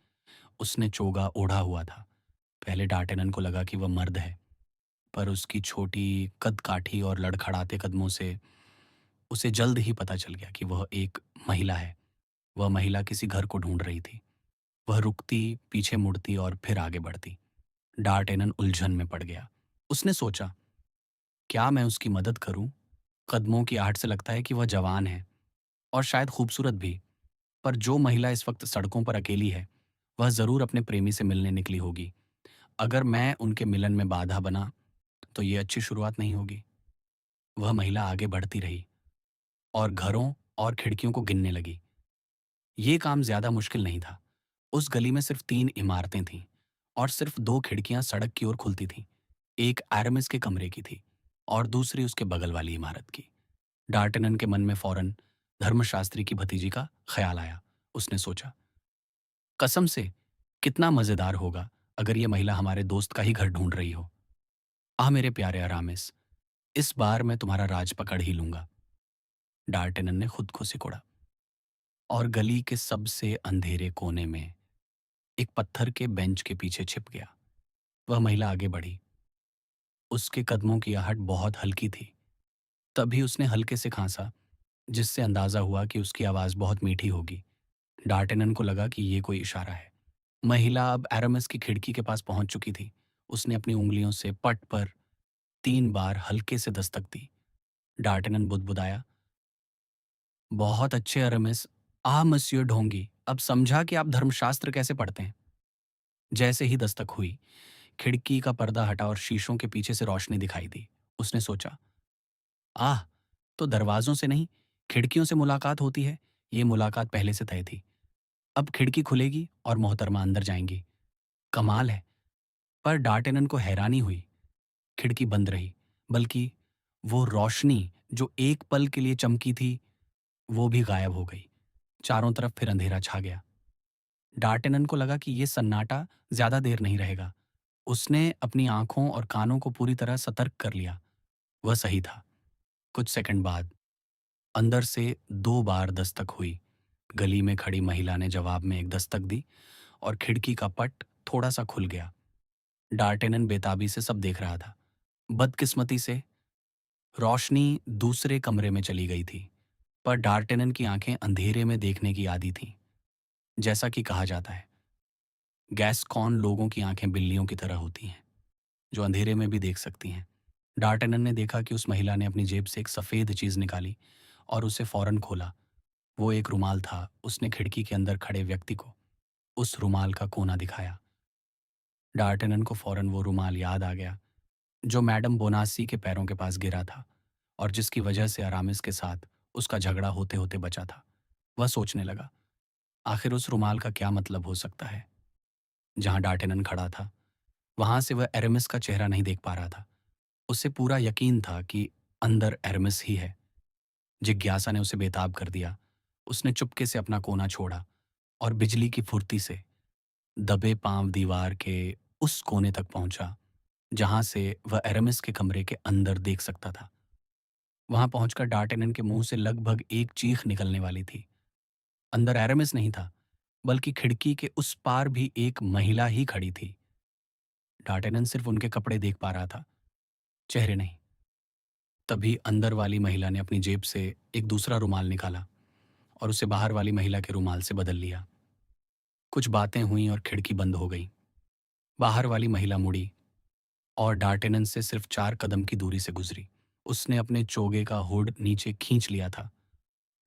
उसने चोगा ओढ़ा हुआ था। पहले डार्टेनन को लगा कि वह मर्द है, पर उसकी छोटी कद-काठी और लड़खड़ाते कदमों से उसे जल्द ही पता चल गया कि वह एक महिला है। वह महिला किसी घर को ढूंढ रही थी। वह रुकती, पीछे मुड़ती और फिर आगे बढ़ती। डार्टेनन उलझन में पड़ गया। उसने सोचा, क्या मैं उसकी मदद करूं? कदमों की आहट से लगता है कि वह जवान है और शायद खूबसूरत भी। पर जो महिला इस वक्त सड़कों पर अकेली है, वह जरूर अपने प्रेमी से मिलने निकली होगी। अगर मैं उनके मिलन में बाधा बना तो ये अच्छी शुरुआत नहीं होगी। वह महिला आगे बढ़ती रही और घरों और खिड़कियों को गिनने लगी। ये काम ज्यादा मुश्किल नहीं था। उस गली में सिर्फ 3 इमारतें थीं और सिर्फ 2 खिड़कियां सड़क की ओर खुलती थीं। एक एरमिस के कमरे की थी और दूसरी उसके बगल वाली इमारत की। डार्टनन के मन में फौरन धर्मशास्त्री की भतीजी का ख्याल आया। उसने सोचा, कसम से कितना मजेदार होगा अगर ये महिला हमारे दोस्त का ही घर ढूंढ रही हो। आह मेरे प्यारे अरामिस, इस बार मैं तुम्हारा राज पकड़ ही लूंगा। डार्टनन ने खुद को सिकोड़ा और गली के सबसे अंधेरे कोने में एक पत्थर के बेंच के पीछे छिप गया। वह महिला आगे बढ़ी। उसके कदमों की आहट बहुत हल्की थी। तभी उसने हल्के से खांसा, जिससे अंदाजा हुआ कि उसकी आवाज बहुत मीठी होगी। डार्टेनन को लगा कि ये कोई इशारा है। महिला अब एरामिस की खिड़की के पास पहुंच चुकी थी। उसने अपनी उंगलियों से पट पर 3 बार हल्के से दस्तक दी। डार्टेनन बुदबुदाया, बहुत अच्छे अरामिस। मसियो ढोंगी, अब समझा कि आप धर्मशास्त्र कैसे पढ़ते हैं। जैसे ही दस्तक हुई, खिड़की का पर्दा हटा और शीशों के पीछे से रोशनी दिखाई दी। उसने सोचा, आह, तो दरवाजों से नहीं, खिड़कियों से मुलाकात होती है। ये मुलाकात पहले से तय थी। अब खिड़की खुलेगी और मोहतरमा अंदर जाएंगी। कमाल है। पर डार्टेनन को हैरानी हुई। खिड़की बंद रही, बल्कि वो रोशनी जो एक पल के लिए चमकी थी, वो भी गायब हो गई। चारों तरफ फिर अंधेरा छा गया। डार्टेनन को लगा कि ये सन्नाटा ज्यादा देर नहीं रहेगा। उसने अपनी आंखों और कानों को पूरी तरह सतर्क कर लिया। वह सही था। कुछ सेकंड बाद अंदर से 2 बार दस्तक हुई। गली में खड़ी महिला ने जवाब में एक दस्तक दी और खिड़की का पट थोड़ा सा खुल गया। डार्टेनन बेताबी से सब देख रहा था। बदकिस्मती से रोशनी दूसरे कमरे में चली गई थी, पर डार्टेनन की आंखें अंधेरे में देखने की आदी थीं। जैसा कि कहा जाता है, गैस्कॉन लोगों की आंखें बिल्लियों की तरह होती हैं, जो अंधेरे में भी देख सकती हैं। डार्टेनन ने देखा कि उस महिला ने अपनी जेब से एक सफ़ेद चीज़ निकाली और उसे फौरन खोला। वो एक रुमाल था। उसने खिड़की के अंदर खड़े व्यक्ति को उस रुमाल का कोना दिखाया। डार्टेनन को फौरन वो रुमाल याद आ गया, जो मैडम बोनासी के पैरों के पास गिरा था और जिसकी वजह से अरामिस के साथ उसका झगड़ा होते होते बचा था। वह सोचने लगा, आखिर उस रुमाल का क्या मतलब हो सकता है। जहां डार्टेनन खड़ा था, वहां से वह एरेमिस का चेहरा नहीं देख पा रहा था। उसे पूरा यकीन था कि अंदर एरेमिस ही है। जिज्ञासा ने उसे बेताब कर दिया। उसने चुपके से अपना कोना छोड़ा और बिजली की फुर्ती से दबे पांव दीवार के उस कोने तक पहुंचा जहां से वह एरेमिस के कमरे के अंदर देख सकता था। वहां पहुंचकर डार्टेनन के मुंह से लगभग एक चीख निकलने वाली थी। अंदर एरेमिस नहीं था, बल्कि खिड़की के उस पार भी एक महिला ही खड़ी थी। डार्टेनन सिर्फ उनके कपड़े देख पा रहा था, चेहरे नहीं। तभी अंदर वाली महिला ने अपनी जेब से एक दूसरा रुमाल निकाला और उसे बाहर वाली महिला के रुमाल से बदल लिया। कुछ बातें हुईं और खिड़की बंद हो गई। बाहर वाली महिला मुड़ी और डार्टेनन से सिर्फ 4 कदम की दूरी से गुजरी। उसने अपने चोगे का हुड नीचे खींच लिया था,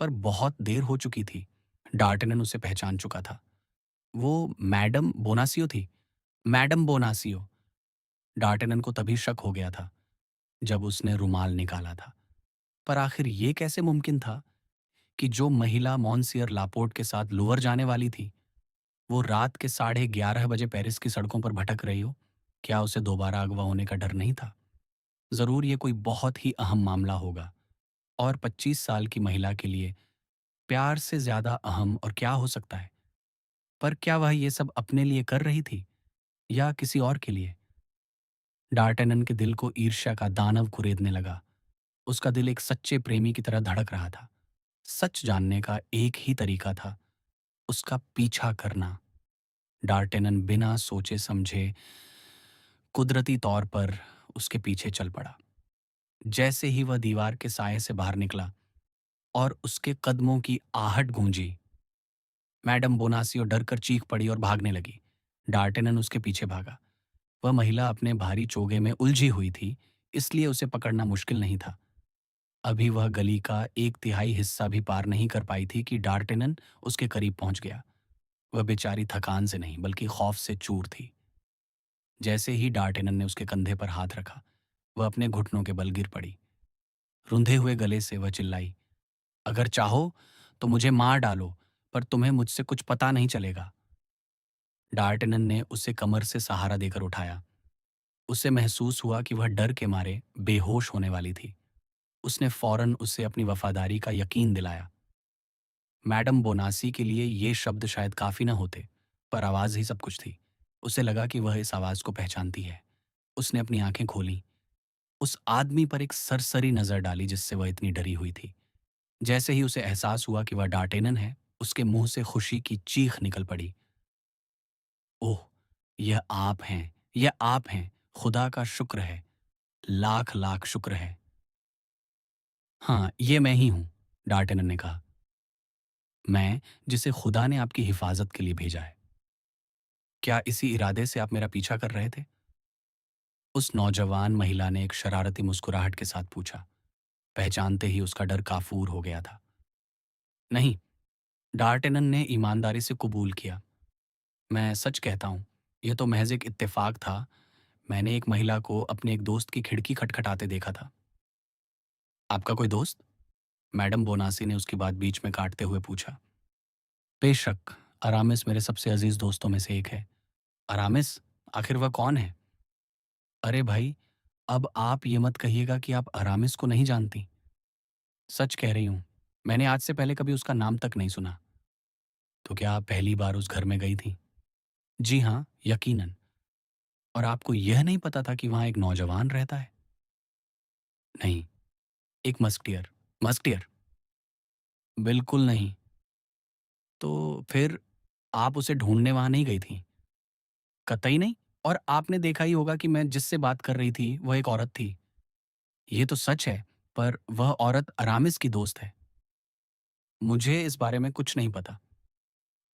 पर बहुत देर हो चुकी थी। डार्टेनन उसे पहचान चुका था। वो मैडम बोनासियो थी। मैडम बोनासियो। डार्टेनन को तभी शक हो गया था जब उसने रुमाल निकाला था। पर आखिर ये कैसे मुमकिन था कि जो महिला मॉन्सियर लापोर्ट के साथ लूवर जाने वाली थी, वो रात के 11:30 बजे पेरिस की सड़कों पर भटक रही हो? क्या उसे दोबारा अगवा होने का डर नहीं था? ज़रूर ये कोई बहुत ही अहम मामला होगा। और 25 साल की महिला के लिए प्यार से ज़्यादा अहम और क्या हो सकता है? पर क्या वह ये सब अपने लिए कर रही थी या किसी और के लिए? डार्टेनन के दिल को ईर्ष्या का दानव कुरेदने लगा। उसका दिल एक सच्चे प्रेमी की तरह धड़क रहा था। सच जानने का एक ही तरीका था, उसका पीछा करना। डार्टेनन बिना सोचे समझे कुदरती तौर पर उसके पीछे चल पड़ा। जैसे ही वह दीवार के साए से बाहर निकला और उसके कदमों की आहट गूंजी, मैडम बोनासियो डर कर चीख पड़ी और भागने लगी। डार्टेनन उसके पीछे भागा। वह महिला अपने भारी चोगे में उलझी हुई थी, इसलिए उसे पकड़ना मुश्किल नहीं था। अभी वह गली का 1/3 हिस्सा भी पार नहीं कर पाई थी कि डार्टेनन उसके करीब पहुंच गया। वह बेचारी थकान से नहीं बल्कि खौफ से चूर थी। जैसे ही डार्टेनन ने उसके कंधे पर हाथ रखा, वह अपने घुटनों के बल गिर पड़ी। रुंधे हुए गले से वह चिल्लाई, अगर चाहो तो मुझे मार डालो, पर तुम्हें मुझसे कुछ पता नहीं चलेगा। डार्टेनन ने उसे कमर से सहारा देकर उठाया। उसे महसूस हुआ कि वह डर के मारे बेहोश होने वाली थी। उसने फौरन उसे अपनी वफादारी का यकीन दिलाया। मैडम बोनासी के लिए ये शब्द शायद काफी न होते, पर आवाज ही सब कुछ थी। उसे लगा कि वह इस आवाज को पहचानती है। उसने अपनी आंखें खोली। उस आदमी पर एक सरसरी नजर डाली जिससे वह इतनी डरी हुई थी। जैसे ही उसे एहसास हुआ कि वह डार्टेनन है, उसके मुंह से खुशी की चीख निकल पड़ी। ओह! यह आप हैं, यह आप हैं। खुदा का शुक्र है, लाख लाख शुक्र है। हाँ, ये मैं ही हूं, डार्टेनन ने कहा। मैं, जिसे खुदा ने आपकी हिफाजत के लिए भेजा है। क्या इसी इरादे से आप मेरा पीछा कर रहे थे? उस नौजवान महिला ने एक शरारती मुस्कुराहट के साथ पूछा। पहचानते ही उसका डर काफूर हो गया था। नहीं, डार्टेनन ने ईमानदारी से कबूल किया। मैं सच कहता हूँ, यह तो महज एक इत्तेफाक था। मैंने एक महिला को अपने एक दोस्त की खिड़की खटखटाते देखा था। आपका कोई दोस्त? मैडम बोनासी ने उसकी बात बीच में काटते हुए पूछा। बेशक, अरामिस मेरे सबसे अजीज दोस्तों में से एक है। अरामिस? आखिर वह कौन है? अरे भाई, अब आप ये मत कहिएगा कि आप अरामिस को नहीं जानती। सच कह रही हूँ, मैंने आज से पहले कभी उसका नाम तक नहीं सुना। तो क्या आप पहली बार उस घर में गई थी? जी हाँ, यकीनन। और आपको यह नहीं पता था कि वहाँ एक नौजवान रहता है? नहीं, एक मस्कटियर। मस्कटियर? बिल्कुल नहीं। तो फिर आप उसे ढूँढने वहाँ नहीं गई थीं? कतई नहीं। और आपने देखा ही होगा कि मैं जिससे बात कर रही थी, वह एक औरत थी। ये तो सच है, पर वह औरत अरामिस की दोस्त है। मुझे इस बारे में कुछ नहीं पता,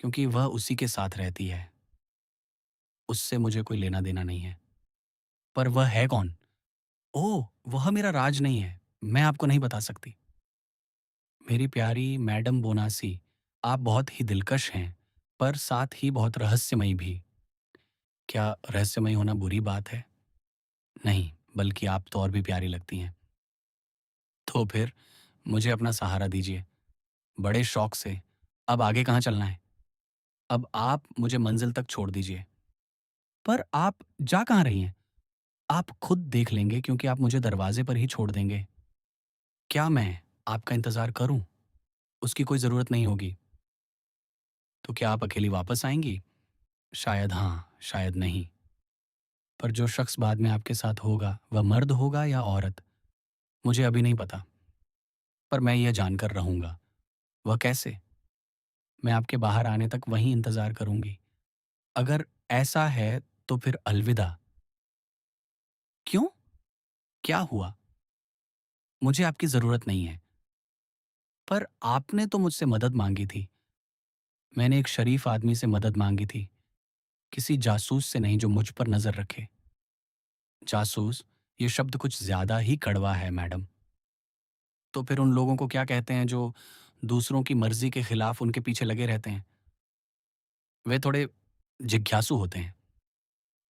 क्योंकि वह उसी के साथ रहती है। उससे मुझे कोई लेना-देना नहीं है। पर वह है कौन? ओह! वह मेरा राज नहीं है। मैं आपको नहीं बता सकती। मेरी प्यारी मैडम बोनासी, आप बहुत ही दिलकश हैं, पर साथ ही बहुत रहस्यमयी भी। क्या रहस्यमयी होना बुरी बात है? नहीं, बल्कि आप तो और भी प्यारी लगती हैं। तो फिर मुझे अपना सहारा दीजिए, बड़े शौक से। अब आगे कहाँ चलना है? अब आप मुझे मंज़िल तक छोड़ दीजिए। पर आप जा कहाँ रही हैं? आप खुद देख लेंगे क्योंकि आप मुझे दरवाज़े पर ही छोड़ देंगे। क्या मैं आपका इंतज़ार करूँ? उसकी कोई ज़रूरत नहीं होगी। तो क्या आप अकेली वापस आएँगी? शायद हाँ, शायद नहीं। पर जो शख्स बाद में आपके साथ होगा, वह मर्द होगा या औरत? मुझे अभी नहीं पता, पर मैं यह जानकर रहूँगा। वह कैसे? मैं आपके बाहर आने तक वहीं इंतज़ार करूँगी। अगर ऐसा है, तो फिर अलविदा। क्यों? क्या हुआ? मुझे आपकी ज़रूरत नहीं है। पर आपने तो मुझसे मदद माँगी थी। मैंने एक शरीफ आदमी से मदद माँगी थी, किसी जासूस से नहीं जो मुझ पर नज़र रखे। जासूस, ये शब्द कुछ ज़्यादा ही कड़वा है मैडम। तो फिर उन लोगों को क्या कहते हैं जो दूसरों की मर्ज़ी के खिलाफ उनके पीछे लगे रहते हैं? वे थोड़े जिज्ञासु होते हैं।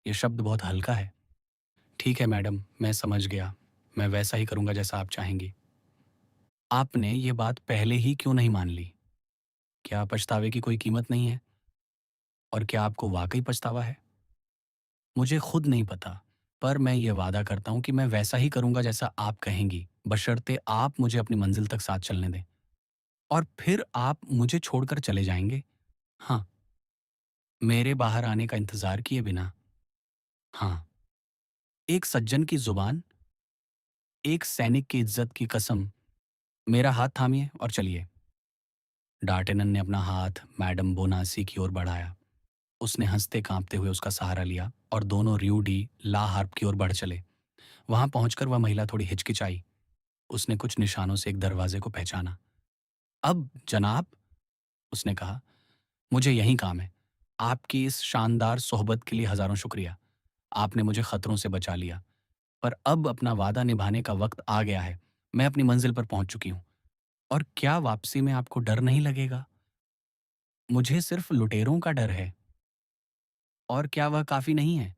ये शब्द बहुत हल्का है। ठीक है मैडम, मैं समझ गया। मैं वैसा ही करूँगा जैसा आप चाहेंगी। आपने ये बात पहले ही क्यों नहीं मान ली? क्या पछतावे की कोई कीमत नहीं है? और क्या आपको वाक़ई पछतावा है? मुझे खुद नहीं पता, पर मैं ये वादा करता हूँ कि मैं वैसा ही करूँगा जैसा आप कहेंगी, बशर्ते आप मुझे अपनी मंज़िल तक साथ चलने दें। और फिर आप मुझे छोड़कर चले जाएँगे? हाँ, मेरे बाहर आने का इंतज़ार किए बिना? हाँ। एक सज्जन की ज़ुबान, एक सैनिक की इज़्ज़त की कसम, मेरा हाथ थामिए और चलिए। डार्टेनन ने अपना हाथ मैडम बोनासी की ओर बढ़ाया। उसने हँसते-काँपते हुए उसका सहारा लिया और दोनों रिउ डी ला हार्प की ओर बढ़ चले। वहाँ पहुँचकर वह महिला थोड़ी हिचकिचाई। उसने कुछ निशानों से एक दरवाज़े को पहचाना। "अब जनाब," उसने कहा, "मुझे यहीं काम है। आपकी इस शानदार सोहबत के लिए हज़ारों शुक्रिया। आपने मुझे खतरों से बचा लिया। पर अब अपना वादा निभाने का वक़्त आ गया है। मैं अपनी मंज़िल पर पहुँच चुकी हूँ। और क्या वापसी में आपको डर नहीं लगेगा? मुझे सिर्फ़ लुटेरों का डर है। और क्या वह काफ़ी नहीं है?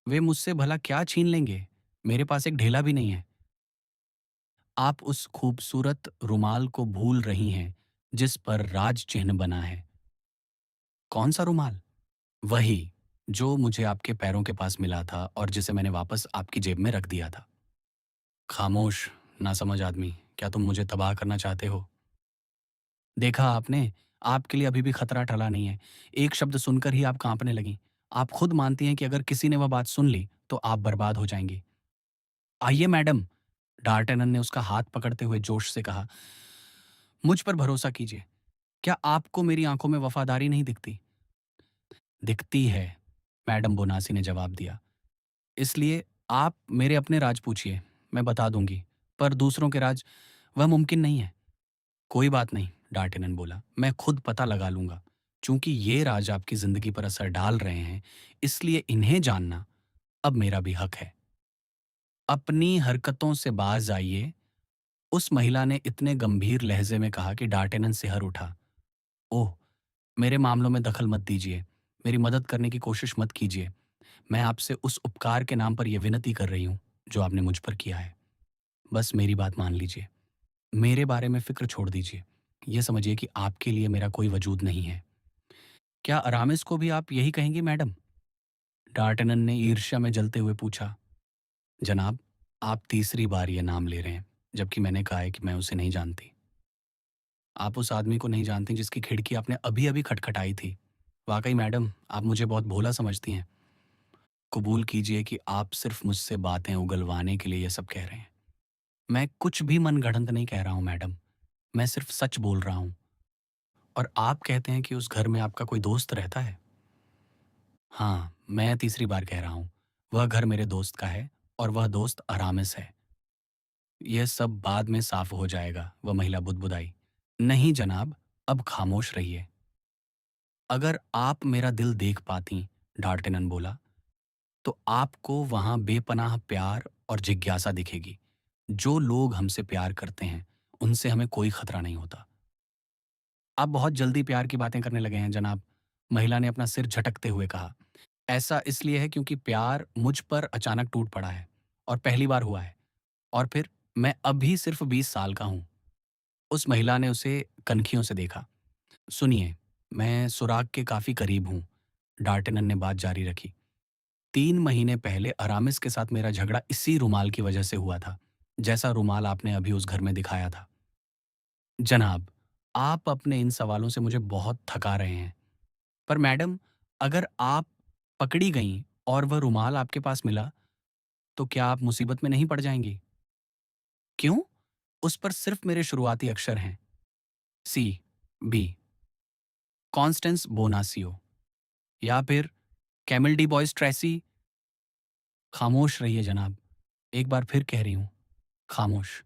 वे मुझसे भला क्या छीन लेंगे? मेरे पास एक ढेला भी नहीं है। आप उस खूबसूरत रुमाल को भूल रही हैं, जिस पर राज चिन्ह बना है। कौन-सा रुमाल? वही, जो मुझे आपके पैरों के पास मिला था और जिसे मैंने वापस आपकी जेब में रख दिया था। खामोश, नासमझ आदमी, क्या तुम मुझे तबाह करना चाहते हो? देखा आपने, आपके लिए अभी भी खतरा टला नहीं है। एक शब्द सुनकर ही आप काँपने लगीं। आप खुद मानती हैं कि अगर किसी ने वह बात सुन ली, तो आप बर्बाद हो जाएँगी। आइए मैडम, डार्टेनन ने उसका हाथ पकड़ते हुए जोश से कहा, मुझ पर भरोसा कीजिए। क्या आपको मेरी आँखों में वफ़ादारी नहीं दिखती? दिखती है, मैडम बोनासी ने जवाब दिया। इसलिए आप मेरे अपने राज पूछिए, मैं बता दूँगी। पर दूसरों के राज, वह मुमकिन नहीं है। कोई बात नहीं, डार्टेनन बोला, मैं खुद पता लगा लूँगा। चूँकि ये राज आपकी ज़िंदगी पर असर डाल रहे हैं, इसलिए इन्हें जानना अब मेरा भी हक है। अपनी हरकतों से बाज़ आइए, उस महिला ने इतने गंभीर लहज़े में कहा कि डार्टेनन सिहर उठा। ओह! मेरे मामलों में दखल मत दीजिए। मेरी मदद करने की कोशिश मत कीजिए। मैं आपसे उस उपकार के नाम पर यह विनती कर रही हूँ, जो आपने मुझ पर किया है। बस मेरी बात मान लीजिए। मेरे बारे में फ़िक्र छोड़ दीजिए। ये समझिए कि आपके लिए मेरा कोई वजूद नहीं है। क्या अरामिस को भी आप यही कहेंगी मैडम? डार्टेनन ने ईर्ष्या में जलते हुए पूछा। जनाब, आप तीसरी बार ये नाम ले रहे हैं, जबकि मैंने कहा है कि मैं उसे नहीं जानती। आप उस आदमी को नहीं जानती जिसकी खिड़की आपने अभी-अभी खटखटाई थी। वाक़ई मैडम, आप मुझे बहुत भोला समझती हैं। कबूल कीजिए कि आप सिर्फ़ मुझसे बातें उगलवाने के लिए ये सब कह रहे हैं। मैं कुछ भी मनगढ़ंत नहीं कह रहा हूँ मैडम। मैं सिर्फ़ सच बोल रहा हूँ। और आप कहते हैं कि उस घर में आपका कोई दोस्त रहता है? हाँ, मैं तीसरी बार कह रहा हूँ। वह घर मेरे दोस्त का है और वह दोस्त अरामिस है। यह सब बाद में साफ़ हो जाएगा, वह महिला बुदबुदाई। नहीं जनाब, अब खामोश रहिए। अगर आप मेरा दिल देख पातीं, डार्टेनन बोला, तो आपको वहाँ बेपनाह प्यार और जिज्ञासा दिखेगी। जो लोग हमसे प्यार करते हैं, उनसे हमें कोई खतरा नहीं होता। आप बहुत जल्दी प्यार की बातें करने लगे हैं जनाब, महिला ने अपना सिर झटकते हुए कहा। ऐसा इसलिए है क्योंकि प्यार मुझ पर अचानक टूट पड़ा है और पहली बार हुआ है। और फिर मैं अभी सिर्फ 20 साल का हूँ। उस महिला ने उसे कनखियों से देखा। सुनिए, मैं सुराग के काफ़ी करीब हूँ, डार्टेनन ने बात जारी रखी। 3 महीने पहले अरामिस के साथ मेरा झगड़ा इसी रुमाल की वजह से हुआ था, जैसा रुमाल आपने अभी उस घर में दिखाया था। जनाब, आप अपने इन सवालों से मुझे बहुत थका रहे हैं। पर मैडम, अगर आप पकड़ी गईं और वह रुमाल आपके पास मिला, तो क्या आप मुसीबत में नहीं पड़ जाएँगी? क्यों? उस पर सिर्फ मेरे शुरुआती अक्षर हैं, सी, बी, कॉन्स्टेंस बोनासियो या फिर कैमिल डी बॉयस ट्रेसी। खामोश रहिए जनाब। एक बार फिर कह रही हूँ, खामोश।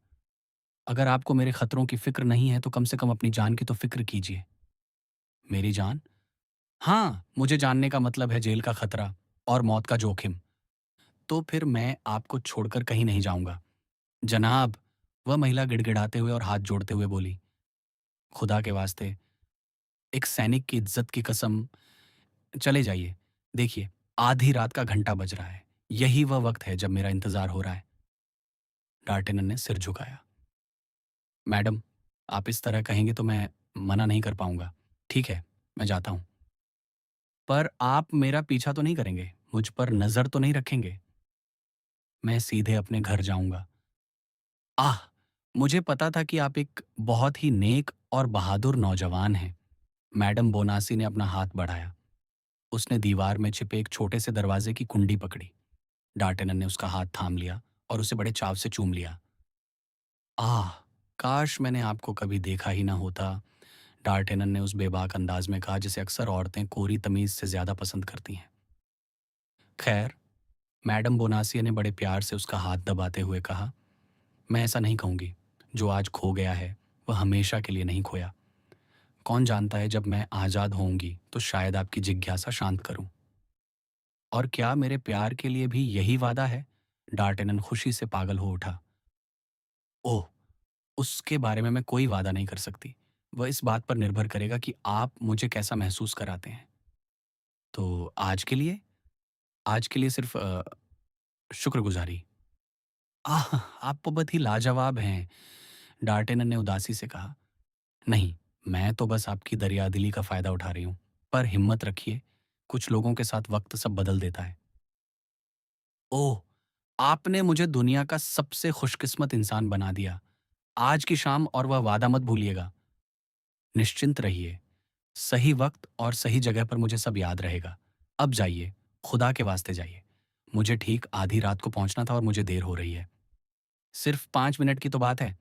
अगर आपको मेरे खतरों की फ़िक्र नहीं है, तो कम से कम अपनी जान की तो फ़िक्र कीजिए। मेरी जान? हाँ, मुझे जानने का मतलब है जेल का खतरा और मौत का जोखिम। तो फिर मैं आपको छोड़कर कहीं नहीं जाऊँगा। जनाब, वह महिला गिड़गिड़ाते हुए और हाथ जोड़ते हुए बोली, खुदा के वास्ते, एक सैनिक की इज्जत की कसम। चले जाइए। देखिए, आधी रात का घंटा बज रहा है। यही वह वक्त है जब मेरा इंतजार हो रहा है। डार्टेनन ने सिर झुकाया। मैडम, आप इस तरह कहेंगे तो मैं मना नहीं कर पाऊंगा। ठीक है, मैं जाता हूं। पर आप मेरा पीछा तो नहीं करेंगे? मुझ पर नजर तो नहीं रखेंगे? मैं सीधे अपने घर जाऊंगा। आह! मुझे पता था कि आप एक बहुत ही नेक और बहादुर नौजवान हैं। मैडम बोनासी ने अपना हाथ बढ़ाया। उसने दीवार में छिपे एक छोटे से दरवाजे की कुंडी पकड़ी। डार्टेनन ने उसका हाथ थाम लिया और उसे बड़े चाव से चूम लिया। आह! काश मैंने आपको कभी देखा ही ना होता, डार्टेनन ने उस बेबाक अंदाज में कहा जिसे अक्सर औरतें कोरी तमीज से ज्यादा पसंद करती हैं। खैर, मैडम बोनासिया ने बड़े प्यार से उसका हाथ दबाते हुए कहा, मैं ऐसा नहीं कहूंगी। जो आज खो गया है, वह हमेशा के लिए नहीं खोया। कौन जानता है, जब मैं आजाद होऊंगी तो शायद आपकी जिज्ञासा शांत करूं। और क्या मेरे प्यार के लिए भी यही वादा है? डार्टेनन खुशी से पागल हो उठा। ओह! उसके बारे में मैं कोई वादा नहीं कर सकती। वह इस बात पर निर्भर करेगा कि आप मुझे कैसा महसूस कराते हैं। तो आज के लिए सिर्फ़ शुक्रगुज़ारी। आह! आप बहुत ही लाजवाब हैं, डार्टेनन ने उदासी से कहा। नहीं, मैं तो बस आपकी दरियादिली का फ़ायदा उठा रही हूँ। पर हिम्मत रखिए, कुछ लोगों के साथ वक़्त सब बदल देता है। ओह! आपने मुझे दुनिया का सबसे खुशकिस्मत इंसान बना दिया। आज की शाम और वह वादा मत भूलिएगा। निश्चिंत रहिए, सही वक्त और सही जगह पर मुझे सब याद रहेगा। अब जाइए, खुदा के वास्ते जाइए। मुझे ठीक आधी रात को पहुंचना था और मुझे देर हो रही है। सिर्फ 5 मिनट की तो बात है।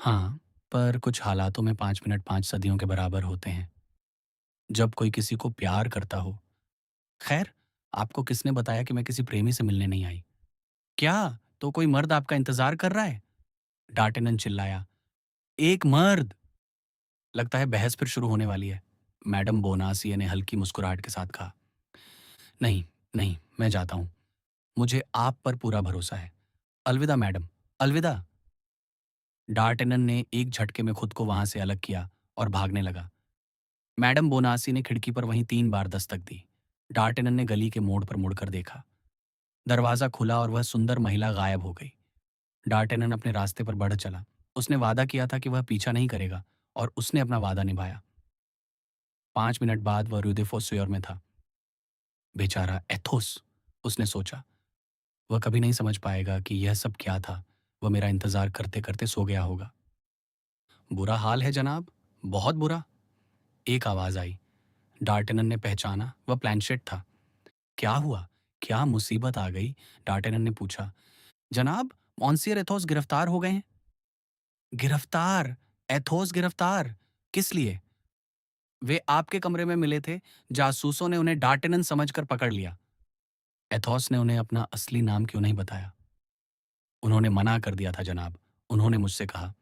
हाँ, पर कुछ हालातों में 5 मिनट 5 सदियों के बराबर होते हैं। जब कोई किसी को प्यार करता हो। खैर, आपको किसने बताया कि मैं किसी प्रेमी से मिलने नहीं आई? क्या? तो कोई मर्द आपका इंतजार कर रहा है? डार्टेनन चिल्लाया। एक मर्द! लगता है बहस फिर शुरू होने वाली है। मैडम बोनासिया ने हल्की मुस्कुराहट के साथ कहा। नहीं, नहीं, मैं जाता हूँ। मुझे आप पर पूरा भरोसा है। अलविदा मैडम, अलविदा। डार्टेनन ने एक झटके में खुद को वहां से अलग किया और भागने लगा। मैडम बोनासी ने खिड़की पर वहीं 3 बार दस्तक दी। डार्टेनन ने गली के मोड़ पर मुड़कर देखा। दरवाजा खुला और वह सुंदर महिला गायब हो गई। डार्टेनन अपने रास्ते पर बढ़ चला। उसने वादा किया था कि वह पीछा नहीं करेगा, और उसने अपना वादा निभाया। 5 मिनट बाद वह रुदेफोस्योर में था। बेचारा एथोस, उसने सोचा। वह कभी नहीं समझ पाएगा कि यह सब क्या था। वह मेरा इंतजार करते करते सो गया होगा। बुरा हाल है जनाब, बहुत बुरा। एक आवाज आई। डार्टेनन ने पहचाना, वह प्लैंशेट था। क्या हुआ? क्या मुसीबत आ गई? डार्टेनन ने पूछा। जनाब, मॉन्सियर एथोस गिरफ्तार हो गए हैं। गिरफ्तार? एथोस गिरफ्तार? किस लिए? वे आपके कमरे में मिले थे। जासूसों ने उन्हें डार्टेनन समझकर पकड़ लिया। एथोस ने उन्हें अपना असली नाम क्यों नहीं बताया? उन्होंने मना कर दिया था जनाब। उन्होंने मुझसे कहा,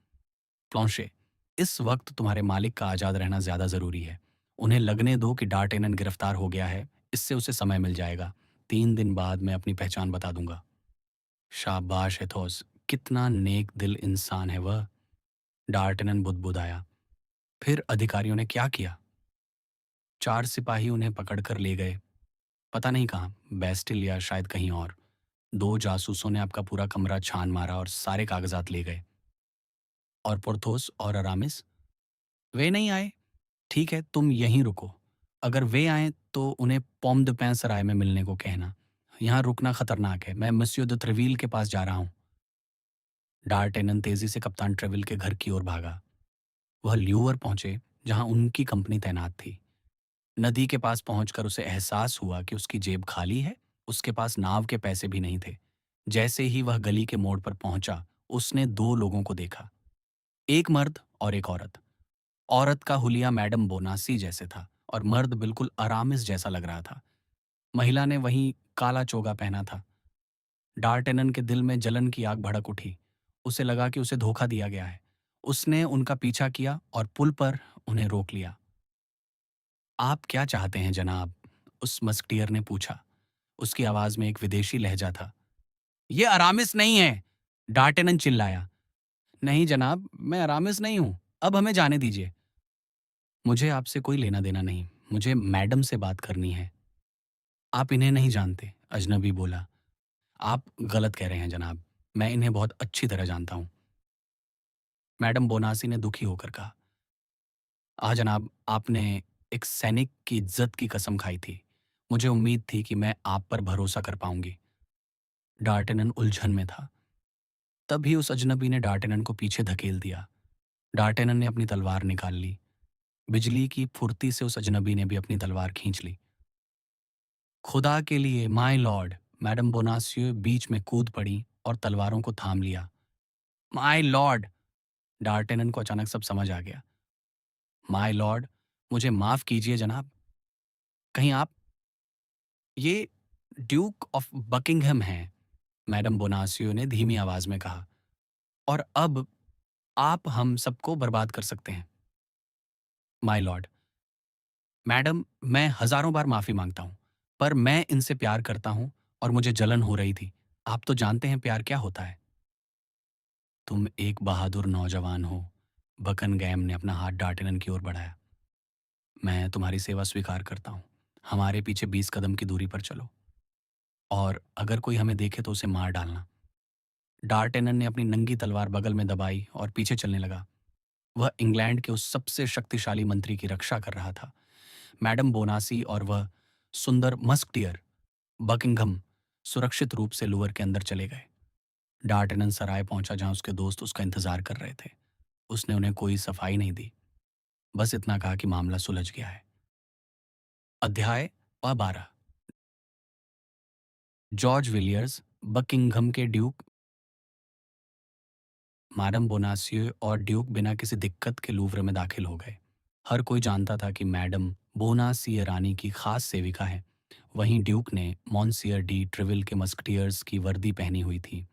प्लॉन्शे, इस वक्त तुम्हारे मालिक का आजाद रहना ज्यादा जरूरी है। उन्हें लगने दो कि डार्टेनन गिरफ्तार हो गया है। इससे उसे समय मिल जाएगा। 3 दिन बाद मैं अपनी पहचान बता दूंगा। शाबाश एथोस, कितना नेक दिल इंसान है वह। डार्टेनन बुदबुदाया। फिर अधिकारियों ने क्या किया? 4 सिपाही उन्हें पकड़कर ले गए। पता नहीं कहाँ, बेस्टिल या शायद कहीं और। 2 जासूसों ने आपका पूरा कमरा छान मारा और सारे कागजात ले गए। और पोर्थोस और अरामिस? वे नहीं आए। ठीक है, तुम यहीं रुको। अगर वे आए तो उन्हें पोम दे पें सराय में मिलने को कहना। यहाँ रुकना खतरनाक है। मैं मस्यौ de त्रेविल के पास जा रहा हूँ। डार्टेनन तेजी से कप्तान ट्रेविल के घर की ओर भागा। वह ल्यूअर पहुंचे, जहां उनकी कंपनी तैनात थी। नदी के पास पहुंचकर उसे एहसास हुआ कि उसकी जेब खाली है। उसके पास नाव के पैसे भी नहीं थे। जैसे ही वह गली के मोड़ पर पहुंचा, उसने 2 लोगों को देखा। एक मर्द और एक औरत। औरत का हुलिया मैडम बोनासी जैसे था और मर्द बिल्कुल अरामिस जैसा लग रहा था। महिला ने वही काला चोगा पहना था। डार्टेनन के दिल में जलन की आग भड़क उठी। उसे लगा कि उसे धोखा दिया गया है। उसने उनका पीछा किया और पुल पर उन्हें रोक लिया। आप क्या चाहते हैं जनाब? उस मस्कटियर ने पूछा। उसकी आवाज में एक विदेशी लहजा था। ये अरामिस नहीं है, डार्टेनन चिल्लाया। नहीं जनाब, मैं अरामिस नहीं हूं। अब हमें जाने दीजिए। मुझे आपसे कोई लेना-देना नहीं। मुझे मैडम से बात करनी है। आप इन्हें नहीं जानते, अजनबी बोला। आप गलत कह रहे हैं जनाब। मैं इन्हें बहुत अच्छी तरह जानता हूँ। मैडम बोनासी ने दुखी होकर कहा, जनाब, आपने एक सैनिक की इज्जत की कसम खाई थी। मुझे उम्मीद थी कि मैं आप पर भरोसा कर पाऊंगी। डार्टेनन उलझन में था। तभी उस अजनबी ने डार्टेनन को पीछे धकेल दिया। डार्टेनन ने अपनी तलवार निकाल ली। बिजली की फुर्ती से उस अजनबी ने भी अपनी तलवार खींच ली। खुदा के लिए, माय लॉर्ड! मैडम बोनासियो बीच में कूद पड़ी और तलवारों को थाम लिया। My Lord! डार्टेनन को अचानक सब समझ आ गया। माय लॉर्ड, मुझे माफ कीजिए जनाब। कहीं आप ये ड्यूक ऑफ बकिंघम हैं? मैडम बोनासियो ने धीमी आवाज में कहा। और अब आप हम सबको बर्बाद कर सकते हैं। माय लॉर्ड, मैडम, मैं हजारों बार माफी मांगता हूं, पर मैं इनसे प्यार करता हूं और मुझे जलन हो रही थी। आप तो जानते हैं प्यार क्या होता है। तुम एक बहादुर नौजवान हो। बकनगैम ने अपना हाथ डार्टेनन की ओर बढ़ाया। मैं तुम्हारी सेवा स्वीकार करता हूँ। हमारे पीछे 20 कदम की दूरी पर चलो, और अगर कोई हमें देखे तो उसे मार डालना। डार्टेनन ने अपनी नंगी तलवार बगल में दबाई और पीछे चलने लगा। वह इंग्लैंड के उस सबसे शक्तिशाली मंत्री की रक्षा कर रहा था। मैडम बोनासी और वह सुंदर मस्कटियर बकिंघम सुरक्षित रूप से लूवर के अंदर चले गए। डार्टेनन सराय पहुंचा जहां उसके दोस्त उसका इंतजार कर रहे थे। उसने उन्हें कोई सफाई नहीं दी, बस इतना कहा कि मामला सुलझ गया है। अध्याय 12। जॉर्ज विलियर्स बकिंघम के ड्यूक। मैडम बोनासियो और ड्यूक बिना किसी दिक्कत के लूव्र में दाखिल हो गए। हर कोई जानता था कि मैडम बोनासियर रानी की खास सेविका है। वहीं ड्यूक ने मॉन्सियर डी ट्रिविल के मस्कटियर्स की वर्दी पहनी हुई थी,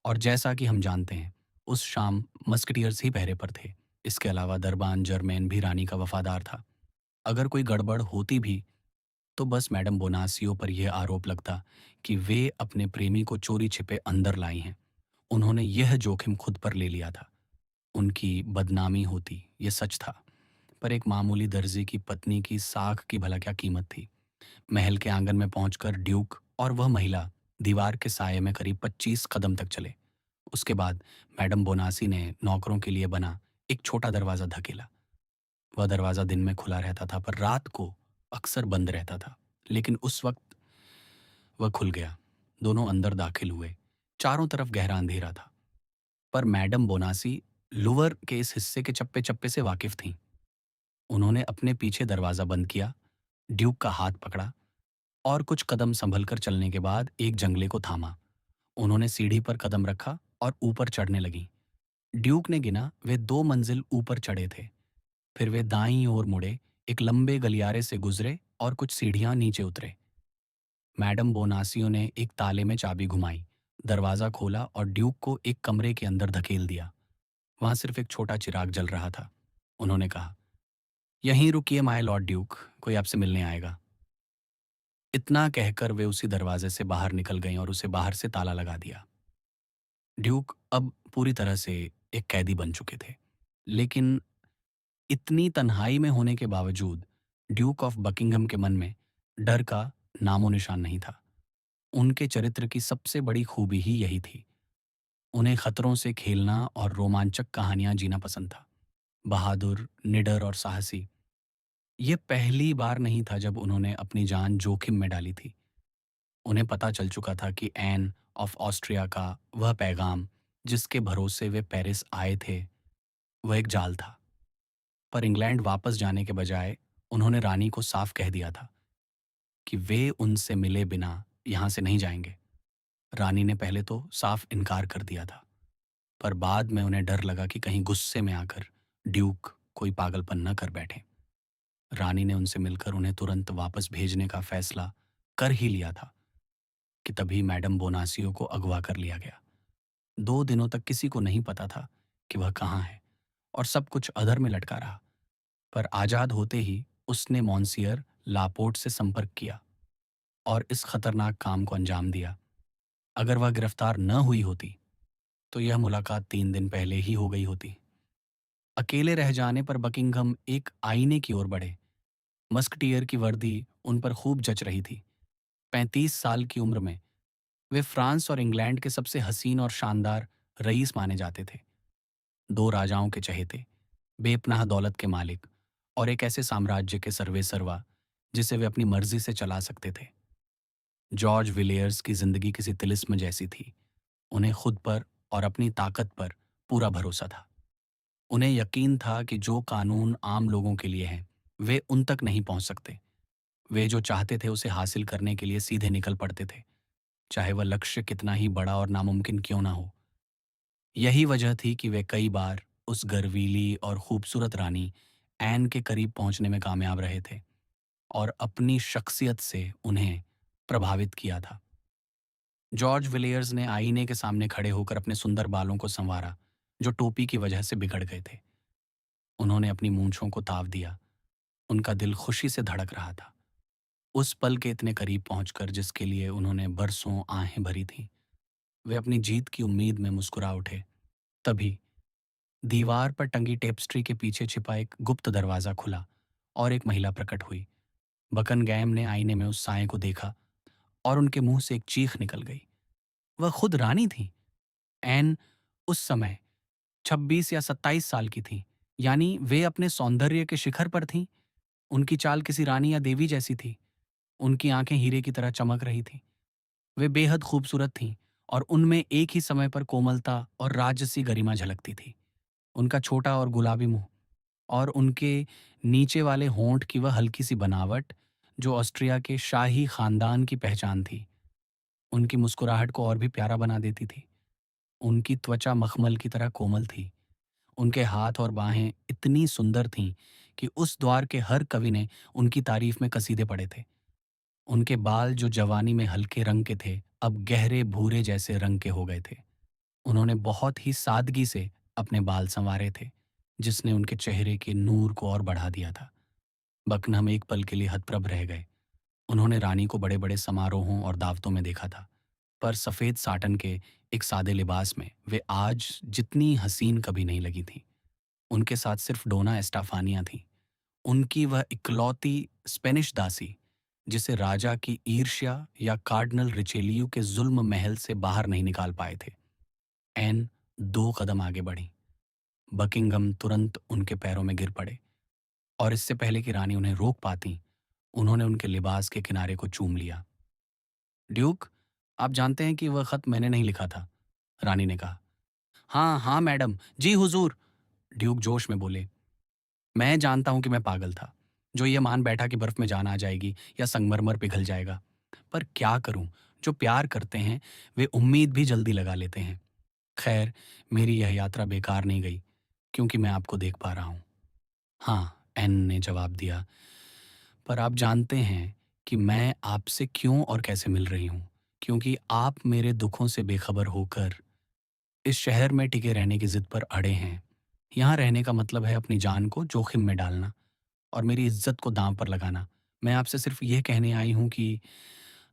और जैसा कि हम जानते हैं, उस शाम मस्कटियर्स ही पहरे पर थे। इसके अलावा दरबान जर्मेन भी रानी का वफादार था। अगर कोई गड़बड़ होती भी तो बस मैडम बोनासियो पर यह आरोप लगता कि वे अपने प्रेमी को चोरी छिपे अंदर लाई हैं। उन्होंने यह जोखिम खुद पर ले लिया था। उनकी बदनामी होती, यह सच था, पर एक मामूली दर्जी की पत्नी की साख की भला क्या कीमत थी। महल के आंगन में पहुंचकर ड्यूक और वह महिला दीवार के साये में करीब 25 कदम तक चले। उसके बाद मैडम बोनासी ने नौकरों के लिए बना एक छोटा दरवाजा धकेला। वह दरवाजा दिन में खुला रहता था, पर रात को अक्सर बंद रहता था। लेकिन उस वक्त वह खुल गया। दोनों अंदर दाखिल हुए। चारों तरफ गहरा अंधेरा था, पर मैडम बोनासी लूवर के इस हिस्से के चप्पे चप्पे से वाकिफ थीं। उन्होंने अपने पीछे दरवाजा बंद किया, ड्यूक का हाथ पकड़ा, और कुछ कदम संभल कर चलने के बाद एक जंगले को थामा। उन्होंने सीढ़ी पर कदम रखा और ऊपर चढ़ने लगी। ड्यूक ने गिना, वे 2 मंजिल ऊपर चढ़े थे। फिर वे दाईं ओर मुड़े, एक लंबे गलियारे से गुजरे और कुछ सीढ़ियां नीचे उतरे। मैडम बोनासियो ने एक ताले में चाबी घुमाई, दरवाजा खोला और ड्यूक को एक कमरे के अंदर धकेल दिया। वहां सिर्फ एक छोटा चिराग जल रहा था। उन्होंने कहा, यहीं रुकिए माय लॉर्ड ड्यूक, कोई आपसे मिलने आएगा। इतना कहकर वे उसी दरवाजे से बाहर निकल गईं और उसे बाहर से ताला लगा दिया। ड्यूक अब पूरी तरह से एक कैदी बन चुके थे। लेकिन इतनी तन्हाई में होने के बावजूद ड्यूक ऑफ बकिंघम के मन में डर का नामो निशान नहीं था। उनके चरित्र की सबसे बड़ी खूबी ही यही थी। उन्हें खतरों से खेलना और रोमांचक कहानियां जीना पसंद था। बहादुर, निडर और साहसी। ये पहली बार नहीं था जब उन्होंने अपनी जान जोखिम में डाली थी। उन्हें पता चल चुका था कि एन ऑफ ऑस्ट्रिया का वह पैगाम जिसके भरोसे वे पेरिस आए थे, वह एक जाल था। पर इंग्लैंड वापस जाने के बजाय उन्होंने रानी को साफ कह दिया था कि वे उनसे मिले बिना यहाँ से नहीं जाएंगे। रानी ने पहले तो साफ इनकार कर दिया था, पर बाद में उन्हें डर लगा कि कहीं गुस्से में आकर ड्यूक कोई पागलपन न कर बैठे। रानी ने उनसे मिलकर उन्हें तुरंत वापस भेजने का फैसला कर ही लिया था कि तभी मैडम बोनासियो को अगवा कर लिया गया। 2 दिनों तक किसी को नहीं पता था कि वह कहाँ है, और सब कुछ अधर में लटका रहा। पर आजाद होते ही उसने मॉन्सियर लापोर्ट से संपर्क किया और इस खतरनाक काम को अंजाम दिया। अगर वह गिरफ्तार न हुई होती तो यह मुलाकात 3 दिन पहले ही हो गई होती। अकेले रह जाने पर बकिंघम एक आईने की ओर बढ़े। मस्कटियर की वर्दी उन पर खूब जच रही थी। 35 साल की उम्र में वे फ्रांस और इंग्लैंड के सबसे हसीन और शानदार रईस माने जाते थे। दो राजाओं के चहेते, बेपनाह दौलत के मालिक और एक ऐसे साम्राज्य के सर्वेसर्वा जिसे वे अपनी मर्जी से चला सकते थे। जॉर्ज विलियर्स की जिंदगी किसी तिलिस्म जैसी थी। उन्हें खुद पर और अपनी ताकत पर पूरा भरोसा था। उन्हें यकीन था कि जो कानून आम लोगों के लिए हैं, वे उन तक नहीं पहुंच सकते। वे जो चाहते थे उसे हासिल करने के लिए सीधे निकल पड़ते थे, चाहे वह लक्ष्य कितना ही बड़ा और नामुमकिन क्यों ना हो। यही वजह थी कि वे कई बार उस गर्वीली और खूबसूरत रानी ऐन के करीब पहुंचने में कामयाब रहे थे और अपनी शख्सियत से उन्हें प्रभावित किया था। जॉर्ज विलियर्स ने आईने के सामने खड़े होकर अपने सुंदर बालों को संवारा, जो टोपी की वजह से बिगड़ गए थे। उन्होंने अपनी मूंछों को ताव दिया। उनका दिल खुशी से धड़क रहा था, उस पल के इतने करीब पहुंचकर जिसके लिए उन्होंने बरसों आहें भरी थीं। वे अपनी जीत की उम्मीद में मुस्कुरा उठे। तभी दीवार पर टंगी टेप्स्ट्री के पीछे छिपा एक गुप्त दरवाजा खुला और एक महिला प्रकट हुई। बकनगैम ने आईने में उस साये को देखा और उनके मुंह से एक चीख निकल गई। वह खुद रानी थी। एन उस समय 26 या 27 साल की थी, यानी वे अपने सौंदर्य के शिखर पर थीं। उनकी चाल किसी रानी या देवी जैसी थी। उनकी आंखें हीरे की तरह चमक रही थीं। वे बेहद खूबसूरत थीं और उनमें एक ही समय पर कोमलता और राजसी गरिमा झलकती थी। उनका छोटा और गुलाबी मुंह और उनके नीचे वाले होंठ की वह हल्की सी बनावट, जो ऑस्ट्रिया के शाही खानदान की पहचान थी, उनकी मुस्कुराहट को और भी प्यारा बना देती थी। उनकी त्वचा मखमल की तरह कोमल थी। उनके हाथ और बाहें इतनी सुंदर थीं कि उस द्वार के हर कवि ने उनकी तारीफ में कसीदे पढ़े थे। उनके बाल जो जवानी में हल्के रंग के थे, अब गहरे भूरे जैसे रंग के हो गए थे। उन्होंने बहुत ही सादगी से अपने बाल संवारे थे, जिसने उनके चेहरे के नूर को और बढ़ा दिया था। बकनम एक पल के लिए हतप्रभ रह गए। उन्होंने रानी को बड़े बड़े समारोहों और दावतों में देखा था, पर सफ़ेद साटन के एक सादे लिबास में वे आज जितनी हसीन कभी नहीं लगी थी। उनके साथ सिर्फ डोना एस्टाफानिया थी, उनकी वह इकलौती स्पेनिश दासी जिसे राजा की ईर्ष्या या कार्डिनल रिचेलियो के जुल्म महल से बाहर नहीं निकाल पाए थे। एन 2 कदम आगे बढ़ी। बकिंगम तुरंत उनके पैरों में गिर पड़े और इससे पहले कि रानी उन्हें रोक पाती, उन्होंने उनके लिबास के किनारे को चूम लिया। ड्यूक, आप जानते हैं कि वह खत मैंने नहीं लिखा था, रानी ने कहा। हाँ हाँ मैडम, जी हुजूर, ड्यूक जोश में बोले। मैं जानता हूं कि मैं पागल था, जो ये मान बैठा कि बर्फ में जान आ जाएगी या संगमरमर पिघल जाएगा। पर क्या करूं, जो प्यार करते हैं वे उम्मीद भी जल्दी लगा लेते हैं। खैर, मेरी यह यात्रा बेकार नहीं गई, क्योंकि मैं आपको देख पा रहा हूं। हाँ, एन ने जवाब दिया, पर आप जानते हैं कि मैं आपसे क्यों और कैसे मिल रही हूं, क्योंकि आप मेरे दुखों से बेखबर होकर इस शहर में टिके रहने की जिद पर अड़े हैं। यहाँ रहने का मतलब है अपनी जान को जोखिम में डालना और मेरी इज्जत को दांव पर लगाना। मैं आपसे सिर्फ ये कहने आई हूँ कि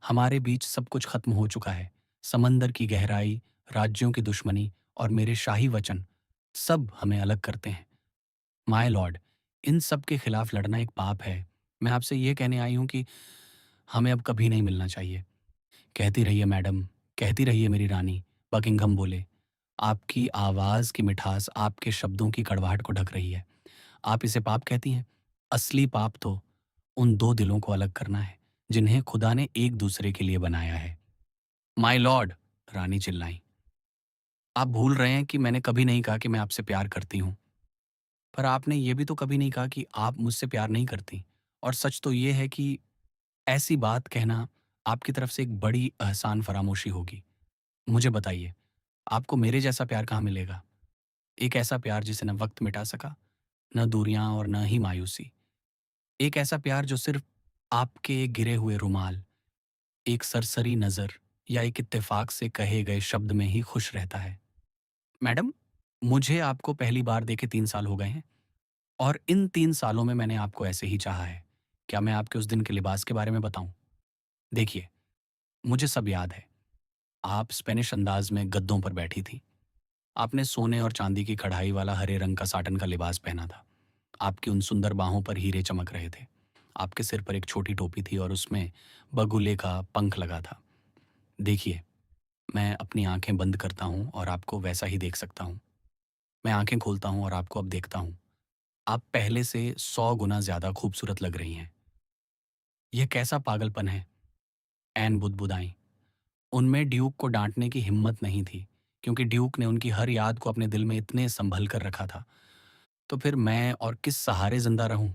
हमारे बीच सब कुछ खत्म हो चुका है। समंदर की गहराई, राज्यों की दुश्मनी और मेरे शाही वचन, सब हमें अलग करते हैं। माय लॉर्ड, इन सब के खिलाफ लड़ना एक पाप है। मैं आपसे ये कहने आई हूँ कि हमें अब कभी नहीं मिलना चाहिए। कहती रहिए मैडम, कहती रहिए मेरी रानी, बकिंघम बोले। आपकी आवाज़ की मिठास आपके शब्दों की कड़वाहट को ढक रही है। आप इसे पाप कहती हैं? असली पाप तो उन दो दिलों को अलग करना है, जिन्हें खुदा ने एक दूसरे के लिए बनाया है। माय लॉर्ड, रानी चिल्लाई, आप भूल रहे हैं कि मैंने कभी नहीं कहा कि मैं आपसे प्यार करती हूँ। पर आपने ये भी तो कभी नहीं कहा कि आप मुझसे प्यार नहीं करती। और सच तो ये है कि ऐसी बात कहना आपकी तरफ से एक बड़ी एहसान फरामोशी होगी। मुझे बताइए, आपको मेरे जैसा प्यार कहाँ मिलेगा? एक ऐसा प्यार जिसे न वक्त मिटा सका, न दूरियां और न ही मायूसी। एक ऐसा प्यार जो सिर्फ आपके गिरे हुए रुमाल, एक सरसरी नज़र या एक इत्तेफाक से कहे गए शब्द में ही खुश रहता है। मैडम, मुझे आपको पहली बार देखे 3 साल हो गए हैं और इन 3 सालों में मैंने आपको ऐसे ही चाहा है। क्या मैं आपके उस दिन के लिबास के बारे में बताऊं? देखिए, मुझे सब याद है। आप स्पेनिश अंदाज में गद्दों पर बैठी थी। आपने सोने और चांदी की कढ़ाई वाला हरे रंग का साटन का लिबास पहना था। आपकी उन सुंदर बाहों पर हीरे चमक रहे थे। आपके सिर पर एक छोटी टोपी थी और उसमें बगुले का पंख लगा था। देखिए, मैं अपनी आंखें बंद करता हूँ और आपको वैसा ही देख सकता हूँ। मैं आंखें खोलता हूँ और आपको अब देखता हूँ। आप पहले से 100 गुना ज़्यादा खूबसूरत लग रही हैं। यह कैसा पागलपन है? ऐन बुदबुदाई। उनमें ड्यूक को डांटने की हिम्मत नहीं थी, क्योंकि ड्यूक ने उनकी हर याद को अपने दिल में इतने संभल कर रखा था। तो फिर मैं और किस सहारे जिंदा रहूं?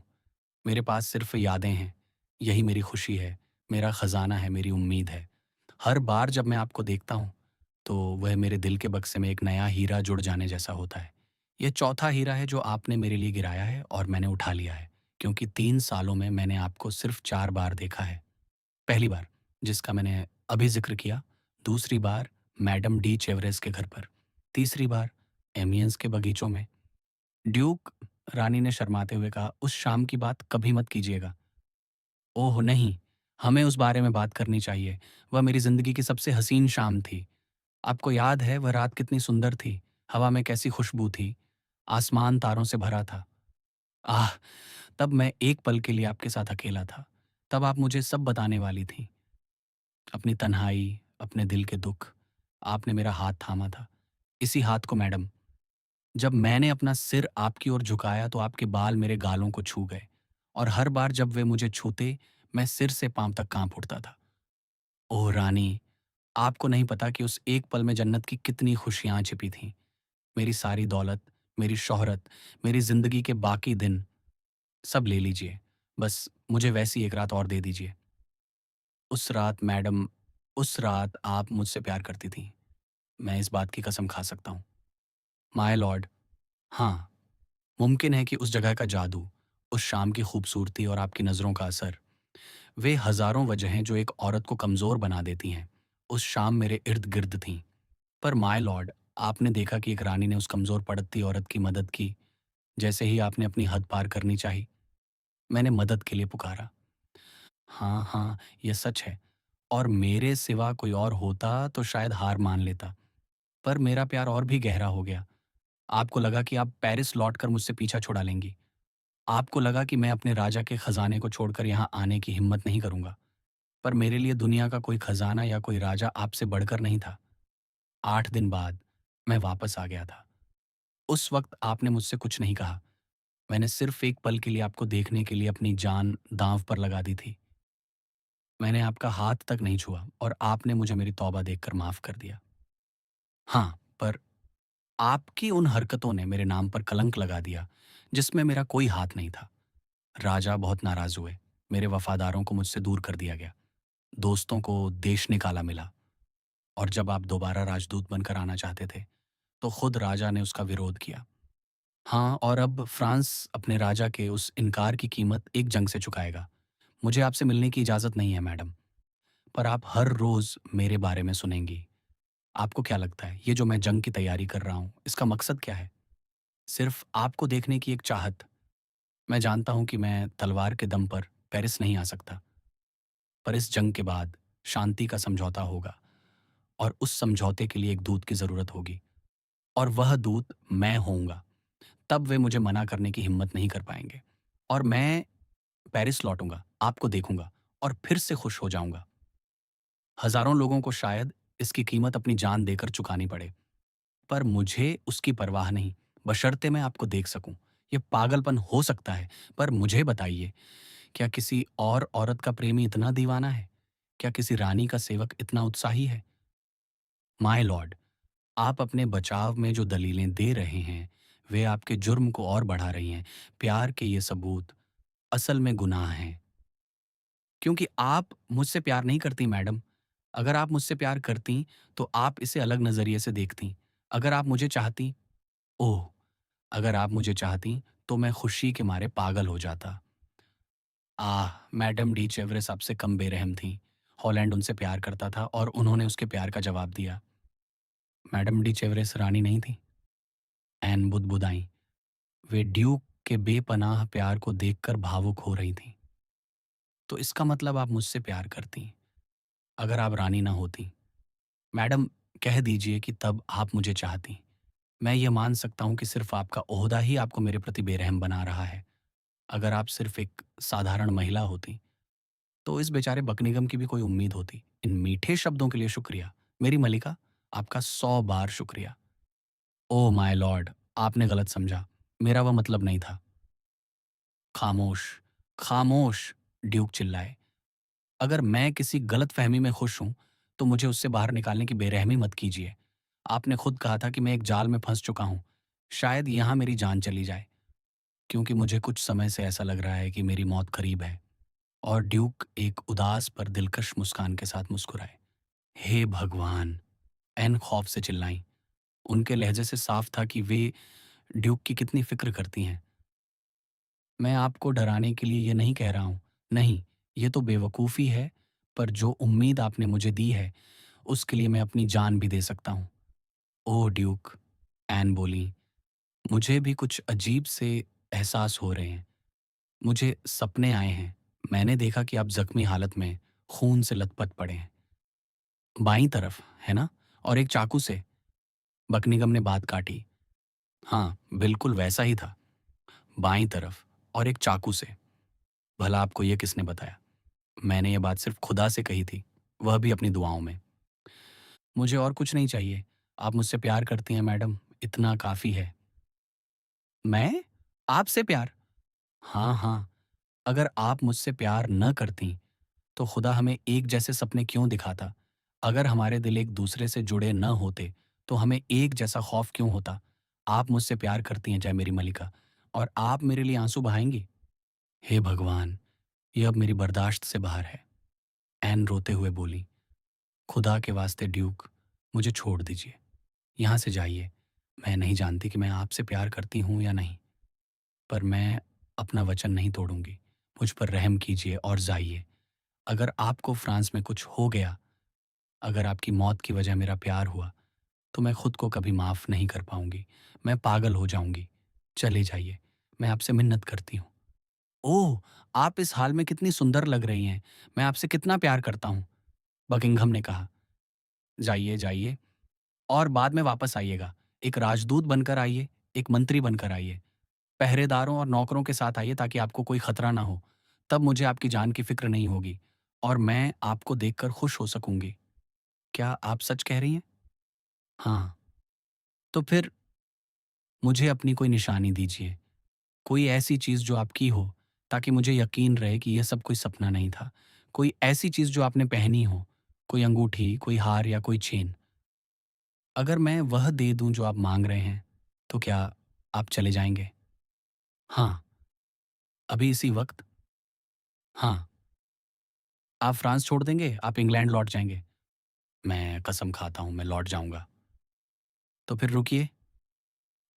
मेरे पास सिर्फ यादें हैं। यही मेरी खुशी है, मेरा खजाना है, मेरी उम्मीद है। हर बार जब मैं आपको देखता हूँ, तो वह मेरे दिल के बक्से में एक नया हीरा जुड़ जाने जैसा होता है। यह चौथा हीरा है जो आपने मेरे लिए गिराया है और मैंने उठा लिया है, क्योंकि 3 सालों में मैंने आपको सिर्फ 4 बार देखा है। पहली बार, जिसका मैंने अभी जिक्र किया। दूसरी बार, मैडम डी चेवरेस के घर पर। तीसरी बार, एमियंस के बगीचों में। ड्यूक, रानी ने शर्माते हुए कहा, उस शाम की बात कभी मत कीजिएगा। ओह नहीं, हमें उस बारे में बात करनी चाहिए। वह मेरी जिंदगी की सबसे हसीन शाम थी। आपको याद है वह रात कितनी सुंदर थी? हवा में कैसी खुशबू थी? आसमान तारों से भरा था। आह! तब मैं एक पल के लिए आपके साथ अकेला था। तब आप मुझे सब बताने वाली थी। अपनी तन्हाई, अपने दिल के दुख। आपने मेरा हाथ थामा था। इसी हाथ को मैडम, जब मैंने अपना सिर आपकी ओर झुकाया तो आपके बाल मेरे गालों को छू गए, और हर बार जब वे मुझे छूते, मैं सिर से पांव तक कांप उठता था। ओह रानी, आपको नहीं पता कि उस एक पल में जन्नत की कितनी खुशियां छिपी थीं। मेरी सारी दौलत, मेरी शोहरत, मेरी जिंदगी के बाकी दिन, सब ले लीजिए। बस मुझे वैसी एक रात और दे दीजिए। उस रात मैडम, उस रात आप मुझसे प्यार करती थीं। मैं इस बात की कसम खा सकता हूँ। माय लॉर्ड, हाँ, मुमकिन है कि उस जगह का जादू, उस शाम की खूबसूरती और आपकी नज़रों का असर, वे हज़ारों वजहें जो एक औरत को कमज़ोर बना देती हैं, उस शाम मेरे इर्द-गिर्द थीं। पर माय लॉर्ड, आपने देखा कि एक रानी ने उस कमज़ोर पड़ती औरत की मदद की, जैसे ही आपने अपनी हद पार करनी चाही। मैंने मदद के लिए पुकारा। हाँ, हाँ, ये सच है, और मेरे सिवा कोई और होता तो शायद हार मान लेता। पर मेरा प्यार और भी गहरा हो गया। आपको लगा कि आप पेरिस लौटकर मुझसे पीछा छुड़ा लेंगी। आपको लगा कि मैं अपने राजा के खजाने को छोड़कर यहाँ आने की हिम्मत नहीं करूंगा। पर मेरे लिए दुनिया का कोई खजाना या कोई राजा आपसे बढ़कर नहीं था। 8 दिन बाद मैं वापस आ गया था। उस वक्त आपने मुझसे कुछ नहीं कहा। मैंने सिर्फ एक पल के लिए आपको देखने के लिए अपनी जान दांव पर लगा दी थी। मैंने आपका हाथ तक नहीं छुआ और आपने मुझे मेरी तौबा देखकर माफ कर दिया। हाँ, पर आपकी उन हरकतों ने मेरे नाम पर कलंक लगा दिया, जिसमें मेरा कोई हाथ नहीं था। राजा बहुत नाराज हुए। मेरे वफादारों को मुझसे दूर कर दिया गया। दोस्तों को देश निकाला मिला, और जब आप दोबारा राजदूत बनकर आना चाहते थे, तो खुद राजा ने उसका विरोध किया। हाँ, और अब फ्रांस अपने राजा के उस इनकार की कीमत एक जंग से चुकाएगा। मुझे आपसे मिलने की इजाज़त नहीं है मैडम, पर आप हर रोज़ मेरे बारे में सुनेंगी। आपको क्या लगता है, ये जो मैं जंग की तैयारी कर रहा हूँ, इसका मकसद क्या है? सिर्फ आपको देखने की एक चाहत। मैं जानता हूँ कि मैं तलवार के दम पर पेरिस नहीं आ सकता, पर इस जंग के बाद शांति का समझौता होगा, और उस समझौते के लिए एक दूत की ज़रूरत होगी, और वह दूत मैं होऊंगा। तब वे मुझे मना करने की हिम्मत नहीं कर पाएंगे, और मैं पेरिस लौटूंगा, आपको देखूंगा, और फिर से खुश हो जाऊंगा। हजारों लोगों को शायद इसकी कीमत अपनी जान देकर चुकानी पड़े, पर मुझे उसकी परवाह नहीं, बशर्ते मैं आपको देख सकूं। ये पागलपन हो सकता है, पर मुझे बताइए, क्या किसी और औरत का प्रेमी इतना दीवाना है? क्या किसी रानी का सेवक इतना उत्साही है? माय लॉर्ड, आप अपने बचाव में जो दलीलें दे रहे हैं, वे आपके जुर्म को और बढ़ा रही हैं। प्यार के ये सबूत असल में गुनाह हैं, क्योंकि आप मुझसे प्यार नहीं करती मैडम। अगर आप मुझसे प्यार करती, तो आप इसे अलग नज़रिए से देखती। अगर आप मुझे चाहती, ओह! अगर आप मुझे चाहती, तो मैं खुशी के मारे पागल हो जाता। आह! मैडम डी चेवरेस आपसे कम बेरहम थीं। हॉलैंड उनसे प्यार करता था और उन्होंने उसके प्यार का जवाब दिया। मैडम डी चेवरेस रानी नहीं थीं। ऐन बुदबुदाईं। वे ड्यूक के बेपनाह प्यार को देखकर भावुक हो रही थीं। तो इसका मतलब आप मुझसे प्यार करतीं। अगर आप रानी ना होतीं, मैडम, कह दीजिए कि तब आप मुझे चाहतीं। मैं ये मान सकता हूँ कि सिर्फ़ आपका ओहदा ही आपको मेरे प्रति बेरहम बना रहा है। अगर आप सिर्फ़ एक साधारण महिला होतीं, तो इस बेचारे बकनिगम की भी कोई उम्मीद होती। इन मीठे शब्दों के लिए शुक्रिया। मेरी मल्लिका, आपका 100 बार शुक्रिया। Oh my Lord! आपने गलत समझा। मेरा वह मतलब नहीं था। खामोश, खामोश! ड्यूक चिल्लाए। अगर मैं किसी गलतफ़हमी में खुश हूँ, तो मुझे उससे बाहर निकालने की बेरहमी मत कीजिए। आपने खुद कहा था कि मैं एक जाल में फँस चुका हूँ। शायद यहाँ मेरी जान चली जाए, क्योंकि मुझे कुछ समय से ऐसा लग रहा है कि मेरी मौत करीब है। और ड्यूक एक उदास पर दिलकश मुस्कान के साथ मुस्कुराए। हे भगवान! ऐन खौफ से चिल्लाईं। उनके लहजे से साफ था कि वे ड्यूक की कितनी फ़िक्र करती हैं। मैं आपको डराने के लिए ये नहीं कह रहा हूँ। नहीं, ये तो बेवकूफ़ी है, पर जो उम्मीद आपने मुझे दी है, उसके लिए मैं अपनी जान भी दे सकता हूँ। ओह ड्यूक! ऐन बोलीं, मुझे भी कुछ अजीब से एहसास हो रहे हैं। मुझे सपने आए हैं। मैंने देखा कि आप ज़ख्मी हालत में खून से लथपथ पड़े हैं। बाईं तरफ, है ना? और एक चाकू से? बकनिगम ने बात काटी। हाँ, बिल्कुल वैसा ही था। बाईं तरफ और एक चाकू से। भला आपको ये किसने बताया? मैंने ये बात सिर्फ़ खुदा से कही थी, वह भी अपनी दुआओं में। मुझे और कुछ नहीं चाहिए। आप मुझसे प्यार करती हैं मैडम, इतना काफ़ी है। मैं? आपसे प्यार? हाँ, हाँ। अगर आप मुझसे प्यार न करतीं, तो खुदा हमें एक जैसे सपने क्यों दिखाता? अगर हमारे दिल एक दूसरे से जुड़े न होते, तो हमें एक जैसा खौफ क्यों होता? आप मुझसे प्यार करती हैं जय मेरी मल्लिका, और आप मेरे लिए आंसू बहाएंगी? हे भगवान! ये अब मेरी बर्दाश्त से बाहर है। ऐन रोते हुए बोली, खुदा के वास्ते ड्यूक, मुझे छोड़ दीजिए। यहाँ से जाइए। मैं नहीं जानती कि मैं आपसे प्यार करती हूँ या नहीं, पर मैं अपना वचन नहीं तोड़ूंगी। मुझ पर रहम कीजिए और जाइए। अगर आपको फ्रांस में कुछ हो गया, अगर आपकी मौत की वजह मेरा प्यार हुआ, तो मैं खुद को कभी माफ़ नहीं कर पाऊंगी। मैं पागल हो जाऊंगी। चले जाइए। मैं आपसे मिन्नत करती हूँ। ओह! आप इस हाल में कितनी सुंदर लग रही हैं। मैं आपसे कितना प्यार करता हूँ। बकिंघम ने कहा। जाइए, जाइए और बाद में वापस आइएगा। एक राजदूत बनकर आइए, एक मंत्री बनकर आइए। पहरेदारों और नौकरों के साथ आइए ताकि आपको कोई खतरा ना हो। तब मुझे आपकी जान की फ़िक्र नहीं होगी और मैं आपको देखकर खुश हो सकूँगी। क्या आप सच कह रही हैं? हाँ। तो फिर मुझे अपनी कोई निशानी दीजिए। कोई ऐसी चीज़ जो आपकी हो, ताकि मुझे यकीन रहे कि यह सब कोई सपना नहीं था। कोई ऐसी चीज़ जो आपने पहनी हो, कोई अंगूठी, कोई हार या कोई चेन। अगर मैं वह दे दूँ जो आप माँग रहे हैं, तो क्या आप चले जाएँगे? हाँ, अभी इसी वक़्त? हाँ। आप फ्रांस छोड़ देंगे? आप इंग्लैंड लौट जाएँगे? मैं कसम खाता हूँ, मैं लौट जाऊँगा। तो फिर रुकिए।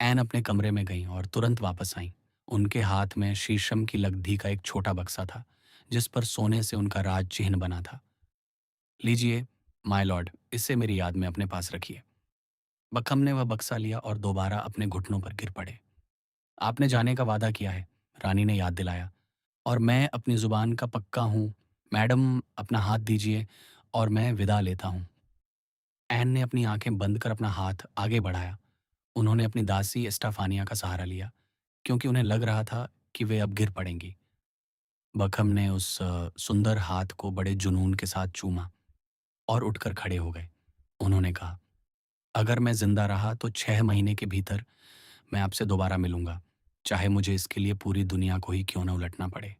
ऐन अपने कमरे में गईं और तुरंत वापस आईं। उनके हाथ में शीशम की लग्धी का एक छोटा बक्सा था, जिस पर सोने से उनका राज चिह्न बना था। लीजिए, माय लॉर्ड, इसे मेरी याद में अपने पास रखिए। बकहम ने वह बक्सा लिया और दोबारा अपने घुटनों पर गिर पड़े। आपने जाने का वादा किया है, रानी ने याद दिलाया, और मैं अपनी जुबान का पक्का हूँ। मैडम, अपना हाथ दीजिए और मैं विदा लेता हूँ। ऐन ने अपनी आंखें बंद कर अपना हाथ आगे बढ़ाया। उन्होंने अपनी दासी एस्टाफानिया का सहारा लिया, क्योंकि उन्हें लग रहा था कि वे अब गिर पड़ेंगी। बकहम ने उस सुंदर हाथ को बड़े जुनून के साथ चूमा और उठकर खड़े हो गए। उन्होंने कहा, अगर मैं जिंदा रहा तो 6 महीने के भीतर मैं आपसे दोबारा मिलूंगा, चाहे मुझे इसके लिए पूरी दुनिया को ही क्यों न उलटना पड़े।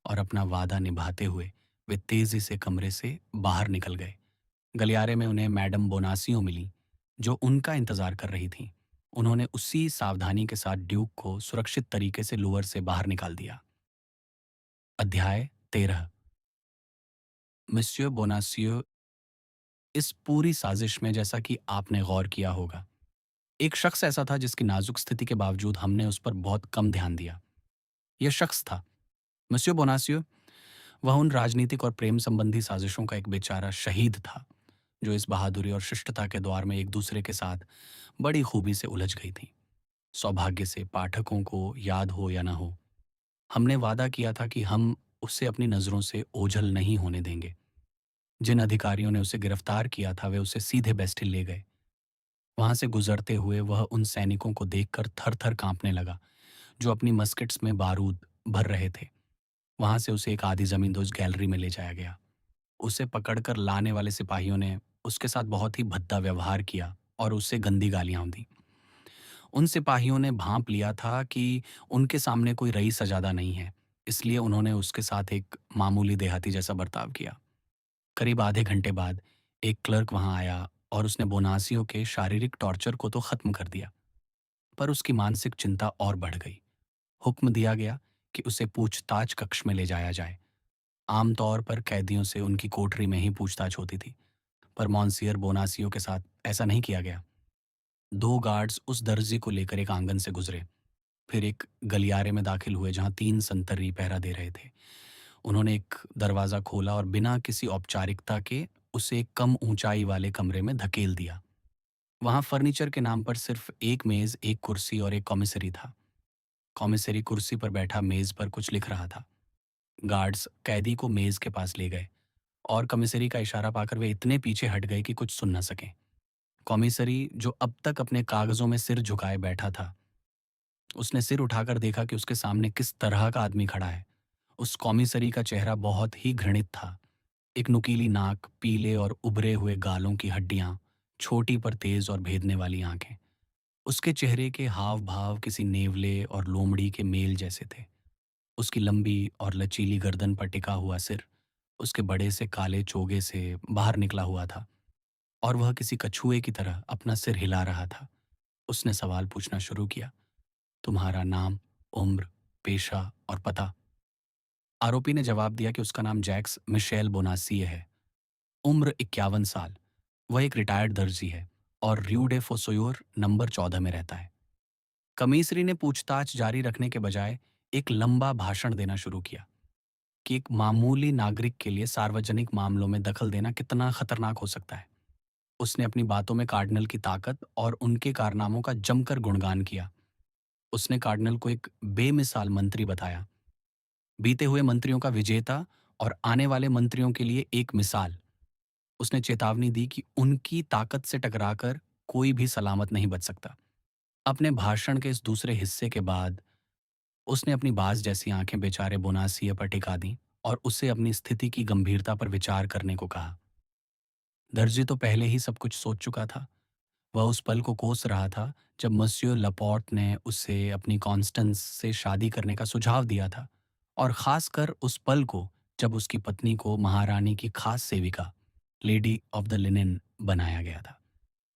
और अपना वादा निभाते हुए वे तेजी से कमरे से बाहर निकल गए। गलियारे में उन्हें मैडम बोनासियो मिली, जो उनका इंतजार कर रही थीं। उन्होंने उसी सावधानी के साथ ड्यूक को सुरक्षित तरीके से लूवर से बाहर निकाल दिया। अध्याय 13। मिस्टर बोनासियो, इस पूरी साजिश में, जैसा कि आपने गौर किया होगा, एक शख्स ऐसा था जिसकी नाजुक स्थिति के बावजूद हमने उस पर बहुत कम ध्यान दिया। यह शख्स था मिस्टर बोनासियो। वह उन राजनीतिक और प्रेम संबंधी साजिशों का एक बेचारा शहीद था, जो इस बहादुरी और शिष्टता के द्वार में एक दूसरे के साथ बड़ी खूबी से उलझ गई थी। सौभाग्य से, पाठकों को याद हो या न हो, हमने वादा किया था कि हम उसे अपनी नज़रों से ओझल नहीं होने देंगे। जिन अधिकारियों ने उसे गिरफ्तार किया था, वे उसे सीधे बेस्टिल ले गए। वहां से गुजरते हुए वह उन सैनिकों को देखकर थर थर कांपने लगा जो अपनी मस्केट्स में बारूद भर रहे थे। वहां से उसे एक आधी जमींदोज गैलरी में ले जाया गया। उसे पकड़कर लाने वाले सिपाहियों ने उसके साथ बहुत ही भद्दा व्यवहार किया और उससे गंदी गालियां दी। उन सिपाहियों ने भांप लिया था कि उनके सामने कोई रईस सजादा नहीं है, इसलिए उन्होंने उसके साथ एक मामूली देहाती जैसा बर्ताव किया। करीब आधे घंटे बाद एक क्लर्क वहां आया और उसने बोनासियों के शारीरिक टॉर्चर को तो खत्म कर दिया, पर उसकी मानसिक चिंता और बढ़ गई। हुक्म दिया गया कि उसे पूछताछ कक्ष में ले जाया जाए। आमतौर पर कैदियों से उनकी कोठरी में ही पूछताछ होती थी, पर मॉन्सियर बोनासियो के साथ ऐसा नहीं किया गया। दो गार्ड्स उस दर्जी को लेकर एक आंगन से गुजरे, फिर एक गलियारे में दाखिल हुए जहां तीन संतरी पहरा दे रहे थे। उन्होंने एक दरवाज़ा खोला और बिना किसी औपचारिकता के उसे एक कम ऊंचाई वाले कमरे में धकेल दिया। वहां फर्नीचर के नाम पर सिर्फ एक मेज, एक कुर्सी और एक कॉमिसरी था। कॉमिसरी कुर्सी पर बैठा मेज पर कुछ लिख रहा था। गार्ड्स कैदी को मेज के पास ले गए और कमिश्नरी का इशारा पाकर वे इतने पीछे हट गए कि कुछ सुन न सके। कॉमिसरी, जो अब तक अपने कागजों में सिर झुकाए बैठा था, उसने सिर उठाकर देखा कि उसके सामने किस तरह का आदमी खड़ा है। उस कॉमिसरी का चेहरा बहुत ही घृणित था। एक नुकीली नाक, पीले और उभरे हुए गालों की हड्डियां, छोटी पर तेज और भेदने वाली आंखें। उसके चेहरे के हाव भाव किसी नेवले और लोमड़ी के मेल जैसे थे। उसकी लंबी और लचीली गर्दन पर टिका हुआ सिर उसके बड़े से काले चोगे से बाहर निकला हुआ था और वह किसी कछुए की तरह अपना सिर हिला रहा था। उसने सवाल पूछना शुरू किया, तुम्हारा नाम, उम्र, पेशा और पता? आरोपी ने जवाब दिया कि उसका नाम जैक्स मिशेल बोनासिए है। उम्र 51 साल। वह एक रिटायर्ड दर्जी है और र्यू डे फोसोयोर नंबर 14 में रहता है। कमीसरी ने पूछताछ जारी रखने के बजाय एक लंबा भाषण देना शुरू किया कि एक मामूली नागरिक के लिए सार्वजनिक मामलों में दखल देना कितना खतरनाक हो सकता है। उसने अपनी बातों में कार्डिनल की ताकत और उनके कारनामों का जमकर गुणगान किया। उसने कार्डिनल को एक बेमिसाल मंत्री बताया, बीते हुए मंत्रियों का विजेता और आने वाले मंत्रियों के लिए एक मिसाल। उसने चेतावनी दी कि उनकी ताकत से टकराकर कोई भी सलामत नहीं बच सकता। अपने भाषण के इस दूसरे हिस्से के बाद उसने अपनी बाज जैसी आंखें बेचारे बोनासिया पर टिका दी और उससे अपनी स्थिति की गंभीरता पर विचार करने को कहा। दर्जी तो पहले ही सब कुछ सोच चुका था। वह उस पल को कोस रहा था जब मस्यो लपॉर्ट ने उसे अपनी कॉन्स्टेंस से शादी करने का सुझाव दिया था, और खासकर उस पल को जब उसकी पत्नी को महारानी की खास सेविका, लेडी ऑफ द लिनेन, बनाया गया था।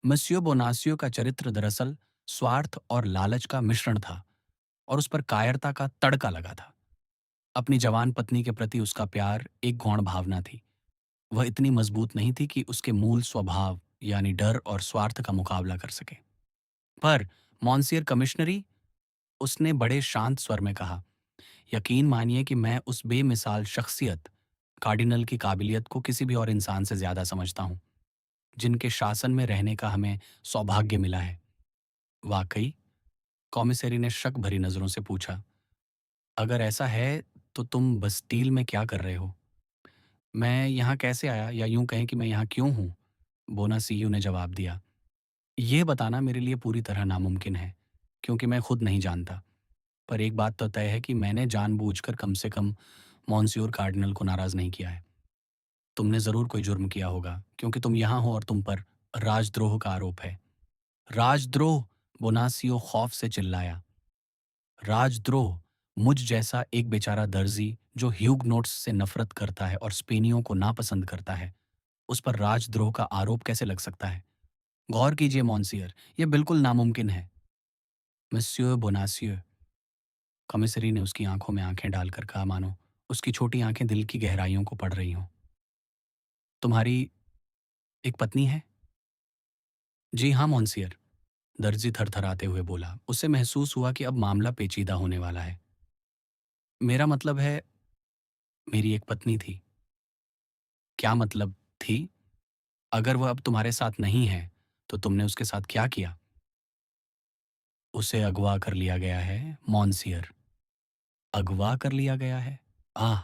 मस्यो बोनासियो का चरित्र दरअसल स्वार्थ और लालच का मिश्रण था और उस पर कायरता का तड़का लगा था। अपनी जवान पत्नी के प्रति उसका प्यार एक गौण भावना थी। वह इतनी मजबूत नहीं थी कि उसके मूल स्वभाव यानी डर और स्वार्थ का मुकाबला कर सके। पर मॉन्सियर कमिश्नरी, उसने बड़े शांत स्वर में कहा, यकीन मानिए कि मैं उस बेमिसाल शख्सियत कार्डिनल की काबिलियत को किसी भी और इंसान से ज्यादा समझता हूं, जिनके शासन में रहने का हमें सौभाग्य मिला है। वाकई? कॉमिसरी ने शक भरी नजरों से पूछा, अगर ऐसा है तो तुम बस्टील में क्या कर रहे हो? मैं यहाँ कैसे आया, या यूं कहें कि मैं यहाँ क्यों हूँ? बोनासियो ने जवाब दिया, ये बताना मेरे लिए पूरी तरह नामुमकिन है, क्योंकि मैं खुद नहीं जानता। पर एक बात तो तय है कि मैंने जानबूझकर कम से कम मॉन्सियोर कार्डिनल को नाराज नहीं किया है। तुमने जरूर कोई जुर्म किया होगा, क्योंकि तुम यहाँ हो और तुम पर राजद्रोह का आरोप है। राजद्रोह? बोनासियो खौफ से चिल्लाया। राजद्रोह? मुझ जैसा एक बेचारा दर्जी जो ह्यूग नोट्स से नफरत करता है और स्पेनियों को नापसंद करता है, उस पर राजद्रोह का आरोप कैसे लग सकता है? गौर कीजिए मॉन्सियर, यह बिल्कुल नामुमकिन है। मिस्यो बोनासियो, कमिश्नरी ने उसकी आंखों में आंखें डालकर कहा, मानो उसकी छोटी आंखें दिल की गहराइयों को पढ़ रही हों। तुम्हारी एक पत्नी है? जी हाँ मॉन्सियर, दर्जी थरथराते हुए बोला। उसे महसूस हुआ कि अब मामला पेचीदा होने वाला है। मेरा मतलब है, मेरी एक पत्नी थी। क्या मतलब थी? अगर वह अब तुम्हारे साथ नहीं है, तो तुमने उसके साथ क्या किया? उसे अगवा कर लिया गया है मॉन्सियर। अगवा कर लिया गया है? आह!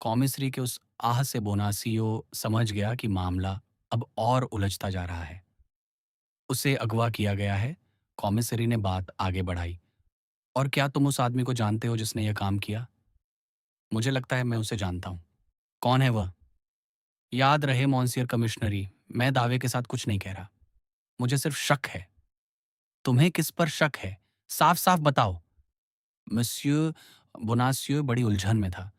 कॉमिसरी के उस आह से बोनासियो समझ गया कि मामला अब और उलझता जा रहा है। उसे अगवा किया गया है। कॉमिसरी ने बात आगे बढ़ाई। और क्या तुम उस आदमी को जानते हो जिसने यह काम किया? मुझे लगता है मैं उसे जानता हूँ। कौन है वह? याद रहे मॉन्सियर कमिश्नरी, मैं दावे के साथ कुछ नहीं कह रहा। मुझे सिर्फ शक है। तुम्हें किस पर शक है? साफ साफ बताओ। मस्यू बोनासियो बड़ी उलझन में था।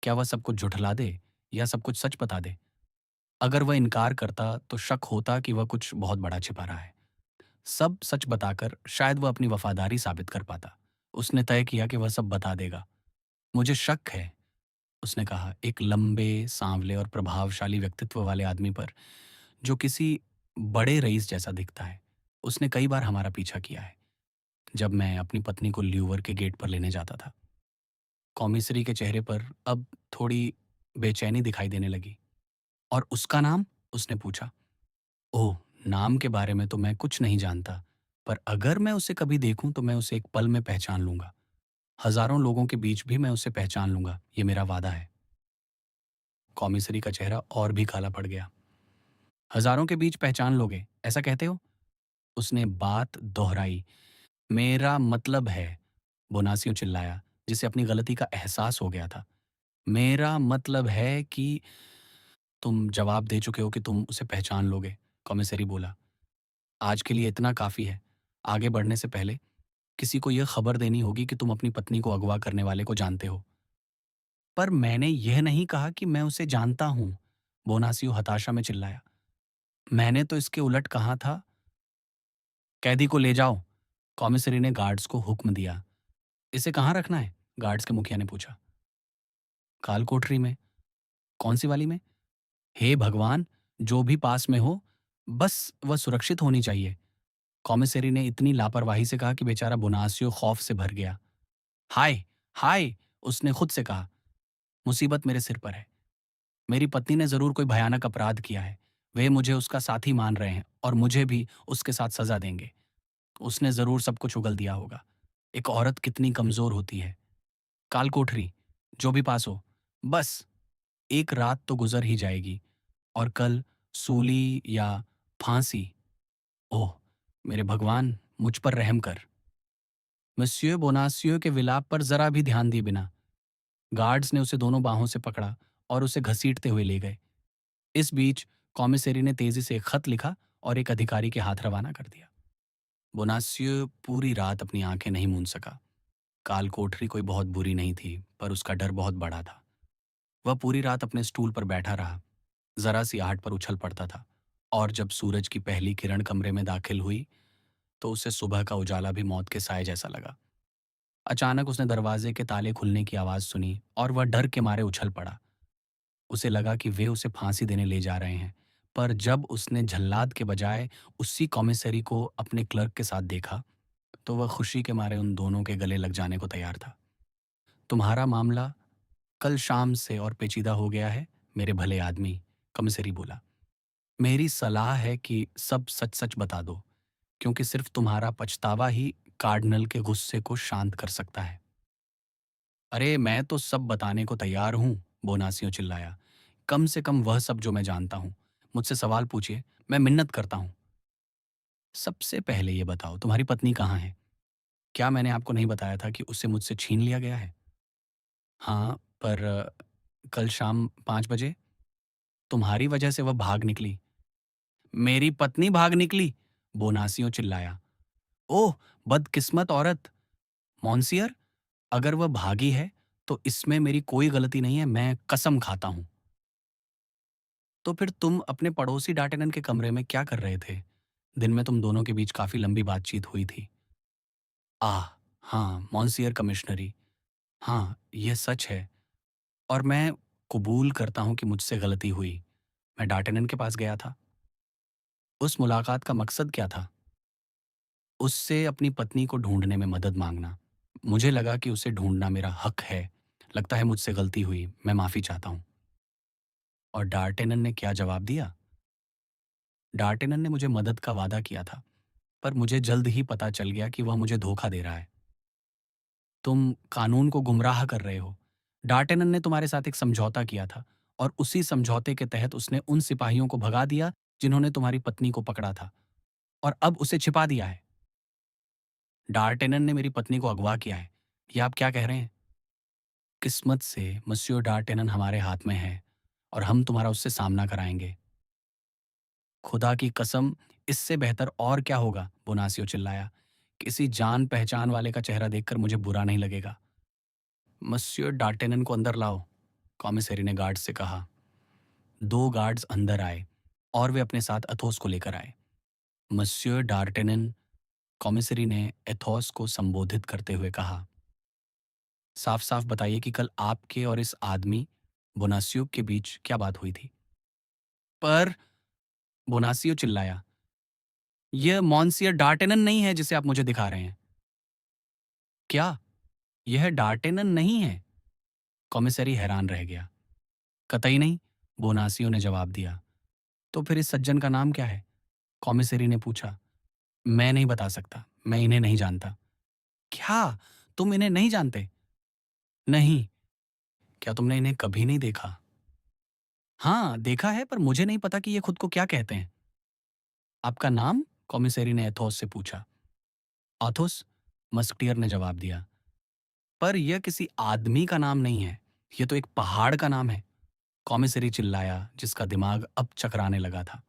क्या वह सब कुछ झुठला दे या सब कुछ सच बता दे? अगर वह इनकार करता तो शक होता कि वह कुछ बहुत बड़ा छिपा रहा है। सब सच बताकर शायद वह अपनी वफादारी साबित कर पाता। उसने तय किया कि वह सब बता देगा। मुझे शक है, उसने कहा, एक लंबे, सांवले और प्रभावशाली व्यक्तित्व वाले आदमी पर, जो किसी बड़े रईस जैसा दिखता है। उसने कई बार हमारा पीछा किया है, जब मैं अपनी पत्नी को ल्यूवर के गेट पर लेने जाता था। कॉमिसरी के चेहरे पर अब थोड़ी बेचैनी दिखाई देने लगी। और उसका नाम? उसने पूछा। ओह, नाम के बारे में तो मैं कुछ नहीं जानता, पर अगर मैं उसे कभी देखूं तो मैं उसे एक पल में पहचान लूंगा। हजारों लोगों के बीच भी मैं उसे पहचान लूंगा, ये मेरा वादा है। कॉमिसरी का चेहरा और भी काला पड़ गया। हजारों के बीच पहचान लोगे, ऐसा कहते हो? उसने बात दोहराई। मेरा मतलब है, बोनासियो चिल्लाया, जिसे अपनी गलती का एहसास हो गया था। मेरा मतलब है कि तुम जवाब दे चुके हो कि तुम उसे पहचान लोगे, कॉमिसरी बोला। आज के लिए इतना काफी है। आगे बढ़ने से पहले किसी को यह खबर देनी होगी कि तुम अपनी पत्नी को अगवा करने वाले को जानते हो। पर मैंने यह नहीं कहा कि मैं उसे जानता हूं, बोनासियो हताशा में चिल्लाया। मैंने तो इसके उलट कहा था। कैदी को ले जाओ, कॉमिसरी ने गार्ड्स को हुक्म दिया। इसे कहाँ रखना है? गार्ड्स के मुखिया ने पूछा। काल कोठरी में। कौन सी वाली में? हे भगवान, जो भी पास में हो, बस वह सुरक्षित होनी चाहिए। कॉमिसरी ने इतनी लापरवाही से कहा कि बेचारा बोनासियो खौफ से भर गया। हाय, हाय, उसने खुद से कहा। मुसीबत मेरे सिर पर है। मेरी पत्नी ने जरूर कोई भयानक अपराध किया है। वे मुझे उसका साथी मान रहे हैं और मुझे भी उसके साथ सजा देंगे। उसने जरूर सब कुछ उगल दिया होगा। एक औरत कितनी कमजोर होती है। काल कोठरी, जो भी पास हो, बस एक रात तो गुजर ही जाएगी, और कल सूली या फांसी। ओह, मेरे भगवान, मुझ पर रहम कर। मस्यू बोनासियो के विलाप पर जरा भी ध्यान दिए बिना गार्ड्स ने उसे दोनों बाहों से पकड़ा और उसे घसीटते हुए ले गए। इस बीच कॉमिसरी ने तेजी से एक खत लिखा और एक अधिकारी के हाथ रवाना कर दिया। बोनासियो पूरी रात अपनी आंखें नहीं मूंद सका। काल कोठरी कोई बहुत बुरी नहीं थी, पर उसका डर बहुत बड़ा था। वह पूरी रात अपने स्टूल पर बैठा रहा, जरा सी आहट पर उछल पड़ता था, और जब सूरज की पहली किरण कमरे में दाखिल हुई तो उसे सुबह का उजाला भी मौत के साए जैसा लगा। अचानक उसने दरवाजे के ताले खुलने की आवाज सुनी और वह डर के मारे उछल पड़ा। उसे लगा कि वे उसे फांसी देने ले जा रहे हैं, पर जब उसने जल्लाद के बजाय उसी कॉमिसरी को अपने क्लर्क के साथ देखा, तो वह खुशी के मारे उन दोनों के गले लग जाने को तैयार था। तुम्हारा मामला कल शाम से और पेचीदा हो गया है, मेरे भले आदमी, कमिश्नरी बोला। मेरी सलाह है कि सब सच सच बता दो, क्योंकि सिर्फ तुम्हारा पछतावा ही कार्डिनल के गुस्से को शांत कर सकता है। अरे मैं तो सब बताने को तैयार हूं, बोनासियो चिल्लाया। कम से कम वह सब जो मैं जानता हूं। मुझसे सवाल पूछिए, मैं मिन्नत करता हूं। सबसे पहले ये बताओ, तुम्हारी पत्नी कहाँ है? क्या मैंने आपको नहीं बताया था कि उसे मुझसे छीन लिया गया है? हाँ, पर कल शाम 5 बजे तुम्हारी वजह से वह भाग निकली। मेरी पत्नी भाग निकली? बोनासियो चिल्लाया। ओह, बदकिस्मत औरत! मॉन्सियर, अगर वह भागी है तो इसमें मेरी कोई गलती नहीं है, मैं कसम खाता हूं। तो फिर तुम अपने पड़ोसी डार्टेनन के कमरे में क्या कर रहे थे? दिन में तुम दोनों के बीच काफी लंबी बातचीत हुई थी। आह, हाँ मॉन्सियर कमिश्नरी, हाँ यह सच है, और मैं कबूल करता हूं कि मुझसे गलती हुई। मैं डार्टेनन के पास गया था। उस मुलाकात का मकसद क्या था? उससे अपनी पत्नी को ढूंढने में मदद मांगना। मुझे लगा कि उसे ढूंढना मेरा हक है। लगता है मुझसे गलती हुई, मैं माफी चाहता हूं। और डार्टेनन ने क्या जवाब दिया? डार्टेनन ने मुझे मदद का वादा किया था, पर मुझे जल्द ही पता चल गया कि वह मुझे धोखा दे रहा है। तुम कानून को गुमराह कर रहे हो। डार्टेनन ने तुम्हारे साथ एक समझौता किया था, और उसी समझौते के तहत उसने उन सिपाहियों को भगा दिया जिन्होंने तुम्हारी पत्नी को पकड़ा था। और अब उसे छिपा दिया है। डार्टेनन ने मेरी पत्नी को अगवा किया है। ये आप क्या कह रहे हैं? किस्मत से मस्यो डार्टेनन हमारे हाथ में है और हम तुम्हारा उससे सामना कराएंगे। खुदा की कसम, इससे बेहतर और क्या होगा? बोनासियो चिल्लाया। किसी जान पहचान वाले का चेहरा देखकर मुझे बुरा नहीं लगेगा। मस्यो डार्टेनन को अंदर लाओ, कॉमिसेरी ने गार्ड्स से कहा। 2 गार्ड्स अंदर आए और वे अपने साथ अथोस को लेकर आए। मस्यो डार्टेनन, कॉमिसरी ने एथोस को संबोधित करते हुए कहा, साफ साफ बताइए कि कल आपके और इस आदमी बोनासियो के बीच क्या बात हुई थी? पर बोनासियो चिल्लाया, यह मॉन्सियर डार्टेनन नहीं है जिसे आप मुझे दिखा रहे हैं। क्या यह डार्टेनन नहीं है? कॉमिसरी हैरान रह गया। कतई नहीं, बोनासियो ने जवाब दिया। तो फिर इस सज्जन का नाम क्या है? कॉमिसरी ने पूछा। मैं नहीं बता सकता, मैं इन्हें नहीं जानता। क्या तुम इन्हें नहीं जानते? नहीं। क्या तुमने इन्हें कभी नहीं देखा? हाँ, देखा है, पर मुझे नहीं पता कि ये खुद को क्या कहते हैं। आपका नाम? कॉमिसेरी ने एथोस से पूछा। आथोस, मस्कटियर ने जवाब दिया। पर यह किसी आदमी का नाम नहीं है, यह तो एक पहाड़ का नाम है। कॉमिसेरी चिल्लाया, जिसका दिमाग अब चकराने लगा था।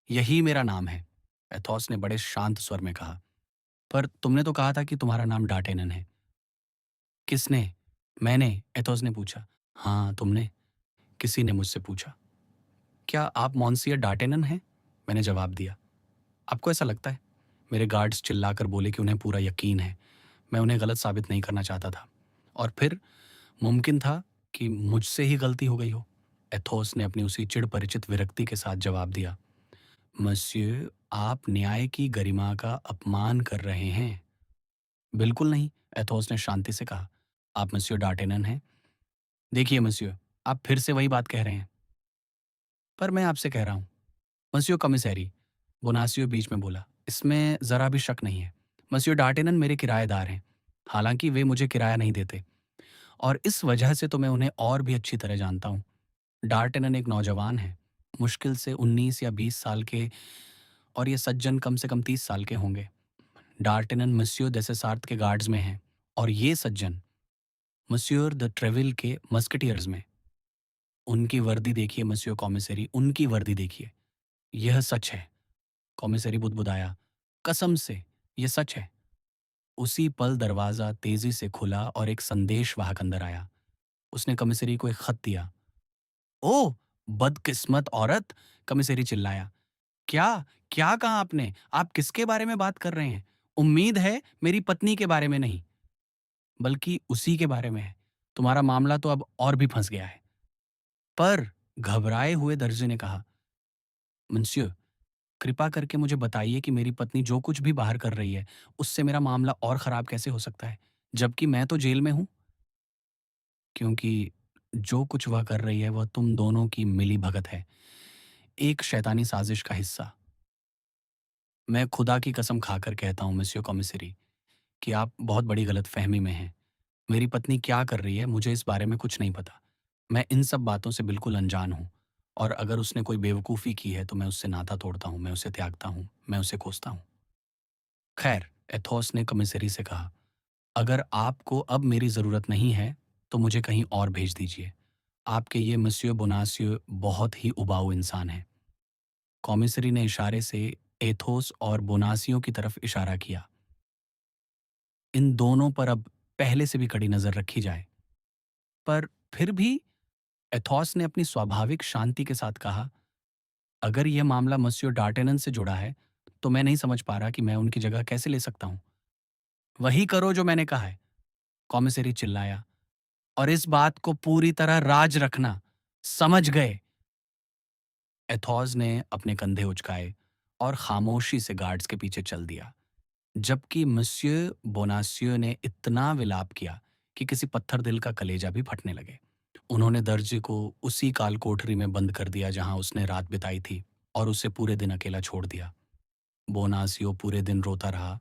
यही मेरा नाम है, एथोस ने बड़े शांत स्वर में कहा। पर तुमने तो कहा था कि तुम्हारा नाम डार्टेनन है। किसने? मैंने, एथोस ने पूछा। हाँ, तुमने। किसी ने मुझसे पूछा, क्या आप मॉन्सियर डार्टेनन हैं? मैंने जवाब दिया। आपको ऐसा लगता है? मेरे गार्ड्स चिल्लाकर बोले कि उन्हें पूरा यकीन है। मैं उन्हें गलत साबित नहीं करना चाहता था। और फिर मुमकिन था कि मुझसे ही गलती हो गई हो। एथोस ने अपनी उसी चिढ़ परिचित विरक्ति के साथ जवाब दिया। मस्यू, आप न्याय की गरिमा का अपमान कर रहे हैं। बिल्कुल नहीं, एथोस ने शांति से कहा। आप मस्यू डार्टेनन हैं। देखिए मस्यू, आप फिर से वही बात कह रहे हैं। पर मैं आपसे कह रहा हूँ, मस्यू कमिसेरी, बोनासियो बीच में बोला, इसमें जरा भी शक नहीं है। मस्यू डार्टेनन मेरे किराएदार हैं, हालांकि वे मुझे किराया नहीं देते, और इस वजह से तो मैं उन्हें और भी अच्छी तरह जानता हूँ। डार्टेनन एक नौजवान है, मुश्किल से 19 या 20 साल के, और ये सज्जन कम से कम 30 साल के होंगे। डार्टेनन मस्यू देसेसार्त के गार्ड्स में हैं, और ये सज्जन मस्यूर द ट्रेविल के मस्कटियर्स में। उनकी वर्दी देखिए मस्यू कॉमिसेरी, उनकी वर्दी देखिए। यह सच है। कॉमिसेरी बुदबुदाया, कसम से ये सच है। उसी पल दरवाजा तेजी से खुला और एक संदेशवाहक अंदर आया। उसने कमिश्नरी को एक खत दिया। ओह, बदकिस्मत औरत! कमिश्नरी चिल्लाया। क्या क्या कहा आपने? आप किसके बारे में बात कर रहे हैं? उम्मीद है मेरी पत्नी के बारे में नहीं, बल्कि उसी के बारे में है। तुम्हारा मामला तो अब और भी फंस गया है। पर घबराए हुए दर्जी ने कहा, मुंशियो, कृपा करके मुझे बताइए कि मेरी पत्नी जो कुछ भी बाहर कर रही है, उससे मेरा मामला और खराब कैसे हो सकता है, जबकि मैं तो जेल में हूं? क्योंकि जो कुछ वह कर रही है वह तुम दोनों की मिली भगत है, एक शैतानी साजिश का हिस्सा। मैं खुदा की कसम खाकर कहता हूँ मिस्टर कॉमिसरी कि आप बहुत बड़ी गलतफहमी में हैं। मेरी पत्नी क्या कर रही है मुझे इस बारे में कुछ नहीं पता। मैं इन सब बातों से बिल्कुल अनजान हूँ, और अगर उसने कोई बेवकूफ़ी की है तो मैं उससे नाता तोड़ता हूँ, मैं उसे त्यागता हूँ, मैं उसे कोसता हूँ। खैर, एथोस ने कमिश्नरी से कहा, अगर आपको अब मेरी ज़रूरत नहीं है तो मुझे कहीं और भेज दीजिए। आपके ये मस्यो बोनासियो बहुत ही उबाऊ इंसान हैं। कॉमिसरी ने इशारे से एथोस और बोनासियो की तरफ इशारा किया। इन दोनों पर अब पहले से भी कड़ी नज़र रखी जाए। पर फिर भी एथोस ने अपनी स्वाभाविक शांति के साथ कहा, अगर यह मामला मस्यो डार्टेनन से जुड़ा है तो मैं नहीं समझ पा रहा कि मैं उनकी जगह कैसे ले सकता हूँ। वही करो जो मैंने कहा है, कॉमिसरी चिल्लाया, और इस बात को पूरी तरह राज रखना। समझ गए? एथोस ने अपने कंधे उचकाए और खामोशी से गार्ड्स के पीछे चल दिया, जबकि मस्यू बोनासियो ने इतना विलाप किया कि किसी पत्थर दिल का कलेजा भी फटने लगे। उन्होंने दर्जी को उसी काल कोठरी में बंद कर दिया जहां उसने रात बिताई थी, और उसे पूरे दिन अकेला छोड़ दिया। बोनासियो पूरे दिन रोता रहा,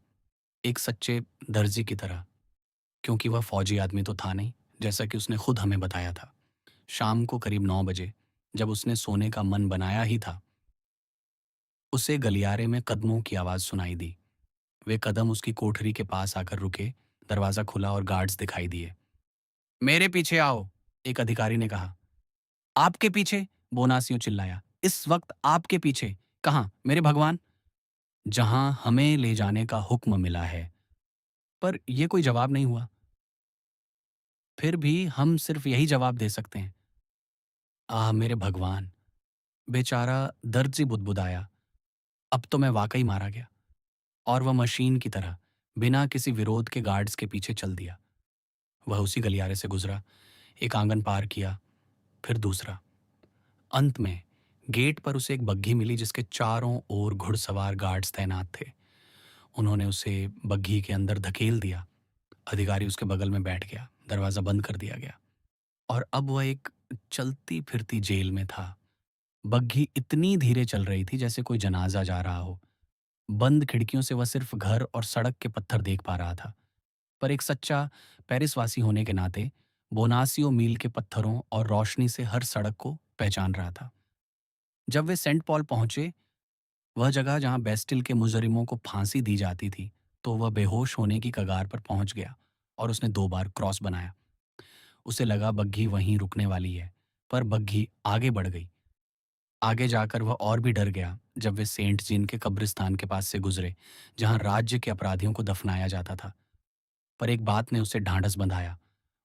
एक सच्चे दर्जी की तरह, क्योंकि वह फौजी आदमी तो था नहीं, जैसा कि उसने खुद हमें बताया था। शाम को करीब 9 बजे, जब उसने सोने का मन बनाया ही था, उसे गलियारे में कदमों की आवाज़ सुनाई दी। वे कदम उसकी कोठरी के पास आकर रुके। दरवाज़ा खुला और गार्ड्स दिखाई दिए। मेरे पीछे आओ, एक अधिकारी ने कहा। आपके पीछे? बोनासियो चिल्लाया। इस वक्त आपके पीछे? कहाँ, मेरे भगवान? जहां हमें ले जाने का हुक्म मिला है। पर यह कोई जवाब नहीं हुआ। फिर भी हम सिर्फ यही जवाब दे सकते हैं। आह मेरे भगवान! बेचारा दर्द से बुदबुदाया। अब तो मैं वाकई मारा गया। और वह मशीन की तरह बिना किसी विरोध के गार्ड्स के पीछे चल दिया। वह उसी गलियारे से गुजरा, एक आंगन पार किया, फिर दूसरा। अंत में गेट पर उसे एक बग्घी मिली जिसके चारों ओर घुड़सवार गार्ड्स तैनात थे। उन्होंने उसे बग्घी के अंदर धकेल दिया। अधिकारी उसके बगल में बैठ गया। दरवाज़ा बंद कर दिया गया और अब वह एक चलती फिरती जेल में था। बग्घी इतनी धीरे चल रही थी जैसे कोई जनाजा जा रहा हो। बंद खिड़कियों से वह सिर्फ घर और सड़क के पत्थर देख पा रहा था। पर एक सच्चा पेरिसवासी होने के नाते बोनासियो मील के पत्थरों और रोशनी से हर सड़क को पहचान रहा था। जब वे सेंट पॉल पहुंचे, वह जगह जहां बेस्टिल के मुजरिमों को फांसी दी जाती थी, तो वह बेहोश होने की कगार पर पहुंच गया और उसने 2 बार क्रॉस बनाया। उसे लगा बग्घी वहीं रुकने वाली है, पर बग्घी आगे बढ़ गई। आगे जाकर वह और भी डर गया जब वे सेंट जीन के कब्रिस्तान के पास से गुजरे, जहां राज्य के अपराधियों को दफनाया जाता था। पर एक बात ने उसे ढांढस बंधाया।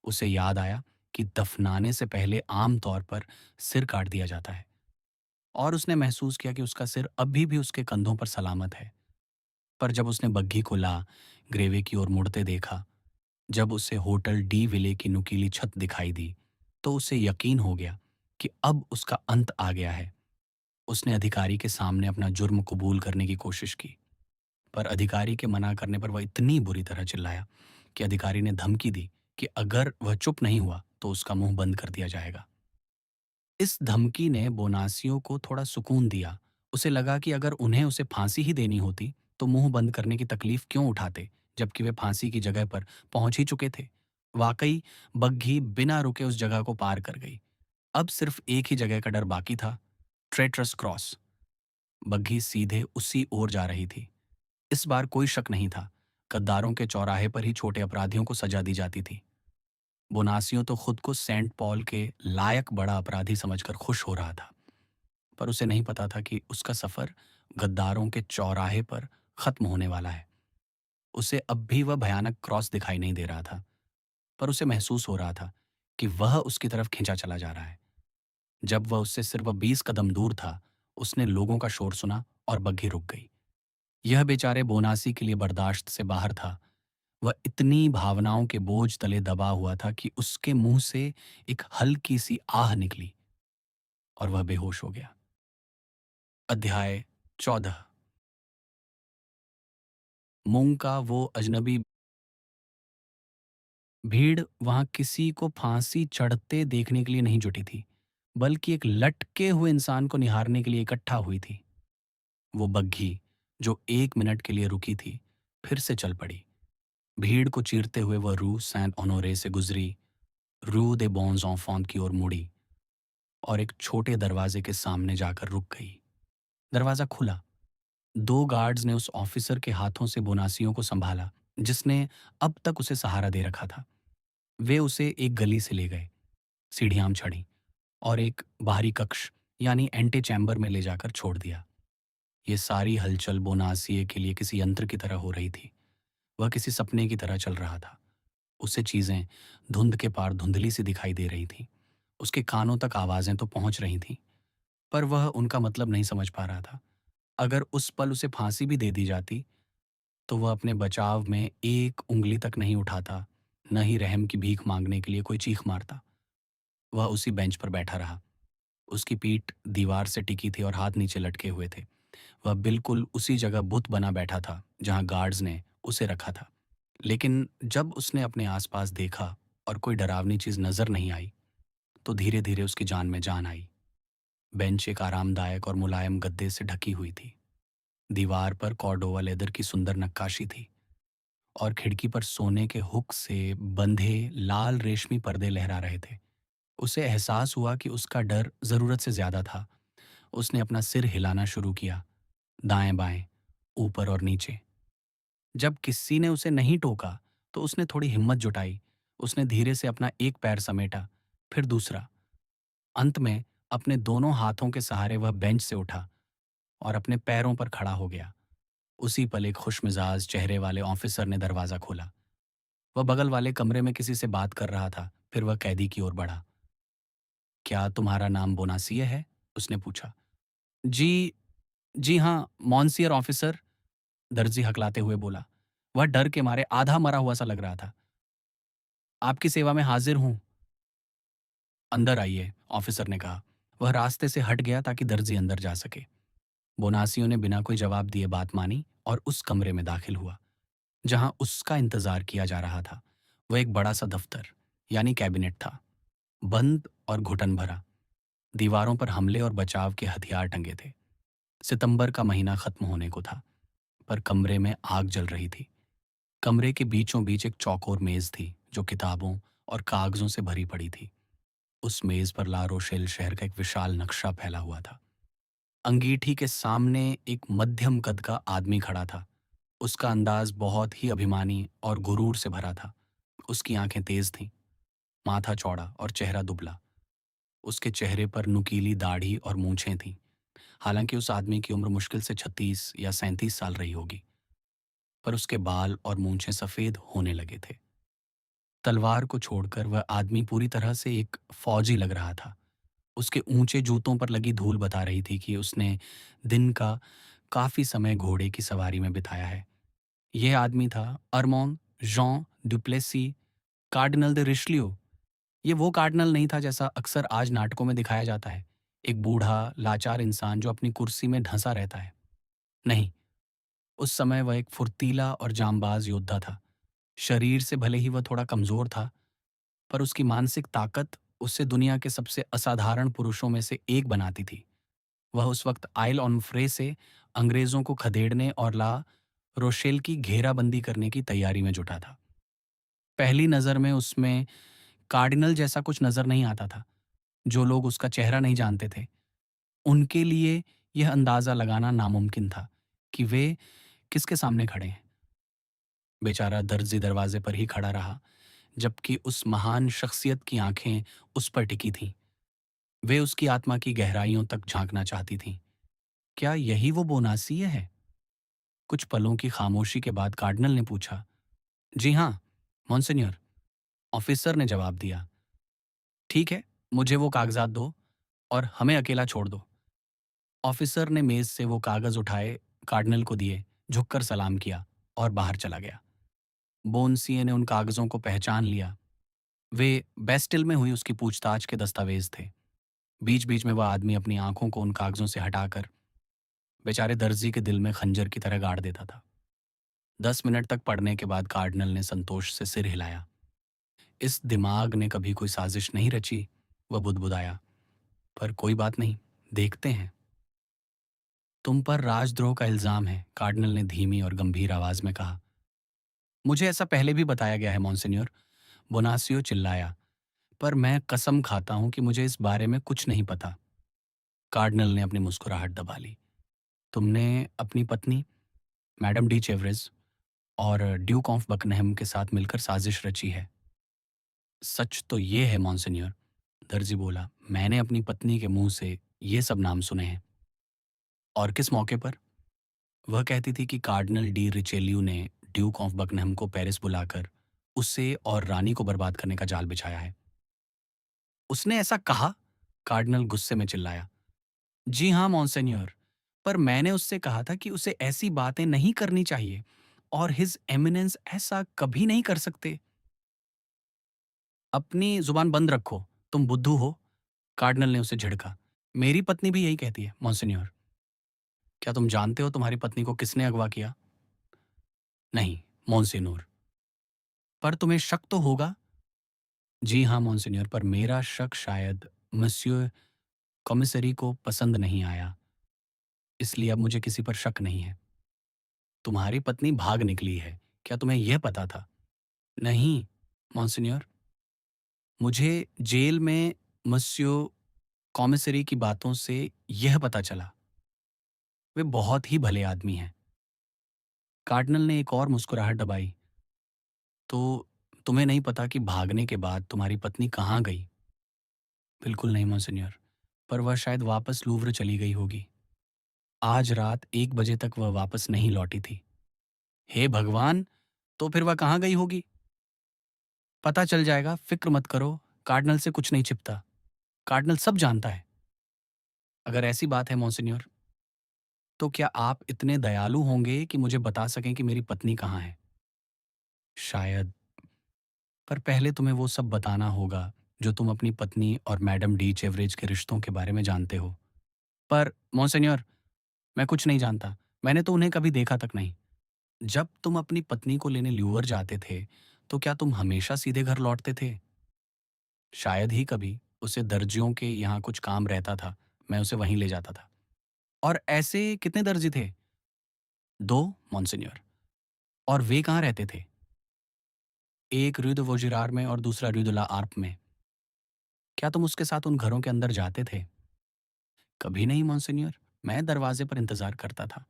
उसे याद आया कि दफनाने से पहले आम तौर पर सिर काट दिया जाता है, और उसने महसूस किया कि उसका सिर अभी भी उसके कंधों पर सलामत है। पर जब उसने बग्घी को ला ग्रेवे की ओर मुड़ते देखा, जब उसे होटल डी विले की नुकीली छत दिखाई दी, तो उसे यकीन हो गया कि अब उसका अंत आ गया है। उसने अधिकारी के सामने अपना जुर्म कबूल करने की कोशिश की, पर अधिकारी के मना करने पर वह इतनी बुरी तरह चिल्लाया कि अधिकारी ने धमकी दी कि अगर वह चुप नहीं हुआ तो उसका मुंह बंद कर दिया जाएगा। इस धमकी ने बोनासियो को थोड़ा सुकून दिया। उसे लगा कि अगर उन्हें उसे फांसी ही देनी होती तो मुंह बंद करने की तकलीफ क्यों उठाते, जबकि वे फांसी की जगह पर पहुंच ही चुके थे। वाकई बग्घी बिना रुके उस जगह को पार कर गई। अब सिर्फ एक ही जगह का डर बाकी था, ट्रेट्रस क्रॉस। बग्घी सीधे उसी ओर जा रही थी। इस बार कोई शक नहीं था। गद्दारों के चौराहे पर ही छोटे अपराधियों को सजा दी जाती थी। बोनासियो तो खुद को सेंट पॉल के लायक बड़ा अपराधी समझकर खुश हो रहा था, पर उसे नहीं पता था कि उसका सफर गद्दारों के चौराहे पर खत्म होने वाला है। उसे अब भी वह भयानक क्रॉस दिखाई नहीं दे रहा था, पर उसे महसूस हो रहा था कि वह उसकी तरफ खींचा चला जा रहा है। जब वह उससे सिर्फ 20 कदम दूर था, उसने लोगों का शोर सुना और बग्घी रुक गई। यह बेचारे बोनासी के लिए बर्दाश्त से बाहर था। वह इतनी भावनाओं के बोझ तले दबा हुआ था कि उसके मुंह से एक हल्की सी आह निकली और वह बेहोश हो गया। अध्याय 14। मूंग का वो अजनबी। भीड़ वहां किसी को फांसी चढ़ते देखने के लिए नहीं जुटी थी, बल्कि एक लटके हुए इंसान को निहारने के लिए इकट्ठा हुई थी। वो बग्घी, जो 1 मिनट के लिए रुकी थी, फिर से चल पड़ी। भीड़ को चीरते हुए वह रू सैन ऑनोरे से गुजरी, रू दे बॉन्स ऑफॉन्ट की ओर मुड़ी और एक छोटे दरवाजे के सामने जाकर रुक गई। दरवाजा खुला। 2 गार्ड्स ने उस ऑफिसर के हाथों से बोनासियों को संभाला, जिसने अब तक उसे सहारा दे रखा था। वे उसे एक गली से ले गए, सीढ़ियां चढ़ी और एक बाहरी कक्ष यानी एंटे चैम्बर में ले जाकर छोड़ दिया। ये सारी हलचल बोनासिए के लिए किसी यंत्र की तरह हो रही थी। वह किसी सपने की तरह चल रहा था। उसे चीजें धुंध के पार धुंधली सी दिखाई दे रही थीं। उसके कानों तक आवाजें तो पहुंच रही थीं, पर वह उनका मतलब नहीं समझ पा रहा था। अगर उस पल उसे फांसी भी दे दी जाती, तो वह अपने बचाव में एक उंगली तक नहीं उठाता, न ही रहम की भीख मांगने के लिए कोई चीख मारता। वह उसी बेंच पर बैठा रहा। उसकी पीठ दीवार से टिकी थी और हाथ नीचे लटके हुए थे। वह बिल्कुल उसी जगह बुत बना बैठा था जहां गार्ड्स ने उसे रखा था। लेकिन जब उसने अपने आसपास देखा और कोई डरावनी चीज नजर नहीं आई, तो धीरे धीरे उसकी जान में जान आई। बेंच एक आरामदायक और मुलायम गद्दे से ढकी हुई थी। दीवार पर कॉर्डोवा लेदर की सुंदर नक्काशी थी और खिड़की पर सोने के हुक से बंधे लाल रेशमी पर्दे लहरा रहे थे। उसे एहसास हुआ कि उसका डर जरूरत से ज्यादा था। उसने अपना सिर हिलाना शुरू किया। दाएं-बाएं, ऊपर और नीचे। जब किसी ने उसे नहीं टोका, तो उसने थोड़ी हिम्मत जुटाई। उसने धीरे से अपना एक पैर समेटा, फिर दूसरा। अंत में अपने दोनों हाथों के सहारे वह बेंच से उठा और अपने पैरों पर खड़ा हो गया। उसी पल एक खुशमिजाज चेहरे वाले ऑफिसर ने दरवाज़ा खोला। वह बगल वाले कमरे में किसी से बात कर रहा था। फिर वह कैदी की ओर बढ़ा। "क्या तुम्हारा नाम बोनासिए है?" उसने पूछा। "जी, जी हाँ, मॉनसियर ऑफिसर," दर्जी हकलाते हुए बोला। वह डर के मारे आधा मरा हुआ सा लग रहा था। "आपकी सेवा में हाजिर हूँ।" "अंदर आइए," ऑफिसर ने कहा। वह रास्ते से हट गया ताकि दर्जी अंदर जा सके। बोनासियो ने बिना कोई जवाब दिए बात मानी और उस कमरे में दाखिल हुआ जहां उसका इंतजार किया जा रहा था। वह एक बड़ा सा दफ्तर यानी कैबिनेट था, बंद और घुटन भरा। दीवारों पर हमले और बचाव के हथियार टंगे थे। सितंबर का महीना खत्म होने को था, पर कमरे में आग जल रही थी। कमरे के बीचों बीच एक चौकोर मेज थी जो किताबों और कागजों से भरी पड़ी थी। उस मेज पर ला रोशेल शहर का एक विशाल नक्शा फैला हुआ था। अंगीठी के सामने एक मध्यम कद का आदमी खड़ा था। उसका अंदाज बहुत ही अभिमानी और गुरूर से भरा था। उसकी आंखें तेज थीं, माथा चौड़ा और चेहरा दुबला। उसके चेहरे पर नुकीली दाढ़ी और मूंछें थीं। हालांकि उस आदमी की उम्र मुश्किल से 36 या 37 साल रही होगी, पर उसके बाल और मूंछें सफ़ेद होने लगे थे। तलवार को छोड़कर वह आदमी पूरी तरह से एक फौजी लग रहा था। उसके ऊंचे जूतों पर लगी धूल बता रही थी कि उसने दिन का काफ़ी समय घोड़े की सवारी में बिताया है। यह आदमी था अरमोन जॉन डुप्लेसी, कार्डिनल de रिशलियो। ये वो कार्डिनल नहीं था जैसा अक्सर आज नाटकों में दिखाया जाता है, एक बूढ़ा लाचार इंसान जो अपनी कुर्सी में धंसा रहता है। नहीं, उस समय वह एक फुर्तीला और जांबाज योद्धा था। शरीर से भले ही वह थोड़ा कमजोर था, पर उसकी मानसिक ताकत उसे दुनिया के सबसे असाधारण पुरुषों में से एक बनाती थी। वह उस वक्त आइल ऑन फ्रे से अंग्रेजों को खदेड़ने और ला रोशेल की घेराबंदी करने की तैयारी में जुटा था। पहली नज़र में उसमें कार्डिनल जैसा कुछ नज़र नहीं आता था। जो लोग उसका चेहरा नहीं जानते थे, उनके लिए यह अंदाज़ा लगाना नामुमकिन था कि वे किसके सामने खड़े हैं। बेचारा दर्जी दरवाजे पर ही खड़ा रहा, जबकि उस महान शख्सियत की आंखें उस पर टिकी थीं। वे उसकी आत्मा की गहराइयों तक झांकना चाहती थीं। क्या यही वो बोनासिए है? कुछ पलों की खामोशी के बाद कार्डिनल ने पूछा। "जी हाँ, मॉन्सिन्योर," ऑफिसर ने जवाब दिया। "ठीक है, मुझे वो कागजात दो और हमें अकेला छोड़ दो।" ऑफिसर ने मेज से वो कागज उठाए, कार्डिनल को दिए, झुककर सलाम किया और बाहर चला गया। बोनसीए ने उन कागजों को पहचान लिया। वे बेस्टिल में हुई उसकी पूछताछ के दस्तावेज थे। बीच बीच में वह आदमी अपनी आंखों को उन कागजों से हटाकर बेचारे दर्जी के दिल में खंजर की तरह गाड़ देता था। 10 मिनट तक पढ़ने के बाद कार्डिनल ने संतोष से सिर हिलाया। इस दिमाग ने कभी कोई साजिश नहीं रची, वह बुदबुदाया। पर कोई बात नहीं, देखते हैं। "तुम पर राजद्रोह का इल्जाम है," कार्डिनल ने धीमी और गंभीर आवाज में कहा। "मुझे ऐसा पहले भी बताया गया है मॉन्सिन्योर," बोनासियो चिल्लाया। "पर मैं कसम खाता हूं कि मुझे इस बारे में कुछ नहीं पता।" कार्डिनल ने अपनी मुस्कुराहट दबा ली। "तुमने अपनी पत्नी मैडम डी चेवरेज और ड्यूक ऑफ बकनहम के साथ मिलकर साजिश रची है।" "सच तो ये है मॉन्सिन्योर," दर्जी बोला। "मैंने अपनी पत्नी के मुंह से ये सब नाम सुने हैं।" "और किस मौके पर?" "वह कहती थी कि कार्डिनल डी रिचेल्यू ने ड्यूक ऑफ बकनहम को पेरिस बुलाकर उसे और रानी को बर्बाद करने का जाल बिछाया है।" "उसने ऐसा कहा?" कार्डिनल गुस्से में चिल्लाया। "जी हाँ मॉन्सिन्योर, पर मैंने उससे कहा था कि उसे ऐसी बातें नहीं करनी चाहिए और हिज एमिनेंस ऐसा कभी नहीं कर सकते।" "अपनी जुबान बंद रखो, तुम बुद्धू हो," कार्डिनल ने उसे झिड़का। "मेरी पत्नी भी यही कहती है मॉन्सिन्योर।" "क्या तुम जानते हो तुम्हारी पत्नी को किसने अगवा किया?" "नहीं मॉन्सिन्योर।" "पर तुम्हें शक तो होगा?" "जी हाँ मॉन्सिन्योर, पर मेरा शक शायद मस्यौ कॉमिसरी को पसंद नहीं आया, इसलिए अब मुझे किसी पर शक नहीं है।" "तुम्हारी पत्नी भाग निकली है, क्या तुम्हें यह पता था?" "नहीं मॉन्सिन्योर, मुझे जेल में मस्यौ कॉमिसरी की बातों से यह पता चला।" वे बहुत ही भले आदमी हैं। कार्डिनल ने एक और मुस्कुराहट दबाई। तो तुम्हें नहीं पता कि भागने के बाद तुम्हारी पत्नी कहाँ गई? बिल्कुल नहीं मॉन्सिन्योर, पर वह शायद वापस लूव्र चली गई होगी। आज रात 1 बजे तक वह वापस नहीं लौटी थी। हे भगवान! तो फिर वह कहाँ गई होगी? पता चल जाएगा, फ़िक्र मत करो, कार्डिनल से कुछ नहीं छिपता। कार्डिनल सब जानता है। अगर ऐसी बात है मॉन्सिन्योर, तो क्या आप इतने दयालु होंगे कि मुझे बता सकें कि मेरी पत्नी कहाँ है? शायद, पर पहले तुम्हें वो सब बताना होगा जो तुम अपनी पत्नी और मैडम डी चेवरेज के रिश्तों के बारे में जानते हो। पर मॉन्सिन्योर, मैं कुछ नहीं जानता। मैंने तो उन्हें कभी देखा तक नहीं। जब तुम अपनी पत्नी को लेने ल्यूवर जाते थे, तो क्या तुम हमेशा सीधे घर लौटते थे? शायद ही कभी। उसे दर्जियों के यहाँ कुछ काम रहता था, मैं उसे वहीं ले जाता था। और ऐसे कितने दर्जी थे? 2 मॉन्सिन्योर। और वे कहाँ रहते थे? एक रue de Vaugirard में और दूसरा rue de la Harpe में। क्या तुम उसके साथ उन घरों के अंदर जाते थे? कभी नहीं मॉन्सिन्योर, मैं दरवाजे पर इंतज़ार करता था।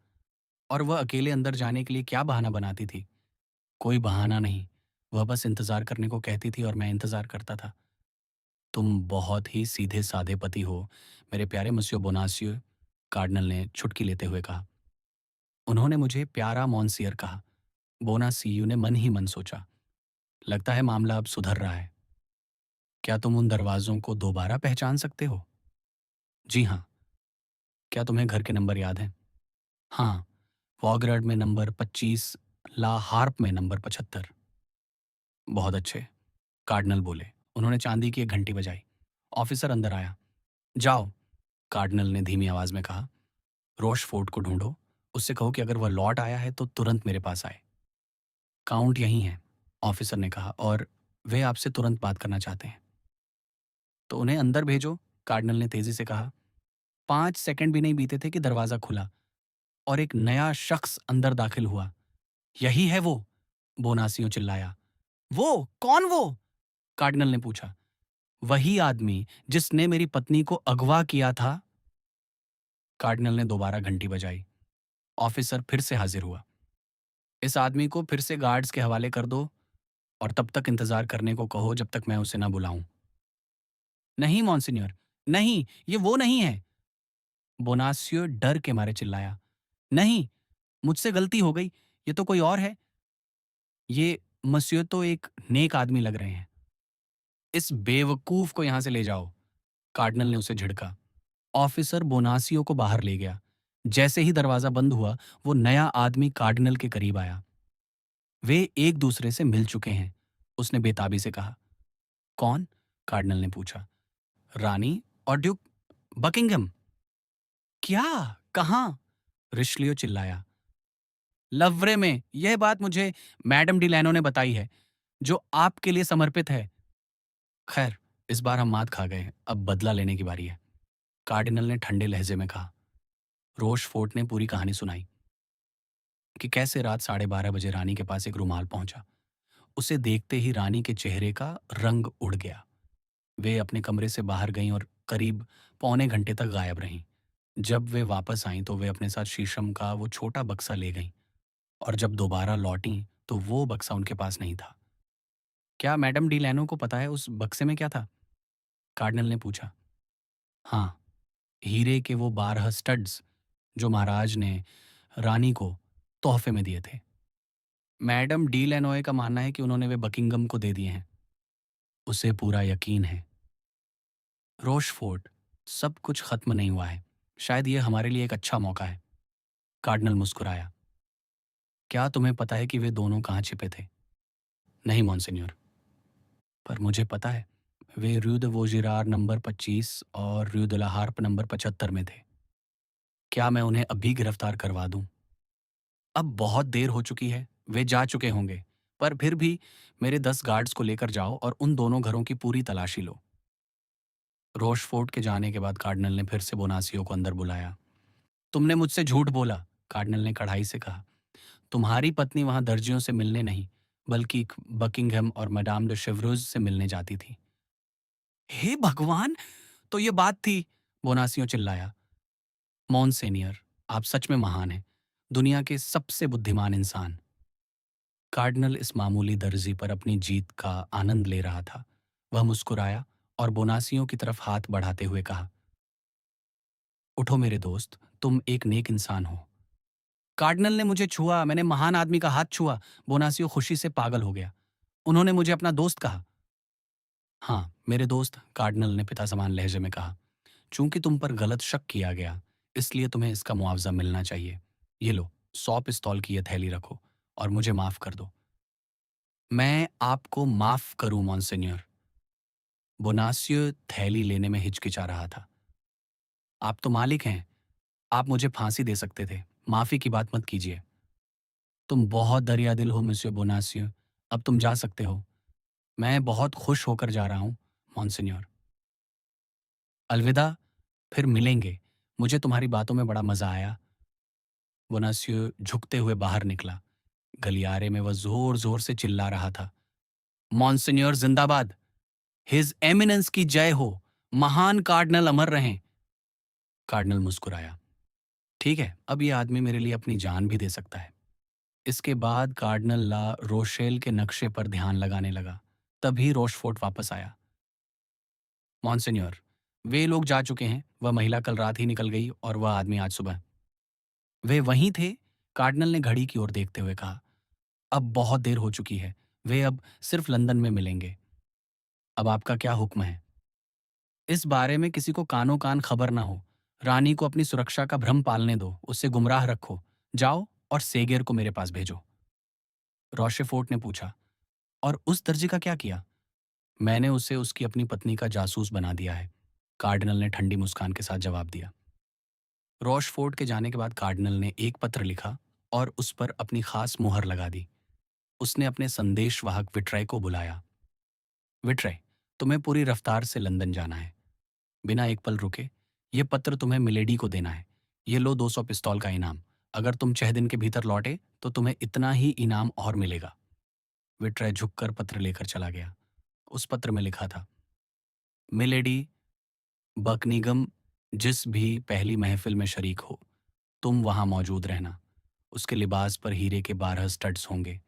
और वह अकेले अंदर जाने के लिए क्या बहाना बनाती थी? कोई बहाना नहीं, वह बस इंतज़ार करने को कहती थी और मैं इंतज़ार करता था। तुम बहुत ही सीधे-साधे पति हो, मेरे प्यारे मसियो बोनासियो, कार्डिनल ने चुटकी लेते हुए कहा। उन्होंने मुझे प्यारा मॉन्सियर कहा। बोनासियो ने मन ही मन सोचा, लगता है मामला अब सुधर रहा है। क्या तुम उन दरवाज़ों को दोबारा पहचान सकते हो? जी हाँ। क्या तुम्हें घर के नंबर याद हैं? हाँ, वॉगरर्ड में नंबर 25, ला हार्प में नंबर 75। बहुत अच्छे, कार्डिनल बोले। उन्होंने चांदी की एक घंटी बजाई। ऑफिसर अंदर आया। जाओ, कार्डिनल ने धीमी आवाज में कहा, रोशफोर्ड को ढूंढो। उससे कहो कि अगर वह लौट आया है तो तुरंत मेरे पास आए। काउंट यहीं है, ऑफिसर ने कहा, और वे आपसे तुरंत बात करना चाहते हैं। तो उन्हें अंदर भेजो, कार्डिनल ने तेजी से कहा। 5 सेकंड भी नहीं बीते थे कि दरवाजा खुला और एक नया शख्स अंदर दाखिल हुआ। यही है वो, बोनासियो चिल्लाया। वो कौन वो? कार्डिनल ने पूछा। वही आदमी जिसने मेरी पत्नी को अगवा किया था। कार्डिनल ने दोबारा घंटी बजाई। ऑफिसर फिर से हाजिर हुआ। इस आदमी को फिर से गार्ड्स के हवाले कर दो और तब तक इंतजार करने को कहो जब तक मैं उसे ना बुलाऊं। नहीं मॉन्सिन्योर, नहीं, ये वो नहीं है। बोनासियो डर के मारे चिल्लाया। नहीं, मुझसे गलती हो गई, ये तो कोई और है। ये मसियो तो एक नेक आदमी लग रहे हैं। इस बेवकूफ को यहां से ले जाओ, कार्डिनल ने उसे झिड़का। ऑफिसर बोनासियो को बाहर ले गया। जैसे ही दरवाजा बंद हुआ, वो नया आदमी कार्डिनल के करीब आया। वे एक दूसरे से मिल चुके हैं, उसने बेताबी से कहा। कौन? कार्डिनल ने पूछा। रानी और ड्यूक बकिंघम। क्या? कहाँ? रिशलियो चिल्लाया। लवरे में। यह बात मुझे मैडम डिलैनो ने बताई है, जो आपके लिए समर्पित है। खैर, इस बार हम मात खा गए, अब बदला लेने की बारी है, कार्डिनल ने ठंडे लहजे में कहा। रोशफोर्ट ने पूरी कहानी सुनाई कि कैसे रात 12:30 बजे रानी के पास एक रुमाल पहुंचा। उसे देखते ही रानी के चेहरे का रंग उड़ गया। वे अपने कमरे से बाहर गईं और करीब पौने घंटे तक गायब रहीं। जब वे वापस आईं तो वे अपने साथ शीशम का वो छोटा बक्सा ले गईं, और जब दोबारा लौटीं तो वो बक्सा उनके पास नहीं था। क्या मैडम डी लैनो को पता है उस बक्से में क्या था? कार्डिनल ने पूछा। हाँ, हीरे के वो 12 स्टड्स जो महाराज ने रानी को तोहफे में दिए थे। मैडम डी लैनोए का मानना है कि उन्होंने वे बकिंगम को दे दिए हैं। उसे पूरा यकीन है। रोशफोर्ट, सब कुछ खत्म नहीं हुआ है। शायद ये हमारे लिए एक अच्छा मौका है। कार्डिनल मुस्कुराया। क्या तुम्हें पता है कि वे दोनों कहाँ छिपे थे? नहीं मॉन्सिन्योर, पर मुझे पता है। वे र्यू द वोजिरार नंबर 25 और र्यू द ला हार्प नंबर 75 में थे। क्या मैं उन्हें अभी गिरफ्तार करवा दूं? अब बहुत देर हो चुकी है, वे जा चुके होंगे। पर फिर भी मेरे 10 गार्ड्स को लेकर जाओ और उन दोनों घरों की पूरी तलाशी लो। रोशफोर्ट के जाने के बाद कार्डिनल ने फिर से बोनासियो को अंदर बुलाया। तुमने मुझसे झूठ बोला, कार्डिनल ने कड़ाई से कहा। तुम्हारी पत्नी वहां दर्जियों से मिलने नहीं, बल्कि बकिंघम और मैदाम de शेवरोज से मिलने जाती थी। हे भगवान! तो ये बात थी, बोनासियो चिल्लाया। मॉन्सेनियर, आप सच में महान हैं, दुनिया के सबसे बुद्धिमान इंसान। कार्डिनल इस मामूली दर्जी पर अपनी जीत का आनंद ले रहा था। वह मुस्कुराया और बोनासियों की तरफ हाथ बढ़ाते हुए कहा, उठो मेरे दोस्त, तुम एक नेक इंसान हो। कार्डिनल ने मुझे छुआ, मैंने महान आदमी का हाथ छुआ। बोनासियो खुशी से पागल हो गया। उन्होंने मुझे अपना दोस्त कहा। हाँ, मेरे दोस्त, कार्डिनल ने पिता समान लहजे में कहा, चूंकि तुम पर गलत शक किया गया, इसलिए तुम्हें इसका मुआवजा मिलना चाहिए। ये लो, 100 पिस्तौल की यह थैली रखो और मुझे माफ कर दो। मैं आपको माफ करूं, मॉन्सिन्योर। बोनासियो थैली लेने में हिचकिचा रहा था। आप तो मालिक हैं, आप मुझे फांसी दे सकते थे, माफी की बात मत कीजिए। तुम बहुत दरियादिल हो मिस्टर बोनासियो, अब तुम जा सकते हो। मैं बहुत खुश होकर जा रहा हूं, मॉन्सिन्योर। अलविदा, फिर मिलेंगे। मुझे तुम्हारी बातों में बड़ा मजा आया। बोनासियो झुकते हुए बाहर निकला। गलियारे में वह जोर जोर से चिल्ला रहा था, मॉन्सिन्योर जिंदाबाद, हिज एमिनेंस की जय हो, महान कार्डिनल अमर रहें। कार्डिनल मुस्कुराया। ठीक है, अब यह आदमी मेरे लिए अपनी जान भी दे सकता है। इसके बाद कार्डिनल ला रोशेल के नक्शे पर ध्यान लगाने लगा। तभी रोशफोर्ट वापस आया। मॉन्सिन्योर, वे लोग जा चुके हैं, वह महिला कल रात ही निकल गई और वह आदमी आज सुबह। वे वहीं थे? कार्डिनल ने घड़ी की ओर देखते हुए कहा। अब बहुत देर हो चुकी है, वे अब सिर्फ लंदन में मिलेंगे। अब आपका क्या हुक्म है? इस बारे में किसी को कानो कान खबर ना हो। रानी को अपनी सुरक्षा का भ्रम पालने दो, उससे गुमराह रखो। जाओ और सेगेर को मेरे पास भेजो। रोशेफोर्ट ने पूछा, और उस दर्जी का क्या किया? मैंने उसे उसकी अपनी पत्नी का जासूस बना दिया है, कार्डिनल ने ठंडी मुस्कान के साथ जवाब दिया। रोशफोर्ट के जाने के बाद कार्डिनल ने एक पत्र लिखा और उस पर अपनी खास मुहर लगा दी। उसने अपने संदेशवाहक विट्रय को बुलाया। विट्रय, तुम्हें पूरी रफ्तार से लंदन जाना है, बिना एक पल रुके। ये पत्र तुम्हें मिलेडी को देना है। ये लो 200 पिस्तौल का इनाम। अगर तुम 6 दिन के भीतर लौटे तो तुम्हें इतना ही इनाम और मिलेगा। विट्रय झुककर पत्र लेकर चला गया। उस पत्र में लिखा था, मिलेडी बकनिगम जिस भी पहली महफिल में शरीक हो, तुम वहां मौजूद रहना। उसके लिबास पर हीरे के 12 स्टड्स होंगे।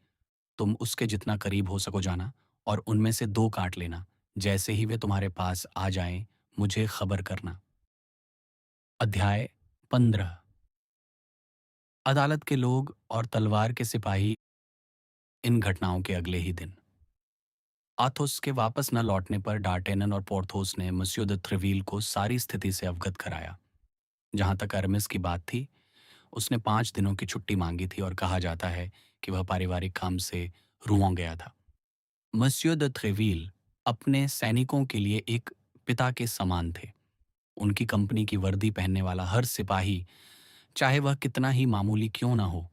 तुम उसके जितना करीब हो सको जाना और उनमें से 2 काट लेना। जैसे ही वे तुम्हारे पास आ जाएं, मुझे खबर करना। अध्याय 15। अदालत के लोग और तलवार के सिपाही। इन घटनाओं के अगले ही दिन आथोस के वापस न लौटने पर डार्टेनन और पोर्थोस ने मस्यो द थ्रेवील को सारी स्थिति से अवगत कराया। जहां तक अरमिस की बात थी, उसने 5 दिनों की छुट्टी मांगी थी और कहा जाता है कि वह पारिवारिक काम से रुआं गया था। मस्यो द थ्रेवील अपने सैनिकों के लिए एक पिता के समान थे। उनकी कंपनी की वर्दी पहनने वाला हर सिपाही, चाहे वह कितना ही मामूली क्यों ना हो,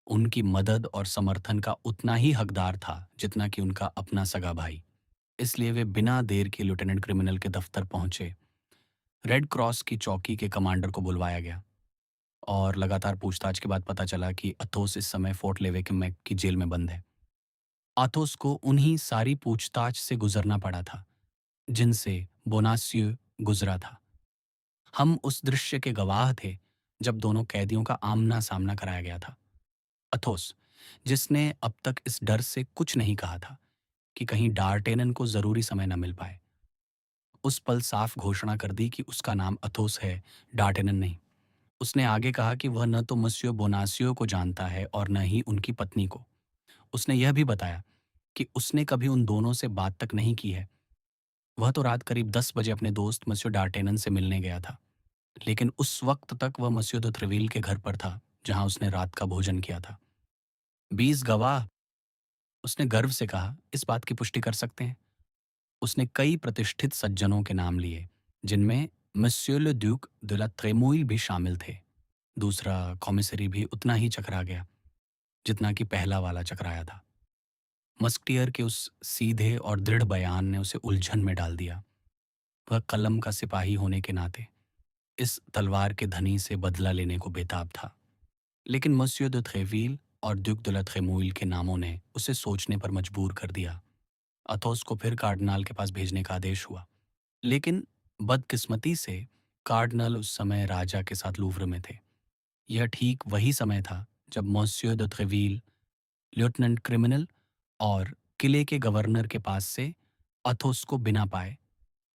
उनकी मदद और समर्थन का उतना ही हकदार था जितना कि उनका अपना सगा भाई। इसलिए वे बिना देर के लेफ्टिनेंट क्रिमिनल के दफ्तर पहुंचे। रेड क्रॉस की चौकी के कमांडर को बुलवाया गया और लगातार पूछताछ के बाद पता चला कि अथोस इस समय फोर्ट लेवेकिम की जेल में बंद है। अथोस को उन्हीं सारी पूछताछ से गुजरना पड़ा था जिनसे बोनासियो गुजरा था। हम उस दृश्य के गवाह थे जब दोनों कैदियों का आमना सामना कराया गया था। अथोस, जिसने अब तक इस डर से कुछ नहीं कहा था कि कहीं डार्टेनन को जरूरी समय न मिल पाए, उस पल साफ घोषणा कर दी कि उसका नाम अथोस है, डार्टेनन नहीं। उसने आगे कहा कि वह न तो मस्यो बोनासियो को जानता है और न ही उनकी पत्नी को। उसने यह भी बताया कि उसने कभी उन दोनों से बात तक नहीं की है। वह तो रात करीब 10 बजे अपने दोस्त मस्यो डार्टेनन से मिलने गया था, लेकिन उस वक्त तक वह मस्यो द थ्रेविल के घर पर था जहां उसने रात का भोजन किया था। 20 गवाह, उसने गर्व से कहा, इस बात की पुष्टि कर सकते हैं। उसने कई प्रतिष्ठित सज्जनों के नाम लिए, जिनमें मस्यो ले ड्यूक de la Trémouille भी शामिल थे। दूसरा कॉमिसरी भी उतना ही चकरा गया जितना कि पहला वाला चकराया था। मस्कटियर के उस सीधे और दृढ़ बयान ने उसे उलझन में डाल दिया। वह कलम का सिपाही होने के नाते इस तलवार के धनी से बदला लेने को बेताब था। लेकिन मस्यो de Tréville और ड्यूक de la Trémouille के नामों ने उसे सोचने पर मजबूर कर दिया। अथोस को फिर कार्डिनल के पास भेजने का आदेश हुआ, लेकिन बदकिस्मती से कार्डिनल उस समय राजा के साथ लूव्र में थे। यह ठीक वही समय था जब मोंसियो द ट्रेवील, लेफ्टिनेंट क्रिमिनल और किले के गवर्नर के पास से अथोस को बिना पाए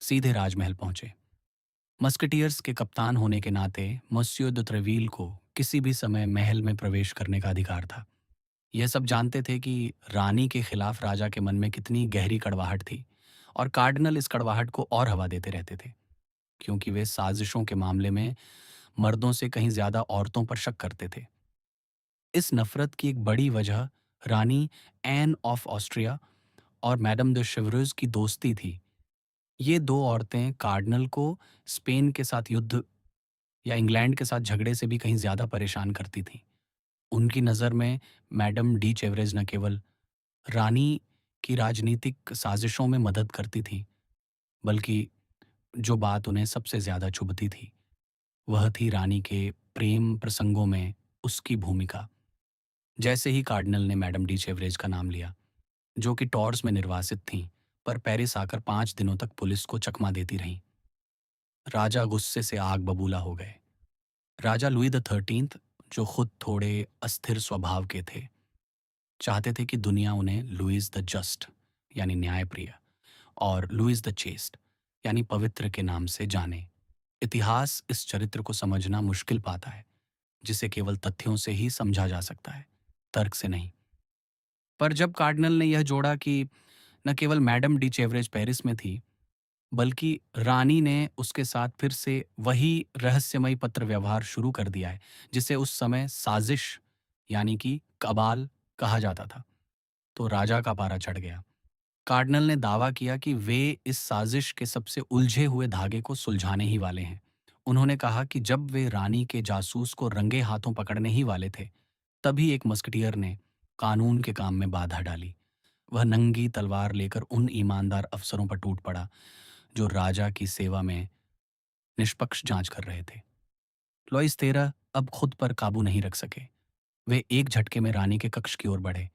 सीधे राजमहल पहुंचे। मस्केटियर्स के कप्तान होने के नाते मोंसियो द ट्रेवील को किसी भी समय महल में प्रवेश करने का अधिकार था। यह सब जानते थे कि रानी के खिलाफ राजा के मन में कितनी गहरी कड़वाहट थी, और कार्डिनल इस कड़वाहट को और हवा देते रहते थे, क्योंकि वे साजिशों के मामले में मर्दों से कहीं ज्यादा औरतों पर शक करते थे। इस नफरत की एक बड़ी वजह रानी एन ऑफ ऑस्ट्रिया और मैडम de शेवरेज की दोस्ती थी। ये दो औरतें कार्डिनल को स्पेन के साथ युद्ध या इंग्लैंड के साथ झगड़े से भी कहीं ज्यादा परेशान करती थीं। उनकी नज़र में मैडम डी चेवरेज न केवल रानी की राजनीतिक साजिशों में मदद करती थीं, बल्कि जो बात उन्हें सबसे ज्यादा चुभती थी, वह थी रानी के प्रेम प्रसंगों में उसकी भूमिका। जैसे ही कार्डिनल ने मैडम डी चेवरेज का नाम लिया, जो कि टॉर्स में निर्वासित थीं, पर पेरिस आकर 5 दिनों तक पुलिस को चकमा देती रहीं, राजा गुस्से से आग बबूला हो गए। राजा लुई द 13th, जो खुद थोड़े अस्थिर स्वभाव के थे, चाहते थे कि दुनिया उन्हें लुइस द जस्ट यानी न्यायप्रिय और लुइस द चेस्ट यानी पवित्र के नाम से जाने। इतिहास इस चरित्र को समझना मुश्किल पाता है, जिसे केवल तथ्यों से ही समझा जा सकता है, तर्क से नहीं। पर जब कार्डिनल ने यह जोड़ा कि न केवल मैडम डी चेवरेज पेरिस में थी, बल्कि रानी ने उसके साथ फिर से वही रहस्यमयी पत्र व्यवहार शुरू कर दिया है, जिसे उस समय साजिश यानी कि कबाल कहा जाता था, तो राजा का पारा चढ़ गया। कार्डिनल ने दावा किया कि वे इस साजिश के सबसे उलझे हुए धागे को सुलझाने ही वाले हैं। उन्होंने कहा कि जब वे रानी के जासूस को रंगे हाथों पकड़ने ही वाले थे, तभी एक मस्कटियर ने कानून के काम में बाधा डाली। वह नंगी तलवार लेकर उन ईमानदार अफसरों पर टूट पड़ा जो राजा की सेवा में निष्पक्ष जांच कर रहे थे। लॉइस 13 अब खुद पर काबू नहीं रख सके। वे एक झटके में रानी के कक्ष की ओर बढ़े।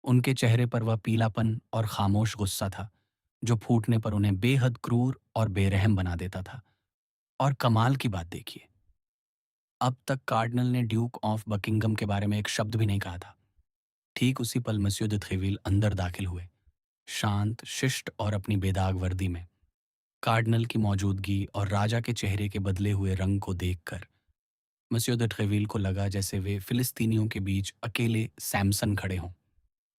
उनके चेहरे पर वह पीलापन और खामोश गुस्सा था, जो फूटने पर उन्हें बेहद क्रूर और बेरहम बना देता था। और कमाल की बात देखिए, अब तक कार्डिनल ने ड्यूक ऑफ बकिंगम के बारे में एक शब्द भी नहीं कहा था। ठीक उसी पल मस्यू de थ्रेविल अंदर दाखिल हुए, शांत, शिष्ट और अपनी बेदाग वर्दी में। कार्डिनल की मौजूदगी और राजा के चेहरे के बदले हुए रंग को देखकर मस्यू de ट्रेविल को लगा जैसे वे फिलिस्तीनियों के बीच अकेले सैमसन खड़े हों।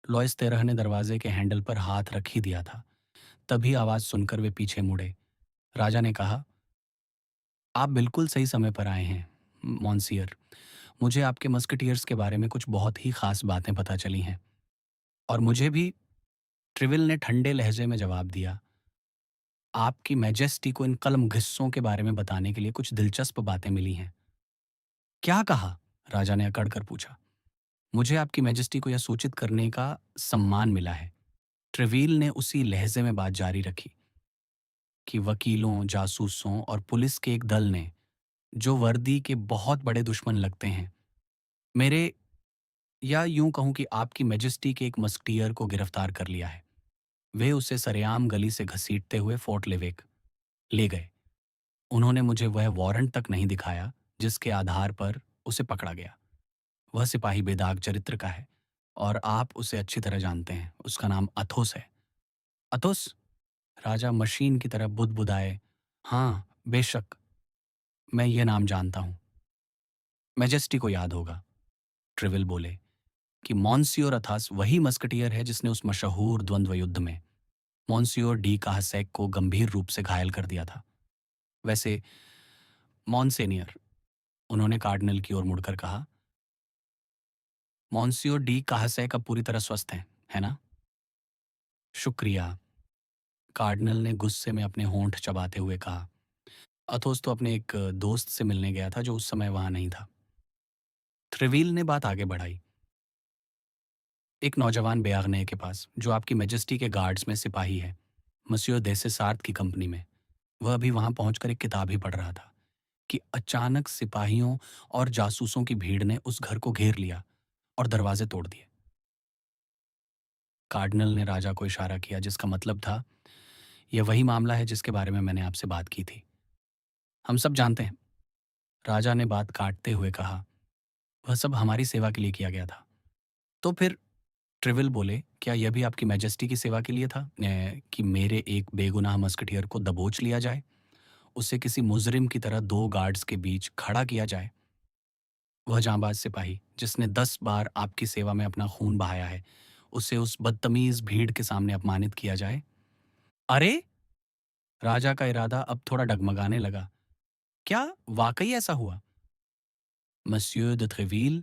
लॉइस 13 ने दरवाजे के हैंडल पर हाथ रख ही दिया था, तभी आवाज सुनकर वे पीछे मुड़े। राजा ने कहा, आप बिल्कुल सही समय पर आए हैं मॉन्सियर। मुझे आपके मस्केटियर्स के बारे में कुछ बहुत ही खास बातें पता चली हैं। और मुझे भी, ट्रिविल ने ठंडे लहजे में जवाब दिया। आपकी मैजेस्टी को इन कलम घिस्सों के बारे में बताने के लिए कुछ दिलचस्प बातें मिली हैं। क्या कहा? राजा ने अकड़ कर पूछा। मुझे आपकी मैजेस्टी को यह सूचित करने का सम्मान मिला है। ट्रिवील ने उसी लहजे में बात जारी रखी कि वकीलों, जासूसों और पुलिस के एक दल ने, जो वर्दी के बहुत बड़े दुश्मन लगते हैं, मेरे, या यूं कहूं कि आपकी मैजेस्टी के एक मस्कटियर को गिरफ्तार कर लिया है। वे उसे सरेआम गली से घसीटते हुए फोर्ट लेवेक ले गए। उन्होंने मुझे वह वारंट तक नहीं दिखाया जिसके आधार पर उसे पकड़ा गया। वह सिपाही बेदाग चरित्र का है, और आप उसे अच्छी तरह जानते हैं। उसका नाम अथोस है। अथोस? राजा मशीन की तरह बुदबुदाए। हाँ, बेशक, मैं ये नाम जानता हूँ। मैजेस्टी को याद होगा, ट्रिविल बोले, कि मॉन्सियोर अथास वही मस्कटियर है जिसने उस मशहूर द्वंद्व युद्ध में मॉन्सियोर डी काहसैक को गंभीर रूप से घायल कर दिया था। वैसे मॉन्सेनियर, उन्होंने कार्डिनल की ओर मुड़कर कहा, मॉन्सियोर डी काहसैक अब पूरी तरह स्वस्थ हैं, है ना? शुक्रिया, कार्डिनल ने गुस्से में अपने होंठ चबाते हुए कहा। अथोस तो अपने एक दोस्त से मिलने गया था जो उस समय वहां नहीं था। थ्रिवील ने बात आगे बढ़ाई। एक नौजवान बेआगने के पास, जो आपकी मैजेस्टी के गार्ड्स में सिपाही है, मसियो देसेसार्त की कंपनी में। वह अभी वहां पहुंचकर एक किताब ही पढ़ रहा था कि अचानक सिपाहियों और जासूसों की भीड़ ने उस घर को घेर लिया और दरवाजे तोड़ दिए। कार्डिनल ने राजा को इशारा किया, जिसका मतलब था, यह वही मामला है जिसके बारे में मैंने आपसे बात की थी। हम सब जानते हैं, राजा ने बात काटते हुए कहा। वह सब हमारी सेवा के लिए किया गया था। तो फिर ट्रिविल बोले, क्या यह भी आपकी मैजेस्टी की सेवा के लिए था, कि मेरे एक बेगुनाह मस्कटियर को दबोच लिया जाए, उसे किसी मुजरिम की तरह दो गार्ड्स के बीच खड़ा किया जाए? वह जांबाज सिपाही जिसने 10 बार आपकी सेवा में अपना खून बहाया है, उसे उस बदतमीज भीड़ के सामने अपमानित किया जाए? अरे! राजा का इरादा अब थोड़ा डगमगाने लगा। क्या वाकई ऐसा हुआ? मसियो de ट्रेवील,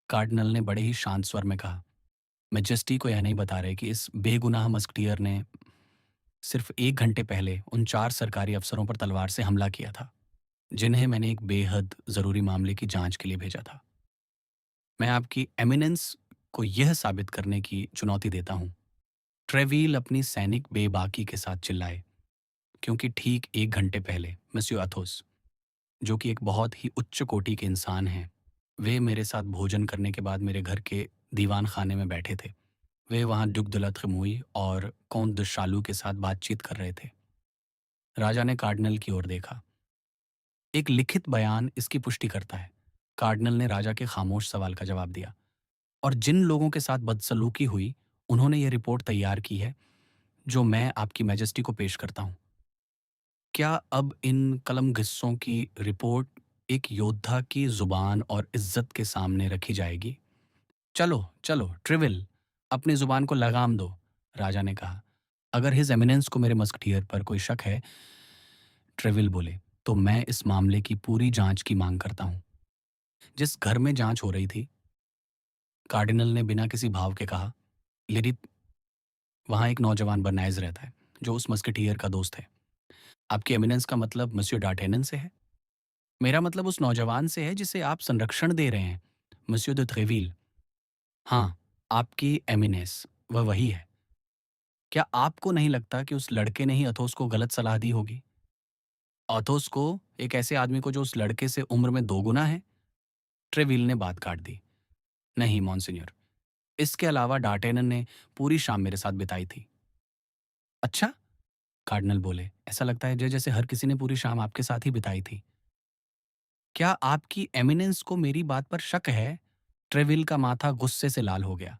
कार्डिनल ने बड़े ही शांत स्वर में कहा, मैजेस्टी को यह नहीं बता रहे कि इस बेगुनाह मस्कटियर ने सिर्फ 1 घंटे पहले उन 4 सरकारी अफसरों पर तलवार से हमला किया था, जिन्हें मैंने एक बेहद ज़रूरी मामले की जांच के लिए भेजा था। मैं आपकी एमिनेंस को यह साबित करने की चुनौती देता हूँ। ट्रेवील अपनी सैनिक बेबाकी के साथ चिल्लाए, क्योंकि ठीक 1 घंटे पहले मिस्यो अथोस, जो कि एक बहुत ही उच्च कोटि के इंसान हैं, वे मेरे साथ भोजन करने के बाद मेरे घर के दीवान खाने में बैठे थे। वे वहाँ दुग दुलत खमुई और कौन दुशालू के साथ बातचीत कर रहे थे। राजा ने कार्डिनल की ओर देखा। एक लिखित बयान इसकी पुष्टि करता है। कार्डिनल ने राजा के खामोश सवाल का जवाब दिया। और जिन लोगों के साथ बदसलूकी हुई, उन्होंने यह रिपोर्ट तैयार की है, जो मैं आपकी मैजेस्टी को पेश करता हूँ। क्या अब इन कलम गिस्सों की रिपोर्ट एक योद्धा की जुबान और इज्जत के सामने रखी जाएगी? चलो चलो ट्रिविल, अपनी जुबान को लगाम दो, राजा ने कहा। अगर हिज एमिनेंस को मेरे मस्कटियर पर कोई शक है, ट्रिविल बोले, तो मैं इस मामले की पूरी जांच की मांग करता हूँ। जिस घर में जांच हो रही थी, कार्डिनल ने बिना किसी भाव के कहा, लिरित, वहाँ एक नौजवान बर्नाइज रहता है, जो उस मस्कटियर का दोस्त है। आपकी एमिनेंस का मतलब मसियो डार्टेनन से है? मेरा मतलब उस नौजवान से है जिसे आप संरक्षण दे रहे हैं, मसियो de ट्रेवील। हाँ, आपकी एमिनेंस, वह वही है। क्या आपको नहीं लगता कि उस लड़के ने ही अथोस को गलत सलाह दी होगी? अथोस को, एक ऐसे आदमी को जो उस लड़के से उम्र में दोगुना है? ट्रेविल ने बात काट दी। नहीं मॉन्सिन्योर, इसके अलावा डार्टेनन ने पूरी शाम मेरे साथ बिताई थी। अच्छा? कार्डिनल बोले, ऐसा लगता है जैसे हर किसी ने पूरी शाम आपके साथ ही बिताई थी। क्या आपकी एमिनेंस को मेरी बात पर शक है? ट्रेविल का माथा गुस्से से लाल हो गया।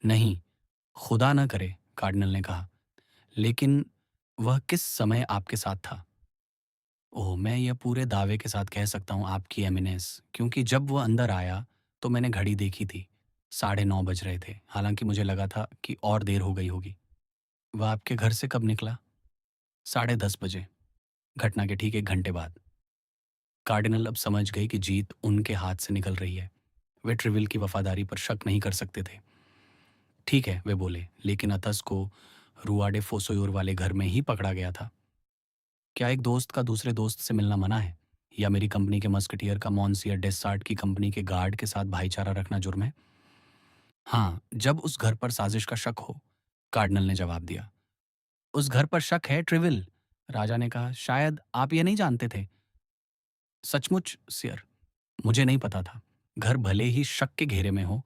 नहीं, खुदा न करे, कार्डिनल ने कहा, लेकिन वह किस समय आपके साथ था? ओह, मैं यह पूरे दावे के साथ कह सकता हूँ आपकी एमिनेंस, क्योंकि जब वह अंदर आया तो मैंने घड़ी देखी थी। 9:30 बज रहे थे, हालांकि मुझे लगा था कि और देर हो गई होगी। वह आपके घर से कब निकला? 10:30 बजे, घटना के ठीक 1 घंटे बाद। कार्डिनल अब समझ गए कि जीत उनके हाथ से निकल रही है। वे ट्रिविल की वफादारी पर शक नहीं कर सकते थे। ठीक है, वे बोले, लेकिन अतस को रुआडे फोसोयोर वाले घर में ही पकड़ा गया था। क्या एक दोस्त का दूसरे दोस्त से मिलना मना है? या मेरी कंपनी के मस्कटियर का मॉन्सियर डेसार्ट की कंपनी के गार्ड के साथ भाईचारा रखना जुर्म है? हाँ, जब उस घर पर साजिश का शक हो, कार्डिनल ने जवाब दिया। उस घर पर शक है, ट्रिविल, राजा ने कहा। शायद आप ये नहीं जानते थे। सचमुच सियर, मुझे नहीं पता था। घर भले ही शक के घेरे में हो,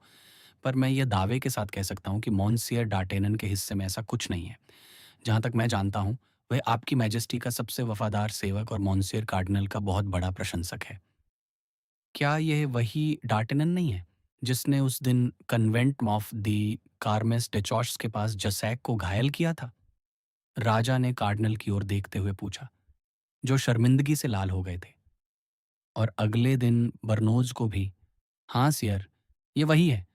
पर मैं ये दावे के साथ कह सकता हूँ कि मॉन्सियर डार्टेनन के हिस्से में ऐसा कुछ नहीं है। जहाँ तक मैं जानता हूँ, वह आपकी मैजेस्टी का सबसे वफादार सेवक और मॉन्सियर कार्डिनल का बहुत बड़ा प्रशंसक है। क्या यह वही डार्टेनन नहीं है, जिसने उस दिन कन्वेंट ऑफ द कार्मेस डेचॉर्स के पास जसैक को घायल किया था? राजा ने कार्डिनल की ओर देखते हुए पूछा, जो शर्मिंदगी से लाल हो गए थे। और अगले दिन बरनोज को भी? हाँ सियर, ये वही है।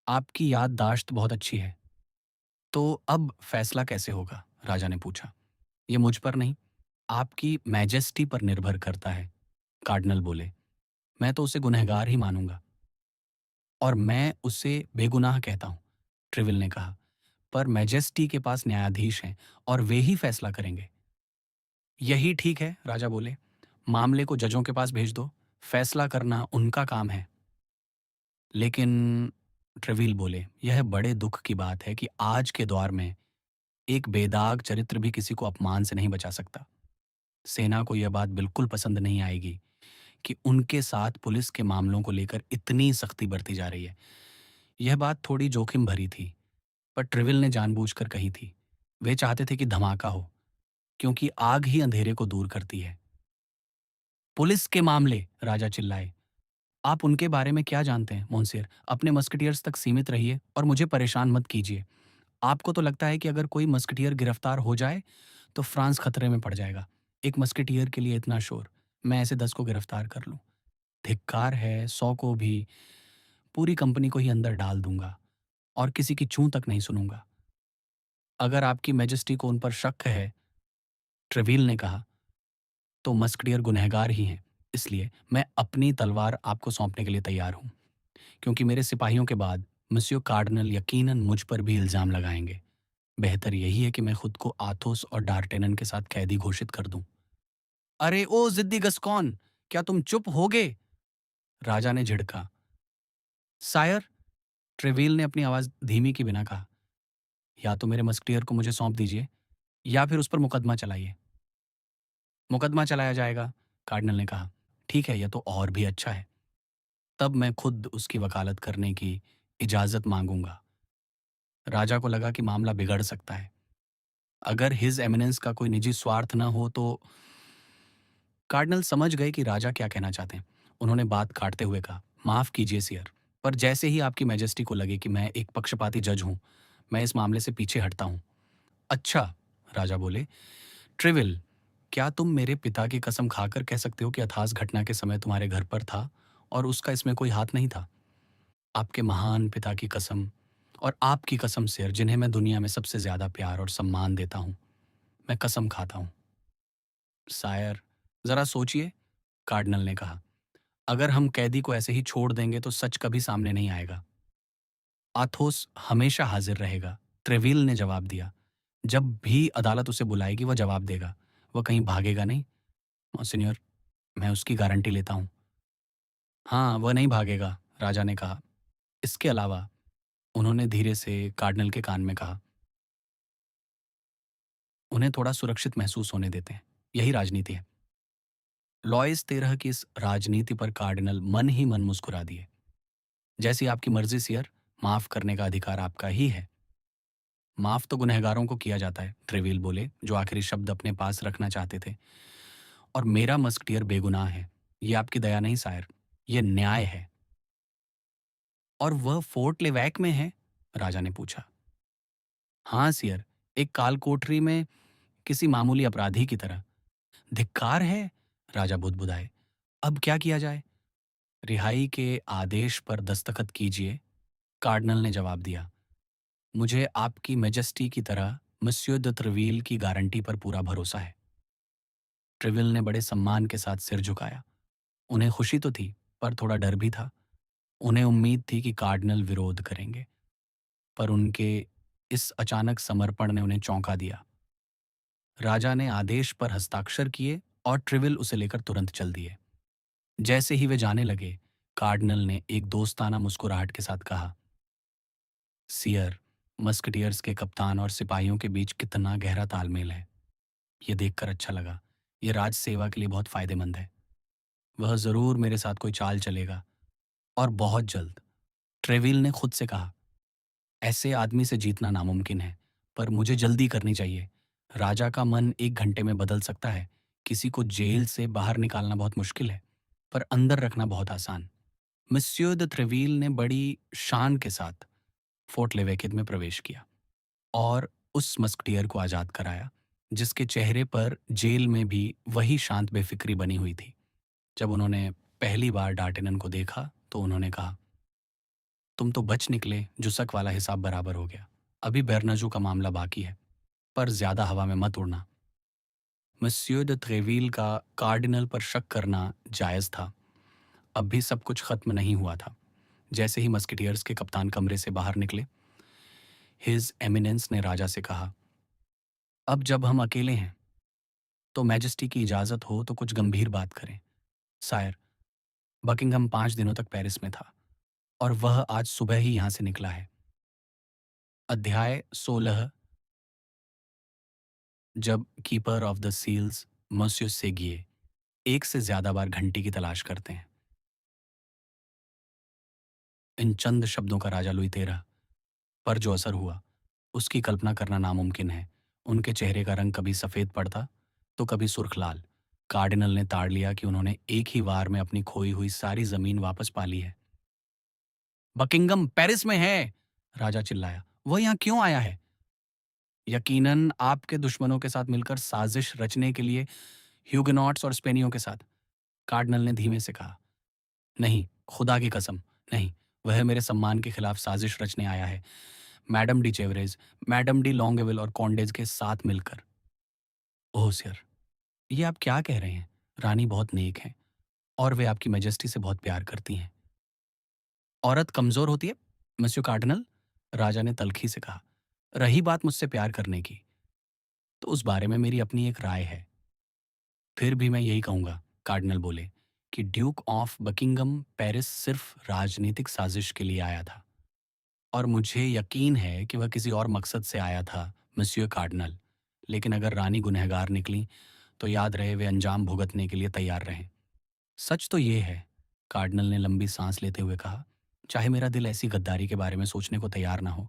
आपकी याददाश्त बहुत अच्छी है। तो अब फैसला कैसे होगा? राजा ने पूछा। ये मुझ पर नहीं, आपकी मैजेस्टी पर निर्भर करता है, कार्डिनल बोले। मैं तो उसे गुनहगार ही मानूंगा। और मैं उसे बेगुनाह कहता हूँ, ट्रिविल ने कहा। पर मैजेस्टी के पास न्यायाधीश हैं और वे ही फैसला करेंगे। यही ठीक है, राजा बोले। मामले को जजों के पास भेज दो, फैसला करना उनका काम है। लेकिन, ट्रेविल बोले, यह बड़े दुख की बात है कि आज के दौर में एक बेदाग चरित्र भी किसी को अपमान से नहीं बचा सकता। सेना को यह बात बिल्कुल पसंद नहीं आएगी कि उनके साथ पुलिस के मामलों को लेकर इतनी सख्ती बरती जा रही है। यह बात थोड़ी जोखिम भरी थी, पर ट्रिविल ने जानबूझकर कही थी। वे चाहते थे कि धमाका हो, क्योंकि आग ही अंधेरे को दूर करती है। पुलिस के मामले, राजा चिल्लाए। आप उनके बारे में क्या जानते हैं, मोंसियर? अपने मस्केटियर्स तक सीमित रहिए और मुझे परेशान मत कीजिए। आपको तो लगता है कि अगर कोई मस्केटियर गिरफ्तार हो जाए, तो फ्रांस खतरे में पड़ जाएगा। एक मस्केटियर के लिए इतना शोर। मैं ऐसे 10 को गिरफ्तार कर लूँ। धिक्कार है, 100 को भी, पूरी कंपनी को ही अंदर डाल दूँगा और किसी की चूँ तक नहीं सुनूँगा। अगर आपकी मैजेस्टी को उन पर शक है, ट्रेविल ने कहा, तो मस्कटियर गुनहगार ही हैं। इसलिए मैं अपनी तलवार आपको सौंपने के लिए तैयार हूँ, क्योंकि मेरे सिपाहियों के बाद मसियो कार्डिनल यकीनन मुझ पर भी इल्ज़ाम लगाएंगे। बेहतर यही है कि मैं खुद को आथोस और डार्टेनन के साथ कैदी घोषित कर दूं। अरे ओ जिद्दी गस्कॉन, क्या तुम चुप होगे? राजा ने झिड़का। सायर, ट्रेविल ने अपनी आवाज धीमी की बिना कहा, या तो मेरे मस्कटियर को मुझे सौंप दीजिए या फिर उस पर मुकदमा चलाइए। मुकदमा चलाया जाएगा, कार्डिनल ने कहा। ठीक है, यह तो और भी अच्छा है। तब मैं खुद उसकी वकालत करने की इजाजत मांगूंगा। राजा को लगा कि मामला बिगड़ सकता है। अगर हिज एमिनेंस का कोई निजी स्वार्थ न हो तो। कार्डिनल समझ गए कि राजा क्या कहना चाहते हैं। उन्होंने बात काटते हुए कहा, माफ कीजिए सियर, पर जैसे ही आपकी मैजेस्टी को लगे कि मैं एक पक्षपाती जज हूं, मैं इस मामले से पीछे हटता हूं। अच्छा, राजा बोले। ट्रिविल, क्या तुम मेरे पिता की कसम खाकर कह सकते हो कि अथास घटना के समय तुम्हारे घर पर था और उसका इसमें कोई हाथ नहीं था? आपके महान पिता की कसम और आपकी कसम सिर, जिन्हें मैं दुनिया में सबसे ज्यादा प्यार और सम्मान देता हूं, मैं कसम खाता हूं। सायर, जरा सोचिए, कार्डिनल ने कहा। अगर हम कैदी को ऐसे ही छोड़ देंगे तो सच कभी सामने नहीं आएगा। आथोस हमेशा हाजिर रहेगा, ट्रेविल ने जवाब दिया। जब भी अदालत उसे बुलाएगी वह जवाब देगा। वह कहीं भागेगा नहीं। मॉन्सिन्योर, मैं उसकी गारंटी लेता हूं। हाँ, वह नहीं भागेगा, राजा ने कहा। इसके अलावा, उन्होंने धीरे से कार्डिनल के कान में कहा, उन्हें थोड़ा सुरक्षित महसूस होने देते हैं। यही राजनीति है। लॉइस 13 की इस राजनीति पर कार्डिनल मन ही मन मुस्कुरा दिए। जैसी आपकी मर्जी सियर, माफ करने का अधिकार आपका ही है। माफ तो गुनहगारों को किया जाता है, ट्रेविल बोले, जो आखिरी शब्द अपने पास रखना चाहते थे। और मेरा मस्कटियर बेगुनाह है। ये आपकी दया नहीं सायर, ये न्याय है। और वह फोर्ट लेवैक में है? राजा ने पूछा। हाँ सियर, एक काल कोठरी में, किसी मामूली अपराधी की तरह। धिक्कार है, राजा बुदबुदाए। अब क्या किया जाए? रिहाई के आदेश पर दस्तखत कीजिए, कार्डिनल ने जवाब दिया। मुझे आपकी मेजेस्टी की तरह मस्यो द त्रिवील की गारंटी पर पूरा भरोसा है। ट्रिविल ने बड़े सम्मान के साथ सिर झुकाया। उन्हें खुशी तो थी, पर थोड़ा डर भी था। उन्हें उम्मीद थी कि कार्डिनल विरोध करेंगे, पर उनके इस अचानक समर्पण ने उन्हें चौंका दिया। राजा ने आदेश पर हस्ताक्षर किए और ट्रिविल उसे लेकर तुरंत चल दिए। जैसे ही वे जाने लगे, कार्डिनल ने एक दोस्ताना मुस्कुराहट के साथ कहा, सियर, मस्कटियर्स के कप्तान और सिपाहियों के बीच कितना गहरा तालमेल है। ये देखकर अच्छा लगा। ये राज सेवा के लिए बहुत फायदेमंद है। वह जरूर मेरे साथ कोई चाल चलेगा, और बहुत जल्द। ट्रेविल ने खुद से कहा, ऐसे आदमी से जीतना नामुमकिन है, पर मुझे जल्दी करनी चाहिए। राजा का मन 1 घंटे में बदल सकता है। किसी को जेल से बाहर निकालना बहुत मुश्किल है, पर अंदर रखना बहुत आसान। मिस्यो द ट्रेविल ने बड़ी शान के साथ फोर्ट लेवेकिन में प्रवेश किया और उस मस्कटियर को आजाद कराया, जिसके चेहरे पर जेल में भी वही शांत बेफिक्री बनी हुई थी। जब उन्होंने पहली बार डार्टेनन को देखा तो उन्होंने कहा, तुम तो बच निकले, जुसक वाला हिसाब बराबर हो गया। अभी बेरनजू का मामला बाकी है, पर ज्यादा हवा में मत उड़ना। मस्यो द त्रेविल का कार्डिनल पर शक करना जायज था। अब भी सब कुछ खत्म नहीं हुआ था। जैसे ही मस्किटियर्स के कप्तान कमरे से बाहर निकले, हिज एमिनेंस ने राजा से कहा, अब जब हम अकेले हैं, तो मैजेस्टी की इजाजत हो तो कुछ गंभीर बात करें। सायर, बकिंगम 5 दिनों तक पेरिस में था और वह आज सुबह ही यहां से निकला है। अध्याय 16। जब कीपर ऑफ द सील्स मस्यो सेगिए एक से ज्यादा बार घंटी की तलाश करते हैं। इन चंद शब्दों का राजा लुई 13 पर जो असर हुआ, उसकी कल्पना करना नामुमकिन है। उनके चेहरे का रंग कभी सफेद पड़ता तो कभी सुर्ख लाल। कार्डिनल ने ताड़ लिया कि उन्होंने एक ही वार में अपनी खोई हुई सारी जमीन वापस पा ली है। बकिंगम पेरिस में है, राजा चिल्लाया। वह यहाँ क्यों आया है? यकीनन आपके दुश्मनों के साथ मिलकर साजिश रचने के लिए, ह्यूगेनॉट्स और स्पेनियों के साथ, कार्डिनल ने धीमे से कहा। नहीं, खुदा की कसम, नहीं। वह मेरे सम्मान के खिलाफ साजिश रचने आया है, मैडम डी चेवरेज, मैडम डी लॉन्गेविल और कॉन्डेज के साथ मिलकर। ओह सर, ये आप क्या कह रहे हैं? रानी बहुत नेक हैं और वे आपकी मैजेस्टी से बहुत प्यार करती हैं। औरत कमजोर होती है, मिस्टर कार्डिनल, राजा ने तल्खी से कहा। रही बात मुझसे प्यार करने की, तो उस बारे में मेरी अपनी एक राय है। फिर भी मैं यही कहूंगा, कार्डिनल बोले, कि ड्यूक ऑफ बकिंगम पेरिस सिर्फ राजनीतिक साजिश के लिए आया था, और मुझे यकीन है कि वह किसी और मकसद से आया था, मिस्टर कार्डिनल। लेकिन अगर रानी गुनहगार निकली, तो याद रहे वे अंजाम भुगतने के लिए तैयार रहें। सच तो ये है, कार्डिनल ने लंबी सांस लेते हुए कहा, चाहे मेरा दिल ऐसी गद्दारी के बारे में सोचने को तैयार ना हो,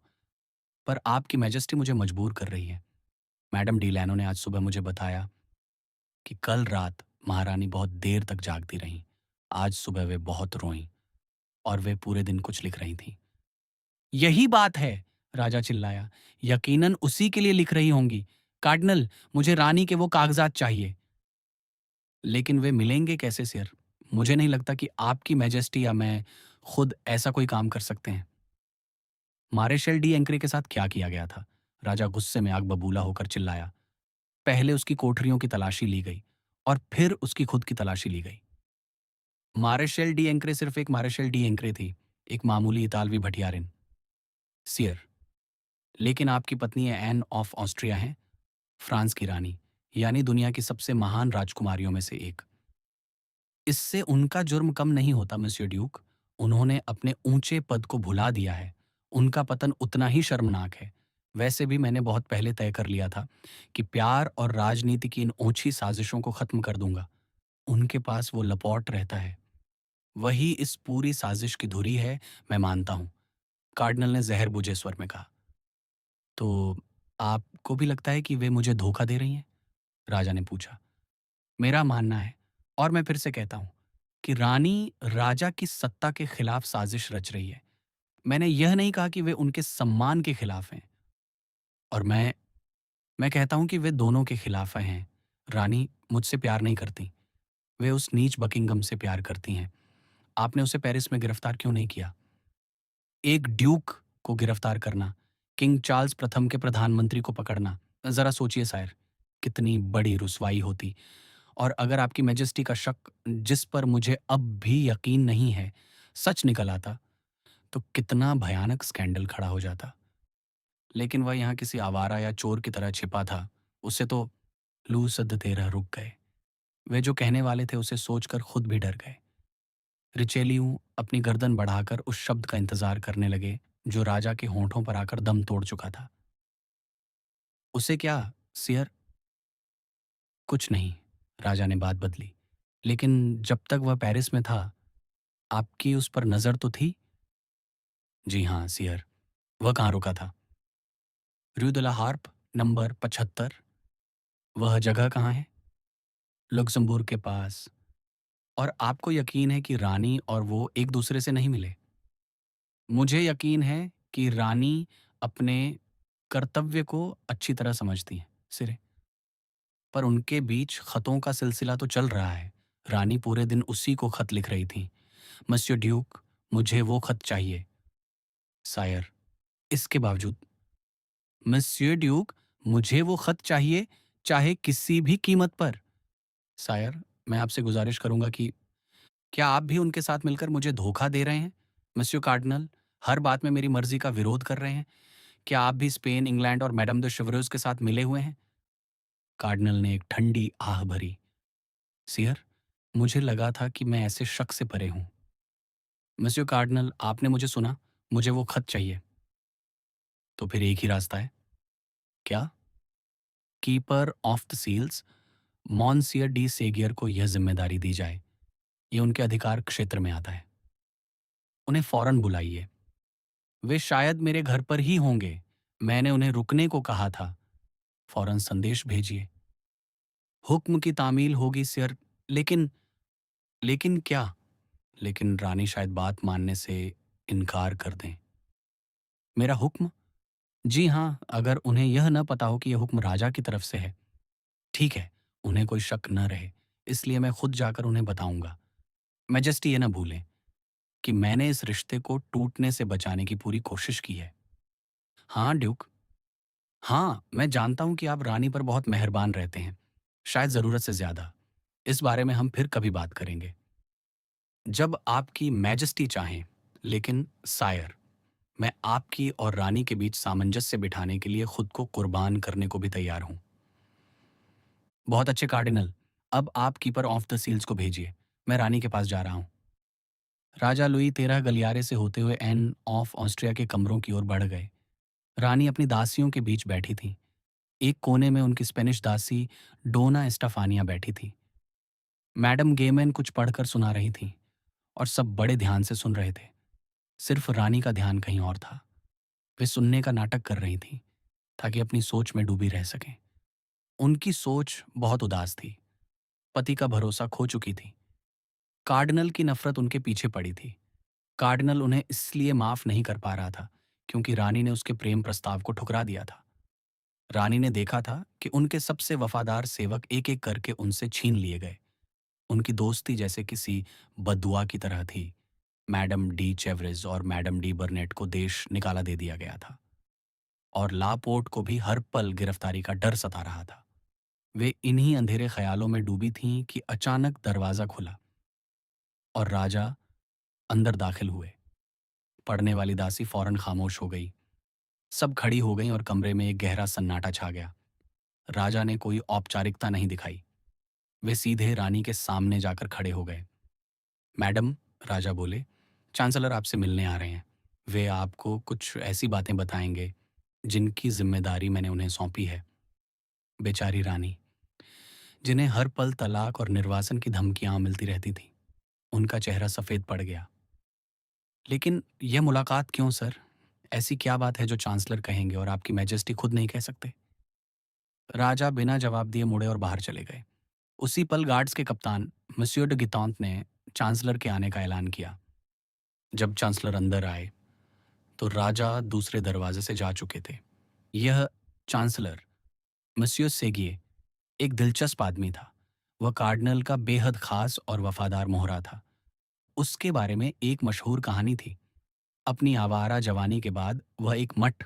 पर आपकी मैजेस्टी मुझे मजबूर कर रही है। मैडम डी लैनो ने आज सुबह मुझे बताया कि कल रात महारानी बहुत देर तक जागती रहीं। आज सुबह वे बहुत रोईं और वे पूरे दिन कुछ लिख रही थीं। यही बात है, राजा चिल्लाया। यकीनन उसी के लिए लिख रही होंगी। कार्डिनल, मुझे रानी के वो कागजात चाहिए। लेकिन वे मिलेंगे कैसे सर? मुझे नहीं लगता कि आपकी मैजेस्टी या मैं खुद ऐसा कोई काम कर सकते हैं। मारेशल डी एंक्रे के साथ क्या किया गया था? राजा गुस्से में आग बबूला होकर चिल्लाया। पहले उसकी कोठरियों की तलाशी ली गई और फिर उसकी खुद की तलाशी ली गई। मारेशल डी एंक्रे सिर्फ एक मारेशल डी एंक्रे थी, एक मामूली इतालवी भटियारिन। सियर, लेकिन आपकी पत्नी एन ऑफ ऑस्ट्रिया हैं, फ्रांस की रानी, यानी दुनिया की सबसे महान राजकुमारियों में से एक। इससे उनका जुर्म कम नहीं होता मिस्टर ड्यूक। उन्होंने अपने ऊंचे पद को भुला दिया है। उनका पतन उतना ही शर्मनाक है। वैसे भी मैंने बहुत पहले तय कर लिया था कि प्यार और राजनीति की इन ऊंची साजिशों को खत्म कर दूंगा। उनके पास वो लपॉट रहता है, वही इस पूरी साजिश की धुरी है, मैं मानता हूं, कार्डिनल ने जहर बुझे स्वर में कहा। तो आपको भी लगता है कि वे मुझे धोखा दे रही हैं? राजा ने पूछा। मेरा मानना है, और मैं फिर से कहता हूं, कि रानी राजा की सत्ता के खिलाफ साजिश रच रही है। मैंने यह नहीं कहा कि वे उनके सम्मान के खिलाफ हैं, और मैं कहता हूं कि वे दोनों के खिलाफ हैं। रानी मुझसे प्यार नहीं करती, वे उस नीच बकिंगम से प्यार करती हैं। आपने उसे पेरिस में गिरफ्तार क्यों नहीं किया? एक ड्यूक को गिरफ्तार करना, किंग चार्ल्स प्रथम के प्रधानमंत्री को पकड़ना, जरा सोचिए सायर, कितनी बड़ी रुसवाई होती। और अगर आपकी मैजेस्टी का शक, जिस पर मुझे अब भी यकीन नहीं है, सच निकल आता, तो कितना भयानक स्कैंडल खड़ा हो जाता। लेकिन वह यहाँ किसी आवारा या चोर की तरह छिपा था। उसे तो लू सद तेरह रुक गए। वे जो कहने वाले थे उसे सोचकर खुद भी डर गए। रिचेलियू अपनी गर्दन बढ़ाकर उस शब्द का इंतजार करने लगे जो राजा के होंठों पर आकर दम तोड़ चुका था। उसे क्या, सियर? कुछ नहीं, राजा ने बात बदली। लेकिन जब तक वह पेरिस में था, आपकी उस पर नजर तो थी? जी हाँ, सियर। वह कहाँ रुका था? र्यू de la हार्प, नंबर 75। वह जगह कहाँ है? लुक्समबुर्ग के पास। और आपको यकीन है कि रानी और वो एक दूसरे से नहीं मिले? मुझे यकीन है कि रानी अपने कर्तव्य को अच्छी तरह समझती हैं, सिरे। पर उनके बीच खतों का सिलसिला तो चल रहा है। रानी पूरे दिन उसी को खत लिख रही थी। मस्यो ड्यूक, मुझे वो खत चाहिए। सायर, इसके बावजूद, मस्यो ड्यूक, मुझे वो खत चाहिए, चाहे किसी भी कीमत पर। सायर, मैं आपसे गुजारिश करूंगा कि क्या आप भी उनके साथ मिलकर मुझे धोखा दे रहे हैं? मस्यो कार्डिनल, हर बात में मेरी मर्जी का विरोध कर रहे हैं। क्या आप भी स्पेन, इंग्लैंड और मैडम द शेवरोज के साथ मिले हुए हैं? कार्डिनल ने एक ठंडी आह भरी। सियर, मुझे लगा था कि मैं ऐसे शक से परे हूं। मस्यो कार्डिनल, आपने मुझे सुना, मुझे वो खत चाहिए। तो फिर एक ही रास्ता है। क्या? Keeper of the seals, monsieur de Seguier को यह जिम्मेदारी दी जाए। ये उनके अधिकार क्षेत्र में आता है। उन्हें फौरन बुलाइए। वे शायद मेरे घर पर ही होंगे। मैंने उन्हें रुकने को कहा था। फौरन संदेश भेजिए। हुक्म की तामील होगी सर। लेकिन लेकिन क्या? लेकिन रानी शायद बात मानने से इनकार कर दें। मेरा हुक्म? जी हाँ, अगर उन्हें यह न पता हो कि यह हुक्म राजा की तरफ से है। ठीक है, उन्हें कोई शक न रहे, इसलिए मैं खुद जाकर उन्हें बताऊंगा। मैजेस्टी ये न भूलें कि मैंने इस रिश्ते को टूटने से बचाने की पूरी कोशिश की है। हाँ ड्यूक। हाँ, मैं जानता हूँ कि आप रानी पर बहुत मेहरबान रहते हैं, शायद ज़रूरत से ज़्यादा। इस बारे में हम फिर कभी बात करेंगे, जब आपकी मैजेस्टी चाहें। लेकिन सायर, मैं आपकी और रानी के बीच सामंजस्य बिठाने के लिए खुद को कुर्बान करने को भी तैयार हूँ। बहुत अच्छे कार्डिनल, अब आप कीपर ऑफ द सील्स को भेजिए। मैं रानी के पास जा रहा हूँ। राजा लुई 13 गलियारे से होते हुए एन ऑफ ऑस्ट्रिया के कमरों की ओर बढ़ गए। रानी अपनी दासियों के बीच बैठी थी। एक कोने में उनकी स्पेनिश दासी डोना एस्टाफानिया बैठी थी। मैडम गेमैन कुछ पढ़कर सुना रही थी और सब बड़े ध्यान से सुन रहे थे। सिर्फ रानी का ध्यान कहीं और था। वे सुनने का नाटक कर रही थी ताकि अपनी सोच में डूबी रह सकें। उनकी सोच बहुत उदास थी। पति का भरोसा खो चुकी थी। कार्डिनल की नफरत उनके पीछे पड़ी थी। कार्डिनल उन्हें इसलिए माफ नहीं कर पा रहा था क्योंकि रानी ने उसके प्रेम प्रस्ताव को ठुकरा दिया था। रानी ने देखा था कि उनके सबसे वफादार सेवक एक एक करके उनसे छीन लिए गए। उनकी दोस्ती जैसे किसी बददुआ की तरह थी। मैडम डी चेवरिज और मैडम डी बर्नेट को देश निकाला दे दिया गया था और लापोर्ट को भी हर पल गिरफ्तारी का डर सता रहा था। वे इन्हीं अंधेरे ख्यालों में डूबी थीं कि अचानक दरवाजा खुला और राजा अंदर दाखिल हुए। पढ़ने वाली दासी फौरन खामोश हो गई। सब खड़ी हो गईं और कमरे में एक गहरा सन्नाटा छा गया। राजा ने कोई औपचारिकता नहीं दिखाई। वे सीधे रानी के सामने जाकर खड़े हो गए। मैडम, राजा बोले, चांसलर आपसे मिलने आ रहे हैं। वे आपको कुछ ऐसी बातें बताएंगे जिनकी जिम्मेदारी मैंने उन्हें सौंपी है। बेचारी रानी, जिन्हें हर पल तलाक और निर्वासन की धमकियां मिलती रहती थी। उनका चेहरा सफ़ेद पड़ गया। लेकिन यह मुलाकात क्यों सर? ऐसी क्या बात है जो चांसलर कहेंगे और आपकी मैजेस्टी खुद नहीं कह सकते? राजा बिना जवाब दिए मुड़े और बाहर चले गए। उसी पल गार्ड्स के कप्तान मसियो de गितांत ने चांसलर के आने का ऐलान किया। जब चांसलर अंदर आए तो राजा दूसरे दरवाजे से जा चुके थे। यह चांसलर मसियो सेगिए एक दिलचस्प आदमी था। वह कार्डिनल का बेहद खास और वफादार मोहरा था। उसके बारे में एक मशहूर कहानी थी। अपनी आवारा जवानी के बाद वह एक मठ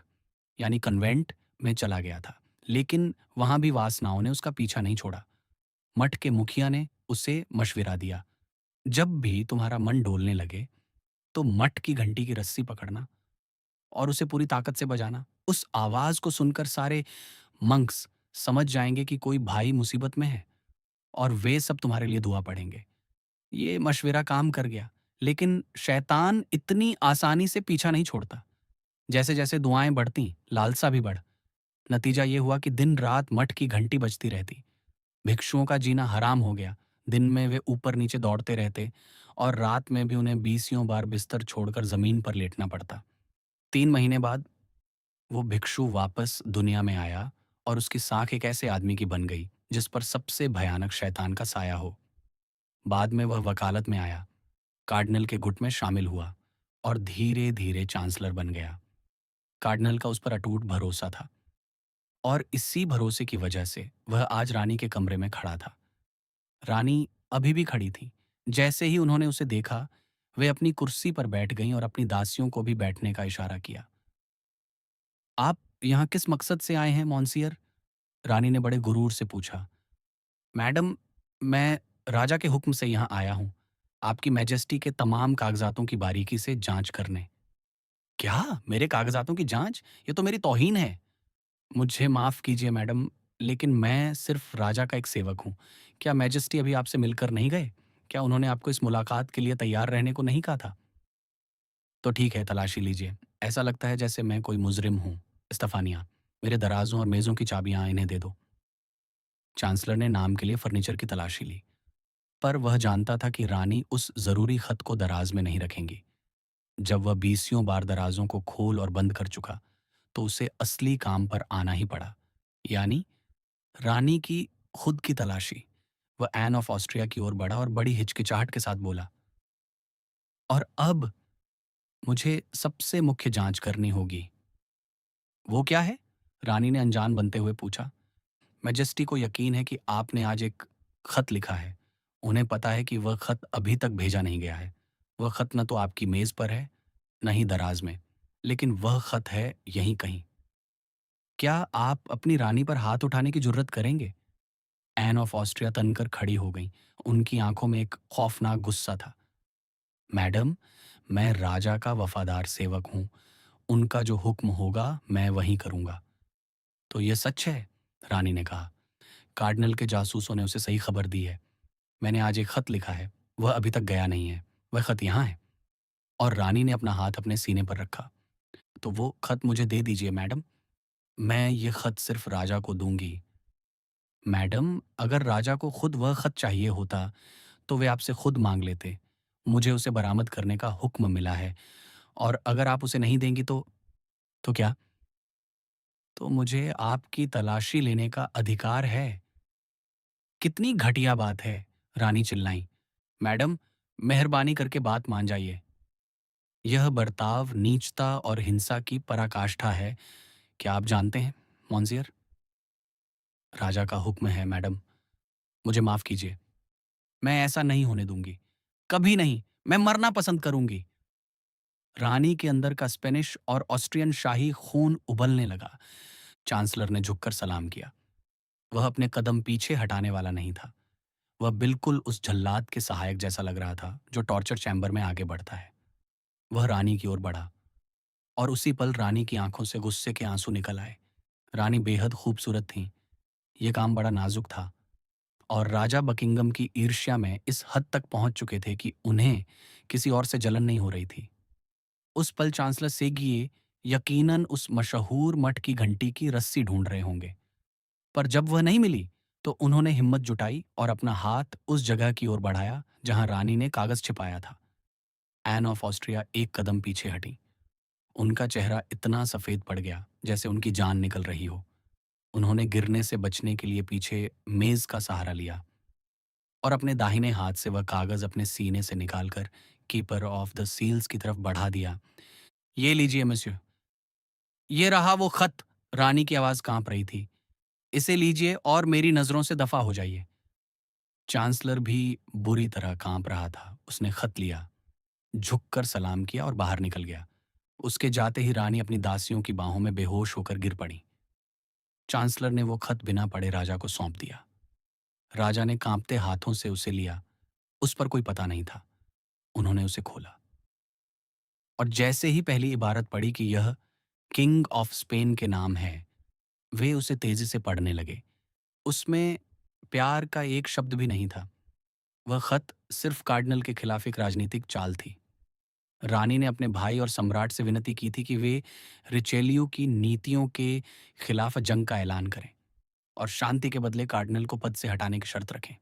यानी कन्वेंट में चला गया था, लेकिन वहां भी वासनाओं ने उसका पीछा नहीं छोड़ा। मठ के मुखिया ने उसे मशविरा दिया, जब भी तुम्हारा मन डोलने लगे तो मठ की घंटी की रस्सी पकड़ना और उसे पूरी ताकत से बजाना। उस आवाज को सुनकर सारे मंक्स समझ जाएंगे कि कोई भाई मुसीबत में है और वे सब तुम्हारे लिए दुआ पड़ेंगे। ये मशविरा काम कर गया, लेकिन शैतान इतनी आसानी से पीछा नहीं छोड़ता। जैसे जैसे दुआएं बढ़ती, लालसा भी बढ़। नतीजा ये हुआ कि दिन रात मठ की घंटी बजती रहती। भिक्षुओं का जीना हराम हो गया। दिन में वे ऊपर नीचे दौड़ते रहते और रात में भी उन्हें बीसियों बार बिस्तर छोड़कर जमीन पर लेटना पड़ता। 3 महीने बाद वो भिक्षु वापस दुनिया में आया और उसकी साख एक ऐसे आदमी की बन गई जिस पर सबसे भयानक शैतान का साया हो। बाद में वह वकालत में आया, कार्डिनल के गुट में शामिल हुआ और धीरे धीरे चांसलर बन गया। कार्डिनल का उस पर अटूट भरोसा था और इसी भरोसे की वजह से वह आज रानी के कमरे में खड़ा था। रानी अभी भी खड़ी थी। जैसे ही उन्होंने उसे देखा, वे अपनी कुर्सी पर बैठ गईं और अपनी दासियों को भी बैठने का इशारा किया। आप यहाँ किस मकसद से आए हैं मॉन्सियर? रानी ने बड़े गुरूर से पूछा। मैडम, मैं राजा के हुक्म से यहाँ आया हूँ, आपकी मैजेस्टी के तमाम कागजातों की बारीकी से जांच करने। क्या? मेरे कागजातों की जांच? ये तो मेरी तौहीन है। मुझे माफ कीजिए मैडम, लेकिन मैं सिर्फ राजा का एक सेवक हूँ। क्या मैजेस्टी अभी आपसे मिलकर नहीं गए? क्या उन्होंने आपको इस मुलाकात के लिए तैयार रहने को नहीं कहा था? तो ठीक है, तलाशी लीजिए। ऐसा लगता है जैसे मैं कोई मुजरिम हूँ। स्टफानिया, मेरे दराजों और मेज़ों की चाबियां इन्हें दे दो। चांसलर ने नाम के लिए फर्नीचर की तलाशी ली, पर वह जानता था कि रानी उस जरूरी खत को दराज में नहीं रखेंगी। जब वह बीसियों बार दराजों को खोल और बंद कर चुका, तो उसे असली काम पर आना ही पड़ा, यानी रानी की खुद की तलाशी। वह एन ऑफ ऑस्ट्रिया की ओर बढ़ा और बड़ी हिचकिचाहट के साथ बोला, और अब मुझे सबसे मुख्य जांच करनी होगी। वो क्या है? रानी ने अनजान बनते हुए पूछा। मैजेस्टी को यकीन है कि आपने आज एक खत लिखा है। उन्हें पता है कि वह खत अभी तक भेजा नहीं गया है। वह खत न तो आपकी मेज पर है, न ही दराज में, लेकिन वह खत है यहीं कहीं। क्या आप अपनी रानी पर हाथ उठाने की जुर्रत करेंगे? एन ऑफ ऑस्ट्रिया तनकर खड़ी हो गईं। उनकी आंखों में एक खौफनाक गुस्सा था। मैडम, मैं राजा का वफादार सेवक हूं। उनका जो हुक्म होगा मैं वही करूंगा। तो यह सच है? रानी ने कहा। कार्डिनल के जासूसों ने उसे सही खबर दी है। मैंने आज एक खत लिखा है। वह अभी तक गया नहीं है। वह खत यहाँ है। और रानी ने अपना हाथ अपने सीने पर रखा। तो वो खत मुझे दे दीजिए मैडम। मैं ये खत सिर्फ राजा को दूंगी। मैडम, अगर राजा को खुद वह खत चाहिए होता तो वे आपसे खुद मांग लेते। मुझे उसे बरामद करने का हुक्म मिला है, और अगर आप उसे नहीं देंगी तो क्या? तो मुझे आपकी तलाशी लेने का अधिकार है। कितनी घटिया बात है! रानी चिल्लाईं। मैडम, मेहरबानी करके बात मान जाइए। यह बर्ताव नीचता और हिंसा की पराकाष्ठा है। क्या आप जानते हैं, मोंसियर? राजा का हुक्म है मैडम। मुझे माफ कीजिए। मैं ऐसा नहीं होने दूंगी। कभी नहीं। मैं मरना पसंद करूंगी। रानी के अंदर का स्पेनिश और ऑस्ट्रियन शाही खून उबलने लगा। चांसलर ने झुककर सलाम किया। वह अपने कदम पीछे हटाने वाला नहीं था। वह बिल्कुल उस जल्लाद के सहायक जैसा लग रहा था जो टॉर्चर चैम्बर में आगे बढ़ता है। वह रानी की ओर बढ़ा, और उसी पल रानी की आंखों से गुस्से के आंसू निकल आए। रानी बेहद खूबसूरत थीं। ये काम बड़ा नाजुक था, और राजा बकिंगम की ईर्ष्या में इस हद तक पहुंच चुके थे कि उन्हें किसी और से जलन नहीं हो रही थी। उस पल चांसलर सेगिए यकीनन उस मशहूर मठ की घंटी की रस्सी ढूंढ रहे होंगे। पर जब वह नहीं मिली, तो उन्होंने हिम्मत जुटाई और अपना हाथ उस जगह की ओर बढ़ाया जहां रानी ने कागज छिपाया था। एन ऑफ ऑस्ट्रिया एक कदम पीछे हटी। उनका चेहरा इतना सफेद पड़ गया जैसे उनकी जान निकल रही हो। उन्होंने गिरने से बचने के लिए पीछे मेज का सहारा लिया, और अपने दाहिने हाथ से वह कागज अपने सीने से निकालकर कीपर ऑफ द सील्स की तरफ बढ़ा दिया। ये लीजिए monsieur। ये रहा वो खत। रानी की आवाज कांप रही थी। इसे लीजिए और मेरी नजरों से दफा हो जाइए। चांसलर भी बुरी तरह कांप रहा था। उसने खत लिया, झुककर सलाम किया और बाहर निकल गया। उसके जाते ही रानी अपनी दासियों की बाहों में बेहोश होकर गिर पड़ी। चांसलर ने वो खत बिना पढ़े राजा को सौंप दिया। राजा ने कांपते हाथों से उसे लिया। उस पर कोई पता नहीं था। उन्होंने उसे खोला, और जैसे ही पहली इबारत पढ़ी कि यह किंग ऑफ स्पेन के नाम है, वे उसे तेजी से पढ़ने लगे। उसमें प्यार का एक शब्द भी नहीं था। वह खत सिर्फ कार्डिनल के खिलाफ एक राजनीतिक चाल थी। रानी ने अपने भाई और सम्राट से विनती की थी कि वे रिचेलियो की नीतियों के खिलाफ जंग का ऐलान करें और शांति के बदले कार्डिनल को पद से हटाने की शर्त रखें।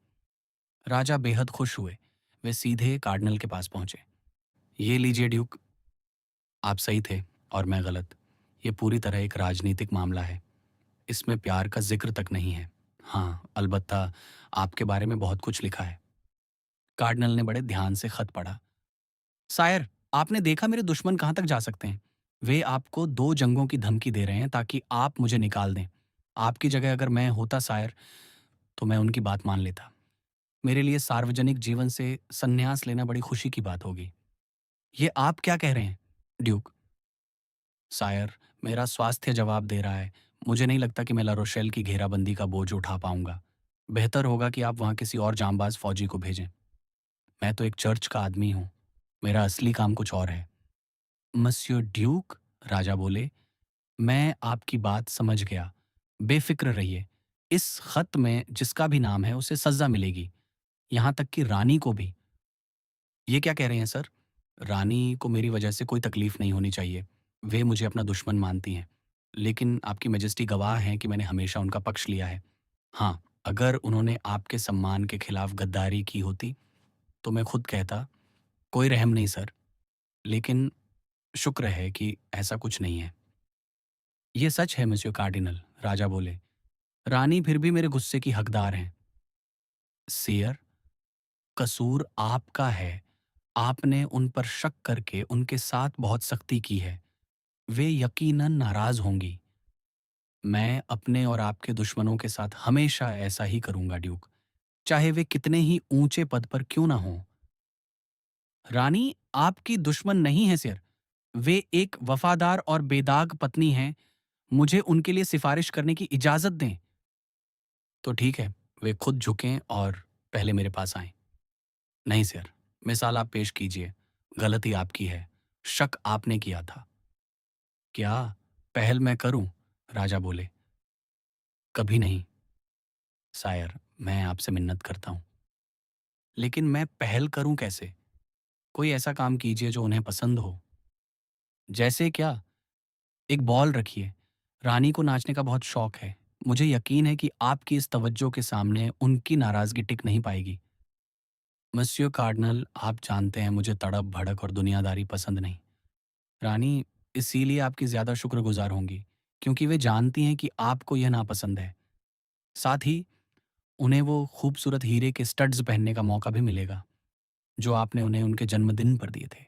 राजा बेहद खुश हुए। वे सीधे कार्डिनल के पास पहुंचे। ये लीजिए ड्यूक, आप सही थे और मैं गलत। ये पूरी तरह एक राजनीतिक मामला है। इसमें प्यार का जिक्र तक नहीं है। हाँ, अलबत्ता आपके बारे में बहुत कुछ लिखा है। कार्डिनल ने बड़े ध्यान से खत पढ़ा। सायर, आपने देखा मेरे दुश्मन कहाँ तक जा सकते हैं। वे आपको 2 जंगों की धमकी दे रहे हैं ताकि आप मुझे निकाल दें। आपकी जगह अगर मैं होता सायर, तो मैं उनकी बात मान लेता। मेरे लिए सार्वजनिक जीवन से संन्यास लेना बड़ी खुशी की बात होगी। ये आप क्या कह रहे हैं, ड्यूक? सायर, मेरा स्वास्थ्य जवाब दे रहा है। मुझे नहीं लगता कि मैं लारोशेल की घेराबंदी का बोझ उठा पाऊंगा। बेहतर होगा कि आप वहां किसी और जांबाज फौजी को भेजें। मैं तो एक चर्च का आदमी हूं। मेरा असली काम कुछ और है। मस्यो ड्यूक, राजा बोले, मैं आपकी बात समझ गया। बेफिक्र रहिए। इस खत में जिसका भी नाम है उसे सजा मिलेगी, यहां तक कि रानी को भी। ये क्या कह रहे हैं सर? रानी को मेरी वजह से कोई तकलीफ नहीं होनी चाहिए। वे मुझे अपना दुश्मन मानती हैं, लेकिन आपकी मैजेस्टी गवाह हैं कि मैंने हमेशा उनका पक्ष लिया है। हाँ, अगर उन्होंने आपके सम्मान के खिलाफ गद्दारी की होती तो मैं खुद कहता, कोई रहम नहीं सर। लेकिन शुक्र है कि ऐसा कुछ नहीं है। ये सच है मिस्टर कार्डिनल, राजा बोले। रानी फिर भी मेरे गुस्से की हकदार हैं। सियर, कसूर आपका है। आपने उन पर शक करके उनके साथ बहुत सख्ती की है। वे यकीनन नाराज होंगी। मैं अपने और आपके दुश्मनों के साथ हमेशा ऐसा ही करूंगा ड्यूक, चाहे वे कितने ही ऊंचे पद पर क्यों ना हों। रानी आपकी दुश्मन नहीं है सिर। वे एक वफादार और बेदाग पत्नी हैं। मुझे उनके लिए सिफारिश करने की इजाजत दें। तो ठीक है, वे खुद झुकें और पहले मेरे पास आएं। नहीं सर, मिसाल आप पेश कीजिए। गलती आपकी है। शक आपने किया था। क्या पहल मैं करूं? राजा बोले। कभी नहीं सायर, मैं आपसे मिन्नत करता हूं। लेकिन मैं पहल करूं कैसे? कोई ऐसा काम कीजिए जो उन्हें पसंद हो। जैसे क्या? एक बॉल रखिए। रानी को नाचने का बहुत शौक है। मुझे यकीन है कि आपकी इस तवज्जो के सामने उनकी नाराजगी टिक नहीं पाएगी। मस्यू कार्डिनल, आप जानते हैं मुझे तड़प भड़क और दुनियादारी पसंद नहीं। रानी इसीलिए आपकी ज्यादा शुक्रगुजार होंगी, क्योंकि वे जानती हैं कि आपको यह नापसंद है। साथ ही उन्हें वो खूबसूरत हीरे के स्टड्स पहनने का मौका भी मिलेगा जो आपने उन्हें उनके जन्मदिन पर दिए थे।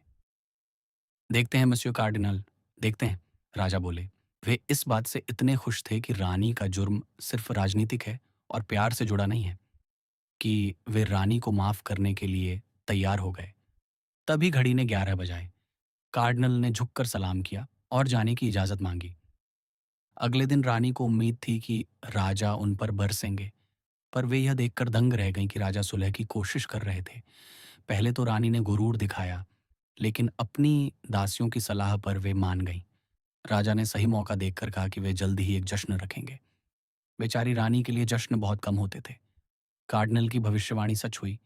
देखते हैं मस्यू कार्डिनल, देखते हैं, राजा बोले। वे इस बात से इतने खुश थे कि रानी का जुर्म सिर्फ राजनीतिक है और प्यार से जुड़ा नहीं है, कि वे रानी को माफ करने के लिए तैयार हो गए। तभी घड़ी ने 11 बजाए। कार्डिनल ने झुककर सलाम किया और जाने की इजाजत मांगी। अगले दिन रानी को उम्मीद थी कि राजा उन पर बरसेंगे, पर वे यह देखकर दंग रह गईं कि राजा सुलह की कोशिश कर रहे थे। पहले तो रानी ने गुरूर दिखाया, लेकिन अपनी दासियों की सलाह पर वे मान गईं। राजा ने सही मौका देखकर कहा कि वे जल्द ही एक जश्न रखेंगे। बेचारी रानी के लिए जश्न बहुत कम होते थे। कार्डिनल की भविष्यवाणी सच हुई।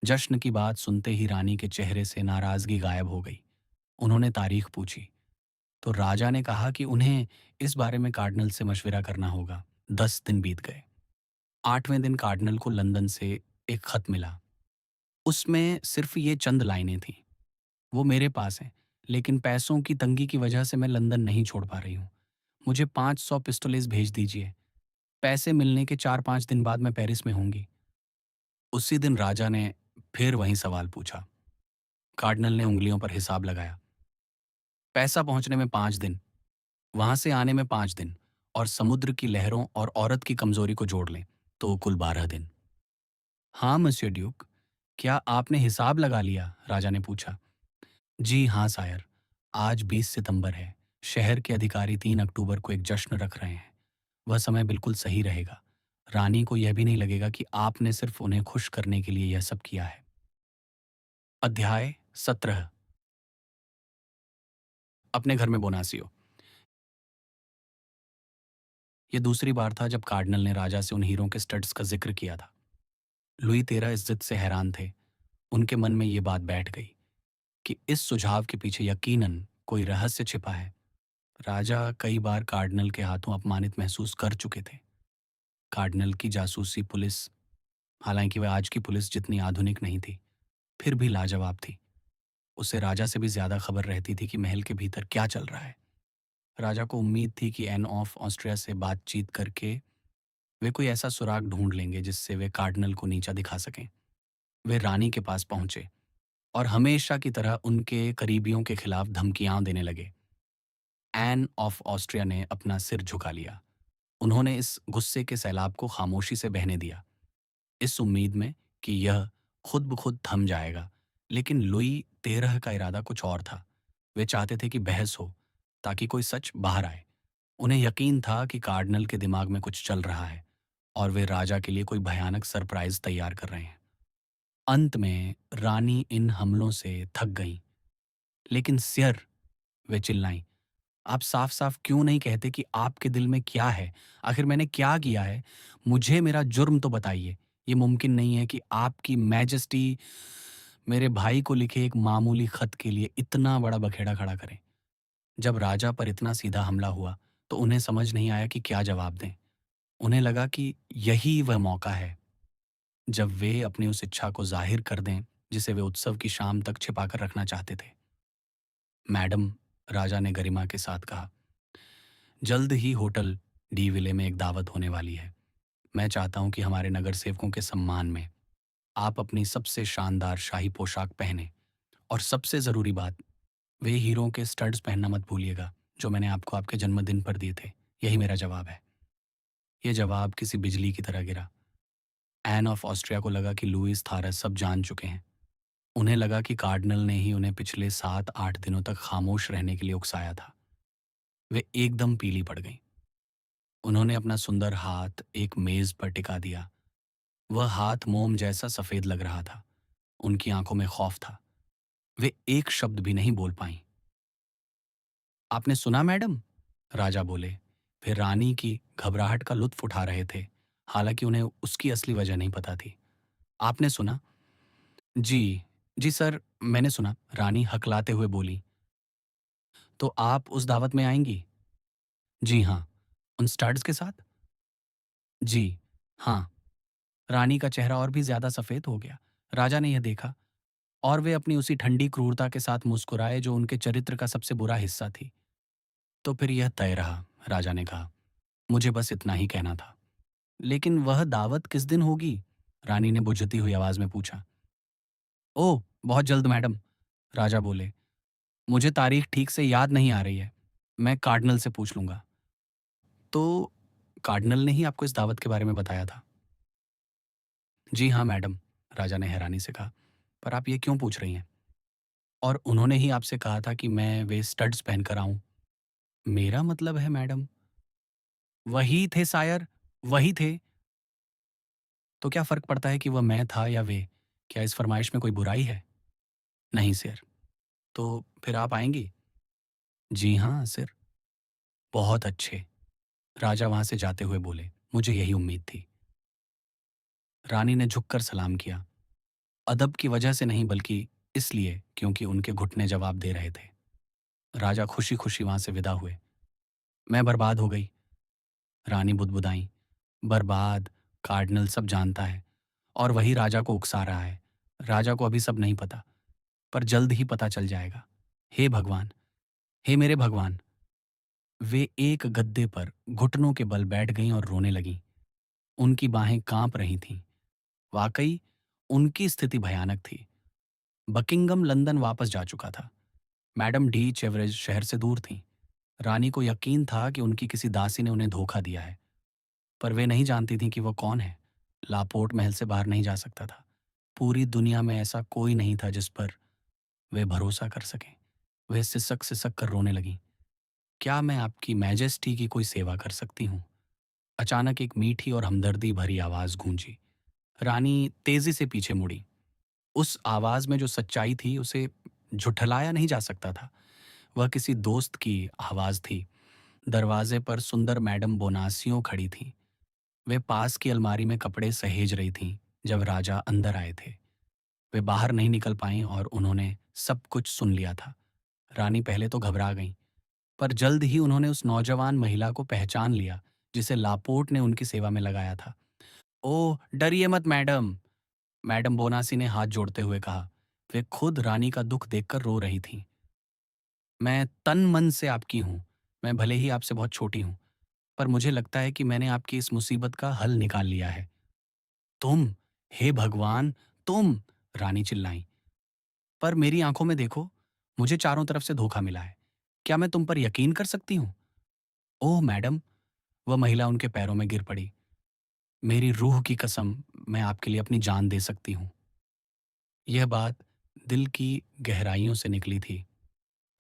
जश्न की बात सुनते ही रानी के चेहरे से नाराजगी गायब हो गई। उन्होंने तारीख पूछी तो राजा ने कहा कि उन्हें इस बारे में कार्डिनल से मशविरा करना होगा। 10 दिन बीत गए। 8वें दिन कार्डिनल को लंदन से एक खत मिला। उसमें सिर्फ ये चंद लाइनें थीं। वो मेरे पास हैं, लेकिन पैसों की तंगी की वजह से मैं लंदन नहीं छोड़ पा रही हूँ। मुझे 500 पिस्टलेस भेज दीजिए। पैसे मिलने के 4-5 दिन बाद मैं पेरिस में होंगी। उसी दिन राजा ने फिर वही सवाल पूछा। कार्डिनल ने उंगलियों पर हिसाब लगाया। पैसा पहुंचने में 5 दिन, वहां से आने में 5 दिन, और समुद्र की लहरों और औरत की कमजोरी को जोड़ लें तो कुल 12 दिन। हाँ मस्यो ड्यूक, क्या आपने हिसाब लगा लिया? राजा ने पूछा। जी हाँ सायर, आज 20 सितंबर है। शहर के अधिकारी 3 अक्टूबर को एक जश्न रख रहे हैं। वह समय बिल्कुल सही रहेगा। रानी को यह भी नहीं लगेगा कि आपने सिर्फ उन्हें खुश करने के लिए यह सब किया है। अध्याय 17। अपने घर में बोनासियो। यह दूसरी बार था जब कार्डिनल ने राजा से उन हीरों के स्टड्स का जिक्र किया था। लुई 13 इस जिद से हैरान थे। उनके मन में ये बात बैठ गई कि इस सुझाव के पीछे यकीनन कोई रहस्य छिपा है। राजा कई बार कार्डिनल के हाथों अपमानित महसूस कर चुके थे। कार्डिनल की जासूसी पुलिस, हालांकि वह आज की पुलिस जितनी आधुनिक नहीं थी, फिर भी लाजवाब थी। उसे राजा से भी ज्यादा खबर रहती थी कि महल के भीतर क्या चल रहा है। राजा को उम्मीद थी कि एन ऑफ ऑस्ट्रिया से बातचीत करके वे कोई ऐसा सुराग ढूंढ लेंगे जिससे वे कार्डिनल को नीचा दिखा सकें। वे रानी के पास पहुंचे और हमेशा की तरह उनके करीबियों के खिलाफ धमकियां देने लगे। एन ऑफ ऑस्ट्रिया ने अपना सिर झुका लिया। उन्होंने इस गुस्से के सैलाब को खामोशी से बहने दिया, इस उम्मीद में कि यह खुद ब खुद थम जाएगा। लेकिन लुई 13 का इरादा कुछ और था। वे चाहते थे कि बहस हो, ताकि कोई सच बाहर आए। उन्हें यकीन था कि कार्डिनल के दिमाग में कुछ चल रहा है और वे राजा के लिए कोई भयानक सरप्राइज तैयार कर रहे हैं। अंत में रानी इन हमलों से थक गईं। लेकिन सियर, वे चिल्लाईं, आप साफ साफ क्यों नहीं कहते कि आपके दिल में क्या है? आखिर मैंने क्या किया है? मुझे मेरा जुर्म तो बताइए। ये मुमकिन नहीं है कि आपकी मैजेस्टी मेरे भाई को लिखे एक मामूली खत के लिए इतना बड़ा बखेड़ा खड़ा करें। जब राजा पर इतना सीधा हमला हुआ तो उन्हें समझ नहीं आया कि क्या जवाब दें। उन्हें लगा कि यही वह मौका है जब वे अपनी उस इच्छा को जाहिर कर दें जिसे वे उत्सव की शाम तक छिपाकर रखना चाहते थे। मैडम, राजा ने गरिमा के साथ कहा, जल्द ही होटल डी विले में एक दावत होने वाली है। मैं चाहता हूँ कि हमारे नगर सेवकों के सम्मान में आप अपनी सबसे शानदार शाही पोशाक पहने, और सबसे ज़रूरी बात, वे हीरों के स्टड्स पहनना मत भूलिएगा, जो मैंने आपको आपके जन्मदिन पर दिए थे। यही मेरा जवाब है। ये जवाब किसी बिजली की तरह गिरा। एन ऑफ ऑस्ट्रिया को लगा कि लुईस थारस सब जान चुके हैं। उन्हें लगा कि कार्डिनल ने ही उन्हें पिछले 7-8 दिनों तक खामोश रहने के लिए उकसाया था। वे एकदम पीली पड़ गईं। उन्होंने अपना सुंदर हाथ एक मेज पर टिका दिया। वह हाथ मोम जैसा सफेद लग रहा था। उनकी आंखों में खौफ था। वे एक शब्द भी नहीं बोल पाईं। आपने सुना मैडम? राजा बोले। वे रानी की घबराहट का लुत्फ उठा रहे थे, हालांकि उन्हें उसकी असली वजह नहीं पता थी। आपने सुना? जी, जी सर, मैंने सुना, रानी हकलाते हुए बोली। तो आप उस दावत में आएंगी? जी हाँ। उन स्टड्स के साथ? जी हाँ। रानी का चेहरा और भी ज्यादा सफेद हो गया। राजा ने यह देखा, और वे अपनी उसी ठंडी क्रूरता के साथ मुस्कुराए जो उनके चरित्र का सबसे बुरा हिस्सा थी। तो फिर यह तय रहा, राजा ने कहा। मुझे बस इतना ही कहना था। लेकिन वह दावत किस दिन होगी? रानी ने बुझती हुई आवाज में पूछा। ओह, बहुत जल्द मैडम, राजा बोले। मुझे तारीख ठीक से याद नहीं आ रही है। मैं कार्डिनल से पूछ लूंगा। तो कार्डिनल ने ही आपको इस दावत के बारे में बताया था? जी हाँ मैडम, राजा ने हैरानी से कहा। पर आप ये क्यों पूछ रही हैं? और उन्होंने ही आपसे कहा था कि मैं वे स्टड्स पहनकर आऊं? मेरा मतलब है मैडम। वही थे सायर, वही थे। तो क्या फर्क पड़ता है कि वह मैं था या वे? क्या इस फरमाइश में कोई बुराई है? नहीं सर। तो फिर आप आएंगी? जी हाँ सर। बहुत अच्छे, राजा वहां से जाते हुए बोले। मुझे यही उम्मीद थी। रानी ने झुककर सलाम किया, अदब की वजह से नहीं बल्कि इसलिए क्योंकि उनके घुटने जवाब दे रहे थे। राजा खुशी खुशी वहां से विदा हुए। मैं बर्बाद हो गई, रानी बुदबुदाई। बर्बाद? कार्डिनल सब जानता है, और वही राजा को उकसा रहा है। राजा को अभी सब नहीं पता, पर जल्द ही पता चल जाएगा। हे भगवान, हे मेरे भगवान! वे एक गद्दे पर घुटनों के बल बैठ गईं और रोने लगीं। उनकी बाहें कांप रही थीं। वाकई उनकी स्थिति भयानक थी। बकिंगम लंदन वापस जा चुका था। मैडम डी चेवरेज शहर से दूर थीं। रानी को यकीन था कि उनकी किसी दासी ने उन्हें धोखा दिया है, पर वे नहीं जानती थीं कि वो कौन है। लापोर्ट महल से बाहर नहीं जा सकता था। पूरी दुनिया में ऐसा कोई नहीं था जिस पर वे भरोसा कर सकें। वे सिसक सिसक कर रोने लगीं। क्या मैं आपकी मैजेस्टी की कोई सेवा कर सकती हूँ? अचानक एक मीठी और हमदर्दी भरी आवाज गूंजी। रानी तेजी से पीछे मुड़ी। उस आवाज में जो सच्चाई थी उसे झुठलाया नहीं जा सकता था। वह किसी दोस्त की आवाज थी। दरवाजे पर सुंदर मैडम बोनासियो खड़ी थीं। वे पास की अलमारी में कपड़े सहेज रही थीं जब राजा अंदर आए थे। वे बाहर नहीं निकल पाईं और उन्होंने सब कुछ सुन लिया था। रानी पहले तो घबरा गईं, पर जल्द ही उन्होंने उस नौजवान महिला को पहचान लिया जिसे लापोर्ट ने उनकी सेवा में लगाया था। ओह, डरिए मत मैडम, मैडम बोनासी ने हाथ जोड़ते हुए कहा। वे खुद रानी का दुख देखकर रो रही थीं। मैं तन मन से आपकी हूँ। मैं भले ही आपसे बहुत छोटी हूँ, पर मुझे लगता है कि मैंने आपकी इस मुसीबत का हल निकाल लिया है। तुम? हे भगवान, तुम! रानी चिल्लाई। पर मेरी आंखों में देखो, मुझे चारों तरफ से धोखा मिला है। क्या मैं तुम पर यकीन कर सकती हूँ? ओह मैडम! वह महिला उनके पैरों में गिर पड़ी। मेरी रूह की कसम, मैं आपके लिए अपनी जान दे सकती हूँ। यह बात दिल की गहराइयों से निकली थी।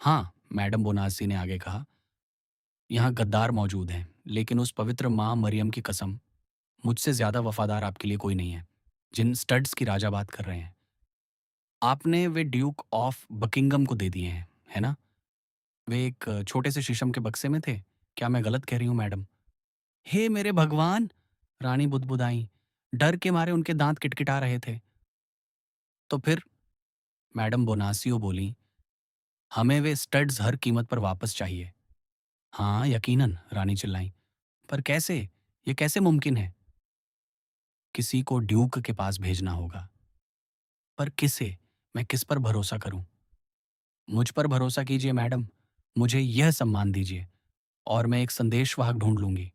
हाँ, मैडम बोनासी ने आगे कहा, यहाँ गद्दार मौजूद हैं, लेकिन उस पवित्र माँ मरियम की कसम, मुझसे ज्यादा वफादार आपके लिए कोई नहीं है। जिन स्टड्स की राजा बात कर रहे हैं, आपने वे ड्यूक ऑफ बकिंगम को दे दिए हैं, है ना? वे एक छोटे से शीशम के बक्से में थे। क्या मैं गलत कह रही हूँ मैडम? हे मेरे भगवान! रानी बुदबुदाई। डर के मारे उनके दांत किटकिटा रहे थे। तो फिर? मैडम बोनासियो बोली, हमें वे स्टड्स हर कीमत पर वापस चाहिए। हाँ यकीनन, रानी चिल्लाई। पर कैसे? ये कैसे मुमकिन है? किसी को ड्यूक के पास भेजना होगा। पर किसे? मैं किस पर भरोसा करूं? मुझ पर भरोसा कीजिए मैडम। मुझे यह सम्मान दीजिए, और मैं एक संदेशवाहक ढूंढ लूंगी।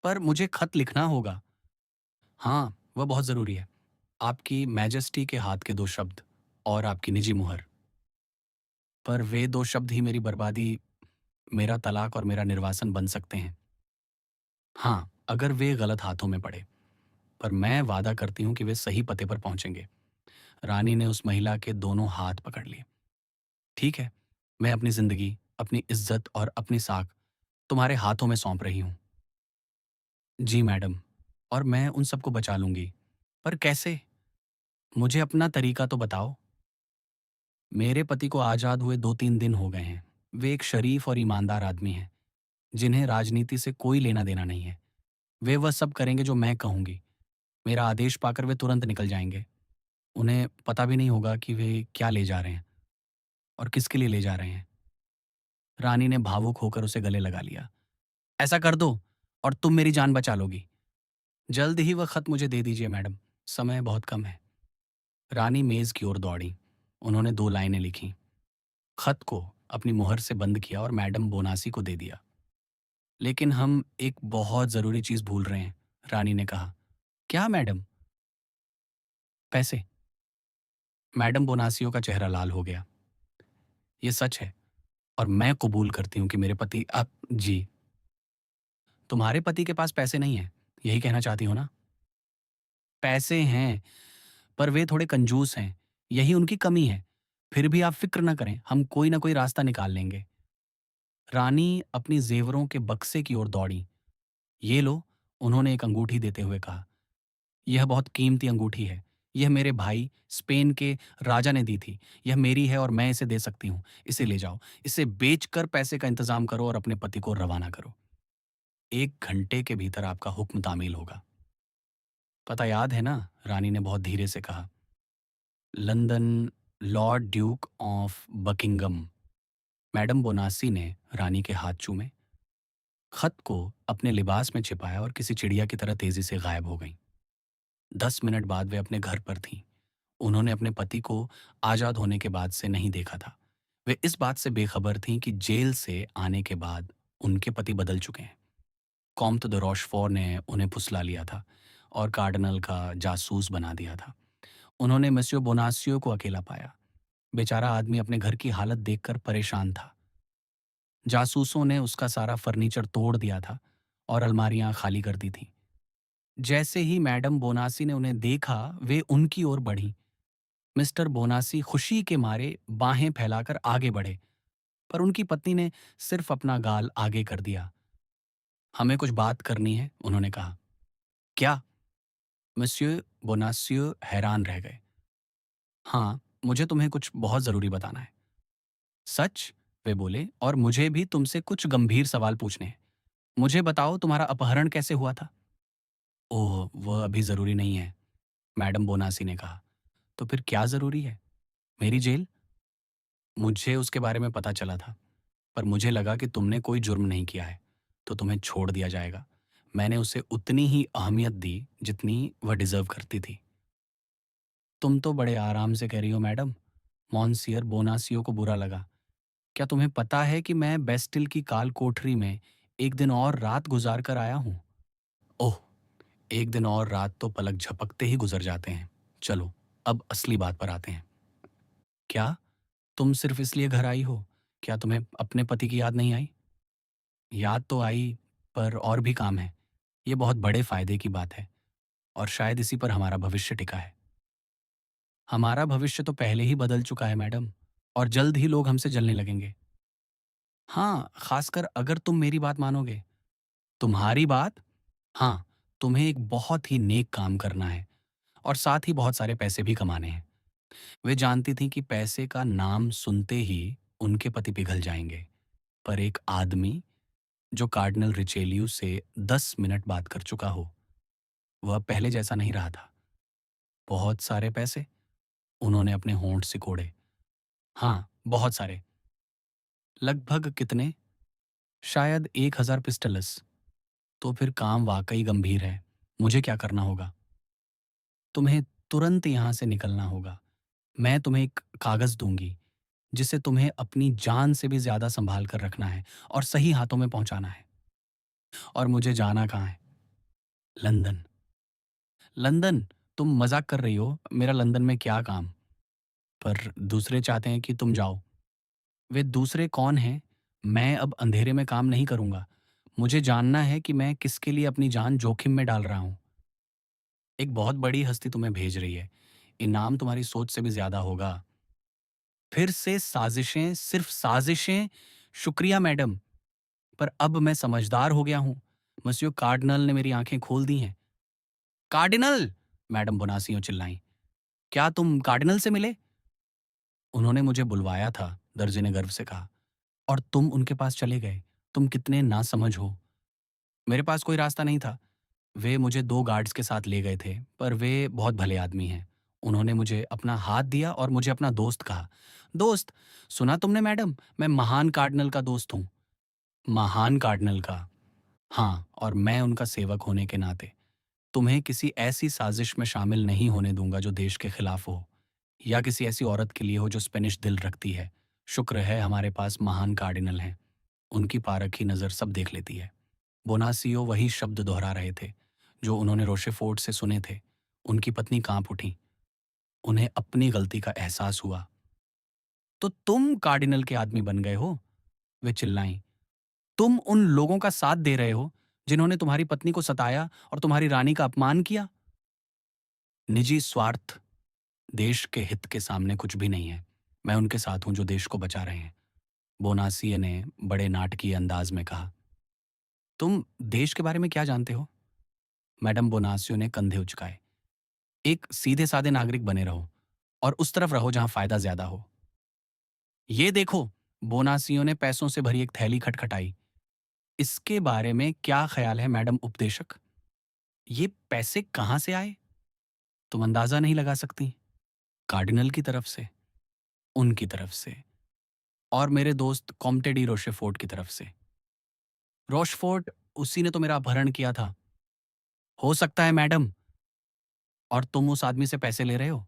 पर मुझे खत लिखना होगा। हाँ, वह बहुत ज़रूरी है। आपकी मैजेस्टी के हाथ के 2 शब्द और आपकी निजी मुहर। पर वे 2 शब्द ही मेरी बर्बादी, मेरा तलाक और मेरा निर्वासन बन सकते हैं। हाँ, अगर वे गलत हाथों में पड़े। पर मैं वादा करती हूँ कि वे सही पते पर पहुँचेंगे। रानी ने उस महिला के दोनों हाथ पकड़ लिए। ठीक है, मैं अपनी ज़िंदगी, अपनी इज़्ज़त और अपनी साख तुम्हारे हाथों में सौंप रही हूँ। जी मैडम, और मैं उन सबको बचा लूँगी। पर कैसे? मुझे अपना तरीका तो बताओ। मेरे पति को आज़ाद हुए 2-3 दिन हो गए हैं। वे एक शरीफ और ईमानदार आदमी हैं, जिन्हें राजनीति से कोई लेना-देना नहीं है। वे वह सब करेंगे जो मैं कहूँगी। मेरा आदेश पाकर वे तुरंत निकल जाएँगे। उन्हें पता भी नहीं होगा कि वे क्या ले जा रहे हैं और किसके लिए ले जा रहे हैं। रानी ने भावुक होकर उसे गले लगा लिया। ऐसा कर दो और तुम मेरी जान बचा लोगी। जल्द ही वह खत मुझे दे दीजिए मैडम, समय बहुत कम है। रानी मेज़ की ओर दौड़ी। उन्होंने 2 लाइनें लिखीं। खत को अपनी मुहर से बंद किया और मैडम बोनासी को दे दिया। लेकिन हम एक बहुत ज़रूरी चीज़ भूल रहे हैं, रानी ने कहा। क्या मैडम? पैसे। मैडम बोनासियो का चेहरा लाल हो गया। ये सच है और मैं कबूल करती हूँ कि मेरे पति अब जी, तुम्हारे पति के पास पैसे नहीं हैं, यही कहना चाहती हो ना? पैसे हैं, पर वे थोड़े कंजूस हैं, यही उनकी कमी है। फिर भी आप फ़िक्र न करें, हम कोई ना कोई रास्ता निकाल लेंगे। रानी अपनी ज़ेवरों के बक्से की ओर दौड़ी। ये लो, उन्होंने एक अंगूठी देते हुए कहा। यह बहुत कीमती अंगूठी है। यह मेरे भाई स्पेन के राजा ने दी थी। यह मेरी है और मैं इसे दे सकती हूँ। इसे ले जाओ। इसे बेचकर पैसे का इंतज़ाम करो और अपने पति को रवाना करो। 1 घंटे के भीतर आपका हुक्म तामील होगा। पता याद है ना? रानी ने बहुत धीरे से कहा। London, lord duke of Buckingham. Madam Bonacieux ने रानी के हाथ चूमे, खत को अपने लिबास में छिपाया और किसी चिड़िया की तरह तेजी से गायब हो गईं। 10 मिनट बाद वे अपने घर पर थीं। उन्होंने अपने पति को आज़ाद होने के बाद से नहीं देखा था। वे इस बात से बेखबर थीं कि जेल से आने के बाद उनके पति बदल चुके हैं। कॉम्te de रोशफोर्ट ने उन्हें फुसला लिया था और कार्डिनल का जासूस बना दिया था। उन्होंने मिस्टर बोनासियो को अकेला पाया। बेचारा आदमी अपने घर की हालत देखकर परेशान था। जासूसों ने उसका सारा फर्नीचर तोड़ दिया था और अलमारियां खाली कर दी थीं। जैसे ही मैडम बोनासी ने उन्हें देखा, वे उनकी ओर बढ़ीं। मिस्टर बोनासी खुशी के मारे बाहें फैलाकर आगे बढ़े, पर उनकी पत्नी ने सिर्फ अपना गाल आगे कर दिया। हमें कुछ बात करनी है, उन्होंने कहा। क्या? मिस्टर बोनासियो हैरान रह गए। हाँ, मुझे तुम्हें कुछ बहुत ज़रूरी बताना है। सच? वे बोले, और मुझे भी तुमसे कुछ गंभीर सवाल पूछने हैं। मुझे बताओ तुम्हारा अपहरण कैसे हुआ था? ओह, वह अभी ज़रूरी नहीं है, मैडम बोनासी ने कहा। तो फिर क्या ज़रूरी है? मेरी जेल? मुझे उसके बारे में पता चला था, पर मुझे लगा कि तुमने कोई जुर्म नहीं किया है, तो तुम्हें छोड़ दिया जाएगा। मैंने उसे उतनी ही अहमियत दी, जितनी वह डिज़र्व करती थी। तुम तो बड़े आराम से कह रही हो मैडम। मॉन्सियर बोनासियो को बुरा लगा। क्या तुम्हें पता है कि मैं बेस्टिल की काल कोठरी में एक दिन और रात गुजार कर आया हूँ? ओह! एक दिन और रात तो पलक झपकते ही गुजर जाते हैं। चलो, अब असली बात पर आते हैं। क्या? तुम सिर्फ इसलिए घर आई हो? क्या तुम्हें अपने पति की याद नहीं आई? याद तो आई, पर और भी काम है। ये बहुत बड़े फ़ायदे की बात है और शायद इसी पर हमारा भविष्य टिका है। हमारा भविष्य तो पहले ही बदल चुका है मैडम, और जल्द ही लोग हमसे जलने लगेंगे। हाँ, ख़ासकर अगर तुम मेरी बात मानोगे। तुम्हारी बात? हाँ, तुम्हें एक बहुत ही नेक काम करना है और साथ ही बहुत सारे पैसे भी कमाने हैं। वे जानती थीं कि पैसे का नाम सुनते ही उनके पति पिघल जाएंगे, पर एक आदमी जो कार्डिनल रिचेलियू से 10 मिनट बात कर चुका हो, वह अब पहले जैसा नहीं रहा था। बहुत सारे पैसे? उन्होंने अपने होंठ सिकोड़े। हाँ, बहुत सारे। लगभग कितने? शायद 1000 पिस्टल्स। तो फिर काम वाकई गंभीर है। मुझे क्या करना होगा? तुम्हें तुरंत यहाँ से निकलना होगा। मैं तुम्हें एक कागज़ दूंगी, जिसे तुम्हें अपनी जान से भी ज़्यादा संभाल कर रखना है और सही हाथों में पहुँचाना है। और मुझे जाना कहाँ है? लंदन। लंदन? तुम मज़ाक कर रही हो? मेरा लंदन में क्या काम? पर दूसरे चाहते हैं कि तुम जाओ। वे दूसरे कौन हैं? मैं अब अंधेरे में काम नहीं करूँगा। मुझे जानना है कि मैं किसके लिए अपनी जान जोखिम में डाल रहा हूँ। एक बहुत बड़ी हस्ती तुम्हें भेज रही है। इनाम तुम्हारी सोच से भी ज़्यादा होगा। फिर से साज़िशें, सिर्फ़ साज़िशें? शुक्रिया मैडम, पर अब मैं समझदार हो गया हूँ। मसियो कार्डिनल ने मेरी आँखें खोल दी हैं। कार्डिनल! मैडम बोनासियो चिल्लाईं। क्या तुम कार्डिनल से मिले? उन्होंने मुझे बुलवाया था, दर्जी ने गर्व से कहा। और तुम उनके पास चले गए। तुम कितने नासमझ हो। मेरे पास कोई रास्ता नहीं था। वे मुझे 2 गार्ड्स के साथ ले गए थे, पर वे बहुत भले आदमी हैं। उन्होंने मुझे अपना हाथ दिया और मुझे अपना दोस्त कहा। दोस्त? सुना तुमने मैडम, मैं महान कार्डिनल का दोस्त हूँ। महान कार्डिनल का? हाँ, और मैं उनका सेवक होने के नाते तुम्हें किसी ऐसी साजिश में शामिल नहीं होने दूंगा जो देश के खिलाफ हो, या किसी ऐसी औरत के लिए हो जो स्पेनिश दिल रखती है। शुक्र है हमारे पास महान कार्डिनल हैं। उनकी पारखी नज़र सब देख लेती है। बोनासियो वही शब्द दोहरा रहे थे जो उन्होंने रोशेफोर्ड से सुने थे। उनकी पत्नी कांप उठी। उन्हें अपनी गलती का एहसास हुआ। तो तुम कार्डिनल के आदमी बन गए हो? वे चिल्लाईं। तुम उन लोगों का साथ दे रहे हो जिन्होंने तुम्हारी पत्नी को सताया और तुम्हारी रानी का अपमान किया? निजी स्वार्थ देश के हित के सामने कुछ भी नहीं है। मैं उनके साथ हूं जो देश को बचा रहे हैं। बोनासिए ने बड़े नाटकीय अंदाज में कहा। तुम देश के बारे में क्या जानते हो? मैडम बोनासियो ने कंधे उचकाए। एक सीधे साधे नागरिक बने रहो और उस तरफ रहो जहां फायदा ज्यादा हो। ये देखो, बोनासियो ने पैसों से भरी एक थैली खटखटाई। इसके बारे में क्या ख्याल है मैडम उपदेशक? ये पैसे कहां से आए? तुम अंदाजा नहीं लगा सकती। कार्डिनल की तरफ से, उनकी तरफ से, और मेरे दोस्त कॉम्टे डी रोशेफोर्ट की तरफ से। रोशफोर्ट? उसी ने तो मेरा अपहरण किया था। हो सकता है मैडम। और तुम उस आदमी से पैसे ले रहे हो?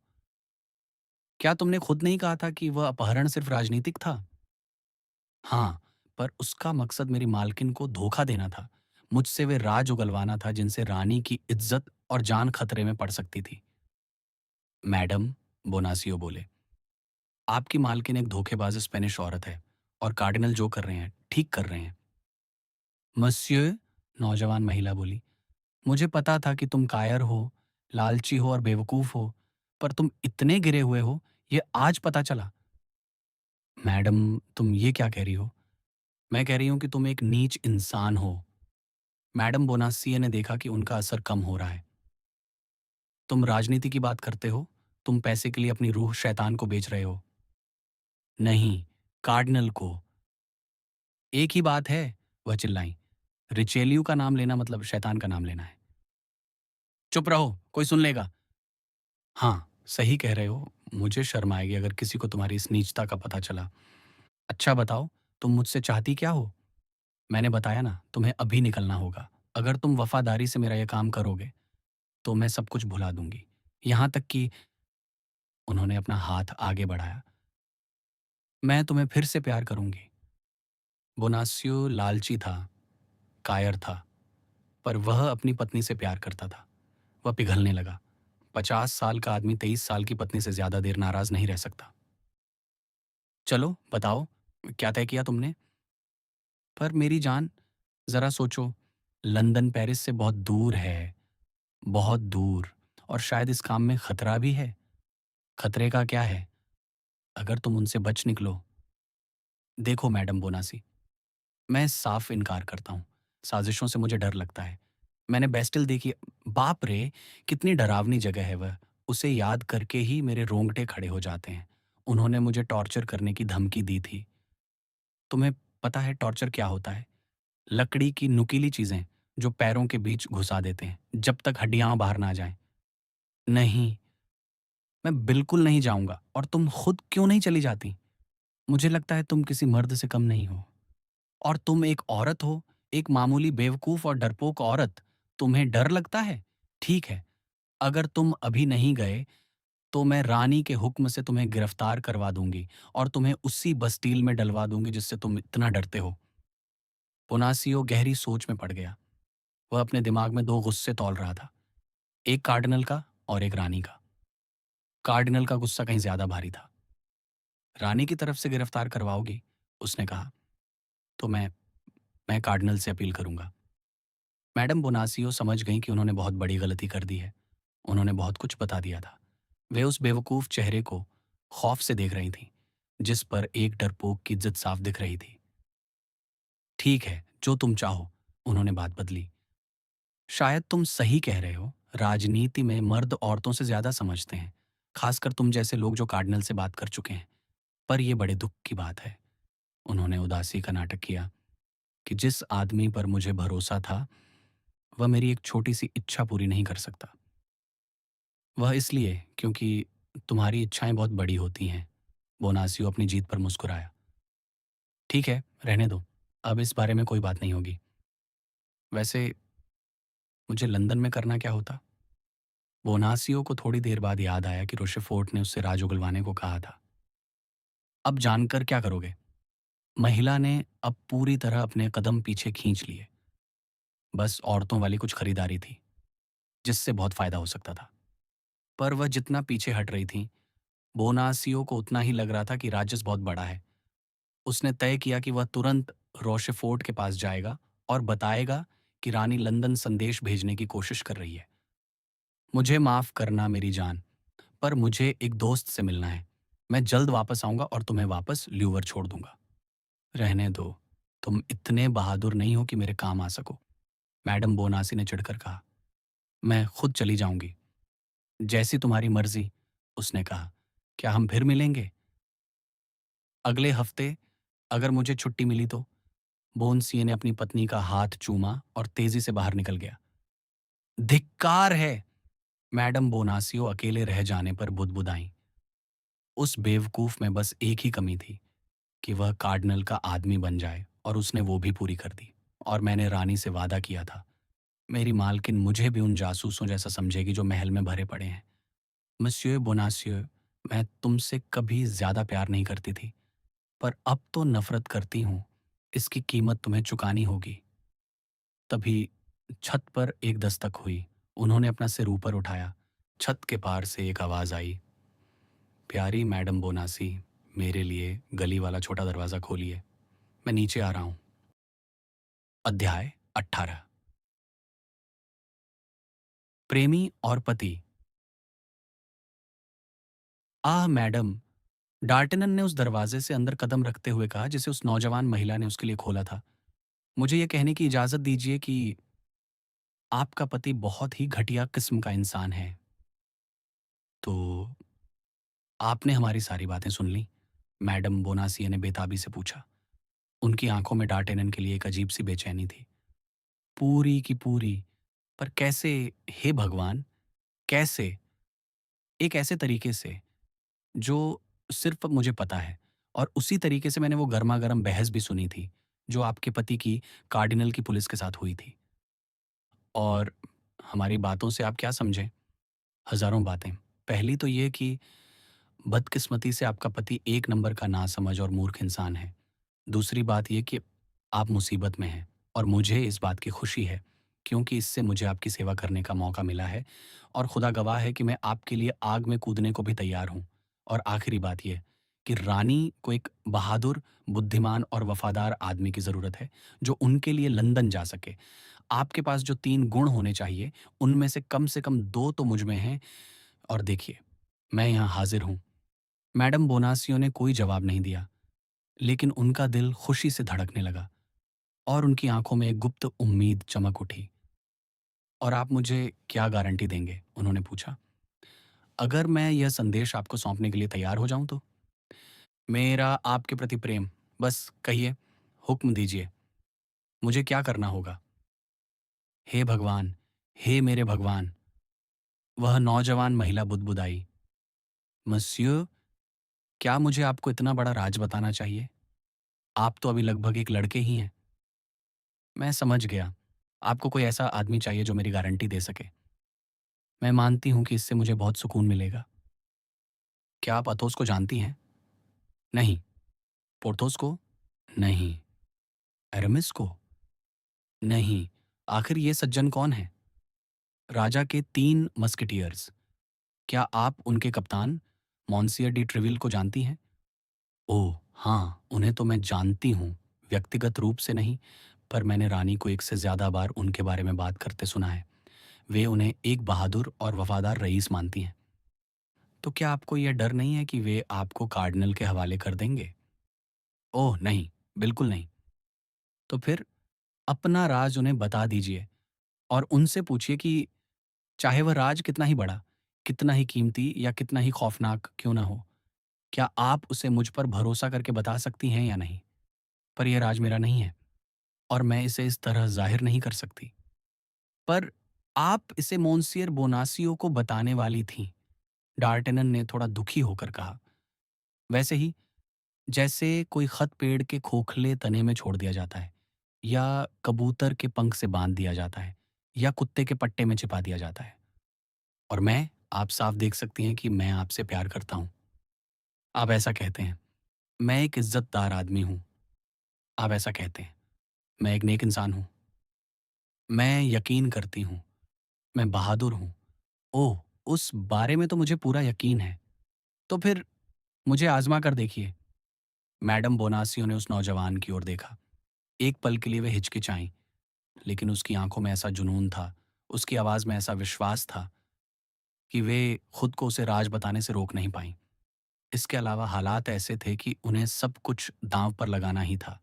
क्या तुमने खुद नहीं कहा था कि वह अपहरण सिर्फ राजनीतिक था? हाँ, पर उसका मकसद मेरी मालकिन को धोखा देना था। मुझसे वे राज उगलवाना था जिनसे रानी की इज्जत और जान खतरे में पड़ सकती थी। मैडम, बोनासियो बोले, आपकी मालकिन एक धोखेबाज स्पेनिश औरत है और कार्डिनल जो कर रहे हैं ठीक कर रहे हैं। मस्यौ, नौजवान महिला बोली, मुझे पता था कि तुम कायर हो, लालची हो और बेवकूफ हो, पर तुम इतने गिरे हुए हो, ये आज पता चला। मैडम, तुम ये क्या कह रही हो? मैं कह रही हूं कि तुम एक नीच इंसान हो। मैडम बोनासिए ने देखा कि उनका असर कम हो रहा है। तुम राजनीति की बात करते हो? तुम पैसे के लिए अपनी रूह शैतान को बेच रहे हो। नहीं, कार्डिनल को। एक ही बात है, वह चिल्लाई। रिचेलियो का नाम लेना मतलब शैतान का नाम लेना है। चुप रहो, कोई सुन लेगा। हाँ, सही कह रहे हो। मुझे शर्म आएगी अगर किसी को तुम्हारी इस नीचता का पता चला। अच्छा बताओ, तुम मुझसे चाहती क्या हो? मैंने बताया ना, तुम्हें अभी निकलना होगा। अगर तुम वफादारी से मेरा यह काम करोगे तो मैं सब कुछ भुला दूंगी, यहाँ तक कि उन्होंने अपना हाथ आगे बढ़ाया। मैं तुम्हें फिर से प्यार करूंगी। बोनासियो लालची था, कायर था, पर वह अपनी पत्नी से प्यार करता था। वह पिघलने लगा। 50 साल का आदमी 23 साल की पत्नी से ज्यादा देर नाराज नहीं रह सकता। चलो बताओ, क्या तय किया तुमने? पर मेरी जान, जरा सोचो, लंदन पेरिस से बहुत दूर है, बहुत दूर। और शायद इस काम में खतरा भी है। खतरे का क्या है? अगर तुम उनसे बच निकलो। देखो मैडम बोनासी, मैं साफ इनकार करता हूँ। साजिशों से मुझे डर लगता है। मैंने बेस्टिल देखी। बाप रे, कितनी डरावनी जगह है वह। उसे याद करके ही मेरे रोंगटे खड़े हो जाते हैं। उन्होंने मुझे टॉर्चर करने की धमकी दी थी। तुम्हें पता है टॉर्चर क्या होता है? लकड़ी की नुकीली चीजें जो पैरों के बीच घुसा देते हैं जब तक हड्डियां बाहर ना जाएं। नहीं, मैं बिल्कुल नहीं जाऊंगा। और तुम खुद क्यों नहीं चली जाती? मुझे लगता है तुम किसी मर्द से कम नहीं हो। और तुम एक औरत हो, एक मामूली बेवकूफ और डरपोक औरत। तुम्हें डर लगता है? ठीक है, अगर तुम अभी नहीं गए तो मैं रानी के हुक्म से तुम्हें गिरफ्तार करवा दूंगी और तुम्हें उसी बस्तील में डलवा दूंगी जिससे तुम इतना डरते हो। पुनासियो गहरी सोच में पड़ गया। वह अपने दिमाग में 2 गुस्से तौल रहा था, एक कार्डिनल का और एक रानी का। कार्डिनल का गुस्सा कहीं ज़्यादा भारी था। रानी की तरफ से गिरफ्तार करवाओगी? उसने कहा। तो मैं कार्डिनल से अपील करूँगा। मैडम बोनासियो समझ गईं कि उन्होंने बहुत बड़ी गलती कर दी है। उन्होंने बहुत कुछ बता दिया था। वे उस बेवकूफ़ चेहरे को खौफ से देख रही थीं, जिस पर एक डरपोक की जिद साफ दिख रही थी। ठीक है, जो तुम चाहो, उन्होंने बात बदली। शायद तुम सही कह रहे हो। राजनीति में मर्द औरतों से ज़्यादा समझते हैं, खासकर तुम जैसे लोग जो कार्डिनल से बात कर चुके हैं। पर यह बड़े दुख की बात है। उन्होंने उदासी का नाटक किया कि जिस आदमी पर मुझे भरोसा था, वह मेरी एक छोटी सी इच्छा पूरी नहीं कर सकता। वह इसलिए क्योंकि तुम्हारी इच्छाएं बहुत बड़ी होती हैं। बोनासियो अपनी जीत पर मुस्कुराया। ठीक है, रहने दो। अब इस बारे में कोई बात नहीं होगी। वैसे मुझे लंदन में करना क्या होता? बोनासियो को थोड़ी देर बाद याद आया कि रोशेफोर्ट ने उससे राज उगलवाने को कहा था। अब जानकर क्या करोगे? महिला ने अब पूरी तरह अपने कदम पीछे खींच लिए। बस औरतों वाली कुछ खरीदारी थी, जिससे बहुत फायदा हो सकता था। पर वह जितना पीछे हट रही थी, बोनासियो को उतना ही लग रहा था कि राजस बहुत बड़ा है। उसने तय किया कि वह तुरंत रोशेफोर्ट के पास जाएगा और बताएगा कि रानी लंदन संदेश भेजने की कोशिश कर रही है। मुझे माफ करना मेरी जान, पर मुझे एक दोस्त से मिलना है। मैं जल्द वापस आऊंगा और तुम्हें वापस ल्यूवर छोड़ दूंगा। रहने दो, तुम इतने बहादुर नहीं हो कि मेरे काम आ सको, मैडम बोनासी ने चिढ़कर कहा। मैं खुद चली जाऊंगी। जैसी तुम्हारी मर्जी, उसने कहा। क्या हम फिर मिलेंगे? अगले हफ्ते, अगर मुझे छुट्टी मिली तो। बोनसीए ने अपनी पत्नी का हाथ चूमा और तेजी से बाहर निकल गया। धिक्कार है! मैडम बोनासियो अकेले रह जाने पर बुदबुदाईं। उस बेवकूफ में बस एक ही कमी थी कि वह कार्डिनल का आदमी बन जाए, और उसने वो भी पूरी कर दी। और मैंने रानी से वादा किया था, मेरी मालकिन मुझे भी उन जासूसों जैसा समझेगी जो महल में भरे पड़े हैं। मसियो बोनासियो, मैं तुमसे कभी ज्यादा प्यार नहीं करती थी, पर अब तो नफरत करती हूं। इसकी कीमत तुम्हें चुकानी होगी। तभी छत पर एक दस्तक हुई। उन्होंने अपना सिर ऊपर उठाया। छत के पार से एक आवाज आई। प्यारी मैडम बोनासी, मेरे लिए गली वाला छोटा दरवाजा खोलिए, मैं नीचे आ रहा हूं। अध्याय 18। प्रेमी और पति। आह मैडम, डार्टनन ने उस दरवाजे से अंदर कदम रखते हुए कहा जिसे उस नौजवान महिला ने उसके लिए खोला था। मुझे यह कहने की इजाजत दीजिए कि आपका पति बहुत ही घटिया किस्म का इंसान है। तो आपने हमारी सारी बातें सुन ली? मैडम बोनासिया ने बेताबी से पूछा। उनकी आंखों में डार्टेनन के लिए एक अजीब सी बेचैनी थी। पूरी की पूरी। पर कैसे? हे भगवान! कैसे? एक ऐसे तरीके से जो सिर्फ मुझे पता है, और उसी तरीके से मैंने वो गर्मा-गर्म बहस भी सुनी थी, जो आपके पति की कार्डिनल की पुलिस के साथ हुई थी। और हमारी बातों से आप क्या समझे? हज़ारों बातें। पहली तो ये कि बदकिस्मती से आपका पति एक नंबर का नासमझ और मूर्ख इंसान है। दूसरी बात ये कि आप मुसीबत में हैं, और मुझे इस बात की खुशी है, क्योंकि इससे मुझे आपकी सेवा करने का मौका मिला है, और खुदा गवाह है कि मैं आपके लिए आग में कूदने को भी तैयार हूँ। और आखिरी बात यह कि रानी को एक बहादुर, बुद्धिमान और वफादार आदमी की ज़रूरत है, जो उनके लिए लंदन जा सके। आपके पास जो 3 गुण होने चाहिए, उनमें से कम 2 तो मुझ में हैं। और देखिए, मैं यहाँ हाज़िर हूँ। मैडम बोनासियो ने कोई जवाब नहीं दिया, लेकिन उनका दिल खुशी से धड़कने लगा, और उनकी आंखों में एक गुप्त उम्मीद चमक उठी। और आप मुझे क्या गारंटी देंगे? उन्होंने पूछा। अगर मैं यह संदेश आपको सौंपने के लिए तैयार हो जाऊं तो? मेरा आपके प्रति प्रेम। बस कहिए, हुक्म दीजिए, मुझे क्या करना होगा? हे भगवान! हे मेरे भगवान! वह नौजवान महिला बुदबुदाई। मस्यौ, क्या मुझे आपको इतना बड़ा राज बताना चाहिए? आप तो अभी लगभग एक लड़के ही हैं। मैं समझ गया। आपको कोई ऐसा आदमी चाहिए जो मेरी गारंटी दे सके। मैं मानती हूँ कि इससे मुझे बहुत सुकून मिलेगा। क्या आप अथोस को जानती हैं? नहीं। पोर्थोस को? नहीं। एरामिस को? नहीं। आखिर ये सज्जन कौन है? राजा के 3 मस्केटियर्स। क्या आप उनके कप्तान मॉन्सियर डी ट्रिविल को जानती हैं? ओह! हाँ, उन्हें तो मैं जानती हूँ, व्यक्तिगत रूप से नहीं, पर मैंने रानी को एक से ज़्यादा बार उनके बारे में बात करते सुना है। वे उन्हें एक बहादुर और वफ़ादार रईस मानती हैं। तो क्या आपको यह डर नहीं है कि वे आपको कार्डिनल के हवाले कर देंगे? ओह! नहीं, बिल्कुल नहीं। तो फिर अपना राज उन्हें बता दीजिए और उनसे पूछिए कि चाहे वह राज कितना ही बड़ा, कितना ही कीमती या कितना ही खौफ़नाक क्यों ना हो, क्या आप उसे मुझ पर भरोसा करके बता सकती हैं या नहीं? पर यह राज मेरा नहीं है और मैं इसे इस तरह ज़ाहिर नहीं कर सकती। पर आप इसे मोंसियर बोनासियो को बताने वाली थीं, डार्टेनन ने थोड़ा दुखी होकर कहा। वैसे ही जैसे कोई खत पेड़ के खोखले तने में छोड़ दिया जाता है, या कबूतर के पंख से बांध दिया जाता है, या कुत्ते के पट्टे में छिपा दिया जाता है। और मैं, आप साफ देख सकती हैं कि मैं आपसे प्यार करता हूँ। आप ऐसा कहते हैं। मैं एक इज़्ज़तदार आदमी हूँ। आप ऐसा कहते हैं। मैं एक नेक इंसान हूँ। मैं यकीन करती हूँ। मैं बहादुर हूँ। ओह! उस बारे में तो मुझे पूरा यकीन है। तो फिर मुझे आज़मा कर देखिए। मैडम बोनासियो ने उस नौजवान की ओर देखा। एक पल के लिए वे हिचकिचाईं, लेकिन उसकी आँखों में ऐसा जुनून था, उसकी आवाज़ में ऐसा विश्वास था कि वे खुद को उसे राज बताने से रोक नहीं पाईं। इसके अलावा हालात ऐसे थे कि उन्हें सब कुछ दाँव पर लगाना ही था।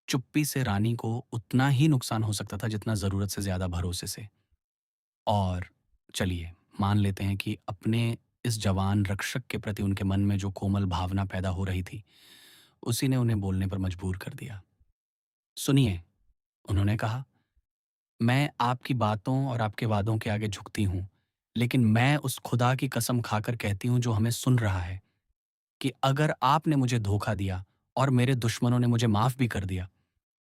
चुप्पी से रानी को उतना ही नुकसान हो सकता था जितना ज़रूरत से ज़्यादा भरोसे से। और चलिए, मान लेते हैं कि अपने इस जवान रक्षक के प्रति उनके मन में जो कोमल भावना पैदा हो रही थी, उसी ने उन्हें बोलने पर मजबूर कर दिया। सुनिए, उन्होंने कहा, मैं आपकी बातों और आपके वादों के आगे झुकती हूँ, लेकिन मैं उस खुदा की कसम खाकर कहती हूँ जो हमें सुन रहा है, कि अगर आपने मुझे धोखा दिया और मेरे दुश्मनों ने मुझे माफ़ भी कर दिया,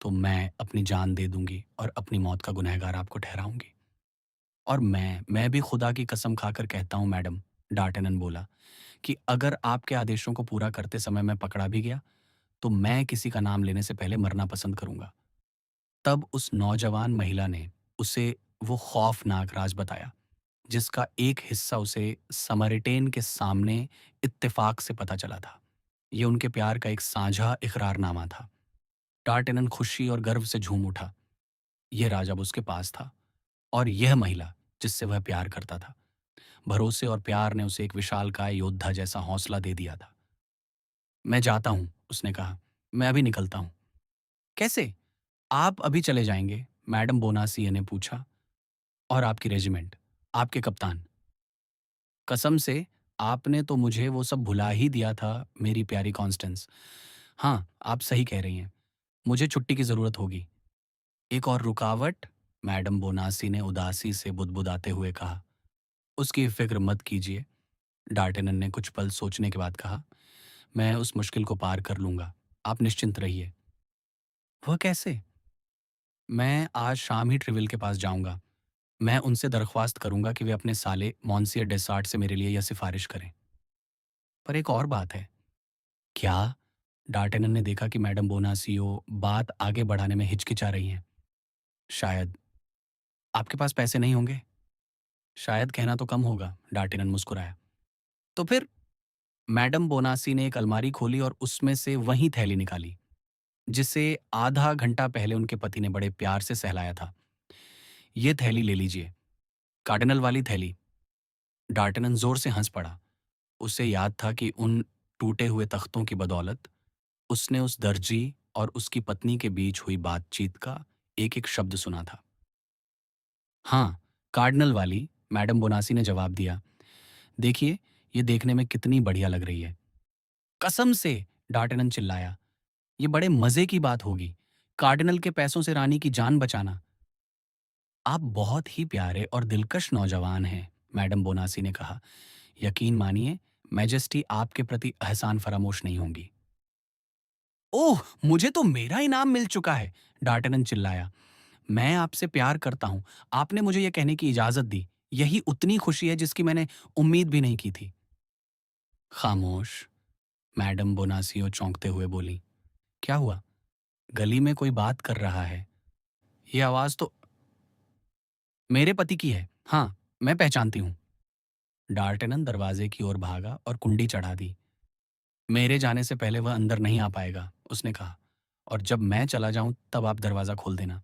तो मैं अपनी जान दे दूँगी और अपनी मौत का गुनहगार आपको ठहराऊँगी। और मैं भी खुदा की कसम खाकर कहता हूँ मैडम, डार्टेनन बोला, कि अगर आपके आदेशों को पूरा करते समय मैं पकड़ा भी गया, तो मैं किसी का नाम लेने से पहले मरना पसंद करूँगा। तब उस नौजवान महिला ने उसे वो खौफ़नाक राज बताया, जिसका एक हिस्सा उसे समरटेन के सामने इत्तेफ़ाक से पता चला था। ये उनके प्यार का एक साझा इक़रारनामा था। डार्टेनन खुशी और गर्व से झूम उठा। ये राज अब उसके पास था और यह महिला जिससे वह प्यार करता था। भरोसे और प्यार ने उसे एक विशालकाय योद्धा जैसा हौसला दे दिया था। मैं जाता हूँ, उसने कहा। मैं अभी निकलता हूँ। कैसे? आप अभी चले जाएंगे? मैडम बोनासिए ने पूछा। और आपकी रेजिमेंट, आपके कप्तान? कसम से, आपने तो मुझे वो सब भुला ही दिया था, मेरी प्यारी कॉन्स्टेंस। हाँ, आप सही कह रही हैं। मुझे छुट्टी की ज़रूरत होगी। एक और रुकावट? मैडम बोनासी ने उदासी से बुदबुदाते हुए कहा। उसकी फ़िक्र मत कीजिए, डार्टेनन ने कुछ पल सोचने के बाद कहा। मैं उस मुश्किल को पार कर लूँगा। आप निश्चिंत रहिए। वह कैसे? मैं आज शाम ही ट्रिविल के पास जाऊँगा। मैं उनसे दरख्वास्त करूँगा कि वे अपने साले मॉन्सियर डेसार्ट से मेरे लिए यह सिफ़ारिश करें। पर एक और बात है। क्या? डार्टेनन ने देखा कि मैडम बोनासियो बात आगे बढ़ाने में हिचकिचा रही हैं। शायद। आपके पास पैसे नहीं होंगे? शायद कहना तो कम होगा, डार्टेनन मुस्कुराया। तो फिर? मैडम बोनासी ने एक अलमारी खोली और उसमें से वही थैली निकाली, जिसे आधा घंटा पहले उनके पति ने बड़े प्यार से सहलाया था। ये थैली ले लीजिए। कार्डिनल वाली थैली। डार्टेनन जोर से हंस पड़ा। उसे याद था कि उन टूटे हुए तख्तों की बदौलत उसने उस दर्जी और उसकी पत्नी के बीच हुई बातचीत का एक-एक शब्द सुना था। हाँ, कार्डिनल वाली, मैडम बोनासी ने जवाब दिया। देखिए, ये देखने में कितनी बढ़िया लग रही है। कसम से, डार्टेनन चिल्लाया। ये बड़े मज़े की बात होगी। कार्डिनल के पैसों से रानी की जान बचाना। आप बहुत ही प्यारे और दिलकश नौजवान हैं, मैडम बोनासी ने कहा। यकीन मानिए, मैजेस्टी आपके प्रति एहसान फरामोश नहीं होंगी। ओह! मुझे तो मेरा इनाम मिल चुका है, डार्टेनन चिल्लाया। मैं आपसे प्यार करता हूँ। आपने मुझे ये कहने की इजाज़त दी। यही उतनी खुशी है जिसकी मैंने उम्मीद भी नहीं की थी। खामोश, मैडम बोनासियो चौंकते हुए बोली। क्या हुआ? गली में कोई बात कर रहा है। ये आवाज़ तो मेरे पति की है। हाँ, मैं पहचानती हूँ। डार्टेनन दरवाजे की ओर भागा और कुंडी चढ़ा दी। मेरे जाने से पहले वह अंदर नहीं आ पाएगा, उसने कहा, और जब मैं चला जाऊं तब आप दरवाजा खोल देना।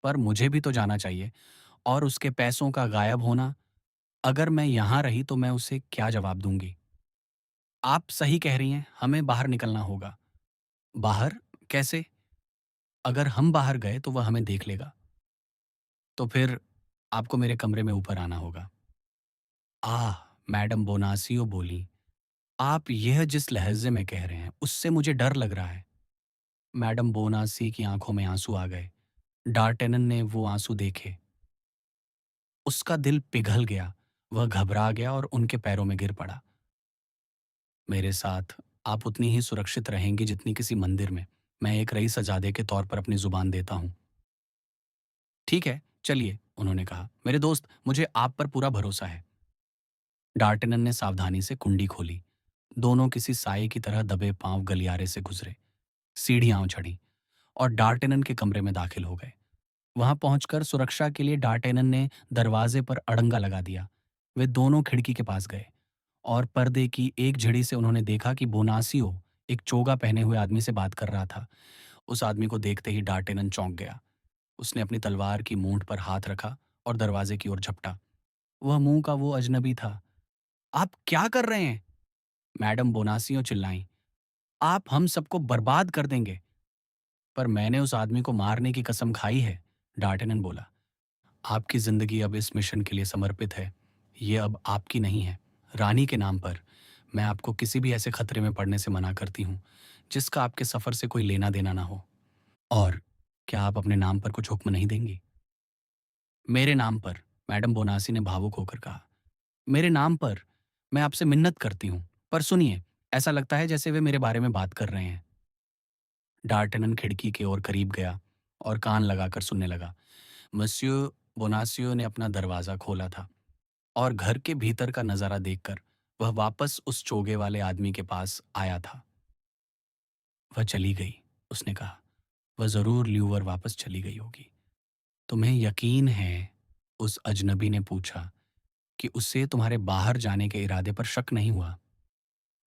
पर मुझे भी तो जाना चाहिए, और उसके पैसों का गायब होना, अगर मैं यहां रही तो मैं उसे क्या जवाब दूंगी? आप सही कह रही हैं, हमें बाहर निकलना होगा। बाहर? कैसे? अगर हम बाहर गए तो वह हमें देख लेगा। तो फिर आपको मेरे कमरे में ऊपर आना होगा। आह! मैडम बोनासियो बोली। आप यह जिस लहज़े में कह रहे हैं, उससे मुझे डर लग रहा है। मैडम बोनासी की आंखों में आंसू आ गए। डार्टेनन ने वो आंसू देखे। उसका दिल पिघल गया। वह घबरा गया और उनके पैरों में गिर पड़ा। मेरे साथ आप उतनी ही सुरक्षित रहेंगी जितनी किसी मंदिर में। मैं एक रईसज़ादे के तौर पर अपनी ज़ुबान देता हूँ। ठीक है, चलिए, उन्होंने कहा। मेरे दोस्त, मुझे आप पर पूरा भरोसा है। डार्टेनन ने सावधानी से कुंडी खोली। दोनों किसी साये की तरह दबे पांव गलियारे से गुजरे, सीढ़ियां चढ़ी और डार्टेनन के कमरे में दाखिल हो गए। वहां पहुंचकर सुरक्षा के लिए डार्टेनन ने दरवाजे पर अड़ंगा लगा दिया। वे दोनों खिड़की के पास गए और पर्दे की एक झड़ी से उन्होंने देखा कि बोनासियो एक चोगा पहने हुए आदमी से बात कर रहा था। उस आदमी को देखते ही डार्टेनन चौंक गया। उसने अपनी तलवार की मूंठ पर हाथ रखा और दरवाजे की ओर झपटा। वह मुंह का वो अजनबी था। आप क्या कर रहे हैं? मैडम बोनासियो चिल्लाईं। आप हम सबको बर्बाद कर देंगे। पर मैंने उस आदमी को मारने की कसम खाई है, डार्टेनन बोला। आपकी जिंदगी अब इस मिशन के लिए समर्पित है। ये अब आपकी नहीं है। रानी के नाम पर मैं आपको किसी भी ऐसे खतरे में पड़ने से मना करती हूँ जिसका आपके सफर से कोई लेना देना ना हो। और क्या आप अपने नाम पर कुछ हुक्म नहीं देंगी? मेरे नाम पर, मैडम बोनासी ने भावुक होकर कहा। मेरे नाम पर मैं आपसे मिन्नत करती हूँ। पर सुनिए, ऐसा लगता है जैसे वे मेरे बारे में बात कर रहे हैं। डार्टनन खिड़की के और करीब गया और कान लगाकर सुनने लगा। मस्यू बोनासियो ने अपना दरवाज़ा खोला था और घर के भीतर का नज़ारा देखकर वह वापस उस चोगे वाले आदमी के पास आया था। वह चली गई, उसने कहा। वह ज़रूर ल्यूवर वापस चली गई होगी। तुम्हें यकीन है? उस अजनबी ने पूछा कि उससे तुम्हारे बाहर जाने के इरादे पर शक नहीं हुआ।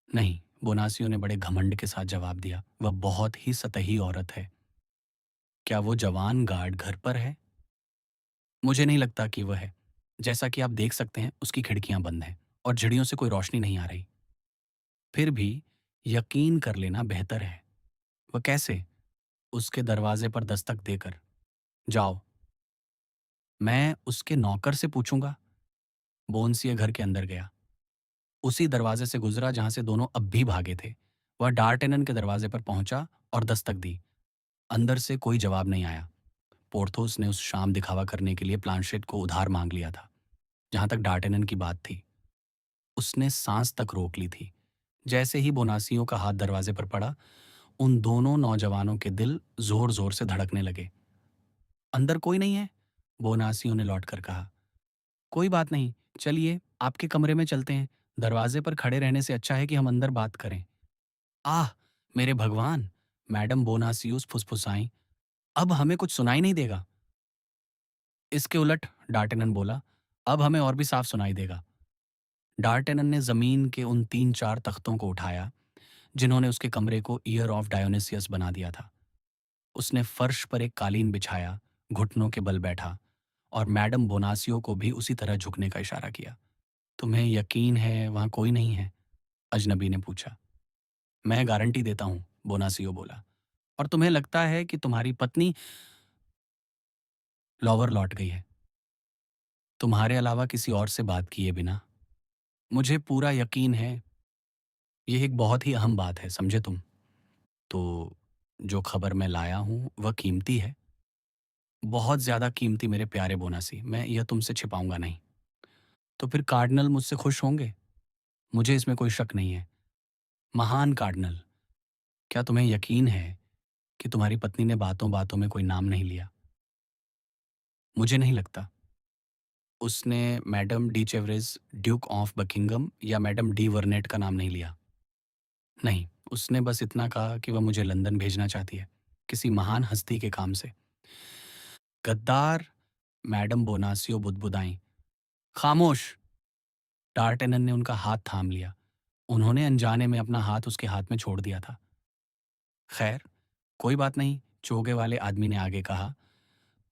नहीं, बोनासियो ने बड़े घमंड के साथ जवाब दिया। वह बहुत ही सतही औरत है। क्या वो जवान गार्ड घर पर है? मुझे नहीं लगता कि वह है। जैसा कि आप देख सकते हैं, उसकी खिड़कियां बंद हैं और झिड़ियों से कोई रोशनी नहीं आ रही। फिर भी यकीन कर लेना बेहतर है। वह कैसे? उसके दरवाजे पर दस्तक देकर। जाओ। मैं उसके नौकर से पूछूंगा। बोनसिया घर के अंदर गया, उसी दरवाजे से गुजरा जहां से दोनों अब भी भागे थे। वह डार्टेनन के दरवाजे पर पहुंचा और दस्तक दी। अंदर से कोई जवाब नहीं आया। पोर्थोस ने उस शाम दिखावा करने के लिए प्लानशेट को उधार मांग लिया था। जहां तक डार्टेनन की बात थी, उसने सांस तक रोक ली थी। जैसे ही बोनासियों का हाथ दरवाजे पर पड़ा, उन दोनों नौजवानों के दिल जोर जोर से धड़कने लगे। अंदर कोई नहीं है? बोनासियों ने लौटकर कहा। कोई बात नहीं, चलिए आपके कमरे में चलते हैं। दरवाजे पर खड़े रहने से अच्छा है कि हम अंदर बात करें। आह! मेरे भगवान! मैडम बोनासियुस फुसफुसाईं। अब हमें कुछ सुनाई नहीं देगा। इसके उलट, डार्टेनन बोला, अब हमें और भी साफ सुनाई देगा। डार्टेनन ने जमीन के उन 3-4 तख्तों को उठाया जिन्होंने उसके कमरे को ईयर ऑफ डायोनिसियस बना दिया था। उसने फर्श पर एक कालीन बिछाया, घुटनों के बल बैठा और मैडम बोनासियो को भी उसी तरह झुकने का इशारा किया। तुम्हें यकीन है वहां कोई नहीं है? अजनबी ने पूछा। मैं गारंटी देता हूं, बोनासियो बोला। और तुम्हें लगता है कि तुम्हारी पत्नी लॉवर लौट गई है, तुम्हारे अलावा किसी और से बात किए बिना? मुझे पूरा यकीन है। यह एक बहुत ही अहम बात है, समझे तुम? तो जो खबर मैं लाया हूं वह कीमती है, बहुत ज्यादा कीमती मेरे प्यारे बोनासी। मैं यह तुमसे छिपाऊंगा नहीं। तो फिर कार्डिनल मुझसे खुश होंगे, मुझे इसमें कोई शक नहीं है। महान कार्डिनल, क्या तुम्हें यकीन है कि तुम्हारी पत्नी ने बातों बातों में कोई नाम नहीं लिया? मुझे नहीं लगता। उसने madam de Chevreuse, duke of Buckingham या मैडम डी वर्नेट का नाम नहीं लिया। नहीं, उसने बस इतना कहा कि वह मुझे लंदन भेजना चाहती है, किसी महान हस्ती के काम से। गद्दार! मैडम बोनासियो बुदबुदाईं। खामोश! डार्टेनन ने उनका हाथ थाम लिया। उन्होंने अनजाने में अपना हाथ उसके हाथ में छोड़ दिया था। खैर, कोई बात नहीं, चोगे वाले आदमी ने आगे कहा।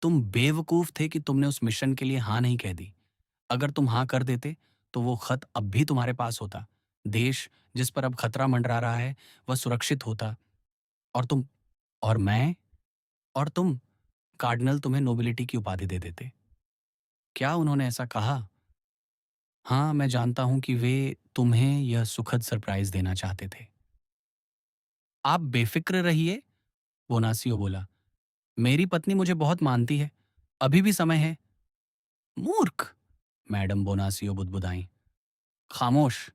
तुम बेवकूफ थे कि तुमने उस मिशन के लिए हाँ नहीं कह दी। अगर तुम हाँ कर देते, तो वो खत अब भी तुम्हारे पास होता। देश जिस पर अब खतरा मंडरा रहा है, वह सुरक्षित होता। और तुम और मैं और तुम कार्डिनल तुम्हें नोबिलिटी की उपाधि दे देते। क्या उन्होंने ऐसा कहा? हाँ, मैं जानता हूं कि वे तुम्हें यह सुखद सरप्राइज देना चाहते थे। आप बेफिक्र रहिए, बोनासियो बोला। मेरी पत्नी मुझे बहुत मानती है। अभी भी समय है। मूर्ख! मैडम बोनासियो बुदबुदाईं। खामोश!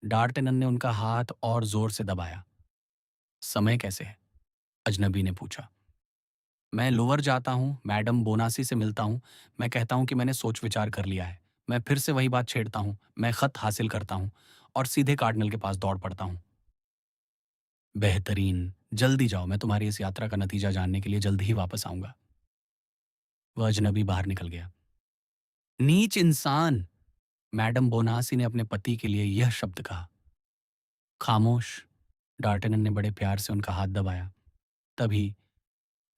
डार्टेनन ने उनका हाथ और जोर से दबाया। समय कैसे है? अजनबी ने पूछा। मैं लोअर जाता हूँ, मैडम बोनासी से मिलता हूँ। मैं कहता हूँ कि मैंने सोच विचार कर लिया है। मैं फिर से वही बात छेड़ता हूँ। मैं खत हासिल करता हूँ और सीधे कार्डिनल के पास दौड़ पड़ता हूँ। बेहतरीन! जल्दी जाओ, मैं तुम्हारी इस यात्रा का नतीजा जानने के लिए जल्द ही वापस आऊंगा। वह अजनबी बाहर निकल गया। नीच इंसान! मैडम बोनासी ने अपने पति के लिए यह शब्द कहा। खामोश! डार्टेनन ने बड़े प्यार से उनका हाथ दबाया। तभी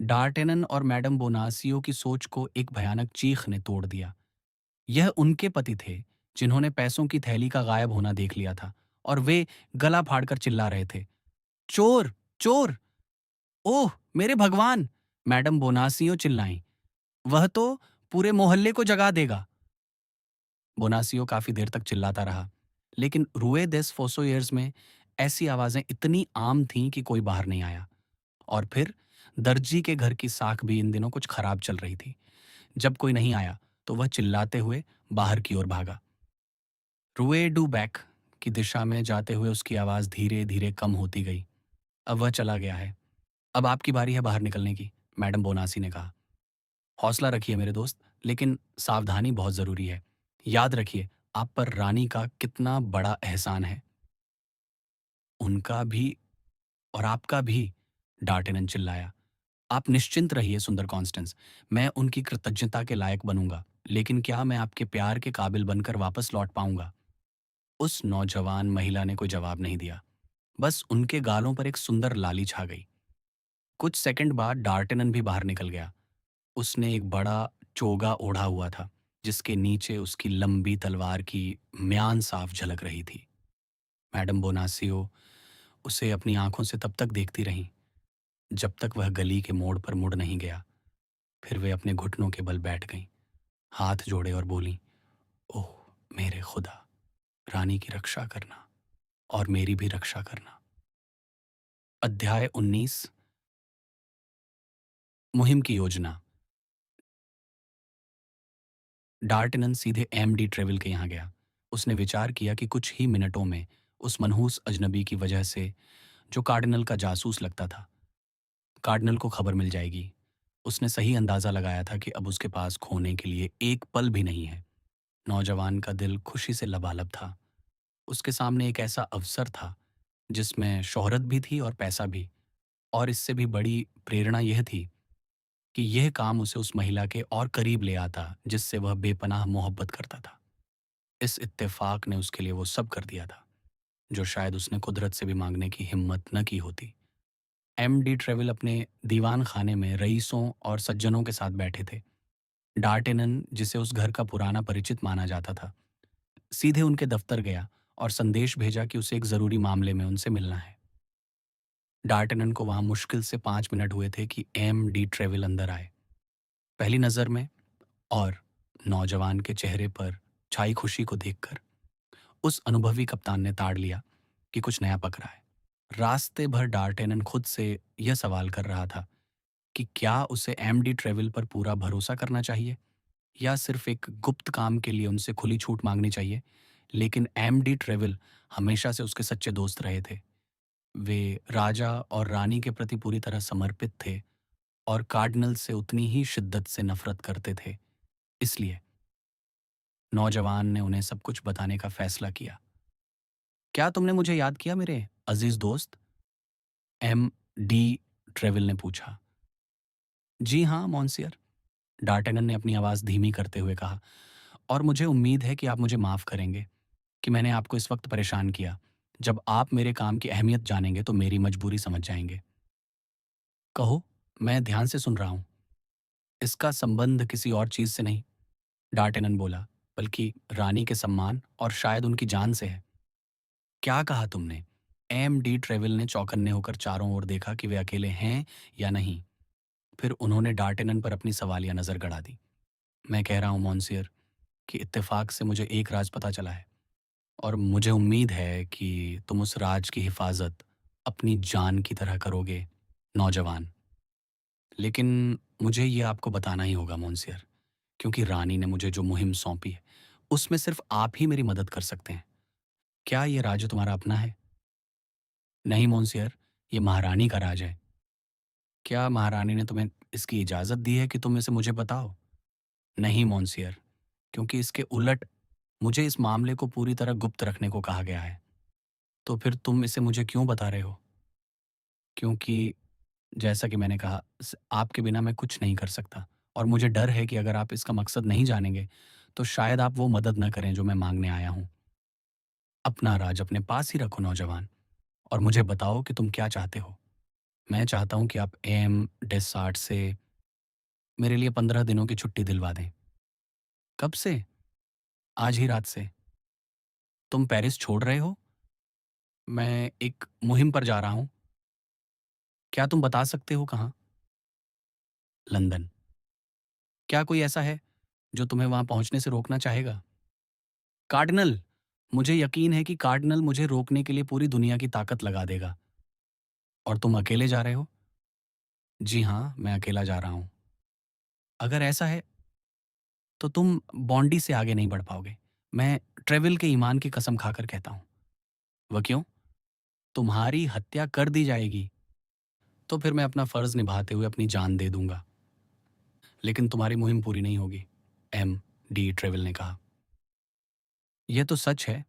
डार्टेनन और मैडम बोनासियो की सोच को एक भयानक चीख ने तोड़ दिया। यह उनके पति थे, जिन्होंने पैसों की थैली का गायब होना देख लिया था, और वे गला फाड़कर चिल्ला रहे थे। चोर! चोर! ओह! मेरे भगवान! मैडम बोनासियो चिल्लाईं। वह तो पूरे मोहल्ले को जगा देगा। बोनासियो काफी देर तक चिल्लाता रहा, लेकिन रुए देस फोसोयर्स में ऐसी आवाजें इतनी आम थीं कि कोई बाहर नहीं आया। और फिर दर्जी के घर की साख भी इन दिनों कुछ खराब चल रही थी। जब कोई नहीं आया, तो वह चिल्लाते हुए बाहर की ओर भागा। रुए डू बैक की दिशा में जाते हुए उसकी आवाज धीरे धीरे कम होती गई। अब वह चला गया है। अब आपकी बारी है बाहर निकलने की, मैडम बोनासी ने कहा। हौसला रखिए मेरे दोस्त, लेकिन सावधानी बहुत जरूरी है। याद रखिए, आप पर रानी का कितना बड़ा एहसान है। उनका भी और आपका भी, डार्टेनन चिल्लाया। आप निश्चिंत रहिए सुंदर कॉन्स्टेंस, मैं उनकी कृतज्ञता के लायक बनूंगा, लेकिन क्या मैं आपके प्यार के काबिल बनकर वापस लौट पाऊंगा? उस नौजवान महिला ने कोई जवाब नहीं दिया। बस उनके गालों पर एक सुंदर लाली छा गई। कुछ सेकंड बाद डार्टेनन भी बाहर निकल गया। उसने एक बड़ा चोगा ओढ़ा हुआ था, जिसके नीचे उसकी लंबी तलवार की म्यान साफ झलक रही थी। मैडम बोनासियो उसे अपनी आंखों से तब तक देखती रहीं, जब तक वह गली के मोड़ पर मुड़ नहीं गया। फिर वे अपने घुटनों के बल बैठ गईं, हाथ जोड़े और बोलीं, ओह मेरे खुदा, रानी की रक्षा करना और मेरी भी रक्षा करना। अध्याय 19। मुहिम की योजना। डार्टेनन सीधे एमडी ट्रेविल के यहाँ गया। उसने विचार किया कि कुछ ही मिनटों में उस मनहूस अजनबी की वजह से, जो कार्डिनल का जासूस लगता था, कार्डिनल को खबर मिल जाएगी। उसने सही अंदाजा लगाया था कि अब उसके पास खोने के लिए एक पल भी नहीं है। नौजवान का दिल खुशी से लबालब था। उसके सामने एक ऐसा अवसर था, जिसमें शोहरत भी थी और पैसा भी। और इससे भी बड़ी प्रेरणा यह थी कि यह काम उसे उस महिला के और करीब ले आता, जिससे वह बेपनाह मोहब्बत करता था। इस इत्तेफाक ने उसके लिए वो सब कर दिया था, जो शायद उसने कुदरत से भी मांगने की हिम्मत न की होती। एमडी ट्रेविल अपने दीवान खाने में रईसों और सज्जनों के साथ बैठे थे। डार्टेनन, जिसे उस घर का पुराना परिचित माना जाता था, सीधे उनके दफ्तर गया और संदेश भेजा कि उसे एक जरूरी मामले में उनसे मिलना है। डार्टेनन को वहां मुश्किल से 5 मिनट हुए थे कि एम डी ट्रेविल अंदर आए। पहली नजर में और नौजवान के चेहरे पर छाई खुशी को देखकर उस अनुभवी कप्तान ने ताड़ लिया कि कुछ नया पक रहा है। रास्ते भर डार्टेनन खुद से यह सवाल कर रहा था कि क्या उसे एमडी ट्रेविल पर पूरा भरोसा करना चाहिए, या सिर्फ एक गुप्त काम के लिए उनसे खुली छूट मांगनी चाहिए। लेकिन एमडी ट्रेविल हमेशा से उसके सच्चे दोस्त रहे थे। वे राजा और रानी के प्रति पूरी तरह समर्पित थे और कार्डिनल से उतनी ही शिद्दत से नफरत करते थे। इसलिए नौजवान ने उन्हें सब कुछ बताने का फैसला किया। क्या तुमने मुझे याद किया मेरे अजीज दोस्त? एम डी ट्रेविल ने पूछा। जी हाँ मॉन्सियर, डार्टेनन ने अपनी आवाज़ धीमी करते हुए कहा, और मुझे उम्मीद है कि आप मुझे माफ़ करेंगे कि मैंने आपको इस वक्त परेशान किया। जब आप मेरे काम की अहमियत जानेंगे तो मेरी मजबूरी समझ जाएंगे। कहो, मैं ध्यान से सुन रहा हूँ। इसका संबंध किसी और चीज़ से नहीं, डार्टेनन बोला, बल्कि रानी के सम्मान और शायद उनकी जान से है। क्या कहा तुमने? एम डी ट्रेविल ने चौकन्ने होकर चारों ओर देखा कि वे अकेले हैं या नहीं। फिर उन्होंने डार्टेनन पर अपनी सवालिया नज़र गड़ा दी। मैं कह रहा हूँ मॉन्सियर कि इत्तेफाक से मुझे एक राज पता चला है, और मुझे उम्मीद है कि तुम उस राज की हिफाजत अपनी जान की तरह करोगे, नौजवान। लेकिन मुझे ये आपको बताना ही होगा मॉन्सियर, क्योंकि रानी ने मुझे जो मुहिम सौंपी है, उसमें सिर्फ आप ही मेरी मदद कर सकते हैं। क्या ये राज तुम्हारा अपना है? नहीं मॉन्सियर, ये महारानी का राज है। क्या महारानी ने तुम्हें इसकी इजाज़त दी है कि तुम इसे मुझे बताओ? नहीं मॉन्सियर, क्योंकि इसके उलट मुझे इस मामले को पूरी तरह गुप्त रखने को कहा गया है। तो फिर तुम इसे मुझे क्यों बता रहे हो? क्योंकि जैसा कि मैंने कहा, आपके बिना मैं कुछ नहीं कर सकता, और मुझे डर है कि अगर आप इसका मकसद नहीं जानेंगे, तो शायद आप वो मदद न करें जो मैं मांगने आया हूँ। अपना राज अपने पास ही रखो नौजवान, और मुझे बताओ कि तुम क्या चाहते हो। मैं चाहता हूँ कि आप एम डेसार्ट से मेरे लिए 15 दिनों की छुट्टी दिलवा दें। कब से? आज ही रात से। तुम पेरिस छोड़ रहे हो? मैं एक मुहिम पर जा रहा हूँ। क्या तुम बता सकते हो कहाँ? लंदन। क्या कोई ऐसा है जो तुम्हें वहां पहुंचने से रोकना चाहेगा? कार्डिनल, मुझे यकीन है कि कार्डिनल मुझे रोकने के लिए पूरी दुनिया की ताकत लगा देगा। और तुम अकेले जा रहे हो? जी हाँ, मैं अकेला जा रहा हूँ। अगर ऐसा है तो तुम बॉन्डी से आगे नहीं बढ़ पाओगे। मैं ट्रेविल के ईमान की कसम खाकर कहता हूँ। वह क्यों? तुम्हारी हत्या कर दी जाएगी। तो फिर मैं अपना फर्ज निभाते हुए अपनी जान दे दूंगा। लेकिन तुम्हारी मुहिम पूरी नहीं होगी, एम डी ट्रेविल ने कहा। यह तो सच है,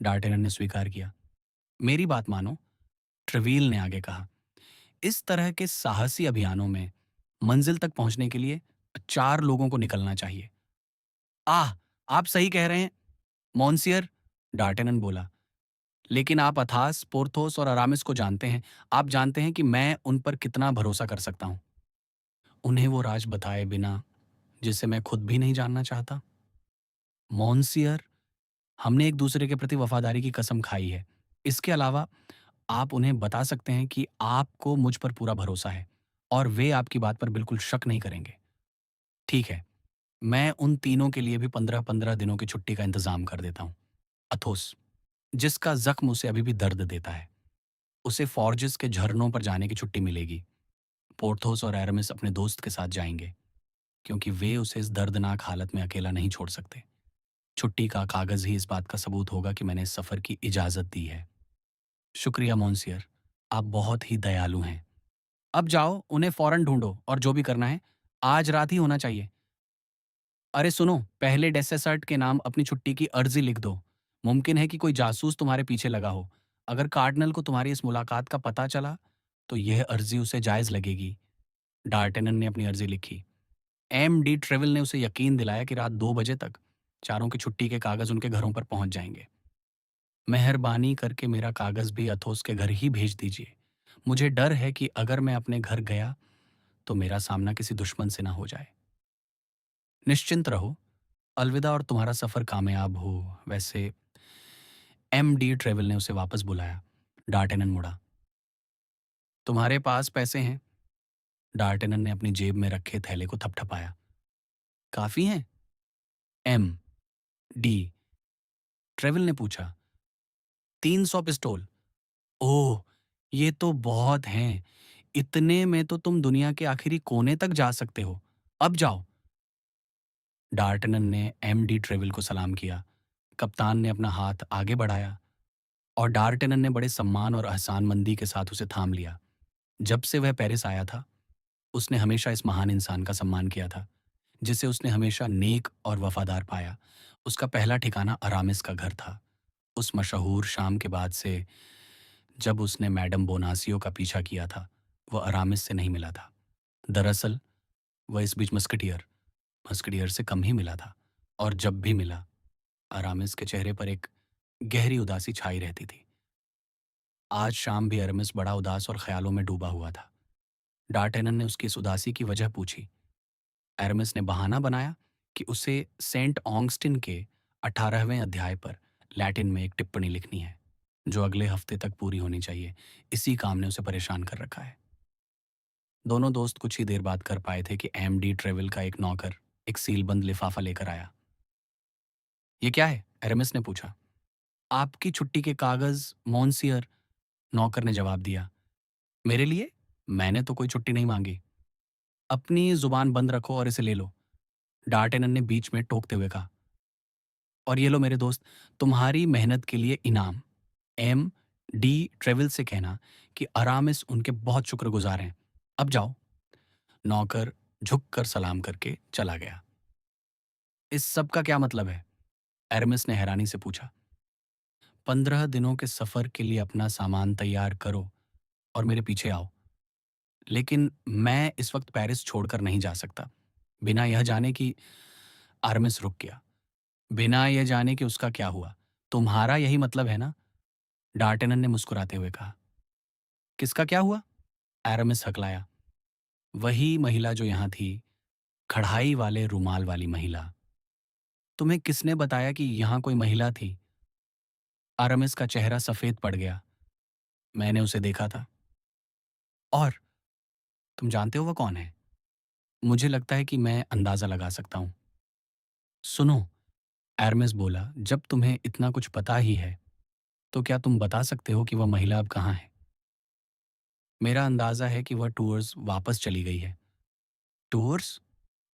डार्टेनन ने स्वीकार किया। मेरी बात मानो, ट्रेविल ने आगे कहा। इस तरह के साहसी अभियानों में मंजिल तक पहुंचने के लिए 4 लोगों को निकलना चाहिए। आह, आप सही कह रहे हैं मॉन्सियर, डार्टेनन बोला। लेकिन आप अथास, पोर्थोस और अरामिस को जानते हैं। आप जानते हैं कि मैं उन पर कितना भरोसा कर सकता हूं। उन्हें वो राज बताए बिना जिसे मैं खुद भी नहीं जानना चाहता। मॉन्सियर, हमने एक दूसरे के प्रति वफादारी की कसम खाई है। इसके अलावा आप उन्हें बता सकते हैं कि आपको मुझ पर पूरा भरोसा है, और वे आपकी बात पर बिल्कुल शक नहीं करेंगे। ठीक है, मैं उन तीनों के लिए भी 15-15 दिनों की छुट्टी का इंतजाम कर देता हूँ। अथोस, जिसका जख्म उसे अभी भी दर्द देता है, उसे फॉर्जेस के झरनों पर जाने की छुट्टी मिलेगी। पोर्थोस और एरामिस अपने दोस्त के साथ जाएंगे, क्योंकि वे उसे इस दर्दनाक हालत में अकेला नहीं छोड़ सकते। छुट्टी का कागज ही इस बात का सबूत होगा कि मैंने इस सफर की इजाजत दी है। शुक्रिया मोन्सियर, आप बहुत ही दयालु हैं। अब जाओ, उन्हें फौरन ढूंढो, और जो भी करना है आज रात ही होना चाहिए। अरे सुनो, पहले डेसेसर्ट के नाम अपनी छुट्टी की अर्जी लिख दो। मुमकिन है कि कोई जासूस तुम्हारे पीछे लगा हो। अगर कार्डिनल को तुम्हारी इस मुलाकात का पता चला, तो यह अर्जी उसे जायज लगेगी। डार्टेनन ने अपनी अर्जी लिखी। एम डी ट्रेविल ने उसे यकीन दिलाया कि रात 2 बजे तक चारों की छुट्टी के कागज उनके घरों पर पहुंच जाएंगे। मेहरबानी करके मेरा कागज भी अथोस के घर ही भेज दीजिए। मुझे डर है कि अगर मैं अपने घर गया तो मेरा सामना किसी दुश्मन से ना हो जाए। निश्चिंत रहो, अलविदा, और तुम्हारा सफर कामयाब हो। वैसे, एम डी ट्रेवल ने उसे वापस बुलाया। डार्टेनन मुड़ा। तुम्हारे पास पैसे हैं? डार्टेनन ने अपनी जेब में रखे थैले को थपथपाया। काफी हैं? एम डी ट्रेवल ने पूछा। 300 पिस्टोल? ओह, ये तो बहुत हैं। इतने में तो तुम दुनिया के आखिरी कोने तक जा सकते हो। अब जाओ। डार्टनन ने एम डी ट्रेविल को सलाम किया। कप्तान ने अपना हाथ आगे बढ़ाया, और डार्टनन ने बड़े सम्मान और एहसानमंदी के साथ उसे थाम लिया। जब से वह पेरिस आया था, उसने हमेशा इस महान इंसान का सम्मान किया था, जिसे उसने हमेशा नेक और वफादार पाया। उसका पहला ठिकाना अरामिस का घर था। उस मशहूर शाम के बाद से, जब उसने मैडम बोनासियो का पीछा किया था, वह अरामिस से नहीं मिला था। दरअसल वह इस बीच मस्कटियर मस्कडियर से कम ही मिला था, और जब भी मिला, अरामिस के चेहरे पर एक गहरी उदासी छाई रहती थी। आज शाम भी अरामिस बड़ा उदास और ख्यालों में डूबा हुआ था। डार्टेनन ने उसकी इस उदासी की वजह पूछी। एरमिस ने बहाना बनाया कि उसे सेंट ऑगस्टिन के 18वें अध्याय पर लैटिन में एक टिप्पणी लिखनी है, जो अगले हफ्ते तक पूरी होनी चाहिए। इसी काम ने उसे परेशान कर रखा है। दोनों दोस्त कुछ ही देर बाद कर पाए थे कि एमडी ट्रेवल का एक नौकर एक सीलबंद लिफाफा लेकर आया। ये क्या है? एरमिस ने पूछा। आपकी छुट्टी के कागज, मोन्सियर, नौकर ने जवाब दिया। मेरे लिए? मैंने तो कोई छुट्टी नहीं मांगी। अपनी जुबान बंद रखो और इसे ले लो, डार्टेनन ने बीच में टोकते हुए कहा। और ये लो मेरे दोस्त, तुम्हारी मेहनत के लिए इनाम। एम डी ट्रेवल से कहना कि अरामिस उनके बहुत शुक्रगुजार हैं। अब जाओ। नौकर झुक कर सलाम करके चला गया। इस सब का क्या मतलब है? एरमिस ने हैरानी से पूछा। 15 दिनों के सफर के लिए अपना सामान तैयार करो और मेरे पीछे आओ। लेकिन मैं इस वक्त पेरिस छोड़कर नहीं जा सकता, बिना यह जाने कि। आर्मिस रुक गया। बिना यह जाने कि उसका क्या हुआ। तुम्हारा यही मतलब है ना? डार्टेनन ने मुस्कुराते हुए कहा। किसका क्या हुआ? एरामिस हकलाया। वही महिला जो यहां थी, कढ़ाई वाले रुमाल वाली महिला। तुम्हें किसने बताया कि यहां कोई महिला थी? आरामिस का चेहरा सफेद पड़ गया। मैंने उसे देखा था। और तुम जानते हो वह कौन है? मुझे लगता है कि मैं अंदाजा लगा सकता हूं। सुनो, एरमिस बोला, जब तुम्हें इतना कुछ पता ही है, तो क्या तुम बता सकते हो कि वह महिला अब कहाँ है? मेरा अंदाजा है कि वह टूर्स वापस चली गई है। टूर्स?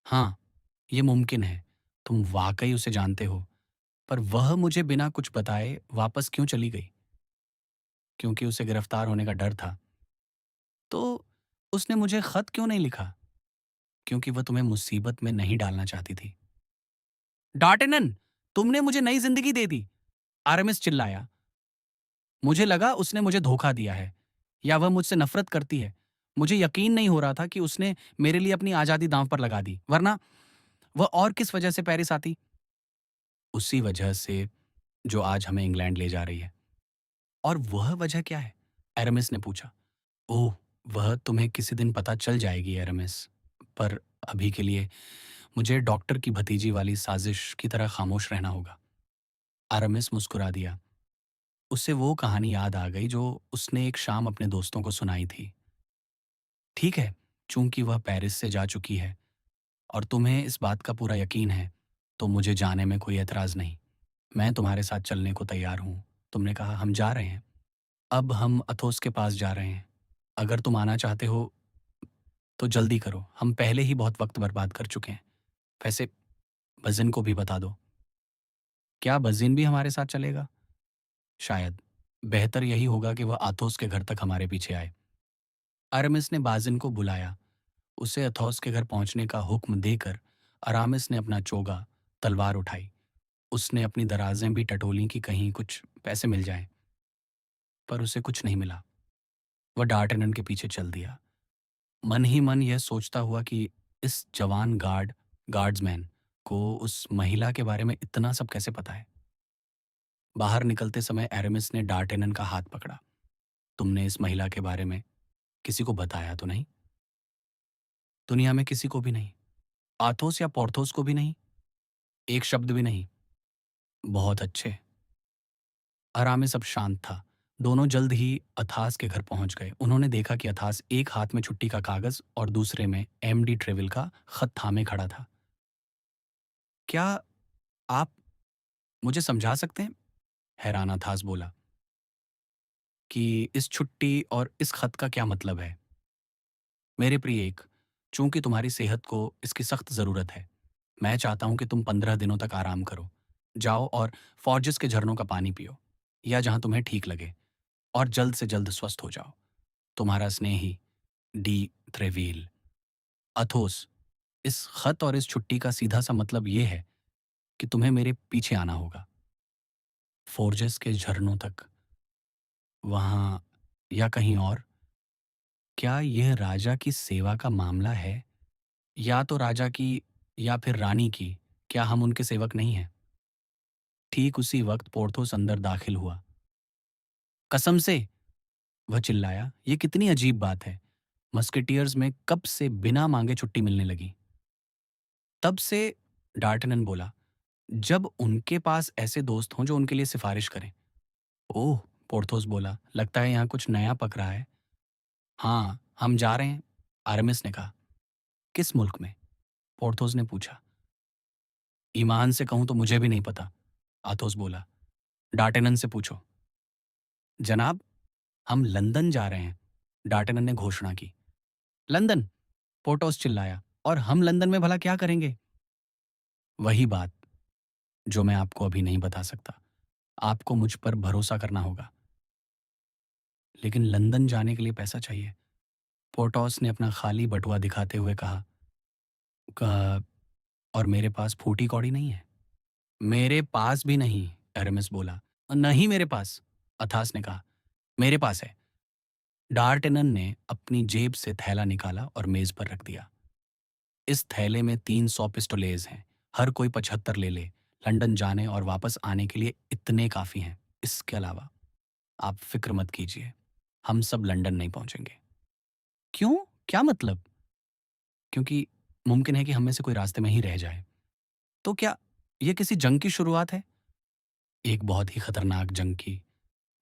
हाँ, ये मुमकिन है। तुम वाकई उसे जानते हो। पर वह मुझे बिना कुछ बताए वापस क्यों चली गई? क्योंकि उसे गिरफ्तार होने का डर था। तो उसने मुझे खत क्यों नहीं लिखा? क्योंकि वह तुम्हें मुसीबत में नहीं डालना चाहती थी। डार्टेनन, तुमने मुझे नई जिंदगी दे दी, आरएमएस चिल्लाया। मुझे लगा उसने मुझे धोखा दिया है, या वह मुझसे नफरत करती है। मुझे यकीन नहीं हो रहा था कि उसने मेरे लिए अपनी आजादी दांव पर लगा दी, वरना वह और किस वजह से पेरिस आती? उसी वजह से जो आज हमें इंग्लैंड ले जा रही है। और वह वजह क्या है? एरामिस ने पूछा। ओह, वह तुम्हें किसी दिन पता चल जाएगी एरामिस। पर अभी के लिए मुझे डॉक्टर की भतीजी वाली साजिश की तरह खामोश रहना होगा। अरामिस मुस्कुरा दिया। उसे वो कहानी याद आ गई जो उसने एक शाम अपने दोस्तों को सुनाई थी। ठीक है, चूंकि वह पेरिस से जा चुकी है और तुम्हें इस बात का पूरा यकीन है, तो मुझे जाने में कोई एतराज नहीं। मैं तुम्हारे साथ चलने को तैयार हूं। तुमने कहा हम जा रहे हैं। अब हम अथोस के पास जा रहे हैं। अगर तुम आना चाहते हो तो जल्दी करो, हम पहले ही बहुत वक्त बर्बाद कर चुके हैं। वैसे बजिन को भी बता दो। क्या बजिन भी हमारे साथ चलेगा? शायद। बेहतर यही होगा कि वह आथोस के घर तक हमारे पीछे आए। अरमिस ने बाजिन को बुलाया। उसे अथोस के घर पहुंचने का हुक्म देकर अरामिस ने अपना चोगा, तलवार उठाई। उसने अपनी दराजें भी टटोली कि कहीं कुछ पैसे मिल जाएं। पर उसे कुछ नहीं मिला। वह डार्टेनन के पीछे चल दिया, मन ही मन यह सोचता हुआ कि इस जवान गार्ड्समैन को उस महिला के बारे में इतना सब कैसे पता है। बाहर निकलते समय एरामिस ने डार्टेनन का हाथ पकड़ा। तुमने इस महिला के बारे में किसी को बताया तो नहीं? दुनिया में किसी को भी नहीं। आथोस या पोर्थोस को भी नहीं? एक शब्द भी नहीं। बहुत अच्छे। अरामिस अब शांत था। दोनों जल्द ही अथास के घर पहुंच गए। उन्होंने देखा कि अथास एक हाथ में छुट्टी का कागज और दूसरे में एमडी ट्रेवल का खत थामे खड़ा था। क्या आप मुझे समझा सकते हैं? हैरान अथास बोला, कि इस छुट्टी और इस खत का क्या मतलब है? मेरे प्रिय एक, चूंकि तुम्हारी सेहत को इसकी सख्त जरूरत है, मैं चाहता हूं कि तुम 15 दिनों तक आराम करो। जाओ और फॉर्जेस के झरनों का पानी पियो, या जहां तुम्हें ठीक लगे, और जल्द से जल्द स्वस्थ हो जाओ। तुम्हारा स्नेही डी त्रेवील। अथोस, इस खत और इस छुट्टी का सीधा सा मतलब यह है कि तुम्हें मेरे पीछे आना होगा, फोर्जेस के झरनों तक, वहां या कहीं और। क्या यह राजा की सेवा का मामला है, या तो राजा की या फिर रानी की? क्या हम उनके सेवक नहीं हैं? ठीक उसी वक्त पोर्थोस अंदर दाखिल हुआ। कसम से! वह चिल्लाया, ये कितनी अजीब बात है। मस्केटियर्स में कब से बिना मांगे छुट्टी मिलने लगी? तब से, डार्टनन बोला, जब उनके पास ऐसे दोस्त हों जो उनके लिए सिफारिश करें। ओह! पोर्थोस बोला, लगता है यहाँ कुछ नया पक रहा है। हाँ, हम जा रहे हैं, आरामिस ने कहा। किस मुल्क में? पोर्थोस ने पूछा। ईमान से कहूं तो मुझे भी नहीं पता, आथोस बोला। डार्टेनन से पूछो। जनाब, हम लंदन जा रहे हैं, डार्टेनन ने घोषणा की। लंदन! पोर्थोस चिल्लाया, और हम लंदन में भला क्या करेंगे? वही बात जो मैं आपको अभी नहीं बता सकता। आपको मुझ पर भरोसा करना होगा। लेकिन लंदन जाने के लिए पैसा चाहिए, पोर्थोस ने अपना खाली बटुआ दिखाते हुए कहा। "क- और मेरे पास फूटी कौड़ी नहीं है। मेरे पास भी नहीं, एरेमिस बोला। नहीं मेरे पास, अथास ने कहा। मेरे पास है। डार्टेनन ने अपनी जेब से थैला निकाला और मेज पर रख दिया। इस थैले में 300 पिस्टोलेज हैं। हर कोई 75 ले ले। लंदन जाने और वापस आने के लिए इतने काफी हैं। इसके अलावा आप फिक्र मत कीजिए, हम सब लंदन नहीं पहुंचेंगे। क्यों? क्या मतलब? क्योंकि मुमकिन है कि हम में से कोई रास्ते में ही रह जाए। तो क्या यह किसी जंग की शुरुआत है? एक बहुत ही खतरनाक जंग की।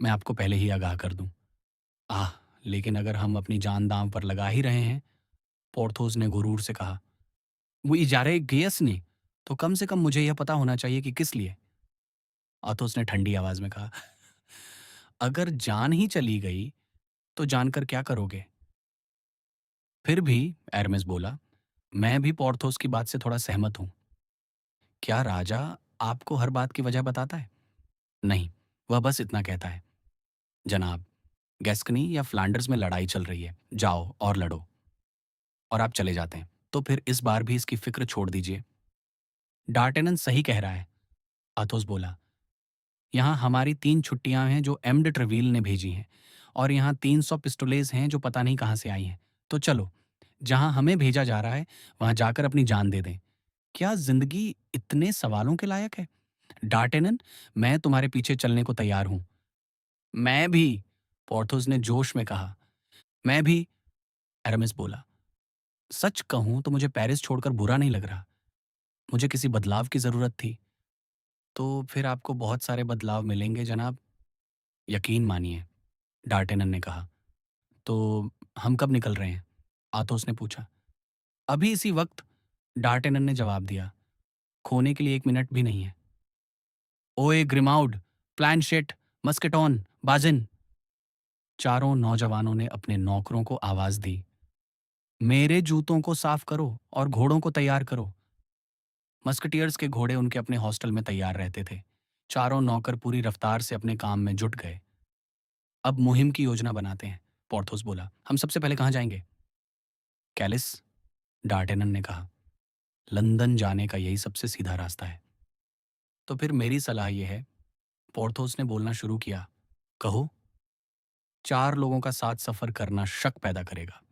मैं आपको पहले ही आगाह कर दूं। आह, लेकिन अगर हम अपनी जान दांव पर लगा ही रहे हैं, पोर्थोस ने गुरूर से कहा, वो इजारे गेयस ने, तो कम से कम मुझे यह पता होना चाहिए कि किस लिए। अथोस ने ठंडी आवाज में कहा, अगर जान ही चली गई तो जानकर क्या करोगे? फिर भी, एरमेस बोला, मैं भी पोर्थोस की बात से थोड़ा सहमत हूं। क्या राजा आपको हर बात की वजह बताता है? नहीं, वह बस इतना कहता है, जनाब, गैस्कनी या फ्लैंडर्स में लड़ाई चल रही है, जाओ और लड़ो। और आप चले जाते हैं। तो फिर इस बार भी इसकी फिक्र छोड़ दीजिए। डार्टेनन सही कह रहा है, अथोस बोला। यहाँ हमारी 3 छुट्टियां हैं जो एम्ड ट्रेविल ने भेजी हैं, और यहाँ 300 पिस्टोलेज हैं जो पता नहीं कहाँ से आई हैं। तो चलो, जहाँ हमें भेजा जा रहा है वहाँ जाकर अपनी जान दे दें। क्या जिंदगी इतने सवालों के लायक है? डार्टेनन, मैं तुम्हारे पीछे चलने को तैयार हूं। मैं भी, पोर्थोस ने जोश में कहा। मैं भी, एरामिस बोला। सच कहूं तो मुझे पेरिस छोड़कर बुरा नहीं लग रहा। मुझे किसी बदलाव की जरूरत थी। तो फिर आपको बहुत सारे बदलाव मिलेंगे जनाब, यकीन मानिए, डार्टेनन ने कहा। तो हम कब निकल रहे हैं? आथोस ने पूछा। अभी इसी वक्त, डार्टेनन ने जवाब दिया। खोने के लिए 1 मिनट भी नहीं है। ओए ग्रिमाउड, प्लानशेट, मस्केटॉन, बाजिन, चारों नौजवानों ने अपने नौकरों को आवाज दी। मेरे जूतों को साफ करो और घोड़ों को तैयार करो। मस्कटियर्स के घोड़े उनके अपने हॉस्टल में तैयार रहते थे। चारों नौकर पूरी रफ्तार से अपने काम में जुट गए। अब मुहिम की योजना बनाते हैं, पोर्थोस बोला। हम सबसे पहले कहाँ जाएंगे? कैलिस, डार्टेनन ने कहा। लंदन जाने का यही सबसे सीधा रास्ता है। तो फिर मेरी सलाह यह है, पोर्थोस ने बोलना शुरू किया। कहो। 4 लोगों का साथ सफर करना शक पैदा करेगा।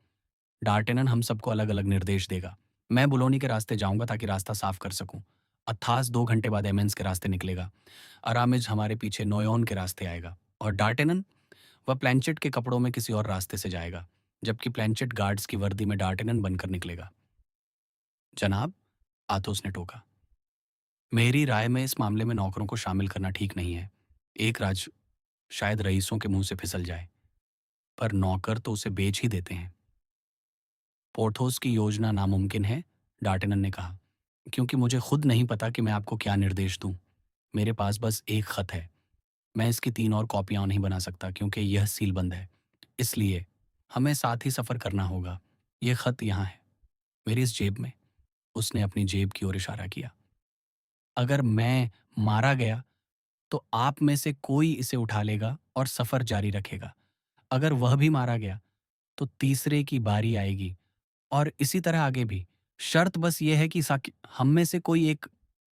डार्टेनन हम सबको अलग अलग निर्देश देगा। मैं बुलोनी के रास्ते जाऊंगा ताकि रास्ता साफ कर सकूं। अथास 2 घंटे बाद एमेंस के रास्ते निकलेगा। अरामिज हमारे पीछे नोयोन के रास्ते आएगा। और डार्टेनन, वह प्लेंचेट के कपड़ों में किसी और रास्ते से जाएगा, जबकि प्लेंचेट गार्ड्स की वर्दी में डार्टेनन बनकर निकलेगा। जनाब, आथोस ने टोका, मेरी राय में इस मामले में नौकरों को शामिल करना ठीक नहीं है। एक राज शायद रईसों के मुंह से फिसल जाए, पर नौकर तो उसे बेच ही देते हैं। पोर्थोस की योजना नामुमकिन है, डार्टेनन ने कहा, क्योंकि मुझे खुद नहीं पता कि मैं आपको क्या निर्देश दूं। मेरे पास बस एक खत है। मैं इसकी 3 और कॉपियां नहीं बना सकता क्योंकि यह सीलबंद है। इसलिए हमें साथ ही सफर करना होगा। यह खत यहाँ है, मेरी इस जेब में। उसने अपनी जेब की ओर इशारा किया। अगर मैं मारा गया तो आप में से कोई इसे उठा लेगा और सफर जारी रखेगा। अगर वह भी मारा गया तो तीसरे की बारी आएगी, और इसी तरह आगे भी। शर्त बस यह है कि हम में से कोई एक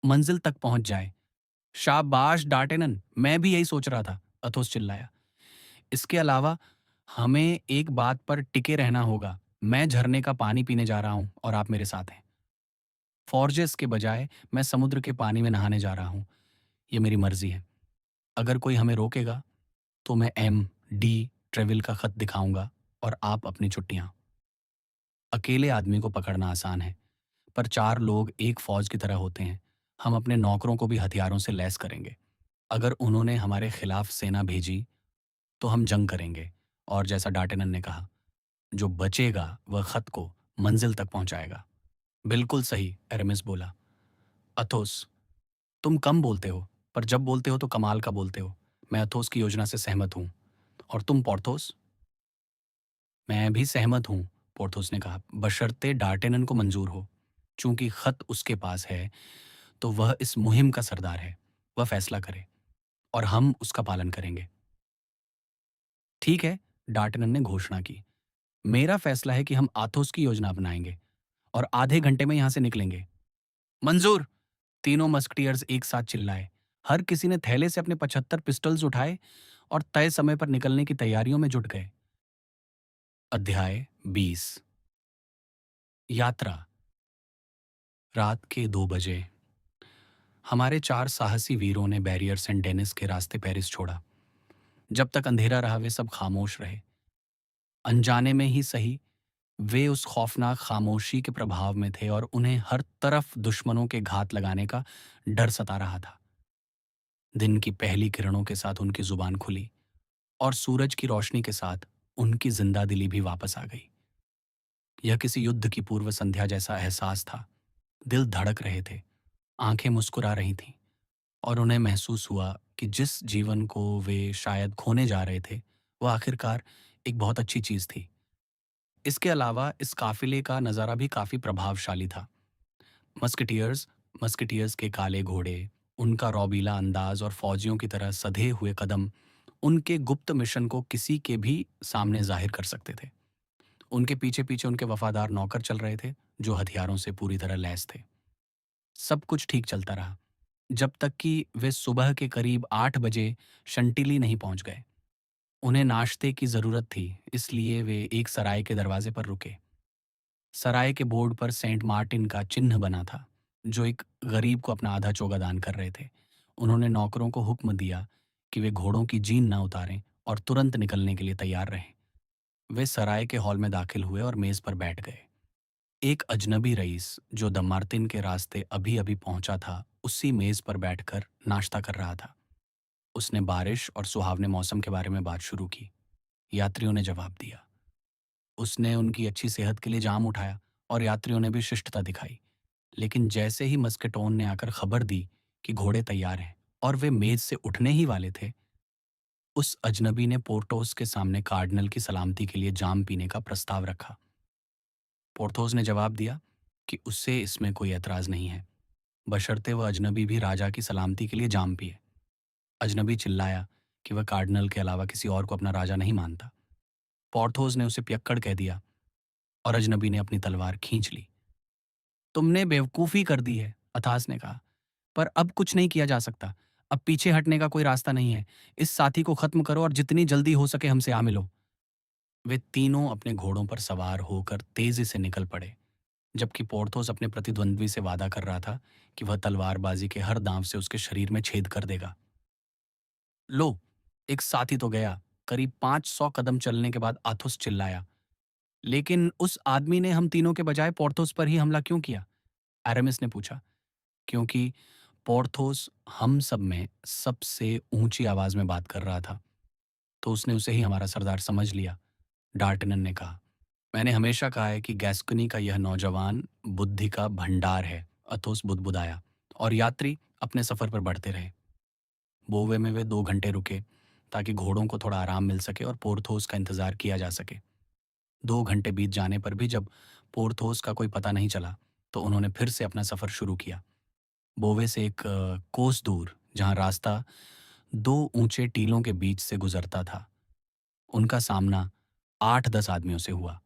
मंजिल तक पहुंच जाए। शाबाश डार्टेनन, मैं भी यही सोच रहा था, अथोस चिल्लाया। इसके अलावा हमें एक बात पर टिके रहना होगा। मैं झरने का पानी पीने जा रहा हूं और आप मेरे साथ हैं। फॉर्जेस के बजाय मैं समुद्र के पानी में नहाने जा रहा हूँ। ये मेरी मर्जी है। अगर कोई हमें रोकेगा तो मैं डी ट्रेवल का खत दिखाऊंगा और आप अपनी छुट्टियां। अकेले आदमी को पकड़ना आसान है, पर 4 लोग एक फौज की तरह होते हैं। हम अपने नौकरों को भी हथियारों से लैस करेंगे। अगर उन्होंने हमारे खिलाफ सेना भेजी तो हम जंग करेंगे, और जैसा डार्टेनन ने कहा, जो बचेगा वह खत को मंजिल तक पहुंचाएगा। बिल्कुल सही, एरेमिस बोला। अथोस, तुम कम बोलते हो, पर जब बोलते हो तो कमाल का बोलते हो। मैं अथोस की योजना से सहमत हूँ। और तुम, पोर्थोस? मैं भी सहमत हूँ, पोर्थोस ने कहा, बशर्ते डार्टेनन को मंजूर हो। चूंकि खत उसके पास है, तो वह इस मुहिम का सरदार है। वह फैसला करे और हम उसका पालन करेंगे। ठीक है, डार्टेनन ने घोषणा की। मेरा फैसला है कि हम आथोस की योजना अपनाएंगे और आधे घंटे में यहां से निकलेंगे। मंजूर! तीनों मस्कटियर्स एक साथ चिल्लाए। हर किसी ने थैले से अपने 75 पिस्टल्स उठाए और तय समय पर निकलने की तैयारियों में जुट गए। अध्याय 20। यात्रा। रात के 2 बजे हमारे 4 साहसी वीरों ने बैरियर सेंट डेनिस के रास्ते पेरिस छोड़ा। जब तक अंधेरा रहा वे सब खामोश रहे। अनजाने में ही सही, वे उस खौफनाक खामोशी के प्रभाव में थे और उन्हें हर तरफ दुश्मनों के घात लगाने का डर सता रहा था। दिन की पहली किरणों के साथ उनकी जुबान खुली और सूरज की रोशनी के साथ उनकी जिंदा दिली भी वापस आ गई। यह किसी युद्ध की पूर्व संध्या जैसा एहसास था। दिल धड़क रहे थे, आंखें मुस्कुरा रही थीं, और उन्हें महसूस हुआ कि जिस जीवन को वे शायद खोने जा रहे थे, वह आखिरकार एक बहुत अच्छी चीज थी। इसके अलावा इस काफिले का नज़ारा भी काफी प्रभावशाली था। मस्केटियर्स मस्केटियर्स के काले घोड़े, उनका रौबीला अंदाज और फौजियों की तरह सधे हुए कदम उनके गुप्त मिशन को किसी के भी सामने जाहिर कर सकते थे। उनके पीछे पीछे उनके वफादार नौकर चल रहे थे, जो हथियारों से पूरी तरह लैस थे। सब कुछ ठीक चलता रहा, जब तक कि वे सुबह के करीब 8 बजे शंटिली नहीं पहुंच गए। उन्हें नाश्ते की जरूरत थी, इसलिए वे एक सराय के दरवाजे पर रुके। सराय के बोर्ड पर सेंट मार्टिन का चिन्ह बना था, जो एक गरीब को अपना आधा चोगा दान कर रहे थे। उन्होंने नौकरों को हुक्म दिया कि वे घोड़ों की जीन न उतारें और तुरंत निकलने के लिए तैयार रहें। वे सराय के हॉल में दाखिल हुए और मेज पर बैठ गए। एक अजनबी रईस, जो द मार्टिन के रास्ते अभी अभी पहुंचा था, उसी मेज पर बैठकर नाश्ता कर रहा था। उसने बारिश और सुहावने मौसम के बारे में बात शुरू की। यात्रियों ने जवाब दिया। उसने उनकी अच्छी सेहत के लिए जाम उठाया और यात्रियों ने भी शिष्टता दिखाई। लेकिन जैसे ही मस्केटोन ने आकर खबर दी कि घोड़े तैयार हैं और वे मेज से उठने ही वाले थे, उस अजनबी ने पोर्टोस के सामने कार्डिनल की सलामती के लिए जाम पीने का प्रस्ताव रखा। पोर्थोस ने जवाब दिया कि उससे इसमें कोई एतराज नहीं है, बशर्ते वह अजनबी भी राजा की सलामती के लिए जाम पिए। अजनबी चिल्लाया कि वह कार्डिनल के अलावा किसी और को अपना राजा नहीं मानता। पोर्थोस ने उसे पियक्कड़ कह दिया और अजनबी ने अपनी तलवार खींच ली। तुमने बेवकूफ़ी कर दी है, अथास ने कहा, पर अब कुछ नहीं किया जा सकता। अब पीछे हटने का कोई रास्ता नहीं है। इस साथी को खत्म करो और जितनी जल्दी हो सके हमसे आ मिलो। वे तीनों अपने घोड़ों पर सवार होकर तेजी से निकल पड़े, जबकि पोर्थोस अपने प्रतिद्वंद्वी से वादा कर रहा था कि वह तलवारबाजी के हर दांव से उसके शरीर में छेद कर देगा। लो, एक साथी तो गया। करीब 500 कदम चलने के बाद आथुस चिल्लाया, लेकिन उस आदमी ने हम तीनों के बजाय पोर्थोस पर ही हमला क्यों किया? एरामिस ने पूछा। क्योंकि पोर्थोस हम सब में सबसे ऊंची आवाज में बात कर रहा था, तो उसने उसे ही हमारा सरदार समझ लिया, डार्टनन ने कहा। मैंने हमेशा कहा है कि गैस्कनी का यह नौजवान बुद्धि का भंडार है, अथोस बुदबुदाया, और यात्री अपने सफर पर बढ़ते रहे। बोवे में वे 2 घंटे रुके, ताकि घोड़ों को थोड़ा आराम मिल सके और पोर्थोस का इंतजार किया जा सके। 2 घंटे बीत जाने पर भी जब पोर्थोस का कोई पता नहीं चला, तो उन्होंने फिर से अपना सफर शुरू किया। बोवे से एक कोस दूर, जहां रास्ता 2 ऊंचे टीलों के बीच से गुजरता था, उनका सामना 8-10 आदमियों से हुआ।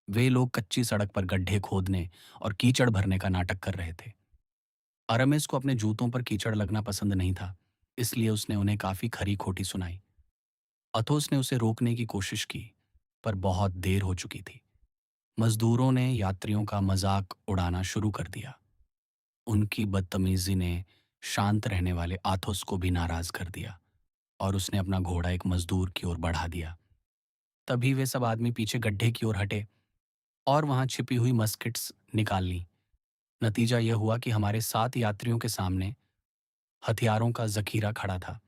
वे लोग कच्ची सड़क पर गड्ढे खोदने और कीचड़ भरने का नाटक कर रहे थे। अरमेस को अपने जूतों पर कीचड़ लगना पसंद नहीं था, इसलिए उसने उन्हें काफी खरी खोटी सुनाई। अथोस ने उसे रोकने की कोशिश की, पर बहुत देर हो चुकी थी। मजदूरों ने यात्रियों का मजाक उड़ाना शुरू कर दिया। उनकी बदतमीजी ने शांत रहने वाले आथोस को भी नाराज कर दिया और उसने अपना घोड़ा एक मजदूर की ओर बढ़ा दिया। तभी वे सब आदमी पीछे गड्ढे की ओर हटे और वहां छिपी हुई मस्केट्स निकाल ली। नतीजा यह हुआ कि हमारे 7 यात्रियों के सामने हथियारों का जखीरा खड़ा था।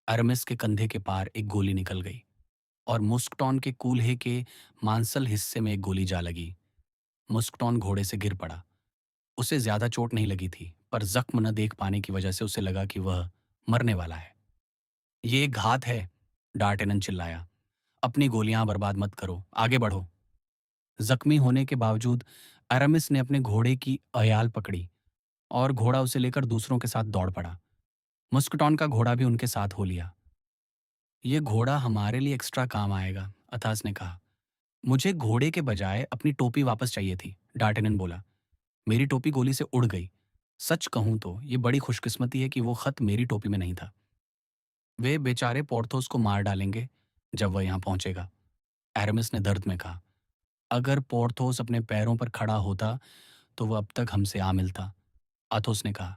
अरमिस के कंधे के पार एक गोली निकल गई और मुस्कटॉन के कूल्हे के मांसल हिस्से में एक गोली जा लगी। मुस्कटॉन घोड़े से गिर पड़ा। उसे ज्यादा चोट नहीं लगी थी, पर जख्म न देख पाने की वजह से उसे लगा कि वह मरने वाला है। ये एक घात है, डार्टेनन चिल्लाया। अपनी गोलियां बर्बाद मत करो, आगे बढ़ो। जख्मी होने के बावजूद अरामिस ने अपने घोड़े की अयाल पकड़ी और घोड़ा उसे लेकर दूसरों के साथ दौड़ पड़ा। मुस्कटॉन का घोड़ा भी उनके साथ हो लिया। ये घोड़ा हमारे लिए एक्स्ट्रा काम आएगा, अथास ने कहा। मुझे घोड़े के बजाय अपनी टोपी वापस चाहिए थी, डार्टेनन बोला। मेरी टोपी गोली से उड़ गई। सच कहूं तो ये बड़ी खुशकिस्मती है कि वो खत मेरी टोपी में नहीं था। वे बेचारे पोर्थोस को मार डालेंगे जब वह यहाँ पहुंचेगा, एरामिस ने दर्द में कहा। अगर पोर्थोस अपने पैरों पर खड़ा होता तो वह अब तक हमसे आ मिलता, अथोस ने कहा।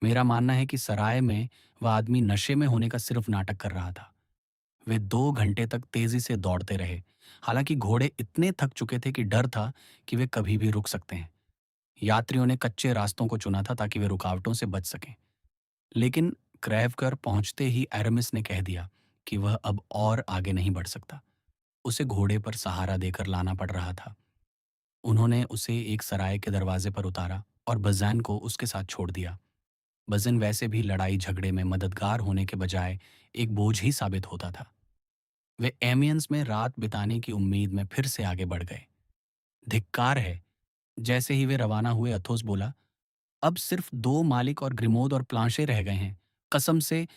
मेरा मानना है कि सराय में वह आदमी नशे में होने का सिर्फ नाटक कर रहा था। वे 2 घंटे तक तेजी से दौड़ते रहे। हालांकि घोड़े इतने थक चुके थे कि डर था कि वे कभी भी रुक सकते हैं। यात्रियों ने कच्चे रास्तों को चुना था ताकि वे रुकावटों से बच सकें। लेकिन क्रैवकर पहुंचते ही एरामिस ने कह दिया कि वह अब और आगे नहीं बढ़ सकता। उसे घोड़े पर सहारा देकर लाना पड़ रहा था। उन्होंने उसे एक सराय के दरवाजे पर उतारा और बज़ैन को उसके साथ छोड़ दिया। बज़िन वैसे भी लड़ाई झगड़े में मददगार होने के बजाय एक बोझ ही साबित होता था। वे एमियंस में रात बिताने की उम्मीद में फिर से आगे बढ़ गए। धिक्कार है। जैसे ही वे रवाना हुए, अथोस बोला, अब सिर्फ 2 मालिक और ग्रिमोद और प्लांशे रह गए हैं। कसम से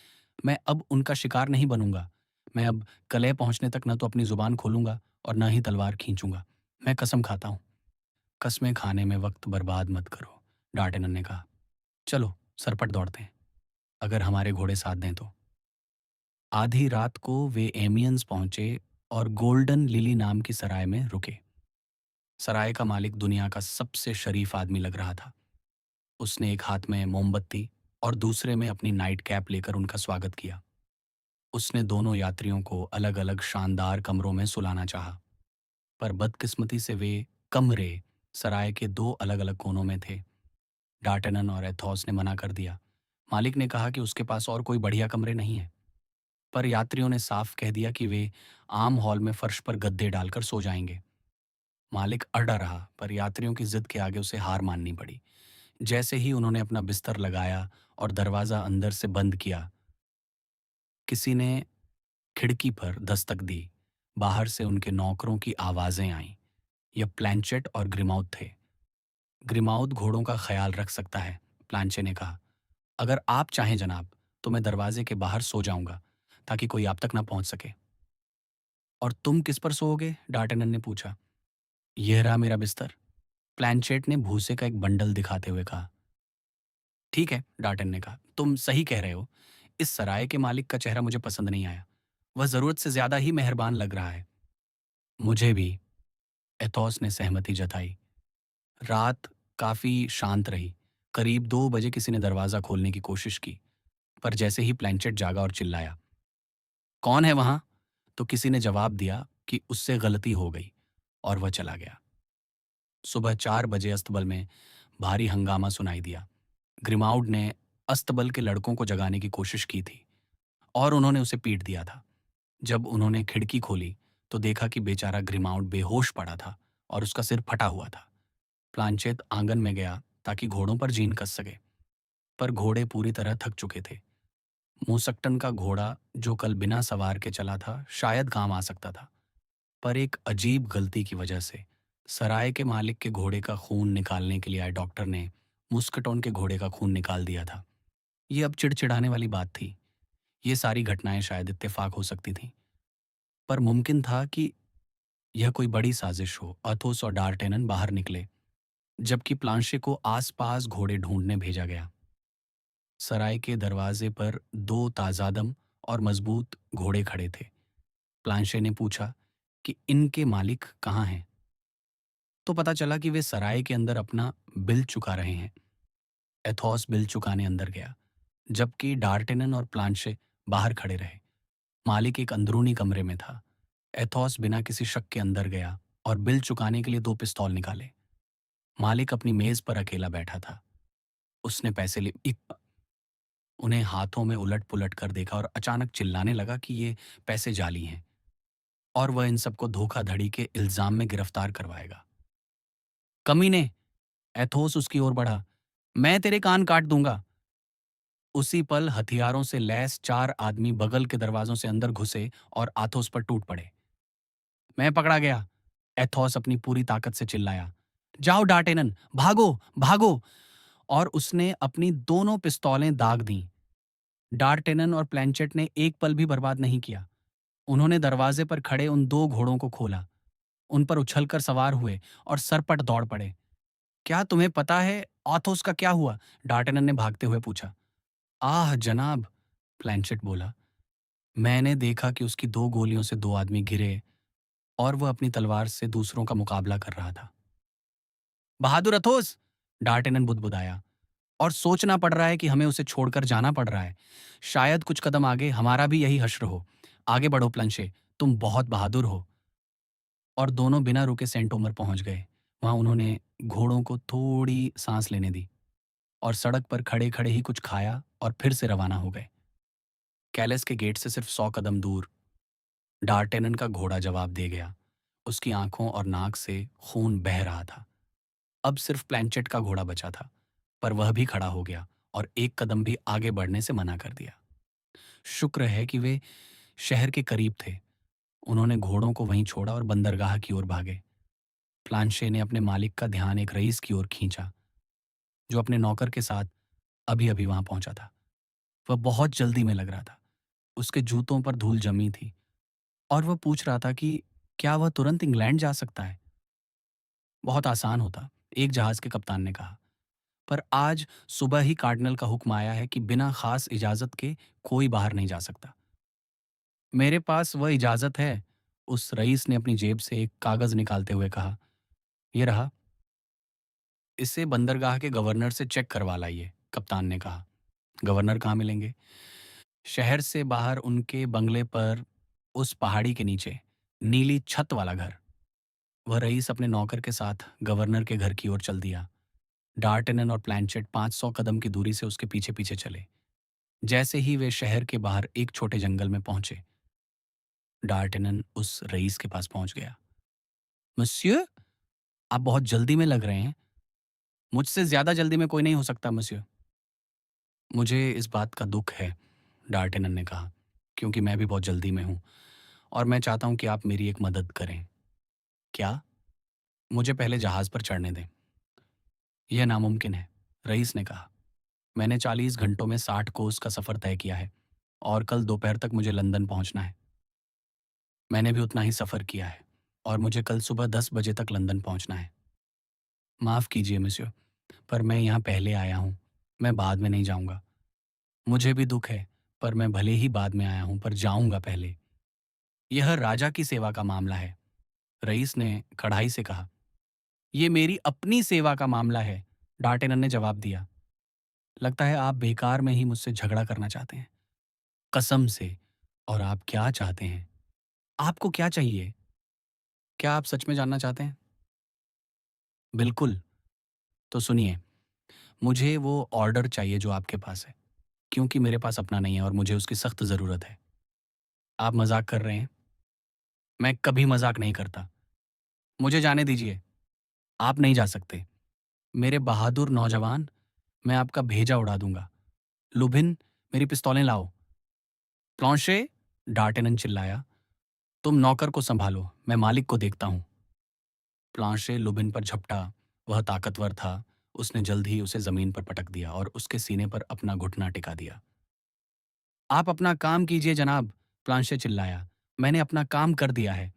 मैं अब उनका शिकार नहीं बनूंगा। मैं अब कलह पहुंचने तक न तो अपनी जुबान खोलूंगा और न ही तलवार खींचूंगा। मैं कसम खाता हूं। कस्में खाने में वक्त बर्बाद मत करो, डार्टेनन ने कहा। चलो सरपट दौड़ते हैं, अगर हमारे घोड़े साथ दें तो। आधी रात को वे एमियंस पहुंचे और गोल्डन लिली नाम की सराय में रुके। सराय का मालिक दुनिया का सबसे शरीफ आदमी लग रहा था। उसने एक हाथ में मोमबत्ती और दूसरे में अपनी नाइट कैप लेकर उनका स्वागत किया। उसने दोनों यात्रियों को अलग अलग शानदार कमरों में सुलाना चाहा, पर बदकिस्मती से वे कमरे सराय के 2 अलग अलग कोनों में थे। डार्टेनन और एथॉस ने मना कर दिया। मालिक ने कहा कि उसके पास और कोई बढ़िया कमरे नहीं है, पर यात्रियों ने साफ कह दिया कि वे आम हॉल में फर्श पर गद्दे डालकर सो जाएंगे। मालिक अड़ा रहा, पर यात्रियों की जिद के आगे उसे हार माननी पड़ी। जैसे ही उन्होंने अपना बिस्तर लगाया और दरवाज़ा अंदर से बंद किया, किसी ने खिड़की पर दस्तक दी। बाहर से उनके नौकरों की आवाज़ें आईं। यह प्लैंचेट और ग्रिमाउथ थे। ग्रिमाउथ घोड़ों का ख्याल रख सकता है, प्लांचे ने कहा। अगर आप चाहें जनाब, तो मैं दरवाजे के बाहर सो जाऊंगा ताकि कोई आप तक ना पहुंच सके। और तुम किस पर सोओगे? डार्टेनन ने पूछा। यह रहा मेरा बिस्तर, प्लैंचेट ने भूसे का एक बंडल दिखाते हुए कहा। ठीक है, डार्टन ने कहा, तुम सही कह रहे हो। इस सराय के मालिक का चेहरा मुझे पसंद नहीं आया। वह जरूरत से ज्यादा ही मेहरबान लग रहा है। मुझे भी, एथोस ने सहमति जताई। रात काफी शांत रही। करीब 2 बजे किसी ने दरवाजा खोलने की कोशिश की, पर जैसे ही प्लैंचेट जागा और चिल्लाया, कौन है वहां? तो किसी ने जवाब दिया कि उससे गलती हो गई, और वह चला गया। सुबह 4 बजे अस्तबल में भारी हंगामा सुनाई दिया। ग्रिमाउड ने अस्तबल के लड़कों को जगाने की कोशिश की थी और उन्होंने उसे पीट दिया था। जब उन्होंने खिड़की खोली तो देखा कि बेचारा ग्रिमाउड बेहोश पड़ा था और उसका सिर फटा हुआ था। प्लांचेत आंगन में गया ताकि घोड़ों पर जीन कस सके, पर घोड़े पूरी तरह थक चुके थे। मूसक्टन का घोड़ा, जो कल बिना सवार के चला था, शायद काम आ सकता था, पर एक अजीब गलती की वजह से सराय के मालिक के घोड़े का खून निकालने के लिए आए डॉक्टर ने मुस्कटोन के घोड़े का खून निकाल दिया था। ये अब चिड़चिड़ाने वाली बात थी। ये सारी घटनाएं शायद इत्तेफाक हो सकती थीं, पर मुमकिन था कि यह कोई बड़ी साजिश हो। अथोस और डार्टेनन बाहर निकले, जबकि प्लांशे को आसपास घोड़े ढूंढने भेजा गया। सराय के दरवाजे पर 2 ताजादम और मजबूत घोड़े खड़े थे। प्लांशे ने पूछा कि इनके मालिक कहाँ हैं, तो पता चला कि वे सराय के अंदर अपना बिल चुका रहे हैं। एथोस बिल चुकाने अंदर गया, जबकि डार्टेनन और प्लांशे बाहर खड़े रहे। मालिक एक अंदरूनी कमरे में था। एथोस बिना किसी शक के अंदर गया और बिल चुकाने के लिए 2 पिस्तौल निकाले। मालिक अपनी मेज पर अकेला बैठा था। उसने पैसे उन्हें हाथों में उलट-पुलट कर देखा और अचानक चिल्लाने लगा कि ये पैसे जाली हैं और वह इन सबको धोखाधड़ी के इल्ज़ाम में गिरफ्तार करवाएगा। कमीने! एथोस उसकी ओर बढ़ा। मैं तेरे कान काट दूंगा। उसी पल हथियारों से लैस 4 आदमी बगल के दरवाजों से अंदर घुसे और आथोस पर टूट पड़े। मैं पकड़ा गया, एथोस अपनी पूरी ताकत से चिल्लाया। जाओ डार्टेनन, भागो, भागो! और उसने अपनी दोनों पिस्तौलें दाग दीं। डार्टेनन और प्लैंचेट ने एक पल भी बर्बाद नहीं किया। उन्होंने दरवाजे पर खड़े उन 2 घोड़ों को खोला, उन पर उछलकर सवार हुए और सरपट दौड़ पड़े। क्या तुम्हें पता है आथोस का क्या हुआ? डार्टेनन ने भागते हुए पूछा। आह जनाब, प्लैंचेट बोला। मैंने देखा कि उसकी 2 गोलियों से 2 आदमी गिरे और वह अपनी तलवार से दूसरों का मुकाबला कर रहा था। बहादुर अथोस! डार्टेनन बुदबुदाया। और सोचना पड़ रहा है कि हमें उसे छोड़कर जाना पड़ रहा है। शायद कुछ कदम आगे हमारा भी यही हश्र हो। आगे बढ़ो प्लंशे, तुम बहुत बहादुर हो। और दोनों बिना रुके सेंट ओमर पहुंच गए। वहां उन्होंने घोड़ों को थोड़ी सांस लेने दी और सड़क पर खड़े खड़े ही कुछ खाया और फिर से रवाना हो गए। कैलेस के गेट से सिर्फ 100 कदम दूर डार्टेनन का घोड़ा जवाब दे गया। उसकी आंखों और नाक से खून बह रहा था। अब सिर्फ प्लैंचेट का घोड़ा बचा था, पर वह भी खड़ा हो गया और एक कदम भी आगे बढ़ने से मना कर दिया। शुक्र है कि वे शहर के करीब थे। उन्होंने घोड़ों को वहीं छोड़ा और बंदरगाह की ओर भागे। प्लांशे ने अपने मालिक का ध्यान एक रईस की ओर खींचा, जो अपने नौकर के साथ अभी अभी वहां पहुंचा था। वह बहुत जल्दी में लग रहा था। उसके जूतों पर धूल जमी थी और वह पूछ रहा था कि क्या वह तुरंत इंग्लैंड जा सकता है। बहुत आसान होता, एक जहाज के कप्तान ने कहा, पर आज सुबह ही कार्डिनल का हुक्म आया है कि बिना खास इजाजत के कोई बाहर नहीं जा सकता। मेरे पास वह इजाजत है, उस रईस ने अपनी जेब से एक कागज निकालते हुए कहा। ये रहा। इसे बंदरगाह के गवर्नर से चेक करवा लाइए, कप्तान ने कहा। गवर्नर कहाँ मिलेंगे? शहर से बाहर उनके बंगले पर, उस पहाड़ी के नीचे, नीली छत वाला घर। वह रईस अपने नौकर के साथ गवर्नर के घर की ओर चल दिया। डार्टेनन और प्लैंचेट 500 कदम की दूरी से उसके पीछे पीछे चले। जैसे ही वे शहर के बाहर एक छोटे जंगल में पहुंचे, डार्टेनन उस रईस के पास पहुंच गया। मस्यू, आप बहुत जल्दी में लग रहे हैं। मुझसे ज्यादा जल्दी में कोई नहीं हो सकता मस्यू। मुझे इस बात का दुख है, डार्टेनन ने कहा, क्योंकि मैं भी बहुत जल्दी में हूं और मैं चाहता हूं कि आप मेरी एक मदद करें। क्या? मुझे पहले जहाज पर चढ़ने दें। यह नामुमकिन है, रईस ने कहा। मैंने 40 घंटों में 60 कोस का सफर तय किया है और कल दोपहर तक मुझे लंदन पहुंचना है। मैंने भी उतना ही सफर किया है और मुझे कल सुबह 10 बजे तक लंदन पहुंचना है। माफ कीजिए मिस्यो, पर मैं यहाँ पहले आया हूँ। मैं बाद में नहीं जाऊंगा। मुझे भी दुख है, पर मैं भले ही बाद में आया हूँ, पर जाऊंगा पहले। यह राजा की सेवा का मामला है, रईस ने कड़ाई से कहा। ये मेरी अपनी सेवा का मामला है, डार्टेनन ने जवाब दिया। लगता है आप बेकार में ही मुझसे झगड़ा करना चाहते हैं। कसम से। और आप क्या चाहते हैं? आपको क्या चाहिए? क्या आप सच में जानना चाहते हैं? बिल्कुल। तो सुनिए, मुझे वो ऑर्डर चाहिए जो आपके पास है, क्योंकि मेरे पास अपना नहीं है और मुझे उसकी सख्त ज़रूरत है। आप मजाक कर रहे हैं? मैं कभी मजाक नहीं करता। मुझे जाने दीजिए। आप नहीं जा सकते। मेरे बहादुर नौजवान, मैं आपका भेजा उड़ा दूंगा। लुभिन, मेरी पिस्तौलें लाओ। प्लॉन्शे, डार्टेनन चिल्लाया, तुम नौकर को संभालो, मैं मालिक को देखता हूं। प्लांशे लुबिन पर झपटा। वह ताकतवर था। उसने जल्द ही उसे जमीन पर पटक दिया और उसके सीने पर अपना घुटना टिका दिया। आप अपना काम कीजिए जनाब, प्लांशे चिल्लाया। मैंने अपना काम कर दिया है।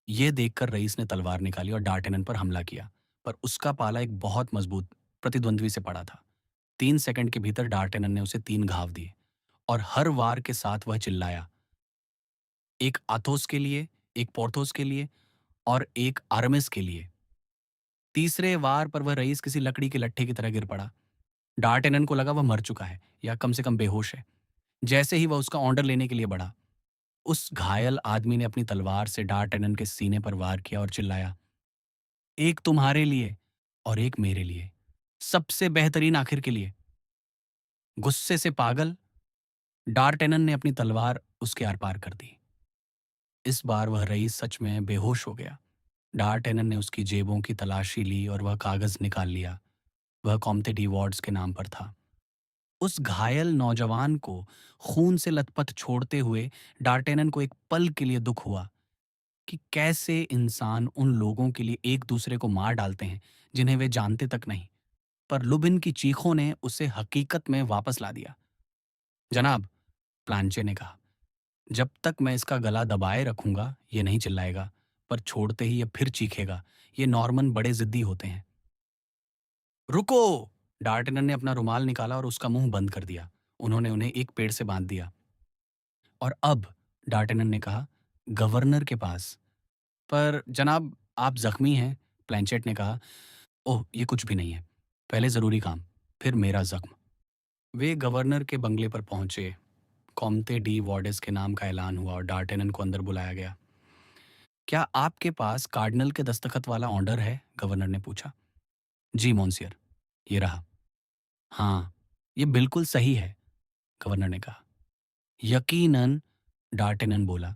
यह देखकर रईस ने तलवार निकाली और डार्टेनन पर हमला किया, पर उसका पाला एक बहुत मजबूत प्रतिद्वंद्वी से पड़ा था। 3 सेकंड के भीतर डार्टेनन ने उसे 3 घाव दिए और हर वार के साथ वह चिल्लाया, एक आथोस के लिए, एक पोर्थोस के लिए और एक आरमिस के लिए। तीसरे वार पर वह रईस किसी लकड़ी के लट्ठे की तरह गिर पड़ा। डार्टेनन को लगा वह मर चुका है या कम से कम बेहोश है। जैसे ही वह उसका ऑर्डर लेने के लिए बढ़ा, उस घायल आदमी ने अपनी तलवार से डार्टेनन के सीने पर वार किया और चिल्लाया, एक तुम्हारे लिए और एक मेरे लिए, सबसे बेहतरीन आखिर के लिए। गुस्से से पागल, डार्टेनन ने अपनी तलवार उसके आर पार कर दी। इस बार वह रईस सच में बेहोश हो गया। डार्टेनन ने उसकी जेबों की तलाशी ली और वह कागज निकाल लिया। वह कॉम्ते डी वॉर्ड्स के नाम पर था। उस घायल नौजवान को खून से लथपथ छोड़ते हुए डार्टेनन को एक पल के लिए दुख हुआ कि कैसे इंसान उन लोगों के लिए एक दूसरे को मार डालते हैं जिन्हें वे जानते तक नहीं। पर लुबिन की चीखों ने उसे हकीकत में वापस ला दिया। जनाब, प्लांचे ने कहा, जब तक मैं इसका गला दबाए रखूंगा ये नहीं चिल्लाएगा, पर छोड़ते ही ये फिर चीखेगा। ये नॉर्मन बड़े जिद्दी होते हैं। रुको! डार्टेनन ने अपना रुमाल निकाला और उसका मुंह बंद कर दिया। उन्होंने उन्हें एक पेड़ से बांध दिया। और अब, डार्टेनन ने कहा, गवर्नर के पास। पर जनाब, आप जख्मी हैं, प्लैंचेट ने कहा। ओह, ये कुछ भी नहीं है। पहले जरूरी काम, फिर मेरा जख्म। वे गवर्नर के बंगले पर पहुंचे। कॉम्ते डी वॉर्डेस के नाम का ऐलान हुआ और डार्टेनन को अंदर बुलाया गया। क्या आपके पास कार्डिनल के दस्तखत वाला ऑर्डर है? गवर्नर ने पूछा। जी मोन्सियर, ये रहा। हाँ, ये बिल्कुल सही है, गवर्नर ने कहा। यकीनन, डार्टेनन बोला,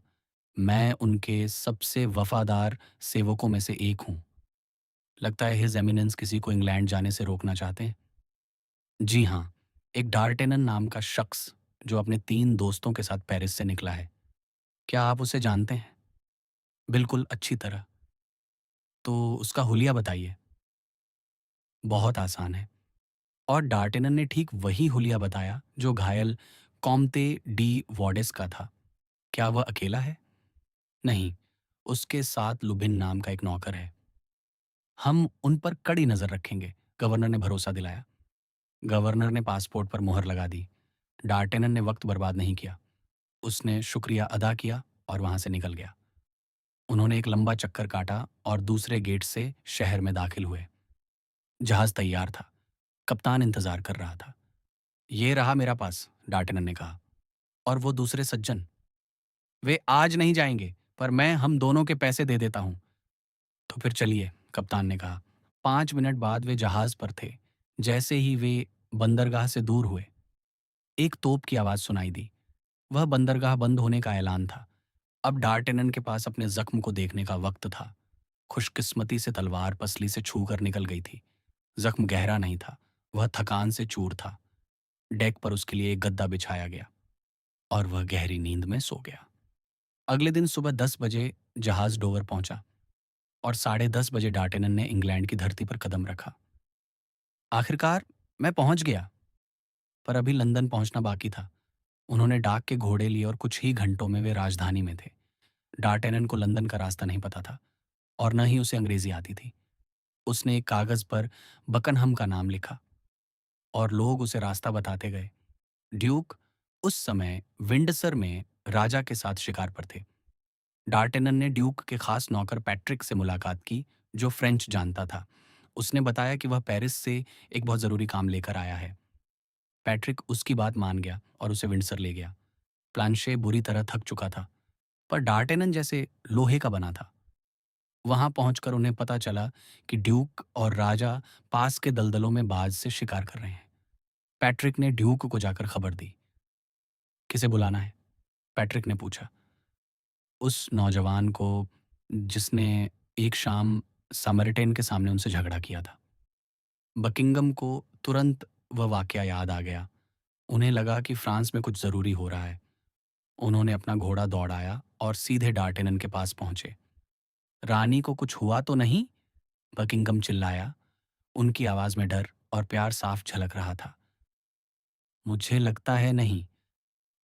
मैं उनके सबसे वफादार सेवकों में से एक हूं। लगता है हिज एमिनेंस किसी को इंग्लैंड जाने से रोकना चाहते हैं। जी हाँ, एक डार्टेनन नाम का शख्स जो अपने 3 दोस्तों के साथ पेरिस से निकला है। क्या आप उसे जानते हैं? बिल्कुल अच्छी तरह। तो उसका हुलिया बताइए। बहुत आसान है। और डार्टेनन ने ठीक वही हुलिया बताया जो घायल कॉम्ते डी वॉर्डेस का था। क्या वह अकेला है? नहीं, उसके साथ लुबिन नाम का एक नौकर है। हम उन पर कड़ी नजर रखेंगे, गवर्नर ने भरोसा दिलाया। गवर्नर ने पासपोर्ट पर मुहर लगा दी। डार्टेनन ने वक्त बर्बाद नहीं किया। उसने शुक्रिया अदा किया और वहां से निकल गया। उन्होंने एक लंबा चक्कर काटा और दूसरे गेट से शहर में दाखिल हुए। जहाज तैयार था। कप्तान इंतजार कर रहा था। ये रहा मेरा पास, डार्टेनन ने कहा। और वो दूसरे सज्जन? वे आज नहीं जाएंगे, पर मैं हम दोनों के पैसे दे देता हूं। तो फिर चलिए, कप्तान ने कहा। 5 मिनट बाद वे जहाज पर थे। जैसे ही वे बंदरगाह से दूर हुए, एक तोप की आवाज सुनाई दी। वह बंदरगाह बंद होने का ऐलान था। अब डार्टेनन के पास अपने जख्म को देखने का वक्त था। खुशकिस्मती से तलवार पसली से छूकर निकल गई थी। जख्म गहरा नहीं था। वह थकान से चूर था। डेक पर उसके लिए एक गद्दा बिछाया गया और वह गहरी नींद में सो गया। अगले दिन सुबह 10 बजे जहाज डोवर पहुंचा और 10:30 बजे डार्टेनन ने इंग्लैंड की धरती पर कदम रखा। आखिरकार मैं पहुंच गया, पर अभी लंदन पहुंचना बाकी था। उन्होंने डाक के घोड़े लिए और कुछ ही घंटों में वे राजधानी में थे। डार्टेनन को लंदन का रास्ता नहीं पता था और न ही उसे अंग्रेजी आती थी। उसने एक कागज पर बकनहम का नाम लिखा और लोग उसे रास्ता बताते गए। ड्यूक उस समय विंडसर में राजा के साथ शिकार पर थे। डार्टेनन ने ड्यूक के खास नौकर पैट्रिक से मुलाकात की, जो फ्रेंच जानता था। उसने बताया कि वह पेरिस से एक बहुत ज़रूरी काम लेकर आया है। पैट्रिक उसकी बात मान गया और उसे विंडसर ले गया। प्लांशे बुरी तरह थक चुका था, पर डार्टेनन जैसे लोहे का बना था। वहां पहुंचकर उन्हें पता चला कि ड्यूक और राजा पास के दलदलों में बाज से शिकार कर रहे हैं। पैट्रिक ने ड्यूक को जाकर खबर दी। किसे बुलाना है? पैट्रिक ने पूछा। उस नौजवान को जिसने एक शाम समरटेन के सामने उनसे झगड़ा किया था। बकिंगम को तुरंत वह वाकया याद आ गया। उन्हें लगा कि फ्रांस में कुछ जरूरी हो रहा है। उन्होंने अपना घोड़ा दौड़ाया और सीधे डार्टेनन के पास पहुंचे। रानी को कुछ हुआ तो नहीं? बकिंगम चिल्लाया। उनकी आवाज में डर और प्यार साफ झलक रहा था। मुझे लगता है नहीं,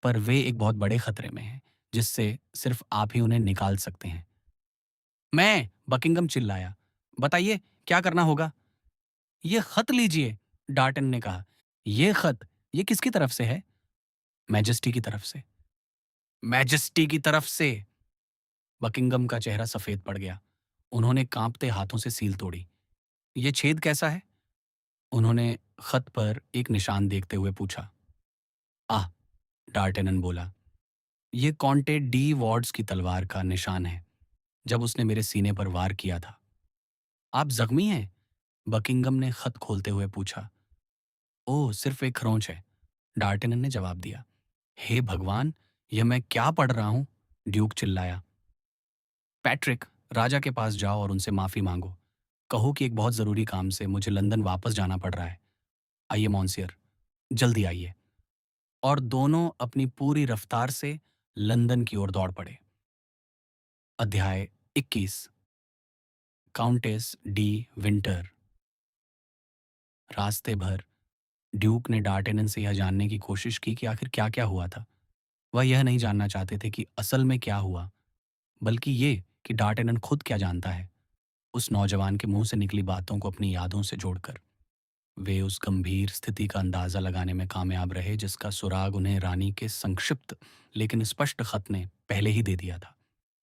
पर वे एक बहुत बड़े खतरे में हैं, जिससे सिर्फ आप ही उन्हें निकाल सकते हैं। मैं? बकिंगम चिल्लाया। बताइए, क्या करना होगा? ये खत लीजिए, डार्टन ने कहा। ये खत? ये किसकी तरफ से है? मैजेस्टी की तरफ से। मैजेस्टी की तरफ से? बकिंगम का चेहरा सफेद पड़ गया। उन्होंने कांपते हाथों से सील तोड़ी। ये छेद कैसा है? उन्होंने खत पर एक निशान देखते हुए पूछा। आह! डार्टेनन बोला, ये कॉन्टे डी वॉर्ड्स की तलवार का निशान है, जब उसने मेरे सीने पर वार किया था। आप जख्मी हैं? बकिंगम ने खत खोलते हुए पूछा। ओह, सिर्फ एक खरोंच है, डार्टेनन ने जवाब दिया। हे भगवान, यह मैं क्या पढ़ रहा हूं? ड्यूक चिल्लाया। पैट्रिक, राजा के पास जाओ और उनसे माफी मांगो। कहो कि एक बहुत जरूरी काम से मुझे लंदन वापस जाना पड़ रहा है। आइए मॉन्सियर, जल्दी आइए। और दोनों अपनी पूरी रफ्तार से लंदन की ओर दौड़ पड़े। अध्याय 21। Countess D winter. रास्ते भर ड्यूक ने डार्टेनन से यह जानने की कोशिश की कि आखिर क्या क्या हुआ था। वह यह नहीं जानना चाहते थे कि असल में क्या हुआ, बल्कि ये कि डार्टेनन खुद क्या जानता है, उस नौजवान के मुंह से निकली बातों को अपनी यादों से जोड़कर। वे उस गंभीर स्थिति का अंदाजा लगाने में कामयाब रहे जिसका सुराग उन्हें रानी के संक्षिप्त लेकिन स्पष्ट खत ने पहले ही दे दिया था।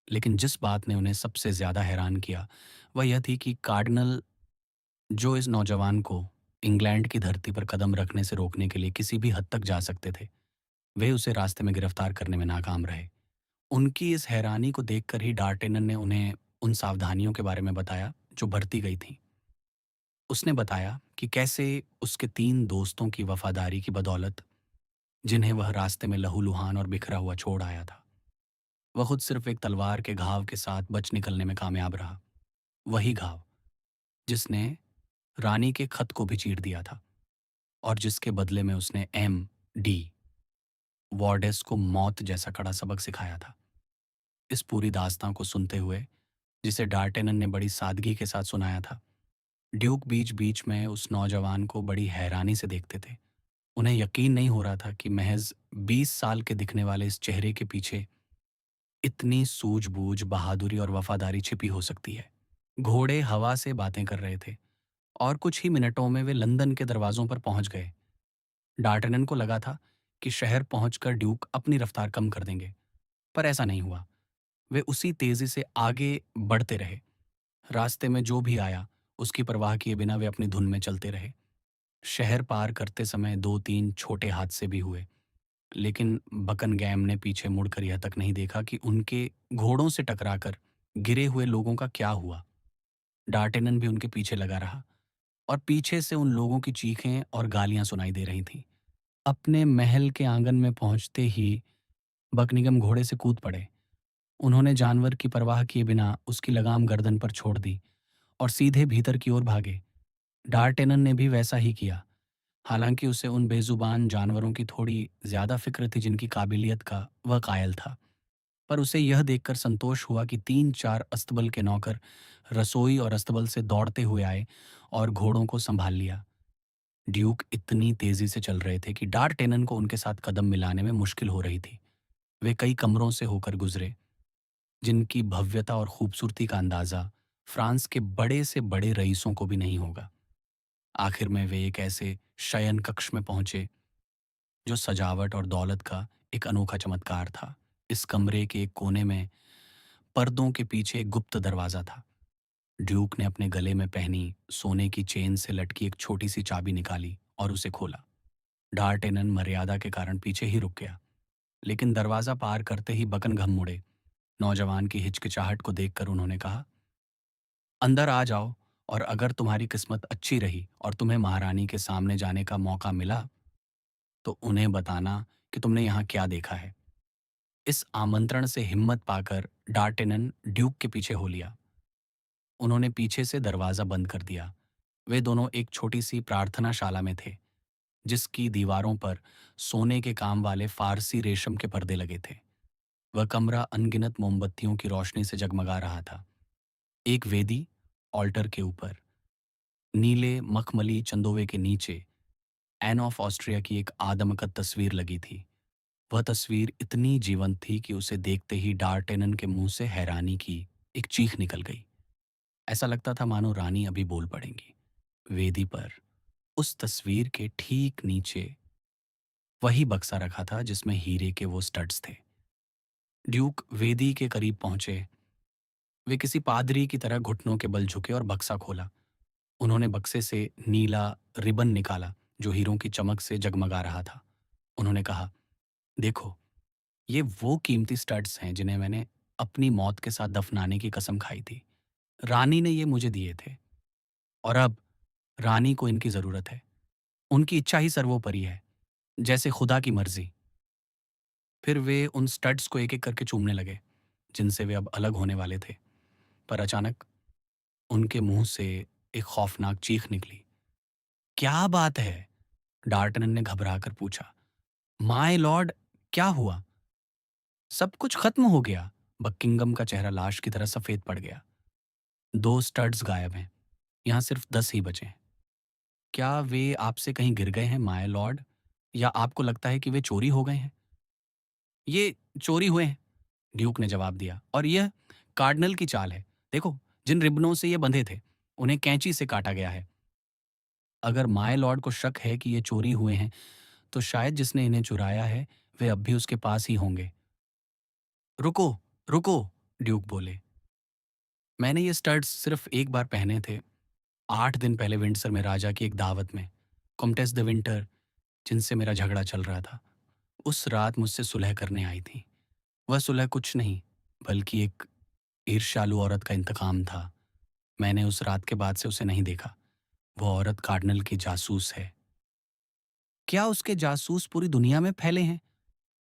लेकिन जिस बात ने उन्हें सबसे ज्यादा हैरान किया वह यह थी कि कार्डिनल, जो इस नौजवान को इंग्लैंड की धरती पर कदम रखने से रोकने के लिए किसी भी हद तक जा सकते थे, वे उसे रास्ते में गिरफ्तार करने में नाकाम रहे। उनकी इस हैरानी को देखकर ही डार्टेनन ने उन्हें उन सावधानियों के बारे में बताया जो बरती गई थीं। उसने बताया कि कैसे उसके 3 दोस्तों की वफादारी की बदौलत, जिन्हें वह रास्ते में लहूलुहान और बिखरा हुआ छोड़ आया था, वह खुद सिर्फ एक तलवार के घाव के साथ बच निकलने में कामयाब रहा। वही घाव जिसने रानी के खत को भी चीर दिया था और जिसके बदले में उसने एम डी वॉर्डेस को मौत जैसा कड़ा सबक सिखाया था। इस पूरी दास्तां को सुनते हुए, जिसे डार्टेनन ने बड़ी सादगी के साथ सुनाया था, ड्यूक बीच बीच में उस नौजवान को बड़ी हैरानी से देखते थे। उन्हें यकीन नहीं हो रहा था कि महज 20 साल के दिखने वाले इस चेहरे के पीछे इतनी सूझबूझ, बहादुरी और वफादारी छिपी हो सकती है। घोड़े हवा से बातें कर रहे थे और कुछ ही मिनटों में वे लंदन के दरवाजों पर पहुंच गए। डार्टेनन को लगा था कि शहर पहुंचकर ड्यूक अपनी रफ्तार कम कर देंगे, पर ऐसा नहीं हुआ। वे उसी तेजी से आगे बढ़ते रहे। रास्ते में जो भी आया उसकी परवाह किए बिना वे अपनी धुन में चलते रहे। शहर पार करते समय 2-3 छोटे हादसे भी हुए, लेकिन बकनगैम ने पीछे मुड़कर यह तक नहीं देखा कि उनके घोड़ों से टकराकर गिरे हुए लोगों का क्या हुआ। डार्टेनन भी उनके पीछे लगा रहा और पीछे से उन लोगों की चीखें और गालियां सुनाई दे रही थीं। अपने महल के आंगन में पहुंचते ही बकनिगम घोड़े से कूद पड़े। उन्होंने जानवर की परवाह किए बिना उसकी लगाम गर्दन पर छोड़ दी और सीधे भीतर की ओर भागे। डार्टेनन ने भी वैसा ही किया, हालांकि उसे उन बेजुबान जानवरों की थोड़ी ज्यादा फिक्र थी जिनकी काबिलियत का वह कायल था। पर उसे यह देखकर संतोष हुआ कि 3-4 अस्तबल के नौकर रसोई और अस्तबल से दौड़ते हुए आए और घोड़ों को संभाल लिया। ड्यूक इतनी तेजी से चल रहे थे कि डार्टेनन को उनके साथ कदम मिलाने में मुश्किल हो रही थी। वे कई कमरों से होकर गुजरे जिनकी भव्यता और खूबसूरती का अंदाजा फ्रांस के बड़े से बड़े रईसों को भी नहीं होगा। आखिर में वे एक ऐसे शयन कक्ष में पहुंचे जो सजावट और दौलत का एक अनोखा चमत्कार था। इस कमरे के एक कोने में पर्दों के पीछे एक गुप्त दरवाजा था। ड्यूक ने अपने गले में पहनी सोने की चेन से लटकी एक छोटी सी चाबी निकाली और उसे खोला। डार्टेनन मर्यादा के कारण पीछे ही रुक गया, लेकिन दरवाजा पार करते ही बकनघम मुड़े। नौजवान की हिचकिचाहट को देखकर उन्होंने कहा, अंदर आ जाओ, और अगर तुम्हारी किस्मत अच्छी रही और तुम्हें महारानी के सामने जाने का मौका मिला तो उन्हें बताना कि तुमने यहाँ क्या देखा है। इस आमंत्रण से हिम्मत पाकर डार्टेनन ड्यूक के पीछे हो लिया। उन्होंने पीछे से दरवाजा बंद कर दिया। वे दोनों एक छोटी सी प्रार्थनाशाला में थे, जिसकी दीवारों पर सोने के काम वाले फारसी रेशम के पर्दे लगे थे। वह कमरा अनगिनत मोमबत्तियों की रोशनी से जगमगा रहा था। एक वेदी, ऑल्टर के ऊपर, नीले मखमली चंदोवे के नीचे एन ऑफ ऑस्ट्रिया की एक आदमकद तस्वीर लगी थी। वह तस्वीर इतनी जीवंत थी कि उसे देखते ही डार्टेनन के मुंह से हैरानी की एक चीख निकल गई। ऐसा लगता था मानो रानी अभी बोल पड़ेंगी। वेदी पर उस तस्वीर के ठीक नीचे वही बक्सा रखा था जिसमें हीरे के वो स्टड्स थे। ड्यूक वेदी के करीब पहुंचे। वे किसी पादरी की तरह घुटनों के बल झुके और बक्सा खोला। उन्होंने बक्से से नीला रिबन निकाला जो हीरों की चमक से जगमगा रहा था। उन्होंने कहा, देखो, ये वो कीमती स्टड्स हैं जिन्हें मैंने अपनी मौत के साथ दफनाने की कसम खाई थी। रानी ने ये मुझे दिए थे और अब रानी को इनकी ज़रूरत है। उनकी इच्छा ही सर्वोपरि है, जैसे खुदा की मर्ज़ी। फिर वे उन स्टड्स को एक-एक करके चूमने लगे, जिनसे वे अब अलग होने वाले थे। पर अचानक उनके मुँह से एक खौफनाक चीख निकली। क्या बात है? डार्टन ने घबराकर पूछा। माय लॉर्ड, क्या हुआ? सब कुछ खत्म हो गया। बकिंगम का चेहरा लाश की तरह सफ़ेद पड़ गया। 2 स्टड्स गायब हैं। यहाँ सिर्फ 10 ही बचे हैं। क्या वे आपसे कहीं गिर गए हैं, माय लॉर्ड? या आपको लगता है कि वे चोरी हो गए हैं? ये चोरी हुए हैं, ड्यूक ने जवाब दिया, और यह कार्डिनल की चाल है। देखो, जिन रिबनों से ये बंधे थे, उन्हें कैंची से काटा गया है। अगर माय लॉर्ड को शक है कि ये चोरी हुए हैं, तो शायद जिसने इन्हें चुराया है, वे अब भी उसके पास ही होंगे। रुको, रुको, ड्यूक बोले। मैंने ये स्टड्स सिर्फ एक बार पहने थे, 8 दिन पहले विंडसर में राजा की एक दावत में। कॉम्टेस द विंटर, जिनसे मेरा झगड़ा चल रहा था, उस रात मुझसे सुलह करने आई थी। वह सुलह कुछ नहीं, बल्कि एक ईर्ष्यालु औरत का इंतकाम था। मैंने उस रात के बाद से उसे नहीं देखा। वो औरत कार्डिनल की जासूस है। क्या उसके जासूस पूरी दुनिया में फैले हैं?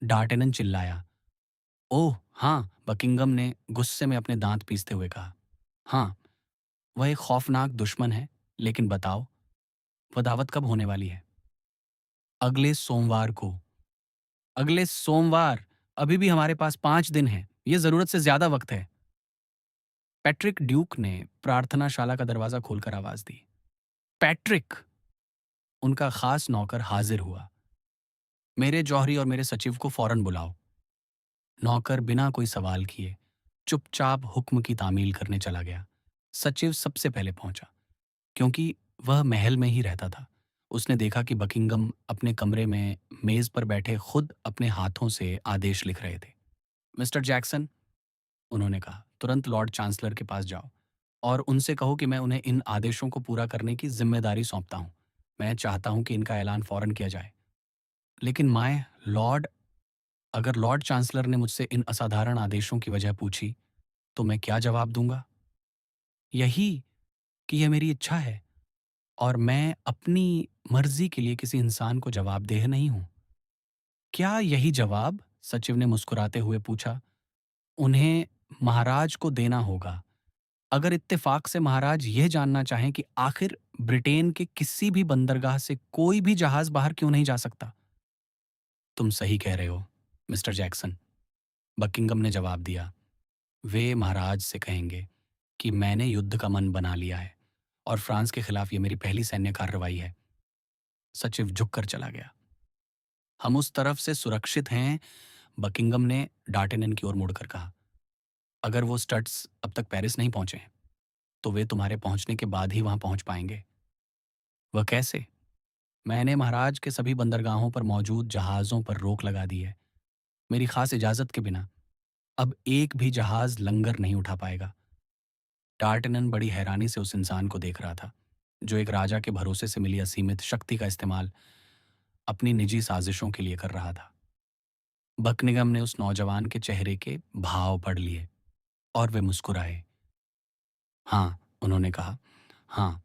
डार्टेनन चिल्लाया। ओह हाँ, बकिंगम ने गुस्से में अपने दांत पीसते हुए कहा। हाँ, वह एक खौफनाक दुश्मन है, लेकिन बताओ, वह दावत कब होने वाली है? अगले सोमवार को। अगले सोमवार? अभी भी हमारे पास 5 दिन हैं। ये जरूरत से ज्यादा वक्त है। पैट्रिक ड्यूक ने प्रार्थनाशाला का दरवाजा खोलकर आवाज दी। पैट्रिक! उनका खास नौकर हाजिर हुआ। मेरे जौहरी और मेरे सचिव को फौरन बुलाओ। नौकर बिना कोई सवाल किए चुपचाप हुक्म की तामील करने चला गया। सचिव सबसे पहले पहुंचा, क्योंकि वह महल में ही रहता था। उसने देखा कि बकिंगम अपने कमरे में मेज पर बैठे खुद अपने हाथों से आदेश लिख रहे थे। मिस्टर जैक्सन, उन्होंने कहा, तुरंत लॉर्ड चांसलर के पास जाओ और उनसे कहो कि मैं उन्हें इन आदेशों को पूरा करने की जिम्मेदारी सौंपता हूं। मैं चाहता हूं कि इनका ऐलान फौरन किया जाए। लेकिन माय लॉर्ड, अगर लॉर्ड चांसलर ने मुझसे इन असाधारण आदेशों की वजह पूछी, तो मैं क्या जवाब दूंगा? यही कि यह मेरी इच्छा है और मैं अपनी मर्जी के लिए किसी इंसान को जवाबदेह नहीं हूं। क्या यही जवाब? सचिव ने मुस्कुराते हुए पूछा। उन्हें महाराज को देना होगा। अगर इत्तेफाक से महाराज यह जानना चाहें कि आखिर ब्रिटेन के किसी भी बंदरगाह से कोई भी जहाज बाहर क्यों नहीं जा सकता। तुम सही कह रहे हो, मिस्टर जैक्सन, बकिंगम ने जवाब दिया। वे महाराज से कहेंगे कि मैंने युद्ध का मन बना लिया है और फ्रांस के खिलाफ ये मेरी पहली सैन्य कार्रवाई है। सचिव झुककर चला गया। हम उस तरफ से सुरक्षित हैं, बकिंगम ने डार्टेनन की ओर मुड़कर कहा। अगर वो स्टड्स अब तक पेरिस नहीं पहुंचे हैं, तो वे तुम्हारे पहुंचने के बाद ही वहां पहुंच पाएंगे। वह कैसे? मैंने महाराज के सभी बंदरगाहों पर मौजूद जहाज़ों पर रोक लगा दी है। मेरी खास इजाज़त के बिना अब एक भी जहाज़ लंगर नहीं उठा पाएगा। डार्टनन बड़ी हैरानी से उस इंसान को देख रहा था, जो एक राजा के भरोसे से मिली असीमित शक्ति का इस्तेमाल अपनी निजी साजिशों के लिए कर रहा था। बकिंगम ने उस नौजवान के चेहरे के भाव पढ़ लिए और वे मुस्कुराए। हाँ, उन्होंने कहा, हाँ,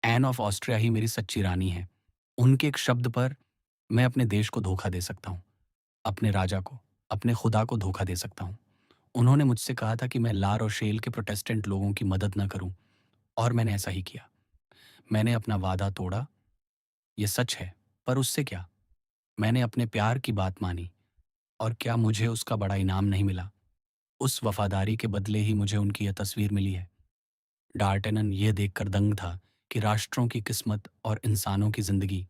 एन ऑफ ऑस्ट्रिया ही मेरी सच्ची रानी है। उनके एक शब्द पर मैं अपने देश को धोखा दे सकता हूँ, अपने राजा को, अपने खुदा को धोखा दे सकता हूँ। उन्होंने मुझसे कहा था कि मैं ला रोशेल के प्रोटेस्टेंट लोगों की मदद न करूं, और मैंने ऐसा ही किया। मैंने अपना वादा तोड़ा, ये सच है, पर उससे क्या? मैंने अपने प्यार की बात मानी, और क्या मुझे उसका बड़ा इनाम नहीं मिला? उस वफादारी के बदले ही मुझे उनकी यह तस्वीर मिली है। डार्टेनन यह देखकर दंग था कि राष्ट्रों की किस्मत और इंसानों की जिंदगी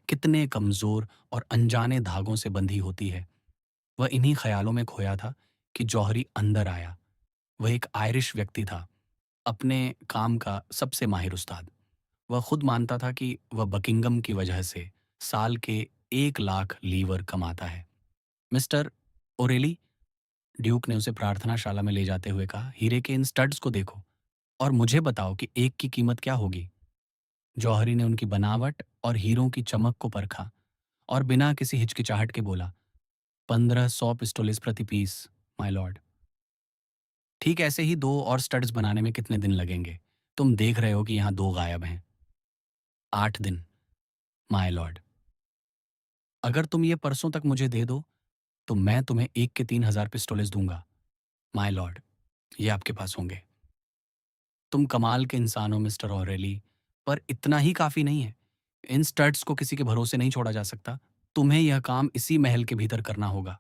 कितने कमजोर और अनजाने धागों से बंधी होती है। वह इन्हीं ख्यालों में खोया था कि जौहरी अंदर आया। वह एक आयरिश व्यक्ति था, अपने काम का सबसे माहिर उस्ताद। वह खुद मानता था कि वह बकिंगम की वजह से साल के 1 लाख लीवर कमाता है। मिस्टर ओरेली, ड्यूक ने उसे प्रार्थनाशाला में ले जाते हुए कहा, हीरे के इन स्टड्स को देखो और मुझे बताओ कि एक की कीमत क्या होगी। जौहरी ने उनकी बनावट और हीरों की चमक को परखा और बिना किसी हिचकिचाहट के बोला, 1500 पिस्टोलेस प्रति पीस, माय लॉर्ड। ठीक ऐसे ही 2 और स्टड्स बनाने में कितने दिन लगेंगे? तुम देख रहे हो कि यहाँ 2 गायब हैं। 8 दिन, माय लॉर्ड। अगर तुम ये परसों तक मुझे दे दो, तो मैं तुम्हें 1 के 3000 पिस्टोलेस दूंगा, माय लॉर्ड। ये आपके पास होंगे। तुम कमाल के इंसान हो मिस्टर ऑरेली, पर इतना ही काफ़ी नहीं है। इन स्टड्स को किसी के भरोसे नहीं छोड़ा जा सकता। तुम्हें यह काम इसी महल के भीतर करना होगा।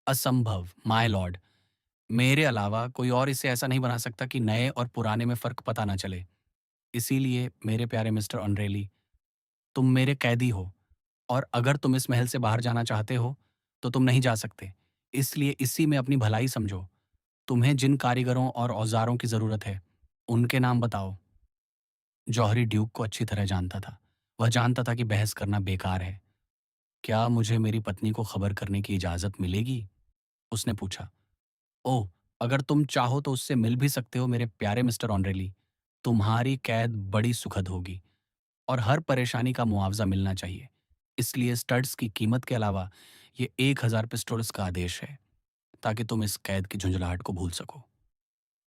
असंभव, माय लॉर्ड। मेरे अलावा कोई और इसे ऐसा नहीं बना सकता कि नए और पुराने में फ़र्क पता ना चले। इसीलिए मेरे प्यारे मिस्टर ऑनरेली, तुम मेरे कैदी हो और अगर तुम इस महल से बाहर जाना चाहते हो, तो तुम नहीं जा सकते। इसलिए इसी में अपनी भलाई समझो। तुम्हें जिन कारीगरों और औज़ारों की ज़रूरत है, उनके नाम बताओ। जौहरी ड्यूक को अच्छी तरह जानता था। वह जानता था कि बहस करना बेकार है। क्या मुझे मेरी पत्नी को खबर करने की इजाज़त मिलेगी? उसने पूछा। ओह! अगर तुम चाहो तो उससे मिल भी सकते हो मेरे प्यारे मिस्टर ऑनरेली। तुम्हारी कैद बड़ी सुखद होगी और हर परेशानी का मुआवज़ा मिलना चाहिए। इसलिए स्टड्स की कीमत के अलावा ये 1000 पिस्टोल्स का आदेश है, ताकि तुम इस कैद की झुंझलाहट को भूल सको।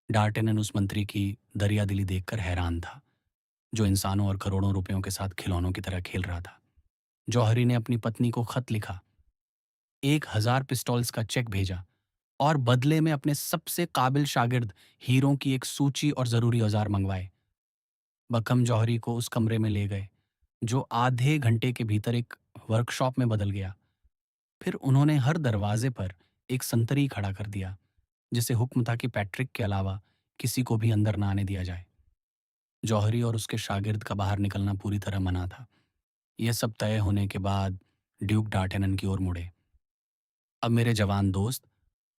डार्टेनन उस मंत्री की दरियादिली देखकर हैरान था, जो इंसानों और करोड़ों रुपयों के साथ खिलौनों की तरह खेल रहा था। जौहरी ने अपनी पत्नी को खत लिखा, 1000 पिस्टॉल्स का चेक भेजा और बदले में अपने सबसे काबिल शागिर्द हीरों की एक सूची और ज़रूरी औजार मंगवाए। बकम जौहरी को उस कमरे में ले गए, जो आधे घंटे के भीतर एक वर्कशॉप में बदल गया। फिर उन्होंने हर दरवाजे पर एक संतरी खड़ा कर दिया, जिसे हुक्म था कि पैट्रिक के अलावा किसी को भी अंदर न आने दिया जाए। जौहरी और उसके शागिर्द का बाहर निकलना पूरी तरह मना था। यह सब तय होने के बाद ड्यूक डार्टेनन की ओर मुड़े। अब मेरे जवान दोस्त,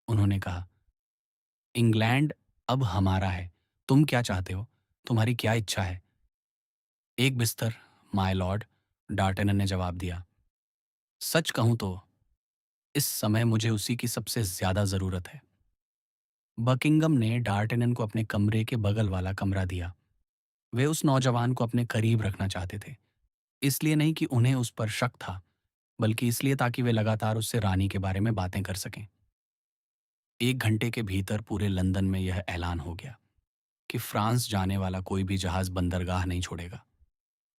उन्होंने कहा, इंग्लैंड अब हमारा है। तुम क्या चाहते हो? तुम्हारी क्या इच्छा है? एक बिस्तर, माय लॉर्ड, डार्टेनन ने जवाब दिया। सच कहूं तो इस समय मुझे उसी की सबसे ज्यादा जरूरत है। बकिंगम ने डार्टेनन को अपने कमरे के बगल वाला कमरा दिया। वे उस नौजवान को अपने करीब रखना चाहते थे। इसलिए नहीं कि उन्हें उस पर शक था, बल्कि इसलिए ताकि वे लगातार उससे रानी के बारे में बातें कर सकें। 1 घंटे के भीतर पूरे लंदन में यह ऐलान हो गया कि फ्रांस जाने वाला कोई भी जहाज बंदरगाह नहीं छोड़ेगा,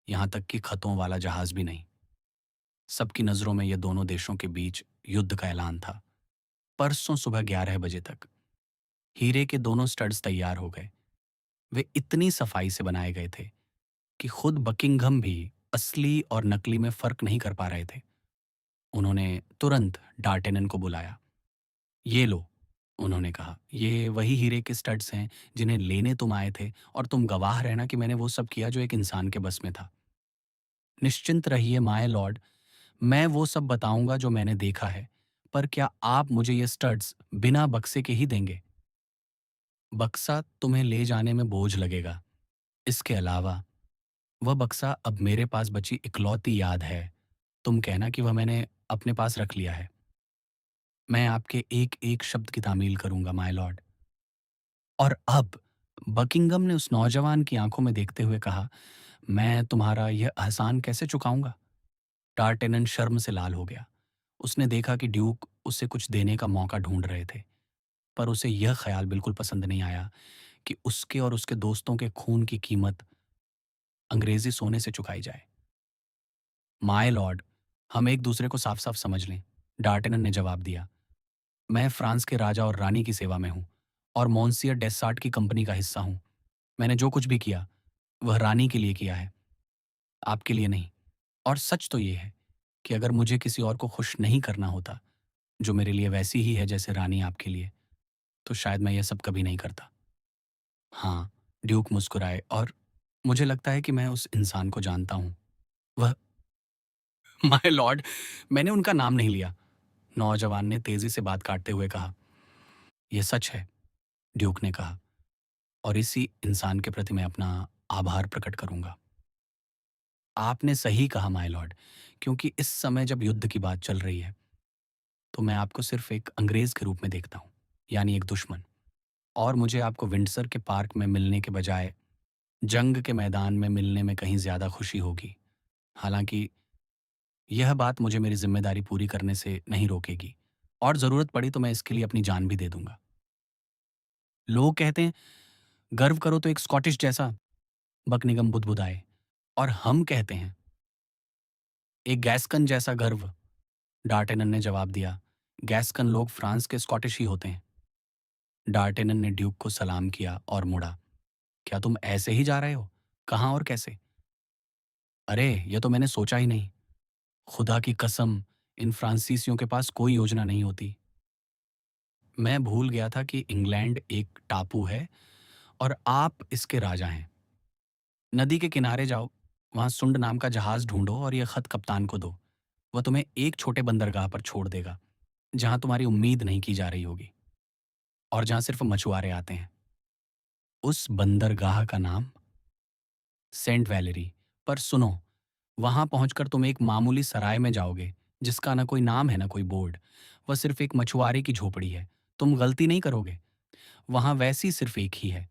यहां तक कि खतों वाला जहाज भी नहीं। सबकी नजरों में यह दोनों देशों के बीच युद्ध का ऐलान था। परसों सुबह 11 बजे तक हीरे के दोनों स्टड्स तैयार हो गए। वे इतनी सफाई से बनाए गए थे कि खुद बकिंघम भी असली और नकली में फर्क नहीं कर पा रहे थे। उन्होंने तुरंत डार्टेनन को बुलाया। ये लो, उन्होंने कहा, ये वही हीरे के स्टड्स हैं जिन्हें लेने तुम आए थे, और तुम गवाह रहना कि मैंने वो सब किया जो एक इंसान के बस में था। निश्चिंत रहिए माय लॉर्ड, मैं वो सब बताऊंगा जो मैंने देखा है, पर क्या आप मुझे ये स्टड्स बिना बक्से के ही देंगे? बक्सा तुम्हें ले जाने में बोझ लगेगा। इसके अलावा वह बक्सा अब मेरे पास बची इकलौती याद है। तुम कहना कि वह मैंने अपने पास रख लिया है। मैं आपके एक एक शब्द की तामील करूंगा माय लॉर्ड। और अब बकिंगम ने उस नौजवान की आंखों में देखते हुए कहा, मैं तुम्हारा यह एहसान कैसे चुकाऊंगा? डार्टेनन शर्म से लाल हो गया। उसने देखा कि ड्यूक उसे कुछ देने का मौका ढूंढ रहे थे, पर उसे यह ख्याल बिल्कुल पसंद नहीं आया कि उसके और उसके दोस्तों के खून की कीमत अंग्रेजी सोने से चुकाई जाए। माय लॉर्ड, हम एक दूसरे को साफ साफ समझ लें, डार्टेनन ने जवाब दिया। मैं फ्रांस के राजा और रानी की सेवा में हूँ और मोंसियर डेसार्ट की कंपनी का हिस्सा हूँ। मैंने जो कुछ भी किया वह रानी के लिए किया है, आपके लिए नहीं। और सच तो ये है कि अगर मुझे किसी और को खुश नहीं करना होता, जो मेरे लिए वैसी ही है जैसे रानी आपके लिए, तो शायद मैं यह सब कभी नहीं करता। हाँ, ड्यूक मुस्कुराए, और मुझे लगता है कि मैं उस इंसान को जानता हूँ। वह माय लॉर्ड, मैंने उनका नाम नहीं लिया, नौजवान ने तेजी से बात काटते हुए कहा। यह सच है, ड्यूक ने कहा, और इसी इंसान के प्रति मैं अपना आभार प्रकट करूंगा। आपने सही कहा माय लॉर्ड, क्योंकि इस समय जब युद्ध की बात चल रही है, तो मैं आपको सिर्फ एक अंग्रेज के रूप में देखता हूँ, यानी एक दुश्मन। और मुझे आपको विंडसर के पार्क में मिलने के बजाय जंग के मैदान में मिलने में कहीं ज्यादा खुशी होगी। हालाँकि यह बात मुझे मेरी ज़िम्मेदारी पूरी करने से नहीं रोकेगी और ज़रूरत पड़ी तो मैं इसके लिए अपनी जान भी दे दूँगा। लोग कहते हैं, "गर्व करो तो एक स्कॉटिश जैसा," बकनिगम बुदबुदाए। और हम कहते हैं, "एक गैस्कन जैसा गर्व," डार्टेनन ने जवाब दिया। "गैस्कन लोग फ्रांस के स्कॉटिश ही होते हैं।" डार्टेनन ने ड्यूक को सलाम किया और मुड़ा। "क्या तुम ऐसे ही जा रहे हो? कहाँ और कैसे?" "अरे, ये तो मैंने सोचा ही नहीं। खुदा की कसम, इन फ्रांसीसियों के पास कोई योजना नहीं होती। मैं भूल गया था कि इंग्लैंड एक टापू है और आप इसके राजा हैं। नदी के किनारे जाओ, वहां सुंड नाम का जहाज ढूंढो और यह खत कप्तान को दो। वह तुम्हें एक छोटे बंदरगाह पर छोड़ देगा, जहां तुम्हारी उम्मीद नहीं की जा रही होगी और जहां सिर्फ मछुआरे आते हैं। उस बंदरगाह का नाम सेंट वैलेरी। पर सुनो, वहां पहुंचकर तुम एक मामूली सराय में जाओगे, जिसका ना कोई नाम है ना कोई बोर्ड। वह सिर्फ एक मछुआरे की झोपड़ी है। तुम गलती नहीं करोगे, वहां वैसी सिर्फ एक ही है।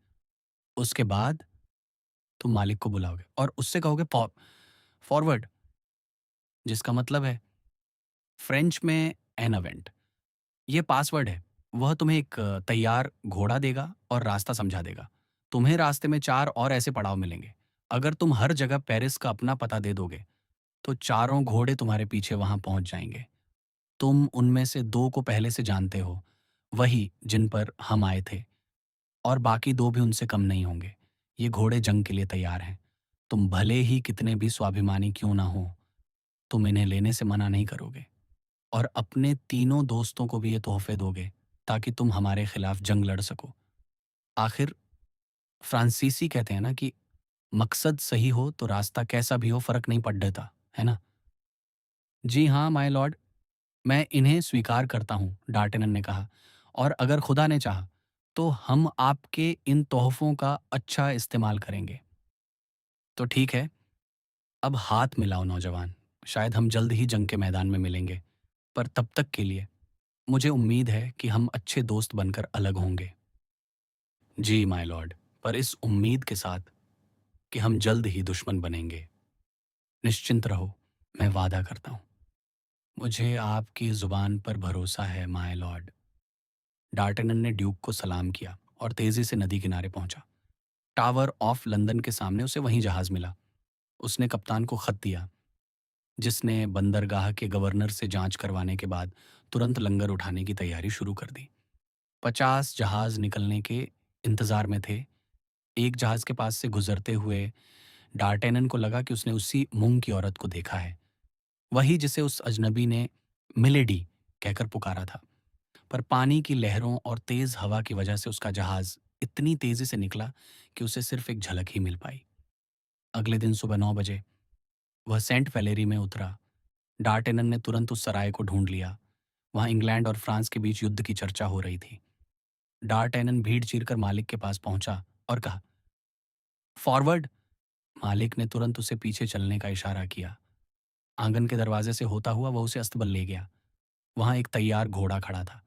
उसके बाद तुम मालिक को बुलाओगे और उससे कहोगे फॉरवर्ड, जिसका मतलब है फ्रेंच में एन अवेंट। ये पासवर्ड है। वह तुम्हें एक तैयार घोड़ा देगा और रास्ता समझा देगा। तुम्हें रास्ते में 4 और ऐसे पड़ाव मिलेंगे। अगर तुम हर जगह पेरिस का अपना पता दे दोगे, तो चारों घोड़े तुम्हारे पीछे वहां पहुंच जाएंगे। तुम उनमें से 2 को पहले से जानते हो, वही जिन पर हम आए थे, और बाकी 2 भी उनसे कम नहीं होंगे। ये घोड़े जंग के लिए तैयार हैं। तुम भले ही कितने भी स्वाभिमानी क्यों ना हो, तुम इन्हें लेने से मना नहीं करोगे और अपने तीनों दोस्तों को भी ये तोहफे दोगे, ताकि तुम हमारे खिलाफ जंग लड़ सको। आखिर फ्रांसीसी कहते हैं ना कि मकसद सही हो तो रास्ता कैसा भी हो फर्क नहीं पड़ता, है ना? जी हाँ, माय लॉर्ड, मैं इन्हें स्वीकार करता हूँ, डार्टेनन ने कहा। और अगर खुदा ने चाहा, तो हम आपके इन तोहफों का अच्छा इस्तेमाल करेंगे। तो ठीक है, अब हाथ मिलाओ नौजवान। शायद हम जल्द ही जंग के मैदान में मिलेंगे, पर तब तक के लिए मुझे उम्मीद है कि हम अच्छे दोस्त बनकर अलग होंगे। जी माय लॉर्ड, पर इस उम्मीद के साथ कि हम जल्द ही दुश्मन बनेंगे। निश्चिंत रहो, मैं वादा करता हूँ। मुझे आपकी जुबान पर भरोसा है माय लॉर्ड। डार्टेनन ने ड्यूक को सलाम किया और तेजी से नदी किनारे पहुंचा। टावर ऑफ लंदन के सामने उसे वहीं जहाज मिला। उसने कप्तान को खत दिया, जिसने बंदरगाह के गवर्नर से जांच करवाने के बाद तुरंत लंगर उठाने की तैयारी शुरू कर दी। 50 जहाज निकलने के इंतजार में थे। एक जहाज के पास से गुजरते हुए डार्टेनन को लगा कि उसने उसी मूंग की औरत को देखा है, वही जिसे उस अजनबी ने मिलेडी कहकर पुकारा था। पर पानी की लहरों और तेज हवा की वजह से उसका जहाज इतनी तेजी से निकला कि उसे सिर्फ एक झलक ही मिल पाई। अगले दिन सुबह 9 बजे वह सेंट वैलेरी में उतरा। डार्टेनन ने तुरंत उस सराय को ढूंढ लिया। वहां इंग्लैंड और फ्रांस के बीच युद्ध की चर्चा हो रही थी। डार्टेनन भीड़ चीरकर मालिक के पास पहुंचा और कहा, फॉरवर्ड। मालिक ने तुरंत उसे पीछे चलने का इशारा किया। आंगन के दरवाजे से होता हुआ वह उसे अस्तबल ले गया। वहां एक तैयार घोड़ा खड़ा था।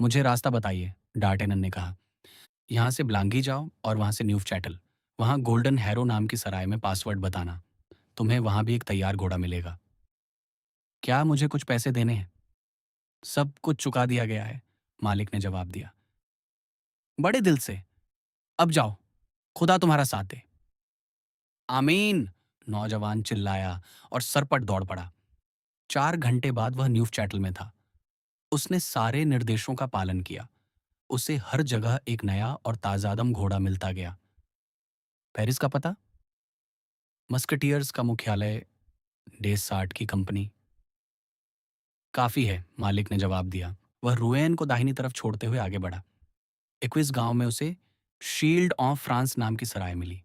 मुझे रास्ता बताइए, डार्टेनन ने कहा। यहाँ से ब्लांगी जाओ और वहां से न्यूफ चैटल। वहां गोल्डन हैरो नाम की सराय में पासवर्ड बताना। तुम्हें वहां भी एक तैयार घोड़ा मिलेगा। क्या मुझे कुछ पैसे देने हैं? सब कुछ चुका दिया गया है, मालिक ने जवाब दिया। बड़े दिल से। अब जाओ, खुदा तुम्हारा साथ दे। आमीन, नौजवान चिल्लाया और सरपट दौड़ पड़ा। 4 घंटे बाद वह न्यूफ चैटल में था। उसने सारे निर्देशों का पालन किया। उसे हर जगह एक नया और ताजादम घोड़ा मिलता गया। पेरिस का पता? मस्कटियर्स का मुख्यालय, डेस साठ की कंपनी। काफी है, मालिक ने जवाब दिया। वह रुएन को दाहिनी तरफ छोड़ते हुए आगे बढ़ा। इक्विस गांव में उसे शील्ड ऑफ फ्रांस नाम की सराय मिली।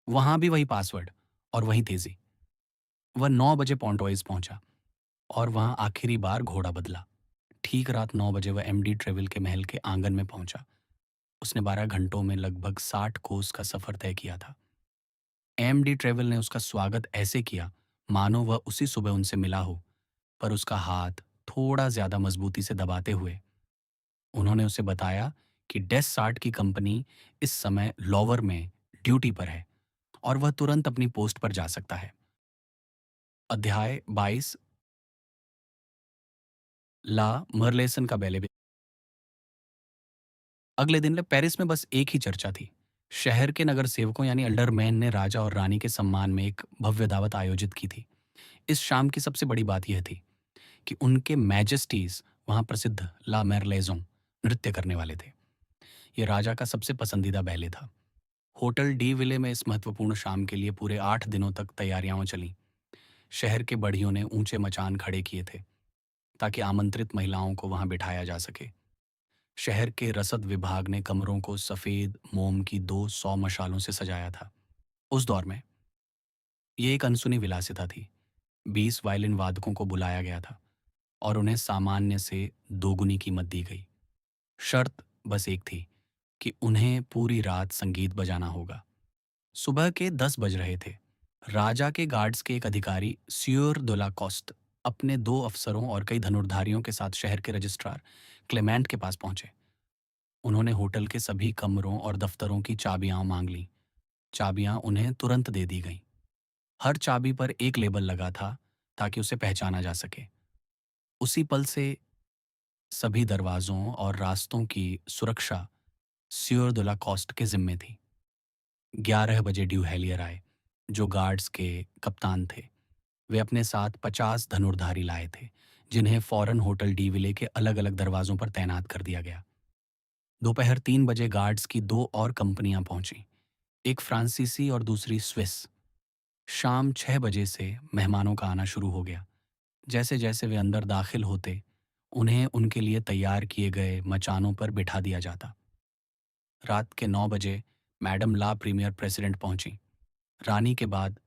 वहां भी वही पासवर्ड और वही तेजी। वह 9 बजे पॉन्टोइस पहुंचा और वहां आखिरी बार घोड़ा बदला। ठीक रात 9 बजे वह एमडी ट्रेविल के महल के आंगन में पहुंचा। उसने 12 घंटों में लगभग 60 कोस का सफर तय किया था। एमडी ट्रेविल ने उसका स्वागत ऐसे किया मानो वह उसी सुबह उनसे मिला हो, पर उसका हाथ थोड़ा ज्यादा मजबूती से दबाते हुए उन्होंने उसे बताया कि डेस साठ की कंपनी इस समय लॉवर में ड्यूटी पर है और वह तुरंत अपनी पोस्ट पर जा सकता है। अध्याय 22। ला मरलेसन का बैले। अगले दिन पेरिस में बस एक ही चर्चा थी। शहर के नगर सेवकों यानी अल्डरमैन ने राजा और रानी के सम्मान में एक भव्य दावत आयोजित की थी। इस शाम की सबसे बड़ी बात यह थी कि उनके मैजेस्टीज वहां प्रसिद्ध ला मेरलेजों नृत्य करने वाले थे। यह राजा का सबसे पसंदीदा बैले था। होटल डी विले में इस महत्वपूर्ण शाम के लिए पूरे 8 दिनों तक तैयारियां चलीं। शहर के बढ़ियों ने ऊंचे मचान खड़े किए थे ताकि आमंत्रित महिलाओं को वहां बिठाया जा सके। शहर के रसद विभाग ने कमरों को सफेद मोम की 200 मशालों से सजाया था। उस दौर में ये एक अनसुनी विलासिता थी। 20 वायलिन वादकों को बुलाया गया था और उन्हें सामान्य से दोगुनी कीमत दी गई। शर्त बस एक थी कि उन्हें पूरी रात संगीत बजाना होगा। सुबह के 10 बज रहे थे। राजा के गार्ड्स के एक अधिकारी सियोर दोला कॉस्ट अपने 2 अफसरों और कई धनुर्धारियों के साथ शहर के रजिस्ट्रार क्लेमेंट के पास पहुंचे। उन्होंने होटल के सभी कमरों और दफ्तरों की चाबियां मांग लीं। चाबियां उन्हें तुरंत दे दी गईं। हर चाबी पर एक लेबल लगा था ताकि उसे पहचाना जा सके। उसी पल से सभी दरवाजों और रास्तों की सुरक्षा सियोर दुला कॉस्ट के जिम्मे थी। 11 बजे ड्यू हेलियर आए, जो गार्ड्स के कप्तान थे। वे अपने साथ 50 धनुर्धारी लाए थे, जिन्हें फौरन होटल डी विले के अलग अलग दरवाजों पर तैनात कर दिया गया। दोपहर 3 बजे गार्ड्स की 2 और कंपनियां पहुंची, एक फ्रांसीसी और दूसरी स्विस। शाम 6 बजे से मेहमानों का आना शुरू हो गया। जैसे जैसे वे अंदर दाखिल होते, उन्हें उनके लिए तैयार किए गए मचानों पर बिठा दिया जाता। रात के 9 बजे मैडम ला प्रीमियर प्रेसिडेंट पहुंची। रानी के बाद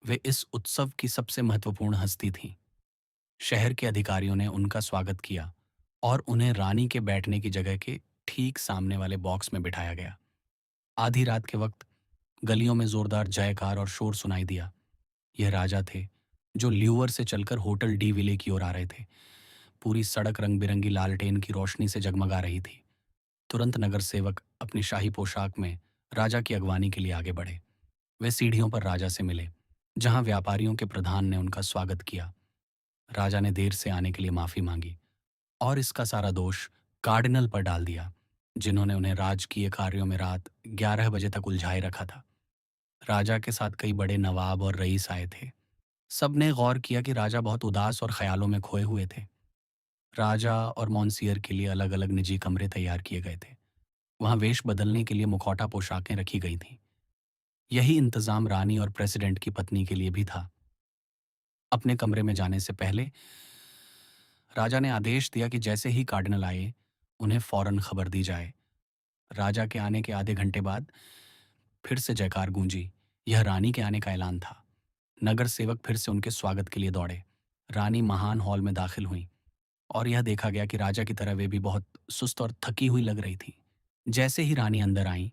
वे इस उत्सव की सबसे महत्वपूर्ण हस्ती थीं। शहर के अधिकारियों ने उनका स्वागत किया और उन्हें रानी के बैठने की जगह के ठीक सामने वाले बॉक्स में बिठाया गया। आधी रात के वक्त गलियों में जोरदार जयकार और शोर सुनाई दिया। यह राजा थे जो ल्यूवर से चलकर होटल डी विले की ओर आ रहे थे। पूरी सड़क रंग बिरंगी लालटेन की रोशनी से जगमगा रही थी। तुरंत नगर सेवक अपनी शाही पोशाक में राजा की अगवानी के लिए आगे बढ़े। वे सीढ़ियों पर राजा से मिले, जहां व्यापारियों के प्रधान ने उनका स्वागत किया। राजा ने देर से आने के लिए माफी मांगी और इसका सारा दोष कार्डिनल पर डाल दिया, जिन्होंने उन्हें राजकीय कार्यों में रात 11 बजे तक उलझाए रखा था। राजा के साथ कई बड़े नवाब और रईस आए थे। सबने गौर किया कि राजा बहुत उदास और ख्यालों में खोए हुए थे। राजा और मॉन्सियर के लिए अलग अलग निजी कमरे तैयार किए गए थे। वहां वेश बदलने के लिए मुखौटा पोशाकें रखी गई थीं। यही इंतजाम रानी और प्रेसिडेंट की पत्नी के लिए भी था। अपने कमरे में जाने से पहले राजा ने आदेश दिया कि जैसे ही कार्डिनल आए, उन्हें फौरन खबर दी जाए। राजा के आने के आधे घंटे बाद फिर से जयकार गूंजी। यह रानी के आने का ऐलान था। नगर सेवक फिर से उनके स्वागत के लिए दौड़े। रानी महान हॉल में दाखिल हुई और यह देखा गया कि राजा की तरह वे भी बहुत सुस्त और थकी हुई लग रही थी। जैसे ही रानी अंदर आई,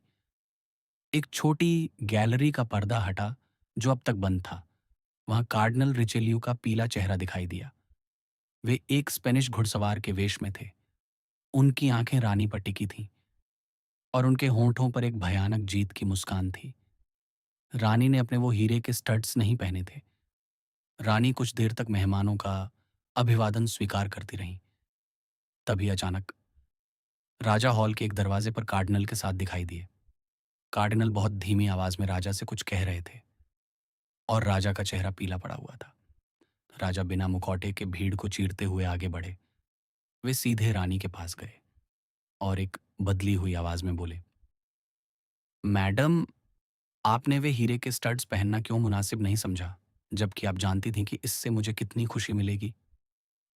एक छोटी गैलरी का पर्दा हटा जो अब तक बंद था। वहां कार्डिनल रिचेलियू का पीला चेहरा दिखाई दिया। वे एक स्पेनिश घुड़सवार के वेश में थे। उनकी आंखें रानी पर टिकी थीं और उनके होंठों पर एक भयानक जीत की मुस्कान थी। रानी ने अपने वो हीरे के स्टड्स नहीं पहने थे। रानी कुछ देर तक मेहमानों का अभिवादन स्वीकार करती रहीं। तभी अचानक राजा हॉल के एक दरवाजे पर कार्डिनल के साथ दिखाई दिए। कार्डिनल बहुत धीमी आवाज में राजा से कुछ कह रहे थे और राजा का चेहरा पीला पड़ा हुआ था। राजा बिना मुखौटे के भीड़ को चीरते हुए आगे बढ़े। वे सीधे रानी के पास गए और एक बदली हुई आवाज में बोले, मैडम, आपने वे हीरे के स्टड्स पहनना क्यों मुनासिब नहीं समझा, जबकि आप जानती थीं कि इससे मुझे कितनी खुशी मिलेगी।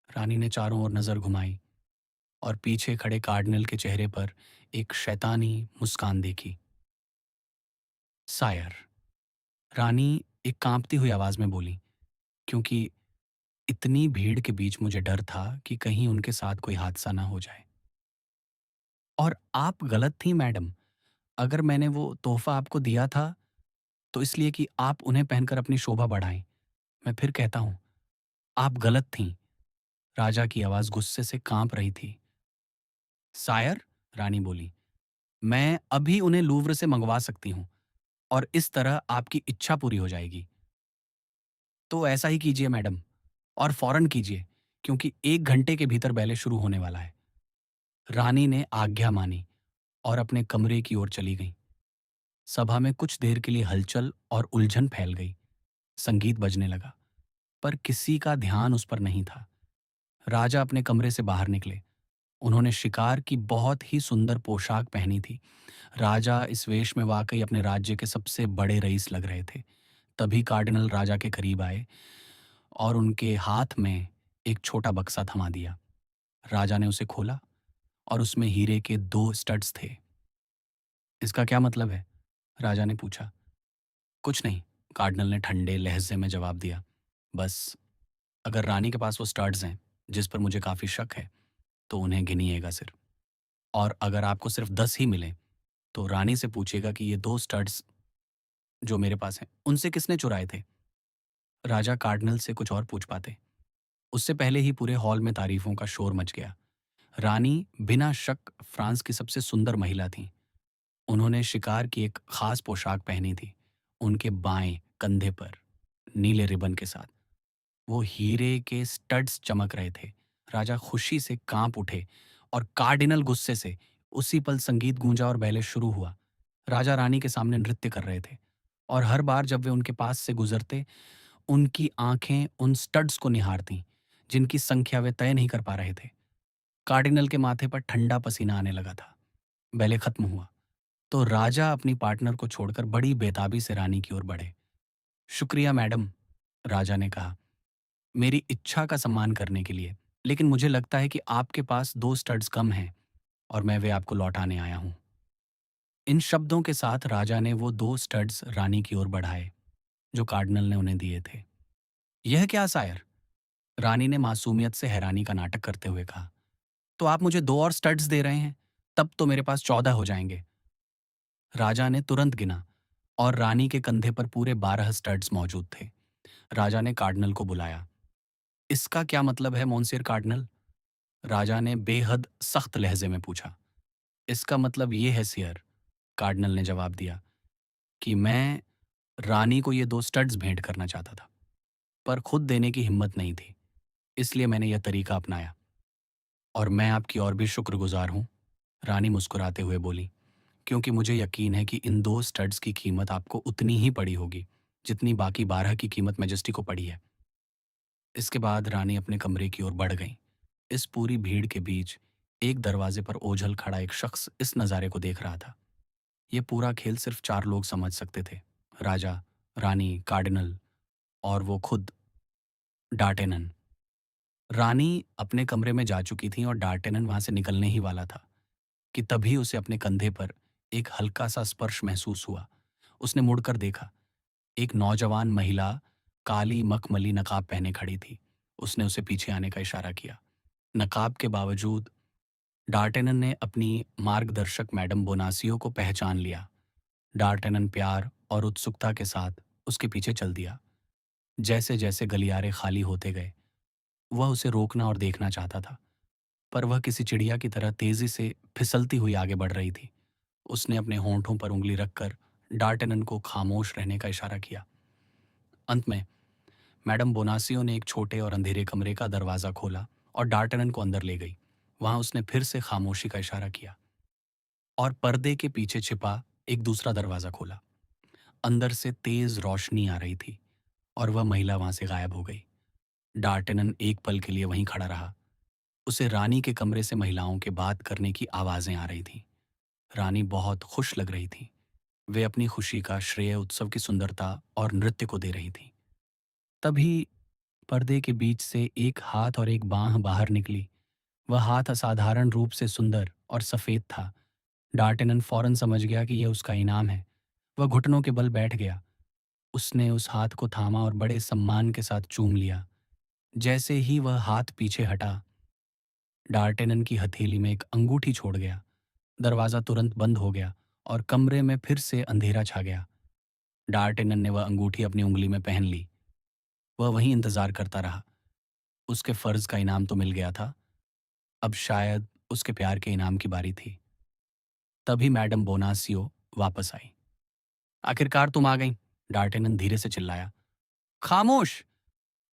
रानी ने चारों ओर नजर घुमाई और पीछे खड़े कार्डिनल के चेहरे पर एक शैतानी मुस्कान देखी। सायर, रानी एक कांपती हुई आवाज में बोली, क्योंकि इतनी भीड़ के बीच मुझे डर था कि कहीं उनके साथ कोई हादसा ना हो जाए। और आप गलत थी मैडम। अगर मैंने वो तोहफा आपको दिया था तो इसलिए कि आप उन्हें पहनकर अपनी शोभा बढ़ाएं। मैं फिर कहता हूं, आप गलत थीं। राजा की आवाज गुस्से से कांप रही थी। सायर, रानी बोली, मैं अभी उन्हें लूव्र से मंगवा सकती हूँ और इस तरह आपकी इच्छा पूरी हो जाएगी। तो ऐसा ही कीजिए मैडम, और फौरन कीजिए, क्योंकि 1 घंटे के भीतर बैले शुरू होने वाला है। रानी ने आज्ञा मानी और अपने कमरे की ओर चली गई। सभा में कुछ देर के लिए हलचल और उलझन फैल गई। संगीत बजने लगा, पर किसी का ध्यान उस पर नहीं था। राजा अपने कमरे से बाहर निकले। उन्होंने शिकार की बहुत ही सुंदर पोशाक पहनी थी। राजा इस वेश में वाकई अपने राज्य के सबसे बड़े रईस लग रहे थे। तभी कार्डिनल राजा के करीब आए और उनके हाथ में एक छोटा बक्सा थमा दिया। राजा ने उसे खोला और उसमें हीरे के 2 स्टड्स थे। इसका क्या मतलब है? राजा ने पूछा। कुछ नहीं, कार्डिनल ने ठंडे लहजे में जवाब दिया। बस, अगर रानी के पास वो स्टड्स हैं, जिस पर मुझे काफ़ी शक है, तो उन्हें गिनिएगा सिर्फ। और अगर आपको सिर्फ 10 ही मिले, तो रानी से पूछिएगा कि ये 2 स्टड्स जो मेरे पास हैं, उनसे किसने चुराए थे? राजा कार्डिनल से कुछ और पूछ पाते, उससे पहले ही पूरे हॉल में तारीफों का शोर मच गया। रानी बिना शक फ्रांस की सबसे सुंदर महिला थीं। उन्होंने शिकार की एक खास पोशाक पहनी थी। उनके बाएं कंधे पर नीले रिबन के साथ वो हीरे के स्टड्स चमक रहे थे। राजा खुशी से कांप उठे और कार्डिनल गुस्से से। उसी पल संगीत गूंजा और बैले शुरू हुआ। राजा रानी के सामने नृत्य कर रहे थे और हर बार जब वे उनके पास से गुजरते, उनकी आंखें उन स्टड्स को निहारतीं, जिनकी संख्या वे तय नहीं कर पा रहे थे। कार्डिनल के माथे पर ठंडा पसीना आने लगा था। बैले खत्म हुआ तो राजा अपनी पार्टनर को छोड़कर बड़ी बेताबी से रानी की ओर बढ़े। शुक्रिया मैडम, राजा ने कहा, मेरी इच्छा का सम्मान करने के लिए। लेकिन मुझे लगता है कि आपके पास 2 स्टड्स कम हैं और मैं वे आपको लौटाने आया हूं। इन शब्दों के साथ राजा ने वो 2 स्टड्स रानी की ओर बढ़ाए, जो कार्डिनल ने उन्हें दिए थे। यह क्या सायर? रानी ने मासूमियत से हैरानी का नाटक करते हुए कहा। तो आप मुझे 2 और स्टड्स दे रहे हैं? तब तो मेरे पास 14 हो जाएंगे। राजा ने तुरंत गिना और रानी के कंधे पर पूरे 12 स्टड्स मौजूद थे। राजा ने कार्डिनल को बुलाया। इसका क्या मतलब है मोंसियर कार्डिनल? राजा ने बेहद सख्त लहजे में पूछा। इसका मतलब ये है सियर, कार्डिनल ने जवाब दिया, कि मैं रानी को ये 2 स्टड्स भेंट करना चाहता था, पर खुद देने की हिम्मत नहीं थी। इसलिए मैंने यह तरीका अपनाया। और मैं आपकी और भी शुक्रगुजार हूं, रानी मुस्कुराते हुए बोली, क्योंकि मुझे यकीन है कि इन 2 स्टड्स की कीमत आपको उतनी ही पड़ी होगी, जितनी बाकी 12 की कीमत मैजेस्टी को पड़ी है। इसके बाद रानी अपने कमरे की ओर बढ़ गईं। इस पूरी भीड़ के बीच एक दरवाजे पर ओझल खड़ा एक शख्स इस नज़ारे को देख रहा था। ये पूरा खेल सिर्फ 4 लोग समझ सकते थे, राजा, रानी, कार्डिनल और वो खुद, डार्टेनन। रानी अपने कमरे में जा चुकी थी और डार्टेनन वहां से निकलने ही वाला था कि तभी उसे अपने कंधे पर एक हल्का सा स्पर्श महसूस हुआ। उसने मुड़कर देखा। एक नौजवान महिला काली मखमली नकाब पहने खड़ी थी। उसने उसे पीछे आने का इशारा किया। नकाब के बावजूद डार्टेनन ने अपनी मार्गदर्शक मैडम बोनासियो को पहचान लिया। डार्टेनन प्यार और उत्सुकता के साथ उसके पीछे चल दिया। जैसे जैसे गलियारे खाली होते गए, वह उसे रोकना और देखना चाहता था, पर वह किसी चिड़िया की तरह तेजी से फिसलती हुई आगे बढ़ रही थी। उसने अपने होंठों पर उंगली रखकर डार्टेनन को खामोश रहने का इशारा किया। अंत में मैडम बोनासियो ने एक छोटे और अंधेरे कमरे का दरवाज़ा खोला और डार्टेनन को अंदर ले गई। वहां उसने फिर से खामोशी का इशारा किया और पर्दे के पीछे छिपा एक दूसरा दरवाज़ा खोला। अंदर से तेज रोशनी आ रही थी और वह महिला वहां से गायब हो गई। डार्टेनन एक पल के लिए वहीं खड़ा रहा। उसे रानी के कमरे से महिलाओं के बात करने की आवाज़ें आ रही थीं। रानी बहुत खुश लग रही थी। वे अपनी खुशी का श्रेय उत्सव की सुंदरता और नृत्य को दे रही थीं। तभी पर्दे के बीच से एक हाथ और एक बांह बाहर निकली। वह हाथ असाधारण रूप से सुंदर और सफ़ेद था। डार्टेनन फौरन समझ गया कि यह उसका इनाम है। वह घुटनों के बल बैठ गया। उसने उस हाथ को थामा और बड़े सम्मान के साथ चूम लिया। जैसे ही वह हाथ पीछे हटा, डार्टेनन की हथेली में एक अंगूठी छोड़ गया। दरवाज़ा तुरंत बंद हो गया और कमरे में फिर से अंधेरा छा गया। डार्टेनन ने वह अंगूठी अपनी उंगली में पहन ली। वह वहीं इंतजार करता रहा। उसके फर्ज का इनाम तो मिल गया था, अब शायद उसके प्यार के इनाम की बारी थी। तभी मैडम बोनासियो वापस आई। आखिरकार तुम आ गई, डार्टेनन धीरे से चिल्लाया। खामोश!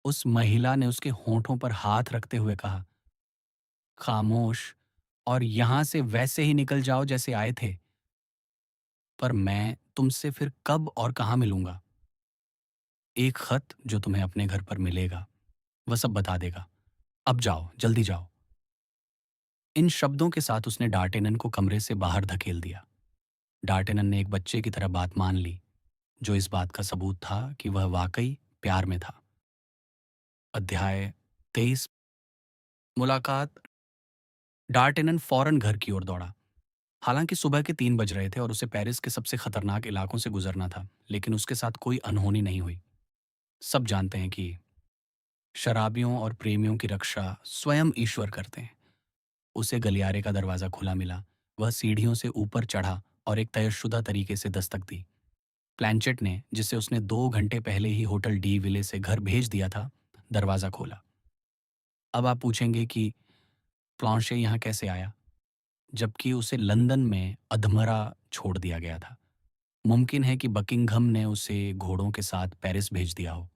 उस महिला ने उसके होठों पर हाथ रखते हुए कहा, खामोश और यहां से वैसे ही निकल जाओ जैसे आए थे। पर मैं तुमसे फिर कब और कहाँ मिलूंगा? एक खत जो तुम्हें अपने घर पर मिलेगा, वह सब बता देगा। अब जाओ, जल्दी जाओ। इन शब्दों के साथ उसने डार्टेनन को कमरे से बाहर धकेल दिया। डार्टेनन ने एक बच्चे की तरह बात मान ली, जो इस बात का सबूत था कि वह वाकई प्यार में था। अध्याय 23। मुलाकात। डार्टेनन फौरन घर की ओर दौड़ा। हालांकि सुबह के 3 बज रहे थे और उसे पेरिस के सबसे खतरनाक इलाकों से गुजरना था, लेकिन उसके साथ कोई अनहोनी नहीं हुई। सब जानते हैं कि शराबियों और प्रेमियों की रक्षा स्वयं ईश्वर करते हैं। उसे गलियारे का दरवाजा खुला मिला। वह सीढ़ियों से ऊपर चढ़ा और एक तयशुदा तरीके से दस्तक दी। प्लैंचेट ने, जिसे उसने 2 घंटे पहले ही होटल डी विले से घर भेज दिया था, दरवाजा खोला। अब आप पूछेंगे कि प्लांशे यहाँ कैसे आया, जबकि उसे लंदन में अधमरा छोड़ दिया गया था। मुमकिन है कि बकिंघम ने उसे घोड़ों के साथ पेरिस भेज दिया हो।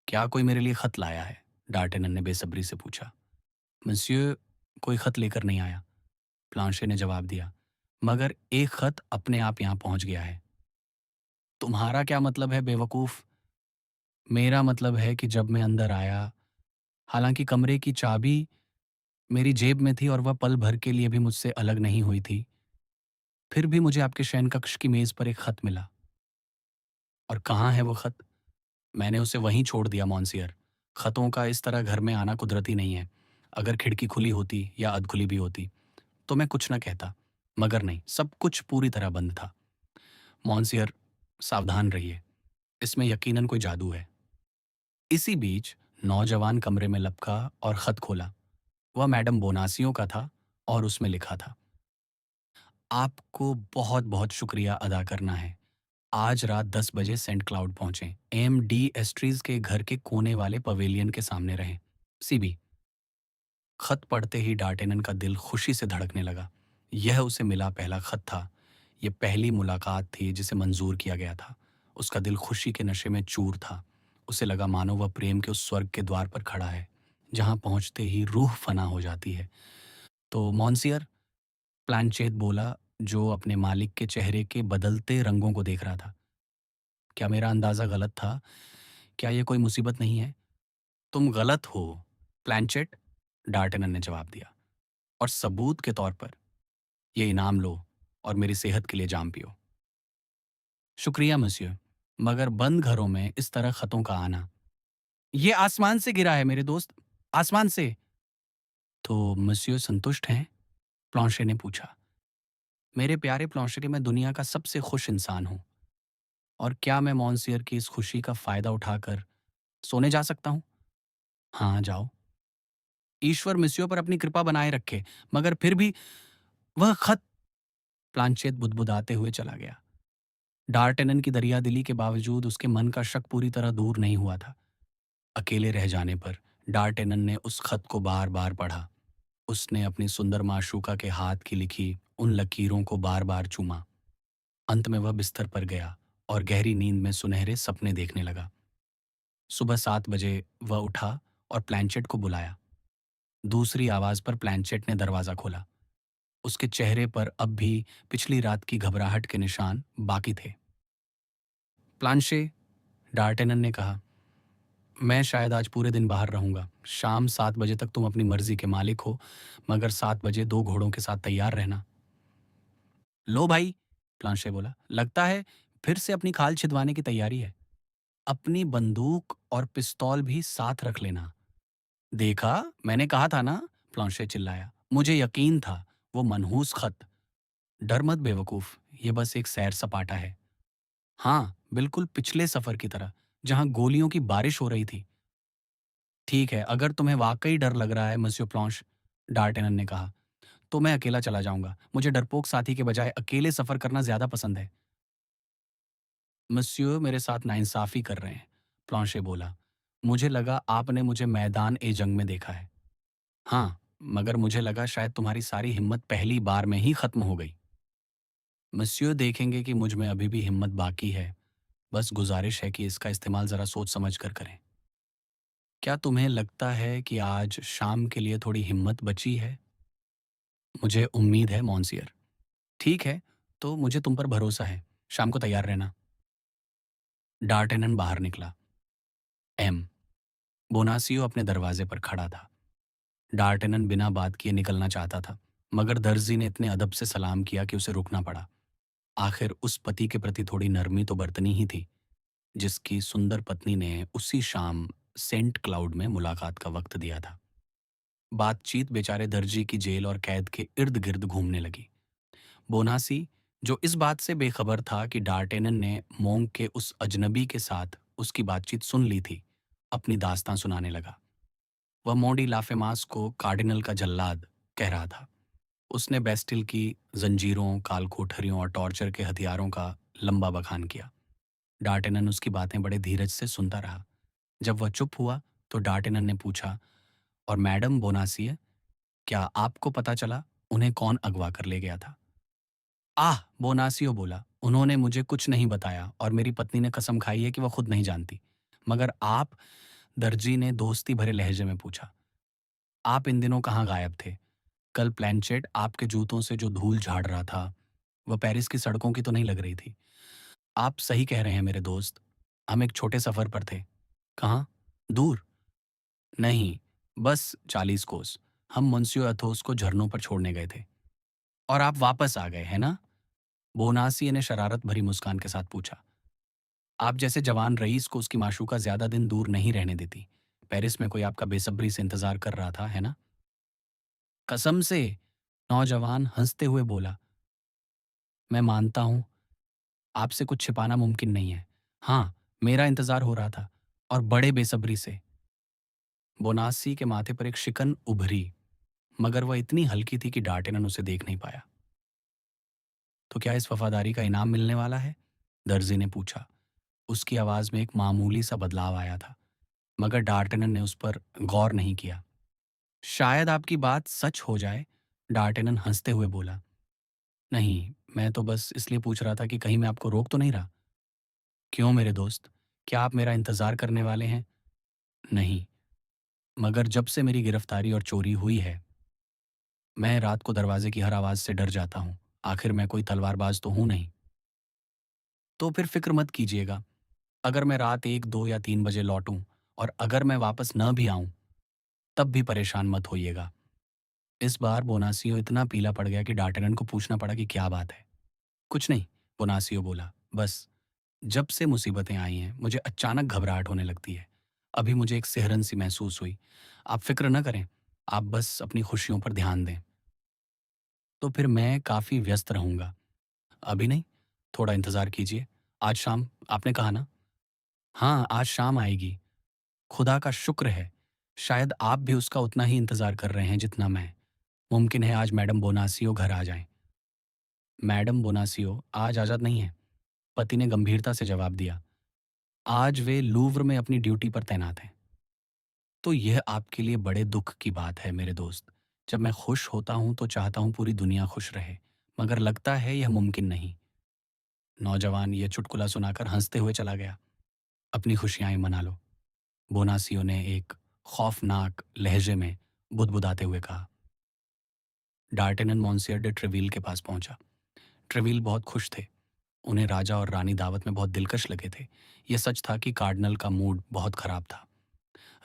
क्या कोई मेरे लिए खत लाया है? डार्टेनन ने बेसब्री से पूछा। monsieur, कोई खत लेकर नहीं आया, प्लांशे ने जवाब दिया। मगर एक खत अपने आप यहाँ पहुंच गया है। तुम्हारा क्या मतलब है, बेवकूफ? मेरा मतलब है कि जब मैं अंदर आया, हालांकि कमरे की चाबी मेरी जेब में थी और वह पल भर के लिए भी मुझसे अलग नहीं हुई थी, फिर भी मुझे आपके शयन कक्ष की मेज पर एक खत मिला। और कहाँ है वो खत? मैंने उसे वहीं छोड़ दिया, मॉन्सियर। खतों का इस तरह घर में आना कुदरती नहीं है। अगर खिड़की खुली होती या अधखुली भी होती तो मैं कुछ न कहता, मगर नहीं, सब कुछ पूरी तरह बंद था। मॉन्सियर, सावधान रहिए, इसमें यकीनन कोई जादू है। इसी बीच नौजवान कमरे में लपका और खत खोला। वह मैडम बोनासियों का था और उसमें लिखा था, आपको बहुत बहुत शुक्रिया अदा करना है। आज रात 10 बजे सेंट क्लाउड पहुंचे, एम डी एस्ट्रीज के घर के कोने वाले पवेलियन के सामने रहें। सीबी। खत पढ़ते ही डार्टेनन का दिल खुशी से धड़कने लगा। यह उसे मिला पहला खत था। यह पहली मुलाकात थी जिसे मंजूर किया गया था। उसका दिल खुशी के नशे में चूर था। उसे लगा मानो वह प्रेम के उस स्वर्ग के द्वार पर खड़ा है, जहां पहुंचते ही रूह फना हो जाती है। तो मॉन्सियर, प्लानचेत बोला, जो अपने मालिक के चेहरे के बदलते रंगों को देख रहा था। क्या मेरा अंदाजा गलत था? क्या यह कोई मुसीबत नहीं है? तुम गलत हो, प्लानचेट, डार्टेनन ने जवाब दिया। और सबूत के तौर पर ये इनाम लो और मेरी सेहत के लिए जाम पियो। शुक्रिया मसियो, मगर बंद घरों में इस तरह खतों का आना, ये आसमान से गिरा है मेरे दोस्त, आसमान से। तो मसियो संतुष्ट हैं? प्लांशे ने पूछा। मेरे प्यारे प्लांशे, मैं दुनिया का सबसे खुश इंसान हूँ। और क्या मैं मॉन्सियर की इस खुशी का फायदा उठाकर सोने जा सकता हूँ? हाँ, जाओ। ईश्वर मिसियो पर अपनी कृपा बनाए रखे, मगर फिर भी वह खत। प्लांचेत बुदबुदाते हुए चला गया। डार्टेनन की दरियादिली के बावजूद उसके मन का शक पूरी तरह दूर नहीं हुआ था। अकेले रह जाने पर डार्टेनन ने उस खत को बार बार पढ़ा। उसने अपनी सुंदर माशूका के हाथ की लिखी उन लकीरों को बार बार चूमा। अंत में वह बिस्तर पर गया और गहरी नींद में सुनहरे सपने देखने लगा। सुबह 7 बजे वह उठा और प्लैंचेट को बुलाया। दूसरी आवाज पर प्लैंचेट ने दरवाजा खोला। उसके चेहरे पर अब भी पिछली रात की घबराहट के निशान बाकी थे। प्लांशे, डार्टेनन ने कहा, मैं शायद आज पूरे दिन बाहर रहूंगा। शाम 7 बजे तक तुम अपनी मर्जी के मालिक हो, मगर 7 बजे 2 घोड़ों के साथ तैयार रहना। लो भाई, प्लांशे बोला, लगता है फिर से अपनी खाल छिदवाने की तैयारी है। अपनी बंदूक और पिस्तौल भी साथ रख लेना। देखा, मैंने कहा था ना, प्लांशे चिल्लाया। मुझे यकीन था। वो मनहूस खत। डर मत बेवकूफ, ये बस एक सैर सपाटा है। हाँ, बिल्कुल पिछले सफर की तरह, जहां गोलियों की बारिश हो रही थी। ठीक है, अगर तुम्हें वाकई डर लग रहा है मस्यो प्लांश, डार्टेनन ने कहा, तो मैं अकेला चला जाऊंगा। मुझे डरपोक साथी के बजाय अकेले सफर करना ज्यादा पसंद है। मस्यो मेरे साथ नाइंसाफी कर रहे हैं, प्लांशे बोला। मुझे लगा आपने मुझे मैदान ए जंग में देखा है। हाँ, मगर मुझे लगा शायद तुम्हारी सारी हिम्मत पहली बार में ही खत्म हो गई। मस्यो देखेंगे कि मुझ में अभी भी हिम्मत बाकी है। बस गुजारिश है कि इसका इस्तेमाल जरा सोच समझ कर करें। क्या तुम्हें लगता है कि आज शाम के लिए थोड़ी हिम्मत बची है? मुझे उम्मीद है मॉन्सियर। ठीक है, तो मुझे तुम पर भरोसा है। शाम को तैयार रहना। डार्टेनन बाहर निकला। एम बोनासियो अपने दरवाजे पर खड़ा था। डार्टेनन बिना बात किए निकलना चाहता था, मगर दर्जी ने इतने अदब से सलाम किया कि उसे रुकना पड़ा। आखिर उस पति के प्रति थोड़ी नरमी तो बरतनी ही थी, जिसकी सुंदर पत्नी ने उसी शाम सेंट क्लाउड में मुलाकात का वक्त दिया था। बातचीत बेचारे दर्जी की जेल और कैद के इर्द गिर्द घूमने लगी। बोनासी, जो इस बात से बेखबर था कि डार्टेनन ने मोंग के उस अजनबी के साथ उसकी बातचीत सुन ली थी, अपनी दास्तां सुनाने लगा। वह मोंडी लाफेमास को कार्डिनल का जल्लाद कह रहा था। उसने बेस्टिल की जंजीरों, काल कोठरियों और टॉर्चर के हथियारों का लंबा बखान किया। डार्टेनन उसकी बातें बड़े धीरज से सुनता रहा। जब वह चुप हुआ तो डार्टेनन ने पूछा, और मैडम बोनासिए, क्या आपको पता चला उन्हें कौन अगवा कर ले गया था? आह, बोनासियो बोला, उन्होंने मुझे कुछ नहीं बताया और मेरी पत्नी ने कसम खाई है कि वह खुद नहीं जानती। मगर आप? दर्जी ने दोस्ती भरे लहजे में पूछा। आप इन दिनों कहाँ गायब थे? कल प्लैंचेट आपके जूतों से जो धूल झाड़ रहा था, वह पेरिस की सड़कों की तो नहीं लग रही थी। आप सही कह रहे हैं मेरे दोस्त। हम एक छोटे सफर पर थे। कहाँ? दूर? नहीं, बस 40 कोस। हम मुंसियो अथोस को झरनों पर छोड़ने गए थे। और आप वापस आ गए, है ना? बोनासिए ने शरारत भरी मुस्कान के साथ पूछा। आप जैसे जवान रईस को उसकी माशूका ज्यादा दिन दूर नहीं रहने देती। पेरिस में कोई आपका बेसब्री से इंतजार कर रहा था, है ना? कसम से, नौजवान हंसते हुए बोला। मैं मानता हूं, आपसे कुछ छिपाना मुमकिन नहीं है। हाँ, मेरा इंतजार हो रहा था, और बड़े बेसब्री से। बोनासी के माथे पर एक शिकन उभरी, मगर वह इतनी हल्की थी कि डार्टेनन उसे देख नहीं पाया। तो क्या इस वफादारी का इनाम मिलने वाला है? दर्जी ने पूछा। उसकी आवाज में एक मामूली सा बदलाव आया था, मगर डार्टेनन ने उस पर गौर नहीं किया। शायद आपकी बात सच हो जाए, डार्टेनन हंसते हुए बोला। नहीं, मैं तो बस इसलिए पूछ रहा था कि कहीं मैं आपको रोक तो नहीं रहा। क्यों मेरे दोस्त, क्या आप मेरा इंतजार करने वाले हैं? नहीं, मगर जब से मेरी गिरफ्तारी और चोरी हुई है, मैं रात को दरवाजे की हर आवाज से डर जाता हूँ। आखिर मैं कोई तलवारबाज तो हूं नहीं। तो फिर फिक्र मत कीजिएगा। अगर मैं रात 1, 2 या 3 बजे लौटूं, और अगर मैं वापस न भी आऊं, तब भी परेशान मत होइएगा। इस बार बोनासियो इतना पीला पड़ गया कि डार्टेनन को पूछना पड़ा कि क्या बात है। कुछ नहीं, बोनासियो बोला। बस जब से मुसीबतें आई हैं, मुझे अचानक घबराहट होने लगती है। अभी मुझे एक सिहरन सी महसूस हुई। आप फिक्र न करें, आप बस अपनी खुशियों पर ध्यान दें। तो फिर मैं काफ़ी व्यस्त रहूंगा। अभी नहीं, थोड़ा इंतज़ार कीजिए। आज शाम आपने कहा ना? हाँ, आज शाम आएगी। खुदा का शुक्र है। शायद आप भी उसका उतना ही इंतज़ार कर रहे हैं जितना मैं। मुमकिन है आज मैडम बोनासियो घर आ जाएं। मैडम बोनासियो आज आज़ाद नहीं है, पति ने गंभीरता से जवाब दिया। आज वे लूव्र में अपनी ड्यूटी पर तैनात हैं। तो यह आपके लिए बड़े दुख की बात है मेरे दोस्त। जब मैं खुश होता हूं तो चाहता हूं पूरी दुनिया खुश रहे, मगर लगता है यह मुमकिन नहीं। नौजवान यह चुटकुला सुनाकर हंसते हुए चला गया। अपनी खुशियां मना लो, बोनासियो ने एक खौफनाक लहजे में बुदबुदाते हुए कहा। डार्टेनन मॉन्सियर डे ट्रेविल के पास पहुंचा। ट्रेविल बहुत खुश थे। उन्हें राजा और रानी दावत में बहुत दिलकश लगे थे। यह सच था कि कार्डिनल का मूड बहुत खराब था।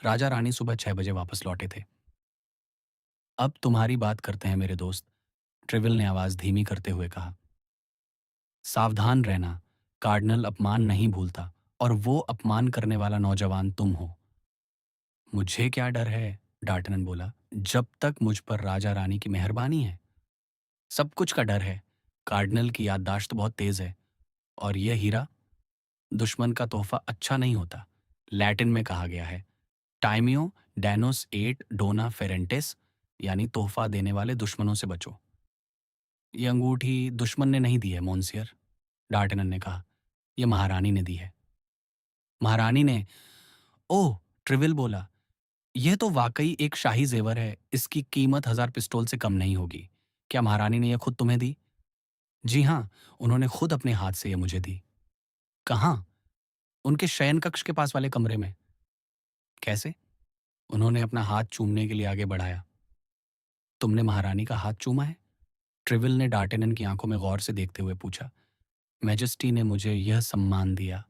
राजा रानी सुबह 6 बजे वापस लौटे थे। अब तुम्हारी बात करते हैं मेरे दोस्त, ट्रेविल ने आवाज धीमी करते हुए कहा। सावधान रहना, कार्डिनल अपमान नहीं भूलता, और वो अपमान करने वाला नौजवान तुम हो। मुझे क्या डर है, डार्टनन बोला, जब तक मुझ पर राजा रानी की मेहरबानी है। सब कुछ का डर है। कार्डिनल की याददाश्त बहुत तेज है, और यह हीरा, दुश्मन का तोहफा अच्छा नहीं होता। लैटिन में कहा गया है, टाइमियो डैनोस एट डोना फेरेंटेस, यानी तोहफा देने वाले दुश्मनों से बचो। ये अंगूठी दुश्मन ने नहीं दी है मोन्सियर, डार्टनन ने कहा। यह महारानी ने दी है। महारानी ने? ओह, ट्रिविल बोला, यह तो वाकई एक शाही जेवर है। इसकी कीमत 1000 पिस्टोल से कम नहीं होगी। क्या महारानी ने यह खुद तुम्हें दी? जी हाँ, उन्होंने खुद अपने हाथ से यह मुझे दी। कहाँ? उनके शयन कक्ष के पास वाले कमरे में। कैसे? उन्होंने अपना हाथ चूमने के लिए आगे बढ़ाया। तुमने महारानी का हाथ चूमा है? ट्रिविल ने डार्टेनन की आंखों में गौर से देखते हुए पूछा। मैजेस्टी ने मुझे यह सम्मान दिया,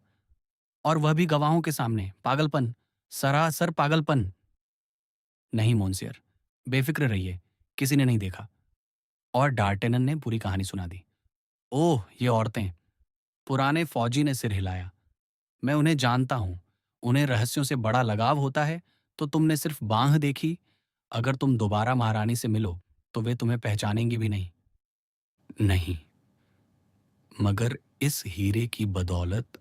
और वह भी गवाहों के सामने। पागलपन, सरासर पागलपन। नहीं मोन्सियर, बेफिक्र रहिए, किसी ने नहीं देखा। और डार्टेनन ने पूरी कहानी सुना दी। ओह, ये औरतें! पुराने फौजी ने सिर हिलाया। मैं उन्हें जानता हूं। उन्हें रहस्यों से बड़ा लगाव होता है। तो तुमने सिर्फ बांह देखी। अगर तुम दोबारा महारानी से मिलो तो वे तुम्हें पहचानेंगी भी नहीं। नहीं, मगर इस हीरे की बदौलत,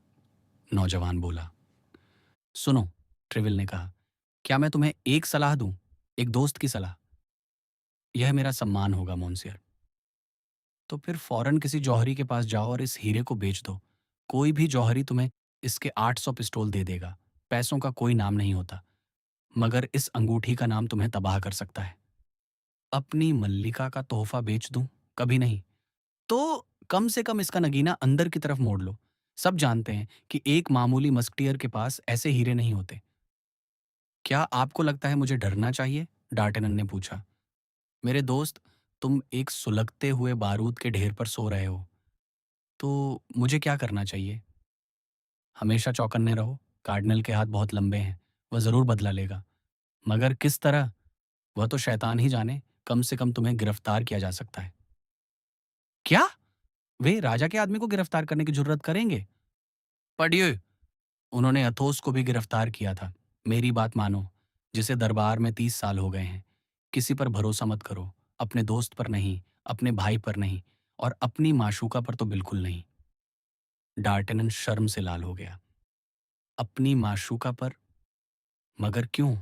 नौजवान बोला। सुनो, ट्रिविल ने कहा, क्या मैं तुम्हें एक सलाह दूं, एक दोस्त की सलाह? यह मेरा सम्मान होगा मोन्सियर। तो फिर फौरन किसी जौहरी के पास जाओ और इस हीरे को बेच दो। कोई भी जौहरी तुम्हें इसके 800 पिस्टोल दे देगा। पैसों का कोई नाम नहीं होता, मगर इस अंगूठी का नाम तुम्हें तबाह कर सकता है। अपनी मल्लिका का तोहफा बेच दूं? कभी नहीं। तो कम से कम इसका नगीना अंदर की तरफ मोड़ लो। सब जानते हैं कि एक मामूली मस्कटियर के पास ऐसे हीरे नहीं होते। क्या आपको लगता है मुझे डरना चाहिए? डार्टेनन ने पूछा। मेरे दोस्त, तुम एक सुलगते हुए बारूद के ढेर पर सो रहे हो। तो मुझे क्या करना चाहिए? हमेशा चौकन्ने रहो। कार्डिनल के हाथ बहुत लंबे हैं। वह जरूर बदला लेगा, मगर किस तरह, वह तो शैतान ही जाने। कम से कम तुम्हें गिरफ्तार किया जा सकता है। क्या? वे राजा के आदमी को गिरफ्तार करने की जुर्रत करेंगे? पढ़िए, उन्होंने अथोस को भी गिरफ्तार किया था। मेरी बात मानो, जिसे दरबार में 30 साल हो गए हैं। किसी पर भरोसा मत करो। अपने दोस्त पर नहीं, अपने भाई पर नहीं, और अपनी माशूका पर तो बिल्कुल नहीं। डार्टेनन शर्म से लाल हो गया। अपनी माशूका पर? मगर क्यों?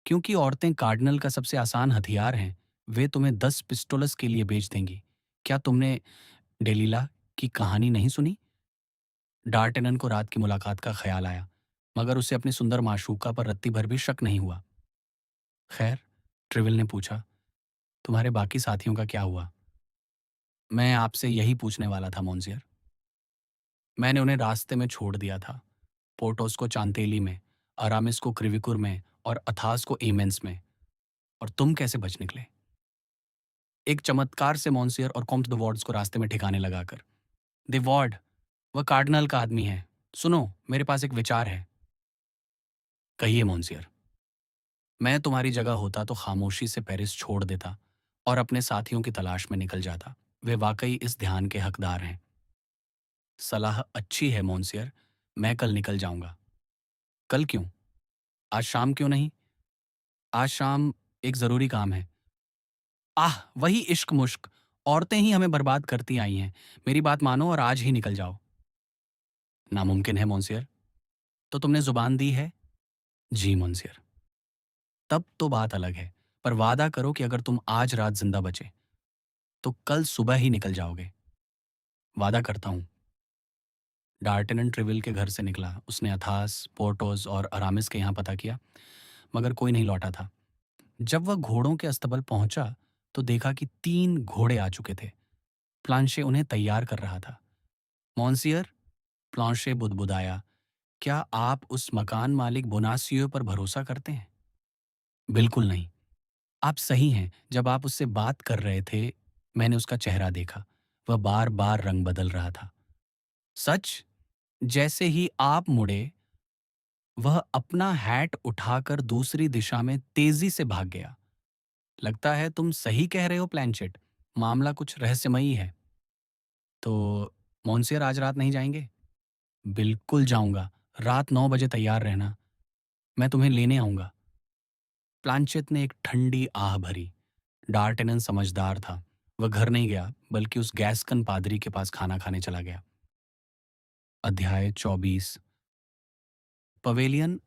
क्योंकि औरतें कार्डिनल का सबसे आसान हथियार हैं। वे तुम्हें 10 पिस्टोलस के लिए बेच देंगी। क्या तुमने डेलीला की कहानी नहीं सुनी? डार्टेनन को रात की मुलाकात का ख्याल आया, मगर उसे अपनी सुंदर माशूका पर रत्ती भर भी शक नहीं हुआ। खैर, ट्रिविल ने पूछा, तुम्हारे बाकी साथियों का क्या हुआ? मैं आपसे यही पूछने वाला था मोन्सियर। मैंने उन्हें रास्ते में छोड़ दिया था। पोर्टोस को चांतेली में, अरामिस को क्रिविकुर में, और अथास को एमेंस में। और तुम कैसे बच निकले? एक चमत्कार से मोन्सियर, और कॉम्ट द वार्ड्स को रास्ते में ठिकाने लगाकर। द वार्ड, वह कार्डिनल का आदमी है। सुनो, मेरे पास एक विचार है। कहिए मोन्सियर। मैं तुम्हारी जगह होता तो खामोशी से पेरिस छोड़ देता और अपने साथियों की तलाश में निकल जाता। वे वाकई इस ध्यान के हकदार हैं। सलाह अच्छी है मोन्सियर। मैं कल निकल जाऊंगा। कल क्यों? आज शाम क्यों नहीं? आज शाम एक जरूरी काम है। आह, वही इश्क मुश्क। औरतें ही हमें बर्बाद करती आई हैं। मेरी बात मानो और आज ही निकल जाओ। नामुमकिन है मोन्सियर। तो तुमने जुबान दी है? जी मोन्सियर। तब तो बात अलग है। पर वादा करो कि अगर तुम आज रात जिंदा बचे तो कल सुबह ही निकल जाओगे। वादा करता हूं। डार्टेनन ट्रिविल के घर से निकला। उसने अथास, पोर्टोस और अरामिस के यहाँ पता किया, मगर कोई नहीं लौटा था। जब वह घोड़ों के अस्तबल पहुंचा तो देखा कि 3 घोड़े आ चुके थे। प्लांशे उन्हें तैयार कर रहा था। मॉन्सियर, प्लांशे बुदबुदाया, क्या आप उस मकान मालिक बोनासियो पर भरोसा करते हैं? बिल्कुल नहीं। आप सही हैं। जब आप उससे बात कर रहे थे, मैंने उसका चेहरा देखा। वह बार बार रंग बदल रहा था। सच? जैसे ही आप मुड़े, वह अपना हैट उठाकर दूसरी दिशा में तेजी से भाग गया। लगता है तुम सही कह रहे हो प्लैंचेट। मामला कुछ रहस्यमयी है। तो मोन्सियर, आज रात नहीं जाएंगे? बिल्कुल जाऊंगा। रात 9 बजे तैयार रहना। मैं तुम्हें लेने आऊंगा। प्लांचेट ने एक ठंडी आह भरी। डार्टेनन समझदार था। वह घर नहीं गया, बल्कि उस गैस्कन पादरी के पास खाना खाने चला गया। अध्याय 24। पवेलियन।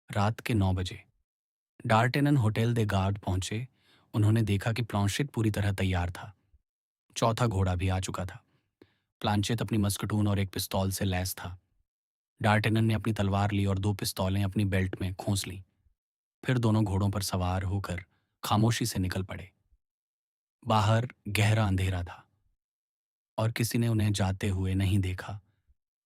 रात के 9 बजे डार्टेनन होटल दे गार्ड पहुंचे। उन्होंने देखा कि प्लांचेट पूरी तरह तैयार था। चौथा घोड़ा भी आ चुका था। प्लांचेट अपनी मस्कटून और एक पिस्तौल से लैस था। डार्टेनन ने अपनी तलवार ली और 2 पिस्तौलें अपनी बेल्ट में खोस लीं। फिर दोनों घोड़ों पर सवार होकर खामोशी से निकल पड़े। बाहर गहरा अंधेरा था और किसी ने उन्हें जाते हुए नहीं देखा।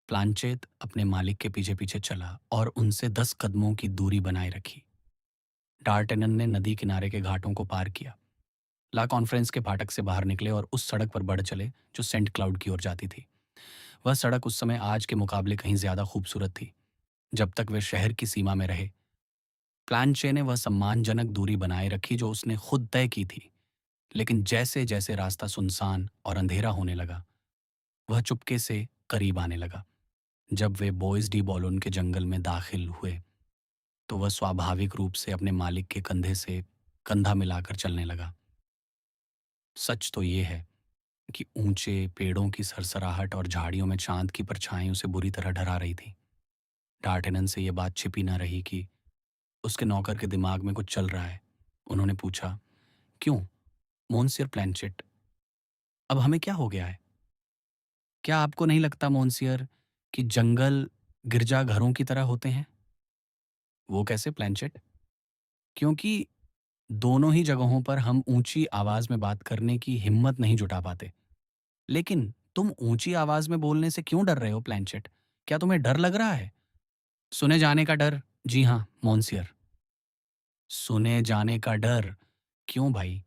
प्लांचेत अपने मालिक के पीछे पीछे चला और उनसे 10 कदमों की दूरी बनाए रखी। डार्टेनन ने नदी किनारे के घाटों को पार किया, ला कॉन्फ्रेंस के फाटक से बाहर निकले और उस सड़क पर बढ़ चले जो सेंट क्लाउड की ओर जाती थी। वह सड़क उस समय आज के मुकाबले कहीं ज्यादा खूबसूरत थी। जब तक वे शहर की सीमा में रहे, प्लानचे ने वह सम्मानजनक दूरी बनाए रखी जो उसने खुद तय की थी। लेकिन जैसे जैसे रास्ता सुनसान और अंधेरा होने लगा, वह चुपके से करीब आने लगा। जब वे बॉयज डी बॉलोन के जंगल में दाखिल हुए, तो वह स्वाभाविक रूप से अपने मालिक के कंधे से कंधा मिलाकर चलने लगा। सच तो ये है कि ऊंचे पेड़ों की सरसराहट और झाड़ियों में चांद की परछाई उसे बुरी तरह डरा रही थी। डार्टेनन से यह बात छिपी न रही कि उसके नौकर के दिमाग में कुछ चल रहा है। उन्होंने पूछा, क्यों मोन्सियर प्लैंचेट, अब हमें क्या हो गया है? क्या आपको नहीं लगता मोन्सियर कि जंगल गिरजाघरों की तरह होते हैं? वो कैसे प्लैंचेट? क्योंकि दोनों ही जगहों पर हम ऊंची आवाज में बात करने की हिम्मत नहीं जुटा पाते। लेकिन तुम ऊंची आवाज में बोलने से क्यों डर रहे हो प्लैंचेट? क्या तुम्हें डर लग रहा है? सुने जाने का डर? जी हाँ मोन्सियर। सुने जाने का डर? क्यों भाई?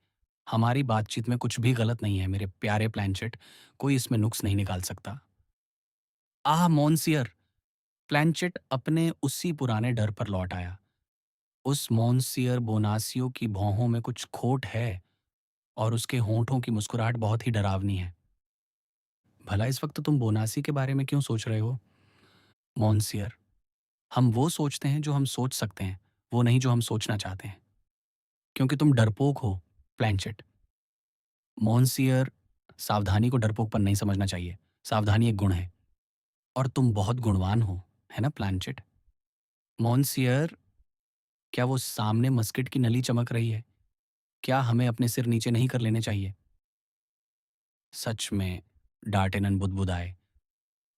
हमारी बातचीत में कुछ भी गलत नहीं है मेरे प्यारे प्लैंचेट। कोई इसमें नुक्स नहीं निकाल सकता। आह मोन्सियर! प्लैंचेट अपने उसी पुराने डर पर लौट आया। उस मोन्सियर बोनासियो की भौहों में कुछ खोट है और उसके होंठों की मुस्कुराहट बहुत ही डरावनी है। भला इस वक्त तुम बोनासी के बारे में क्यों सोच रहे हो? मोन्सियर, हम वो सोचते हैं जो हम सोच सकते हैं, वो नहीं जो हम सोचना चाहते हैं। क्योंकि तुम डरपोक हो प्लैंचेट। मोन्सियर, सावधानी को डरपोकपन नहीं समझना चाहिए। सावधानी एक गुण है और तुम बहुत गुणवान हो, है ना प्लैंचेट? मोन्सियर, क्या वो सामने मस्किट की नली चमक रही है? क्या हमें अपने सिर नीचे नहीं कर लेने चाहिए? सच में, डार्टेनन बुदबुदाए।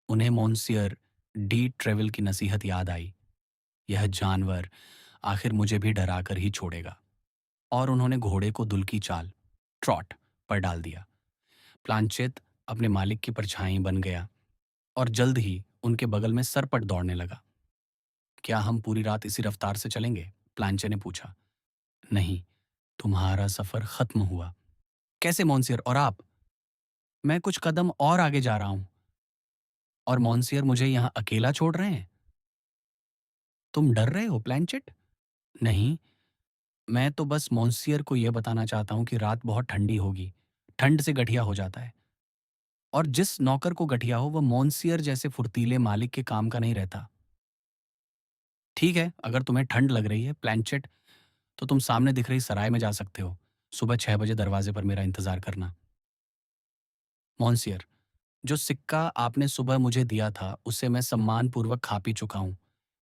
उन्हें मोन्सियर डी ट्रेवल की नसीहत याद आई, यह जानवर आखिर मुझे भी डराकर ही छोड़ेगा। और उन्होंने घोड़े को दुल की चाल, ट्रॉट, पर डाल दिया। प्लांचेत अपने मालिक की परछाई बन गया और जल्द ही उनके बगल में सरपट दौड़ने लगा। क्या हम पूरी रात इसी रफ्तार से चलेंगे? प्लांचे ने पूछा। नहीं, तुम्हारा सफर खत्म हुआ। कैसे मोन्सियर? और आप? मैं कुछ कदम और आगे जा रहा हूं और मोन्सियर मुझे यहां अकेला छोड़ रहे हैं। तुम डर रहे हो प्लैंचेट? नहीं, मैं तो बस मोन्सियर को यह बताना चाहता हूं कि रात बहुत ठंडी होगी। ठंड से गठिया हो जाता है, और जिस नौकर को गठिया हो वह मोन्सियर जैसे फुर्तीले मालिक के काम का नहीं रहता। ठीक है, अगर तुम्हें ठंड लग रही है प्लैंचेट, तो तुम सामने दिख रही सराय में जा सकते हो। सुबह 6 बजे दरवाजे पर मेरा इंतजार करना। मोन्सियर, जो सिक्का आपने सुबह मुझे दिया था उसे मैं सम्मानपूर्वक खा पी चुका हूं।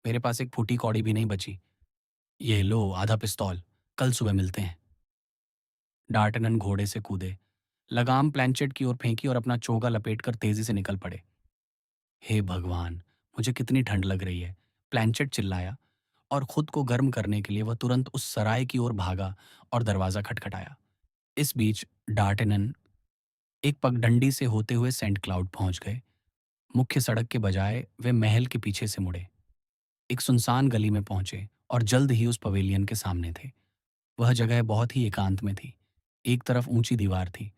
मेरे पास एक फूटी कौड़ी भी नहीं बची। ये लो आधा पिस्तौल। कल सुबह मिलते हैं। डार्टनन घोड़े से कूदे, लगाम प्लैंचेट की ओर फेंकी और अपना चोगा लपेटकर तेजी से निकल पड़े। हे भगवान, मुझे कितनी ठंड लग रही है! प्लैंचेट चिल्लाया, और खुद को गर्म करने के लिए वह तुरंत उस सराय की ओर भागा और दरवाजा खटखटाया। इस बीच डार्टेनन एक पगडंडी से होते हुए सेंट क्लाउड पहुंच गए। मुख्य सड़क के बजाय वे महल के पीछे से मुड़े, एक सुनसान गली में पहुंचे और जल्द ही उस पवेलियन के सामने थे। वह जगह बहुत ही एकांत में थी। एक तरफ ऊंची दीवार थी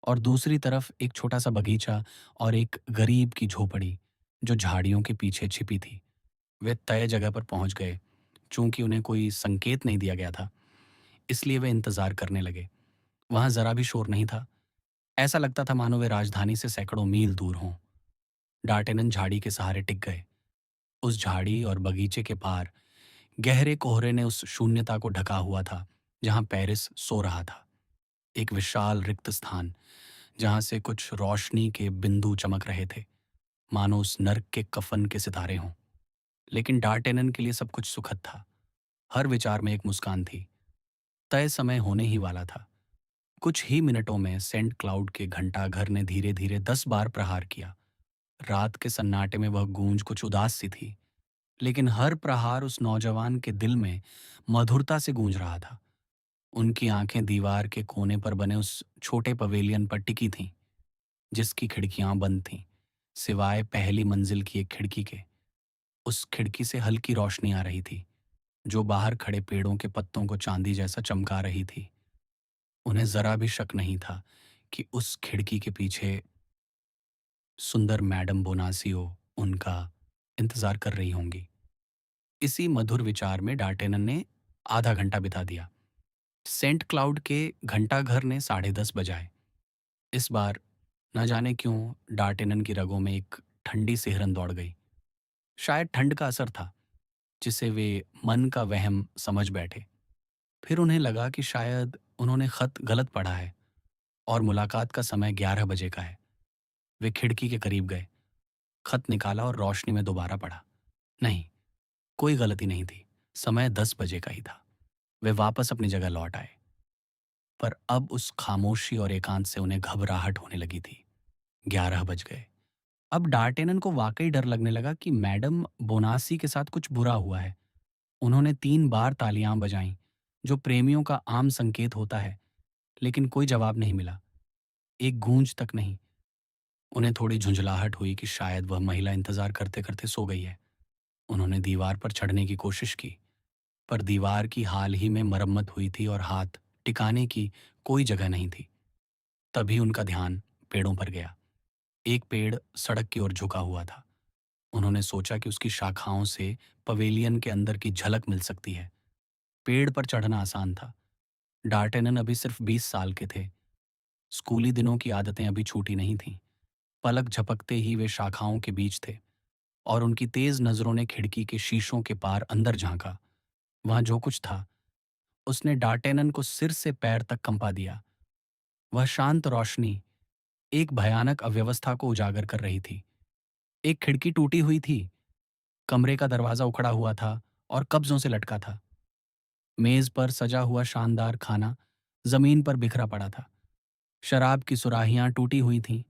और दूसरी तरफ एक छोटा सा बगीचा और एक गरीब की झोपड़ी जो झाड़ियों के पीछे छिपी थी। वे तय जगह पर पहुंच गए। चूंकि उन्हें कोई संकेत नहीं दिया गया था, इसलिए वे इंतजार करने लगे। वहां जरा भी शोर नहीं था। ऐसा लगता था मानो वे राजधानी से सैकड़ों मील दूर हों। डार्टेनन झाड़ी के सहारे टिक गए। उस झाड़ी और बगीचे के पार गहरे कोहरे ने उस शून्यता को ढका हुआ था जहां पेरिस सो रहा था। एक विशाल रिक्त स्थान जहां से कुछ रोशनी के बिंदु चमक रहे थे, मानो उस नर्क के कफन के सितारे हों। लेकिन डार्टेनन के लिए सब कुछ सुखद था। हर विचार में एक मुस्कान थी। तय समय होने ही वाला था। कुछ ही मिनटों में सेंट क्लाउड के घंटाघर ने धीरे धीरे 10 बार प्रहार किया। रात के सन्नाटे में वह गूंज कुछ उदास सी थी, लेकिन हर प्रहार उस नौजवान के दिल में मधुरता से गूंज रहा था। उनकी आंखें दीवार के कोने पर बने उस छोटे पवेलियन पर टिकी थीं, जिसकी खिड़कियां बंद थीं, सिवाय पहली मंजिल की एक खिड़की के। उस खिड़की से हल्की रोशनी आ रही थी। जो बाहर खड़े पेड़ों के पत्तों को चांदी जैसा चमका रही थी। उन्हें जरा भी शक नहीं था कि उस खिड़की के पीछे सुंदर मैडम बोनासियो उनका इंतजार कर रही होंगी। इसी मधुर विचार में डार्टेनन ने आधा घंटा बिता दिया। सेंट क्लाउड के घंटाघर ने 10:30 बजाए। इस बार न जाने क्यों डार्टेनन की रगों में एक ठंडी सिहरन दौड़ गई। शायद ठंड का असर था, जिसे वे मन का वहम समझ बैठे। फिर उन्हें लगा कि शायद उन्होंने खत गलत पढ़ा है और मुलाकात का समय 11 बजे का है। वे खिड़की के करीब गए, खत निकाला और रोशनी में दोबारा पढ़ा। नहीं, कोई गलती नहीं थी। समय 10 बजे का ही था। वे वापस अपनी जगह लौट आए, पर अब उस खामोशी और एकांत से उन्हें घबराहट होने लगी थी। 11 बज गए। अब डार्टेनन को वाकई डर लगने लगा कि मैडम बोनासी के साथ कुछ बुरा हुआ है। उन्होंने 3 बार तालियां बजाईं, जो प्रेमियों का आम संकेत होता है, लेकिन कोई जवाब नहीं मिला। एक गूंज तक नहीं। उन्हें थोड़ी झुंझलाहट हुई कि शायद वह महिला इंतजार करते करते सो गई है। उन्होंने दीवार पर चढ़ने की कोशिश की, पर दीवार की हाल ही में मरम्मत हुई थी और हाथ टिकाने की कोई जगह नहीं थी। तभी उनका ध्यान पेड़ों पर गया। एक पेड़ सड़क की ओर झुका हुआ था। उन्होंने सोचा कि उसकी शाखाओं से पवेलियन के अंदर की झलक मिल सकती है। पेड़ पर चढ़ना आसान था। डार्टेनन अभी सिर्फ 20 साल के थे। स्कूली दिनों की आदतें अभी छूटी नहीं थीं। पलक झपकते ही वे शाखाओं के बीच थे और उनकी तेज नजरों ने खिड़की के शीशों के पार अंदर झांका। वहां जो कुछ था, उसने डार्टेनन को सिर से पैर तक कंपा दिया। वह शांत रोशनी एक भयानक अव्यवस्था को उजागर कर रही थी। एक खिड़की टूटी हुई थी, कमरे का दरवाजा उखड़ा हुआ था और कब्जों से लटका था। मेज पर सजा हुआ शानदार खाना जमीन पर बिखरा पड़ा था। शराब की सुराहियां टूटी हुई थीं,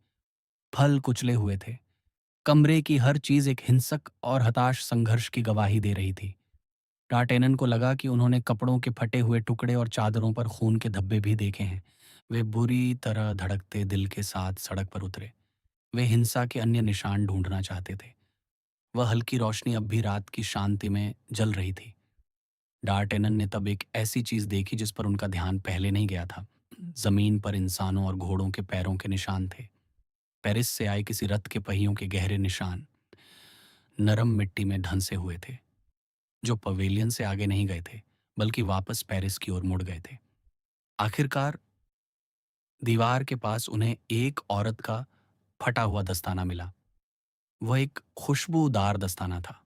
फल कुचले हुए थे। कमरे की हर चीज एक हिंसक और हताश संघर्ष की गवाही दे रही थी। टाटेनन को लगा कि उन्होंने कपड़ों के फटे हुए टुकड़े और चादरों पर खून के धब्बे भी देखे हैं। वे बुरी तरह धड़कते दिल के साथ सड़क पर उतरे। वे हिंसा के अन्य निशान ढूंढना चाहते थे। वह हल्की रोशनी अब भी रात की शांति में जल रही थी। डार्टेनन ने तब एक ऐसी चीज देखी जिस पर उनका ध्यान पहले नहीं गया था। जमीन पर इंसानों और घोड़ों के पैरों के निशान थे। पेरिस से आए किसी रथ के पहियों के गहरे निशान नरम मिट्टी में ढंसे हुए थे, जो पवेलियन से आगे नहीं गए थे, बल्कि वापस पेरिस की ओर मुड़ गए थे। आखिरकार दीवार के पास उन्हें एक औरत का फटा हुआ दस्ताना मिला। वह एक खुशबूदार दस्ताना था,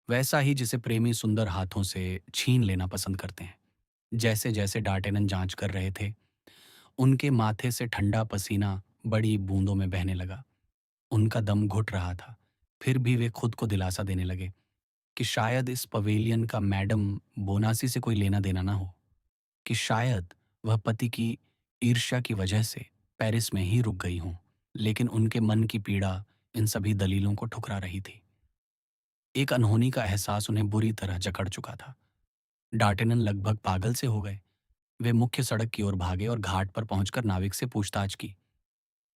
वैसा ही जिसे प्रेमी सुंदर हाथों से छीन लेना पसंद करते हैं। जैसे जैसे डार्टेनन जांच कर रहे थे, उनके माथे से ठंडा पसीना बड़ी बूंदों में बहने लगा। उनका दम घुट रहा था। फिर भी वे खुद को दिलासा देने लगे कि शायद इस पवेलियन का मैडम बोनासी से कोई लेना देना ना हो, कि शायद वह पति की ईर्ष्या की वजह से पेरिस में ही रुक गई हों। लेकिन उनके मन की पीड़ा इन सभी दलीलों को ठुकरा रही थी। एक अनहोनी का एहसास उन्हें बुरी तरह जकड़ चुका था। डार्टेनन लगभग पागल से हो गए। वे मुख्य सड़क की ओर भागे और घाट पर पहुंचकर नाविक से पूछताछ की।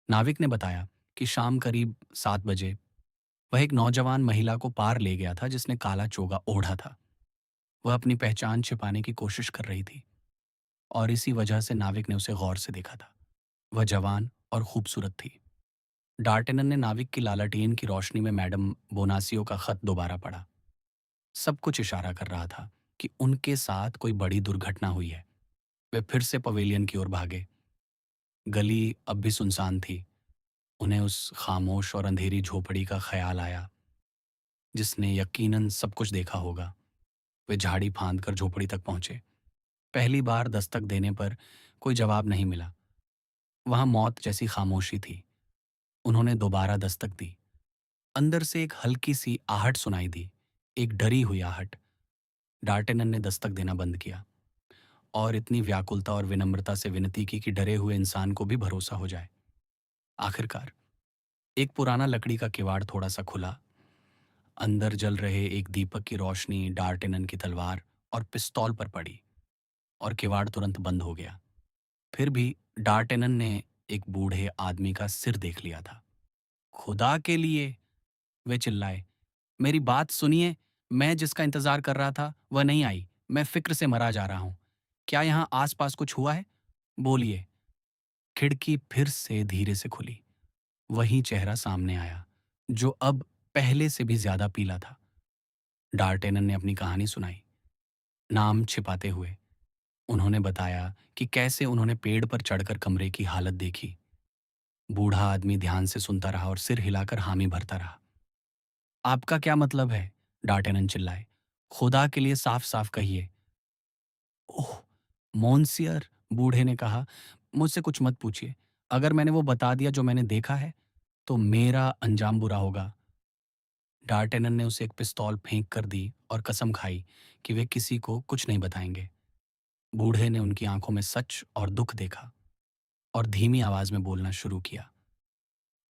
नाविक ने बताया कि शाम करीब 7 बजे वह एक नौजवान महिला को पार ले गया था, जिसने काला चोगा ओढ़ा था। वह अपनी पहचान छिपाने की कोशिश कर रही थी और इसी वजह से नाविक ने उसे गौर से देखा था। वह जवान और खूबसूरत थी। डार्टेनन ने नाविक की लालटेन की रोशनी में मैडम बोनासियो का खत दोबारा पढ़ा। सब कुछ इशारा कर रहा था कि उनके साथ कोई बड़ी दुर्घटना हुई है। वे फिर से पवेलियन की ओर भागे। गली अब भी सुनसान थी। उन्हें उस खामोश और अंधेरी झोपड़ी का ख्याल आया, जिसने यकीनन सब कुछ देखा होगा। वे झाड़ी फांद कर झोपड़ी तक पहुंचे। पहली बार दस्तक देने पर कोई जवाब नहीं मिला। वहां मौत जैसी खामोशी थी। उन्होंने दोबारा दस्तक दी। अंदर से एक हल्की सी आहट सुनाई दी, एक डरी हुई आहट। डार्टेनन ने दस्तक देना बंद किया और इतनी व्याकुलता और विनम्रता से विनती की कि डरे हुए इंसान को भी भरोसा हो जाए। आखिरकार एक पुराना लकड़ी का किवाड़ थोड़ा सा खुला। अंदर जल रहे एक दीपक की रोशनी डार्टेनन की तलवार और पिस्तौल पर पड़ी और किवाड़ तुरंत बंद हो गया। फिर भी डार्टेनन ने एक बूढ़े आदमी का सिर देख लिया था। खुदा के लिए, वे चिल्लाए, मेरी बात सुनिए। मैं जिसका इंतज़ार कर रहा था, वह नहीं आई। मैं फ़िक्र से मरा जा रहा हूँ। क्या यहाँ आस-पास कुछ हुआ है? बोलिए। खिड़की फिर से धीरे से खुली। वही चेहरा सामने आया, जो अब पहले से भी ज़्यादा पीला था। डार्टेनन ने अपनी कहानी सुनाई, नाम छिपाते हुए। उन्होंने बताया कि कैसे उन्होंने पेड़ पर चढ़कर कमरे की हालत देखी। बूढ़ा आदमी ध्यान से सुनता रहा और सिर हिलाकर हामी भरता रहा। आपका क्या मतलब है? डार्टेनन चिल्लाए। खुदा के लिए साफ-साफ कहिए। ओह! मोंसियर, बूढ़े ने कहा, मुझसे कुछ मत पूछिए। अगर मैंने वो बता दिया जो मैंने देखा है, तो मेरा अंजाम बुरा होगा। डार्टेनन ने उसे एक पिस्तौल फेंक कर दी और कसम खाई कि वे किसी को कुछ नहीं बताएंगे। बूढ़े ने उनकी आंखों में सच और दुख देखा और धीमी आवाज में बोलना शुरू किया।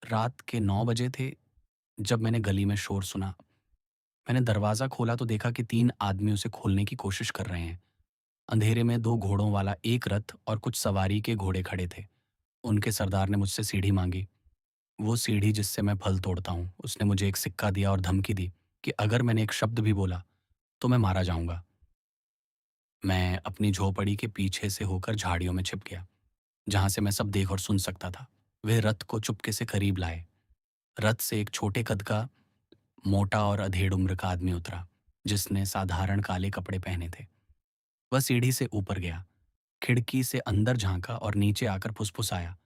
रात के 9 बजे थे जब मैंने गली में शोर सुना। मैंने दरवाज़ा खोला तो देखा कि 3 आदमी उसे खोलने की कोशिश कर रहे हैं। अंधेरे में 2 घोड़ों वाला एक रथ और कुछ सवारी के घोड़े खड़े थे। उनके सरदार ने मुझसे सीढ़ी मांगी। वो सीढ़ी जिससे मैं फल तोड़ता हूँ। उसने मुझे एक सिक्का दिया और धमकी दी कि अगर मैंने एक शब्द भी बोला तो मैं मारा जाऊंगा। मैं अपनी झोपड़ी के पीछे से होकर झाड़ियों में छिप गया, जहां से मैं सब देख और सुन सकता था। वे रथ को चुपके से करीब लाए। रथ से एक छोटे कद का, मोटा और अधेड़ उम्र का आदमी उतरा, जिसने साधारण काले कपड़े पहने थे। वह सीढ़ी से ऊपर गया, खिड़की से अंदर झांका और नीचे आकर फुसफुसाया,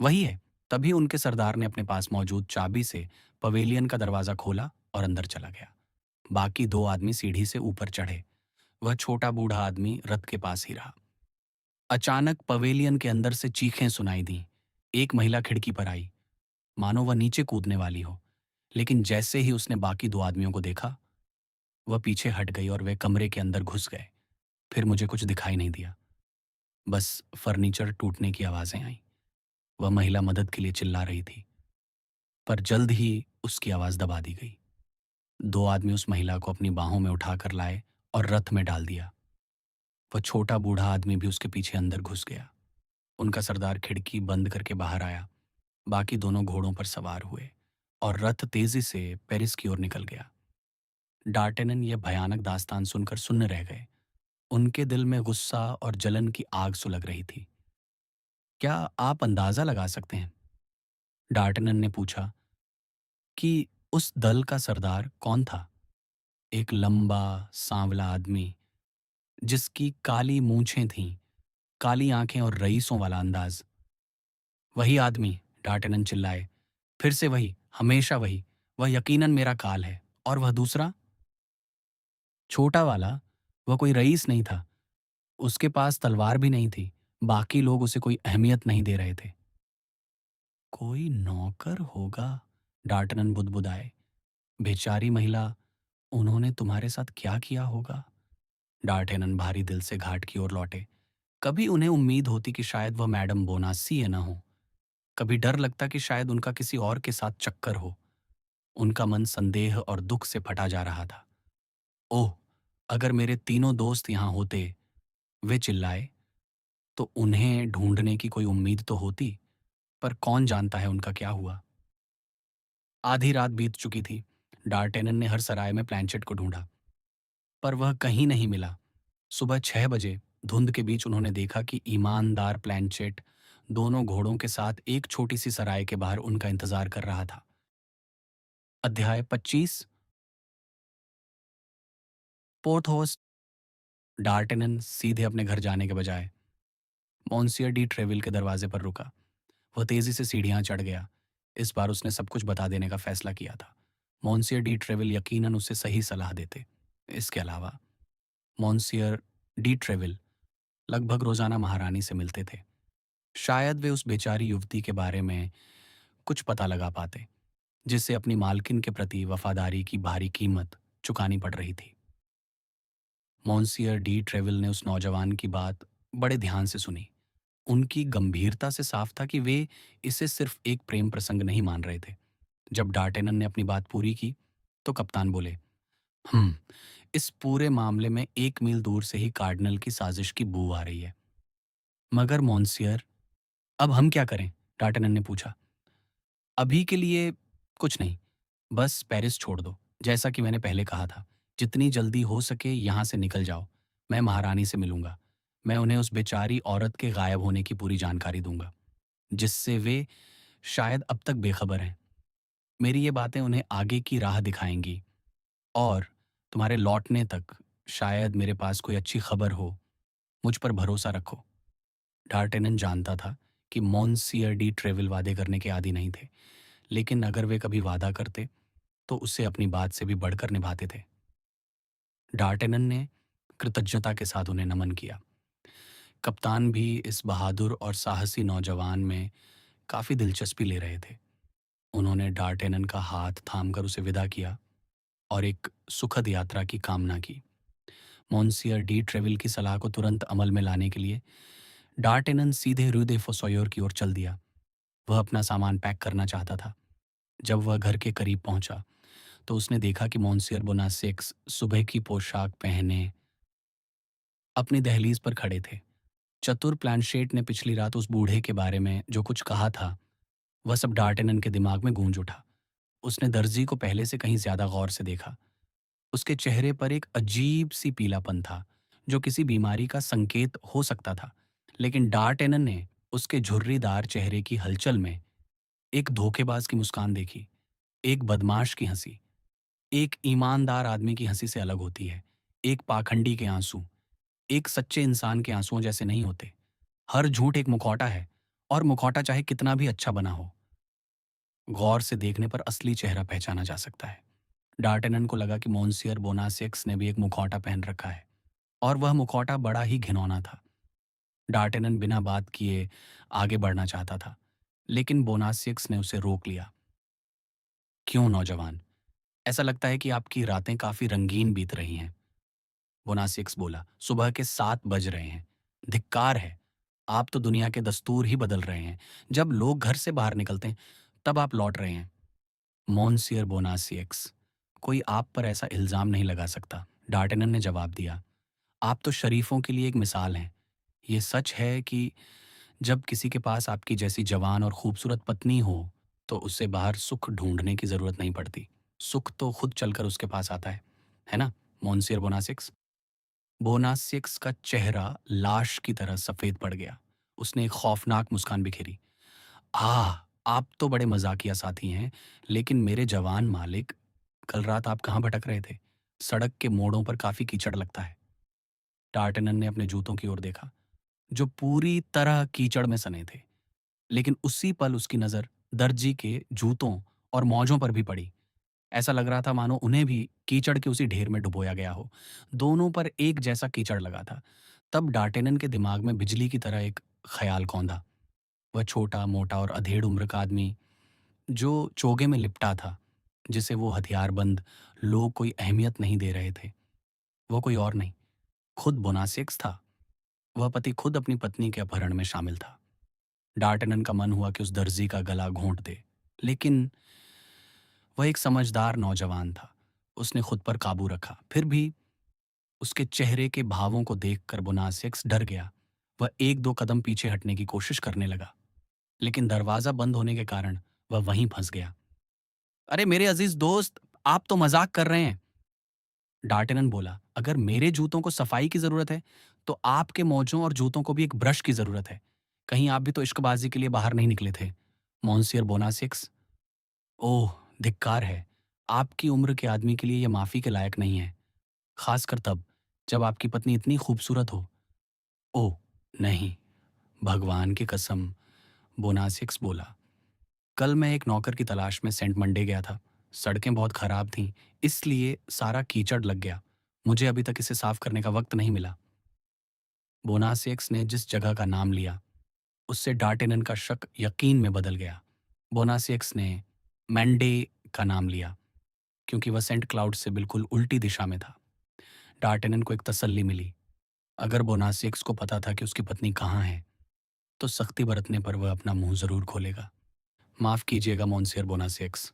वही है। तभी उनके सरदार ने अपने पास मौजूद चाबी से पवेलियन का दरवाजा खोला और अंदर चला गया। बाकी 2 आदमी सीढ़ी से ऊपर चढ़े। वह छोटा बूढ़ा आदमी रथ के पास ही रहा। अचानक पवेलियन के अंदर से चीखें सुनाई दी। एक महिला खिड़की पर आई, मानो वह नीचे कूदने वाली हो। लेकिन जैसे ही उसने बाकी 2 आदमियों को देखा, वह पीछे हट गई और वे कमरे के अंदर घुस गए। फिर मुझे कुछ दिखाई नहीं दिया, बस फर्नीचर टूटने की आवाजें आईं। वह महिला मदद के लिए चिल्ला रही थी, पर जल्द ही उसकी आवाज दबा दी गई। 2 आदमी उस महिला को अपनी बाहों में उठाकर लाए और रथ में डाल दिया। वह छोटा बूढ़ा आदमी भी उसके पीछे अंदर घुस गया। उनका सरदार खिड़की बंद करके बाहर आया। बाकी दोनों घोड़ों पर सवार हुए और रथ तेजी से पेरिस की ओर निकल गया। डार्टेनन यह भयानक दास्तान सुनकर सुन्न रह गए। उनके दिल में गुस्सा और जलन की आग सुलग रही थी। क्या आप अंदाजा लगा सकते हैं, डार्टेनन ने पूछा, कि उस दल का सरदार कौन था? एक लंबा सांवला आदमी, जिसकी काली मूछें थीं, काली आंखें और रईसों वाला अंदाज। वही आदमी, डार्टेनन चिल्लाए। फिर से वही, हमेशा वही। वह यकीनन मेरा काल है। और वह दूसरा, छोटा वाला, वह कोई रईस नहीं था। उसके पास तलवार भी नहीं थी। बाकी लोग उसे कोई अहमियत नहीं दे रहे थे। कोई नौकर होगा, डार्टनन बुदबुदाए। बेचारी महिला, उन्होंने तुम्हारे साथ क्या किया होगा? डार्टेनन भारी दिल से घाट की ओर लौटे। कभी उन्हें उम्मीद होती कि शायद वह मैडम बोनासी न हो। कभी डर लगता कि शायद उनका किसी और के साथ चक्कर हो। उनका मन संदेह और दुख से फटा जा रहा था। ओह! अगर मेरे तीनों दोस्त यहाँ होते, वे चिल्लाए, तो उन्हें ढूंढने की कोई उम्मीद तो होती। पर कौन जानता है उनका क्या हुआ। आधी रात बीत चुकी थी। डार्टेनन ने हर सराय में प्लैंचेट को ढूंढा, पर वह कहीं नहीं मिला। सुबह 6 बजे धुंध के बीच उन्होंने देखा कि ईमानदार प्लैंचेट दोनों घोड़ों के साथ एक छोटी सी सराय के बाहर उनका इंतजार कर रहा था। अध्याय 25। पोर्थोस। डार्टेनन सीधे अपने घर जाने के बजाय मॉन्सियर डी ट्रेविल के दरवाजे पर रुका। वह तेजी से सीढ़ियां चढ़ गया। इस बार उसने सब कुछ बता देने का फैसला किया था। मॉन्सियर डी ट्रेविल यकीनन उसे सही सलाह देते। इसके अलावा मॉन्सियर डी ट्रेविल लगभग रोजाना महारानी से मिलते थे। शायद वे उस बेचारी युवती के बारे में कुछ पता लगा पाते, जिससे अपनी मालकिन के प्रति वफादारी की भारी कीमत चुकानी पड़ रही थी। मॉन्सियर डी ट्रेविल ने उस नौजवान की बात बड़े ध्यान से सुनी। उनकी गंभीरता से साफ था कि वे इसे सिर्फ एक प्रेम प्रसंग नहीं मान रहे थे। जब डार्टेनन ने अपनी बात पूरी की, तो कप्तान बोले, हम्म, इस पूरे मामले में 1 मील दूर से ही कार्डिनल की साजिश की बू आ रही है। मगर मॉन्सियर, अब हम क्या करें? डार्टेनन ने पूछा। अभी के लिए कुछ नहीं, बस पेरिस छोड़ दो, जैसा कि मैंने पहले कहा था। जितनी जल्दी हो सके यहाँ से निकल जाओ। मैं महारानी से मिलूंगा। मैं उन्हें उस बेचारी औरत के गायब होने की पूरी जानकारी दूंगा, जिससे वे शायद अब तक बेखबर हैं। मेरी ये बातें उन्हें आगे की राह दिखाएंगी और तुम्हारे लौटने तक शायद मेरे पास कोई अच्छी खबर हो। मुझ पर भरोसा रखो। डार्टेनन जानता था कि मोंसियर डी ट्रेविल वादे करने के आदी नहीं थे, लेकिन अगर वे कभी वादा करते तो उसे अपनी बात से भी बढ़कर निभाते थे। डार्टेनन ने कृतज्ञता के साथ उन्हें नमन किया। कप्तान भी इस बहादुर और साहसी नौजवान में काफी दिलचस्पी ले रहे थे। उन्होंने डार्टेनन का हाथ थामकर उसे विदा किया और एक सुखद यात्रा की कामना की। मोंसियर डी ट्रेविल की सलाह को तुरंत अमल में लाने के लिए डार्टेनन सीधे रू दे फोसोयोर की ओर चल दिया। वह अपना सामान पैक करना चाहता था। जब वह घर के करीब पहुंचा तो उसने देखा कि मोंसियर बोनासेक्स सुबह की पोशाक पहने अपनी दहलीज पर खड़े थे। चतुर प्लानशेट ने पिछली रात उस बूढ़े के बारे में जो कुछ कहा था, वह सब डार्टेनन के दिमाग में गूंज उठा। उसने दर्जी को पहले से कहीं ज्यादा गौर से देखा। उसके चेहरे पर एक अजीब सी पीलापन था, जो किसी बीमारी का संकेत हो सकता था। लेकिन डार्टेनन ने उसके झुर्रीदार चेहरे की हलचल में एक धोखेबाज की मुस्कान देखी, एक बदमाश की हंसी। एक ईमानदार आदमी की हंसी से अलग होती है। एक पाखंडी के आंसू एक सच्चे इंसान के आंसुओं जैसे नहीं होते। हर झूठ एक मुखौटा है, और मुखौटा चाहे कितना भी अच्छा बना हो, गौर से देखने पर असली चेहरा पहचाना जा सकता है। डार्टेनन को लगा कि मोंसियर बोनासेक्स ने भी एक मुखौटा पहन रखा है, और वह मुखौटा बड़ा ही घिनौना था। डार्टेनन बिना बात किए आगे बढ़ना चाहता था, लेकिन बोनासेक्स ने उसे रोक लिया। क्यों नौजवान, ऐसा लगता है कि आपकी रातें काफी रंगीन बीत रही हैं। बोनासेक्स बोला, सुबह के 7 बज रहे हैं। धिक्कार है, आप तो दुनिया के दस्तूर ही बदल रहे हैं। जब लोग घर से बाहर निकलते हैं तब आप लौट रहे हैं। मोन्सियर बोनासियक्स, कोई आप पर ऐसा इल्जाम नहीं लगा सकता, डार्टेनन ने जवाब दिया। आप तो शरीफों के लिए एक मिसाल हैं। ये सच है कि जब किसी के पास आपकी जैसी जवान और खूबसूरत पत्नी हो तो उसे बाहर सुख ढूंढने की जरूरत नहीं पड़ती। सुख तो खुद चलकर उसके पास आता है ना मोन्सियर बोनासिक्स? बोनासियक्स का चेहरा लाश की तरह सफेद पड़ गया। उसने एक खौफनाक मुस्कान बिखेरी। आह, आप तो बड़े मजाकिया साथी हैं। लेकिन मेरे जवान मालिक, कल रात आप कहाँ भटक रहे थे? सड़क के मोड़ों पर काफी कीचड़ लगता है। टार्टनन ने अपने जूतों की ओर देखा, जो पूरी तरह कीचड़ में सने थे। लेकिन उसी पल उसकी नजर दर्जी के जूतों और मौजों पर भी पड़ी। ऐसा लग रहा था मानो उन्हें भी कीचड़ के उसी ढेर में डुबोया गया हो। दोनों पर एक जैसा कीचड़ लगा था। तब डार्टेनन के दिमाग में बिजली की तरह एक ख्याल कौंधा। वह छोटा मोटा और अधेड़ उम्र का आदमी जो चोगे में लिपटा था, जिसे वो हथियारबंद लोग कोई अहमियत नहीं दे रहे थे, वो कोई और नहीं, खुद बोनासेक्स था। वह पति खुद अपनी पत्नी के अपहरण में शामिल था। डार्टेनन का मन हुआ कि उस दर्जी का गला घोंट दे, लेकिन वह एक समझदार नौजवान था। उसने खुद पर काबू रखा। फिर भी उसके चेहरे के भावों को देखकर बोनासेक्स डर गया। वह एक दो कदम पीछे हटने की कोशिश करने लगा, लेकिन दरवाजा बंद होने के कारण वह वहीं फंस गया। अरे मेरे अजीज दोस्त, आप तो मजाक कर रहे हैं, डार्टेनन बोला। अगर मेरे जूतों को सफाई की जरूरत है तो आपके मोजों और जूतों को भी एक ब्रश की जरूरत है। कहीं आप भी तो इश्कबाजी के लिए बाहर नहीं निकले थे, मोन्सियर बोनासेक्स? ओह, धिक्कार है। आपकी उम्र के आदमी के लिए यह माफी के लायक नहीं है, खासकर तब जब आपकी पत्नी इतनी खूबसूरत हो। ओह नहीं, भगवान की कसम, बोनासिक्स बोला। कल मैं एक नौकर की तलाश में सेंट मंडे गया था। सड़कें बहुत खराब थीं, इसलिए सारा कीचड़ लग गया। मुझे अभी तक इसे साफ करने का वक्त नहीं मिला। बोनासिक्स ने जिस जगह का नाम लिया, उससे डार्टेनन का शक यकीन में बदल गया। बोनासिक्स ने मंडे का नाम लिया क्योंकि वह सेंट क्लाउड से बिल्कुल उल्टी दिशा में था। डार्टेनन को एक तसल्ली मिली। अगर बोनासिक्स को पता था कि उसकी पत्नी कहाँ है, तो सख्ती बरतने पर वह अपना मुंह जरूर खोलेगा। माफ कीजिएगा मोन्सियर बोनासेक्स,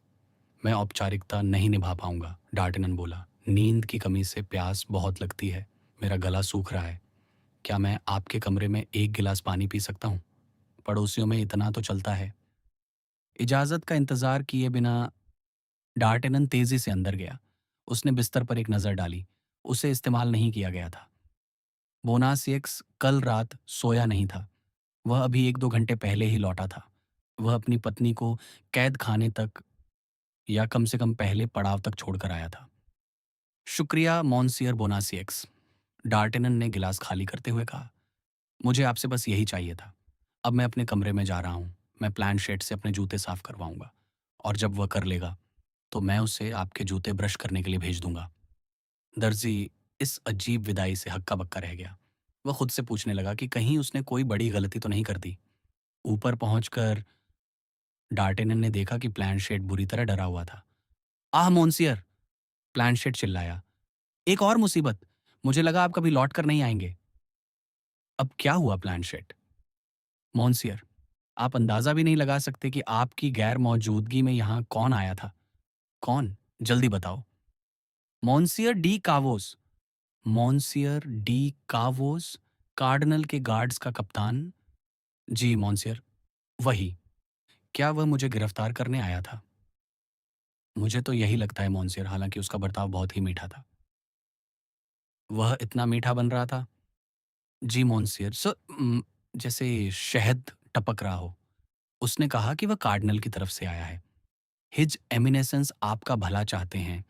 मैं औपचारिकता नहीं निभा पाऊंगा, डार्टेनन बोला। नींद की कमी से प्यास बहुत लगती है। मेरा गला सूख रहा है। क्या मैं आपके कमरे में एक गिलास पानी पी सकता हूँ? पड़ोसियों में इतना तो चलता है। इजाजत का इंतजार किए बिना डार्टेनन तेजी से अंदर गया। उसने बिस्तर पर एक नज़र डाली। उसे इस्तेमाल नहीं किया गया था। बोनासियक्स कल रात सोया नहीं था। वह अभी 1-2 घंटे पहले ही लौटा था। वह अपनी पत्नी को कैद खाने तक या कम से कम पहले पड़ाव तक छोड़कर आया था। शुक्रिया मॉन्सियर बोनासियक्स, डार्टेनन ने गिलास खाली करते हुए कहा। मुझे आपसे बस यही चाहिए था। अब मैं अपने कमरे में जा रहा हूँ। मैं प्लानशेट से अपने जूते साफ करवाऊंगा और जब वह कर लेगा तो मैं उसे आपके जूते ब्रश करने के लिए भेज दूंगा। दर्जी इस अजीब विदाई से हक्का बक्का रह गया। वह खुद से पूछने लगा कि कहीं उसने कोई बड़ी गलती तो नहीं कर दी। ऊपर पहुंचकर डार्टेनन ने देखा कि प्लानशेट बुरी तरह डरा हुआ था। आह मोन्सियर, प्लानशेट चिल्लाया, एक और मुसीबत। मुझे लगा आप कभी लौट कर नहीं आएंगे। अब क्या हुआ प्लानशेट? मोन्सियर, आप अंदाजा भी नहीं लगा सकते कि आपकी गैर मौजूदगी में यहाँ कौन आया था। कौन? जल्दी बताओ। मोन्सियर डी कावोस। मोन्सियर डी कावोस, कार्डिनल के गार्ड्स का कप्तान। जी मोन्सियर, वही। क्या वह मुझे गिरफ्तार करने आया था? मुझे तो यही लगता है मोन्सियर, हालांकि उसका बर्ताव बहुत ही मीठा था। वह इतना मीठा बन रहा था? जी मोन्सियर, जैसे शहद टपक रहा हो। उसने कहा कि वह कार्डिनल की तरफ से आया है। हिज एमिनेसेंस आपका भला चाहते हैं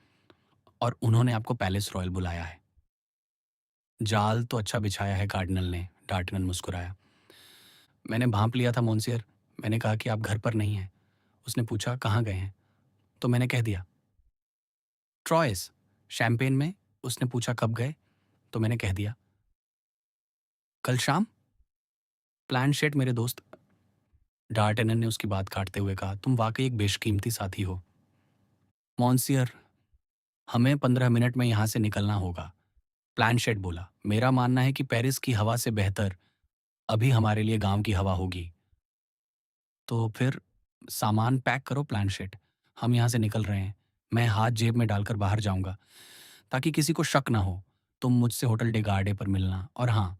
और उन्होंने आपको पैलेस रॉयल बुलाया है। जाल तो अच्छा बिछाया है कार्डिनल ने, डार्टनन मुस्कुराया। मैंने भांप लिया था मोन्सियर। मैंने कहा कि आप घर पर नहीं हैं। उसने पूछा कहाँ गए हैं, तो मैंने कह दिया। ट्रॉयस, शैम्पेन में। उसने पूछा कब गए, तो मैंने कह दिया। कल शाम? प्लानशेट मेरे दोस्त, डार्टनन ने उसकी बात काटते हुए कहा, तुम वाकई एक बेशकीमती साथी हो। मोन्सियर, हमें 15 मिनट में यहाँ से निकलना होगा, प्लानशेट बोला। मेरा मानना है कि पेरिस की हवा से बेहतर अभी हमारे लिए गांव की हवा होगी। तो फिर सामान पैक करो प्लानशेट, हम यहाँ से निकल रहे हैं। मैं हाथ जेब में डालकर बाहर जाऊंगा ताकि किसी को शक ना हो। तुम मुझसे होटल डे गार्डे पर मिलना। और हाँ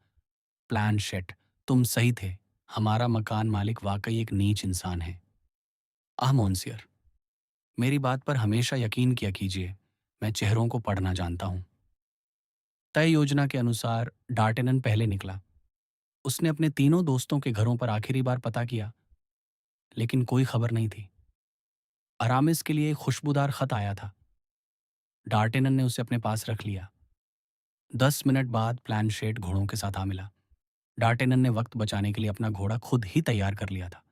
प्लानशेट, तुम सही थे। हमारा मकान मालिक वाकई एक नीच इंसान है। आह मोन्सियर, मेरी बात पर हमेशा यकीन किया कीजिए। मैं चेहरों को पढ़ना जानता हूँ। तय योजना के अनुसार डार्टेनन पहले निकला। उसने अपने तीनों दोस्तों के घरों पर आखिरी बार पता किया, लेकिन कोई खबर नहीं थी। अरामिस के लिए एक खुशबूदार खत आया था। डार्टेनन ने उसे अपने पास रख लिया। 10 मिनट बाद प्लानशेट घोड़ों के साथ आ मिला। डार्टेनन ने वक्त बचाने के लिए अपना घोड़ा खुद ही तैयार कर लिया था।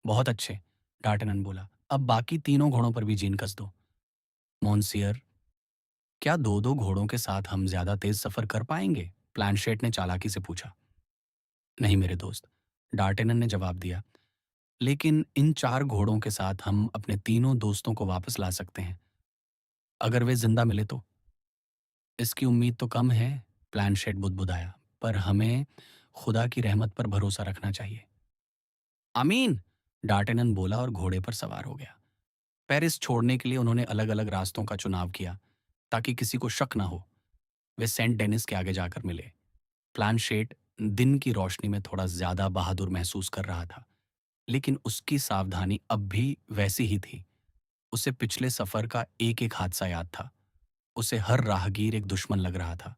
बहुत अच्छे, डार्टेनन बोला। अब बाकी तीनों घोड़ों पर भी जीन कस दो। मोन्सियर, क्या दो दो घोड़ों के साथ हम ज्यादा तेज सफर कर पाएंगे? प्लानशेट ने चालाकी से पूछा। नहीं मेरे दोस्त, डार्टेनन ने जवाब दिया, लेकिन इन 4 घोड़ों के साथ हम अपने तीनों दोस्तों को वापस ला सकते हैं, अगर वे जिंदा मिले तो। इसकी उम्मीद तो कम है, प्लानशेट बुदबुदाया, पर हमें खुदा की रहमत पर भरोसा रखना चाहिए। आमीन, डार्टेनन बोला और घोड़े पर सवार हो गया। पेरिस छोड़ने के लिए उन्होंने अलग अलग रास्तों का चुनाव किया ताकि किसी को शक ना हो। वे सेंट डेनिस के आगे जाकर मिले। प्लानशेट दिन की रोशनी में थोड़ा ज्यादा बहादुर महसूस कर रहा था, लेकिन उसकी सावधानी अब भी वैसी ही थी। उसे पिछले सफर का एक एक हादसा याद था। उसे हर राहगीर एक दुश्मन लग रहा था।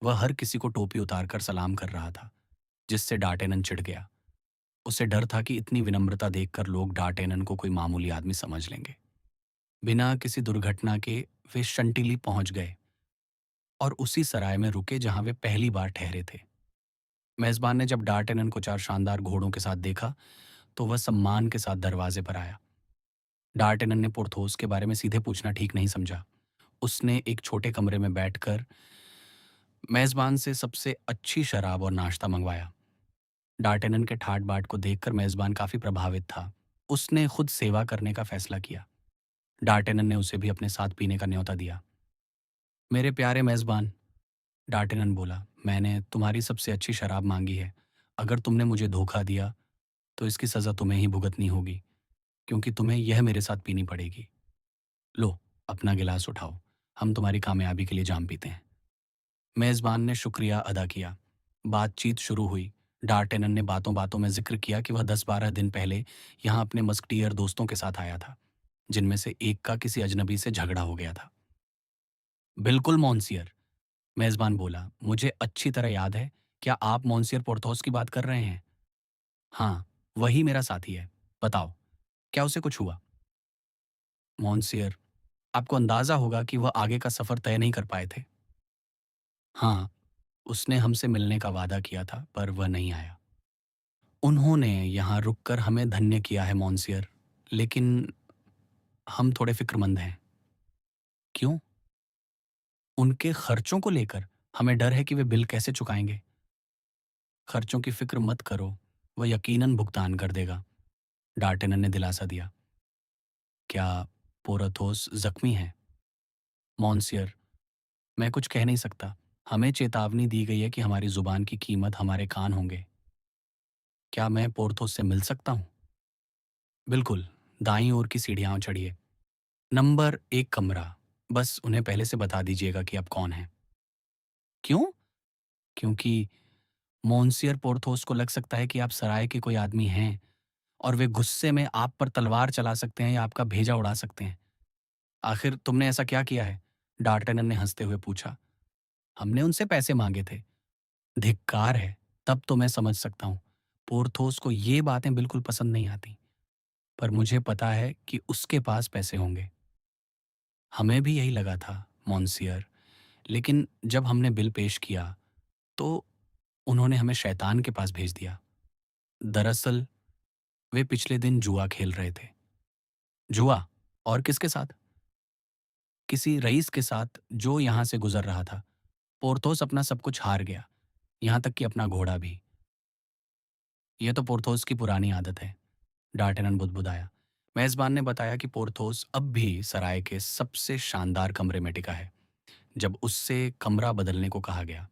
वह हर किसी को टोपी उतारकर सलाम कर रहा था, जिससे डार्टेनन चिढ़ गया। उसे डर था कि इतनी विनम्रता देखकर लोग डार्टेनन को कोई मामूली आदमी समझ लेंगे। बिना किसी दुर्घटना के वे शंटिली पहुंच गए और उसी सराय में रुके जहां वे पहली बार ठहरे थे। मेजबान ने जब डार्टेनन को 4 शानदार घोड़ों के साथ देखा तो वह सम्मान के साथ दरवाजे पर आया। डार्टेनन ने पोर्थोस के बारे में सीधे पूछना ठीक नहीं समझा। उसने एक छोटे कमरे में बैठकर मेजबान से सबसे अच्छी शराब और नाश्ता मंगवाया। डार्टेनन के ठाट बाट को देखकर मेजबान काफी प्रभावित था। उसने खुद सेवा करने का फैसला किया। डार्टेनन ने उसे भी अपने साथ पीने का न्योता दिया। मेरे प्यारे मेजबान, डार्टेनन बोला, मैंने तुम्हारी सबसे अच्छी शराब मांगी है। अगर तुमने मुझे धोखा दिया तो इसकी सजा तुम्हें ही भुगतनी होगी, क्योंकि तुम्हें यह मेरे साथ पीनी पड़ेगी। लो, अपना गिलास उठाओ, हम तुम्हारी कामयाबी के लिए जाम पीते हैं। मेजबान ने शुक्रिया अदा किया। बातचीत शुरू हुई। डार्टेनन ने बातों बातों में जिक्र किया कि वह 10-12 दिन पहले यहाँ अपने मस्कटियर दोस्तों के साथ आया था, जिनमें से एक का किसी अजनबी से झगड़ा हो गया था। बिल्कुल मोंसियर, मेज़बान बोला। मुझे अच्छी तरह याद है। क्या आप मोंसियर पोर्थोस की बात कर रहे हैं? हाँ, वही मेरा साथी है। बताओ, क्या उसे कुछ हुआ? मोंसियर, आपको अंदाज़ा होगा कि वह आगे का सफ़र तय नहीं कर पाए थे। हाँ, उसने हमसे मिलने का वादा किया था, पर वह नहीं आया। उन्होंने यहाँ रुककर हमें धन्य किया है मोंसियर, लेकिन हम थोड़े फ़िक्रमंद हैं। क्यों? उनके खर्चों को लेकर हमें डर है कि वे बिल कैसे चुकाएँगे। खर्चों की फ़िक्र मत करो, वह यकीनन भुगतान कर देगा, डार्टेनन ने दिलासा दिया। क्या पोरथोस ज़ख्मी है? मोंसियर, मैं कुछ कह नहीं सकता। हमें चेतावनी दी गई है कि हमारी ज़ुबान की कीमत हमारे कान होंगे। क्या मैं पोर्थोस से मिल सकता हूँ? बिल्कुल, दाईं ओर की सीढ़ियाँ चढ़िए। नंबर 1 कमरा। बस उन्हें पहले से बता दीजिएगा कि आप कौन हैं। क्यों? क्योंकि मोंसियर पोर्थोस को लग सकता है कि आप सराय के कोई आदमी हैं और वे गुस्से में आप पर तलवार चला सकते हैं या आपका भेजा उड़ा सकते हैं। आखिर तुमने ऐसा क्या किया है? डार्टेनन ने हंसते हुए पूछा। हमने उनसे पैसे मांगे थे। धिक्कार है, तब तो मैं समझ सकता हूँ। पोर्थोस को ये बातें बिल्कुल पसंद नहीं आती, पर मुझे पता है कि उसके पास पैसे होंगे। हमें भी यही लगा था, मोंसियर, लेकिन जब हमने बिल पेश किया, तो उन्होंने हमें शैतान के पास भेज दिया। दरअसल, वे पिछले दिन जुआ खेल रहे थे। जुआ? और किसके साथ? किसी रईस के साथ जो यहाँ से गुजर रहा था। पोर्थोस अपना सब कुछ हार गया, यहाँ तक कि अपना घोड़ा भी। यह तो पोर्थोस की पुरानी आदत है, डार्टेनन बुदबुदाया। मेज़बान ने बताया कि पोर्थोस अब भी सराय के सबसे शानदार कमरे में टिका है। जब उससे कमरा बदलने को कहा गया,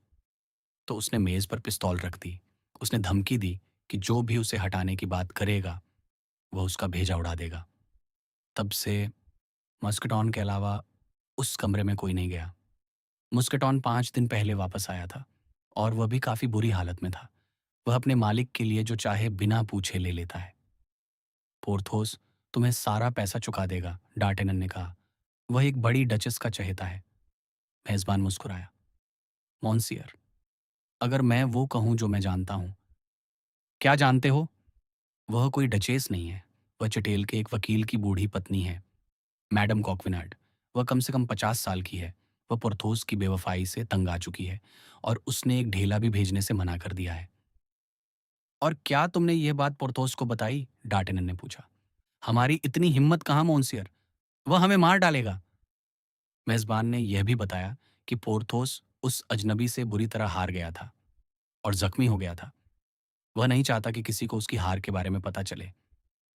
तो उसने मेज़ पर पिस्तौल रख दी। उसने धमकी दी कि जो भी उसे हटाने की बात करेगा, वह उसका भेजा उड़ा देगा। तब से मस्कटॉन के अलावा उस कमरे में कोई नहीं गया। मुस्केटॉन 5 दिन पहले वापस आया था और वह भी काफ़ी बुरी हालत में था। वह अपने मालिक के लिए जो चाहे बिना पूछे ले लेता है। पोर्थोस तुम्हें सारा पैसा चुका देगा, डार्टेनन ने कहा। वह एक बड़ी डचेस का चहेता है। मेज़बान मुस्कुराया। मोंसियर, अगर मैं वो कहूँ जो मैं जानता हूँ। क्या जानते हो? वह कोई डचेस नहीं है। वह चटेल के एक वकील की बूढ़ी पत्नी है, मैडम कॉकविनार्ड। वह कम से कम 50 साल की है। वह पोर्थोस की बेवफाई से तंग आ चुकी है और उसने एक ढेला भी भेजने से मना कर दिया है। और क्या तुमने ये बात पोर्थोस को बताई? डार्टेनन ने पूछा। हमारी इतनी हिम्मत कहाँ मोंसियर, वह हमें मार डालेगा। मेजबान ने यह भी बताया कि पोर्थोस उस अजनबी से बुरी तरह हार गया था और जख्मी हो गया था। वह नहीं चाहता कि किसी को उसकी हार के बारे में पता चले,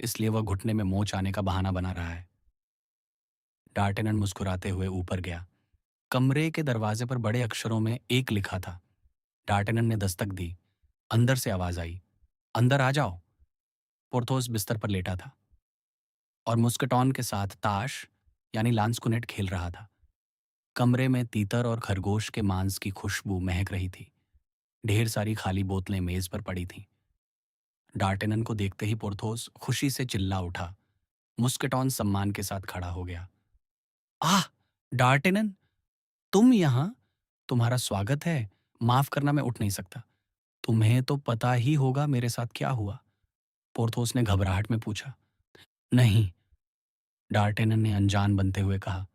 इसलिए वह घुटने में मोच आने का बहाना बना रहा है। डार्टेनन मुस्कुराते हुए ऊपर गया। कमरे के दरवाजे पर बड़े अक्षरों में एक लिखा था। डार्टेनन ने दस्तक दी। अंदर से आवाज आई, अंदर आ जाओ। पोर्थोस बिस्तर पर लेटा था और मुस्कटॉन के साथ ताश यानी लांस्कुनेट खेल रहा था। कमरे में तीतर और खरगोश के मांस की खुशबू महक रही थी। ढेर सारी खाली बोतलें मेज पर पड़ी थीं। डार्टेनन को देखते ही पोर्थोस खुशी से चिल्ला उठा। मुस्कटॉन सम्मान के साथ खड़ा हो गया। आह, डार्टेनन, तुम यहाँ? तुम्हारा स्वागत है। माफ करना, मैं उठ नहीं सकता। तुम्हें तो पता ही होगा मेरे साथ क्या हुआ, पोर्थोस ने घबराहट में पूछा। नहीं, डार्टेनन ने अनजान बनते हुए कहा।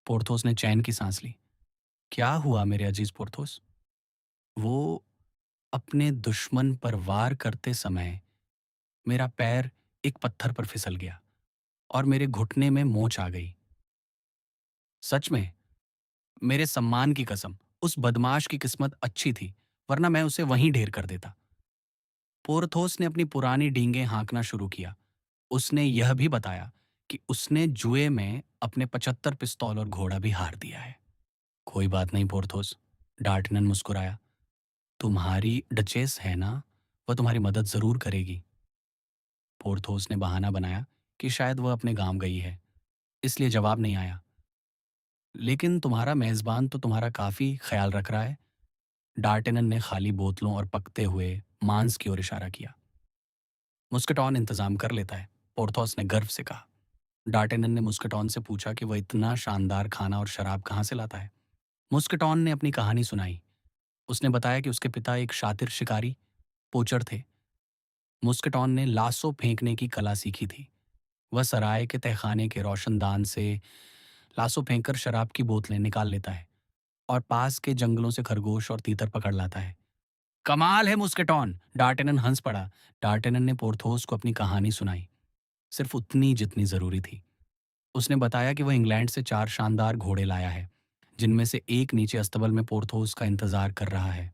पोर्थोस ने चैन की सांस ली। क्या हुआ मेरे अजीज पोर्थोस? वो अपने दुश्मन पर वार करते समय मेरा पैर एक पत्थर पर फिसल गया और मेरे घुटने में मोच आ गई। सच में, मेरे सम्मान की कसम, उस बदमाश की किस्मत अच्छी थी, वरना मैं उसे वहीं ढेर कर देता। पोर्थोस ने अपनी पुरानी डींगें हाँकना शुरू किया। उसने यह भी बताया कि उसने जुए में अपने 75 पिस्तौल और घोड़ा भी हार दिया है। कोई बात नहीं पोर्थोस, डार्टनन मुस्कुराया। तुम्हारी डचेस है ना, वह तुम्हारी मदद जरूर करेगी। पोर्थोस ने बहाना बनाया कि शायद वह अपने गांव गई है, इसलिए जवाब नहीं आया। लेकिन तुम्हारा मेजबान तो तुम्हारा काफी ख्याल रख रहा है। डार्टेनन ने खाली बोतलों और पकते हुए मांस की ओर इशारा किया। मुस्कटॉन इंतजाम कर लेता है, पोर्थोस ने गर्व से कहा। डार्टेनन ने मुस्कटॉन से पूछा कि वह इतना शानदार खाना और शराब कहाँ से लाता है। मुस्केटॉन ने अपनी कहानी सुनाई। उसने बताया कि उसके पिता एक शातिर शिकारी पोचर थे। मुस्केटॉन ने लासो फेंकने की कला सीखी थी। वह सराय के तहखाने के रोशनदान से लासो फेंककर शराब की बोतलें निकाल लेता है और पास के जंगलों से खरगोश और तीतर पकड़ लाता है। कमाल है मुस्केटॉन! डार्टेनन हंस पड़ा। डार्टेनन ने पोर्थोस को अपनी कहानी सुनाई, सिर्फ उतनी जितनी जरूरी थी। उसने बताया कि वह इंग्लैंड से 4 शानदार घोड़े लाया है, जिनमें से एक नीचे अस्तबल में पोर्थोस का इंतजार कर रहा है।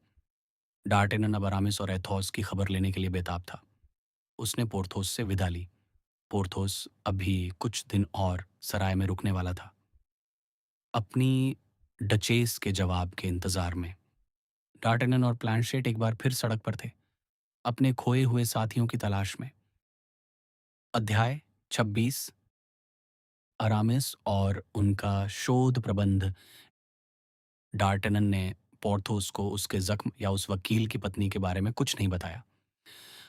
डार्टेनन अब अरामिस और एथोस की खबर लेने के लिए बेताब था। उसने पोर्थोस से विदा ली। पोर्थोस अभी कुछ दिन और सराय में रुकने वाला था, अपनी डचेस के जवाब के इंतजार में। डार्टेनन और प्लानशेट एक बार फिर सड़क पर थे, अपने खोए हुए साथियों की तलाश में। अध्याय 26। अरामिस और उनका शोध प्रबंध। डार्टेनन ने पोर्थोस को उसके जख्म या उस वकील की पत्नी के बारे में कुछ नहीं बताया।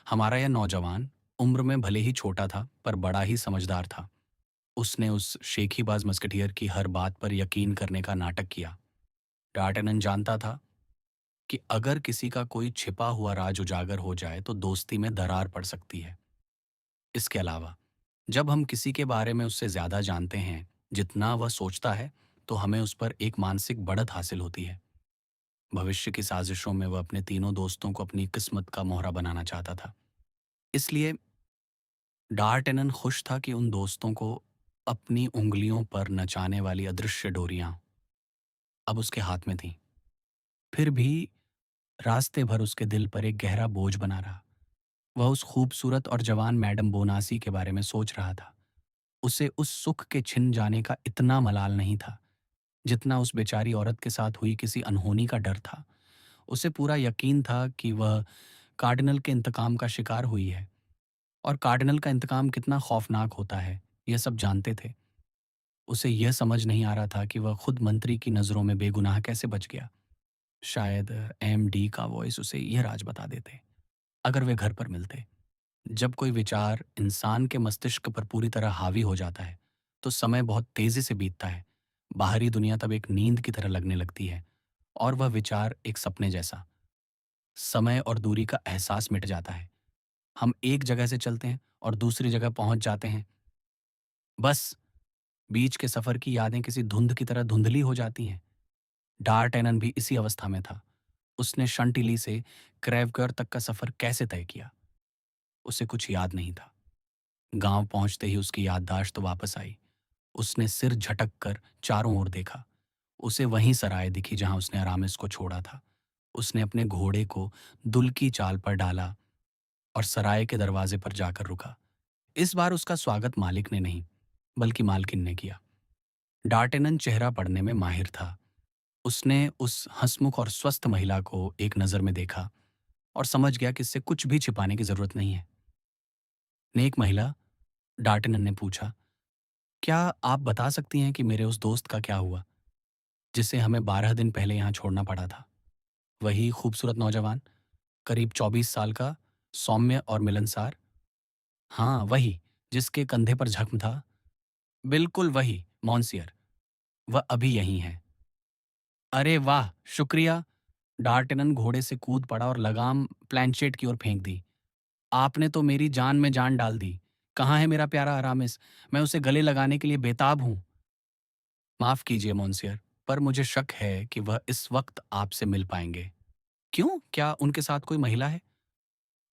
हमारा यह नौजवान उम्र में भले ही छोटा था, पर बड़ा ही समझदार था। उसने उस शेखीबाज मस्कटियर की हर बात पर यकीन करने का नाटक किया। डार्टेनन जानता था कि अगर किसी का कोई छिपा हुआ राज उजागर हो जाए तो दोस्ती में दरार पड़ सकती है। इसके अलावा जब हम किसी के बारे में उससे ज्यादा जानते हैं जितना वह सोचता है, तो हमें उस पर एक मानसिक बढ़त हासिल होती है। भविष्य की साजिशों में वह अपने तीनों दोस्तों को अपनी किस्मत का मोहरा बनाना चाहता था। इसलिए डार्टेनन खुश था कि उन दोस्तों को अपनी उंगलियों पर नचाने वाली अदृश्य डोरियां अब उसके हाथ में थीं। फिर भी रास्ते भर उसके दिल पर एक गहरा बोझ बना रहा। वह उस खूबसूरत और जवान मैडम बोनासी के बारे में सोच रहा था। उसे उस सुख के छिन जाने का इतना मलाल नहीं था जितना उस बेचारी औरत के साथ हुई किसी अनहोनी का डर था। उसे पूरा यकीन था कि वह कार्डिनल के इंतकाम का शिकार हुई है, और कार्डिनल का इंतकाम कितना खौफनाक होता है यह सब जानते थे। उसे यह समझ नहीं आ रहा था कि वह खुद मंत्री की नज़रों में बेगुनाह कैसे बच गया। शायद एमडी का वॉइस उसे यह राज बता देते, अगर वे घर पर मिलते। जब कोई विचार इंसान के मस्तिष्क पर पूरी तरह हावी हो जाता है तो समय बहुत तेजी से बीतता है। बाहरी दुनिया तब एक नींद की तरह लगने लगती है और वह विचार एक सपने जैसा। समय और दूरी का एहसास मिट जाता है। हम एक जगह से चलते हैं और दूसरी जगह पहुंच जाते हैं। बस बीच के सफर की यादें किसी धुंध की तरह धुंधली हो जाती हैं। डार्टेनन भी इसी अवस्था में था। उसने शंटिली से क्रैवकर तक का सफर कैसे तय किया, उसे कुछ याद नहीं था। गांव पहुंचते ही उसकी याददाश्त वापस आई। उसने सिर झटक कर चारों ओर देखा। उसे वहीं सराय दिखी जहां उसने अरामिस को छोड़ा था। उसने अपने घोड़े को दुल की चाल पर डाला और सराय के दरवाजे पर जाकर रुका। इस बार उसका स्वागत मालिक ने नहीं, बल्कि मालकिन ने किया। डार्टेनन चेहरा पढ़ने में माहिर था। उसने उस हंसमुख और स्वस्थ महिला को एक नज़र में देखा और समझ गया कि इससे कुछ भी छिपाने की जरूरत नहीं है। नेक महिला, डार्टेनन ने पूछा, क्या आप बता सकती हैं कि मेरे उस दोस्त का क्या हुआ जिसे हमें 12 दिन पहले यहाँ छोड़ना पड़ा था? वही खूबसूरत नौजवान, करीब 24 साल का, सौम्य और मिलनसार। हाँ, वही, जिसके कंधे पर जख्म था। बिल्कुल वही, मॉन्सियर। वह अभी यहीं है। अरे वाह, शुक्रिया। डार्टेनन घोड़े से कूद पड़ा और लगाम प्लैंचेट की ओर फेंक दी। आपने तो मेरी जान में जान डाल दी। कहाँ है मेरा प्यारा अरामिस? मैं उसे गले लगाने के लिए बेताब हूँ। माफ कीजिए मॉन्सियर, पर मुझे शक है कि वह इस वक्त आपसे मिल पाएंगे। क्यों? क्या उनके साथ कोई महिला है?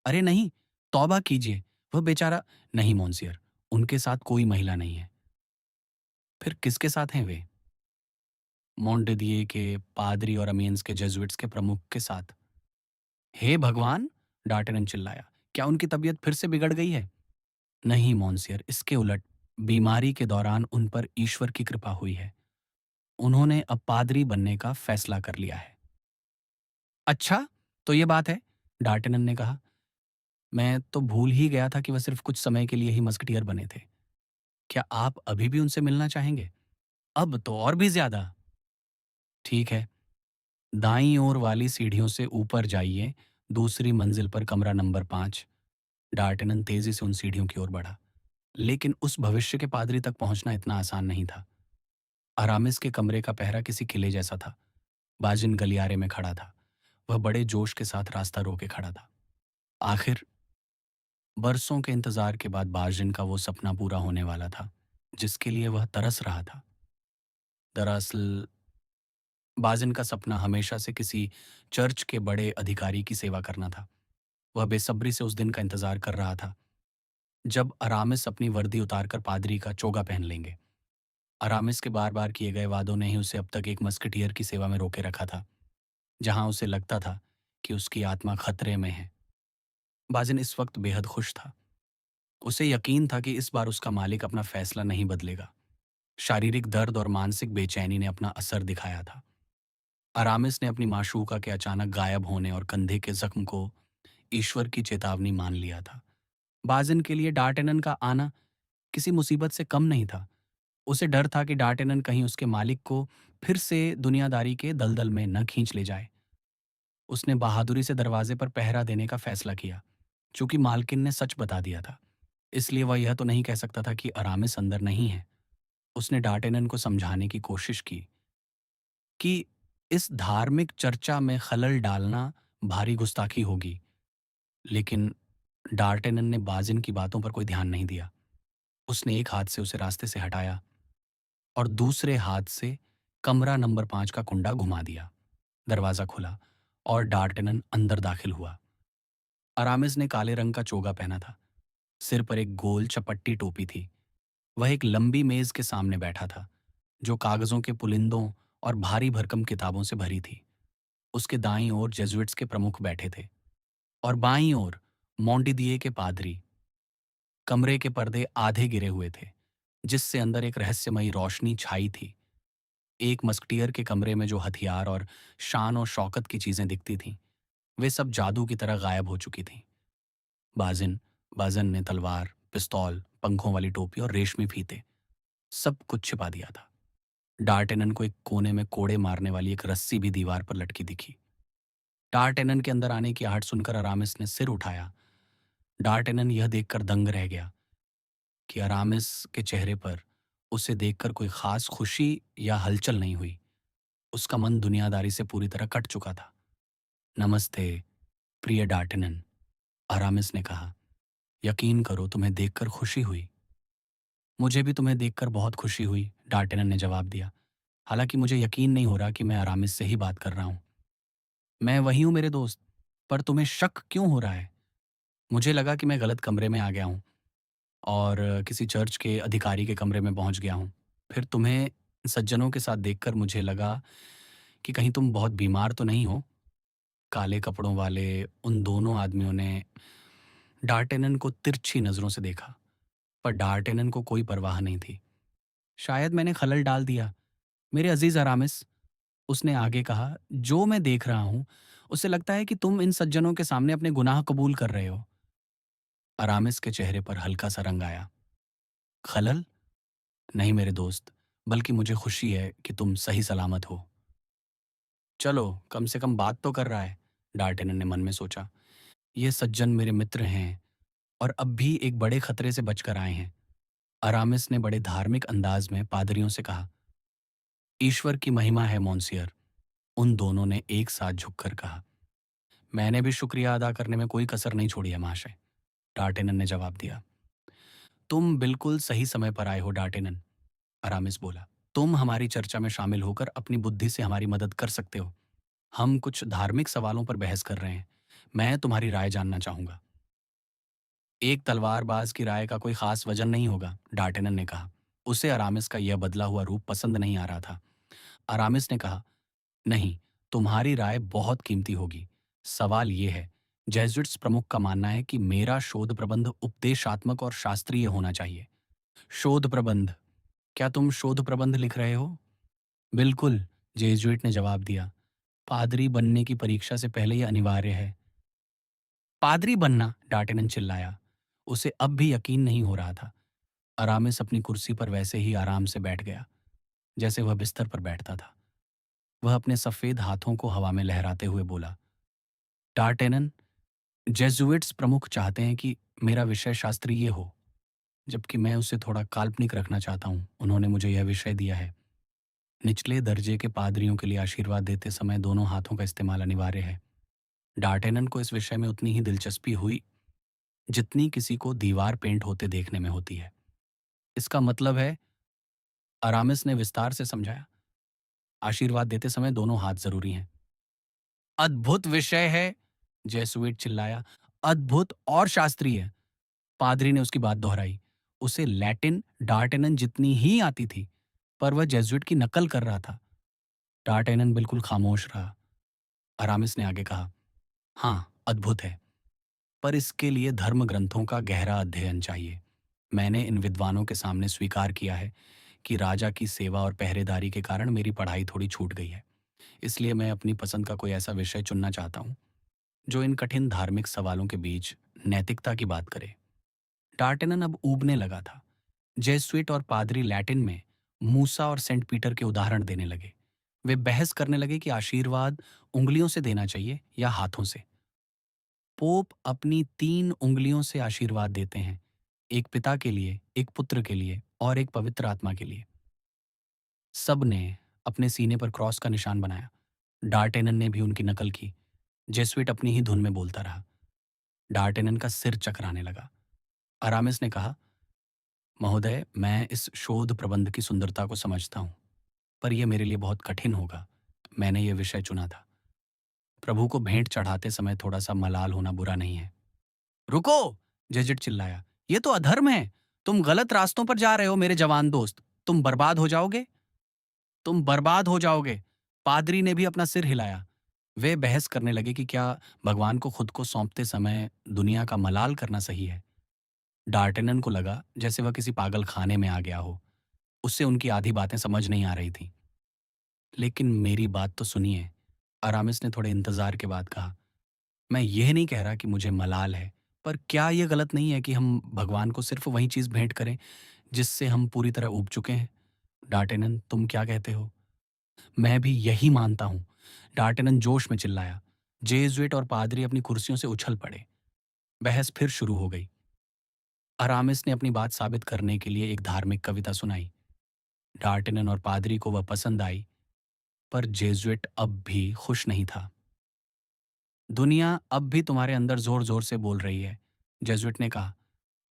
अरे नहीं, तौबा कीजिए, वह बेचारा। नहीं मॉन्सियर, उनके साथ कोई महिला नहीं है। फिर किसके साथ हैं वे? मोंटेदिये के पादरी और अमीन्स के जेजुइट्स के प्रमुख के साथ। हे भगवान! डार्टेनन चिल्लाया, क्या उनकी तबीयत फिर से बिगड़ गई है? नहीं मॉन्सियर, इसके उलट, बीमारी के दौरान उन पर ईश्वर की कृपा हुई है। उन्होंने अब पादरी बनने का फैसला कर लिया है। अच्छा, तो ये बात है, डार्टेनन ने कहा। मैं तो भूल ही गया था कि वह सिर्फ कुछ समय के लिए ही मस्कटियर बने थे। क्या आप अभी भी उनसे मिलना चाहेंगे? अब तो और भी ज्यादा। ठीक है, दाईं ओर वाली सीढ़ियों से ऊपर जाइए, दूसरी मंजिल पर कमरा नंबर 5। डार्टेनन तेजी से उन सीढ़ियों की ओर बढ़ा, लेकिन उस भविष्य के पादरी तक पहुंचना इतना आसान नहीं था। अरामिस के कमरे का पहरा किसी किले जैसा था। बाजिन गलियारे में खड़ा था। वह बड़े जोश के साथ रास्ता रोके खड़ा था। आखिर बरसों के इंतजार के बाद बाजिन का वो सपना पूरा होने वाला था, जिसके लिए वह तरस रहा था। दरअसल बाजिन का सपना हमेशा से किसी चर्च के बड़े अधिकारी की सेवा करना था। वह बेसब्री से उस दिन का इंतजार कर रहा था, जब अरामिस अपनी वर्दी उतारकर पादरी का चोगा पहन लेंगे। अरामिस के बार-बार किए गए वादों ने ही उसे अब तक एक मस्कटियर की सेवा में रोके रखा था, जहां उसे लगता था कि उसकी आत्मा खतरे में है। बाजिन इस वक्त बेहद खुश था। उसे यकीन था कि इस बार उसका मालिक अपना फैसला नहीं बदलेगा। शारीरिक दर्द और मानसिक बेचैनी ने अपना असर दिखाया था। अरामिस ने अपनी माशूका के अचानक गायब होने और कंधे के जख्म को ईश्वर की चेतावनी मान लिया था। बाजिन के लिए डार्टेनन का आना किसी मुसीबत से कम नहीं था। उसे डर था कि डार्टेनन कहीं उसके मालिक को फिर से दुनियादारी के दलदल में न खींच ले जाए। उसने बहादुरी से दरवाजे पर पहरा देने का फैसला किया। चूंकि मालकिन ने सच बता दिया था, इसलिए वह यह तो नहीं कह सकता था कि अरामिस अंदर नहीं है। उसने डार्टेनन को समझाने की कोशिश की कि इस धार्मिक चर्चा में खलल डालना भारी गुस्ताखी होगी, लेकिन डार्टेनन ने बाजिन की बातों पर कोई ध्यान नहीं दिया। उसने एक हाथ से उसे रास्ते से हटाया और दूसरे हाथ से कमरा नंबर 5 का कुंडा घुमा दिया। दरवाजा खुला और डार्टेनन अंदर दाखिल हुआ। अरामिस ने काले रंग का चोगा पहना था। सिर पर एक गोल चपट्टी टोपी थी। वह एक लंबी मेज के सामने बैठा था, जो कागजों के पुलिंदों और भारी भरकम किताबों से भरी थी। उसके दाईं ओर जेजुइट्स के प्रमुख बैठे थे और बाईं ओर मोंटिदिए के पादरी। कमरे के पर्दे आधे गिरे हुए थे, जिससे अंदर एक रहस्यमयी रोशनी छाई थी। एक मस्कटियर के कमरे में जो हथियार और शान और शौकत की चीजें दिखती थीं, वे सब जादू की तरह गायब हो चुकी थीं। बाजिन बाजन ने तलवार, पिस्तौल, पंखों वाली टोपी और रेशमी फीते सब कुछ छिपा दिया था। डार्टेनन को एक कोने में कोड़े मारने वाली एक रस्सी भी दीवार पर लटकी दिखी। डार्टेनन के अंदर आने की आहट सुनकर अरामिस ने सिर उठाया। डार्टेनन यह देखकर दंग रह गया कि अरामिस के चेहरे पर उसे देखकर कोई खास खुशी या हलचल नहीं हुई। उसका मन दुनियादारी से पूरी तरह कट चुका था। नमस्ते, प्रिय डार्टेनन, अरामिस ने कहा। यकीन करो, तुम्हें देखकर खुशी हुई। मुझे भी तुम्हें देखकर बहुत खुशी हुई, डार्टेनन ने जवाब दिया। हालांकि मुझे यकीन नहीं हो रहा कि मैं अरामिस से ही बात कर रहा हूं। मैं वही हूं मेरे दोस्त, पर तुम्हें शक क्यों हो रहा है? मुझे लगा कि मैं गलत कमरे में आ गया हूं और किसी चर्च के अधिकारी के कमरे में पहुंच गया हूं। फिर तुम्हें सज्जनों के साथ देखकर मुझे लगा कि कहीं तुम बहुत बीमार तो नहीं हो। काले कपड़ों वाले उन दोनों आदमियों ने डार्टेनन को तिरछी नजरों से देखा, पर डार्टेनन को कोई परवाह नहीं थी। शायद मैंने खलल डाल दिया, मेरे अजीज अरामिस, उसने आगे कहा। जो मैं देख रहा हूं, उसे लगता है कि तुम इन सज्जनों के सामने अपने गुनाह कबूल कर रहे हो। अरामिस के चेहरे पर हल्का सा रंग आया। खलल? नहीं मेरे दोस्त, बल्कि मुझे खुशी है कि तुम सही सलामत हो। चलो, कम से कम बात तो कर रहा है, डार्टेनन ने मन में सोचा। ये सज्जन मेरे मित्र हैं और अब भी एक बड़े खतरे से बचकर आए हैं। अरामिस ने बड़े धार्मिक अंदाज में पादरियों से कहा। ईश्वर की महिमा है मोन्सियर, उन दोनों ने एक साथ झुककर कहा। मैंने भी शुक्रिया अदा करने में कोई कसर नहीं छोड़ी है महाशय, डार्टेनन ने जवाब दिया। तुम बिल्कुल सही समय पर आए हो डार्टेनन, अरामिस बोला। तुम हमारी चर्चा में शामिल होकर अपनी बुद्धि से हमारी मदद कर सकते हो। हम कुछ धार्मिक सवालों पर बहस कर रहे हैं। मैं तुम्हारी राय जानना चाहूंगा। एक तलवारबाज की राय का कोई खास वजन नहीं होगा, डार्टेनन ने कहा। उसे अरामिस का यह बदला हुआ रूप पसंद नहीं आ रहा था। अरामिस ने कहा, नहीं, तुम्हारी राय बहुत कीमती होगी। सवाल यह है, जेजुइट्स प्रमुख का मानना है कि मेरा शोध प्रबंध उपदेशात्मक और शास्त्रीय होना चाहिए। शोध प्रबंध? क्या तुम शोध प्रबंध लिख रहे हो? बिल्कुल, जेजुइट ने जवाब दिया। पादरी बनने की परीक्षा से पहले यह अनिवार्य है। पादरी बनना? डार्टेनन चिल्लाया। उसे अब भी यकीन नहीं हो रहा था। अरामिस अपनी कुर्सी पर वैसे ही आराम से बैठ गया, जैसे वह बिस्तर पर बैठता था। वह अपने सफेद हाथों को हवा में लहराते हुए बोला, डार्टेनन, जेजुइट्स प्रमुख चाहते हैं कि मेरा विषय शास्त्रीय हो, जबकि मैं उसे थोड़ा काल्पनिक रखना चाहता हूँ। उन्होंने मुझे यह विषय दिया है। निचले दर्जे के पादरियों के लिए आशीर्वाद देते समय दोनों हाथों का इस्तेमाल अनिवार्य है। डार्टेनन को इस विषय में उतनी ही दिलचस्पी हुई जितनी किसी को दीवार पेंट होते देखने में होती है। इसका मतलब है, अरामिस ने विस्तार से समझाया, आशीर्वाद देते समय दोनों हाथ जरूरी हैं। अद्भुत विषय है, जेसुइट चिल्लाया। अद्भुत और शास्त्रीय। पादरी ने उसकी बात दोहराई। उसे लैटिन डार्टेनन जितनी ही आती थी, पर वह जेसुइट की नकल कर रहा था। डार्टेनन बिल्कुल खामोश रहा। अरामिस ने आगे कहा, हाँ, अद्भुत है, पर इसके लिए धर्म ग्रंथों का गहरा अध्ययन चाहिए। मैंने इन विद्वानों के सामने स्वीकार किया है कि राजा की सेवा और पहरेदारी के कारण मेरी पढ़ाई थोड़ी छूट गई है। इसलिए मैं अपनी पसंद का कोई ऐसा विषय चुनना चाहता हूँ जो इन कठिन धार्मिक सवालों के बीच नैतिकता की बात करे। डार्टेनन अब ऊबने लगा था। जेसुइट और पादरी लैटिन में मूसा और सेंट पीटर के उदाहरण देने लगे। वे बहस करने लगे कि आशीर्वाद उंगलियों से देना चाहिए या हाथों से। पोप अपनी 3 उंगलियों से आशीर्वाद देते हैं, एक पिता के लिए, एक पुत्र के लिए और एक पवित्र आत्मा के लिए। सब ने अपने सीने पर क्रॉस का निशान बनाया। डार्टेनन ने भी उनकी नकल की। जेसुइट अपनी ही धुन में बोलता रहा। डार्टेनन का सिर चकराने लगा। अरामिस ने कहा, महोदय, मैं इस शोध प्रबंध की सुंदरता को समझता हूँ, पर यह मेरे लिए बहुत कठिन होगा। मैंने यह विषय चुना था। प्रभु को भेंट चढ़ाते समय थोड़ा सा मलाल होना बुरा नहीं है। रुको! जेजिट चिल्लाया। ये तो अधर्म है। तुम गलत रास्तों पर जा रहे हो मेरे जवान दोस्त। तुम बर्बाद हो जाओगे। तुम बर्बाद हो जाओगे। पादरी ने भी अपना सिर हिलाया। वे बहस करने लगे कि क्या भगवान को खुद को सौंपते समय दुनिया का मलाल करना सही है। डार्टेनन को लगा जैसे वह किसी पागल खाने में आ गया हो। उससे उनकी आधी बातें समझ नहीं आ रही थी। लेकिन मेरी बात तो सुनिए, अरामिस ने थोड़े इंतजार के बाद कहा। मैं यह नहीं कह रहा कि मुझे मलाल है, पर क्या यह गलत नहीं है कि हम भगवान को सिर्फ वही चीज भेंट करें जिससे हम पूरी तरह ऊब चुके हैं? डार्टेनन, तुम क्या कहते हो? मैं भी यही मानता हूं, डार्टेनन जोश में चिल्लाया। जेजुइट और पादरी अपनी कुर्सियों से उछल पड़े। बहस फिर शुरू हो गई। अरामिस ने अपनी बात साबित करने के लिए एक धार्मिक कविता सुनाई। डार्टेनन और पादरी को वह पसंद आई, पर जेजुइट अब भी खुश नहीं था। दुनिया अब भी तुम्हारे अंदर जोर जोर से बोल रही है, जेजुइट ने कहा।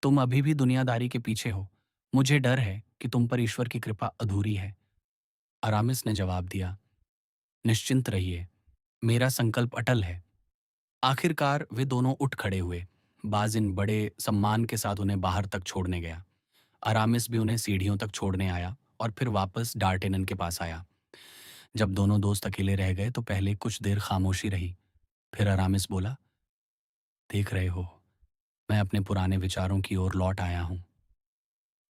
तुम अभी भी दुनियादारी के पीछे हो। मुझे डर है कि तुम पर ईश्वर की कृपा अधूरी है। अरामिस ने जवाब दिया, निश्चिंत रहिए, मेरा संकल्प अटल है। आखिरकार वे दोनों उठ खड़े हुए। बाजिन बड़े सम्मान के साथ उन्हें बाहर तक छोड़ने गया। अरामिस भी उन्हें सीढ़ियों तक छोड़ने आया और फिर वापस डार्टेनन के पास आया। जब दोनों दोस्त अकेले रह गए तो पहले कुछ देर खामोशी रही। फिर अरामिस बोला, देख रहे हो, मैं अपने पुराने विचारों की ओर लौट आया हूं।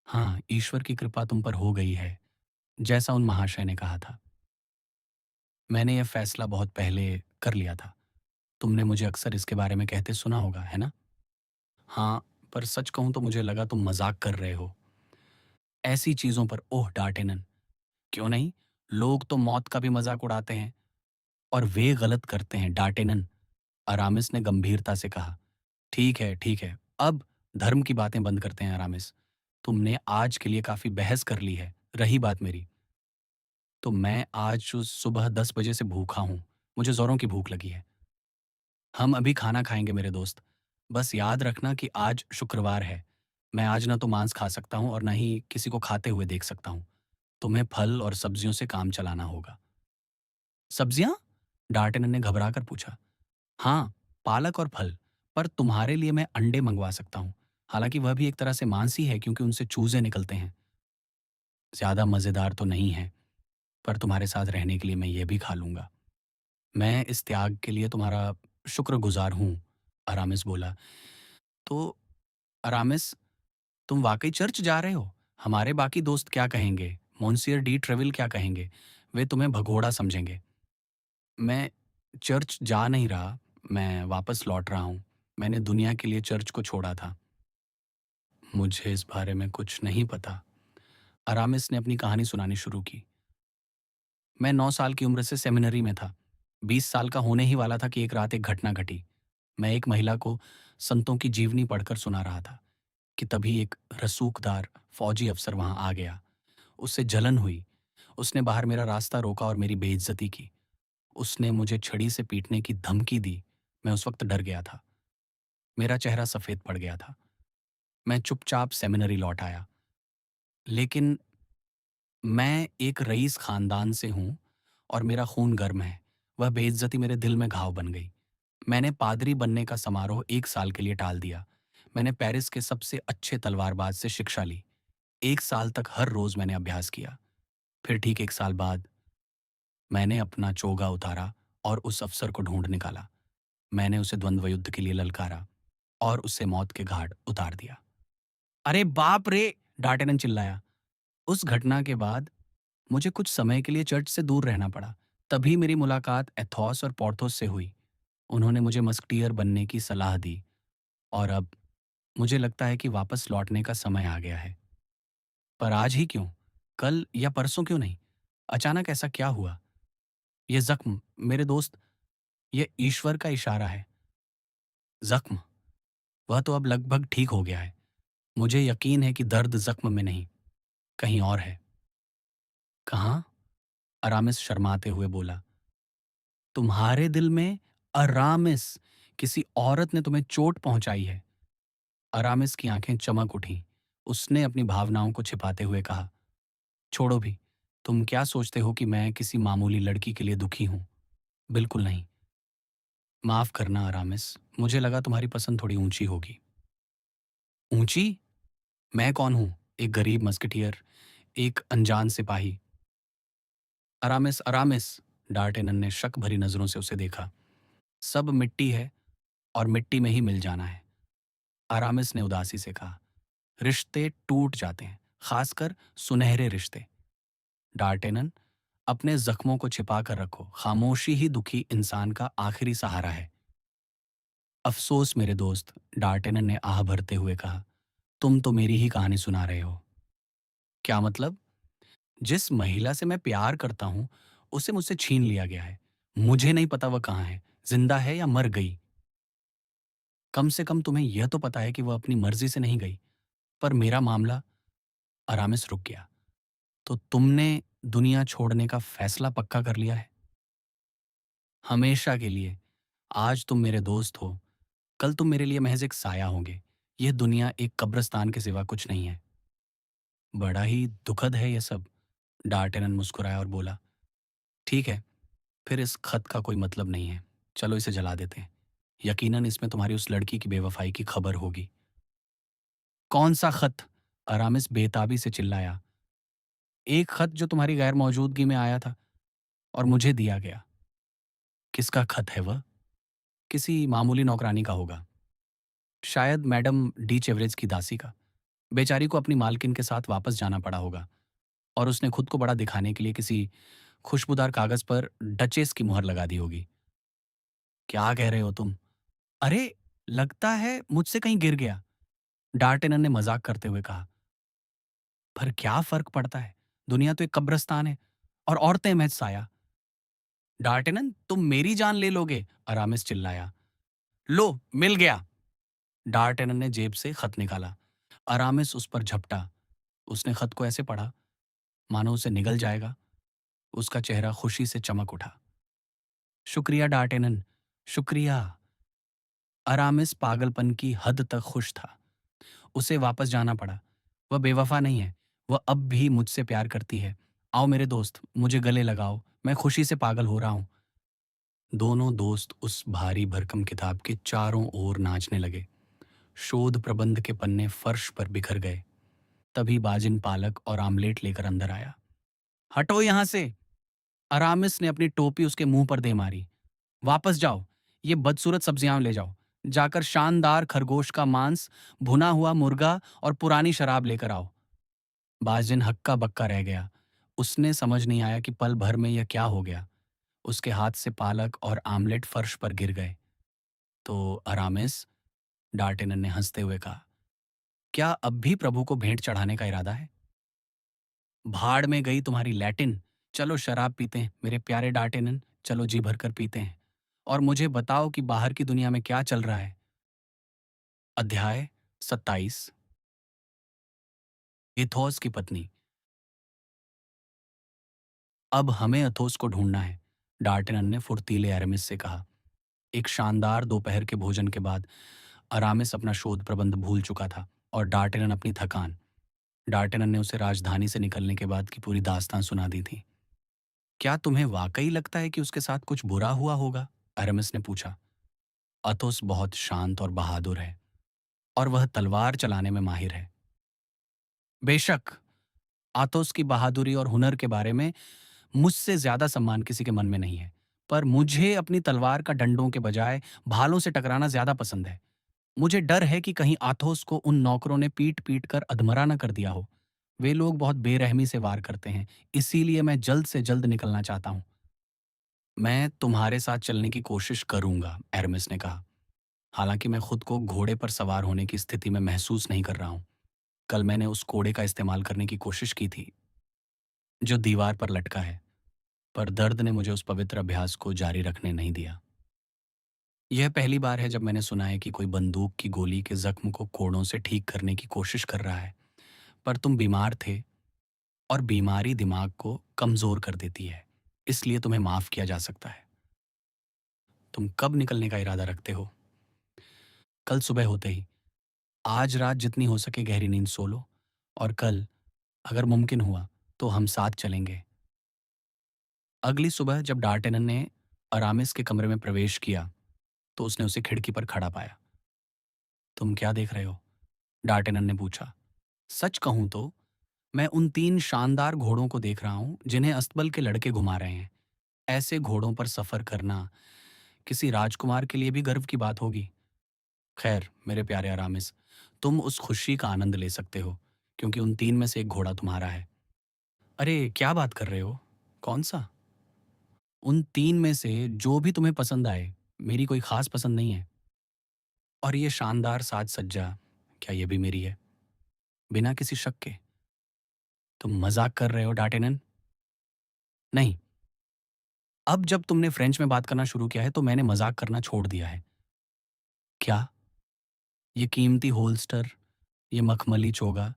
हाँ, ईश्वर की कृपा तुम पर हो गई है, जैसा उन महाशय ने कहा था। मैंने यह फैसला बहुत पहले कर लिया था। तुमने मुझे अक्सर इसके बारे में कहते सुना होगा, है ना? हाँ, पर सच कहूं तो मुझे लगा तुम मजाक कर रहे हो। ऐसी चीजों पर ओह डार्टेनन, क्यों नहीं? लोग तो मौत का भी मजाक उड़ाते हैं और वे गलत करते हैं, डार्टेनन। अरामिस ने गंभीरता से कहा। ठीक है, ठीक है, अब धर्म की बातें बंद करते हैं अरामिस। तुमने आज के लिए काफी बहस कर ली है। रही बात मेरी, तो मैं आज सुबह 10 बजे से भूखा हूं। मुझे जोरों की भूख लगी है। हम अभी खाना खाएंगे मेरे दोस्त। बस याद रखना कि आज शुक्रवार है। मैं आज ना तो मांस खा सकता हूँ और ना ही किसी को खाते हुए देख सकता हूँ। तुम्हें फल और सब्जियों से काम चलाना होगा। सब्जियां? डार्टेनन ने घबरा कर पूछा। हाँ, पालक और फल। पर तुम्हारे लिए मैं अंडे मंगवा सकता हूँ। हालांकि वह भी एक तरह से मांस ही है क्योंकि उनसे चूजे निकलते हैं। ज्यादा मजेदार तो नहीं है, पर तुम्हारे साथ रहने के लिए मैं ये भी खा लूंगा। मैं इस त्याग के लिए तुम्हारा शुक्रगुजार हूँ, अरामिस बोला। तो अरामिस, तुम वाकई चर्च जा रहे हो? हमारे बाकी दोस्त क्या कहेंगे? मोन्सियर डी ट्रेविल क्या कहेंगे? वे तुम्हें भगोड़ा समझेंगे। मैं चर्च जा नहीं रहा, मैं वापस लौट रहा हूँ। मैंने दुनिया के लिए चर्च को छोड़ा था। मुझे इस बारे में कुछ नहीं पता। अरामिस ने अपनी कहानी सुनानी शुरू की। मैं 9 साल की उम्र से सेमिनरी में था। 20 साल का होने ही वाला था कि एक रात एक घटना घटी। मैं एक महिला को संतों की जीवनी पढ़कर सुना रहा था कि तभी एक रसूखदार फौजी अफसर वहां आ गया। उससे जलन हुई। उसने बाहर मेरा रास्ता रोका और मेरी बेइज्जती की। उसने मुझे छड़ी से पीटने की धमकी दी। मैं उस वक्त डर गया था। मेरा चेहरा सफ़ेद पड़ गया था। मैं चुपचाप सेमिनरी लौट आया। लेकिन मैं एक रईस ख़ानदान से हूँ और मेरा खून गर्म है। वह बेइज्जती मेरे दिल में घाव बन गई। मैंने पादरी बनने का समारोह 1 साल के लिए टाल दिया। मैंने पेरिस के सबसे अच्छे तलवारबाज से शिक्षा ली। 1 साल तक हर रोज़ मैंने अभ्यास किया। फिर ठीक 1 साल बाद मैंने अपना चोगा उतारा और उस अफ़सर को ढूँढ निकाला। मैंने उसे द्वंद्व युद्ध के लिए ललकारा और उसे मौत के घाट उतार दिया। अरे बाप रे! डार्टेनन चिल्लाया। उस घटना के बाद मुझे कुछ समय के लिए चर्च से दूर रहना पड़ा। तभी मेरी मुलाकात एथॉस और पोर्थोस से हुई। उन्होंने मुझे मस्कटियर बनने की सलाह दी और अब मुझे लगता है कि वापस लौटने का समय आ गया है। पर आज ही क्यों? कल या परसों क्यों नहीं? अचानक ऐसा क्या हुआ? ये ज़ख्म, मेरे दोस्त, ये ईश्वर का इशारा है। ज़ख्म? वह तो अब लगभग ठीक हो गया है। मुझे यकीन है कि दर्द ज़ख्म में नहीं, कहीं और है। कहाँ? अरामिस शर्माते हुए बोला। तुम्हारे दिल में? अरामिस, किसी औरत ने तुम्हें चोट पहुंचाई है। अरामिस की आंखें चमक उठीं। उसने अपनी भावनाओं को छिपाते हुए कहा, छोड़ो भी। तुम क्या सोचते हो कि मैं किसी मामूली लड़की के लिए दुखी हूं? बिल्कुल नहीं। माफ करना अरामिस, मुझे लगा तुम्हारी पसंद थोड़ी ऊंची होगी। ऊंची? मैं कौन हूं? एक गरीब मस्कटियर, एक अनजान सिपाही। अरामिस, अरामिस, डार्टेनन ने शक भरी नजरों से उसे देखा। सब मिट्टी है और मिट्टी में ही मिल जाना है। अरामिस ने उदासी से कहा, रिश्ते टूट जाते हैं, खासकर सुनहरे रिश्ते। डार्टेनन, अपने जख्मों को छिपा कर रखो। खामोशी ही दुखी इंसान का आखिरी सहारा है। अफसोस मेरे दोस्त, डार्टेनन ने आह भरते हुए कहा, तुम तो मेरी ही कहानी सुना रहे हो। क्या मतलब? जिस महिला से मैं प्यार करता हूं उसे मुझसे छीन लिया गया है। मुझे नहीं पता वह कहाँ है, जिंदा है या मर गई। कम से कम तुम्हें यह तो पता है कि वह अपनी मर्जी से नहीं गई। पर मेरा मामला। अरामिस रुक गया। तो तुमने दुनिया छोड़ने का फैसला पक्का कर लिया है? हमेशा के लिए। आज तुम मेरे दोस्त हो, कल तुम मेरे लिए महज एक साया होंगे। यह दुनिया एक कब्रिस्तान के सिवा कुछ नहीं है। बड़ा ही दुखद है यह सब। डार्टेनन मुस्कुराया और बोला, ठीक है, फिर इस खत का कोई मतलब नहीं है। चलो इसे जला देते हैं। यकीनन इसमें तुम्हारी उस लड़की की बेवफाई की खबर होगी। कौन सा खत? अरामिस बेताबी से चिल्लाया। एक खत जो तुम्हारी गैर मौजूदगी में आया था और मुझे दिया गया। किसका खत है वह? किसी मामूली नौकरानी का होगा। शायद मैडम डी चेवरेज की दासी का। बेचारी को अपनी मालकिन के साथ वापस जाना पड़ा होगा और उसने खुद को बड़ा दिखाने के लिए किसी खुशबूदार कागज पर डचेस की मुहर लगा दी होगी। क्या कह रहे हो तुम? अरे, लगता है मुझसे कहीं गिर गया, डार्टेनन ने मजाक करते हुए कहा। पर क्या फर्क पड़ता है? दुनिया तो एक कब्रिस्तान है और औरतें महज साया। डार्टेनन, तुम मेरी जान ले लोगे? अरामिस चिल्लाया। लो, मिल गया। डार्टेनन ने जेब से खत निकाला। अरामिस उस पर झपटा। उसने खत को ऐसे पढ़ा मानो उसे निगल जाएगा। उसका चेहरा खुशी से चमक उठा। शुक्रिया डार्टेनन, शुक्रिया। अरामिस पागलपन की हद तक खुश था। उसे वापस जाना पड़ा। वह बेवफा नहीं है। वह अब भी मुझसे प्यार करती है। आओ मेरे दोस्त, मुझे गले लगाओ। मैं खुशी से पागल हो रहा हूं। दोनों दोस्त उस भारी भरकम किताब के चारों ओर नाचने लगे। शोध प्रबंध के पन्ने फर्श पर बिखर गए। तभी बाजिन पालक और आमलेट लेकर अंदर आया। हटो यहां से! अरामिस ने अपनी टोपी उसके मुंह पर दे मारी। वापस जाओ। ये बदसूरत सब्जियां ले जाओ। जाकर शानदार खरगोश का मांस, भुना हुआ मुर्गा और पुरानी शराब लेकर आओ। बाजिन हक्का बक्का रह गया। उसने समझ नहीं आया कि पल भर में यह क्या हो गया। उसके हाथ से पालक और आमलेट फर्श पर गिर गए। तो अरामिस, डार्टेनन ने हंसते हुए कहा, क्या अब भी प्रभु को भेंट चढ़ाने का इरादा है? भाड़ में गई तुम्हारी लैटिन। चलो शराब पीते हैं मेरे प्यारे डार्टेनन, चलो जी भरकर पीते हैं। और मुझे बताओ कि बाहर की दुनिया में क्या चल रहा है। अध्याय 27। एथोस की पत्नी। अब हमें अथोस को ढूंढना है, डार्टेनन ने फुर्तीले अरेमिस से कहा। एक शानदार दोपहर के भोजन के बाद अरामिस अपना शोध प्रबंध भूल चुका था और डार्टेनन अपनी थकान। डार्टेनन ने उसे राजधानी से निकलने के बाद की पूरी दास्तान सुना दी थी। क्या तुम्हें वाकई लगता है कि उसके साथ कुछ बुरा हुआ होगा? अरेमिस ने पूछा। अथोस बहुत शांत और बहादुर है और वह तलवार चलाने में माहिर है। बेशक, आथोस की बहादुरी और हुनर के बारे में मुझसे ज्यादा सम्मान किसी के मन में नहीं है, पर मुझे अपनी तलवार का डंडों के बजाय भालों से टकराना ज्यादा पसंद है। मुझे डर है कि कहीं आथोस को उन नौकरों ने पीट पीट कर अधमरा न कर दिया हो। वे लोग बहुत बेरहमी से वार करते हैं, इसीलिए मैं जल्द से जल्द निकलना चाहता हूँ। मैं तुम्हारे साथ चलने की कोशिश करूंगा, एरमिस ने कहा। हालांकि मैं खुद को घोड़े पर सवार होने की स्थिति में महसूस नहीं कर रहा हूँ। कल मैंने उस घोड़े का इस्तेमाल करने की कोशिश की थी जो दीवार पर लटका है, पर दर्द ने मुझे उस पवित्र अभ्यास को जारी रखने नहीं दिया। यह पहली बार है जब मैंने सुना है कि कोई बंदूक की गोली के जख्म को कोड़ों से ठीक करने की कोशिश कर रहा है। पर तुम बीमार थे और बीमारी दिमाग को कमजोर कर देती है, इसलिए तुम्हें माफ किया जा सकता है। तुम कब निकलने का इरादा रखते हो? कल सुबह होते ही। आज रात जितनी हो सके गहरी नींद सो लो और कल, अगर मुमकिन हुआ, तो हम साथ चलेंगे। अगली सुबह जब डार्टेनन ने अरामिस के कमरे में प्रवेश किया, तो उसने उसे खिड़की पर खड़ा पाया। तुम क्या देख रहे हो? डार्टेनन ने पूछा। सच कहूं तो मैं उन 3 शानदार घोड़ों को देख रहा हूं जिन्हें अस्तबल के लड़के घुमा रहे हैं। ऐसे घोड़ों पर सफर करना किसी राजकुमार के लिए भी गर्व की बात होगी। खैर मेरे प्यारे अरामिस, तुम उस खुशी का आनंद ले सकते हो, क्योंकि उन 3 में से एक घोड़ा तुम्हारा है। अरे क्या बात कर रहे हो? कौन सा? उन 3 में से जो भी तुम्हें पसंद आए। मेरी कोई खास पसंद नहीं है। और ये शानदार साज सज्जा, क्या ये भी मेरी है? बिना किसी शक के? तुम मजाक कर रहे हो डार्टेनन? नहीं, अब जब तुमने फ्रेंच में बात करना शुरू किया है तो मैंने मजाक करना छोड़ दिया है। क्या? ये कीमती होल्स्टर, ये मखमली चोगा,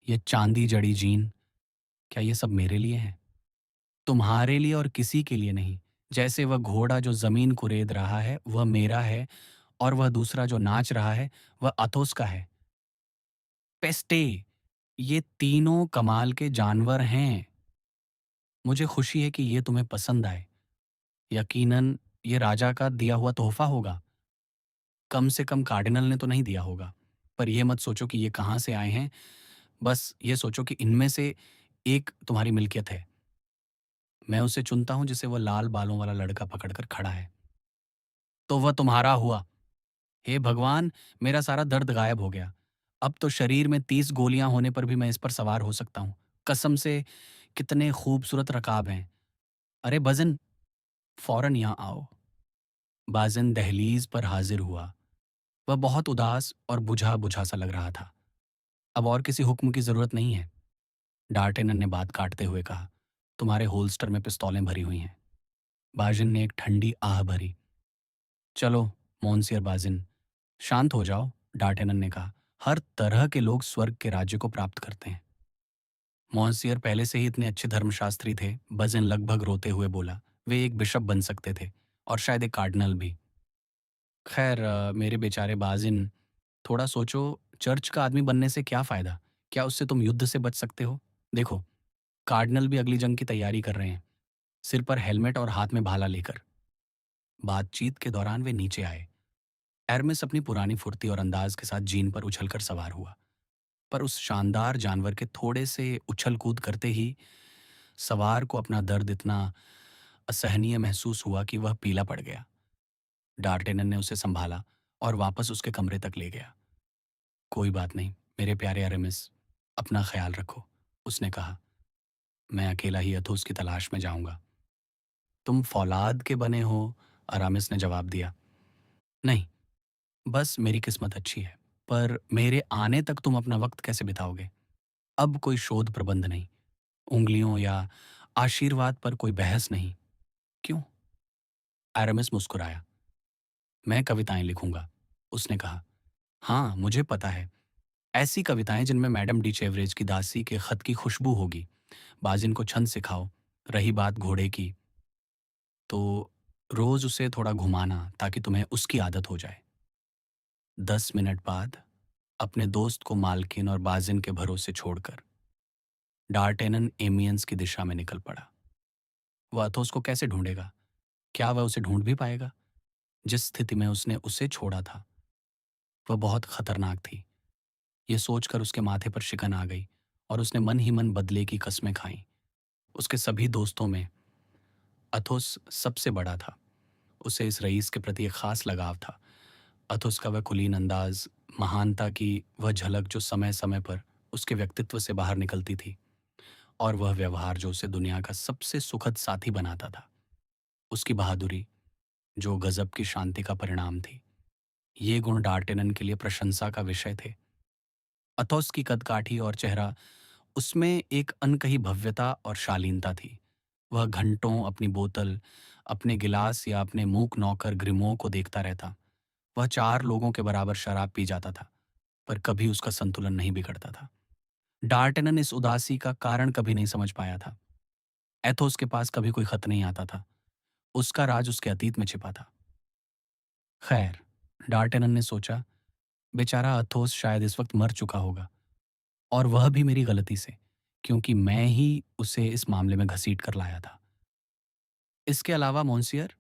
ये चांदी जड़ी जीन, क्या ये सब मेरे लिए है? तुम्हारे लिए और किसी के लिए नहीं। जैसे वह घोड़ा जो जमीन कुरेद रहा है वह मेरा है, और वह दूसरा जो नाच रहा है वह अथोस का है। पेस्टे! ये तीनों कमाल के जानवर हैं। मुझे खुशी है कि ये तुम्हें पसंद आए। यकीनन ये राजा का दिया हुआ तोहफा होगा। कम से कम कार्डिनल ने तो नहीं दिया होगा। पर यह मत सोचो कि ये कहाँ से आए हैं। बस ये सोचो कि इनमें से एक तुम्हारी मिल्कियत है। मैं उसे चुनता हूँ जिसे वह लाल बालों वाला लड़का पकड़कर खड़ा है। तो वह तुम्हारा हुआ। हे भगवान! मेरा सारा दर्द गायब हो गया। अब तो शरीर में 30 गोलियां होने पर भी मैं इस पर सवार हो सकता हूँ। कसम से, कितने खूबसूरत रकाब हैं। अरे बज़न, फौरन यहाँ आओ। बाज़न दहलीज पर हाजिर हुआ। वह बहुत उदास और बुझा-बुझा सा लग रहा था। अब और किसी हुक्म की जरूरत नहीं है, डार्टेनन ने बात काटते हुए कहा। तुम्हारे होल्स्टर में पिस्तौलें भरी हुई हैं। बाजिन ने एक ठंडी आह भरी। चलो, मोंसियर बाजिन, शांत हो जाओ, डार्टेनन ने कहा। हर तरह के लोग स्वर्ग के राज्य को प्राप्त करते हैं। मोंसियर पहले से ही इतने अच्छे धर्मशास्त्री थे, बाजिन लगभग रोते हुए बोला। वे एक बिशप बन सकते थे, और शायद एक कार्डिनल भी। खैर मेरे बेचारे बाजिन, थोड़ा सोचो, चर्च का आदमी बनने से क्या फायदा? क्या उससे तुम युद्ध से बच सकते हो? देखो, कार्डिनल भी अगली जंग की तैयारी कर रहे हैं, सिर पर हेलमेट और हाथ में भाला लेकर। बातचीत के दौरान वे नीचे आए। एरमिस अपनी पुरानी फुर्ती और अंदाज के साथ जीन पर उछलकर सवार हुआ, पर उस शानदार जानवर के थोड़े से उछल कूद करते ही सवार को अपना दर्द इतना असहनीय महसूस हुआ कि वह पीला पड़ गया। डार्टेनन ने उसे संभाला और वापस उसके कमरे तक ले गया। कोई बात नहीं मेरे प्यारे अरेमिस, अपना ख्याल रखो, उसने कहा। मैं अकेला ही अथोस की तलाश में जाऊंगा। तुम फौलाद के बने हो, अरामिस ने जवाब दिया। नहीं, बस मेरी किस्मत अच्छी है। पर मेरे आने तक तुम अपना वक्त कैसे बिताओगे? अब कोई शोध प्रबंध नहीं, उंगलियों या आशीर्वाद पर कोई बहस नहीं। क्यों? अरामिस मुस्कुराया। मैं कविताएं लिखूंगा, उसने कहा। हाँ, मुझे पता है। ऐसी कविताएं जिनमें मैडम डी चेवरेज की दासी के खत की खुशबू होगी। बाजिन को छंद सिखाओ, रही बात घोड़े की, तो रोज उसे थोड़ा घुमाना ताकि तुम्हें उसकी आदत हो जाए। 10 मिनट बाद अपने दोस्त को मालकिन और बाजिन के भरोसे छोड़कर डार्टेनन एमियंस की दिशा में निकल पड़ा। वह अथोस को कैसे ढूंढेगा? क्या वह उसे ढूंढ भी पाएगा? जिस स्थिति में उसने उसे छोड़ा था वह बहुत खतरनाक थी। यह सोचकर उसके माथे पर शिकन आ गई और उसने मन ही मन बदले की कस्में खाईं। उसके सभी दोस्तों में अथोस सबसे बड़ा था। उसे इस रईस के प्रति एक खास लगाव था। अथुस का वह कुलीन अंदाज, महानता की वह झलक जो समय समय पर उसके व्यक्तित्व से बाहर निकलती थी, और वह व्यवहार जो उसे दुनिया का सबसे सुखद साथी बनाता था, उसकी बहादुरी जो गजब की शांति का परिणाम थी, ये गुण डार्टेनन के लिए प्रशंसा का विषय थे। अथोस की कदकाठी और चेहरा, उसमें एक अनकही भव्यता और शालीनता थी। वह घंटों अपनी बोतल, अपने गिलास या अपने मूक नौकर ग्रिमो को देखता रहता। वह 4 लोगों के बराबर शराब पी जाता था, पर कभी उसका संतुलन नहीं बिगड़ता था। डार्टेनन इस उदासी का कारण कभी नहीं समझ पाया था। एथोस के पास कभी कोई खत नहीं आता था। उसका राज उसके अतीत में छिपा था। खैर, डार्टेनन ने सोचा, बेचारा अथोस शायद इस वक्त मर चुका होगा, और वह भी मेरी गलती से, क्योंकि मैं ही उसे इस मामले में घसीट कर लाया था। इसके अलावा मोंसियर,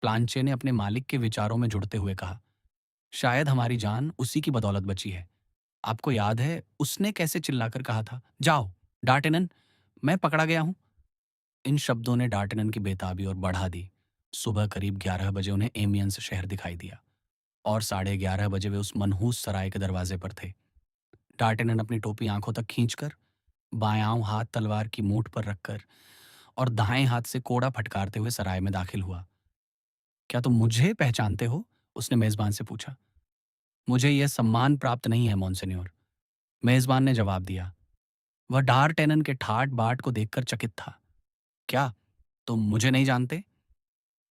प्लांचे ने अपने मालिक के विचारों में जुड़ते हुए कहा, शायद हमारी जान उसी की बदौलत बची है। आपको याद है उसने कैसे चिल्लाकर कहा था, जाओ डार्टेनन, मैं पकड़ा गया हूं। इन शब्दों ने डार्टेनन की बेताबी और बढ़ा दी। सुबह करीब 11 बजे उन्हें एमियंस शहर दिखाई दिया, और 11:30 बजे वे उस मनहूस सराय के दरवाजे पर थे। डार्टेनन अपनी टोपी आंखों तक खींचकर, बायां हाथ तलवार की मूठ पर रखकर और दाएं हाथ से कोड़ा फटकारते हुए सराय में दाखिल हुआ। क्या तुम मुझे पहचानते हो? उसने मेजबान से पूछा। मुझे यह सम्मान प्राप्त नहीं है मोन्सेन्योर, मेजबान ने जवाब दिया। वह डार्टेनन के ठाट बाट को देखकर चकित था। क्या तुम मुझे नहीं जानते?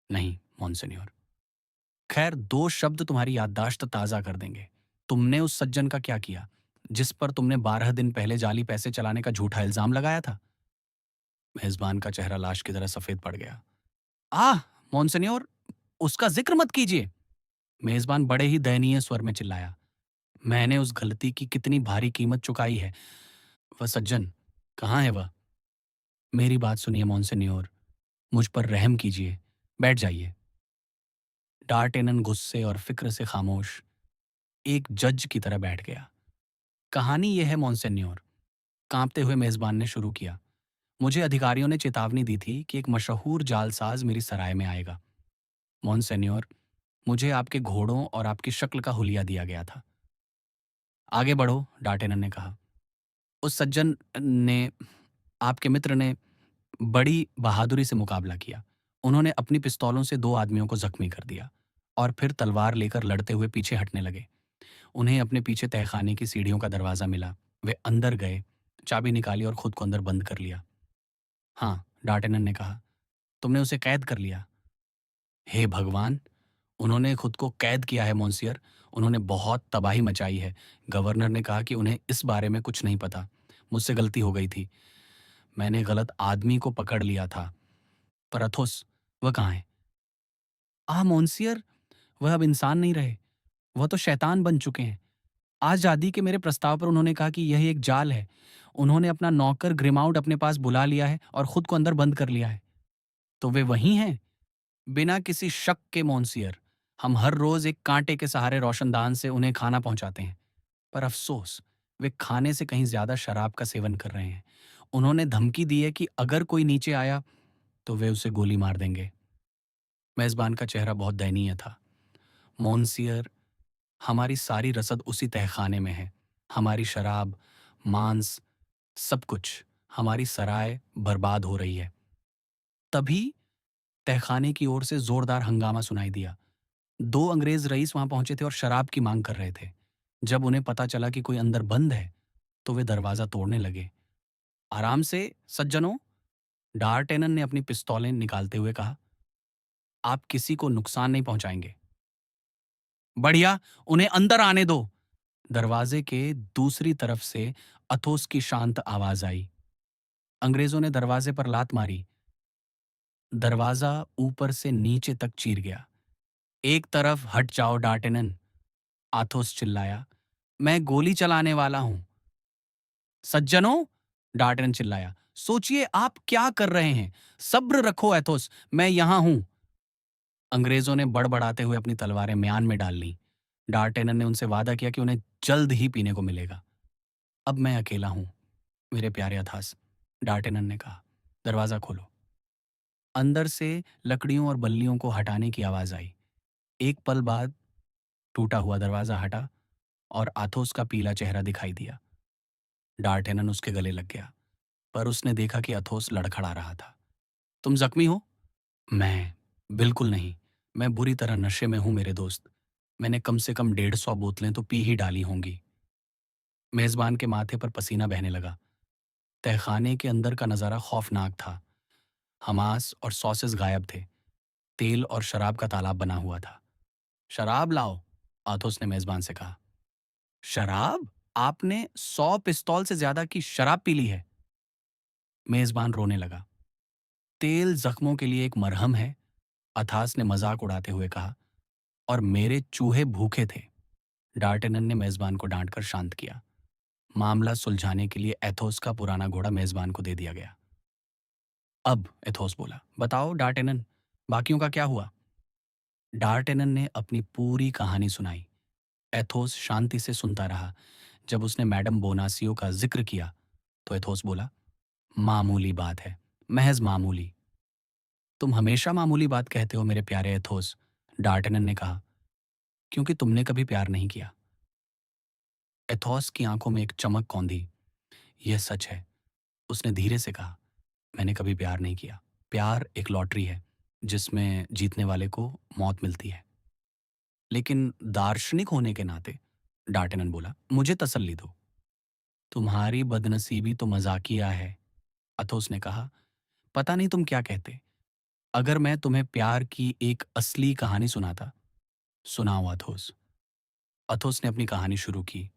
नहीं मोन्सेन्योर। खैर, 2 शब्द तुम्हारी याददाश्त ताजा कर देंगे। तुमने उस सज्जन का क्या किया जिस पर तुमने 12 दिन पहले जाली पैसे चलाने का झूठा इल्जाम लगाया था? मेजबान का चेहरा लाश की तरह सफेद पड़ गया। आह मोन्सेन्योर, उसका जिक्र मत कीजिए। मेजबान बड़े ही दयनीय स्वर में चिल्लाया। मैंने उस गलती की कितनी भारी कीमत चुकाई है। वह सज्जन कहाँ है वह? मेरी बात सुनिए मोन्सेन्योर, मुझ पर रहम कीजिए, बैठ जाइए। डार्टेनन गुस्से और फिक्र से खामोश एक जज की तरह बैठ गया। कहानी यह है मोन्सेन्योर, कांपते हुए मेजबान ने शुरू किया। मुझे अधिकारियों ने चेतावनी दी थी कि एक मशहूर जालसाज मेरी सराय में आएगा। मोन्सेन्योर, मुझे आपके घोड़ों और आपकी शक्ल का हुलिया दिया गया था। आगे बढ़ो, डार्टेनन ने कहा। उस सज्जन ने, आपके मित्र ने, बड़ी बहादुरी से मुकाबला किया। उन्होंने अपनी पिस्तौलों से 2 आदमियों को जख्मी कर दिया और फिर तलवार लेकर लड़ते हुए पीछे हटने लगे। उन्हें अपने पीछे तहखाने की सीढ़ियों का दरवाजा मिला। वे अंदर गए, चाबी निकाली और खुद को अंदर बंद कर लिया। हाँ, डार्टेनन ने कहा, तुमने उसे कैद कर लिया। हे भगवान, उन्होंने खुद को कैद किया है मोन्सियर। उन्होंने बहुत तबाही मचाई है। गवर्नर ने कहा कि उन्हें इस बारे में कुछ नहीं पता। मुझसे गलती हो गई थी। मैंने गलत आदमी को पकड़ लिया था। पर अथोस, वह कहाँ है? मोन्सियर, वह अब इंसान नहीं रहे। वह तो शैतान बन चुके हैं। आज शादी के मेरे प्रस्ताव पर उन्होंने कहा कि यह एक जाल है। उन्होंने अपना नौकर ग्रिमाउड अपने पास बुला लिया है और खुद को अंदर बंद कर लिया है। तो वे वही हैं, बिना किसी शक के मोन्सियर। हम हर रोज एक कांटे के सहारे रोशनदान से उन्हें खाना पहुंचाते हैं, पर अफसोस, वे खाने से कहीं ज्यादा शराब का सेवन कर रहे हैं। उन्होंने धमकी दी है कि अगर कोई नीचे आया तो वे उसे गोली मार देंगे। मेजबान का चेहरा बहुत दयनीय था। मोन्सियर, हमारी सारी रसद उसी तहखाने में है। हमारी शराब, मांस, सब कुछ। हमारी सराय बर्बाद हो रही है। तभी तहखाने की ओर से जोरदार हंगामा सुनाई दिया। 2 अंग्रेज रईस वहां पहुंचे थे और शराब की मांग कर रहे थे। जब उन्हें पता चला कि कोई अंदर बंद है तो वे दरवाजा तोड़ने लगे। आराम से सज्जनों, डार्टेनन ने अपनी पिस्तौलें निकालते हुए कहा, आप किसी को नुकसान नहीं पहुंचाएंगे। बढ़िया, उन्हें अंदर आने दो। दरवाजे के दूसरी तरफ से अथोस की शांत आवाज आई। अंग्रेजों ने दरवाजे पर लात मारी, दरवाज़ा ऊपर से नीचे तक चीर गया। "एक तरफ हट जाओ डार्टेनन!" आथोस चिल्लाया। "मैं गोली चलाने वाला हूँ।" "सज्जनों!" डार्टेनन चिल्लाया। "सोचिए आप क्या कर रहे हैं? सब्र रखो एथोस, मैं यहाँ हूँ।" अंग्रेज़ों ने बड़बड़ाते हुए अपनी तलवारें म्यान में डाल लीं। डार्टेनन ने उनसे वादा किया कि उन्हें जल्द ही पीने को मिलेगा। "अब मैं अकेला हूँ, मेरे प्यारे अथास," डार्टेनन ने कहा। "दरवाज़ा खोलो।" अंदर से लकड़ियों और बल्लियों को हटाने की आवाज़ आई। एक पल बाद टूटा हुआ दरवाज़ा हटा और आथोस का पीला चेहरा दिखाई दिया। डार्टेनन उसके गले लग गया, पर उसने देखा कि अथोस लड़खड़ा रहा था। "तुम ज़ख्मी हो?" "मैं? बिल्कुल नहीं। मैं बुरी तरह नशे में हूँ मेरे दोस्त। मैंने कम से कम 150 बोतलें तो पी ही डाली होंगी।" मेज़बान के माथे पर पसीना बहने लगा। तहखाने के अंदर का नज़ारा खौफनाक था। हमास और सॉसेस गायब थे। तेल और शराब का तालाब बना हुआ था। "शराब लाओ," आथोस ने मेज़बान से कहा। "शराब? आपने 100 पिस्तौल से ज़्यादा की शराब पी ली है?" मेज़बान रोने लगा। "तेल ज़ख्मों के लिए एक मरहम है," अथास ने मजाक उड़ाते हुए कहा, "और मेरे चूहे भूखे थे।" डार्टेनन ने मेज़बान को डांटकर शांत किया। मामला सुलझाने के लिए एथोस का पुराना घोड़ा मेज़बान को दे दिया गया। "अब," एथोस बोला, "बताओ डार्टेनन, बाकियों का क्या हुआ?" डार्टेनन ने अपनी पूरी कहानी सुनाई। एथोस शांति से सुनता रहा। जब उसने मैडम बोनासियो का जिक्र किया, तो एथोस बोला, "मामूली बात है, महज मामूली।" "तुम हमेशा मामूली बात कहते हो मेरे प्यारे एथोस," डार्टेनन ने कहा, "क्योंकि तुमने कभी प्यार नहीं किया।" एथोस की आंखों में एक चमक कौंधी। "यह सच है," उसने धीरे से कहा, "मैंने कभी प्यार नहीं किया। प्यार एक लॉटरी है, जिसमें जीतने वाले को मौत मिलती है।" "लेकिन दार्शनिक होने के नाते," डार्टेनन बोला, "मुझे तसल्ली दो।" "तुम्हारी बदनसीबी तो मजाकिया है," अथोस ने कहा। "पता नहीं तुम क्या कहते। अगर मैं तुम्हें प्यार की एक असली कहानी सुनाता।" "सुनाओ अथोस।" अथोस ने अपनी कहानी शुरू की।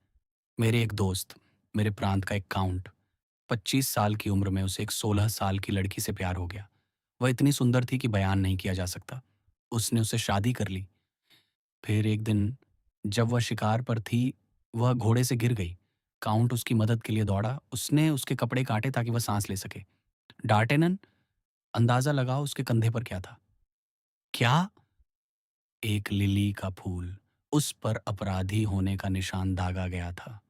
"मेरे एक दोस्त, मेरे प्रांत का एक काउंट, 25 साल की उम्र में उसे एक 16 साल की लड़की से प्यार हो गया। वह इतनी सुंदर थी कि बयान नहीं किया जा सकता। उसने उससे शादी कर ली। फिर एक दिन जब वह शिकार पर थी, वह घोड़े से गिर गई। काउंट उसकी मदद के लिए दौड़ा। उसने उसके कपड़े काटे ताकि वह सांस ले सके। डार्टेनन, अंदाजा लगाओ उसके कंधे पर क्या था?" "क्या?" "एक लिली का फूल। उस पर अपराधी होने का निशान दागा गया था।"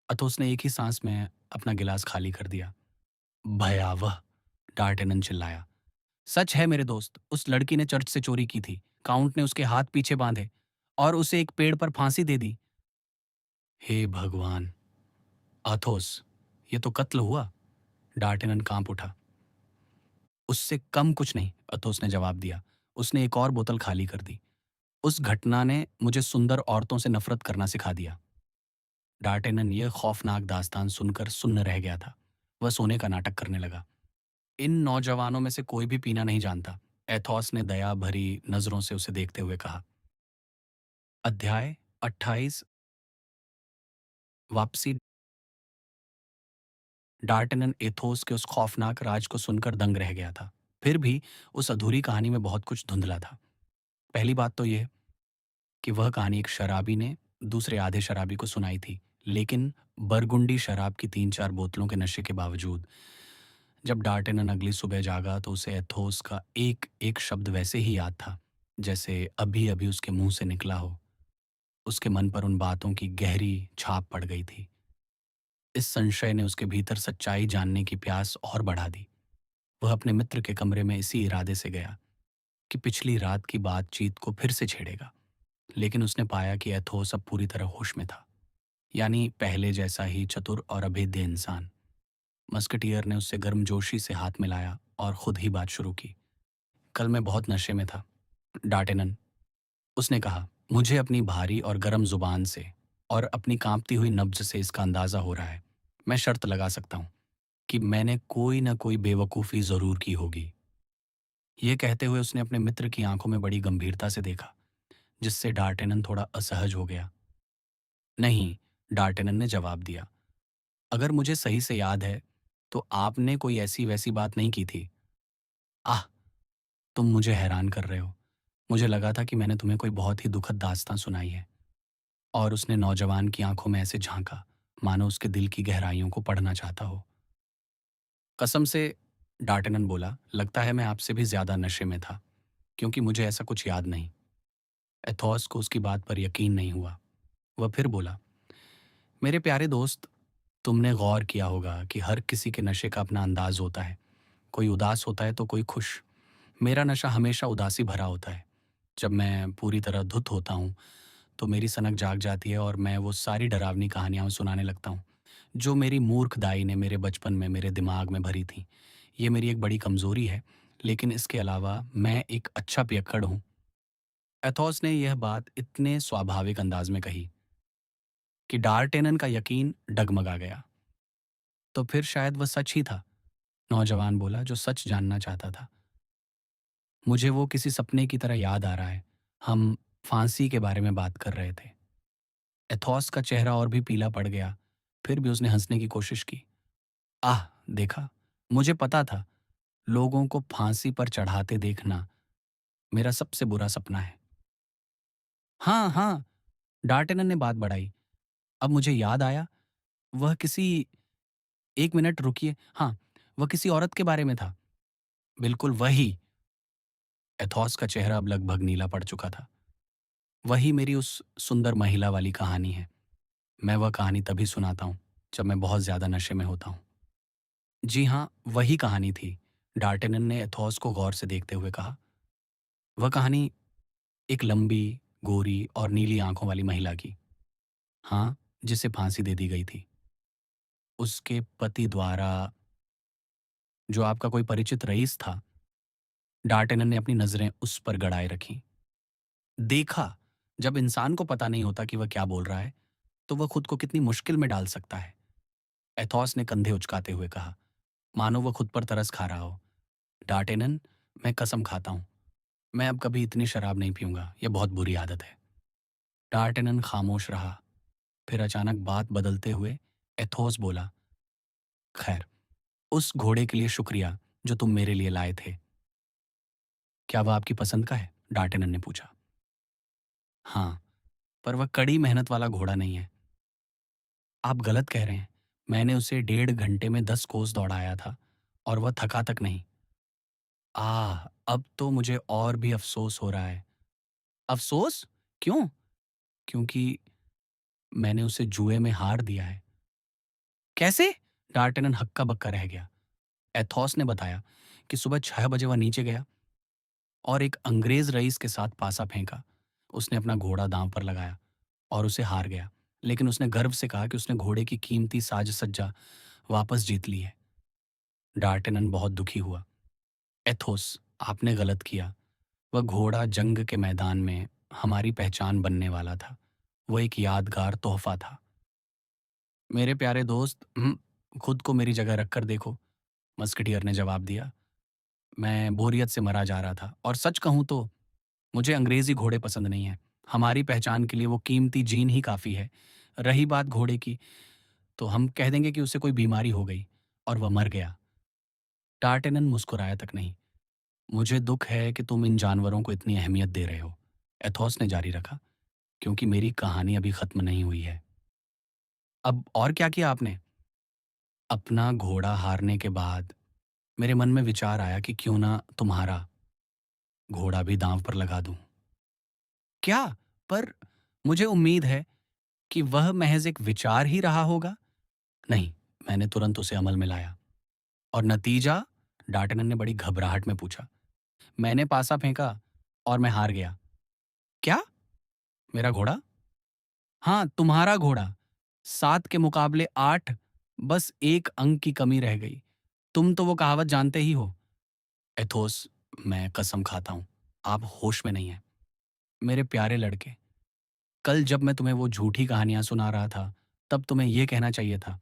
अथोस ने एक ही सांस में अपना गिलास खाली कर दिया। "भयावह!" डार्टेनन चिल्लाया। "सच है मेरे दोस्त, उस लड़की ने चर्च से चोरी की थी। काउंट ने उसके हाथ पीछे बांधे और उसे एक पेड़ पर फांसी दे दी।" "हे भगवान! अथोस, ये तो कत्ल हुआ।" डार्टेनन कांप उठा। "उससे कम कुछ नहीं," अथोस ने जवाब दिया। उसने एक और बोतल खाली कर दी। "उस घटना ने मुझे सुंदर औरतों से नफरत करना सिखा दिया।" डार्टेनन यह खौफनाक दास्तान सुनकर सुन्न रह गया था। वह सोने का नाटक करने लगा। "इन नौजवानों में से कोई भी पीना नहीं जानता," एथोस ने दया भरी नजरों से उसे देखते हुए कहा। अध्याय 28। वापसी। डार्टेनन एथोस के उस खौफनाक राज को सुनकर दंग रह गया था। फिर भी उस अधूरी कहानी में बहुत कुछ धुंधला था। पहली बात तो यह कि वह कहानी एक शराबी ने दूसरे आधे शराबी को सुनाई थी, लेकिन बरगुंडी शराब की 3-4 बोतलों के नशे के बावजूद। जब डार्टेनन अगली सुबह जागा तो उसे एथोस का एक एक शब्द वैसे ही याद था, जैसे अभी अभी उसके मुंह से निकला हो। उसके मन पर उन बातों की गहरी छाप पड़ गई थी। इस संशय ने उसके भीतर सच्चाई जानने की प्यास और बढ़ा दी। वह अपने मित्र के कमरे में इसी इरादे से गया कि पिछली रात की बातचीत को फिर से छेड़ेगा, लेकिन उसने पाया कि एथोस अब पूरी तरह होश में था, यानी पहले जैसा ही चतुर और अभेद्य इंसान। मस्कटियर ने उससे गर्मजोशी से हाथ मिलाया और खुद ही बात शुरू की। "कल मैं बहुत नशे में था, डार्टेनन," उसने कहा। "मुझे अपनी भारी और गर्म जुबान से और अपनी कांपती हुई नब्ज से इसका अंदाजा हो रहा है। मैं शर्त लगा सकता हूँ कि मैंने कोई न कोई बेवकूफ़ी ज़रूर की होगी।" ये कहते हुए उसने अपने मित्र की आंखों में बड़ी गंभीरता से देखा, जिससे डार्टेनन थोड़ा असहज हो गया। "नहीं," डार्टेनन ने जवाब दिया, "अगर मुझे सही से याद है, तो आपने कोई ऐसी-वैसी बात नहीं की थी।" आह! तुम मुझे हैरान कर रहे हो। मुझे लगा था कि मैंने तुम्हें कोई बहुत ही दुखद दास्तां सुनाई है। और उसने नौजवान की आंखों में ऐसे झांका, मानो उसके दिल की गहराइयों को पढ़ना चाहता हो। कसम से, डार्टेनन बोला, लगता है मैं आपसे भी ज्यादा नशे में था, क्योंकि मुझे ऐसा कुछ याद नहीं। एथॉस को उसकी बात पर यकीन नहीं हुआ। वह फिर बोला, मेरे प्यारे दोस्त, तुमने गौर किया होगा कि हर किसी के नशे का अपना अंदाज होता है। कोई उदास होता है तो कोई खुश। मेरा नशा हमेशा उदासी भरा होता है। जब मैं पूरी तरह धुत होता हूँ तो मेरी सनक जाग जाती है और मैं वो सारी डरावनी कहानियाँ सुनाने लगता हूँ जो मेरी मूर्ख दाई ने मेरे बचपन में मेरे दिमाग में भरी थी। ये मेरी एक बड़ी कमजोरी है, लेकिन इसके अलावा मैं एक अच्छा पियक्कड़ हूँ। एथोस ने यह बात इतने स्वाभाविक अंदाज में कही कि डार्टेनन का यकीन डगमगा गया। तो फिर शायद वह सच ही था, नौजवान बोला, जो सच जानना चाहता था। मुझे वो किसी सपने की तरह याद आ रहा है। हम फांसी के बारे में बात कर रहे थे। एथॉस का चेहरा और भी पीला पड़ गया। फिर भी उसने हंसने की कोशिश की। आह! देखा, मुझे पता था। लोगों को फांसी पर चढ़ाते देखना मेरा सबसे बुरा सपना है। हाँ, हाँ, डार्टेनन ने बात बढ़ाई। अब मुझे याद आया, वह किसी एक मिनट रुकिए। हाँ, वह किसी औरत के बारे में था। बिल्कुल वही। एथॉस का चेहरा अब लगभग नीला पड़ चुका था। वही मेरी उस सुंदर महिला वाली कहानी है। मैं वह कहानी तभी सुनाता हूँ जब मैं बहुत ज्यादा नशे में होता हूँ। जी हाँ, वही कहानी थी, डार्टेनन ने एथॉस को गौर से देखते हुए कहा। वह कहानी एक लंबी, गोरी और नीली आंखों वाली महिला की। हाँ, जिसे फांसी दे दी गई थी। उसके पति द्वारा, जो आपका कोई परिचित रईस था। डार्टेनन ने अपनी नजरें उस पर गड़ाए रखीं। देखा, जब इंसान को पता नहीं होता कि वह क्या बोल रहा है, तो वह खुद को कितनी मुश्किल में डाल सकता है। एथॉस ने कंधे उचकाते हुए कहा, मानो वह खुद पर तरस खा रहा हो। डार्टेनन, मैं कसम खाता हूं, मैं अब कभी इतनी शराब नहीं पीऊंगा। यह बहुत बुरी आदत है। डार्टेनन खामोश रहा। फिर अचानक बात बदलते हुए एथोस बोला, खैर, उस घोड़े के लिए शुक्रिया जो तुम मेरे लिए लाए थे। क्या वह आपकी पसंद का है? डार्टेनन ने पूछा। हाँ, पर वह कड़ी मेहनत वाला घोड़ा नहीं है। आप गलत कह रहे हैं। मैंने उसे 1.5 घंटे में 10 कोस दौड़ाया था और वह थका तक नहीं। अब तो मुझे और भी अफसोस हो रहा है। अफसोस? क्यों? क्योंकि मैंने उसे जुए में हार दिया है। कैसे? डार्टेनन हक्का बक्का रह गया। एथॉस ने बताया कि सुबह 6 बजे वह नीचे गया और एक अंग्रेज रईस के साथ पासा फेंका। उसने अपना घोड़ा दांव पर लगाया और उसे हार गया, लेकिन उसने गर्व से कहा कि उसने घोड़े की कीमती साज सज्जा वापस जीत ली है। डार्टेनन बहुत दुखी हुआ। एथोस, आपने गलत किया। वह घोड़ा जंग के मैदान में हमारी पहचान बनने वाला था। वह एक यादगार तोहफा था। मेरे प्यारे दोस्त, खुद को मेरी जगह रखकर देखो, मस्कटियर ने जवाब दिया। मैं बोरियत से मरा जा रहा था, और सच कहूं तो मुझे अंग्रेजी घोड़े पसंद नहीं है। हमारी पहचान के लिए वो कीमती जीन ही काफी है। रही बात घोड़े की, तो हम कह देंगे कि उसे कोई बीमारी हो गई और वह मर गया। टार्टेनन मुस्कुराया तक नहीं। मुझे दुख है कि तुम इन जानवरों को इतनी अहमियत दे रहे हो, एथोस ने जारी रखा, क्योंकि मेरी कहानी अभी खत्म नहीं हुई है। अब और क्या किया आपने? अपना घोड़ा हारने के बाद मेरे मन में विचार आया कि क्यों ना तुम्हारा घोड़ा भी दांव पर लगा दूं। क्या? पर मुझे उम्मीद है कि वह महज एक विचार ही रहा होगा। नहीं, मैंने तुरंत उसे अमल में लाया। और नतीजा? डार्टेनन ने बड़ी घबराहट में पूछा। मैंने पासा फेंका और मैं हार गया। क्या? मेरा घोड़ा? हाँ, तुम्हारा घोड़ा। 7 के मुकाबले 8, बस एक अंक की कमी रह गई। तुम तो वो कहावत जानते ही हो। एथोस, मैं कसम खाता हूं, आप होश में नहीं हैं। मेरे प्यारे लड़के, कल जब मैं तुम्हें वो झूठी कहानियां सुना रहा था, तब तुम्हें ये कहना चाहिए था।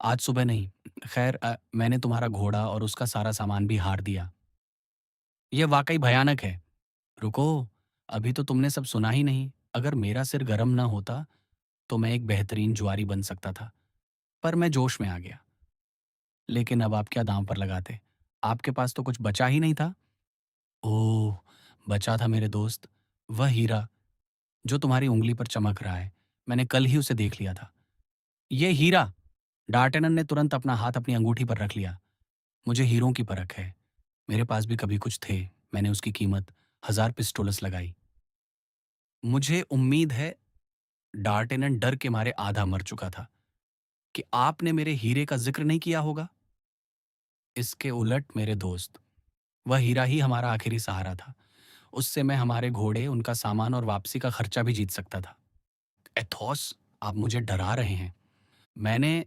आज सुबह नहीं। खैर, मैंने तुम्हारा घोड़ा और उसका सारा सामान भी हार दिया। यह वाकई भयानक है। रुको, अभी तो तुमने सब सुना ही नहीं। अगर मेरा सिर गर्म ना होता तो मैं एक बेहतरीन जुआरी बन सकता था, पर मैं जोश में आ गया। लेकिन अब आप क्या दांव पर लगाते? आपके पास तो कुछ बचा ही नहीं था। ओह! बचा था मेरे दोस्त, वह हीरा जो तुम्हारी उँगली पर चमक रहा है। मैंने कल ही उसे देख लिया था। ये हीरा! डार्टेनन ने तुरंत अपना हाथ अपनी अंगूठी पर रख लिया। मुझे हीरों की परख है। मेरे पास भी कभी कुछ थे। मैंने उसकी कीमत 1000 पिस्टोलस लगाई। मुझे उम्मीद है डार्टेनन डर के मारे आधा मर चुका था कि आपने मेरे हीरे का ज़िक्र नहीं किया होगा। इसके उलट मेरे दोस्त, वह हीरा ही हमारा आखिरी सहारा था। उससे मैं हमारे घोड़े, उनका सामान और वापसी का खर्चा भी जीत सकता था। एथोस, आप मुझे डरा रहे हैं। मैंने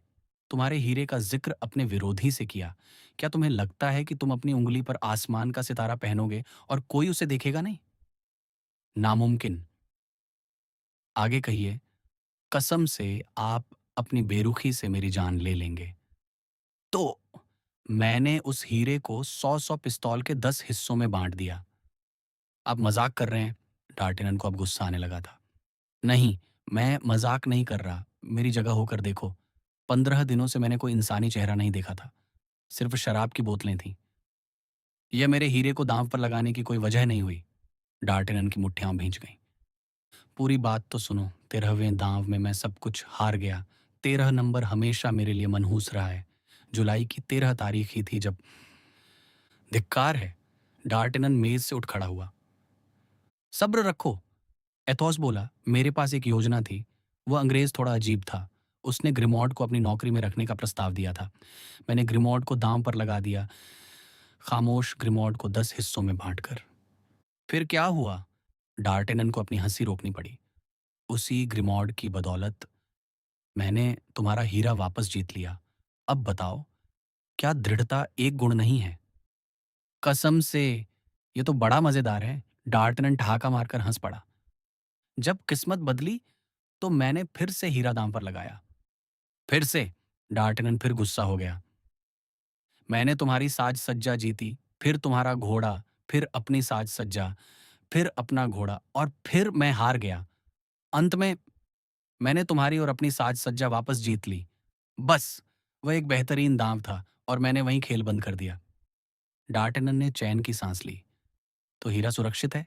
तुम्हारे हीरे का ज़िक्र अपने विरोधी से किया। क्या तुम्हें लगता है कि तुम अपनी उँगली पर आसमान का सितारा पहनोगे और कोई उसे देखेगा नहीं? नामुमकिन। आगे कहिए, कसम से आप अपनी बेरुखी से मेरी जान ले लेंगे। तो मैंने उस हीरे को 100-100 पिस्तौल के 10 हिस्सों में बाँट दिया। आप मज़ाक कर रहे हैं? डार्टेनन को अब गुस्सा आने लगा था। नहीं, मैं मज़ाक नहीं कर रहा। मेरी जगह होकर देखो। 15 दिनों से मैंने कोई इंसानी चेहरा नहीं देखा था। सिर्फ़ शराब की बोतलें थीं। यह मेरे हीरे को दाँव पर लगाने की कोई वजह नहीं हुई। डार्टेनन की मुट्ठियाँ भींच गईं। पूरी बात तो सुनो। 13वें दाँव में मैं सब कुछ हार गया। 13 नंबर हमेशा मेरे लिए मनहूस रहा है। जुलाई की 13 तारीख ही थी जब धिक्कार है। डार्टेनन मेज़ से उठ खड़ा हुआ। सब्र रखो, एथोस बोला। मेरे पास एक योजना थी। वह अंग्रेज़ थोड़ा अजीब था। उसने ग्रिमॉर्ड को अपनी नौकरी में रखने का प्रस्ताव दिया था। मैंने ग्रिमॉर्ड को दाँव पर लगा दिया, खामोश ग्रिमॉर्ड को 10 हिस्सों में बाँटकर। फिर क्या हुआ? डार्टेनन को अपनी हँसी रोकनी पड़ी। उसी ग्रिमॉर्ड की बदौलत मैंने तुम्हारा हीरा वापस जीत लिया। अब बताओ, क्या दृढ़ता एक गुण नहीं है? कसम से, ये तो बड़ा मज़ेदार है। डार्टेनन ठहाका मारकर हँस पड़ा। जब किस्मत बदली तो मैंने फिर से हीरा दांव पर लगाया। फिर से? डार्टेनन फिर गुस्सा हो गया। मैंने तुम्हारी साज सज्जा जीती, फिर तुम्हारा घोड़ा, फिर अपनी साज सज्जा, फिर अपना घोड़ा और फिर मैं हार गया। अंत में मैंने तुम्हारी और अपनी साज सज्जा वापस जीत ली। बस, वह एक बेहतरीन दांव था और मैंने वहीं खेल बंद कर दिया। डार्टेनन ने चैन की सांस ली। तो हीरा सुरक्षित है?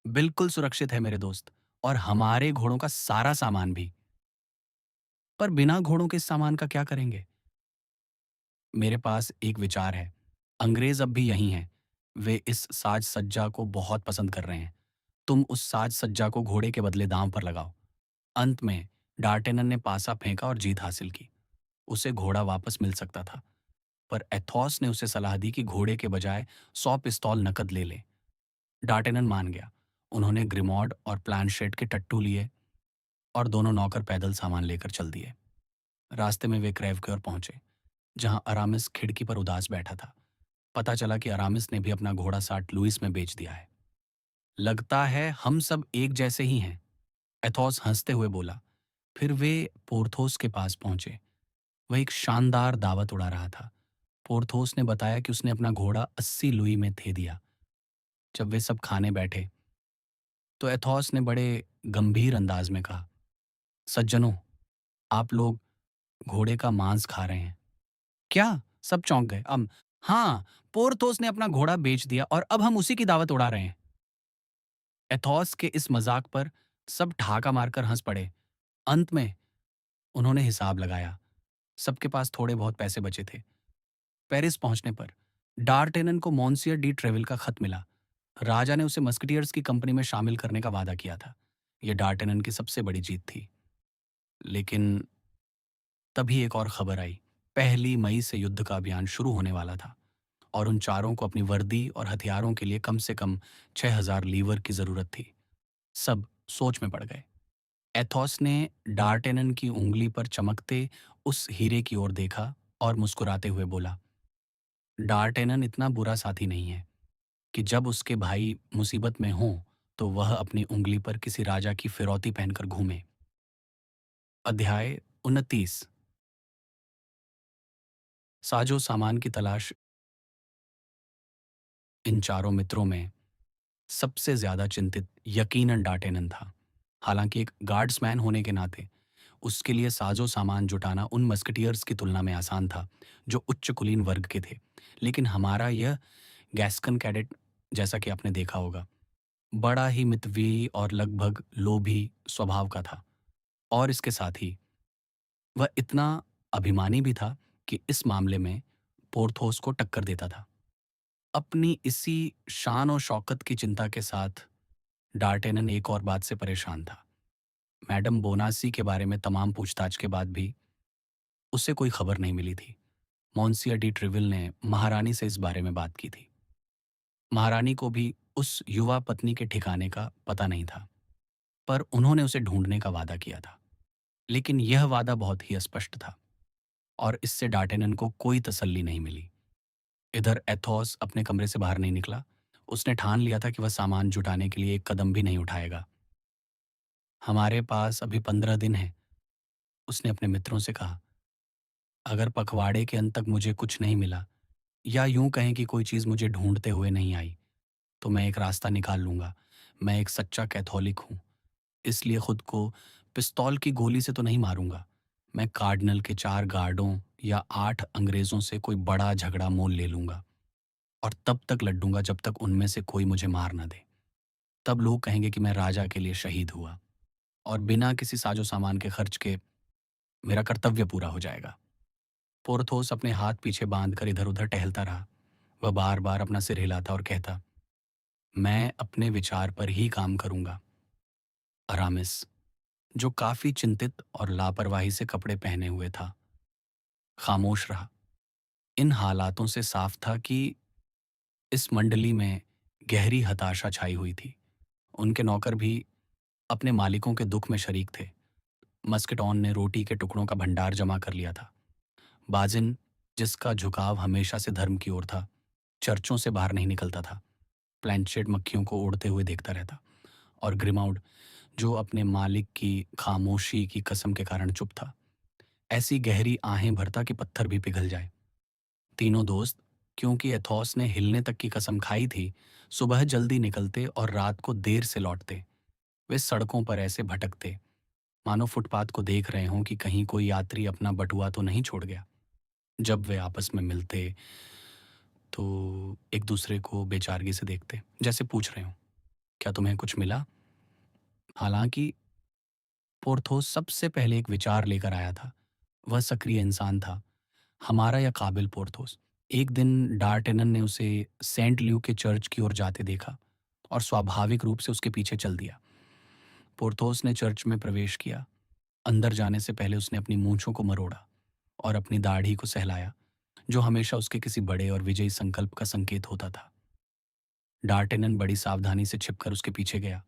बिल्कुल सुरक्षित है मेरे दोस्त, और हमारे घोड़ों का सारा सामान भी। पर बिना घोड़ों के इस सामान का क्या करेंगे? मेरे पास एक विचार है। अंग्रेज अब भी यहीं हैं। वे इस साज सज्जा को बहुत पसंद कर रहे हैं। तुम उस साज सज्जा को घोड़े के बदले दांव पर लगाओ। अंत में डार्टेनन ने पासा फेंका और जीत हासिल की। उसे घोड़ा वापस मिल सकता था, पर एथॉस ने उसे सलाह दी कि घोड़े के बजाय 100 पिस्तौल नकद ले ले। डार्टेनन मान गया। उन्होंने ग्रिमॉर्ड और प्लानशेट के टट्टू लिए और दोनों नौकर पैदल सामान लेकर चल दिए। रास्ते में वे क्रेव की ओर पहुंचे, जहां अरामिस खिड़की पर उदास बैठा था। पता चला कि अरामिस ने भी अपना घोड़ा साट लुइस में बेच दिया है। लगता है हम सब एक जैसे ही हैं, एथॉस हंसते हुए बोला। फिर वे पोर्थोस के पास पहुंचे। वह एक शानदार दावत उड़ा रहा था। पोर्थोस ने बताया कि उसने अपना घोड़ा 80 लुई में दे दिया। जब वे सब खाने बैठे तो एथॉस ने बड़े गंभीर अंदाज में कहा, सज्जनों, आप लोग घोड़े का मांस खा रहे हैं। क्या? सब चौंक गए। हाँ, पोर्थोस ने अपना घोड़ा बेच दिया और अब हम उसी की दावत उड़ा रहे हैं। एथॉस के इस मजाक पर सब ठहाका मारकर हंस पड़े। अंत में उन्होंने हिसाब लगाया। सबके पास थोड़े बहुत पैसे बचे थे। पेरिस पहुंचने पर डार्टेनन को मोंसियर डी ट्रेविल का खत मिला। राजा ने उसे मस्केटियर्स की कंपनी में शामिल करने का वादा किया था। यह डार्टेनन की सबसे बड़ी जीत थी। लेकिन तभी एक और खबर आई। 1 मई से युद्ध का अभियान शुरू होने वाला था और उन चारों को अपनी वर्दी और हथियारों के लिए कम से कम 6000 लीवर की जरूरत थी। सब सोच में पड़ गए। एथॉस ने डार्टेनन की उंगली पर चमकते उस हीरे की ओर देखा और मुस्कुराते हुए बोला, डार्टेनन इतना बुरा साथी नहीं है कि जब उसके भाई मुसीबत में हों तो वह अपनी उंगली पर किसी राजा की फिरौती पहनकर घूमे। अध्याय 29। साजो सामान की तलाश। इन चारों मित्रों में सबसे ज्यादा चिंतित यकीनन डार्टेनन था। हालांकि एक गार्ड्समैन होने के नाते उसके लिए साजो सामान जुटाना उन मस्केटियर्स की तुलना में आसान था, जो उच्च कुलीन वर्ग के थे। लेकिन हमारा यह गैस्कन कैडेट, जैसा कि आपने देखा होगा, बड़ा ही मितव्ययी और लगभग लोभी स्वभाव का था। और इसके साथ ही वह इतना अभिमानी भी था कि इस मामले में पोर्थोस को टक्कर देता था। अपनी इसी शान और शौकत की चिंता के साथ डार्टेनन एक और बात से परेशान था। मैडम बोनासी के बारे में तमाम पूछताछ के बाद भी उसे कोई खबर नहीं मिली थी। मोंसियर डी ट्रिविल ने महारानी से इस बारे में बात की थी। महारानी को भी उस युवा पत्नी के ठिकाने का पता नहीं था, पर उन्होंने उसे ढूंढने का वादा किया था। लेकिन यह वादा बहुत ही अस्पष्ट था और इससे डार्टेनन को कोई तसल्ली नहीं मिली। इधर एथोस अपने कमरे से बाहर नहीं निकला। उसने ठान लिया था कि वह सामान जुटाने के लिए एक कदम भी नहीं उठाएगा। हमारे पास अभी 15 दिन हैं, उसने अपने मित्रों से कहा। अगर पखवाड़े के अंत तक मुझे कुछ नहीं मिला, या यूं कहें कि कोई चीज़ मुझे ढूंढते हुए नहीं आई, तो मैं एक रास्ता निकाल लूंगा। मैं एक सच्चा कैथोलिक हूँ, इसलिए खुद को पिस्तौल की गोली से तो नहीं मारूंगा। मैं कार्डिनल के 4 गार्डों या 8 अंग्रेज़ों से कोई बड़ा झगड़ा मोल ले लूंगा और तब तक लड़ूंगा जब तक उनमें से कोई मुझे मार ना दे। तब लोग कहेंगे कि मैं राजा के लिए शहीद हुआ और बिना किसी साजो सामान के खर्च के मेरा कर्तव्य पूरा हो जाएगा। पोर्थोस अपने हाथ पीछे बांधकर इधर उधर टहलता रहा। वह बार बार अपना सिर हिलाता और कहता, मैं अपने विचार पर ही काम करूंगा। अरामिस, जो काफी चिंतित और लापरवाही से कपड़े पहने हुए था, खामोश रहा। इन हालातों से साफ था कि इस मंडली में गहरी हताशा छाई हुई थी। उनके नौकर भी अपने मालिकों के दुख में शरीक थे। मस्केटॉन ने रोटी के टुकड़ों का भंडार जमा कर लिया था। बाजिन, जिसका झुकाव हमेशा से धर्म की ओर था, चर्चों से बाहर नहीं निकलता था। प्लैंचेट मक्खियों को उड़ते हुए देखता रहता। और ग्रिमाउड, जो अपने मालिक की खामोशी की कसम के कारण चुप था, ऐसी गहरी आहें भरता कि पत्थर भी पिघल जाए। तीनों दोस्त, क्योंकि एथोस ने हिलने तक की कसम खाई थी, सुबह जल्दी निकलते और रात को देर से लौटते। वे सड़कों पर ऐसे भटकते मानो फुटपाथ को देख रहे हों कि कहीं कोई यात्री अपना बटुआ तो नहीं छोड़ गया। जब वे आपस में मिलते तो एक दूसरे को बेचारगी से देखते, जैसे पूछ रहे हों, क्या तुम्हें कुछ मिला? हालांकि पोर्थोस सबसे पहले एक विचार लेकर आया था। वह सक्रिय इंसान था, हमारा या काबिल पोर्थोस। एक दिन डार्टेनन ने उसे सेंट ल्यू के चर्च की ओर जाते देखा और स्वाभाविक रूप से उसके पीछे चल दिया। पोर्थोस ने चर्च में प्रवेश किया। अंदर जाने से पहले उसने अपनी मूंछों को मरोड़ा और अपनी दाढ़ी को सहलाया, जो हमेशा उसके किसी बड़े और विजयी संकल्प का संकेत होता था। डार्टेनन बड़ी सावधानी से छिपकर उसके पीछे गया।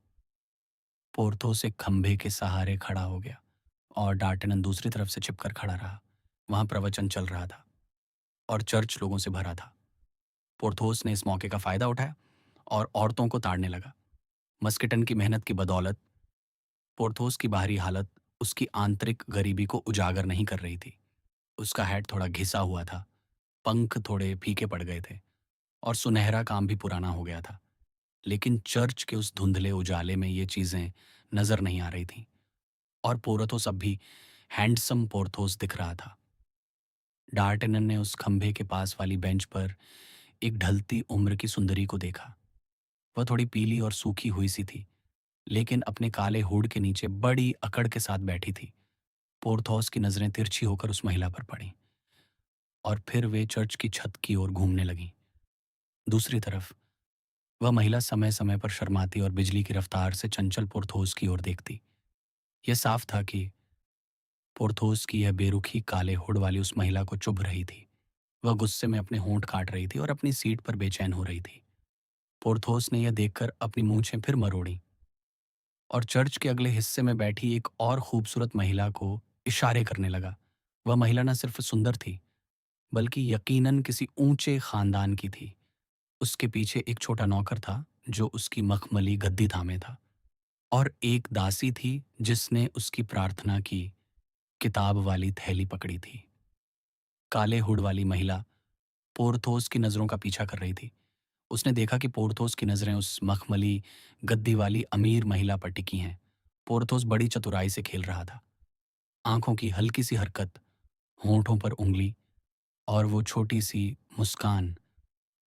पोर्थोस एक खंभे के सहारे खड़ा हो गया और डार्टेनन दूसरी तरफ से छिपकर खड़ा रहा। वहां प्रवचन चल रहा था और चर्च लोगों से भरा था। पोर्थोस ने इस मौके का फायदा उठाया और औरतों को ताड़ने लगा। मस्केटन की मेहनत की बदौलत पोर्थोस की बाहरी हालत उसकी आंतरिक गरीबी को उजागर नहीं कर रही थी। उसका हैट थोड़ा घिसा हुआ था, पंख थोड़े फीके पड़ गए थे और सुनहरा काम भी पुराना हो गया था। लेकिन चर्च के उस धुंधले उजाले में ये चीजें नजर नहीं आ रही थीं और पोर्थोस अब भी हैंडसम पोर्थोस दिख रहा था। डार्टेनन ने उस खंभे के पास वाली बेंच पर एक ढलती उम्र की सुंदरी को देखा। वह थोड़ी पीली और सूखी हुई सी थी, लेकिन अपने काले हुड के नीचे बड़ी अकड़ के साथ बैठी थी। पोर्थोस की नजरें तिरछी होकर उस महिला पर पड़ीं और फिर वे चर्च की छत की ओर घूमने लगीं। दूसरी तरफ वह महिला समय समय पर शर्माती और बिजली की रफ्तार से चंचल पोर्थोस की ओर देखती। यह साफ था कि पोर्थोस की यह बेरुखी काले हुड वाली उस महिला को चुभ रही थी। वह गुस्से में अपने होंठ काट रही थी और अपनी सीट पर बेचैन हो रही थी। पोर्थोस ने यह देखकर अपनी मूंछें फिर मरोड़ी और चर्च के अगले हिस्से में बैठी एक और खूबसूरत महिला को इशारे करने लगा। वह महिला न सिर्फ सुंदर थी, बल्कि यकीनन किसी ऊंचे खानदान की थी। उसके पीछे एक छोटा नौकर था जो उसकी मखमली गद्दी थामे था, और एक दासी थी जिसने उसकी प्रार्थना की किताब वाली थैली पकड़ी थी। काले हुड वाली महिला पोर्थोस की नज़रों का पीछा कर रही थी। उसने देखा कि पोर्थोस की नज़रें उस मखमली गद्दी वाली अमीर महिला पर टिकी हैं। पोर्थोस बड़ी चतुराई से खेल रहा था। आंखों की हल्की सी हरकत, होंठों पर उंगली और वो छोटी सी मुस्कान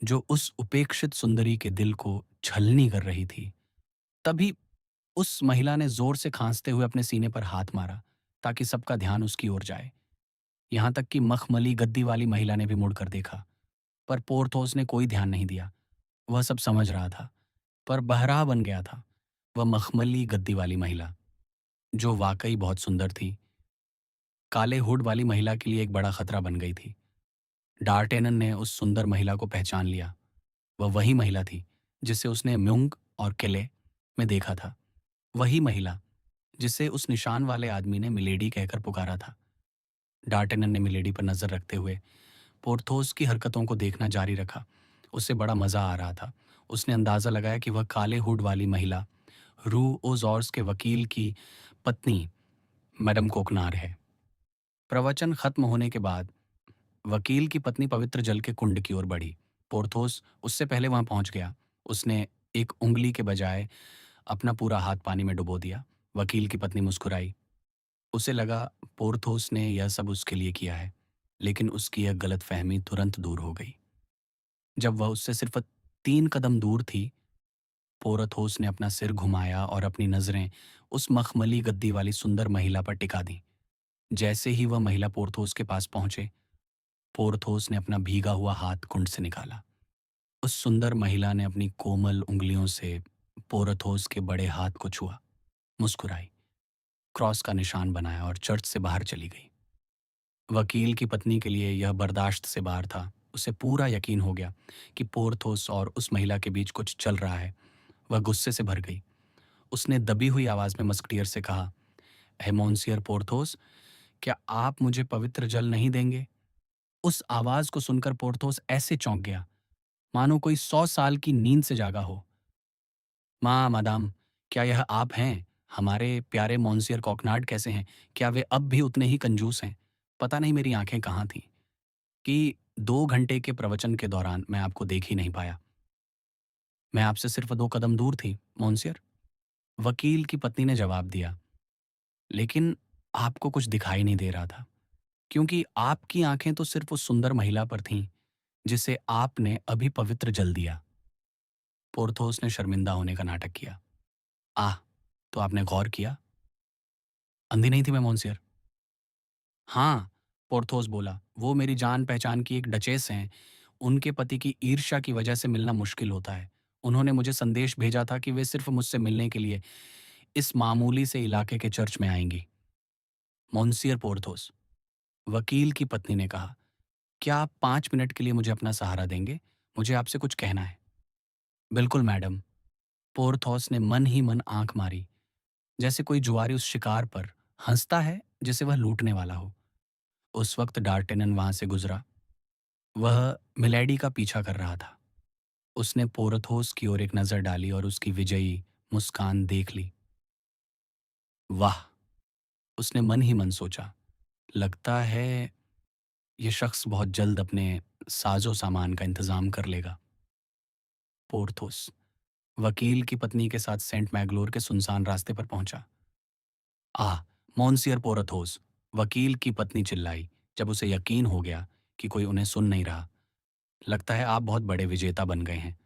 जो उस उपेक्षित सुंदरी के दिल को छलनी कर रही थी। तभी उस महिला ने जोर से खांसते हुए अपने सीने पर हाथ मारा ताकि सबका ध्यान उसकी ओर जाए। यहां तक कि मखमली गद्दी वाली महिला ने भी मुड़कर देखा, पर पोर्थोस ने कोई ध्यान नहीं दिया। वह सब समझ रहा था, पर बहरा बन गया था। वह मखमली गद्दी वाली महिला, जो वाकई बहुत सुंदर थी, काले हुड वाली महिला के लिए एक बड़ा खतरा बन गई थी। डार्टेनन ने उस सुंदर महिला को पहचान लिया। वह वही महिला थी जिसे उसने म्यूंग और किले में देखा था। वही महिला जिसे उस निशान वाले आदमी ने मिलेडी कहकर पुकारा था। डार्टेनन ने मिलेडी पर नजर रखते हुए पोर्थोस की हरकतों को देखना जारी रखा। उसे बड़ा मजा आ रहा था। उसने अंदाजा लगाया कि वह काले हुड वाली महिला रू ओजॉर्स के वकील की पत्नी मैडम कोकनार है। प्रवचन खत्म होने के बाद वकील की पत्नी पवित्र जल के कुंड की ओर बढ़ी। पोर्थोस उससे पहले वहां पहुंच गया। उसने एक उंगली के बजाय अपना पूरा हाथ पानी में डुबो दिया। वकील की पत्नी मुस्कुराई। उसे लगा पोर्थोस ने यह सब उसके लिए किया है, लेकिन उसकी यह गलतफहमी तुरंत दूर हो गई। जब वह उससे सिर्फ 3 कदम दूर थी, पोरथोस ने अपना सिर घुमाया और अपनी नजरें उस मखमली गद्दी वाली सुंदर महिला पर टिका दी। जैसे ही वह महिला पोर्थोस के पास पहुंचे, पोर्थोस ने अपना भीगा हुआ हाथ कुंड से निकाला। उस सुंदर महिला ने अपनी कोमल उंगलियों से पोरथोस के बड़े हाथ को छुआ, मुस्कुराई, क्रॉस का निशान बनाया और चर्च से बाहर चली गई। वकील की पत्नी के लिए यह बर्दाश्त से बाहर था। उसे पूरा यकीन हो गया कि पोर्थोस और उस महिला के बीच कुछ चल रहा है। वह गुस्से से भर गई। उसने दबी हुई आवाज में मस्कटियर से कहा, "हे मोंसियर पोर्थोस, क्या आप मुझे पवित्र जल नहीं देंगे?" उस आवाज को सुनकर पोर्थोस ऐसे चौंक गया मानो कोई 100 साल की नींद से जागा हो। माँ मादाम, क्या यह आप हैं? हमारे प्यारे मोंसियर कॉकनार्ड कैसे हैं? क्या वे अब भी उतने ही कंजूस हैं? पता नहीं मेरी आंखें कहाँ थीं कि 2 घंटे के प्रवचन के दौरान मैं आपको देख ही नहीं पाया। मैं आपसे सिर्फ 2 कदम दूर थी, मोंसियर, वकील की पत्नी ने जवाब दिया। लेकिन आपको कुछ दिखाई नहीं दे रहा था, क्योंकि आपकी आंखें तो सिर्फ उस सुंदर महिला पर थीं जिसे आपने अभी पवित्र जल दिया। पोर्थोस ने शर्मिंदा होने का नाटक किया। आह, तो आपने गौर किया? अंधी नहीं थी मैं, मोंसियर। हाँ, पोर्थोस बोला, वो मेरी जान पहचान की एक डचेस हैं। उनके पति की ईर्ष्या की वजह से मिलना मुश्किल होता है। उन्होंने मुझे संदेश भेजा था कि वे सिर्फ मुझसे मिलने के लिए इस मामूली से इलाके के चर्च में आएंगी। मोंसियर पोर्थोस, वकील की पत्नी ने कहा, क्या आप 5 मिनट के लिए मुझे अपना सहारा देंगे? मुझे आपसे कुछ कहना है। बिल्कुल मैडम। पोर्थोस ने मन ही मन आंख मारी, जैसे कोई जुआरी उस शिकार पर हंसता है जिसे वह लूटने वाला हो। उस वक्त डार्टेनन वहां से गुजरा। वह मिलेडी का पीछा कर रहा था। उसने पोरथोस की ओर एक नजर डाली और उसकी विजयी मुस्कान देख ली। वाह, उसने मन ही मन सोचा, लगता है ये शख्स बहुत जल्द अपने साजो सामान का इंतजाम कर लेगा। पोर्थोस वकील की पत्नी के साथ सेंट मैगलोर के सुनसान रास्ते पर पहुंचा। आह, मोंसियर पोरथोस, वकील की पत्नी चिल्लाई जब उसे यकीन हो गया कि कोई उन्हें सुन नहीं रहा। लगता है आप बहुत बड़े विजेता बन गए हैं।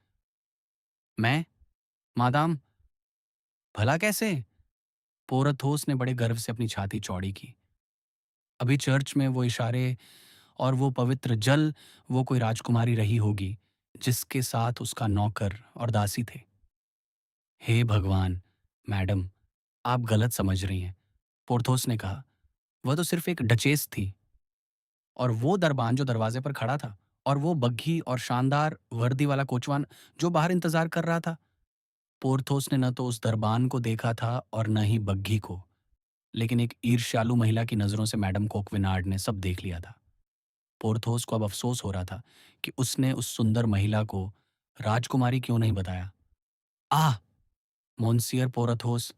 मैं? मादाम, भला कैसे? पोरथोस ने बड़े गर्व से अपनी छाती चौड़ी की। अभी चर्च में वो इशारे और वो पवित्र जल, वो कोई राजकुमारी रही होगी जिसके साथ उसका नौकर और दासी थे। हे भगवान, मैडम, आप गलत समझ रही हैं, पोर्थोस ने कहा। वह तो सिर्फ एक डचेस थी। और वो दरबान जो दरवाजे पर खड़ा था, और वो बग्घी और शानदार वर्दी वाला कोचवान जो बाहर इंतजार कर रहा था। पोर्थोस ने न तो उस दरबान को देखा था और न ही बग्घी को, लेकिन एक ईर्ष्यालु महिला की नजरों से मैडम कोकविनार्ड ने सब देख लिया था। पोर्थोस को अब अफसोस हो रहा था कि उसने उस सुंदर महिला को राजकुमारी क्यों नहीं बताया। आह, मोन्सियर पोरथोस,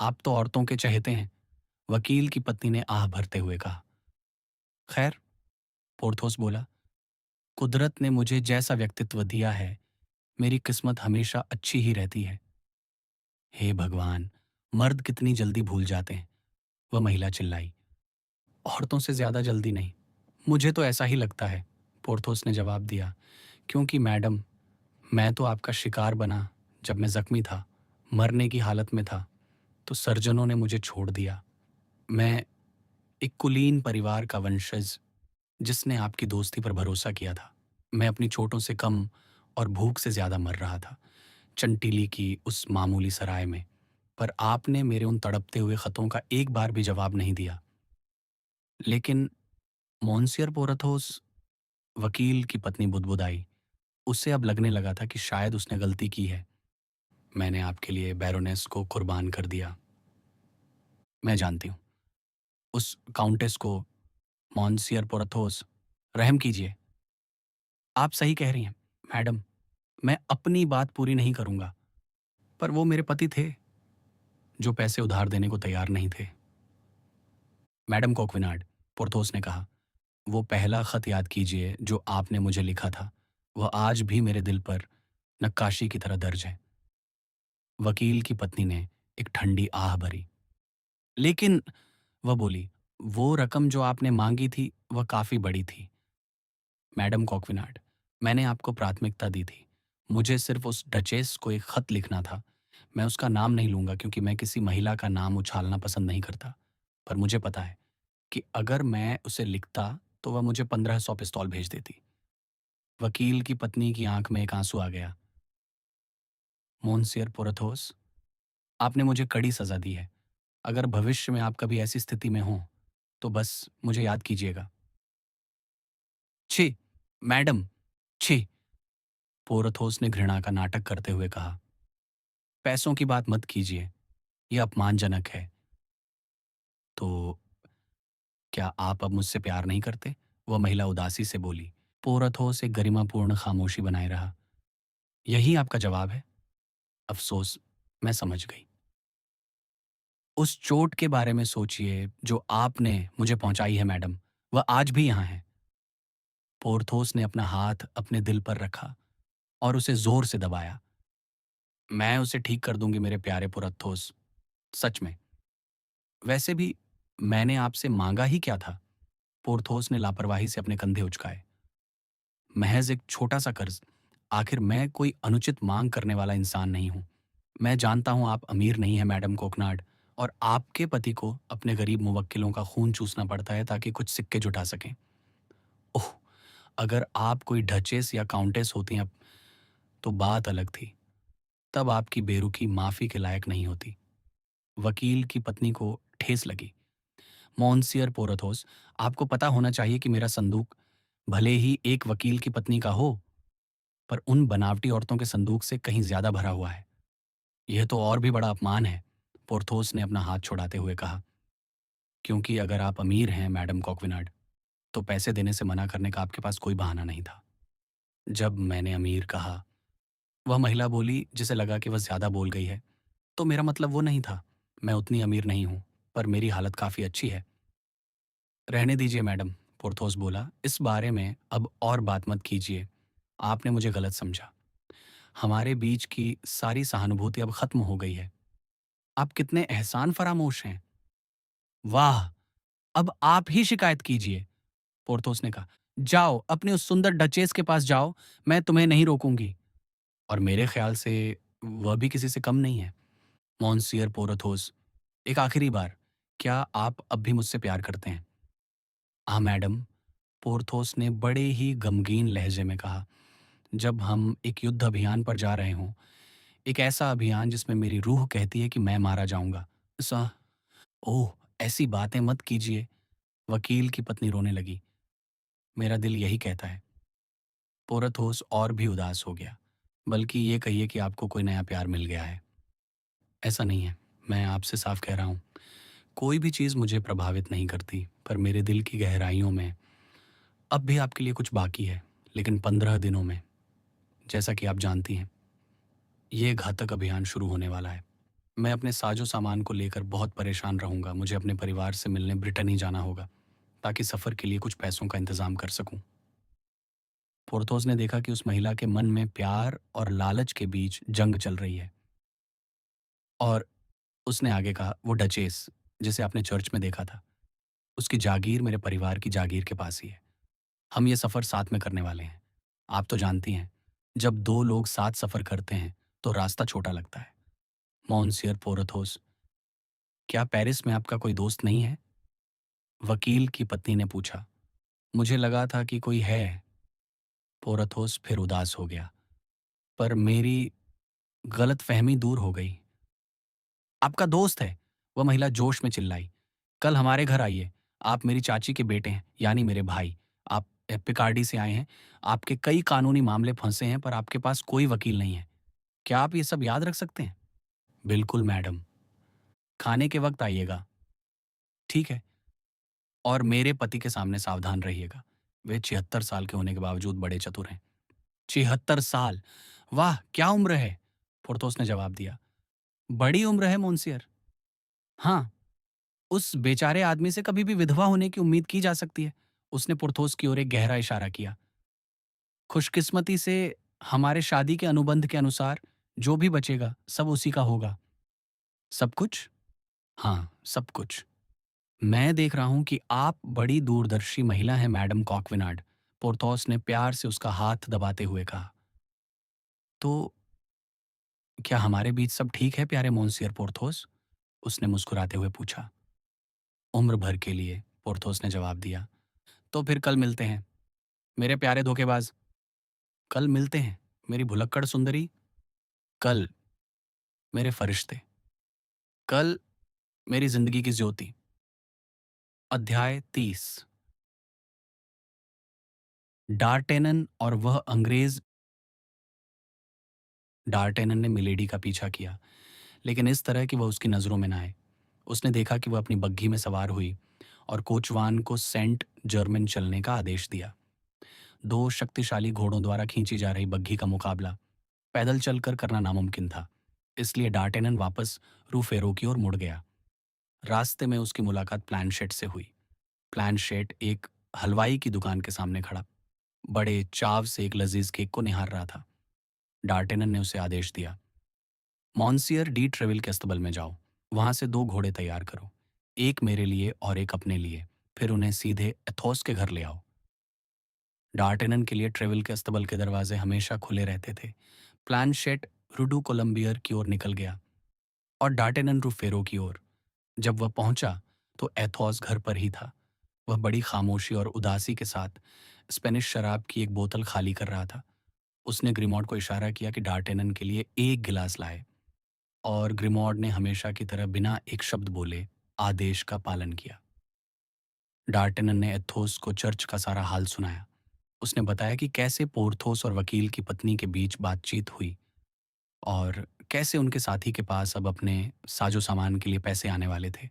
आप तो औरतों के चहेते हैं, वकील की पत्नी ने आह भरते हुए कहा। खैर, पोर्थोस बोला, कुदरत ने मुझे जैसा व्यक्तित्व दिया है, मेरी किस्मत हमेशा अच्छी ही रहती है। हे भगवान, मर्द कितनी जल्दी भूल जाते हैं, वह महिला चिल्लाई। औरतों से ज़्यादा जल्दी नहीं। मुझे तो ऐसा ही लगता है, पोर्थोस ने जवाब दिया। क्योंकि मैडम, मैं तो आपका शिकार बना जब मैं ज़ख्मी था, मरने की हालत में था, तो सर्जनों ने मुझे छोड़ दिया। मैं एक कुलीन परिवार का वंशज जिसने आपकी दोस्ती पर भरोसा किया था। मैं अपनी चोटों से कम और भूख से ज़्यादा मर रहा था, चंटीली की उस मामूली सराय में। पर आपने मेरे उन तड़पते हुए खतों का एक बार भी जवाब नहीं दिया। लेकिन मोंसियर पोरथोस, वकील की पत्नी बुदबुदाई। उसे अब लगने लगा था कि शायद उसने गलती की है। मैंने आपके लिए बैरोनेस को कुर्बान कर दिया। मैं जानती हूँ। उस काउंटेस को, मोंसियर पोरथोस, रहम कीजिए। आप सही कह रही हैं, मैडम। मैं अपनी बात पूरी नहीं करूँगा। पर वो मेरे पति थे, जो पैसे उधार देने को तैयार नहीं थे। मैडम कोक्विनाड, पोर्थोस ने कहा, वो पहला खत याद कीजिए जो आपने मुझे लिखा था। वह आज भी मेरे दिल पर नक्काशी की तरह दर्ज है। वकील की पत्नी ने एक ठंडी आह भरी। लेकिन, वह बोली, वो रकम जो आपने मांगी थी वह काफी बड़ी थी। मैडम कोक्विनाड, मैंने आपको प्राथमिकता दी थी। मुझे सिर्फ उस डचेस को एक खत लिखना था। मैं उसका नाम नहीं लूंगा क्योंकि मैं किसी महिला का नाम उछालना पसंद नहीं करता। पर मुझे पता है कि अगर मैं उसे लिखता तो वह मुझे 1500 पिस्तौल भेज देती। वकील की पत्नी की आंख में एक आंसू आ गया। मोन्सियर पोरथोस, आपने मुझे कड़ी सजा दी है। अगर भविष्य में आप कभी ऐसी स्थिति में हों तो बस मुझे याद कीजिएगा। छी, मैडम, छी, पोरथोस ने घृणा का नाटक करते हुए कहा। पैसों की बात मत कीजिए, यह अपमानजनक है। तो क्या आप अब मुझसे प्यार नहीं करते? वह महिला उदासी से बोली। पोरथोस एक गरिमापूर्ण खामोशी बनाए रहा। यही आपका जवाब है? अफसोस, मैं समझ गई। उस चोट के बारे में सोचिए जो आपने मुझे पहुंचाई है, मैडम। वह आज भी यहां है। पोरथोस ने अपना हाथ अपने दिल पर रखा और उसे जोर से दबाया। मैं उसे ठीक कर दूंगी मेरे प्यारे पोरथोस, सच में। वैसे भी मैंने आपसे मांगा ही क्या था? पोरथोस ने लापरवाही से अपने कंधे उचकाए। महज एक छोटा सा कर्ज। आखिर मैं कोई अनुचित मांग करने वाला इंसान नहीं हूं। मैं जानता हूं आप अमीर नहीं हैं, मैडम कोकनाड, और आपके पति को अपने गरीब मुवक्किलों का खून चूसना पड़ता है ताकि कुछ सिक्के जुटा सकें। ओह, अगर आप कोई ढचेस या काउंटेस होती अब तो बात अलग थी। तब आपकी बेरुखी माफी के लायक नहीं होती। वकील की पत्नी को ठेस लगी। मोन्सियर पोरथोस, आपको पता होना चाहिए कि मेरा संदूक भले ही एक वकील की पत्नी का हो, पर उन बनावटी औरतों के संदूक से कहीं ज्यादा भरा हुआ है। यह तो और भी बड़ा अपमान है, पोर्थोस ने अपना हाथ छुड़ाते हुए कहा। क्योंकि अगर आप अमीर हैं, मैडम कॉकविनाड, तो पैसे देने से मना करने का आपके पास कोई बहाना नहीं था। जब मैंने अमीर कहा, वह महिला बोली जिसे लगा कि वह ज्यादा बोल गई है। तो मेरा मतलब वो नहीं था। मैं उतनी अमीर नहीं हूं, पर मेरी हालत काफी अच्छी है। रहने दीजिए, मैडम, पोर्थोस बोला। इस बारे में अब और बात मत कीजिए। आपने मुझे गलत समझा। हमारे बीच की सारी सहानुभूति अब खत्म हो गई है। आप कितने एहसान फरामोश हैं। वाह, अब आप ही शिकायत कीजिए, पोर्थोस ने कहा। जाओ, अपने उस सुंदर डचेस के पास जाओ। मैं तुम्हें नहीं रोकूंगी। और मेरे ख्याल से वह भी किसी से कम नहीं है। मॉन्सियर पोरथोस, एक आखिरी बार, क्या आप अब भी मुझसे प्यार करते हैं? हाँ, मैडम, पोर्थोस ने बड़े ही गमगीन लहजे में कहा। जब हम एक युद्ध अभियान पर जा रहे हों, एक ऐसा अभियान जिसमें मेरी रूह कहती है कि मैं मारा जाऊंगा। सा ओह, ऐसी बातें मत कीजिए। वकील की पत्नी रोने लगी। मेरा दिल यही कहता है। पोरथोस और भी उदास हो गया। बल्कि ये कहिए कि आपको कोई नया प्यार मिल गया है। ऐसा नहीं है, मैं आपसे साफ कह रहा हूँ। कोई भी चीज़ मुझे प्रभावित नहीं करती, पर मेरे दिल की गहराइयों में अब भी आपके लिए कुछ बाकी है। लेकिन 15 दिनों में, जैसा कि आप जानती हैं, ये घातक अभियान शुरू होने वाला है। मैं अपने साजो सामान को लेकर बहुत परेशान रहूंगा। मुझे अपने परिवार से मिलने ब्रिटेन ही जाना होगा ताकि सफ़र के लिए कुछ पैसों का इंतजाम कर सकूं। पोर्थोस ने देखा कि उस महिला के मन में प्यार और लालच के बीच जंग चल रही है। और उसने आगे कहा, वो डचेस जिसे आपने चर्च में देखा था, उसकी जागीर मेरे परिवार की जागीर के पास ही है। हम ये सफ़र साथ में करने वाले हैं। आप तो जानती हैं, जब 2 लोग साथ सफ़र करते हैं, तो रास्ता छोटा लगता है। मोंसियर पोरथोस, क्या पेरिस में आपका कोई दोस्त नहीं है? वकील की पत्नी ने पूछा। मुझे लगा था कि कोई है। पोरथोस फिर उदास हो गया, पर मेरी गलतफ़हमी दूर हो गई। आपका दोस्त है, वह महिला जोश में चिल्लाई। कल हमारे घर आइए। आप मेरी चाची के बेटे हैं, यानी मेरे भाई। आप पिकार्डी से आए हैं। आपके कई कानूनी मामले फंसे हैं, पर आपके पास कोई वकील नहीं है। क्या आप ये सब याद रख सकते हैं? बिल्कुल मैडम। खाने के वक्त आइएगा। ठीक है। और मेरे पति के सामने सावधान रहिएगा। वे 76 साल के होने के बावजूद बड़े चतुर हैं। 76 साल! वाह, क्या उम्र है! पोर्थोस ने जवाब दिया। बड़ी उम्र है मोन्सियर। हाँ, उस बेचारे आदमी से कभी भी विधवा होने की उम्मीद की जा सकती है। उसने पोर्थोस की ओर एक गहरा इशारा किया। खुशकिस्मती से हमारे शादी के अनुबंध के अनुसार जो भी बचेगा सब उसी का होगा। सब कुछ? हाँ, सब कुछ। मैं देख रहा हूं कि आप बड़ी दूरदर्शी महिला हैं मैडम कॉकविनाड। पोर्थोस ने प्यार से उसका हाथ दबाते हुए कहा। तो क्या हमारे बीच सब ठीक है प्यारे मोन्सियर पोर्थोस? उसने मुस्कुराते हुए पूछा। उम्र भर के लिए, पोर्थोस ने जवाब दिया। तो फिर कल मिलते हैं मेरे प्यारे धोखेबाज। कल मिलते हैं मेरी भुलक्कड़ सुंदरी। कल मेरे फरिश्ते। कल मेरी जिंदगी की ज्योति। अध्याय 30। डार्टेनन और वह अंग्रेज। डार्टेनन ने मिलेडी का पीछा किया, लेकिन इस तरह कि वह उसकी नज़रों में न आए। उसने देखा कि वह अपनी बग्घी में सवार हुई और कोचवान को सेंट जर्मन चलने का आदेश दिया। 2 शक्तिशाली घोड़ों द्वारा खींची जा रही बग्घी का मुकाबला पैदल चलकर करना नामुमकिन था। इसलिए डार्टेनन वापस रूफेरो की ओर मुड़ गया। रास्ते में उसकी मुलाकात प्लानशेट से हुई। प्लानशेट एक हलवाई की दुकान के सामने खड़ा बड़े चाव से एक लजीज केक को निहार रहा था। डार्टेनन ने उसे आदेश दिया, मॉन्सियर डी ट्रेविल के अस्तबल में जाओ। वहां से 2 घोड़े तैयार करो, एक मेरे लिए और एक अपने लिए। फिर उन्हें सीधे एथोस के घर ले आओ। डार्टेनन के लिए ट्रेविल के अस्तबल के दरवाजे हमेशा खुले रहते थे। प्लानशेट रुडू कोलंबियर की ओर निकल गया और डार्टेनन रूफेरो की ओर। जब वह पहुंचा तो एथोस घर पर ही था। वह बड़ी खामोशी और उदासी के साथ स्पेनिश शराब की एक बोतल खाली कर रहा था। उसने ग्रिमॉड को इशारा किया कि डार्टेनन के लिए एक गिलास लाए, और ग्रिमॉड ने हमेशा की तरह बिना एक शब्द बोले आदेश का पालन किया। डार्टेनन ने एथोस को चर्च का सारा हाल सुनाया। उसने बताया कि कैसे पोर्थोस और वकील की पत्नी के बीच बातचीत हुई और कैसे उनके साथी के पास अब अपने साजो सामान के लिए पैसे आने वाले थे।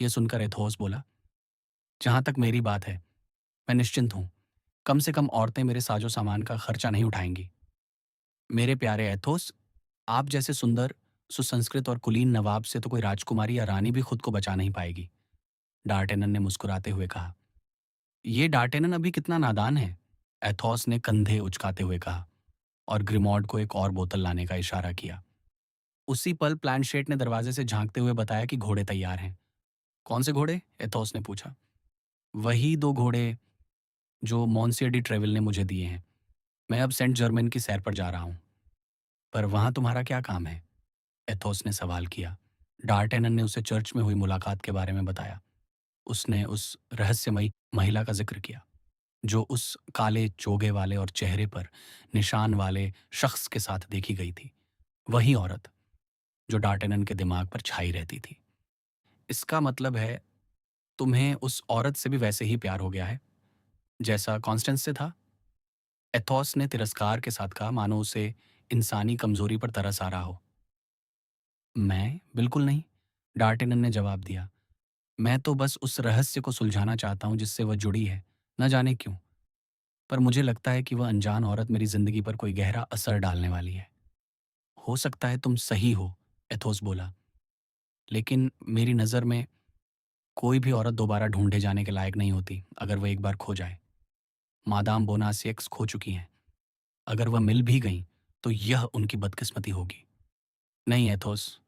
यह सुनकर एथोस बोला, जहां तक मेरी बात है, मैं निश्चिंत हूं। कम से कम औरतें मेरे साजो सामान का खर्चा नहीं उठाएंगी। मेरे प्यारे एथोस, आप जैसे सुंदर, सुसंस्कृत और कुलीन नवाब से तो कोई राजकुमारी या रानी भी खुद को बचा नहीं पाएगी। डार्टेनन ने मुस्कुराते हुए कहा। ये डार्टेनन अभी कितना नादान है, एथोस ने कंधे उचकाते हुए कहा और ग्रिमॉड को एक और बोतल लाने का इशारा किया। उसी पल प्लानशेट ने दरवाजे से झांकते हुए बताया कि घोड़े तैयार हैं। कौन से घोड़े? एथोस ने पूछा। वही 2 घोड़े जो मॉन्सियर डी ट्रेविल ने मुझे दिए हैं। मैं अब सेंट जर्मन की सैर पर जा रहा हूं। पर वहां तुम्हारा क्या काम है? एथोस ने सवाल किया। डार्टेनन ने उसे चर्च में हुई मुलाकात के बारे में बताया। उसने उस रहस्यमयी महिला का जिक्र किया जो उस काले चोगे वाले और चेहरे पर निशान वाले शख्स के साथ देखी गई थी। वही औरत जो डार्टेनन के दिमाग पर छाई रहती थी। इसका मतलब है तुम्हें उस औरत से भी वैसे ही प्यार हो गया है जैसा कॉन्स्टेंस से था? एथोस ने तिरस्कार के साथ कहा, मानो उसे इंसानी कमजोरी पर तरस आ रहा हो। मैं बिल्कुल नहीं, डार्टेनन ने जवाब दिया। मैं तो बस उस रहस्य को सुलझाना चाहता हूं जिससे वह जुड़ी है, न जाने क्यों। पर मुझे लगता है कि वह अनजान औरत मेरी जिंदगी पर कोई गहरा असर डालने वाली है। हो सकता है तुम सही हो, एथोस बोला, लेकिन मेरी नज़र में कोई भी औरत दोबारा ढूंढे जाने के लायक नहीं होती अगर वह एक बार खो जाए। मादाम बोनासियक्स खो चुकी हैं। अगर वह मिल भी गईं तो यह उनकी बदकिस्मती होगी। नहीं एथोस,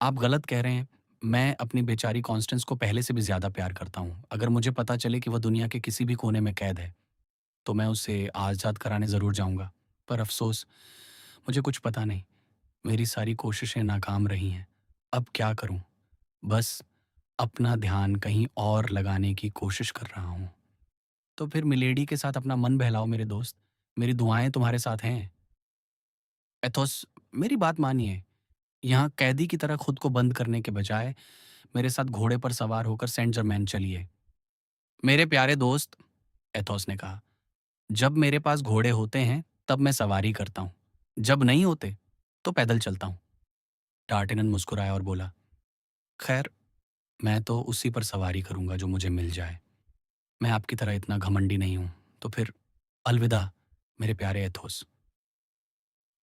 आप गलत कह रहे हैं। मैं अपनी बेचारी कॉन्स्टेंस को पहले से भी ज़्यादा प्यार करता हूँ। अगर मुझे पता चले कि वह दुनिया के किसी भी कोने में कैद है, तो मैं उसे आज़ाद कराने ज़रूर जाऊँगा। पर अफ़सोस, मुझे कुछ पता नहीं। मेरी सारी कोशिशें नाकाम रही हैं। अब क्या करूँ? बस अपना ध्यान कहीं और लगाने की कोशिश कर रहा हूँ। तो फिर मिलेडी के साथ अपना मन बहलाओ मेरे दोस्त। मेरी दुआएँ तुम्हारे साथ हैं। एथोस, मेरी बात मानिए। यहाँ कैदी की तरह खुद को बंद करने के बजाय मेरे साथ घोड़े पर सवार होकर सेंट जर्मैन चलिए। मेरे प्यारे दोस्त, एथोस ने कहा, जब मेरे पास घोड़े होते हैं तब मैं सवारी करता हूँ। जब नहीं होते तो पैदल चलता हूँ। डार्टेनन मुस्कुराया और बोला, खैर, मैं तो उसी पर सवारी करूंगा जो मुझे मिल जाए। मैं आपकी तरह इतना घमंडी नहीं हूं। तो फिर अलविदा, मेरे प्यारे एथोस।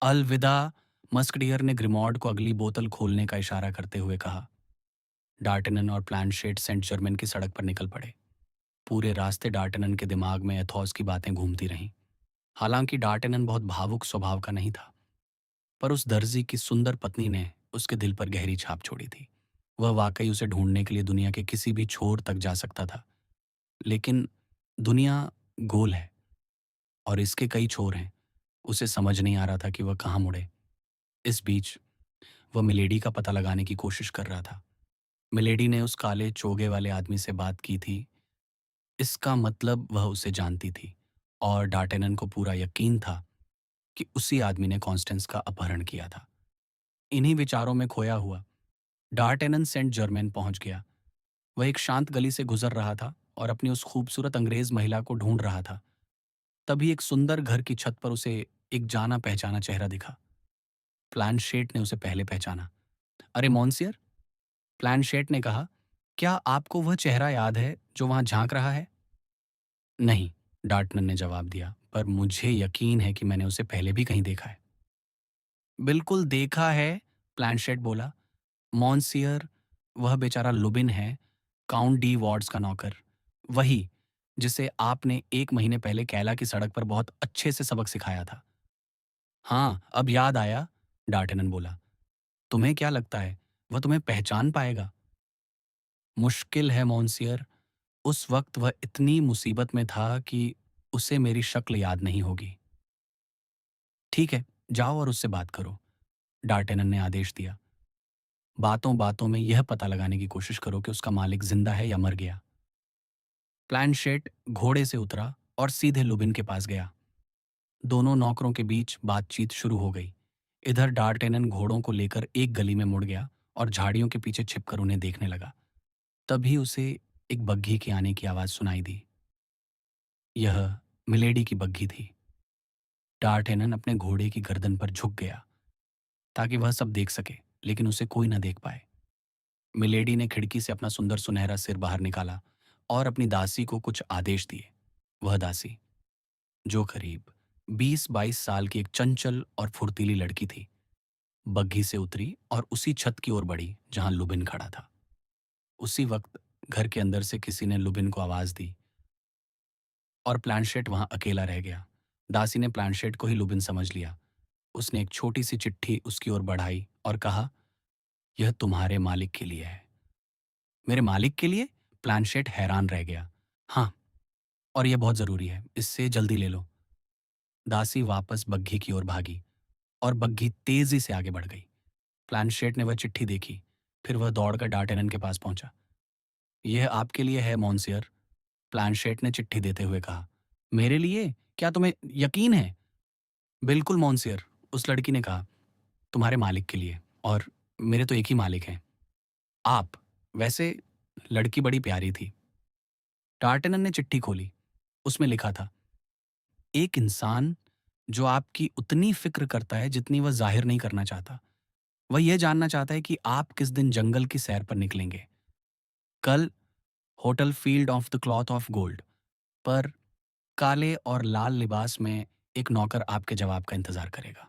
अलविदा, मस्कडियर ने ग्रिमॉर्ड को अगली बोतल खोलने का इशारा करते हुए कहा। डार्टेनन और प्लानशेट सेंट जर्मन की सड़क पर निकल पड़े। पूरे रास्ते डार्टेनन के दिमाग में एथोस की बातें घूमती रहीं। हालांकि डार्टेनन बहुत भावुक स्वभाव का नहीं था, पर उस दर्जी की सुंदर पत्नी ने उसके दिल पर गहरी छाप छोड़ी थी। वह वाकई उसे ढूंढने के लिए दुनिया के किसी भी छोर तक जा सकता था। लेकिन दुनिया गोल है और इसके कई छोर हैं। उसे समझ नहीं आ रहा था कि वह कहाँ मुड़े। इस बीच वह मिलेडी का पता लगाने की कोशिश कर रहा था। मिलेडी ने उस काले चोगे वाले आदमी से बात की थी। इसका मतलब वह उसे जानती थी और डार्टेनन को पूरा यकीन था कि उसी आदमी ने कॉन्स्टेंस का अपहरण किया था। इन्हीं विचारों में खोया हुआ डार्टेनन सेंट जर्मेन पहुंच गया। वह एक शांत गली से गुजर रहा था और अपनी उस खूबसूरत अंग्रेज महिला को ढूंढ रहा था। तभी एक सुंदर घर की छत पर उसे एक जाना पहचाना चेहरा दिखा। प्लानशेट ने उसे पहले पहचाना। अरे मॉन्सियर, प्लानशेट ने कहा, क्या आपको वह चेहरा याद है जो वहां झांक रहा है? नहीं, डार्टनर ने जवाब दिया, पर मुझे यकीन है कि मैंने उसे पहले भी कहीं देखा है। बिल्कुल देखा है, प्लानशेट बोला। मॉन्सियर, वह बेचारा लुबिन है, काउंट डी वॉर्ड्स का नौकर। वही जिसे आपने 1 महीने पहले कैला की सड़क पर बहुत अच्छे से सबक सिखाया था। हाँ, अब याद आया, डार्टेनन बोला। तुम्हें क्या लगता है, वह तुम्हें पहचान पाएगा? मुश्किल है मोंसियर। उस वक्त वह इतनी मुसीबत में था कि उसे मेरी शक्ल याद नहीं होगी। ठीक है, जाओ और उससे बात करो, डार्टेनन ने आदेश दिया। बातों बातों में यह पता लगाने की कोशिश करो कि उसका मालिक जिंदा है या मर गया। प्लानशेट घोड़े से उतरा और सीधे लुबिन के पास गया। दोनों नौकरों के बीच बातचीत शुरू हो गई। इधर डार्टेनन घोड़ों को लेकर एक गली में मुड़ गया और झाड़ियों के पीछे छिपकर उन्हें देखने लगा। तभी उसे एक बग्घी के आने की आवाज सुनाई दी। यह मिलेडी की बग्घी थी। डार्टेनन अपने घोड़े की गर्दन पर झुक गया ताकि वह सब देख सके, लेकिन उसे कोई न देख पाए। मिलेडी ने खिड़की से अपना सुंदर सुनहरा सिर बाहर निकाला और अपनी दासी को कुछ आदेश दिए। वह दासी, जो करीब 20-22 साल की एक चंचल और फुर्तीली लड़की थी, बग्घी से उतरी और उसी छत की ओर बढ़ी जहां लुबिन खड़ा था। उसी वक्त घर के अंदर से किसी ने लुबिन को आवाज दी और प्लानशेट वहां अकेला रह गया। दासी ने प्लानशेट को ही लुबिन समझ लिया। उसने एक छोटी सी चिट्ठी उसकी ओर बढ़ाई और कहा, यह तुम्हारे मालिक के लिए है। मेरे मालिक के लिए? प्लानशेट हैरान रह गया। हाँ, और यह बहुत जरूरी है, इससे जल्दी ले लो। दासी वापस बग्घी की ओर भागी और बग्घी तेजी से आगे बढ़ गई। प्लानशेट ने वह चिट्ठी देखी, फिर वह दौड़कर डार्टेनन के पास पहुंचा। यह आपके लिए है मोंसियर, प्लानशेट ने चिट्ठी देते हुए कहा। मेरे लिए? क्या तुम्हें यकीन है? बिल्कुल मोंसियर, उस लड़की ने कहा, तुम्हारे मालिक के लिए। और मेरे तो एक ही मालिक हैं, आप। वैसे लड़की बड़ी प्यारी थी। डार्टेनन ने चिट्ठी खोली। उसमें लिखा था, एक इंसान जो आपकी उतनी फिक्र करता है जितनी वह जाहिर नहीं करना चाहता। वह यह जानना चाहता है कि आप किस दिन जंगल की सैर पर निकलेंगे। कल hotel field of the cloth of gold पर काले और लाल लिबास में एक नौकर आपके जवाब का इंतजार करेगा।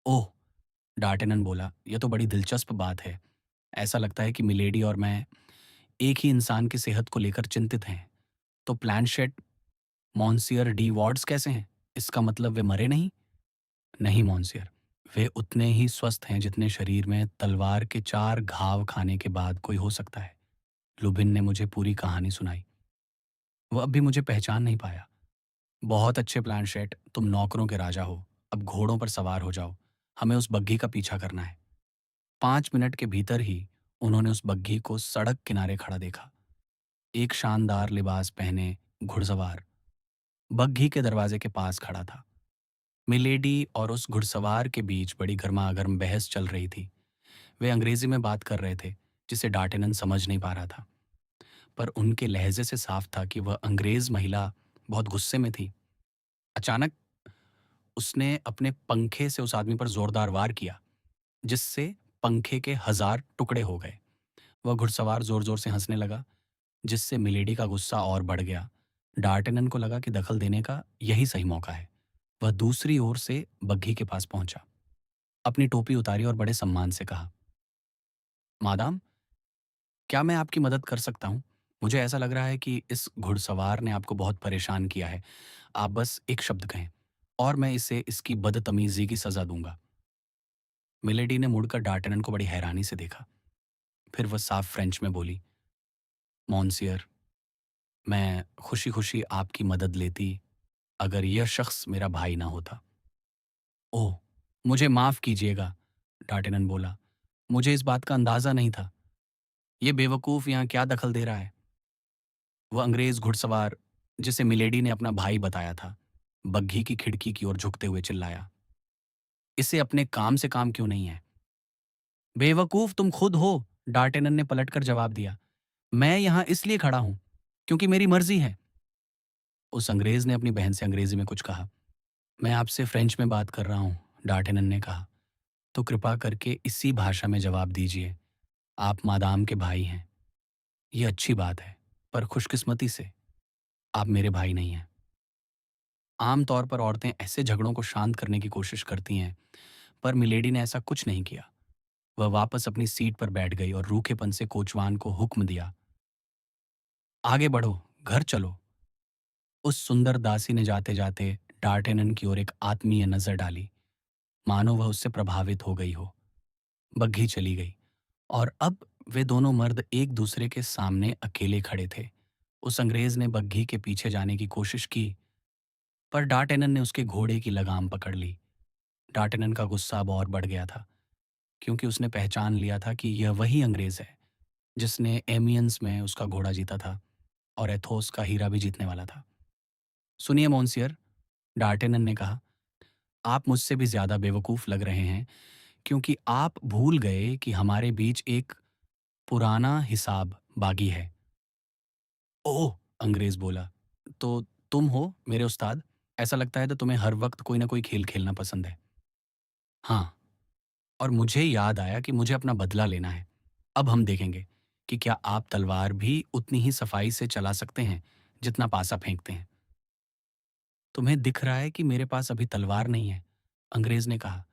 ओह, डार्टेनन बोला, यह तो बड़ी दिलचस्प बात है। ऐसा लगता है कि मिलेडी और मैं एक ही इंसान की सेहत को लेकर चिंतित हैं। तो प्लानशेट, मॉन्सियर डी वॉर्ड्स कैसे हैं? इसका मतलब वे मरे नहीं? नहीं मॉन्सियर, वे उतने ही स्वस्थ हैं जितने शरीर में तलवार के 4 घाव खाने के बाद कोई हो सकता है। लुबिन ने मुझे पूरी कहानी सुनाई। वो अब भी मुझे पहचान नहीं पाया। बहुत अच्छे प्लानशेट, तुम नौकरों के राजा हो। अब घोड़ों पर सवार हो जाओ। हमें उस बग्घी का पीछा करना है। 5 मिनट के भीतर ही उन्होंने उस बग्घी को सड़क किनारे खड़ा देखा। एक शानदार लिबास पहने घुड़सवार बग्घी के दरवाजे के पास खड़ा था। मिलेडी और उस घुड़सवार के बीच बड़ी गर्मागर्म बहस चल रही थी। वे अंग्रेजी में बात कर रहे थे, जिसे डार्टेनन समझ नहीं पा रहा था, पर उनके लहजे से साफ था कि वह अंग्रेज महिला बहुत गुस्से में थी। अचानक उसने अपने पंखे से उस आदमी पर जोरदार वार किया, जिससे पंखे के 1000 टुकड़े हो गए। वह घुड़सवार जोर-जोर से हंसने लगा, जिससे मिलेडी का गुस्सा और बढ़ गया। डार्टेनन को लगा कि दखल देने का यही सही मौका है। वह दूसरी ओर से बग्घी के पास पहुंचा, अपनी टोपी उतारी और बड़े सम्मान से कहा, मादाम, क्या मैं आपकी मदद कर सकता हूँ? मुझे ऐसा लग रहा है कि इस घुड़सवार ने आपको बहुत परेशान किया है। आप बस एक शब्द कहें और मैं इसे इसकी बदतमीज़ी की सज़ा दूँगा। मिलेडी ने मुड़कर डार्टेनन को बड़ी हैरानी से देखा। फिर वह साफ फ्रेंच में बोली, मोंसियर, मैं खुशी-खुशी आपकी मदद लेती अगर यह शख्स मेरा भाई ना होता। ओह! मुझे माफ़ कीजिएगा, डार्टेनन बोला। मुझे इस बात का अंदाज़ा नहीं था। ये बेवकूफ़ यहाँ क्या दखल दे रहा है? वह अंग्रेज़ घुड़सवार, जिसे मिलेडी ने अपना भाई बताया था, बग्घी की खिड़की की ओर झुकते हुए चिल्लाया, इसे अपने काम से काम क्यों नहीं है? बेवकूफ़ तुम खुद हो, डार्टेनन ने पलटकर जवाब दिया। मैं यहाँ इसलिए खड़ा हूँ, क्योंकि मेरी मर्ज़ी है। उस अंग्रेज़ ने अपनी बहन से अंग्रेज़ी में कुछ कहा। मैं आपसे फ्रेंच में बात कर रहा हूँ, डार्टेनन ने कहा। तो कृपा करके इसी भाषा में जवाब दीजिए। आप मादाम के भाई हैं। ये अच्छी बात है, पर खुशकिस्मती से आप मेरे भाई नहीं हैं। आम तौर पर औरतें ऐसे झगड़ों को शांत करने की कोशिश करती हैं, पर मिलेडी ने ऐसा कुछ नहीं किया। वह वापस अपनी सीट पर बैठ गई और रूखेपन से कोचवान को हुक्म दिया, आगे बढ़ो, घर चलो। उस सुंदर दासी ने जाते-जाते डार्टेनन की ओर एक आत्मीय नज़र डाली, मानो वह उससे प्रभावित हो गई हो। बग्घी चली गई और अब वे दोनों मर्द एक दूसरे के सामने अकेले खड़े थे। उस अंग्रेज ने बग्घी के पीछे जाने की कोशिश की, पर डार्टेनन ने उसके घोड़े की लगाम पकड़ ली। डार्टेनन का गुस्सा अब और बढ़ गया था, क्योंकि उसने पहचान लिया था कि यह वही अंग्रेज है जिसने एमियंस में उसका घोड़ा जीता था और एथोस का हीरा भी जीतने वाला था। सुनिए मोन्सियर, डार्टेनन ने कहा, आप मुझसे भी ज्यादा बेवकूफ लग रहे हैं, क्योंकि आप भूल गए कि हमारे बीच एक पुराना हिसाब बागी है। ओह! अंग्रेज बोला, तो तुम हो मेरे उस्ताद? ऐसा लगता है तो तुम्हें हर वक्त कोई ना कोई खेल खेलना पसंद है। हाँ, और मुझे याद आया कि मुझे अपना बदला लेना है। अब हम देखेंगे कि क्या आप तलवार भी उतनी ही सफाई से चला सकते हैं जितना पासा फेंकते हैं। तुम्हें दिख रहा है कि मेरे पास अभी तलवार नहीं है, अंग्रेज ने कहा।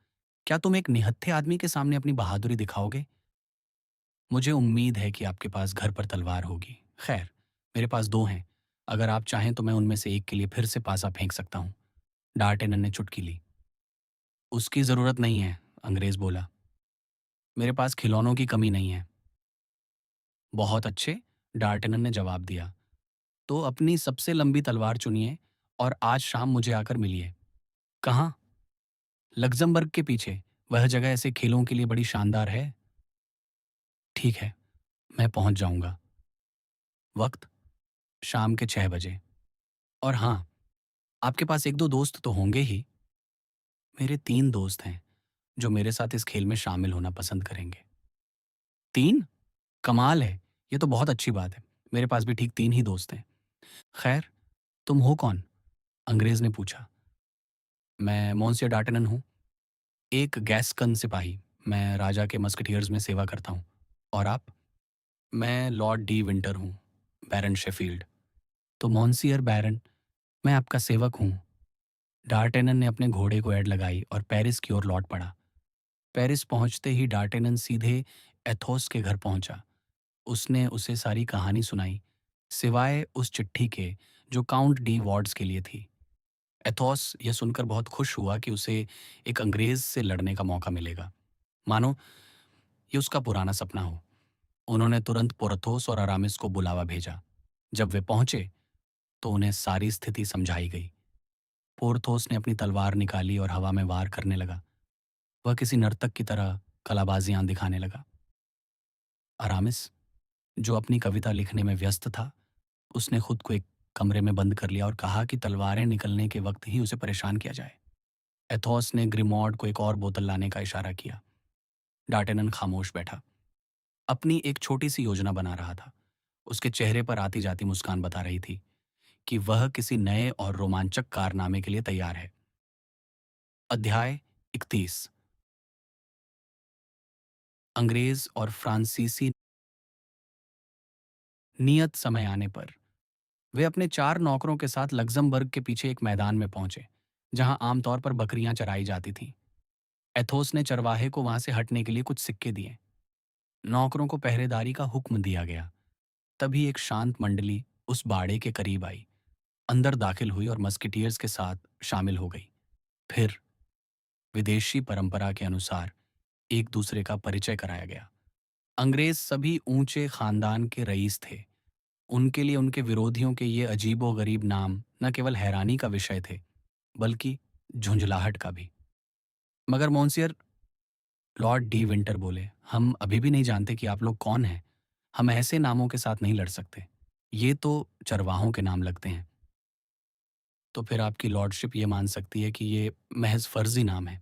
क्या तुम एक निहत्थे आदमी के सामने अपनी बहादुरी दिखाओगे? मुझे उम्मीद है कि आपके पास घर पर तलवार होगी। खैर, मेरे पास 2 हैं। अगर आप चाहें तो मैं उनमें से एक के लिए फिर से पासा फेंक सकता हूँ। डार्टेनन ने चुटकी ली। उसकी ज़रूरत नहीं है, अंग्रेज़ बोला। मेरे पास खिलौनों की कमी नहीं है। बहुत अच्छे, डार्टेनन ने जवाब दिया। तो अपनी सबसे लंबी तलवार चुनिए और आज शाम मुझे आकर मिलिए। कहाँ? लक्ज़मबर्ग के पीछे। वह जगह ऐसे खेलों के लिए बड़ी शानदार है। ठीक है, मैं पहुँच जाऊँगा। वक़्त? शाम के 6 बजे। और हाँ, आपके पास 1-2 दोस्त तो होंगे ही। मेरे 3 दोस्त हैं, जो मेरे साथ इस खेल में शामिल होना पसंद करेंगे। 3? कमाल है! ये तो बहुत अच्छी बात है। मेरे पास भी ठीक 3 ही दोस्त हैं। खैर, तुम हो कौन? अंग्रेज़ ने पूछा। मैं मोंसियर डार्टनन हूँ, एक गैस्कन सिपाही। मैं राजा के मस्कटियर्स में सेवा करता हूँ। और आप? मैं लॉर्ड डी विंटर हूँ, बैरन शेफ़ील्ड। तो मोंसियर बैरन, मैं आपका सेवक हूँ। डार्टेनन ने अपने घोड़े को ऐड़ लगाई और पेरिस की ओर लौट पड़ा। पेरिस पहुंचते ही डार्टेनन सीधे एथोस के घर पहुंचा। उसने उसे सारी कहानी सुनाई, सिवाय उस चिट्ठी के जो काउंट डी वॉर्ड्स के लिए थी। एथोस यह सुनकर बहुत खुश हुआ कि उसे एक अंग्रेज से लड़ने का मौका मिलेगा, मानो ये उसका पुराना सपना हो। उन्होंने तुरंत पोरथोस और अरामिस को बुलावा भेजा। जब वे पहुंचे तो उन्हें सारी स्थिति समझाई गई। पोरथोस ने अपनी तलवार निकाली और हवा में वार करने लगा। वह किसी नर्तक की तरह कलाबाजियां दिखाने लगा। अरामिस, जो अपनी कविता लिखने में व्यस्त था, उसने खुद को एक कमरे में बंद कर लिया और कहा कि तलवारें निकलने के वक्त ही उसे परेशान किया जाए। एथोस ने ग्रिमॉर्ड को एक और बोतल लाने का इशारा किया। डार्टेनन खामोश बैठा, अपनी एक छोटी सी योजना बना रहा था। उसके चेहरे पर आती जाती मुस्कान बता रही थी कि वह किसी नए और रोमांचक कारनामे के लिए तैयार है। अध्याय 31। अंग्रेज और फ्रांसीसी। नियत समय आने पर वे अपने 4 नौकरों के साथ लक्जमबर्ग के पीछे एक मैदान में पहुंचे, जहां आमतौर पर बकरियां चराई जाती थीं। एथोस ने चरवाहे को वहां से हटने के लिए कुछ सिक्के दिए। नौकरों को पहरेदारी का हुक्म दिया गया। तभी एक शांत मंडली उस बाड़े के करीब आई, अंदर दाखिल हुई और मस्केटियर्स के साथ शामिल हो गई। फिर विदेशी परंपरा के अनुसार एक दूसरे का परिचय कराया गया। अंग्रेज सभी ऊंचे खानदान के रईस थे। उनके लिए उनके विरोधियों के ये अजीबो-गरीब नाम न केवल हैरानी का विषय थे, बल्कि झुंझलाहट का भी। मगर मोंसियर, लॉर्ड डी विंटर बोले, हम अभी भी नहीं जानते कि आप लोग कौन हैं। हम ऐसे नामों के साथ नहीं लड़ सकते। ये तो चरवाहों के नाम लगते हैं। तो फिर आपकी लॉर्डशिप ये मान सकती है कि ये महज फर्जी नाम है,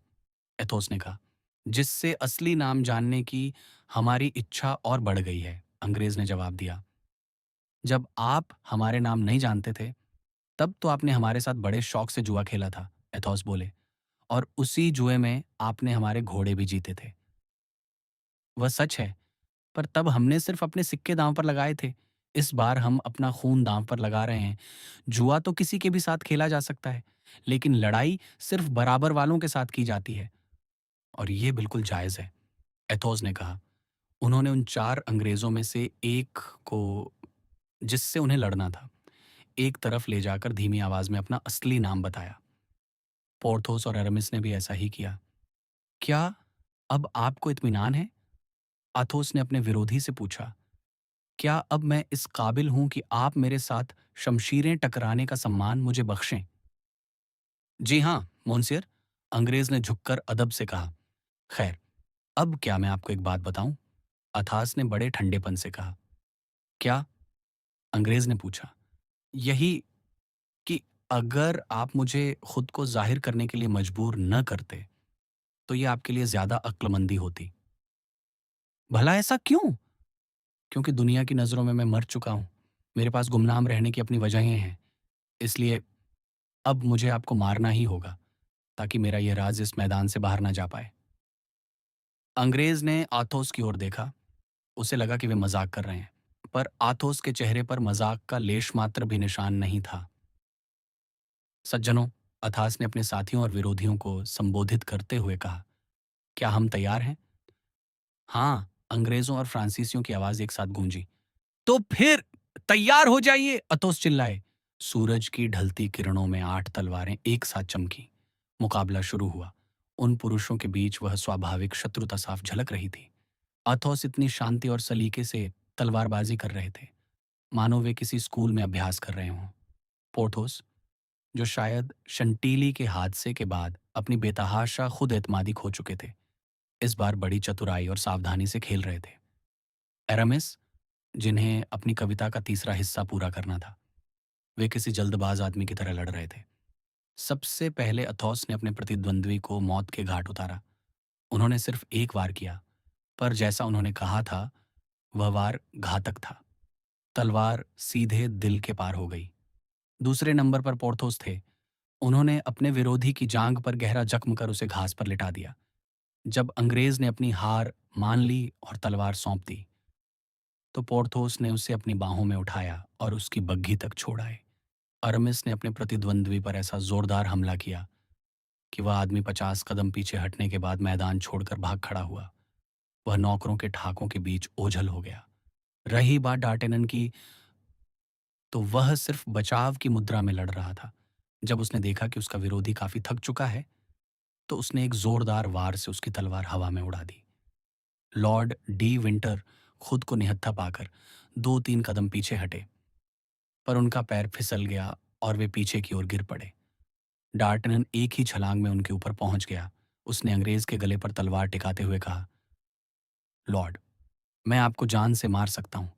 एथोस ने कहा। जिससे असली नाम जानने की हमारी इच्छा और बढ़ गई है, अंग्रेज ने जवाब दिया। जब आप हमारे नाम नहीं जानते थे, तब तो आपने हमारे साथ बड़े शौक से जुआ खेला था, एथोस बोले, और उसी जुए में आपने हमारे घोड़े भी जीते थे। वह सच है, पर तब हमने सिर्फ अपने सिक्के दांव पर लगाए थे। इस बार हम अपना खून दांव पर लगा रहे हैं। जुआ तो किसी के भी साथ खेला जा सकता है, लेकिन लड़ाई सिर्फ बराबर वालों के साथ की जाती है, और ये बिल्कुल जायज है, एथोस ने कहा। उन्होंने उन 4 अंग्रेजों में से एक को, जिससे उन्हें लड़ना था, एक तरफ ले जाकर धीमी आवाज में अपना असली नाम बताया। पोर्थोस और अरामिस ने भी ऐसा ही किया। क्या अब आपको इत्मीनान है? अथोस ने अपने विरोधी से पूछा। क्या अब मैं इस काबिल हूं कि आप मेरे साथ शमशीरें टकराने का सम्मान मुझे बख्शें? जी हाँ, मोंसियर, अंग्रेज ने झुककर अदब से कहा। खैर, अब क्या मैं आपको एक बात बताऊं? अथास ने बड़े ठंडेपन से कहा। क्या? अंग्रेज ने पूछा। यही कि अगर आप मुझे खुद को जाहिर करने के लिए मजबूर न करते, तो ये आपके लिए ज्यादा अक्लमंदी होती। भला ऐसा क्यों? क्योंकि दुनिया की नजरों में मैं मर चुका हूं। मेरे पास गुमनाम रहने की अपनी वजहें हैं। इसलिए अब मुझे आपको मारना ही होगा, ताकि मेरा यह राज इस मैदान से बाहर ना जा पाए। अंग्रेज ने आथोस की ओर देखा। उसे लगा कि वे मजाक कर रहे हैं, पर आथोस के चेहरे पर मजाक का लेश मात्र भी निशान नहीं था। सज्जनों, अथास ने अपने साथियों और विरोधियों को संबोधित करते हुए कहा, क्या हम तैयार हैं? हाँ, अंग्रेजों और फ्रांसीसियों की आवाज एक साथ गूंजी। तो फिर तैयार हो जाइए, अतोस चिल्लाए। सूरज की ढलती किरणों में 8 तलवारें एक साथ चमकी। मुकाबला शुरू हुआ। उन पुरुषों के बीच वह स्वाभाविक शत्रुता साफ झलक रही थी। अथोस इतनी शांति और सलीके से तलवारबाजी कर रहे थे, मानो वे किसी स्कूल में अभ्यास कर रहे हों। पोर्थोस, जो शायद शंटीली के हादसे के बाद अपनी बेतहाशा खुद एतमादी खो चुके थे, इस बार बड़ी चतुराई और सावधानी से खेल रहे थे। एरामिस, जिन्हें अपनी कविता का तीसरा हिस्सा पूरा करना था, वे किसी जल्दबाज आदमी की तरह लड़ रहे थे। सबसे पहले अथोस ने अपने प्रतिद्वंद्वी को मौत के घाट उतारा। उन्होंने सिर्फ एक वार किया, पर जैसा उन्होंने कहा था, वह वार घातक था। तलवार सीधे दिल के पार हो गई। दूसरे नंबर पर पोर्थोस थे। उन्होंने अपने विरोधी की जांघ पर गहरा जख्म कर उसे घास पर लिटा दिया। जब अंग्रेज ने अपनी हार मान ली और तलवार सौंप दी, तो पोर्थोस ने उसे अपनी बाहों में उठाया और उसकी बग्घी तक छोड़ाए। अरमिस ने अपने प्रतिद्वंद्वी पर ऐसा जोरदार हमला किया कि वह आदमी 50 कदम पीछे हटने के बाद मैदान छोड़कर भाग खड़ा हुआ। वह नौकरों के ठाकों के बीच ओझल हो गया। रही बात डार्टेनन की, तो वह सिर्फ बचाव की मुद्रा में लड़ रहा था। जब उसने देखा कि उसका विरोधी काफी थक चुका है, तो उसने एक जोरदार वार से उसकी तलवार हवा में उड़ा दी। लॉर्ड डी विंटर खुद को निहत्था पाकर 2-3 कदम पीछे हटे, पर उनका पैर फिसल गया और वे पीछे की ओर गिर पड़े। डार्टनन एक ही छलांग में उनके ऊपर पहुंच गया। उसने अंग्रेज के गले पर तलवार टिकाते हुए कहा, लॉर्ड, मैं आपको जान से मार सकता हूं।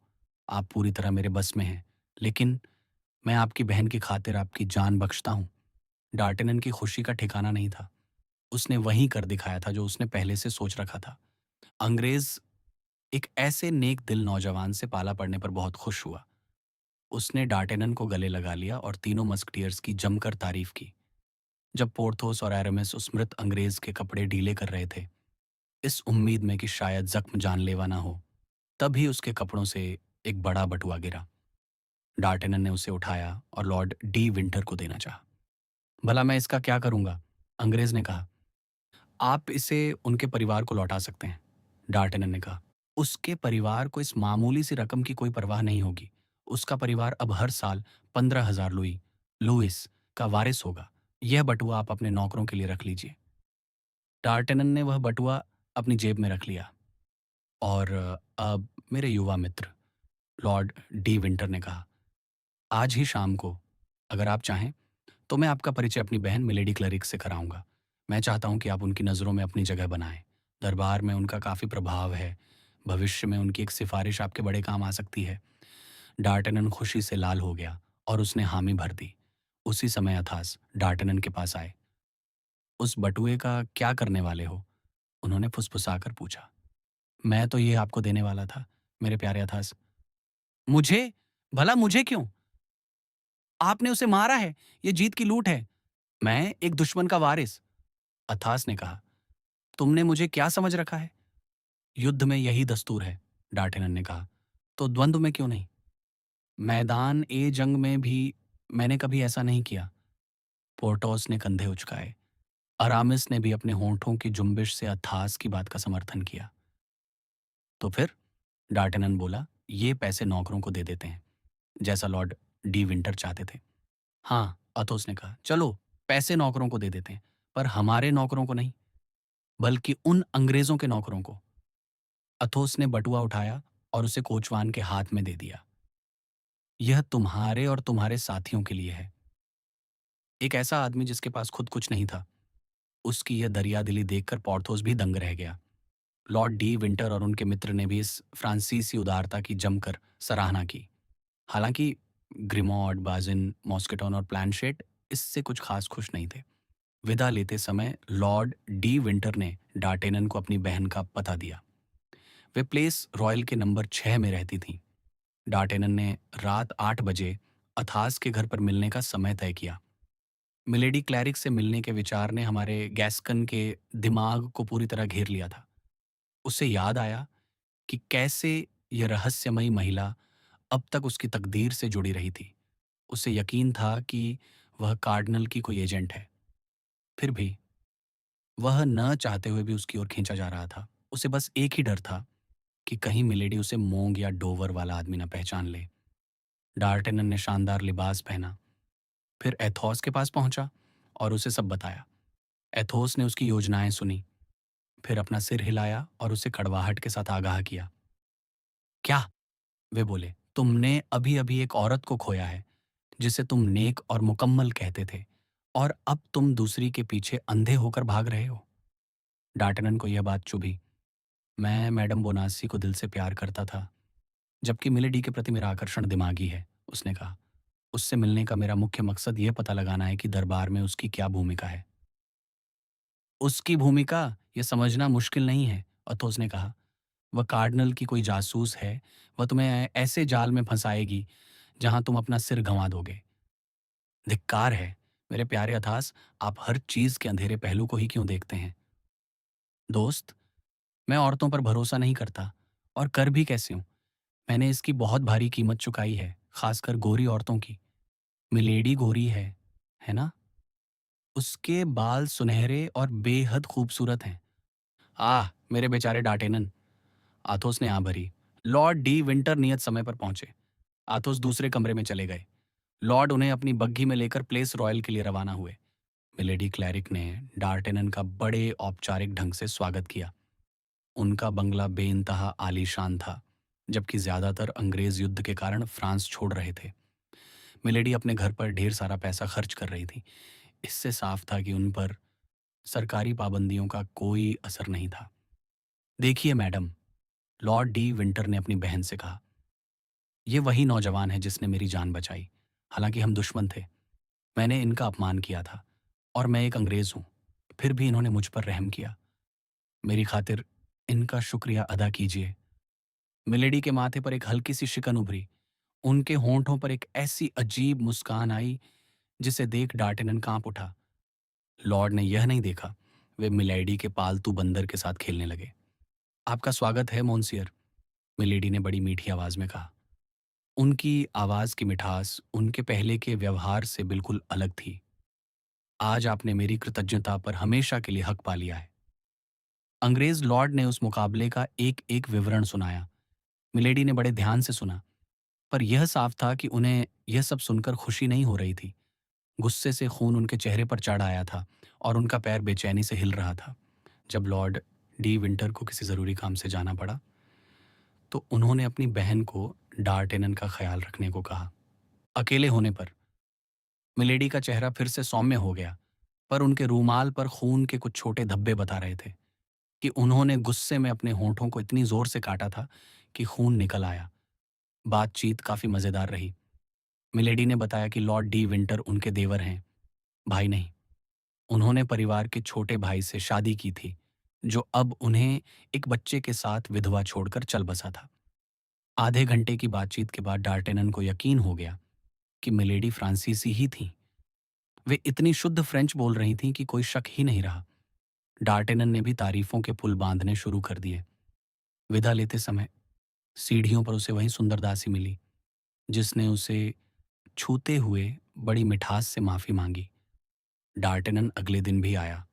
आप पूरी तरह मेरे बस में हैं, लेकिन मैं आपकी बहन की खातिर आपकी जान बख्शता हूं। डार्टनन की खुशी का ठिकाना नहीं था। उसने वही कर दिखाया था जो उसने पहले से सोच रखा था। अंग्रेज एक ऐसे नेक दिल नौजवान से पाला पड़ने पर बहुत खुश हुआ। उसने डार्टेनन को गले लगा लिया और तीनों मस्कटियर्स की जमकर तारीफ की। जब पोर्थोस और एरामिस उस मृत अंग्रेज के कपड़े ढीले कर रहे थे, इस उम्मीद में कि शायद जख्म जानलेवा ना हो, तभी उसके कपड़ों से एक बड़ा बटुआ गिरा। डार्टेनन ने उसे उठाया और लॉर्ड डी विंटर को देना चाहा। भला मैं इसका क्या करूंगा? अंग्रेज ने कहा। आप इसे उनके परिवार को लौटा सकते हैं, डार्टेनन ने कहा। उसके परिवार को इस मामूली सी रकम की कोई परवाह नहीं होगी। उसका परिवार अब हर साल 15,000 लुइस का वारिस होगा। यह बटुआ आप अपने नौकरों के लिए रख लीजिए। डार्टेनन ने वह बटुआ अपनी जेब में रख लिया। और अब मेरे युवा मित्र, लॉर्ड डी विंटर ने कहा, आज ही शाम को, अगर आप चाहें, तो मैं आपका परिचय अपनी बहन मिलेडी क्लरिक से कराऊंगा। मैं चाहता हूं कि आप उनकी नज़रों में अपनी जगह बनाएं। दरबार में उनका काफ़ी प्रभाव है। भविष्य में उनकी एक सिफारिश आपके बड़े काम आ सकती है। डार्टनन खुशी से लाल हो गया और उसने हामी भर दी। उसी समय अथास डार्टनन के पास आए। उस बटुए का क्या करने वाले हो? उन्होंने फुसफुसाकर पूछा। मैं तो ये आपको देने वाला था, मेरे प्यारे अथास। मुझे? भला मुझे क्यों? आपने उसे मारा है। ये जीत की लूट है। मैं एक दुश्मन का वारिस। अथास ने कहा, तुमने मुझे क्या समझ रखा है? युद्ध में यही दस्तूर है, डार्टेनन ने कहा। तो द्वंद्व में क्यों नहीं? मैदान ए जंग में भी मैंने कभी ऐसा नहीं किया। पोर्टोस ने कंधे उचकाए। अरामिस ने भी अपने होंठों की जुम्बिश से अथास की बात का समर्थन किया। तो फिर? डार्टेनन बोला, ये पैसे नौकरों को दे देते हैं, जैसा लॉर्ड डी विंटर चाहते थे। हाँ, अथोस ने कहा, चलो पैसे नौकरों को दे देते हैं, पर हमारे नौकरों को नहीं, बल्कि उन अंग्रेजों के नौकरों को। अथोस ने बटुआ उठाया और उसे कोचवान के हाथ में दे दिया। यह तुम्हारे और तुम्हारे साथियों के लिए है। एक ऐसा आदमी जिसके पास खुद कुछ नहीं था। उसकी यह दरियादिली देखकर पोर्थोस भी दंग रह गया। लॉर्ड डी विंटर और उनके मित्र ने भी इस फ्रांसीसी उदारता की जमकर सराहना की। हालांकि ग्रिमॉड, बाजिन, मॉस्केटॉन और प्लानशेट इससे कुछ खास खुश नहीं थे। विदा लेते समय लॉर्ड डी विंटर ने डार्टेनन को अपनी बहन का पता दिया। वे प्लेस रॉयल के नंबर 6 में रहती थीं। डार्टेनन ने रात 8 बजे अथास के घर पर मिलने का समय तय किया। मिलेडी क्लैरिक से मिलने के विचार ने हमारे गैस्कन के दिमाग को पूरी तरह घेर लिया था। उसे याद आया कि कैसे यह रहस्यमयी महिला अब तक उसकी तकदीर से जुड़ी रही थी। उसे यकीन था कि वह कार्डिनल की कोई एजेंट है। फिर भी वह न चाहते हुए भी उसकी ओर खींचा जा रहा था। उसे बस एक ही डर था कि कहीं मिलेडी उसे मोंग या डोवर वाला आदमी न पहचान ले। डार्टेनन ने शानदार लिबास पहना, फिर एथोस के पास पहुंचा और उसे सब बताया। एथोस ने उसकी योजनाएं सुनी, फिर अपना सिर हिलाया और उसे कड़वाहट के साथ आगाह किया। क्या? वे बोले, तुमने अभी अभी एक औरत को खोया है जिसे तुम नेक और मुकम्मल कहते थे, और अब तुम दूसरी के पीछे अंधे होकर भाग रहे हो। डार्टनन को यह बात चुभी। मैं मैडम बोनासी को दिल से प्यार करता था, जबकि मिलेडी के प्रति मेरा आकर्षण दिमागी है, उसने कहा। उससे मिलने का मेरा मुख्य मकसद यह पता लगाना है कि दरबार में उसकी क्या भूमिका है। उसकी भूमिका यह समझना मुश्किल नहीं है, अथोस ने कहा। वह कार्डिनल की कोई जासूस है। वह तुम्हें ऐसे जाल में फंसाएगी जहां तुम अपना सिर गंवा दोगे। धिक्कार है, मेरे प्यारे अथास, आप हर चीज के अंधेरे पहलू को ही क्यों देखते हैं? दोस्त, मैं औरतों पर भरोसा नहीं करता, और कर भी कैसे हूं। मैंने इसकी बहुत भारी कीमत चुकाई है, खासकर गोरी औरतों की। मिलेडी गोरी है ना? उसके बाल सुनहरे और बेहद खूबसूरत हैं। आह, मेरे बेचारे डार्टेनन, आथोस ने आ भरी। लॉर्ड डी विंटर नियत समय पर पहुंचे। आथोस दूसरे कमरे में चले गए। लॉर्ड उन्हें अपनी बग्घी में लेकर प्लेस रॉयल के लिए रवाना हुए। मिलेडी क्लैरिक ने डार्टेनन का बड़े औपचारिक ढंग से स्वागत किया। उनका बंगला बेइंतहा आलीशान था, जबकि ज्यादातर अंग्रेज युद्ध के कारण फ्रांस छोड़ रहे थे। मिलेडी अपने घर पर ढेर सारा पैसा खर्च कर रही थी। इससे साफ था कि उन पर सरकारी पाबंदियों का कोई असर नहीं था। देखिए मैडम, लॉर्ड डी विंटर ने अपनी बहन से कहा, ये वही नौजवान है जिसने मेरी जान बचाई। हालांकि हम दुश्मन थे, मैंने इनका अपमान किया था और मैं एक अंग्रेज हूं, फिर भी इन्होंने मुझ पर रहम किया। मेरी खातिर इनका शुक्रिया अदा कीजिए। मिलेडी के माथे पर एक हल्की सी शिकन उभरी। उनके होंठों पर एक ऐसी अजीब मुस्कान आई जिसे देख डार्टेनन कांप उठा। लॉर्ड ने यह नहीं देखा, वे मिलेडी के पालतू बंदर के साथ खेलने लगे। आपका स्वागत है मोन्सियर, मिलेडी ने बड़ी मीठी आवाज में कहा। उनकी आवाज की मिठास उनके पहले के व्यवहार से बिल्कुल अलग थी। आज आपने मेरी कृतज्ञता पर हमेशा के लिए हक पा लिया है। अंग्रेज लॉर्ड ने उस मुकाबले का एक एक विवरण सुनाया। मिलेडी ने बड़े ध्यान से सुना, पर यह साफ था कि उन्हें यह सब सुनकर खुशी नहीं हो रही थी। गुस्से से खून उनके चेहरे पर चढ़ आया था और उनका पैर बेचैनी से हिल रहा था। जब लॉर्ड डी विंटर को किसी ज़रूरी काम से जाना पड़ा, तो उन्होंने अपनी बहन को डार्टेनन का ख्याल रखने को कहा। अकेले होने पर मिलेडी का चेहरा फिर से सौम्य हो गया, पर उनके रूमाल पर खून के कुछ छोटे धब्बे बता रहे थे कि उन्होंने गुस्से में अपने होंठों को इतनी जोर से काटा था कि खून निकल आया। बातचीत काफी मजेदार रही। मिलेडी ने बताया कि लॉर्ड डी विंटर उनके देवर हैं, भाई नहीं। उन्होंने परिवार के छोटे भाई से शादी की थी, जो अब उन्हें एक बच्चे के साथ विधवा छोड़कर चल बसा था। आधे घंटे की बातचीत के बाद डार्टेनन को यकीन हो गया कि मिलेडी फ्रांसीसी ही थी। वे इतनी शुद्ध फ्रेंच बोल रही थीं कि कोई शक ही नहीं रहा। डार्टेनन ने भी तारीफों के पुल बांधने शुरू कर दिए। विदा लेते समय सीढ़ियों पर उसे वही सुंदर दासी मिली, जिसने उसे छूते हुए बड़ी मिठास से माफी मांगी। डार्टेनन अगले दिन भी आया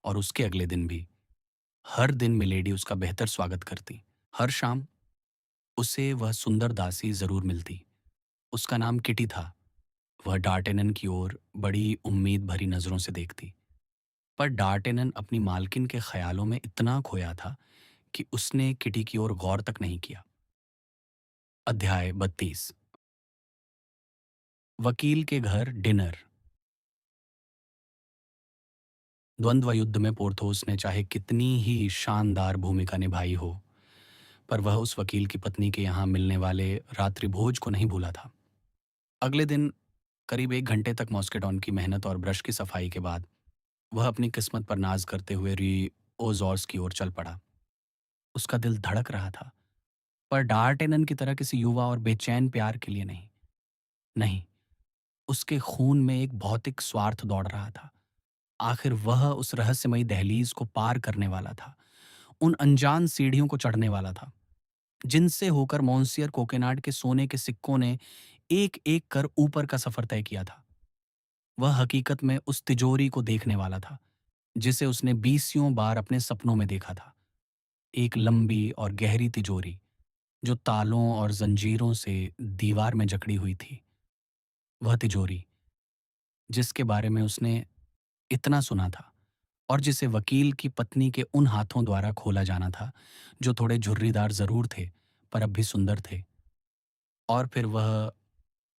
और उसके अगले दिन भी। हर दिन मिलेडी उसका बेहतर स्वागत करती। हर शाम उसे वह सुंदर दासी जरूर मिलती। उसका नाम किटी था। वह डार्टेनन की ओर बड़ी उम्मीद भरी नजरों से देखती, पर डार्टेनन अपनी मालकिन के ख्यालों में इतना खोया था कि उसने किटी की ओर गौर तक नहीं किया। अध्याय 32। वकील के घर डिनर। द्वंद्व युद्ध में पोर्थोस ने चाहे कितनी ही शानदार भूमिका निभाई हो, पर वह उस वकील की पत्नी के यहाँ मिलने वाले रात्रि भोज को नहीं भूला था। अगले दिन करीब 1 घंटे तक मॉस्केटॉन की मेहनत और ब्रश की सफाई के बाद वह अपनी किस्मत पर नाज करते हुए री ओजॉर्स की ओर चल पड़ा। उसका दिल धड़क रहा था, पर डार्टेनन की तरह किसी युवा और बेचैन प्यार के लिए नहीं। नहीं, उसके खून में एक भौतिक स्वार्थ दौड़ रहा था। आखिर वह उस रहस्यमयी दहलीज को पार करने वाला था, उन अनजान सीढ़ियों को चढ़ने वाला था, जिनसे होकर मोंसियर कोकेनाड के सोने के सिक्कों ने एक एक कर ऊपर का सफर तय किया था। वह हकीकत में उस तिजोरी को देखने वाला था, जिसे उसने बीसियों बार अपने सपनों में देखा था। एक लंबी और गहरी तिजोरी, जो तालों और जंजीरों से दीवार में जकड़ी हुई थी। वह तिजोरी, जिसके बारे में उसने इतना सुना था और जिसे वकील की पत्नी के उन हाथों द्वारा खोला जाना था, जो थोड़े झुर्रीदार जरूर थे, पर अब भी सुंदर थे। और फिर वह,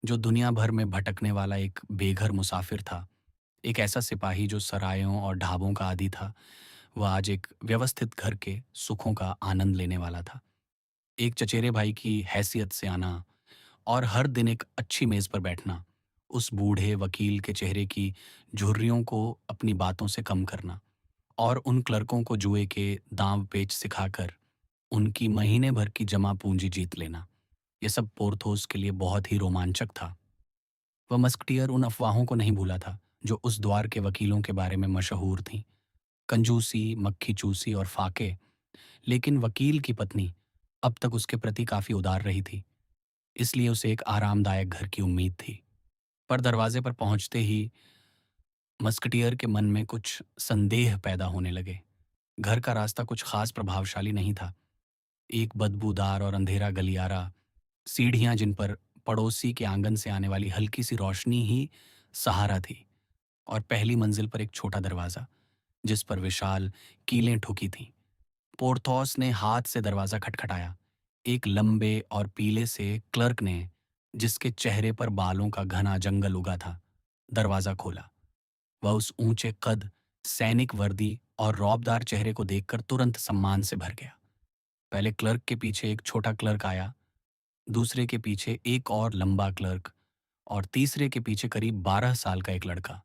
जो दुनिया भर में भटकने वाला एक बेघर मुसाफिर था, एक ऐसा सिपाही जो सरायों और ढाबों का आदी था, वह आज एक व्यवस्थित घर के सुखों का आनंद लेने वाला था। एक चचेरे भाई की हैसियत से आना और हर दिन एक अच्छी मेज पर बैठना, उस बूढ़े वकील के चेहरे की झुर्रियों को अपनी बातों से कम करना और उन क्लर्कों को जुए के दांव पेच सिखाकर उनकी महीने भर की जमा पूंजी जीत लेना, यह सब पोर्थोस के लिए बहुत ही रोमांचक था। वह मस्कटियर उन अफवाहों को नहीं भूला था जो उस द्वार के वकीलों के बारे में मशहूर थीं। कंजूसी, मक्खी चूसी और फाके। लेकिन वकील की पत्नी अब तक उसके प्रति काफी उदार रही थी, इसलिए उसे एक आरामदायक घर की उम्मीद थी। पर दरवाजे पर पहुंचते ही मस्कटियर के मन में कुछ संदेह पैदा होने लगे। घर का रास्ता कुछ खास प्रभावशाली नहीं था। एक बदबूदार और अंधेरा गलियारा, सीढ़ियां जिन पर पड़ोसी के आंगन से आने वाली हल्की सी रोशनी ही सहारा थी, और पहली मंजिल पर एक छोटा दरवाज़ा, जिस पर विशाल कीलें ठुकी थीं। पोर्थोस ने हाथ से दरवाज़ा खटखटाया। एक लंबे और पीले से क्लर्क ने, जिसके चेहरे पर बालों का घना जंगल उगा था, दरवाज़ा खोला। वह उस ऊंचे कद, सैनिक वर्दी और रौबदार चेहरे को देखकर तुरंत सम्मान से भर गया। पहले क्लर्क के पीछे एक छोटा क्लर्क आया, दूसरे के पीछे एक और लंबा क्लर्क, और तीसरे के पीछे करीब 12 साल का एक लड़का।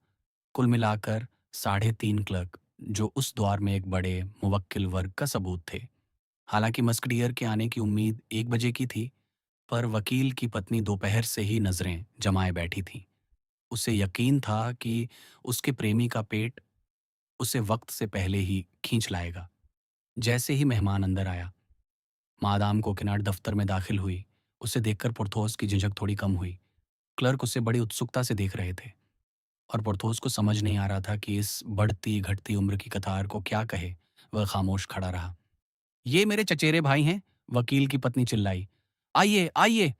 कुल मिलाकर 3.5 क्लर्क, जो उस द्वार में एक बड़े मुवक्किल वर्ग का सबूत थे। हालांकि मस्कडियर के आने की उम्मीद 1 बजे की थी, पर वकील की पत्नी दोपहर से ही नजरें जमाए बैठी थी। उसे यकीन था कि उसके प्रेमी का पेट उसे वक्त से पहले ही खींच लाएगा। जैसे ही मेहमान अंदर आया, मादाम कोकेनाड दफ्तर में दाखिल हुई। उसे देखकर पोर्थोस की झिझक थोड़ी कम हुई। क्लर्क उसे बड़ी उत्सुकता से देख रहे थे, और पोर्थोस को समझ नहीं आ रहा था कि इस बढ़ती घटती उम्र की कतार को क्या कहे। वह खामोश खड़ा रहा। ये मेरे चचेरे भाई हैं, वकील की पत्नी चिल्लाई। आइए आइए,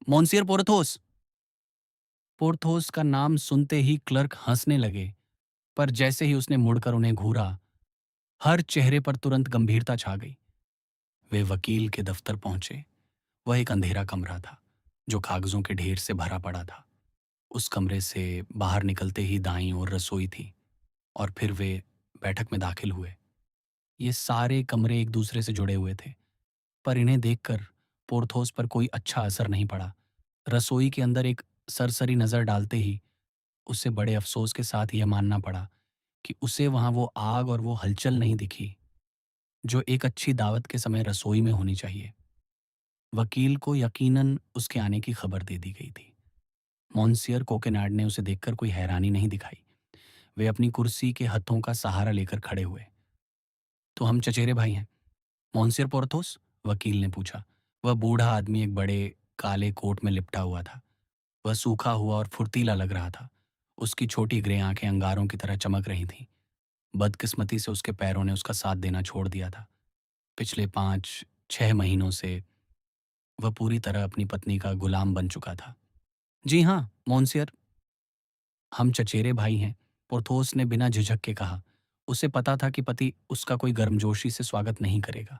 मोंसियर पोर्थोस। पोर्थोस का नाम सुनते ही क्लर्क हंसने लगे, पर जैसे ही उसने मुड़कर उन्हें घूरा, हर चेहरे पर तुरंत गंभीरता छा गई। वे वकील के दफ्तर पहुंचे। वह एक अंधेरा कमरा था, जो कागजों के ढेर से भरा पड़ा था। उस कमरे से बाहर निकलते ही दाईं ओर रसोई थी, और फिर वे बैठक में दाखिल हुए। ये सारे कमरे एक दूसरे से जुड़े हुए थे, पर इन्हें देखकर पोर्थोस पर कोई अच्छा असर नहीं पड़ा। रसोई के अंदर एक सरसरी नज़र डालते ही उसे बड़े अफसोस के साथ यह मानना पड़ा कि उसे वहां वो आग और वो हलचल नहीं दिखी, जो एक अच्छी दावत के समय रसोई में होनी चाहिए। वकील को यकीनन उसके आने की खबर दे दी गई थी। मॉन्सियर कोकेनाड ने उसे देखकर कोई हैरानी नहीं दिखाई। वे अपनी कुर्सी के हथों का सहारा लेकर खड़े हुए। तो हम चचेरे भाई हैं, मॉन्सियर पोर्थोस? वकील ने पूछा। वह बूढ़ा आदमी एक बड़े काले कोट में लिपटा हुआ था। वह सूखा हुआ और फुर्तीला लग रहा था। उसकी छोटी ग्रे आंखें अंगारों की तरह चमक रही थीं। बदकिस्मती से उसके पैरों ने उसका साथ देना छोड़ दिया था। पिछले 5-6 महीनों से वह पूरी तरह अपनी पत्नी का गुलाम बन चुका था। जी हाँ, मोंसियर, हम चचेरे भाई हैं, पोर्थोस ने बिना झिझक के कहा। उसे पता था कि पति उसका कोई गर्मजोशी से स्वागत नहीं करेगा।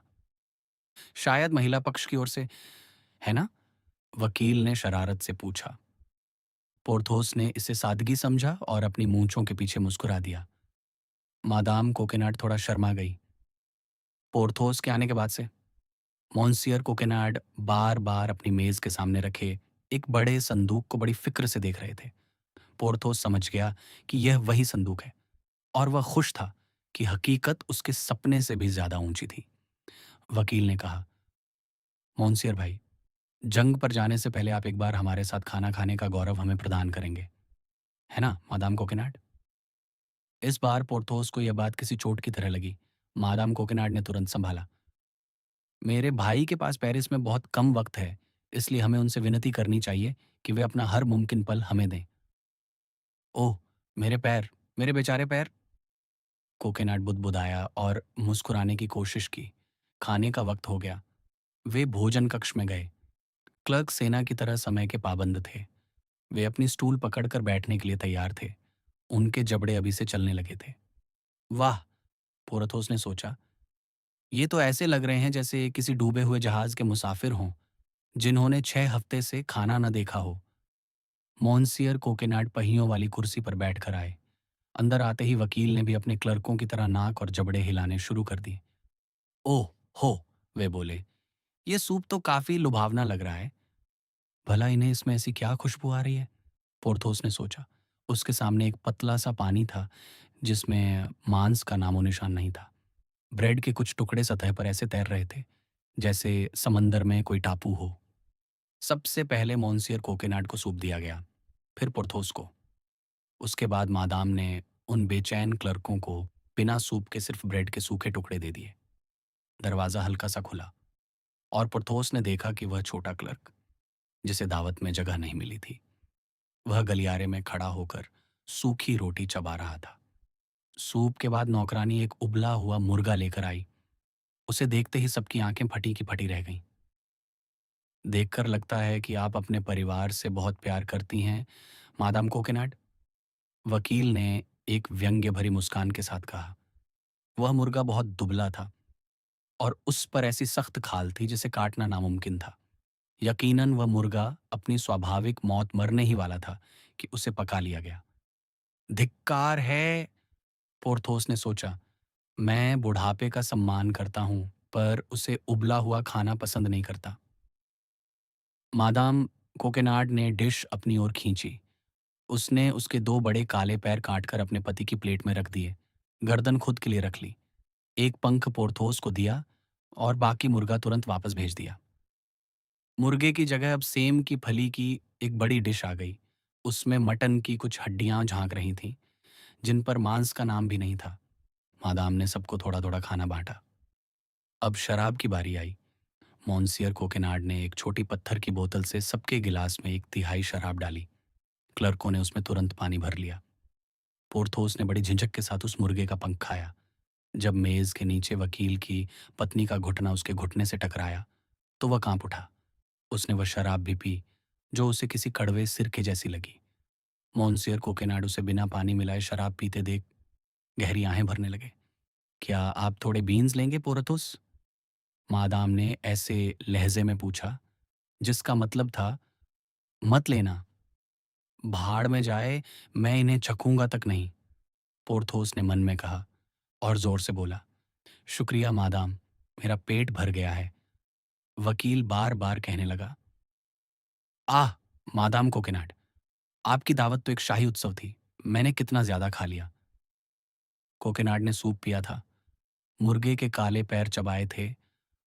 शायद महिला पक्ष की ओर से, है ना? वकील ने शरारत से पूछा। पोर्थोस ने इसे सादगी समझा और अपनी मूंछों के पीछे मुस्कुरा दिया। मादाम कोकेनाड थोड़ा शर्मा गई। पोर्थोस के आने के बाद से मोंसियर कोकेनाड बार बार अपनी मेज के सामने रखे एक बड़े संदूक को बड़ी फिक्र से देख रहे थे। पोर्थोस समझ गया कि यह वही संदूक है, और वह खुश था कि हकीकत उसके सपने से भी ज्यादा ऊंची थी। वकील ने कहा, मोंसियर भाई, जंग पर जाने से पहले आप एक बार हमारे साथ खाना खाने का गौरव हमें प्रदान करेंगे, है ना मादाम कोकेनाड? इस बार पोर्थोस को यह बात किसी चोट की तरह लगी। मादाम कोकेनाड ने तुरंत संभाला। मेरे भाई के पास पेरिस में बहुत कम वक्त है, इसलिए हमें उनसे विनती करनी चाहिए कि वे अपना हर मुमकिन पल हमें दें। ओह, मेरे पैर, मेरे बेचारे पैर! कोकेनाड बुदबुदाया और मुस्कुराने की कोशिश की। खाने का वक्त हो गया। वे भोजन कक्ष में गए। क्लर्क सेना की तरह समय के पाबंद थे। वे अपनी स्टूल पकड़कर बैठने के लिए तैयार थे। उनके जबड़े अभी से चलने लगे थे। वाह! पोरथोस ने सोचा, ये तो ऐसे लग रहे हैं जैसे किसी डूबे हुए जहाज के मुसाफिर हों, जिन्होंने 6 हफ्ते से खाना न देखा हो। मोंसियर कोकेनाड पहियों वाली कुर्सी पर बैठकर आए। अंदर आते ही वकील ने भी अपने क्लर्कों की तरह नाक और जबड़े हिलाने शुरू कर दिए। ओह हो, वे बोले, ये सूप तो काफी लुभावना लग रहा है। भला इन्हें इसमें ऐसी क्या खुशबू आ रही है? पोर्थोस ने सोचा। उसके सामने एक पतला सा पानी था, जिसमें मांस का नामो निशान नहीं था। ब्रेड के कुछ टुकड़े सतह पर ऐसे तैर रहे थे, जैसे समंदर में कोई टापू हो। सबसे पहले मोंसियर कोकेनाड को सूप दिया गया, फिर पोर्थोस को। उसके बाद मादाम ने उन बेचैन क्लर्कों को बिना सूप के सिर्फ ब्रेड के सूखे टुकड़े दे दिए। दरवाज़ा हल्का सा खुला, और पोर्थोस ने देखा कि वह छोटा क्लर्क, जिसे दावत में जगह नहीं मिली थी, वह गलियारे में खड़ा होकर सूखी रोटी चबा रहा था। सूप के बाद नौकरानी एक उबला हुआ मुर्गा लेकर आई। उसे देखते ही सबकी आंखें फटी की फटी रह गईं। देखकर लगता है कि आप अपने परिवार से बहुत प्यार करती हैं, मादाम कोकेनाड। वकील ने एक व्यंग्य भरी मुस्कान के साथ कहा। वह मुर्गा बहुत दुबला था और उस पर ऐसी सख्त खाल थी जिसे काटना नामुमकिन था। यकीनन वह मुर्गा अपनी स्वाभाविक मौत मरने ही वाला था कि उसे पका लिया गया। धिक्कार है, पोर्थोस ने सोचा। मैं बुढ़ापे का सम्मान करता हूं, पर उसे उबला हुआ खाना पसंद नहीं करता। मादाम कोकेनाड ने डिश अपनी ओर खींची। उसने उसके दो बड़े काले पैर काटकर अपने पति की प्लेट में रख दिए। गर्दन खुद के लिए रख ली। एक पंख पोर्थोस को दिया और बाकी मुर्गा तुरंत वापस भेज दिया। मुर्गे की जगह अब सेम की फली की एक बड़ी डिश आ गई। उसमें मटन की कुछ हड्डियां झांक रही थीं, जिन पर मांस का नाम भी नहीं था। मादाम ने सबको थोड़ा थोड़ा खाना बांटा। अब शराब की बारी आई। मोंसियर कोकेनाड ने एक छोटी पत्थर की बोतल से सबके गिलास में एक तिहाई शराब डाली। क्लर्कों ने उसमें तुरंत पानी भर लिया। पोर्थोस ने बड़ी झिझक के साथ उस मुर्गे का पंख खाया। जब मेज के नीचे वकील की पत्नी का घुटना उसके घुटने से टकराया, तो वह कांप उठा। उसने वह शराब भी पी, जो उसे किसी कड़वे सिरके जैसी लगी। मोंसियर कोकेनाड उसे बिना पानी मिलाए शराब पीते देख गहरी आहें भरने लगे। क्या आप थोड़े बीन्स लेंगे, पोरथोस? मादाम ने ऐसे लहजे में पूछा जिसका मतलब था, मत लेना, भाड़ में जाए, मैं इन्हें चखूंगा तक नहीं। पोर्थोस ने मन में कहा और जोर से बोला, शुक्रिया मादाम, मेरा पेट भर गया है। वकील बार बार कहने लगा, आह मादाम कोकेनाड, आपकी दावत तो एक शाही उत्सव थी, मैंने कितना ज्यादा खा लिया। कोकेनाड ने सूप पिया था, मुर्गे के काले पैर चबाए थे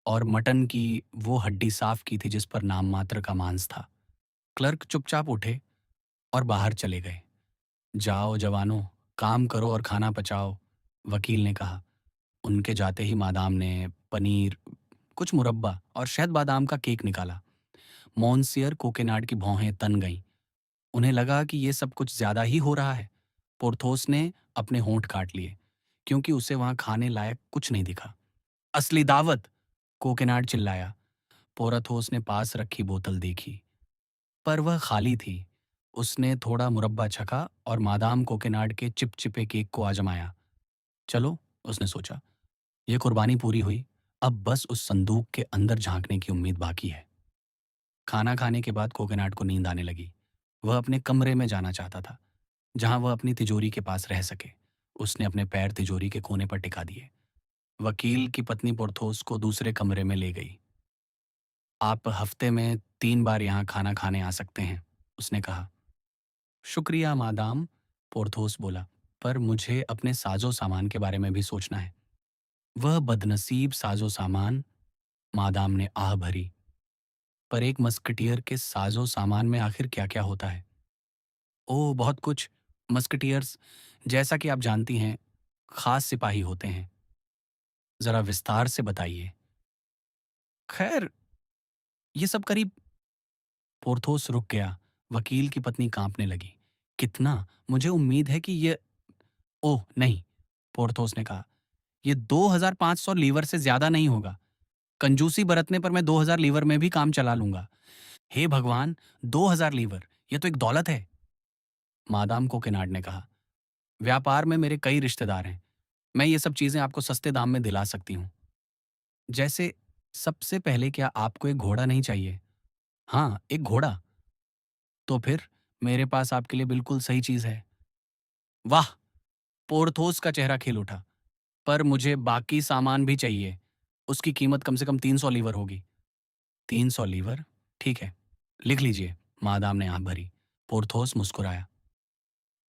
और मटन की वो हड्डी साफ की थी जिस पर नाम मात्र का मांस था। क्लर्क चुपचाप उठे और बाहर चले गए। जाओ जवानों, काम करो और खाना पचाओ, वकील ने कहा। उनके जाते ही मादाम ने पनीर, कुछ मुरब्बा और शहद बादाम का केक निकाला। मोंसियर कोकेनाड की भौहें तन गईं। उन्हें लगा कि ये सब कुछ ज्यादा ही हो रहा है। पोर्थोस ने अपने होंठ काट लिए, क्योंकि उसे वहां खाने लायक कुछ नहीं दिखा। असली दावत, कोकेनाड चिल्लाया। पोरथोस ने पास रखी बोतल देखी, पर वह खाली थी। उसने थोड़ा मुरब्बा छका और मादाम कोकेनाड के चिपचिपे केक को आजमाया। चलो, उसने सोचा, ये कुर्बानी पूरी हुई। अब बस उस संदूक के अंदर झांकने की उम्मीद बाकी है। खाना खाने के बाद कोकेनाड को नींद आने लगी। वह अपने कमरे में जाना चाहता था, जहां वह अपनी तिजोरी के पास रह सके। उसने अपने पैर तिजोरी के कोने पर टिका दिए। वकील की पत्नी पोर्थोस को दूसरे कमरे में ले गई। आप हफ्ते में 3 बार यहाँ खाना खाने आ सकते हैं, उसने कहा। शुक्रिया मादाम, पोर्थोस बोला, पर मुझे अपने साजो सामान के बारे में भी सोचना है। वह बदनसीब साजो सामान, मादाम ने आह भरी। पर एक मस्कटियर के साजो सामान में आखिर क्या क्या होता है? ओह, बहुत कुछ। मस्कटियर्स, जैसा कि आप जानती हैं, खास सिपाही होते हैं। जरा विस्तार से बताइए। खैर, ये सब करीब। पोर्थोस रुक गया। वकील की पत्नी कांपने लगी। कितना? मुझे उम्मीद है कि ये, ओह नहीं, पोर्थोस ने कहा, ये 2500 लीवर से ज्यादा नहीं होगा। कंजूसी बरतने पर मैं 2000 लीवर में भी काम चला लूंगा। हे भगवान, 2000 लीवर, ये तो एक दौलत है। मादाम कोकेनाड ने कहा, व्यापार में मेरे कई रिश्तेदार हैं, मैं ये सब चीजें आपको सस्ते दाम में दिला सकती हूँ। जैसे, सबसे पहले क्या आपको एक घोड़ा नहीं चाहिए? हाँ, एक घोड़ा। तो फिर मेरे पास आपके लिए बिल्कुल सही चीज है। वाह! पोर्थोस का चेहरा खिल उठा। पर मुझे बाकी सामान भी चाहिए। उसकी कीमत कम से कम 300 लीवर होगी। 300 लीवर? ठीक है, लिख लीजिए, मादाम ने आंख भरी। पोर्थोस मुस्कुराया।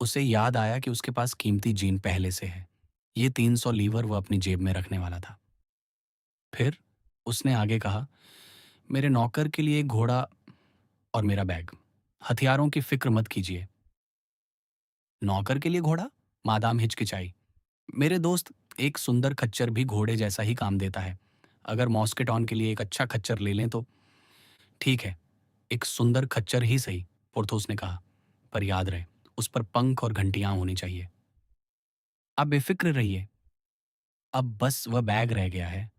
उसे याद आया कि उसके पास कीमती जीन पहले से है। ये 300 लीवर वो अपनी जेब में रखने वाला था। फिर उसने आगे कहा, मेरे नौकर के लिए एक घोड़ा और मेरा बैग। हथियारों की फिक्र मत कीजिए। नौकर के लिए घोड़ा? मादाम हिचकिचाई। मेरे दोस्त, एक सुंदर खच्चर भी घोड़े जैसा ही काम देता है। अगर मॉस्केटॉन के लिए एक अच्छा खच्चर ले लें तो। ठीक है, एक सुंदर खच्चर ही सही, पोर्थोस ने कहा, पर याद रहे, उस पर पंख और घंटियां होनी चाहिए। आप बेफिक्र रहिए, अब बस वह बैग रह गया है।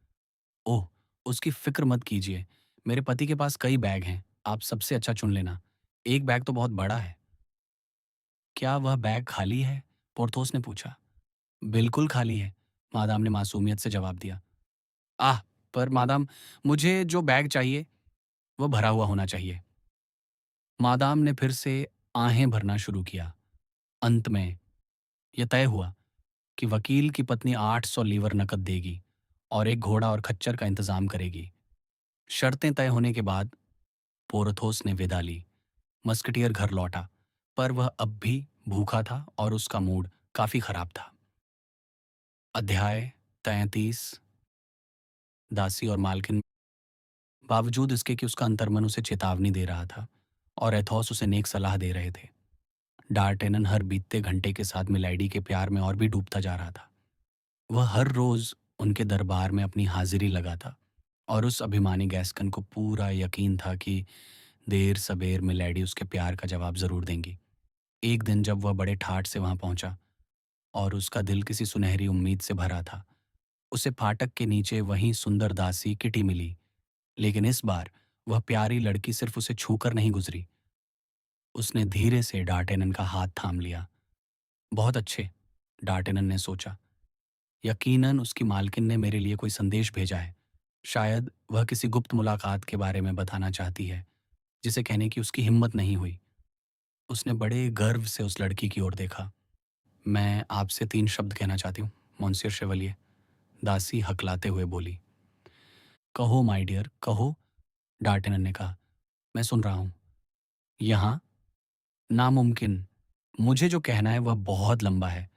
ओह, उसकी फिक्र मत कीजिए, मेरे पति के पास कई बैग हैं, आप सबसे अच्छा चुन लेना। एक बैग तो बहुत बड़ा है। क्या वह बैग खाली है? पोर्थोस ने पूछा। बिल्कुल खाली है, मादाम ने मासूमियत से जवाब दिया। आह! पर मादाम, मुझे जो बैग चाहिए, वह भरा हुआ होना चाहिए। मादाम ने फिर से आहें भरना शुरू किया। अंत में यह तय हुआ कि वकील की पत्नी 800 लीवर नकद देगी और एक घोड़ा और खच्चर का इंतजाम करेगी। शर्तें तय होने के बाद पोरथोस ने विदा ली। मस्कटियर घर लौटा, पर वह अब भी भूखा था और उसका मूड काफी खराब था। अध्याय 33। दासी और मालकिन। बावजूद इसके कि उसका अंतर्मन उसे चेतावनी दे रहा था और एथोस उसे नेक सलाह दे रहे थे, डार्टेनन हर बीतते घंटे के साथ मिलाइडी के प्यार में और भी डूबता जा रहा था। वह हर रोज उनके दरबार में अपनी हाजिरी लगाता और उस अभिमानी गैस्कन को पूरा यकीन था कि देर सबेर मिलेडी उसके प्यार का जवाब जरूर देंगी। एक दिन जब वह बड़े ठाठ से वहां पहुंचा और उसका दिल किसी सुनहरी उम्मीद से भरा था, उसे फाटक के नीचे वहीं सुंदर दासी किटी मिली। लेकिन इस बार वह प्यारी लड़की सिर्फ उसे छूकर नहीं गुजरी, उसने धीरे से डार्टेनन का हाथ थाम लिया। बहुत अच्छे, डार्टेनन ने सोचा। यकीनन उसकी मालकिन ने मेरे लिए कोई संदेश भेजा है। शायद वह किसी गुप्त मुलाकात के बारे में बताना चाहती है, जिसे कहने की उसकी हिम्मत नहीं हुई। उसने बड़े गर्व से उस लड़की की ओर देखा। मैं आपसे 3 शब्द कहना चाहती हूँ, मोंसियर शेवलिए, दासी हकलाते हुए बोली। कहो माय डियर, कहो, डार्टेनन ने कहा। मैं सुन रहा हूँ। यहाँ नामुमकिन। मुझे जो कहना है वह बहुत लंबा है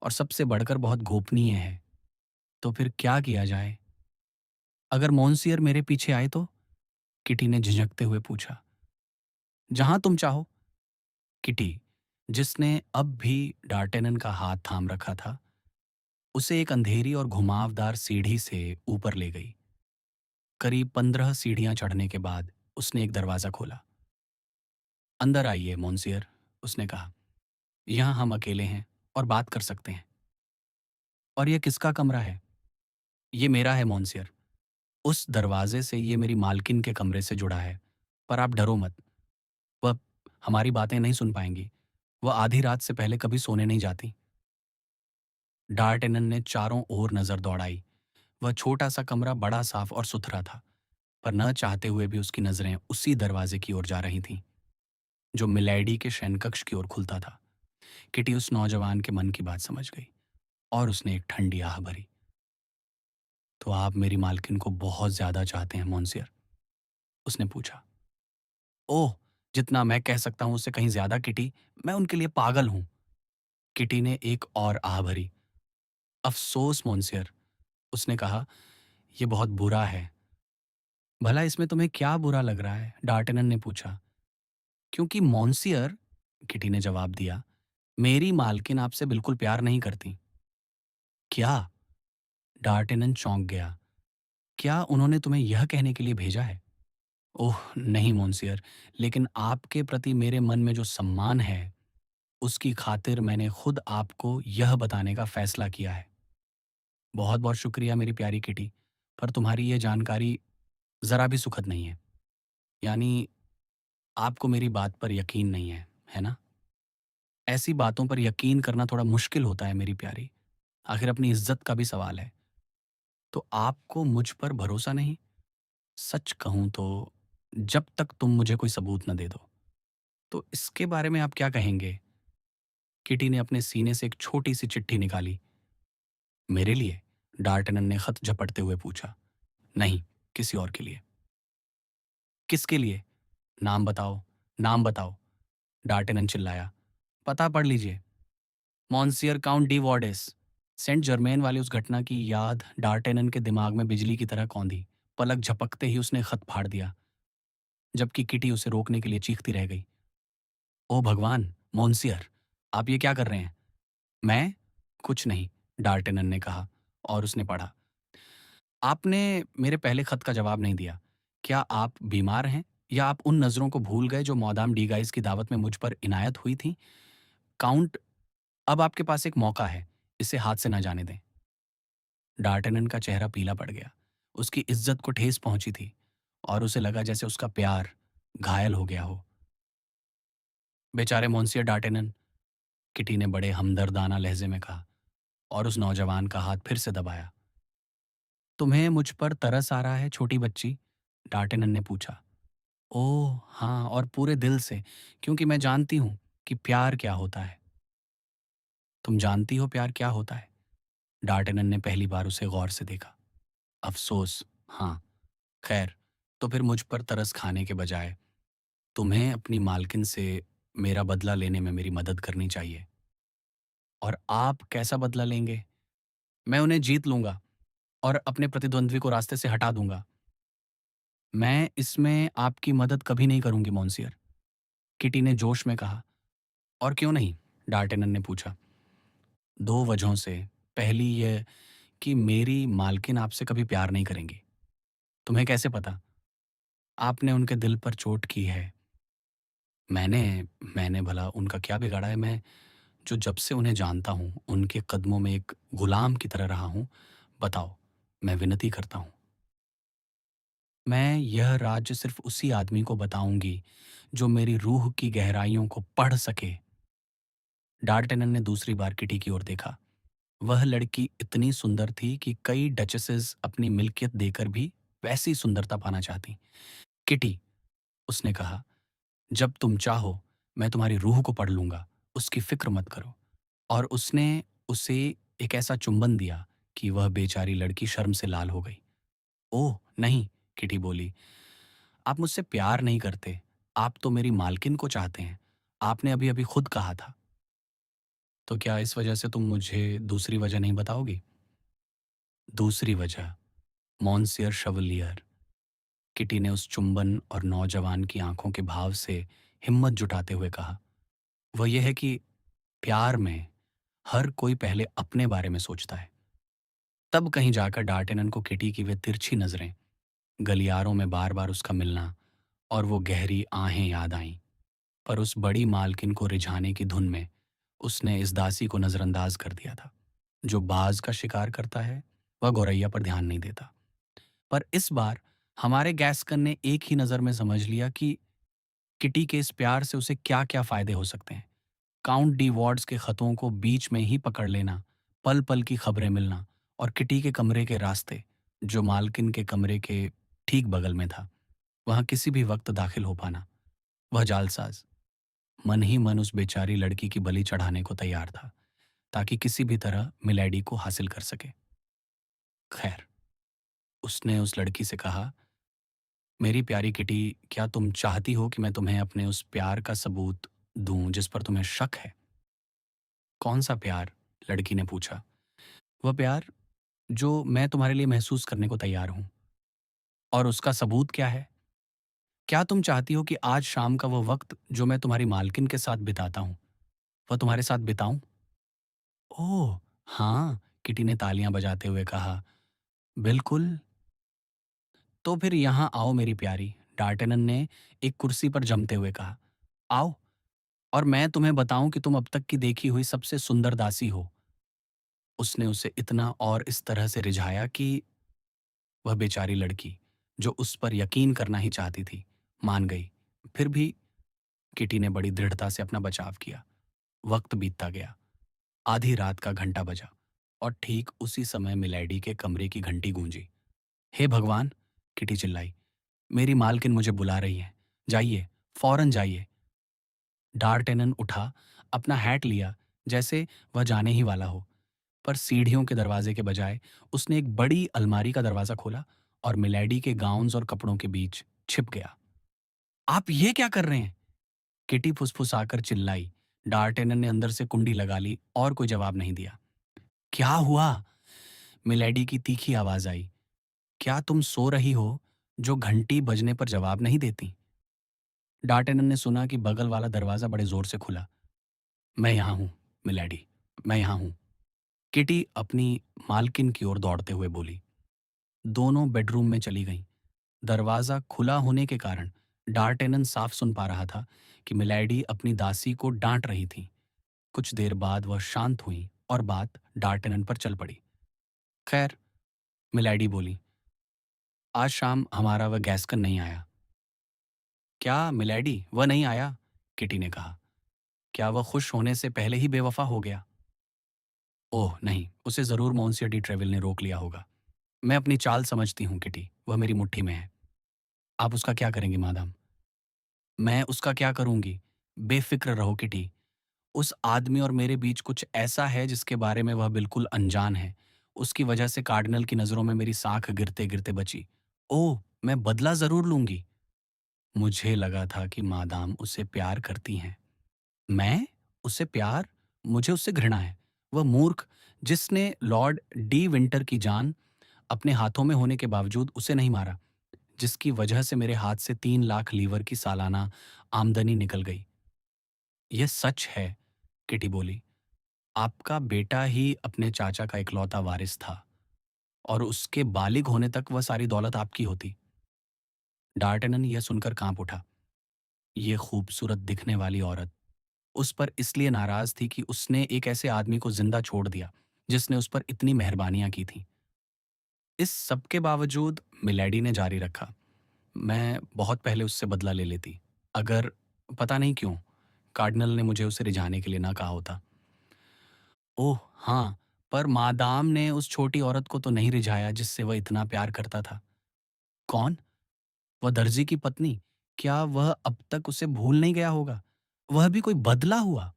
और सबसे बढ़कर बहुत गोपनीय है। तो फिर क्या किया जाए? अगर मोंसियर मेरे पीछे आए तो? किटी ने झिझकते हुए पूछा। जहां तुम चाहो। किटी, जिसने अब भी डार्टेनन का हाथ थाम रखा था, उसे एक अंधेरी और घुमावदार सीढ़ी से ऊपर ले गई। करीब 15 सीढ़ियां चढ़ने के बाद उसने एक दरवाजा खोला। अंदर आइए मोंसियर, उसने कहा। यहां हम अकेले हैं और बात कर सकते हैं। और यह किसका कमरा है? ये मेरा है मोंसियर। उस दरवाजे से ये मेरी मालकिन के कमरे से जुड़ा है। पर आप डरो मत, वह हमारी बातें नहीं सुन पाएंगी। वह आधी रात से पहले कभी सोने नहीं जाती। डार्टेनन ने चारों ओर नजर दौड़ाई। वह छोटा सा कमरा बड़ा साफ और सुथरा था, पर न चाहते हुए भी उसकी नजरें उसी दरवाजे की ओर जा रही थीं, जो मिलेडी के शयनकक्ष की ओर खुलता था। किटी उस नौजवान के मन की बात समझ गई और उसने एक ठंडी आह भरी। तो आप मेरी मालकिन को बहुत ज्यादा चाहते हैं मोंसियर? उसने पूछा। ओह, जितना मैं कह सकता हूं उससे कहीं ज्यादा किटी। मैं उनके लिए पागल हूं। किटी ने एक और आह भरी। अफसोस मोंसियर, उसने कहा, यह बहुत बुरा है। भला इसमें तुम्हें क्या बुरा लग रहा है? डार्टेनन ने पूछा। क्योंकि मोंसियर, किटी ने जवाब दिया, मेरी मालकिन आपसे बिल्कुल प्यार नहीं करती। क्या? डार्टेनन चौंक गया। क्या उन्होंने तुम्हें यह कहने के लिए भेजा है? ओह नहीं मोंसियर, लेकिन आपके प्रति मेरे मन में जो सम्मान है, उसकी खातिर मैंने खुद आपको यह बताने का फैसला किया है। बहुत बहुत शुक्रिया मेरी प्यारी किटी, पर तुम्हारी यह जानकारी जरा भी सुखद नहीं है। यानी आपको मेरी बात पर यकीन नहीं है, है ना? ऐसी बातों पर यकीन करना थोड़ा मुश्किल होता है मेरी प्यारी। आखिर अपनी इज्जत का भी सवाल है। तो आपको मुझ पर भरोसा नहीं? सच कहूं तो जब तक तुम मुझे कोई सबूत न दे दो। तो इसके बारे में आप क्या कहेंगे? किटी ने अपने सीने से एक छोटी सी चिट्ठी निकाली। मेरे लिए? डार्टनन ने खत झपटते हुए पूछा। नहीं, किसी और के लिए। किसके लिए? नाम बताओ, नाम बताओ, डार्टनन चिल्लाया। पता पढ़ लीजिए। मॉन्सियर काउंट डी वॉर्डेस। सेंट जर्मेन वाली उस घटना की याद डार्टेनन के दिमाग में बिजली की तरह कौंधी। पलक झपकते ही उसने खत फाड़ दिया, जबकि किटी उसे रोकने के लिए चीखती रह गई। ओ भगवान, मोन्सियर, आप ये क्या कर रहे हैं? मैं? कुछ नहीं, डार्टेनन ने कहा, और उसने पढ़ा। आपने मेरे पहले खत का जवाब नहीं दिया। क्या आप बीमार हैं, या आप उन नज़रों को भूल गए जो मौदाम डीगाइस की दावत में मुझ पर इनायत हुई थी? काउंट, अब आपके पास एक मौका है, इसे हाथ से ना जाने दें। डार्टेनन का चेहरा पीला पड़ गया। उसकी इज्जत को ठेस पहुंची थी और उसे लगा जैसे उसका प्यार घायल हो गया हो। बेचारे मोंसियर डार्टेनन, किटी ने बड़े हमदर्दाना लहजे में कहा, और उस नौजवान का हाथ फिर से दबाया। तुम्हें मुझ पर तरस आ रहा है, छोटी बच्ची? डार्टेनन ने पूछा। ओह हाँ, और पूरे दिल से, क्योंकि मैं जानती हूं कि प्यार क्या होता है। तुम जानती हो प्यार क्या होता है? डार्टेनन ने पहली बार उसे गौर से देखा। अफसोस, हाँ। खैर, तो फिर मुझ पर तरस खाने के बजाय तुम्हें अपनी मालकिन से मेरा बदला लेने में मेरी मदद करनी चाहिए। और आप कैसा बदला लेंगे? मैं उन्हें जीत लूंगा और अपने प्रतिद्वंद्वी को रास्ते से हटा दूंगा। मैं इसमें आपकी मदद कभी नहीं करूंगी, मोंसियर, किटी ने जोश में कहा। और क्यों नहीं? डार्टेनन ने पूछा। दो वजहों से। पहली यह कि मेरी मालकिन आपसे कभी प्यार नहीं करेंगी। तुम्हें कैसे पता? आपने उनके दिल पर चोट की है। मैंने मैंने भला उनका क्या बिगाड़ा है? मैं जो जब से उन्हें जानता हूँ उनके कदमों में एक गुलाम की तरह रहा हूँ। बताओ, मैं विनती करता हूँ। मैं यह राज्य सिर्फ उसी आदमी को बताऊंगी जो मेरी रूह की गहराइयों को पढ़ सके। डार्टेनन ने दूसरी बार किटी की ओर देखा। वह लड़की इतनी सुंदर थी कि कई डचेसेस अपनी मिल्कियत देकर भी वैसी सुंदरता पाना चाहती। किटी, उसने कहा, जब तुम चाहो मैं तुम्हारी रूह को पढ़ लूंगा, उसकी फिक्र मत करो। और उसने उसे एक ऐसा चुंबन दिया कि वह बेचारी लड़की शर्म से लाल हो गई। ओह नहीं, किटी बोली, आप मुझसे प्यार नहीं करते, आप तो मेरी मालकिन को चाहते हैं। आपने अभी अभी खुद कहा था। तो क्या इस वजह से तुम मुझे दूसरी वजह नहीं बताओगी? दूसरी वजह, मॉन्सियर शवलियर, किटी ने उस चुंबन और नौजवान की आंखों के भाव से हिम्मत जुटाते हुए कहा, वह यह है कि प्यार में हर कोई पहले अपने बारे में सोचता है। तब कहीं जाकर डार्टेनन को किटी की वे तिरछी नजरें, गलियारों में बार बार उसका मिलना और वो गहरी आहें याद आईं। पर उस बड़ी मालकिन को रिझाने की धुन में उसने इस दासी को नजरअंदाज कर दिया था। जो बाज का शिकार करता है वह गौरैया पर ध्यान नहीं देता। पर इस बार हमारे गैस्कन ने एक ही नज़र में समझ लिया कि किटी के इस प्यार से उसे क्या क्या फायदे हो सकते हैं। काउंट डी वॉर्ड्स के खतों को बीच में ही पकड़ लेना, पल पल की खबरें मिलना, और किटी के कमरे के रास्ते, जो मालकिन के कमरे के ठीक बगल में था, वहां किसी भी वक्त दाखिल हो पाना। वह जालसाज मन ही मन उस बेचारी लड़की की बलि चढ़ाने को तैयार था, ताकि किसी भी तरह मिलेडी को हासिल कर सके। खैर, उसने उस लड़की से कहा, मेरी प्यारी किटी, क्या तुम चाहती हो कि मैं तुम्हें अपने उस प्यार का सबूत दूं जिस पर तुम्हें शक है? कौन सा प्यार? लड़की ने पूछा। वह प्यार जो मैं तुम्हारे लिए महसूस करने को तैयार हूं। और उसका सबूत क्या है? क्या तुम चाहती हो कि आज शाम का वह वक्त जो मैं तुम्हारी मालकिन के साथ बिताता हूं, वह तुम्हारे साथ बिताऊं? ओह हाँ, किटी ने तालियां बजाते हुए कहा, बिल्कुल। तो फिर यहां आओ मेरी प्यारी, डार्टेनन ने एक कुर्सी पर जमते हुए कहा। आओ, और मैं तुम्हें बताऊं कि तुम अब तक की देखी हुई सबसे सुंदर दासी हो। उसने उसे इतना और इस तरह से रिझाया कि वह बेचारी लड़की, जो उस पर यकीन करना ही चाहती थी, मान गई। फिर भी किटी ने बड़ी दृढ़ता से अपना बचाव किया। वक्त बीतता गया। आधी रात का घंटा बजा, और ठीक उसी समय मिलेडी के कमरे की घंटी गूंजी। हे भगवान, किटी चिल्लाई, मेरी मालकिन मुझे बुला रही है। जाइए, फौरन जाइए। डार्टेनन उठा, अपना हैट लिया, जैसे वह जाने ही वाला हो। पर सीढ़ियों के दरवाजे के बजाय उसने एक बड़ी अलमारी का दरवाजा खोला और मिलेडी के गाउन्स और कपड़ों के बीच छिप गया। आप ये क्या कर रहे हैं? किटी फुसफुसाकर चिल्लाई। डार्टेनन ने अंदर से कुंडी लगा ली और कोई जवाब नहीं दिया। क्या हुआ? मिलेडी की तीखी आवाज आई। क्या तुम सो रही हो जो घंटी बजने पर जवाब नहीं देती? डार्टेनन ने सुना कि बगल वाला दरवाजा बड़े जोर से खुला। मैं यहां हूं, मिलेडी, मैं यहां हूं। किटी अपनी मालकिन की ओर दौड़ते हुए बोली। दोनों बेडरूम में चली गईं। दरवाजा खुला होने के कारण डार्टेनन साफ सुन पा रहा था कि मिलेडी अपनी दासी को डांट रही थी। कुछ देर बाद वह शांत हुई और बात डार्टेनन पर चल पड़ी। खैर, मिलेडी बोली, आज शाम हमारा वह गैस्कन नहीं आया। क्या मिलेडी, वह नहीं आया? किटी ने कहा। क्या वह खुश होने से पहले ही बेवफा हो गया? ओह नहीं, उसे जरूर मोंसियर डी ट्रेविल ने रोक लिया होगा। मैं अपनी चाल समझती हूँ किटी, वह मेरी मुट्ठी में है। आप उसका क्या करेंगी मादाम? मैं उसका क्या करूंगी? बेफिक्र रहो किटी। उस आदमी और मेरे बीच कुछ ऐसा है जिसके बारे में वह बिल्कुल अनजान है। उसकी वजह से कार्डिनल की नजरों में मेरी साख गिरते गिरते बची। ओह, मैं बदला जरूर लूंगी। मुझे लगा था कि मादाम उसे प्यार करती हैं। मैं? उससे प्यार? मुझे उससे घृणा है। वह मूर्ख जिसने लॉर्ड डी विंटर की जान अपने हाथों में होने के बावजूद उसे नहीं मारा, जिसकी वजह से मेरे हाथ से 3 लाख लीवर की सालाना आमदनी निकल गई। यह सच है, किटी बोली। आपका बेटा ही अपने चाचा का इकलौता वारिस था और उसके बालिग होने तक वह सारी दौलत आपकी होती। डार्टनन यह सुनकर कांप उठा। ये खूबसूरत दिखने वाली औरत उस पर इसलिए नाराज थी कि उसने एक ऐसे आदमी को जिंदा छोड़ दिया जिसने उस पर इतनी मेहरबानियां की थीं। इस सब के बावजूद मिलेडी ने जारी रखा, मैं बहुत पहले उससे बदला ले लेती, अगर पता नहीं क्यों कार्डिनल ने मुझे उसे रिझाने के लिए ना कहा होता। ओह हाँ, पर मादाम ने उस छोटी औरत को तो नहीं रिझाया जिससे वह इतना प्यार करता था। कौन? वह दर्जी की पत्नी। क्या वह अब तक उसे भूल नहीं गया होगा? वह भी कोई बदला हुआ?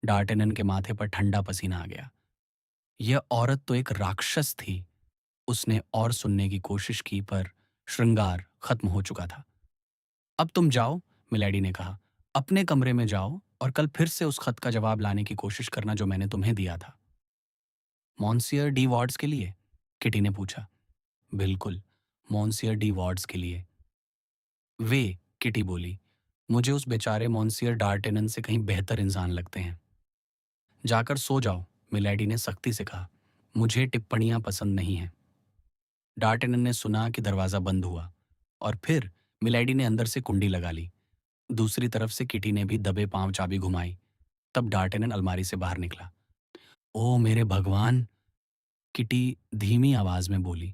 डार्टेनन के माथे पर ठंडा पसीना आ गया। यह औरत तो एक राक्षस थी। उसने और सुनने की कोशिश की पर श्रृंगार खत्म हो चुका था। अब तुम जाओ, मिलेडी ने कहा। अपने कमरे में जाओ और कल फिर से उस खत का जवाब लाने की कोशिश करना जो मैंने तुम्हें दिया था। मॉन्सियर डी वार्ड्स के लिए? किटी ने पूछा। बिल्कुल, मॉन्सियर डी वार्ड्स के लिए। वे, किटी बोली, मुझे उस बेचारे मॉन्सियर डार्टेनन से कहीं बेहतर इंसान लगते हैं। जाकर सो जाओ, मिलेडी ने सख्ती से कहा। मुझे टिप्पणियां पसंद नहीं हैं। डार्टेनन ने सुना कि दरवाजा बंद हुआ और फिर मिलेडी ने अंदर से कुंडी लगा ली। दूसरी तरफ से किटी ने भी दबे पांव चाबी घुमाई। तब डार्टेनन अलमारी से बाहर निकला। ओ मेरे भगवान, किटी धीमी आवाज में बोली।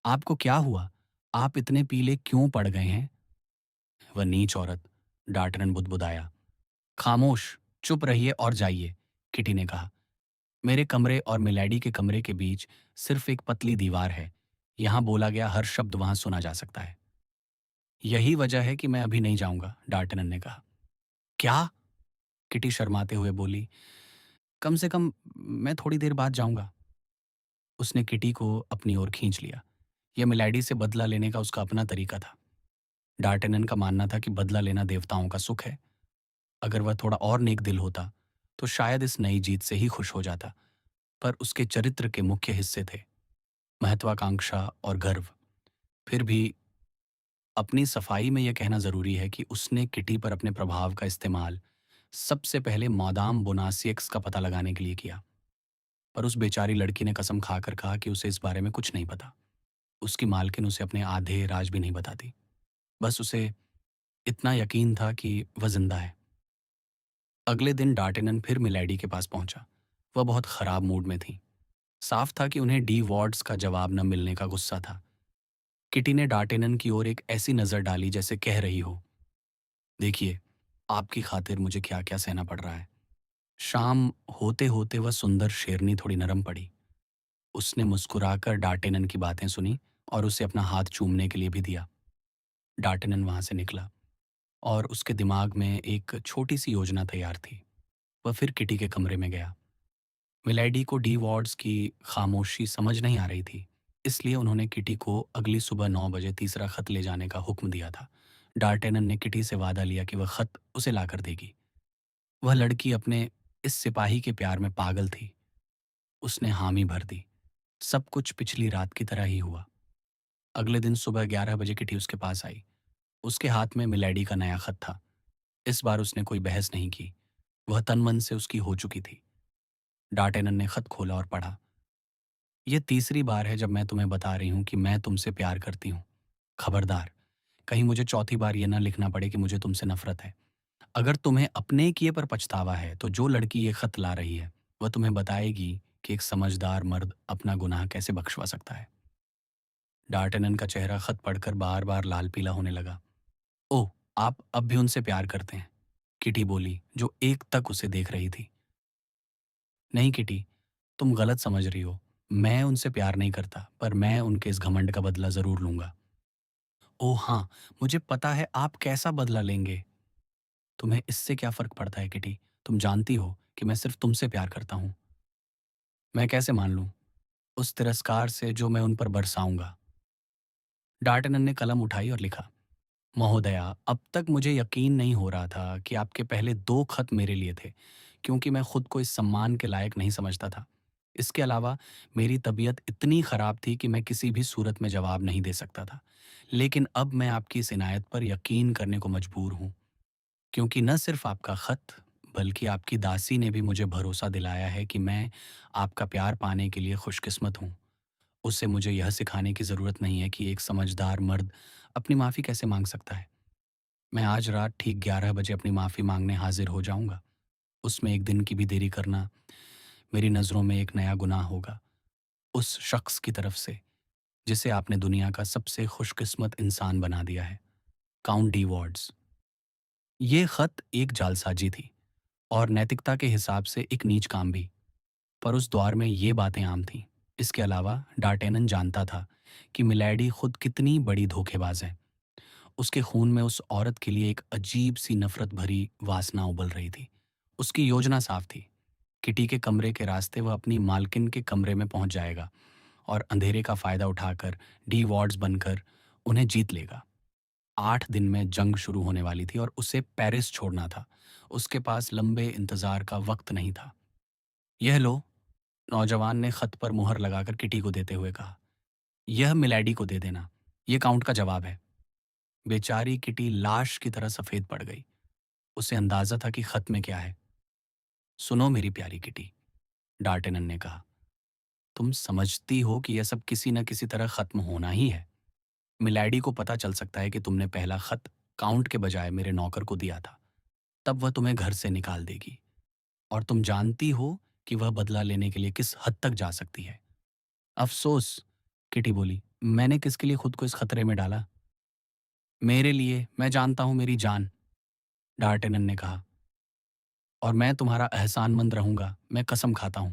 आपको क्या हुआ? आप इतने पीले क्यों पड़ गए हैं? वह नीच औरत, डार्टेनन बुदबुदाया। खामोश, चुप रहिए और जाइए, किटी ने कहा। मेरे कमरे और मिलेडी के कमरे के बीच सिर्फ एक पतली दीवार है। यहां बोला गया हर शब्द वहां सुना जा सकता है। यही वजह है कि मैं अभी नहीं जाऊंगा, डार्टनन ने कहा। क्या? किटी शर्माते हुए बोली। कम से कम मैं थोड़ी देर बाद जाऊंगा। उसने किटी को अपनी ओर खींच लिया। यह मिलेडी से बदला लेने का उसका अपना तरीका था। डार्टनन का मानना था कि बदला लेना देवताओं का सुख है। अगर वह थोड़ा और नेक दिल होता तो शायद इस नई जीत से ही खुश हो जाता, पर उसके चरित्र के मुख्य हिस्से थे महत्वाकांक्षा और गर्व। फिर भी अपनी सफाई में यह कहना जरूरी है कि उसने किटी पर अपने प्रभाव का इस्तेमाल सबसे पहले मादाम बोनासियक्स का पता लगाने के लिए किया। पर उस बेचारी लड़की ने कसम खाकर कहा कि उसे इस बारे में कुछ नहीं पता। उसकी मालकिन उसे अपने आधे राज भी नहीं बताती। बस उसे इतना यकीन था कि वह जिंदा है। अगले दिन डार्टेनन फिर मिलेडी के पास पहुंचा। वह बहुत खराब मूड में थी। साफ था कि उन्हें डी वॉर्ड्स का जवाब न मिलने का गुस्सा था। किटी ने डार्टेनन की ओर एक ऐसी नजर डाली जैसे कह रही हो, देखिए, आपकी खातिर मुझे क्या क्या सहना पड़ रहा है। शाम होते होते वह सुंदर शेरनी थोड़ी नरम पड़ी। उसने मुस्कुराकर डार्टेनन की बातें सुनी और उसे अपना हाथ चूमने के लिए भी दिया। डार्टेनन वहां से निकला और उसके दिमाग में एक छोटी सी योजना तैयार थी। वह फिर किटी के कमरे में गया। मिलेडी को डी वॉर्ड्स की खामोशी समझ नहीं आ रही थी, इसलिए उन्होंने किटी को अगली सुबह 9 बजे तीसरा खत ले जाने का हुक्म दिया था। डार्टेनन ने किटी से वादा लिया कि वह खत उसे लाकर देगी। वह लड़की अपने इस सिपाही के प्यार में पागल थी। उसने हामी भर दी। सब कुछ पिछली रात की तरह ही हुआ। अगले दिन सुबह 11 बजे किटी उसके पास आई। उसके हाथ में मिलेडी का नया खत था। इस बार उसने कोई बहस नहीं की। वह तन मन से उसकी हो चुकी थी। डार्टेनन ने खत खोला और पढ़ा। यह तीसरी बार है जब मैं तुम्हें बता रही हूं कि मैं तुमसे प्यार करती हूं। खबरदार, कहीं मुझे चौथी बार यह ना लिखना पड़े कि मुझे तुमसे नफरत है। अगर तुम्हें अपने किए पर पछतावा है तो जो लड़की ये खत ला रही है वह तुम्हें बताएगी कि एक समझदार मर्द अपना गुनाह कैसे बख्शवा सकता है। डार्टेनन का चेहरा खत पढ़कर बार बार लाल पीला होने लगा। ओह, आप अब भी उनसे प्यार करते हैं? किटी बोली, जो एक तक उसे देख रही थी। नहीं किटी, तुम गलत समझ रही हो। मैं उनसे प्यार नहीं करता, पर मैं उनके इस घमंड का बदला जरूर लूंगा। ओह हाँ, मुझे पता है आप कैसा बदला लेंगे। तुम्हें इससे क्या फर्क पड़ता है किटी? तुम जानती हो कि मैं सिर्फ तुमसे प्यार करता हूँ। मैं कैसे मान लूं उस तिरस्कार से जो मैं उन पर बरसाऊंगा? डार्टनन ने कलम उठाई और लिखा, महोदया, अब तक मुझे यकीन नहीं हो रहा था कि आपके पहले 2 खत मेरे लिए थे, क्योंकि मैं खुद को इस सम्मान के लायक नहीं समझता था। इसके अलावा मेरी तबीयत इतनी खराब थी कि मैं किसी भी सूरत में जवाब नहीं दे सकता था। लेकिन अब मैं आपकी इस इनायत पर यकीन करने को मजबूर हूँ, क्योंकि न सिर्फ आपका खत, बल्कि आपकी दासी ने भी मुझे भरोसा दिलाया है कि मैं आपका प्यार पाने के लिए खुशकिस्मत हूँ। उसे मुझे यह सिखाने की ज़रूरत नहीं है कि एक समझदार मर्द अपनी माफ़ी कैसे माँग सकता है। मैं आज रात ठीक 11 बजे अपनी माफ़ी माँगने हाज़िर हो जाऊँगा। उसमें एक दिन की भी देरी करना मेरी नज़रों में एक नया गुनाह होगा, उस शख्स की तरफ से जिसे आपने दुनिया का सबसे खुशकिस्मत इंसान बना दिया है। Count D wards. ये खत एक जालसाजी थी और नैतिकता के हिसाब से एक नीच काम भी, पर उस दौर में ये बातें आम थीं। इसके अलावा डार्टेनन जानता था कि मिलेडी खुद कितनी बड़ी धोखेबाज है। उसके खून में उस औरत के लिए एक अजीब सी नफरत भरी वासना उबल रही थी। उसकी योजना साफ थी। किटी के कमरे के रास्ते वह अपनी मालकिन के कमरे में पहुंच जाएगा और अंधेरे का फायदा उठाकर डी वॉर्ड्स बनकर उन्हें जीत लेगा। 8 दिन में जंग शुरू होने वाली थी और उसे पेरिस छोड़ना था। उसके पास लंबे इंतजार का वक्त नहीं था। यह लो, नौजवान ने खत पर मुहर लगाकर किटी को देते हुए कहा। यह मिलेडी को दे देना। यह काउंट का जवाब है। बेचारी किटी लाश की तरह सफेद पड़ गई। उसे अंदाजा था कि खत में क्या है। सुनो मेरी प्यारी किटी, डार्टेनन ने कहा, तुम समझती हो कि यह सब किसी न किसी तरह खत्म होना ही है। मिलेडी को पता चल सकता है कि तुमने पहला खत काउंट के बजाय मेरे नौकर को दिया था। तब वह तुम्हें घर से निकाल देगी और तुम जानती हो कि वह बदला लेने के लिए किस हद तक जा सकती है। अफसोस, किटी बोली, मैंने किसके लिए खुद को इस खतरे में डाला? मेरे लिए, मैं जानता हूं, मेरी जान, डार्टेनन ने कहा। और मैं तुम्हारा एहसानमंद रहूंगा, मैं कसम खाता हूं।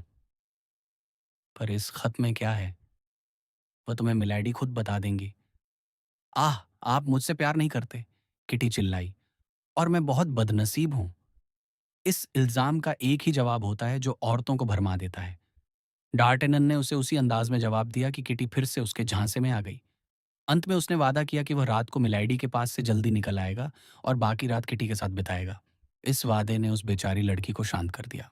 पर इस खत में क्या है, वह तुम्हें मिलेडी खुद बता देंगी। आह, आप मुझसे प्यार नहीं करते, किटी चिल्लाई, और मैं बहुत बदनसीब हूं। इस इल्जाम का एक ही जवाब होता है जो औरतों को भरमा देता है। डार्टेनन ने उसे उसी अंदाज में जवाब दिया कि किटी फिर से उसके झांसे में आ गई। अंत में उसने वादा किया कि वह रात को मिलाइडी के पास से जल्दी निकल आएगा और बाकी रात किटी के साथ बिताएगा। इस वादे ने उस बेचारी लड़की को शांत कर दिया।